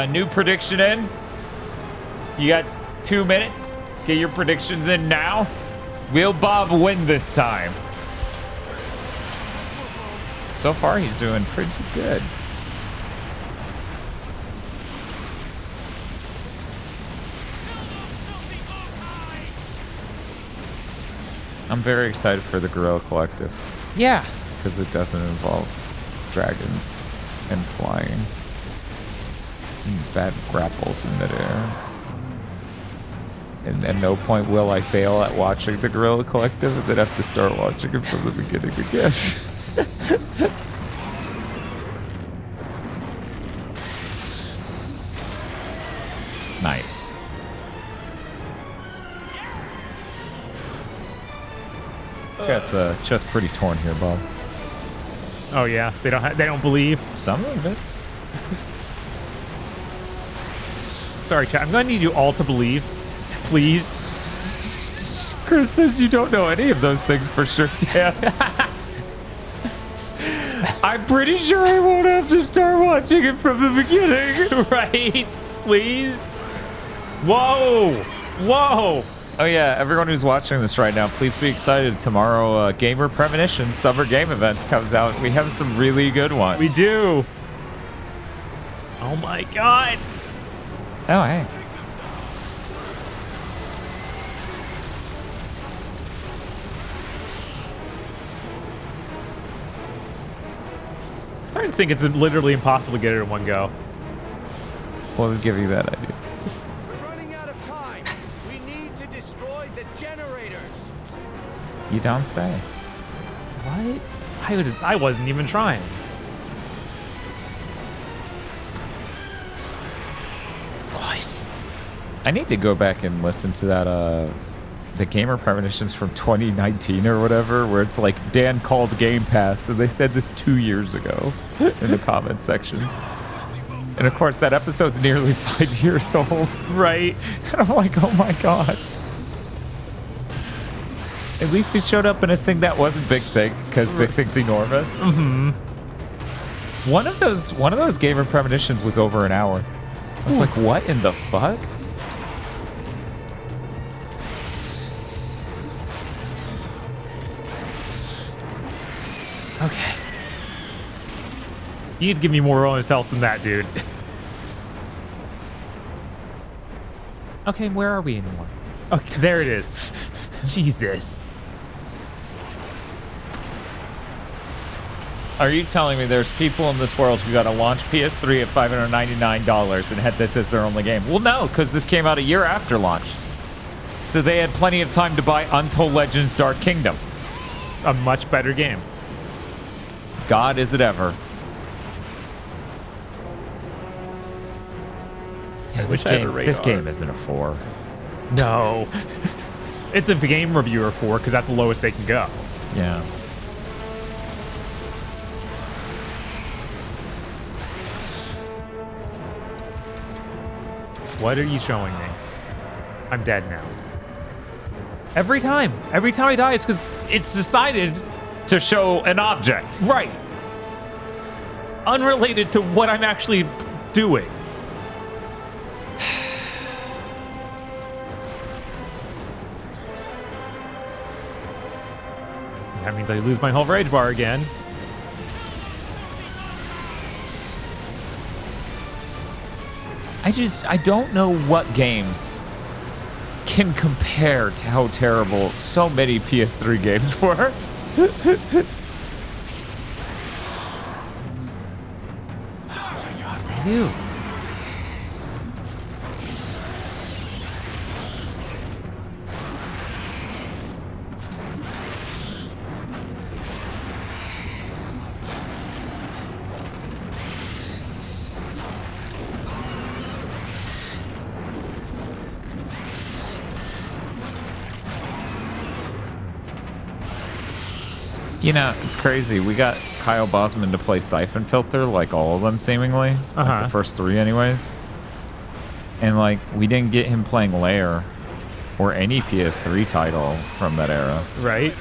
[SPEAKER 1] New prediction in. You got 2 minutes. Get your predictions in now. Will Bob win this time? So far, he's doing pretty good. I'm very excited for the Guerrilla Collective.
[SPEAKER 2] Yeah.
[SPEAKER 1] Because it doesn't involve dragons and flying. And bad grapples in midair. And at no point will I fail at watching the Guerrilla Collective and then have to start watching it from the beginning again. Nice. Chat's pretty torn here, Bob.
[SPEAKER 2] Oh yeah, they don't believe.
[SPEAKER 1] Some of it.
[SPEAKER 2] Sorry, chat. I'm gonna need you all to believe, please.
[SPEAKER 1] Chris says you don't know any of those things for sure, Dan. I'm pretty sure I won't have to start watching it from the beginning.
[SPEAKER 2] Right? Please? Whoa! Whoa!
[SPEAKER 1] Oh yeah, everyone who's watching this right now, please be excited. Tomorrow, Gamer Premonition Summer Game Events comes out. We have some really good ones.
[SPEAKER 2] We do. Oh my god.
[SPEAKER 1] Oh, hey.
[SPEAKER 2] I'm starting to think it's literally impossible to get it in one go.
[SPEAKER 1] What would give you that idea?
[SPEAKER 6] We're running out of time. We need to destroy the generators.
[SPEAKER 1] You don't say.
[SPEAKER 2] What? I wasn't even trying. What?
[SPEAKER 1] I need to go back and listen to that, the Gamer Premonitions from 2019 or whatever, where it's like Dan called Game Pass, and they said this 2 years ago in the comment section. And of course, that episode's nearly 5 years old.
[SPEAKER 2] Right.
[SPEAKER 1] And I'm like, oh my god. At least it showed up in a thing that wasn't Big Thing, because Big Thing's enormous.
[SPEAKER 2] Mm-hmm.
[SPEAKER 1] One of those Gamer Premonitions was over an hour. I was like, what in the fuck?
[SPEAKER 2] Okay. You need to give me more bonus health than that, dude. Okay, where are we anymore? Okay, there it is. Jesus.
[SPEAKER 1] Are you telling me there's people in this world who got a launch PS3 at $599 and had this as their only game? Well, no, because this came out a year after launch. So they had plenty of time to buy Untold Legends Dark Kingdom.
[SPEAKER 2] A much better game.
[SPEAKER 1] God, is it ever.
[SPEAKER 2] Yeah,
[SPEAKER 1] This game isn't a 4.
[SPEAKER 2] No. It's a game reviewer 4 because that's the lowest they can go.
[SPEAKER 1] Yeah.
[SPEAKER 2] What are you showing me? I'm dead now. Every time I die, it's because it's decided
[SPEAKER 1] to show an object.
[SPEAKER 2] Right. Unrelated to what I'm actually doing. That means I lose my whole rage bar again.
[SPEAKER 1] I don't know what games can compare to how terrible so many PS3 games were.
[SPEAKER 2] Oh my god, Ryu.
[SPEAKER 1] You know, it's crazy. We got Kyle Bosman to play Siphon Filter, like all of them seemingly. Like the first 3 anyways. And like, we didn't get him playing LAIR or any PS3 title from that era.
[SPEAKER 2] Right.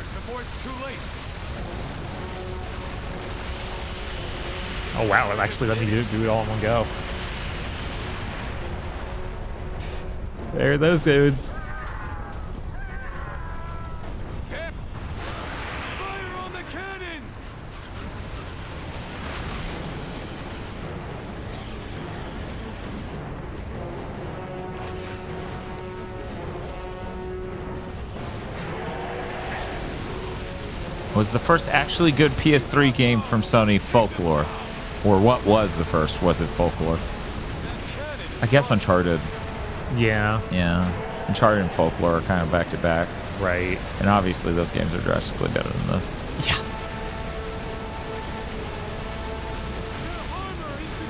[SPEAKER 2] Oh wow, it actually let me do it all in one go. There are those dudes.
[SPEAKER 1] Was the first actually good PS3 game from Sony Folklore? Or what was the first? Was it Folklore? I guess Uncharted.
[SPEAKER 2] Yeah.
[SPEAKER 1] Yeah. Uncharted and Folklore are kind of back to back.
[SPEAKER 2] Right.
[SPEAKER 1] And obviously those games are drastically better than this.
[SPEAKER 2] Yeah.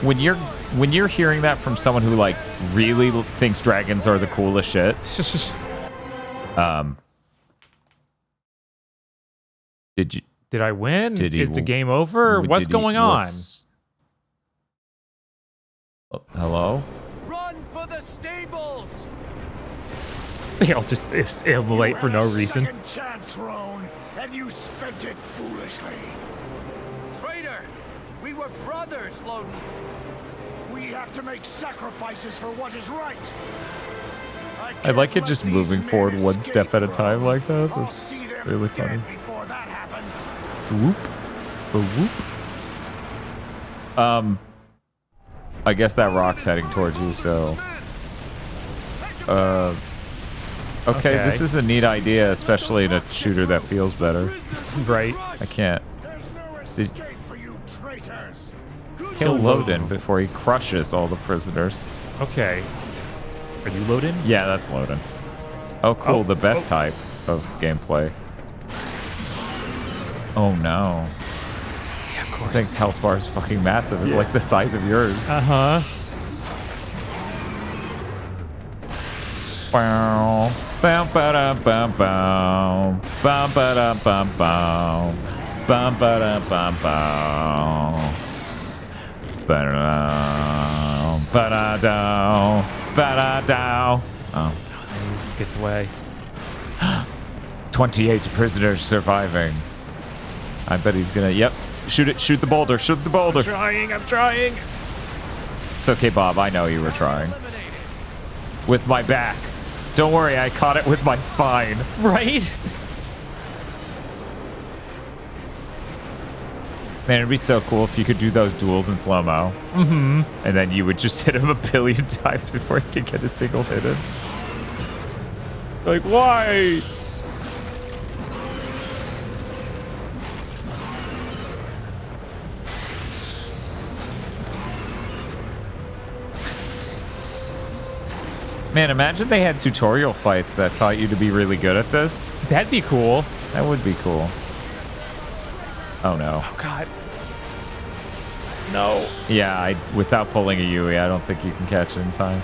[SPEAKER 1] When you're hearing that from someone who like really thinks dragons are the coolest shit,
[SPEAKER 2] Did I win?
[SPEAKER 1] Did
[SPEAKER 2] Is the game over? What's going on?
[SPEAKER 1] Hello?
[SPEAKER 6] Run for the stables!
[SPEAKER 2] They all just immolate for no reason.
[SPEAKER 12] Second chance, Roan, and you spent it foolishly.
[SPEAKER 6] Traitor! We were brothers, Loden.
[SPEAKER 12] We have to make sacrifices for what is right.
[SPEAKER 1] I like it just moving forward one step at a time like that. That's really funny. Whoop. Whoop. I guess that rock's heading towards you, so... Okay, this is a neat idea, especially in a shooter that feels better.
[SPEAKER 2] Right.
[SPEAKER 1] I can't... Kill Loden before he crushes all the prisoners.
[SPEAKER 2] Okay. Are you Loden?
[SPEAKER 1] Yeah, that's Loden. Oh, cool. The best type of gameplay. Oh, no.
[SPEAKER 2] Yeah, of course.
[SPEAKER 1] Thanks, health bar is fucking massive. It's like the size of yours.
[SPEAKER 2] Uh-huh.
[SPEAKER 1] Bow. Bam ba da bam bow. Bam ba da bam bow. Bam ba da bam bow. Ba da ba da dow. Ba da dow. Oh.
[SPEAKER 2] He just gets away.
[SPEAKER 1] 28 prisoners surviving. I bet he's gonna. Yep. Shoot it. Shoot the boulder. Shoot the boulder.
[SPEAKER 2] I'm trying.
[SPEAKER 1] It's okay, Bob. I know you were trying. With my back. Don't worry, I caught it with my spine.
[SPEAKER 2] Right?
[SPEAKER 1] Man, it'd be so cool if you could do those duels in slow-mo.
[SPEAKER 2] Mm-hmm.
[SPEAKER 1] And then you would just hit him a billion times before you could get a single hit in.
[SPEAKER 2] Like, why?
[SPEAKER 1] Man, imagine they had tutorial fights that taught you to be really good at this.
[SPEAKER 2] That'd be cool.
[SPEAKER 1] That would be cool. Oh no.
[SPEAKER 2] Oh god. No.
[SPEAKER 1] Yeah, without pulling a Yui, I don't think you can catch it in time.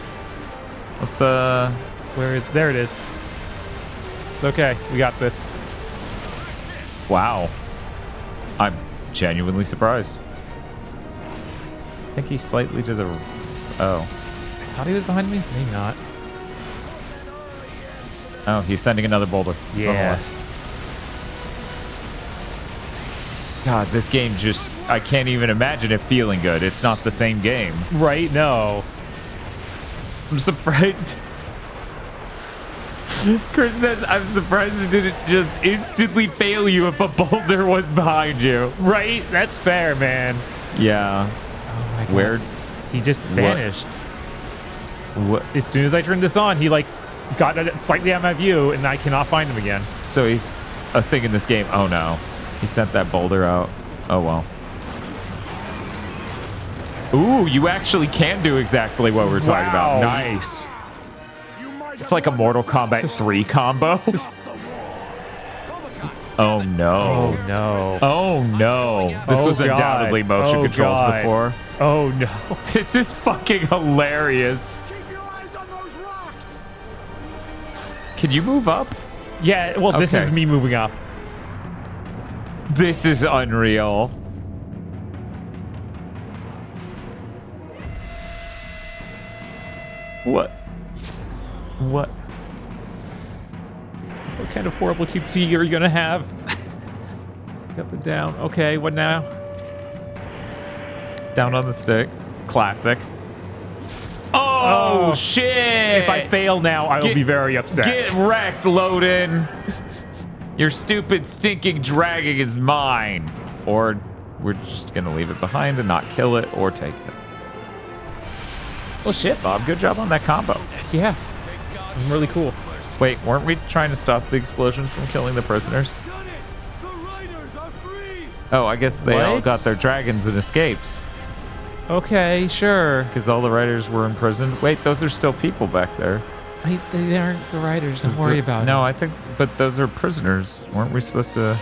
[SPEAKER 1] Let's
[SPEAKER 2] where is there it is. Okay, we got this.
[SPEAKER 1] Wow. I'm genuinely surprised. I think he's slightly to the oh.
[SPEAKER 2] I thought he was behind me? Maybe not.
[SPEAKER 1] Oh, he's sending another boulder. It's on the
[SPEAKER 2] Yeah.
[SPEAKER 1] left. God, this game just, I can't even imagine it feeling good. It's not the same game.
[SPEAKER 2] Right? No.
[SPEAKER 1] I'm surprised. Chris says, I'm surprised it didn't just instantly fail you if a boulder was behind you.
[SPEAKER 2] Right? That's fair, man.
[SPEAKER 1] Yeah.
[SPEAKER 2] Oh my god.
[SPEAKER 1] Where?
[SPEAKER 2] He just vanished.
[SPEAKER 1] What?
[SPEAKER 2] As soon as I turned this on, he like got slightly out of my view, and I cannot find him again.
[SPEAKER 1] So he's a thing in this game. Oh no. He sent that boulder out. Oh well. Ooh, you actually can do exactly what we're talking about. Nice. It's like a Mortal Kombat 3 combo. Oh no.
[SPEAKER 2] Oh no.
[SPEAKER 1] Oh no. This was
[SPEAKER 2] God.
[SPEAKER 1] undoubtedly motion controls
[SPEAKER 2] God.
[SPEAKER 1] before.
[SPEAKER 2] Oh no.
[SPEAKER 1] This is fucking hilarious. Can you move up?
[SPEAKER 2] Yeah, well, this
[SPEAKER 1] Okay.
[SPEAKER 2] is me moving up.
[SPEAKER 1] This is unreal. What? What?
[SPEAKER 2] What kind of horrible QT are you gonna have? Up and down. Okay, what now?
[SPEAKER 1] Down on the stick. Classic. Oh, shit!
[SPEAKER 2] If I fail now, I will be very upset.
[SPEAKER 1] Get wrecked, Loden. Your stupid, stinking dragon is mine. Or we're just gonna leave it behind and not kill it or take it. Well, shit, Bob. Good job on that combo.
[SPEAKER 2] Yeah. Really cool.
[SPEAKER 1] Wait, weren't we trying to stop the explosions from killing the prisoners? Oh, I guess they all
[SPEAKER 2] What?
[SPEAKER 1] got their dragons and escaped.
[SPEAKER 2] Okay, sure.
[SPEAKER 1] Because all the riders were imprisoned. Wait, those are still people back there.
[SPEAKER 2] Wait, they aren't the riders. Don't worry about it.
[SPEAKER 1] No, I think, but those are prisoners. Weren't we supposed to?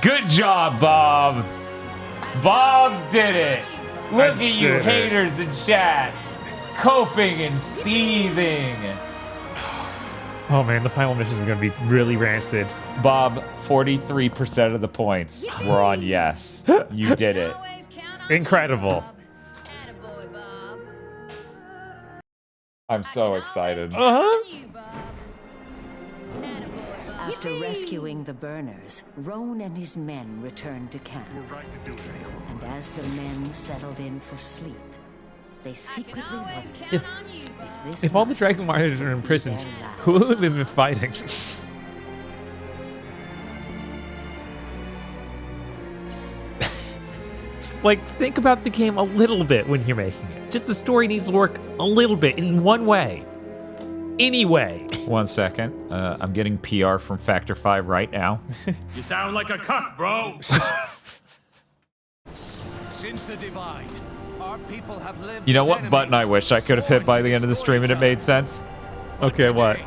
[SPEAKER 1] Good job, Bob. Bob did it. Look at you
[SPEAKER 2] did it.
[SPEAKER 1] haters in chat. Coping and seething.
[SPEAKER 2] Oh man, the final mission is gonna be really rancid.
[SPEAKER 1] Bob, 43% of the points were on yes. You did it.
[SPEAKER 2] Incredible.
[SPEAKER 1] I'm so excited.
[SPEAKER 4] After rescuing the burners, Roan and his men returned to camp. And as the men settled in for sleep, they secretly wondered
[SPEAKER 2] If all the Dragon Riders are imprisoned, who would have been fighting? Like, think about the game a little bit when you're making it. Just the story needs to work a little bit in one way. Any way.
[SPEAKER 1] 1 second. I'm getting PR from Factor 5 right now.
[SPEAKER 3] You sound like a cuck, bro.
[SPEAKER 10] Since the divide, our people have lived
[SPEAKER 1] You know
[SPEAKER 10] as
[SPEAKER 1] what
[SPEAKER 10] enemies,
[SPEAKER 1] button I wish I could have hit by the end of the stream and it made sense?
[SPEAKER 2] Okay, what?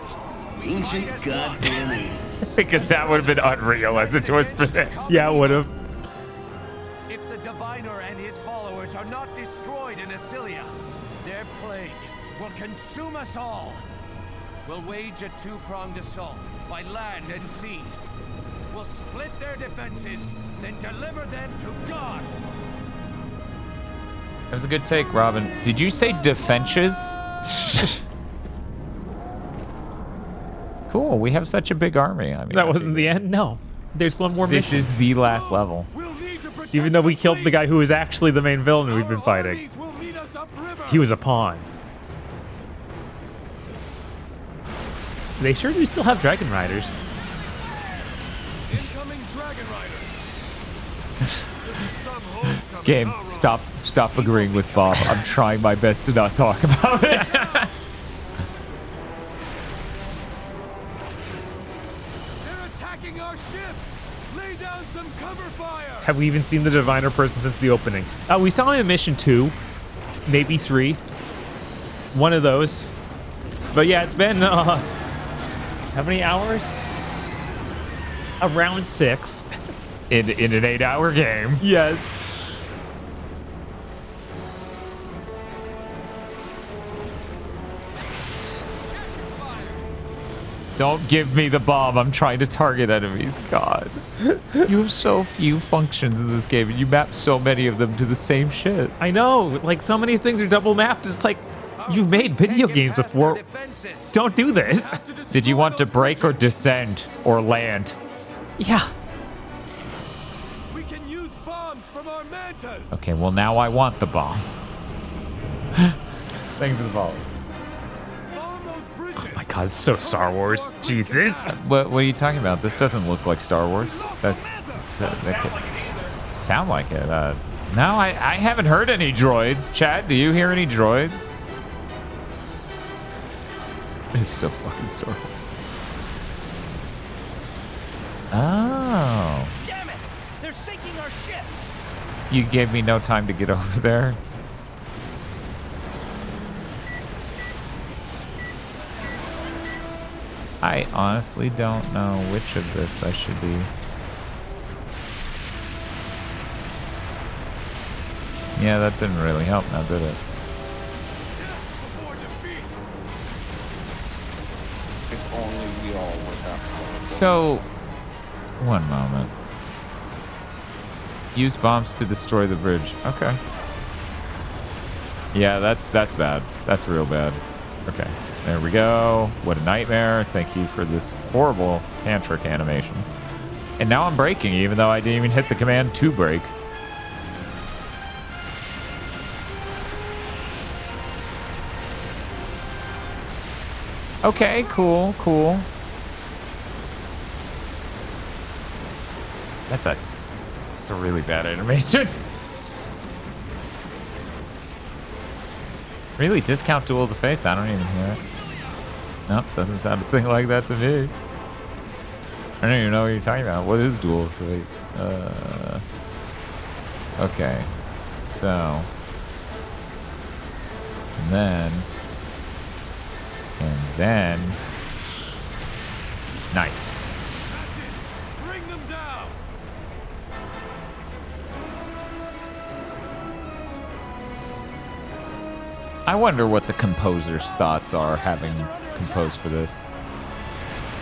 [SPEAKER 18] Ancient goddamn age.
[SPEAKER 1] Because that would have been unreal as a twist for this.
[SPEAKER 2] Yeah, it would have.
[SPEAKER 10] If the diviner and his followers are not destroyed in Acilia, their plague will consume us all. We'll wage a two-pronged assault by land and sea. We'll split their defenses, then deliver them to God.
[SPEAKER 1] That was a good take, Robin. Did you say defenses? Cool, we have such a big army. I mean,
[SPEAKER 2] That wasn't the end? No. There's one more
[SPEAKER 1] This
[SPEAKER 2] mission.
[SPEAKER 1] is the last level.
[SPEAKER 2] Even though we killed the guy who was actually the main villain we've been fighting. He was a pawn. They sure do still have Dragon Riders.
[SPEAKER 3] Incoming Dragon Riders.
[SPEAKER 1] Game, stop agreeing with Bob. I'm trying my best to not talk about it.
[SPEAKER 3] They're attacking our ships. Lay down some cover fire.
[SPEAKER 2] Have we even seen the diviner person since the opening? We saw him in mission 2, maybe 3. One of those. But yeah, it's been how many hours? Around 6.
[SPEAKER 1] In an 8-hour game.
[SPEAKER 2] Yes.
[SPEAKER 1] Don't give me the bomb. I'm trying to target enemies. God. You have so few functions in this game, and you map so many of them to the same shit.
[SPEAKER 2] I know. Like, so many things are double mapped. It's like, you've made video games before. Don't do this.
[SPEAKER 1] Did you want to break or descend or land?
[SPEAKER 2] Yeah.
[SPEAKER 3] We can use bombs from our mantas.
[SPEAKER 1] Okay, well, now I want the bomb.
[SPEAKER 2] Thank you for the follow. Oh my god, it's so Star Wars. Jesus.
[SPEAKER 1] What are you talking about? This doesn't look like Star Wars. That could sound like it. No, I haven't heard any droids. Chad, do you hear any droids? It's so fucking Star Wars. Oh.
[SPEAKER 14] Damn it! They're sinking our ships.
[SPEAKER 1] You gave me no time to get over there. I honestly don't know which of this I should be. Yeah, that didn't really help now, did it?
[SPEAKER 13] If only we all were that powerful.
[SPEAKER 1] So, one moment. Use bombs to destroy the bridge. Okay. Yeah, that's bad. That's real bad. Okay. There we go. What a nightmare. Thank you for this horrible tantric animation. And now I'm breaking, even though I didn't even hit the command to break. Okay, cool, cool. That's a really bad animation. Really? Discount Duel of the Fates? I don't even hear it. Nope, doesn't sound a thing like that to me. I don't even know what you're talking about. What is Duel of the Fates? Okay. So. And then. Nice.
[SPEAKER 3] Bring them down.
[SPEAKER 1] I wonder what the composer's thoughts are having composed for this.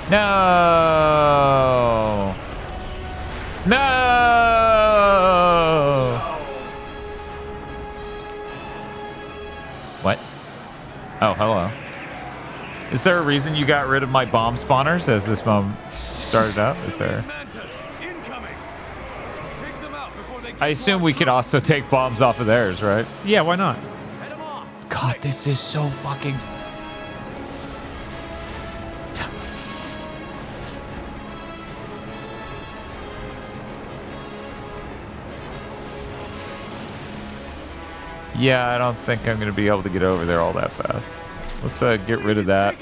[SPEAKER 1] No! No! What? Oh, hello. Is there a reason you got rid of my bomb spawners as this bomb started up? Is there? I assume we can also take bombs off of theirs, right?
[SPEAKER 2] Yeah, why not?
[SPEAKER 1] God, this is so fucking... Yeah, I don't think I'm gonna be able to get over there all that fast. Let's get rid of that.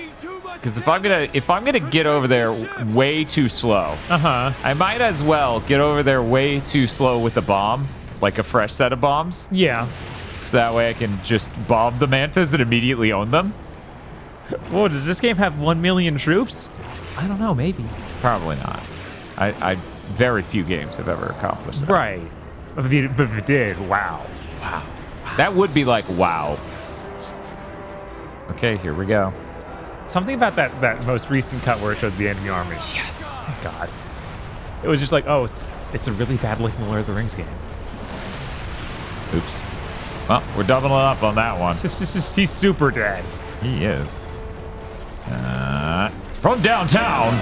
[SPEAKER 1] Because if I'm gonna get over there way too slow, I might as well get over there way too slow with the bomb, like a fresh set of bombs.
[SPEAKER 2] Yeah.
[SPEAKER 1] So that way I can just bomb the mantas and immediately own them.
[SPEAKER 2] Whoa, does this game have 1 million troops? I don't know, maybe.
[SPEAKER 1] Probably not. I very few games have ever accomplished that.
[SPEAKER 2] Right. But if it did, wow.
[SPEAKER 1] Wow. That would be like, wow. Okay, here we go.
[SPEAKER 2] Something about that most recent cut where it showed the enemy army.
[SPEAKER 1] Yes.
[SPEAKER 2] Oh, God. It was just like, oh, it's a really bad looking Lord of the Rings game.
[SPEAKER 1] Oops. Well, we're doubling up on that one.
[SPEAKER 2] He's super dead.
[SPEAKER 1] He is. From downtown.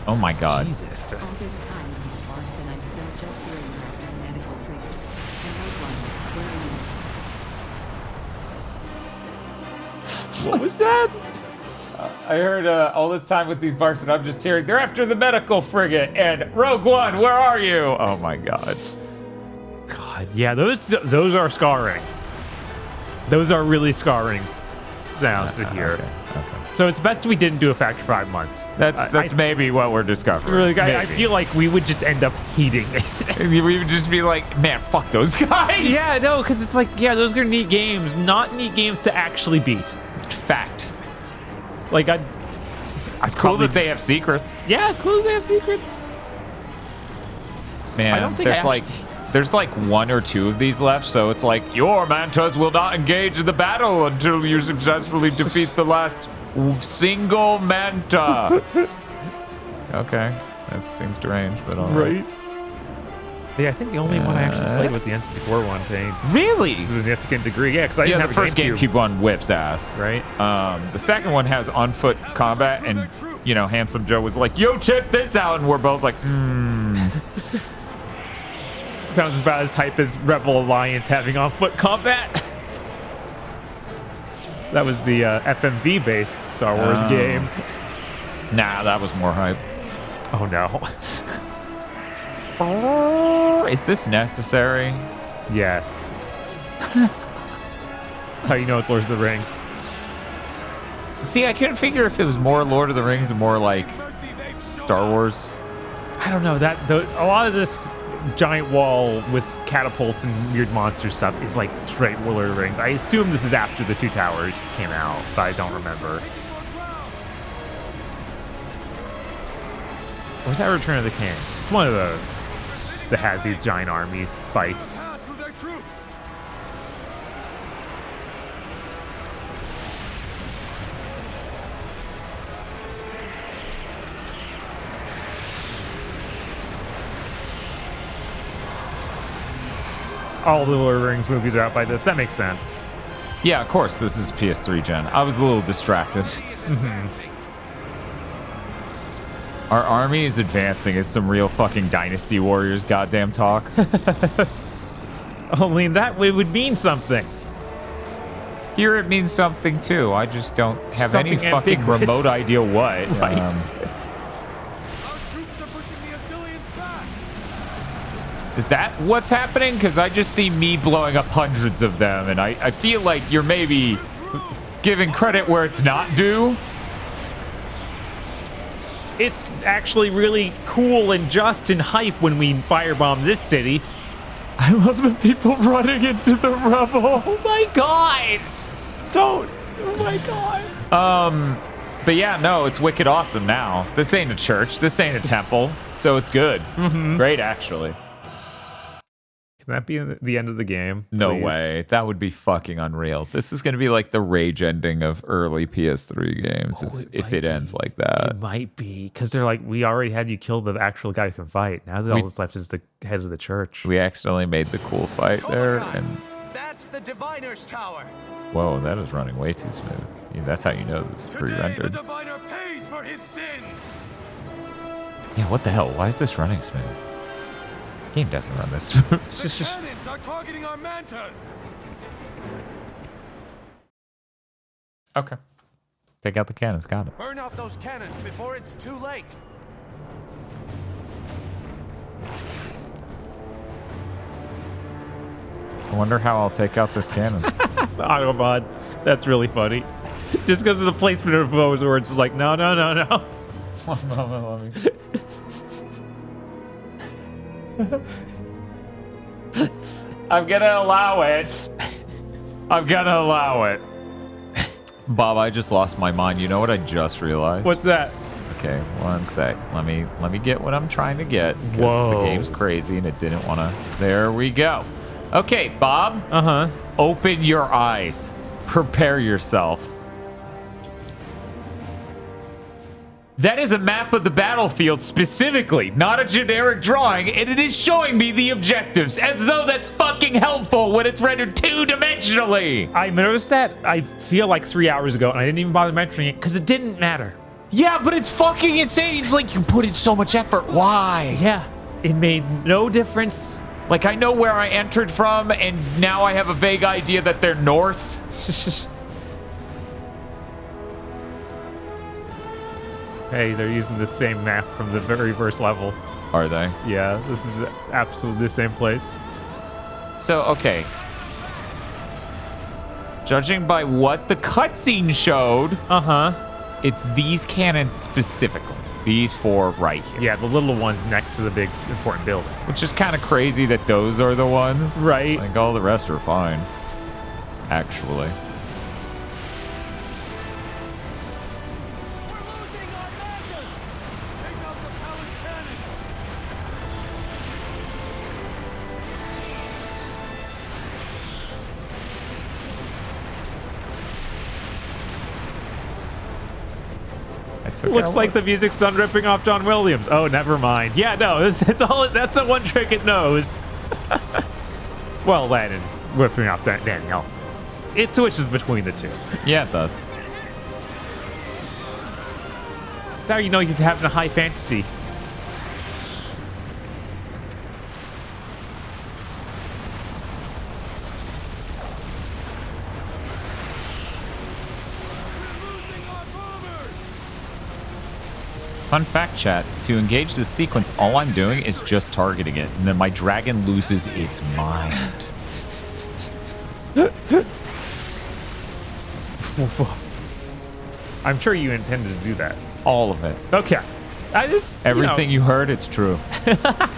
[SPEAKER 1] Oh my God.
[SPEAKER 2] Jesus.
[SPEAKER 7] All this time in these parks, and I'm still just hearing about the medical frigate. And
[SPEAKER 2] What was that?
[SPEAKER 1] I heard all this time with these barks, and I'm just hearing, they're after the medical frigate, and Rogue One, where are you? Oh my god.
[SPEAKER 2] God, yeah, those are scarring. Those are really scarring sounds to hear.
[SPEAKER 1] Okay.
[SPEAKER 2] So it's best we didn't do it for after 5 months.
[SPEAKER 1] That's maybe what we're discovering.
[SPEAKER 2] Really, I feel like we would just end up heating it.
[SPEAKER 1] We would just be like, man, fuck those guys.
[SPEAKER 2] Yeah, no, because it's like, yeah, those are neat games, not neat games to actually beat.
[SPEAKER 1] Fact.
[SPEAKER 2] Like,
[SPEAKER 1] it's cool that they have secrets.
[SPEAKER 2] Yeah, it's cool that they have secrets.
[SPEAKER 1] Man,
[SPEAKER 2] I don't think
[SPEAKER 1] there's like 1 or 2 of these left, so it's like, your mantas will not engage in the battle until you successfully defeat the last single manta. Okay, that seems deranged, but all right.
[SPEAKER 2] Yeah, I think the only one I actually played with the N64 one to a
[SPEAKER 1] really
[SPEAKER 2] significant degree. Yeah, because I didn't have
[SPEAKER 1] the first GameCube one whips ass.
[SPEAKER 2] Right.
[SPEAKER 1] The second one has on foot combat, and Handsome Joe was like, "Yo, check this out," and we're both like,
[SPEAKER 2] Sounds about as hype as Rebel Alliance having on foot combat. That was the FMV-based Star Wars game.
[SPEAKER 1] Nah, that was more hype.
[SPEAKER 2] Oh no.
[SPEAKER 1] Is this necessary?
[SPEAKER 2] Yes. That's how you know it's Lord of the Rings.
[SPEAKER 1] See, I couldn't figure if it was more Lord of the Rings or more like Star Wars.
[SPEAKER 2] I don't know. A lot of this giant wall with catapults and weird monster stuff is like straight Lord of the Rings. I assume this is after the Two Towers came out, but I don't remember. Or was that Return of the King? It's one of those that had these giant armies fights. All the Lord of the Rings movies are out by this. That makes sense.
[SPEAKER 1] Yeah, of course. This is PS3 gen. I was a little distracted. Our army is advancing as some real fucking Dynasty Warriors goddamn talk.
[SPEAKER 2] Only in that way would mean something.
[SPEAKER 1] Here it means something too. I just don't have
[SPEAKER 2] Something
[SPEAKER 1] any fucking
[SPEAKER 2] ambiguous.
[SPEAKER 1] remote idea what.
[SPEAKER 2] Right.
[SPEAKER 1] Is that what's happening? Because I just see me blowing up hundreds of them, and I feel like you're maybe giving credit where it's not due.
[SPEAKER 2] It's actually really cool and just and hype when we firebomb this city.
[SPEAKER 1] I love the people running into the rubble.
[SPEAKER 2] Oh my god! Don't. Oh my god.
[SPEAKER 1] But yeah, no, it's wicked awesome now. This ain't a church. This ain't a temple. So it's good. Great, actually.
[SPEAKER 2] Can that be the end of the game?
[SPEAKER 1] No
[SPEAKER 2] please?
[SPEAKER 1] way. That would be fucking unreal. This is going to be like the rage ending of early PS3 games if it ends like that.
[SPEAKER 2] It might be, because they're like, we already had you kill the actual guy who can fight. Now that all that's left is the heads of the church.
[SPEAKER 1] We accidentally made the cool fight there. And
[SPEAKER 10] that's the Diviner's Tower.
[SPEAKER 1] Whoa, that is running way too smooth. Yeah, that's how you know this is pre-rendered.
[SPEAKER 3] The Diviner pays for his sins.
[SPEAKER 1] Yeah, what the hell? Why is this running smooth? Game doesn't run this smooth.
[SPEAKER 3] The cannons are targeting our mantas.
[SPEAKER 1] Okay. Take out the cannons. Got it.
[SPEAKER 10] Burn out those cannons before it's too late.
[SPEAKER 1] I wonder how I'll take out this cannon.
[SPEAKER 2] Autobot. That's really funny. Just because of the placement of those words, it's like, no, no, no, no.
[SPEAKER 1] One moment, let me. I'm gonna allow it. I'm gonna allow it. Bob, I just lost my mind. You know what I just realized?
[SPEAKER 2] What's that?
[SPEAKER 1] Okay, one sec. Let me get what I'm trying to get.
[SPEAKER 2] Whoa.
[SPEAKER 1] The game's crazy and it didn't want to. There we go. Okay, Bob.
[SPEAKER 2] Uh-huh.
[SPEAKER 1] Open your eyes. Prepare yourself. That is a map of the battlefield specifically, not a generic drawing, and it is showing me the objectives, as though that's fucking helpful when it's rendered two-dimensionally.
[SPEAKER 2] I noticed that, I feel like 3 hours ago, and I didn't even bother mentioning it, because it didn't matter.
[SPEAKER 1] Yeah, but it's fucking insane. It's like, you put in so much effort. Why?
[SPEAKER 2] Yeah, it made no difference.
[SPEAKER 1] Like, I know where I entered from, and now I have a vague idea that they're north.
[SPEAKER 2] Hey, they're using the same map from the very first level.
[SPEAKER 1] Are they?
[SPEAKER 2] Yeah, this is absolutely the same place.
[SPEAKER 1] So, okay. Judging by what the cutscene showed, it's these cannons specifically. These 4 right here.
[SPEAKER 2] Yeah, the little ones next to the big important building.
[SPEAKER 1] Which is kind of crazy that those are the ones.
[SPEAKER 2] Right.
[SPEAKER 1] Like all the rest are fine. Actually.
[SPEAKER 2] Looks like the music's done ripping off John Williams. Oh, never mind. Yeah, no, that's all. That's the one trick it knows. Well, that and ripping off Danny Elfman. It switches between the two.
[SPEAKER 1] Yeah, it does.
[SPEAKER 2] That's how you know you're having a high fantasy.
[SPEAKER 1] Fun fact, chat. To engage this sequence, all I'm doing is just targeting it, and then my dragon loses its mind.
[SPEAKER 2] I'm sure you intended to do that.
[SPEAKER 1] All of it.
[SPEAKER 2] Okay. I just
[SPEAKER 1] everything you heard, it's true.
[SPEAKER 2] Oh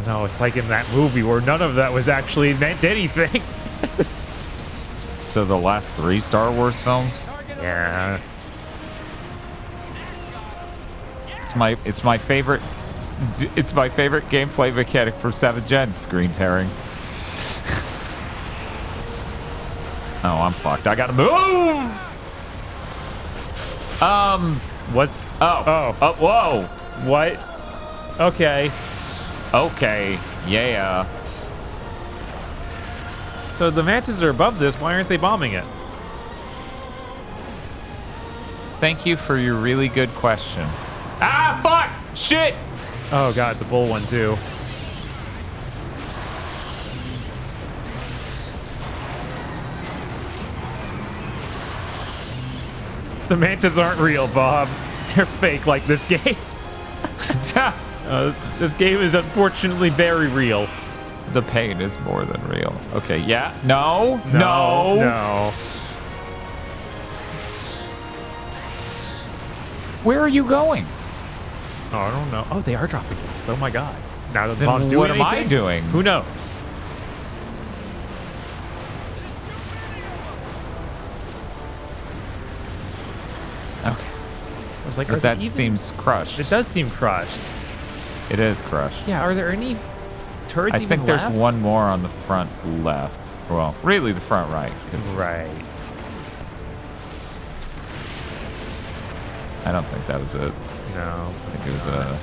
[SPEAKER 2] no, it's like in that movie where none of that was actually meant anything.
[SPEAKER 1] So the last 3 Star Wars films?
[SPEAKER 2] Yeah.
[SPEAKER 1] It's my favorite gameplay mechanic for 7th Gen, screen tearing. Oh, I'm fucked. I gotta move.
[SPEAKER 2] What's
[SPEAKER 1] whoa.
[SPEAKER 2] What? Okay.
[SPEAKER 1] Okay. Yeah.
[SPEAKER 2] So the Mantis are above this. Why aren't they bombing it?
[SPEAKER 1] Thank you for your really good question. Ah, fuck! Shit!
[SPEAKER 2] Oh god, the bull one too. The Mantis aren't real, Bob. They're fake like this game. This game is unfortunately very real.
[SPEAKER 1] The pain is more than real. Okay, yeah. No. Where are you going?
[SPEAKER 2] Oh, I don't know. Oh, they are dropping it. Oh my god. Now that the
[SPEAKER 1] Then
[SPEAKER 2] bomb's doing
[SPEAKER 1] what am I
[SPEAKER 2] anything?
[SPEAKER 1] doing?
[SPEAKER 2] Who knows?
[SPEAKER 1] Okay.
[SPEAKER 2] I was like,
[SPEAKER 1] But that seems crushed.
[SPEAKER 2] It does seem crushed.
[SPEAKER 1] It is crushed.
[SPEAKER 2] Yeah, are there any turrets
[SPEAKER 1] I
[SPEAKER 2] even
[SPEAKER 1] think there's
[SPEAKER 2] left?
[SPEAKER 1] one more on the front left. Well, really the front right.
[SPEAKER 2] Right.
[SPEAKER 1] I don't think that was it.
[SPEAKER 2] No.
[SPEAKER 1] I think it was
[SPEAKER 2] that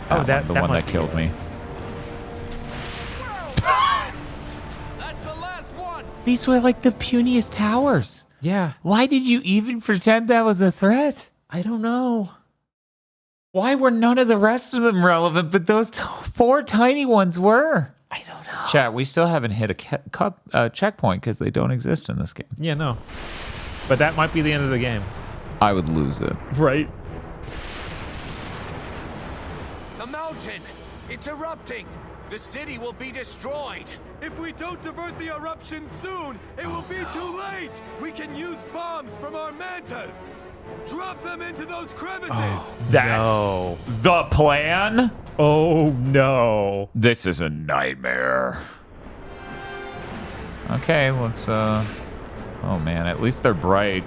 [SPEAKER 1] the
[SPEAKER 2] that
[SPEAKER 1] one
[SPEAKER 2] must
[SPEAKER 1] that
[SPEAKER 2] be
[SPEAKER 1] killed
[SPEAKER 2] it.
[SPEAKER 1] me.
[SPEAKER 6] That's the last one.
[SPEAKER 1] These were like the puniest towers.
[SPEAKER 2] Yeah.
[SPEAKER 1] Why did you even pretend that was a threat?
[SPEAKER 2] I don't know.
[SPEAKER 1] Why were none of the rest of them relevant, but those 4 tiny ones were?
[SPEAKER 2] I don't know.
[SPEAKER 1] Chat, we still haven't hit a checkpoint because they don't exist in this game.
[SPEAKER 2] Yeah, no. But that might be the end of the game.
[SPEAKER 1] I would lose it.
[SPEAKER 2] Right.
[SPEAKER 10] The mountain! It's erupting! The city will be destroyed!
[SPEAKER 14] If we don't divert the eruption soon, it will be too late! We can use bombs from our mantas! Drop them into those crevices!
[SPEAKER 1] That's the plan?
[SPEAKER 2] Oh no.
[SPEAKER 1] This is a nightmare. Okay, let's oh man, at least they're bright.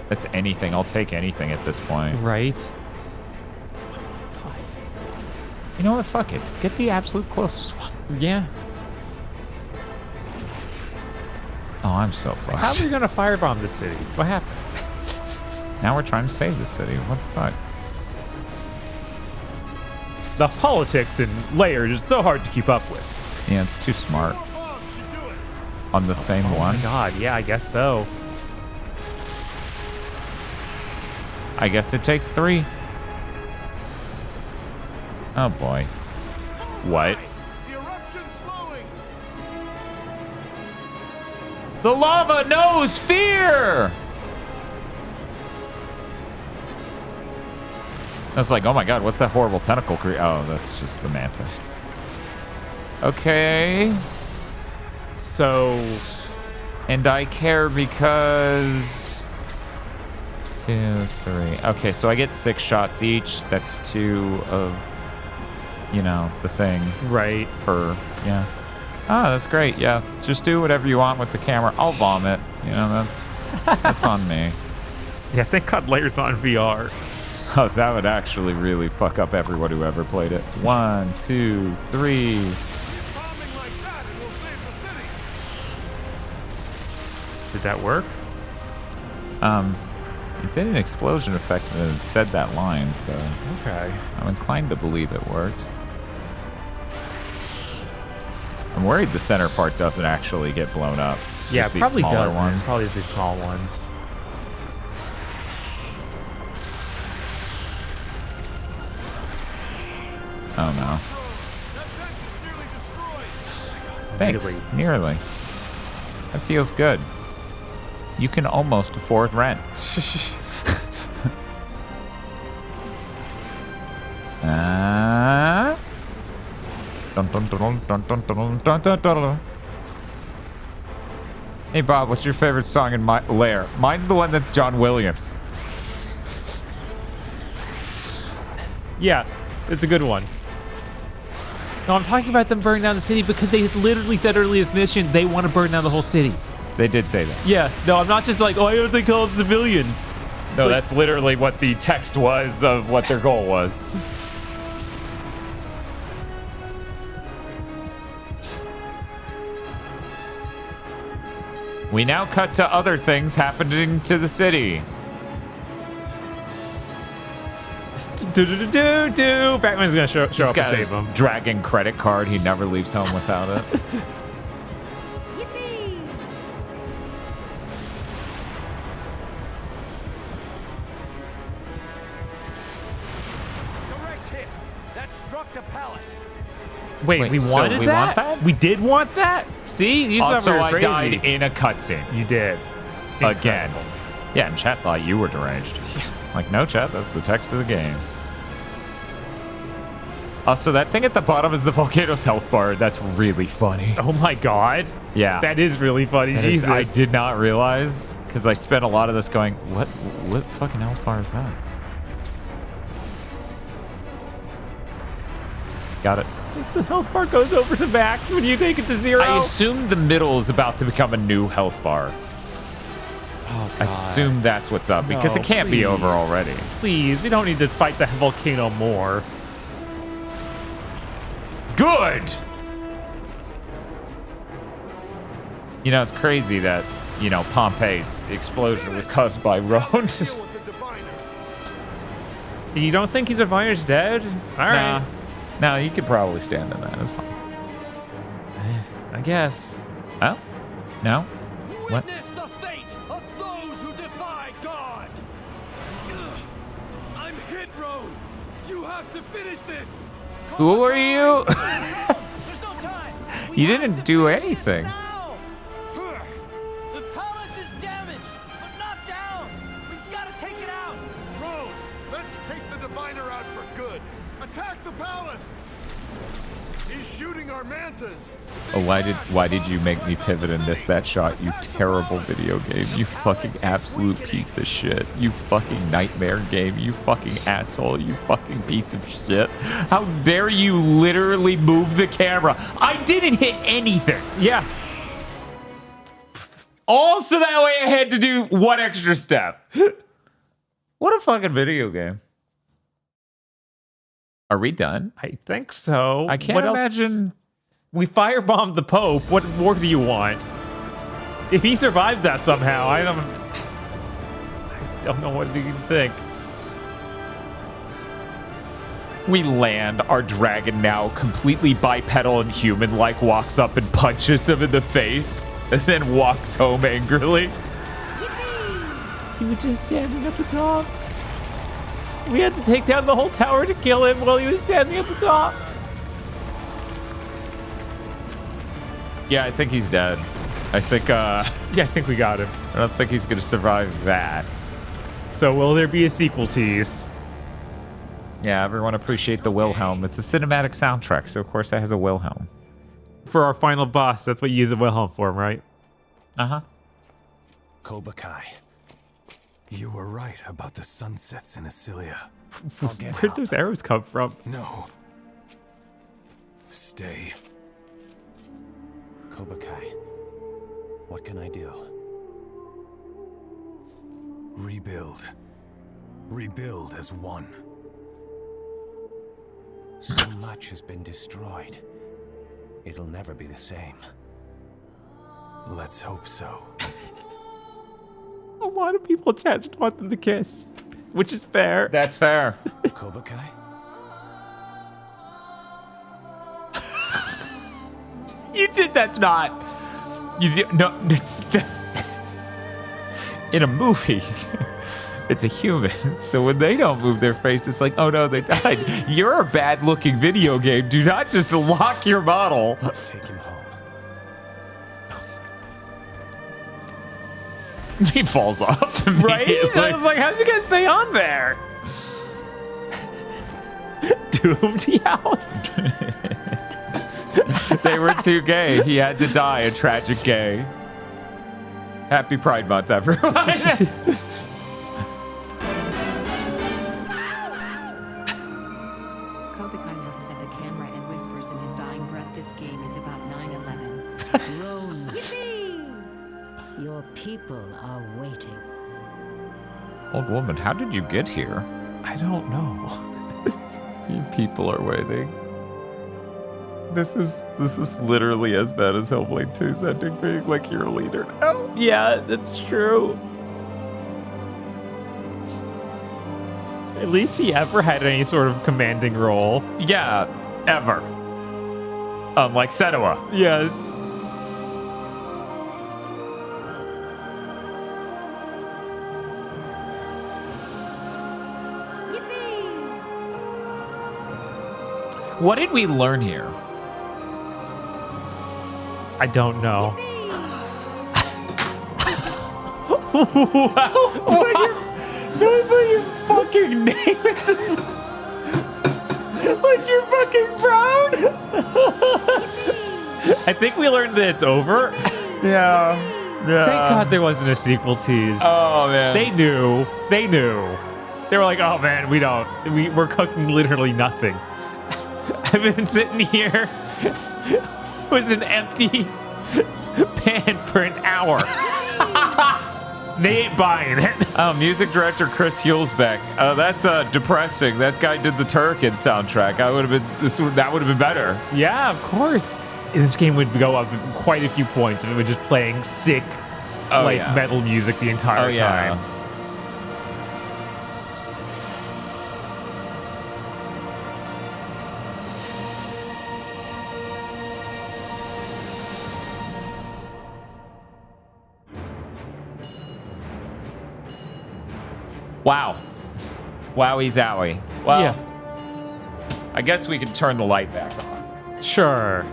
[SPEAKER 1] That's anything. I'll take anything at this point.
[SPEAKER 2] Right.
[SPEAKER 1] You know what? Fuck it. Get the absolute closest one.
[SPEAKER 2] Yeah.
[SPEAKER 1] Oh, I'm so fucked.
[SPEAKER 2] How are we gonna firebomb the city? What happened?
[SPEAKER 1] Now we're trying to save the city. What the fuck?
[SPEAKER 2] The politics in LAIR is so hard to keep up with.
[SPEAKER 1] Yeah, it's too smart. On the same one?
[SPEAKER 2] Oh my god, yeah, I guess so.
[SPEAKER 1] I guess it takes 3. Oh boy. What?
[SPEAKER 14] The eruption's slowing.
[SPEAKER 1] The lava knows fear! I was like, oh my god, what's that horrible tentacle creature? Oh, that's just the mantis. Okay.
[SPEAKER 2] So...
[SPEAKER 1] And I care because... 2, 3. Okay, so I get 6 shots each. That's 2 of, you know, the thing.
[SPEAKER 2] Right.
[SPEAKER 1] Per, yeah. Ah, that's great. Yeah, just do whatever you want with the camera. I'll vomit. You know, that's on me.
[SPEAKER 2] Yeah, thank God LAIR's on VR.
[SPEAKER 1] Oh, that would actually really fuck up everyone who ever played it. 1, 2, 3.
[SPEAKER 2] Did that work?
[SPEAKER 1] It did an explosion effect and it said that line, so
[SPEAKER 2] okay.
[SPEAKER 1] I'm inclined to believe it worked. I'm worried the center part doesn't actually get blown up.
[SPEAKER 2] Yeah,
[SPEAKER 1] just
[SPEAKER 2] it probably
[SPEAKER 1] these smaller
[SPEAKER 2] doesn't.
[SPEAKER 1] ones.
[SPEAKER 2] Probably just these small ones.
[SPEAKER 1] Oh no. Thanks. Nearly. That feels good. You can almost afford rent. Hey Bob, what's your favorite song in my LAIR? Mine's the one that's John Williams.
[SPEAKER 2] Yeah, it's a good one. No, I'm talking about them burning down the city because they literally said earlier in this mission they want to burn down the whole city.
[SPEAKER 1] They did say that.
[SPEAKER 2] Yeah, no, I'm not just like, oh, I don't think all civilians.
[SPEAKER 1] No,
[SPEAKER 2] like,
[SPEAKER 1] that's literally what the text was of what their goal was. We now cut to other things happening to the city.
[SPEAKER 2] Batman's gonna show
[SPEAKER 1] He's
[SPEAKER 2] up
[SPEAKER 1] got
[SPEAKER 2] and
[SPEAKER 1] his
[SPEAKER 2] save him.
[SPEAKER 1] Dragon credit card. He never leaves home without it.
[SPEAKER 10] Direct hit. That struck the palace.
[SPEAKER 2] Wait, we
[SPEAKER 1] so
[SPEAKER 2] wanted
[SPEAKER 1] we
[SPEAKER 2] that?
[SPEAKER 1] want that?
[SPEAKER 2] We did want that? See? These
[SPEAKER 1] Also,
[SPEAKER 2] are
[SPEAKER 1] I
[SPEAKER 2] crazy.
[SPEAKER 1] died in a cutscene.
[SPEAKER 2] You did.
[SPEAKER 1] Again. Yeah, and chat thought you were deranged. Like, no, chat, that's the text of the game. Also, that thing at the bottom is the volcano's health bar. That's really funny.
[SPEAKER 2] Oh my god.
[SPEAKER 1] Yeah.
[SPEAKER 2] That is really funny.
[SPEAKER 1] That
[SPEAKER 2] Jesus.
[SPEAKER 1] is, I did not realize, because I spent a lot of this going, what fucking health bar is that? Got it.
[SPEAKER 2] The health bar goes over to max when you take it to 0.
[SPEAKER 1] I assume the middle is about to become a new health bar.
[SPEAKER 2] Oh,
[SPEAKER 1] I assume that's what's up, because
[SPEAKER 2] No,
[SPEAKER 1] it can't be over already.
[SPEAKER 2] Please, we don't need to fight the volcano more.
[SPEAKER 1] Good! You know, it's crazy that, you know, Pompeii's explosion was caused by Roan.
[SPEAKER 2] You don't think his diviner's dead? All right.
[SPEAKER 1] No, you could probably stand in that. It's fine.
[SPEAKER 2] I guess.
[SPEAKER 1] Oh? No? What?
[SPEAKER 6] Witness the fate of those who defy God!
[SPEAKER 14] I'm hit, Roan! You have to finish this!
[SPEAKER 1] Who are you?
[SPEAKER 6] There's no time!
[SPEAKER 1] You didn't do anything.
[SPEAKER 6] The palace is damaged, but not down! We've got to take it out!
[SPEAKER 12] Roan, let's take the diviner out for good. Attack the palace! He's shooting our mantas.
[SPEAKER 1] Oh, why did you make me pivot and miss that shot, you terrible video game? You fucking absolute piece of shit. You fucking nightmare game. You fucking asshole. You fucking piece of shit. How dare you literally move the camera? I didn't hit anything.
[SPEAKER 2] Yeah.
[SPEAKER 1] Also that way I had to do one extra step. What a fucking video game. Are we done?
[SPEAKER 2] I think so.
[SPEAKER 1] I can't
[SPEAKER 2] What else?
[SPEAKER 1] imagine.
[SPEAKER 2] We firebombed the Pope. What more do you want? If he survived that somehow, I don't know what to think.
[SPEAKER 1] We land, our dragon now completely bipedal and human-like walks up and punches him in the face, and then walks home angrily.
[SPEAKER 2] He was just standing at the top. We had to take down the whole tower to kill him while he was standing at the top.
[SPEAKER 1] Yeah, I think he's dead. I think,
[SPEAKER 2] Yeah, I think we got him.
[SPEAKER 1] I don't think he's going to survive that.
[SPEAKER 2] So will there be a sequel tease?
[SPEAKER 1] Yeah, everyone appreciate the Wilhelm. It's a cinematic soundtrack, so of course it has a Wilhelm.
[SPEAKER 2] For our final boss, that's what you use a Wilhelm for, right?
[SPEAKER 1] Uh-huh.
[SPEAKER 3] Kobakai, you were right about the sunsets in Asilia.
[SPEAKER 2] Where'd those arrows come from?
[SPEAKER 3] No. Stay.
[SPEAKER 16] Kobakai, what can I do?
[SPEAKER 3] Rebuild. Rebuild as one.
[SPEAKER 16] So much has been destroyed. It'll never be the same.
[SPEAKER 3] Let's hope so.
[SPEAKER 2] A lot of people in chat just want them to kiss, which is fair.
[SPEAKER 1] That's fair.
[SPEAKER 3] Kobakai?
[SPEAKER 1] You did. That's not. You did, no. It's in a movie. It's a human. So when they don't move their face, it's like, oh no, they died. You're a bad-looking video game. Do not just lock your model.
[SPEAKER 3] Take him home.
[SPEAKER 1] He falls off.
[SPEAKER 2] Right? I was like, how's he gonna stay on there? Doomed, yeah.
[SPEAKER 1] They were too gay. He had to die a tragic gay. Happy Pride Month, everyone.
[SPEAKER 7] Kobakai looks at the camera and whispers in his dying breath, this game is about 9/11.
[SPEAKER 4] Rome. Your people are waiting.
[SPEAKER 1] Old woman, how did you get here?
[SPEAKER 2] I don't know.
[SPEAKER 1] You people are waiting. This is literally as bad as Hellblade 2's ending being like you're a leader now.
[SPEAKER 2] Yeah, that's true. At least he ever had any sort of commanding role.
[SPEAKER 1] Yeah, ever. Like Senua.
[SPEAKER 2] Yes.
[SPEAKER 1] What did we learn here?
[SPEAKER 2] I don't know.
[SPEAKER 1] Don't put your fucking name at this. Like you're fucking proud.
[SPEAKER 2] I think we learned that it's over.
[SPEAKER 1] Yeah.
[SPEAKER 2] Thank God there wasn't a sequel tease.
[SPEAKER 1] Oh man.
[SPEAKER 2] They knew. They knew. They were like, oh man, we're cooking literally nothing. I've been sitting here with an empty pan for an hour. They ain't buying it.
[SPEAKER 1] Oh, music director Chris Hulsbeck. That's depressing. That guy did the Turrican soundtrack. That would have been better.
[SPEAKER 2] Yeah, of course. This game would go up quite a few points if it was just playing sick, metal music the entire time.
[SPEAKER 1] Wow. Wowie zowie. Well,
[SPEAKER 2] yeah.
[SPEAKER 1] I guess we could turn the light back on.
[SPEAKER 2] Sure.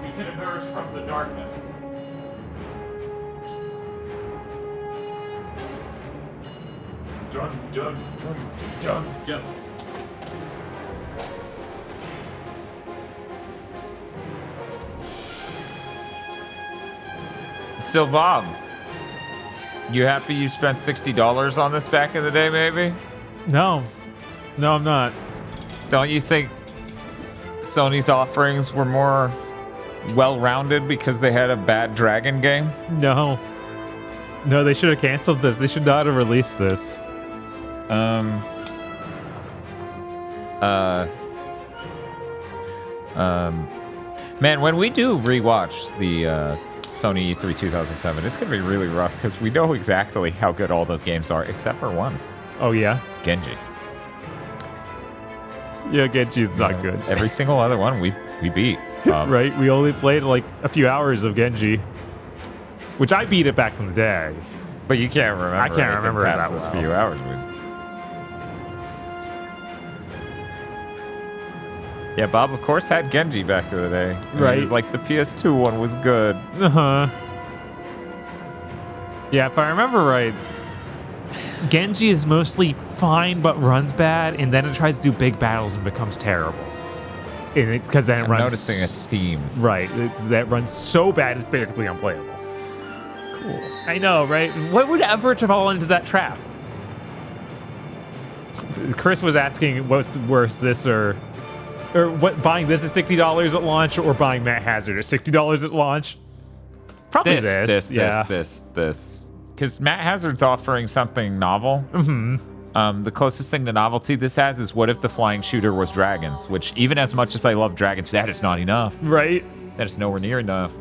[SPEAKER 1] We can emerge from the darkness. Dun, dun, dun, dun, dun. So, Bob, you happy you spent $60 on this back in the day, maybe?
[SPEAKER 2] No. No, I'm not.
[SPEAKER 1] Don't you think Sony's offerings were more well-rounded because they had a bad Dragon game?
[SPEAKER 2] No. No, they should have canceled this. They should not have released this.
[SPEAKER 1] Man, when we do rewatch the Sony E3 2007, it's gonna be really rough because we know exactly how good all those games are, except for one.
[SPEAKER 2] Oh yeah?
[SPEAKER 1] Genji.
[SPEAKER 2] Yeah, Genji's not good.
[SPEAKER 1] Every single other one we beat.
[SPEAKER 2] Right? We only played like a few hours of Genji, which I beat it back in the day.
[SPEAKER 1] But you can't remember.
[SPEAKER 2] I can't remember
[SPEAKER 1] past
[SPEAKER 2] that
[SPEAKER 1] those
[SPEAKER 2] well.
[SPEAKER 1] few hours. Yeah, Bob, of course, had Genji back in the day. And
[SPEAKER 2] Right.
[SPEAKER 1] He was like, the PS2 one was good.
[SPEAKER 2] Uh-huh. Yeah, if I remember right, Genji is mostly fine but runs bad, and then it tries to do big battles and becomes terrible. Because then it
[SPEAKER 1] I'm
[SPEAKER 2] runs...
[SPEAKER 1] noticing a theme.
[SPEAKER 2] Right. That runs so bad it's basically unplayable.
[SPEAKER 1] Cool.
[SPEAKER 2] I know, right? What would ever fall into that trap? Chris was asking what's worse, this or what, buying this at $60 at launch or buying Matt Hazard at $60 at launch? Probably this.
[SPEAKER 1] This. Because Matt Hazard's offering something novel.
[SPEAKER 2] Mm-hmm.
[SPEAKER 1] The closest thing to novelty this has is what if the flying shooter was dragons? Which, even as much as I love dragons, that is not enough.
[SPEAKER 2] Right.
[SPEAKER 1] That is nowhere near enough.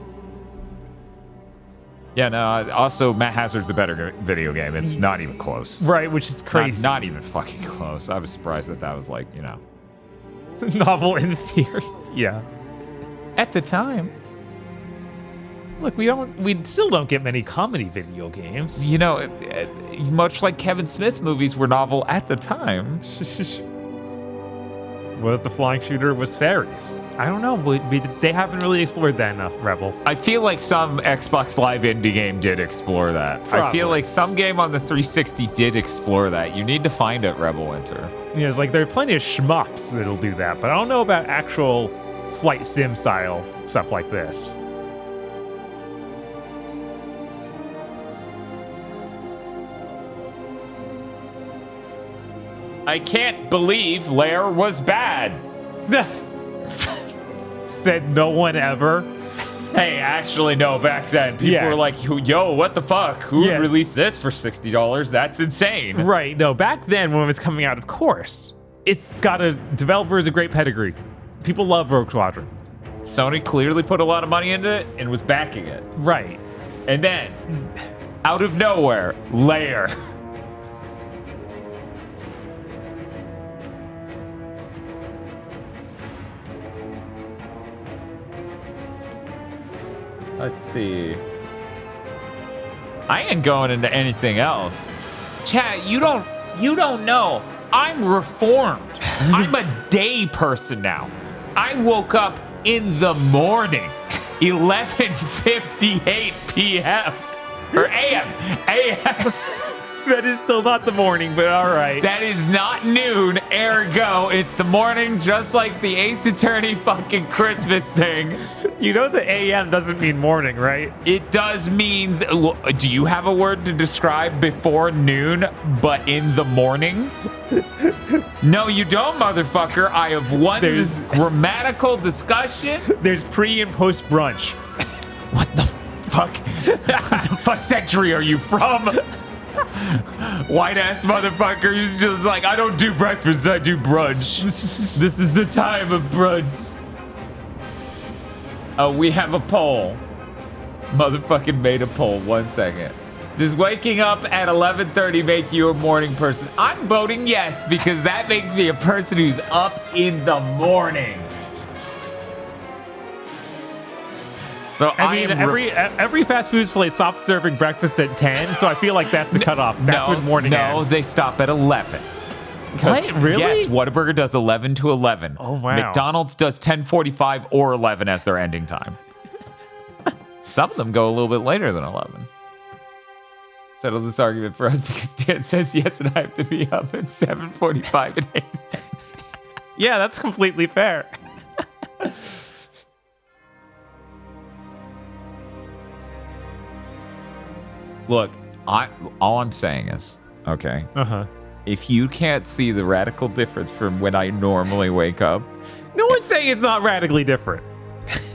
[SPEAKER 1] Yeah, no, also, Matt Hazard's a better video game. It's not even close.
[SPEAKER 2] Right, which is crazy.
[SPEAKER 1] Not even fucking close. I was surprised that was like, you know.
[SPEAKER 2] Novel in theory. Yeah.
[SPEAKER 1] At the time.
[SPEAKER 2] Look, we still don't get many comedy video games.
[SPEAKER 1] You know, much like Kevin Smith movies were novel at the time.
[SPEAKER 2] What if the flying shooter was fairies? I don't know. They haven't really explored that enough, Rebel.
[SPEAKER 1] I feel like some Xbox Live indie game did explore that.
[SPEAKER 2] Probably.
[SPEAKER 1] I feel like some game on the 360 did explore that. You need to find it, Rebel Winter.
[SPEAKER 2] Yeah, it's like there are plenty of shmups that'll do that, but I don't know about actual flight sim style stuff like this.
[SPEAKER 1] I can't believe LAIR was bad.
[SPEAKER 2] Said no one ever.
[SPEAKER 1] Hey, actually, no, back then, people were like, yo, what the fuck? Who would release this for $60? That's insane.
[SPEAKER 2] Right, no, back then when it was coming out, of course, it's got a developer is a great pedigree. People love Rogue Squadron.
[SPEAKER 1] Sony clearly put a lot of money into it and was backing it.
[SPEAKER 2] Right.
[SPEAKER 1] And then, out of nowhere, LAIR. Let's see. I ain't going into anything else. Chat, you don't know. I'm reformed. I'm a day person now. I woke up in the morning, 11:58 p.m. or a.m. a.m.
[SPEAKER 2] That is still not the morning, but all right.
[SPEAKER 1] That is not noon, ergo, it's the morning, just like the Ace Attorney fucking Christmas thing.
[SPEAKER 2] You know the AM doesn't mean morning, right?
[SPEAKER 1] It does mean, do you have a word to describe before noon, but in the morning? No, you don't, motherfucker. I have won this grammatical discussion.
[SPEAKER 2] There's pre and post brunch.
[SPEAKER 1] What the fuck? What the fuck century are you from? White ass motherfucker who's just like, I don't do breakfast, I do brunch. This is the time of brunch. We have a poll. Motherfucking made a poll. 1 second. Does waking up at 11:30 make you a morning person? I'm voting yes, because that makes me a person who's up in the morning. So
[SPEAKER 2] I mean, every fast food place stops serving breakfast at 10, so I feel like that's the cutoff. That's when morning ends.
[SPEAKER 1] they stop at 11.
[SPEAKER 2] What? Really?
[SPEAKER 1] Yes, Whataburger does 11 to 11.
[SPEAKER 2] Oh, wow.
[SPEAKER 1] McDonald's does 10:45 or 11 as their ending time. Some of them go a little bit later than 11. Settle this argument for us because Dan says yes and I have to be up at 7:45 and 8.
[SPEAKER 2] Yeah, that's completely fair.
[SPEAKER 1] Look, all I'm saying is, okay,
[SPEAKER 2] Uh-huh.
[SPEAKER 1] if you can't see the radical difference from when I normally wake up.
[SPEAKER 2] No one's saying it's not radically different.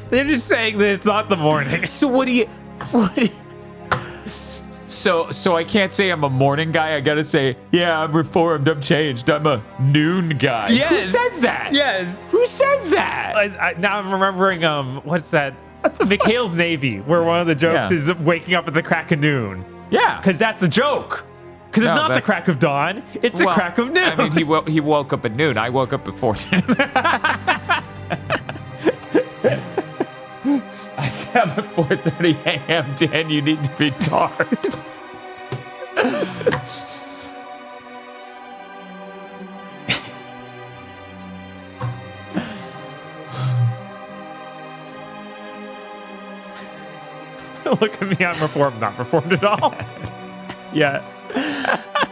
[SPEAKER 2] They're just saying that it's not the morning.
[SPEAKER 1] So what do you So I can't say I'm a morning guy. I gotta say, yeah, I'm reformed, I'm changed, I'm a noon guy.
[SPEAKER 2] Yes.
[SPEAKER 1] Who says that?
[SPEAKER 2] Yes.
[SPEAKER 1] Who says that?
[SPEAKER 2] Now I'm remembering, what's that? McHale's Navy, where one of the jokes is waking up at the crack of noon.
[SPEAKER 1] Yeah.
[SPEAKER 2] Because that's the joke. Because it's not the crack of dawn, it's the crack of noon.
[SPEAKER 1] I mean, he woke up at noon. I woke up at 14. I get up at 4:30 a.m., Dan. You need to be dark.
[SPEAKER 2] Look at me, I'm reformed. Not reformed at all. Yeah.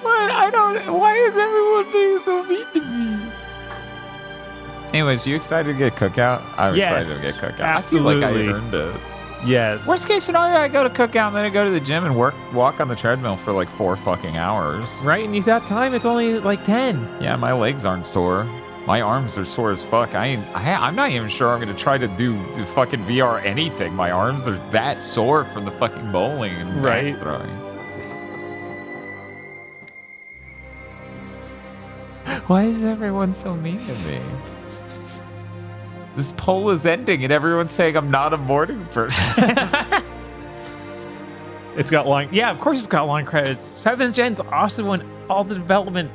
[SPEAKER 1] What? I don't. Why is everyone being so mean to me? Anyways, you excited to get cookout? I'm excited to get cookout.
[SPEAKER 2] Absolutely.
[SPEAKER 1] I feel like I earned it.
[SPEAKER 2] Yes.
[SPEAKER 1] Worst case scenario, I go to cookout and then I go to the gym and walk on the treadmill for like 4 fucking hours.
[SPEAKER 2] Right, and that time it's only like 10.
[SPEAKER 1] Yeah, my legs aren't sore. My arms are sore as fuck. I'm not even sure I'm gonna try to do the fucking VR anything. My arms are that sore from the fucking bowling and axe throwing. Why is everyone so mean to me? This poll is ending and everyone's saying I'm not a morning person.
[SPEAKER 2] It's got long. Yeah, of course it's got long credits. 7th Gen's also when all the development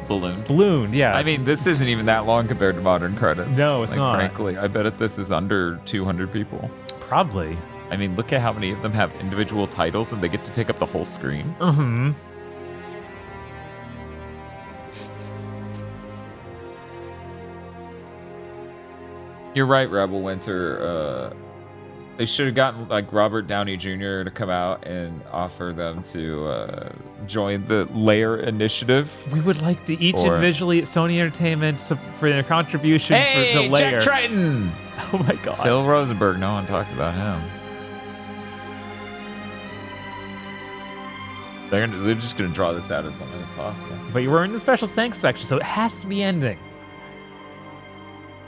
[SPEAKER 2] ballooned. Yeah.
[SPEAKER 1] I mean, this isn't even that long compared to modern credits.
[SPEAKER 2] No, it's not.
[SPEAKER 1] Frankly, I bet this is under 200 people.
[SPEAKER 2] Probably.
[SPEAKER 1] I mean, look at how many of them have individual titles and they get to take up the whole screen.
[SPEAKER 2] Mm-hmm.
[SPEAKER 1] You're right, Rebel Winter. They should have gotten like Robert Downey Jr. to come out and offer them to join the LAIR initiative.
[SPEAKER 2] We would like to each individually at Sony Entertainment for their contribution for the LAIR.
[SPEAKER 1] Jack Triton!
[SPEAKER 2] Oh my god.
[SPEAKER 1] Phil Rosenberg, no one talks about him. They're just going to draw this out as long as possible.
[SPEAKER 2] But we're in the special thanks section, so it has to be ending.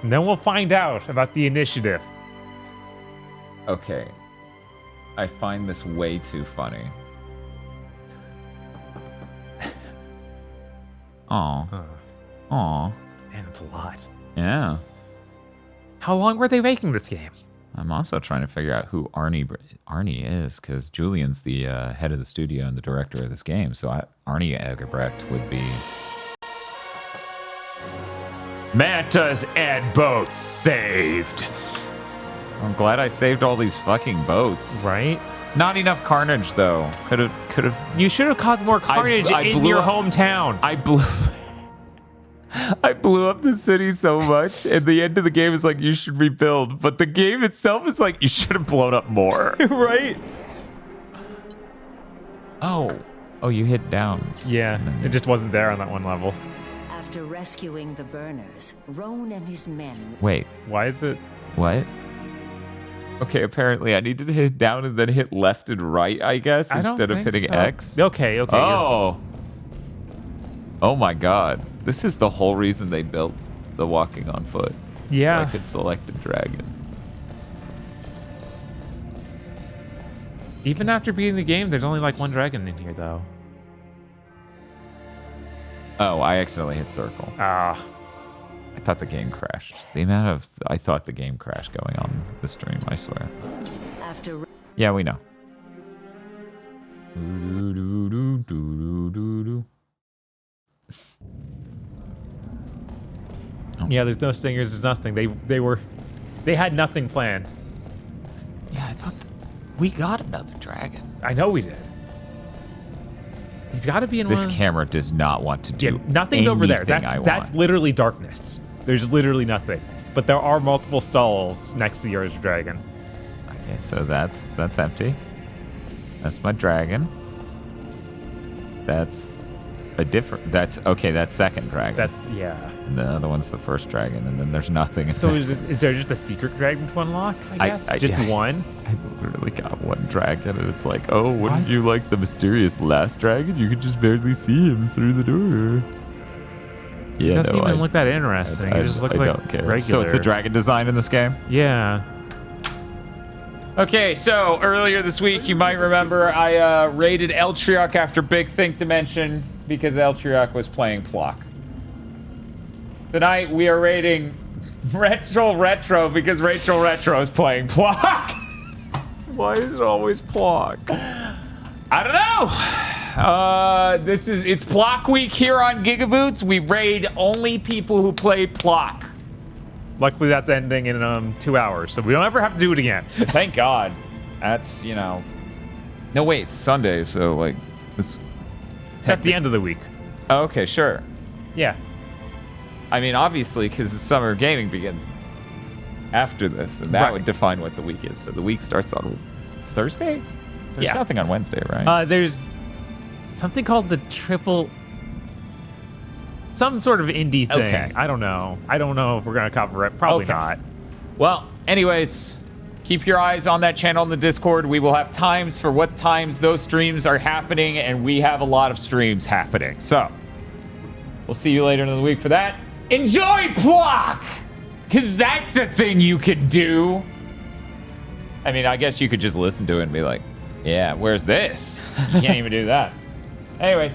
[SPEAKER 2] And then we'll find out about the initiative.
[SPEAKER 1] Okay. I find this way too funny. Aw. Aw.
[SPEAKER 2] Man, that's a lot.
[SPEAKER 1] Yeah.
[SPEAKER 2] How long were they making this game?
[SPEAKER 1] I'm also trying to figure out who Arnie is, because Julian's the head of the studio and the director of this game, so Arnie Egerbrecht would be... Mantas and boats saved. I'm glad I saved all these fucking boats.
[SPEAKER 2] Right?
[SPEAKER 1] Not enough carnage though. Could have.
[SPEAKER 2] You should have caused more carnage in your hometown.
[SPEAKER 1] I blew up the city so much, and the end of the game is like you should rebuild, but the game itself is like you should have blown up more.
[SPEAKER 2] Right?
[SPEAKER 1] Oh, you hit down.
[SPEAKER 2] Yeah, it just wasn't there on that one level.
[SPEAKER 4] After rescuing the burners, Roan and his men...
[SPEAKER 1] Wait.
[SPEAKER 2] Why is it...
[SPEAKER 1] What? Okay, apparently I needed to hit down and then hit left and right, I guess, instead of hitting X.
[SPEAKER 2] Okay.
[SPEAKER 1] Oh my god. This is the whole reason they built the walking on foot.
[SPEAKER 2] Yeah.
[SPEAKER 1] So I could select a dragon.
[SPEAKER 2] Even after beating the game, there's only like one dragon in here, though.
[SPEAKER 1] Oh, I accidentally hit circle.
[SPEAKER 2] Ah.
[SPEAKER 1] I thought the game crashed. I thought the game crashed going on the stream, I swear. Yeah, we know.
[SPEAKER 2] Yeah, there's no stingers, there's nothing. They had nothing planned.
[SPEAKER 1] Yeah, I thought we got another dragon.
[SPEAKER 2] I know we did. He's got to be in
[SPEAKER 1] this
[SPEAKER 2] one.
[SPEAKER 1] Camera does not want to do
[SPEAKER 2] nothing's over there.
[SPEAKER 1] That's
[SPEAKER 2] That's literally darkness. There's literally nothing. But there are multiple stalls next to yours, dragon.
[SPEAKER 1] Okay, so that's empty. That's my dragon. That's a different. That's second dragon.
[SPEAKER 2] Yeah.
[SPEAKER 1] And the other one's the first dragon, and then there's nothing.
[SPEAKER 2] So is there just a secret dragon to unlock? I guess just one.
[SPEAKER 1] I literally got one dragon, and it's like, oh, wouldn't you like the mysterious last dragon? You could just barely see him through the door. Yeah,
[SPEAKER 2] it doesn't even look that interesting. It just looks like
[SPEAKER 1] don't care.
[SPEAKER 2] regular.
[SPEAKER 1] So it's a dragon design in this game?
[SPEAKER 2] Yeah.
[SPEAKER 1] Okay, so earlier this week, you might remember I raided Eltriok after Big Think Dimension because Eltriok was playing Plock. Tonight, we are raiding Rachel Retro because Rachel Retro is playing Plock. Why is it always Plock? I don't know. It's Plock week here on GigaBoots. We raid only people who play Plock.
[SPEAKER 2] Luckily, that's ending in 2 hours, so we don't ever have to do it again.
[SPEAKER 1] Thank God. That's, No, wait, it's Sunday, so, like, this...
[SPEAKER 2] At the end of the week.
[SPEAKER 1] Oh, okay, sure.
[SPEAKER 2] Yeah.
[SPEAKER 1] I mean, obviously, because the summer of gaming begins after this, and that would define what the week is. So the week starts on Thursday? There's nothing on Wednesday, right?
[SPEAKER 2] There's something called the Triple... Some sort of indie thing.
[SPEAKER 1] Okay.
[SPEAKER 2] I don't know. I don't know if we're going to cover it. Probably not.
[SPEAKER 1] Well, anyways, keep your eyes on that channel in the Discord. We will have times for what times those streams are happening, and we have a lot of streams happening. So, we'll see you later in the week for that. Enjoy Plock! Because that's a thing you could do. I mean, I guess you could just listen to it and be like, yeah, where's this? You can't even do that. Anyway.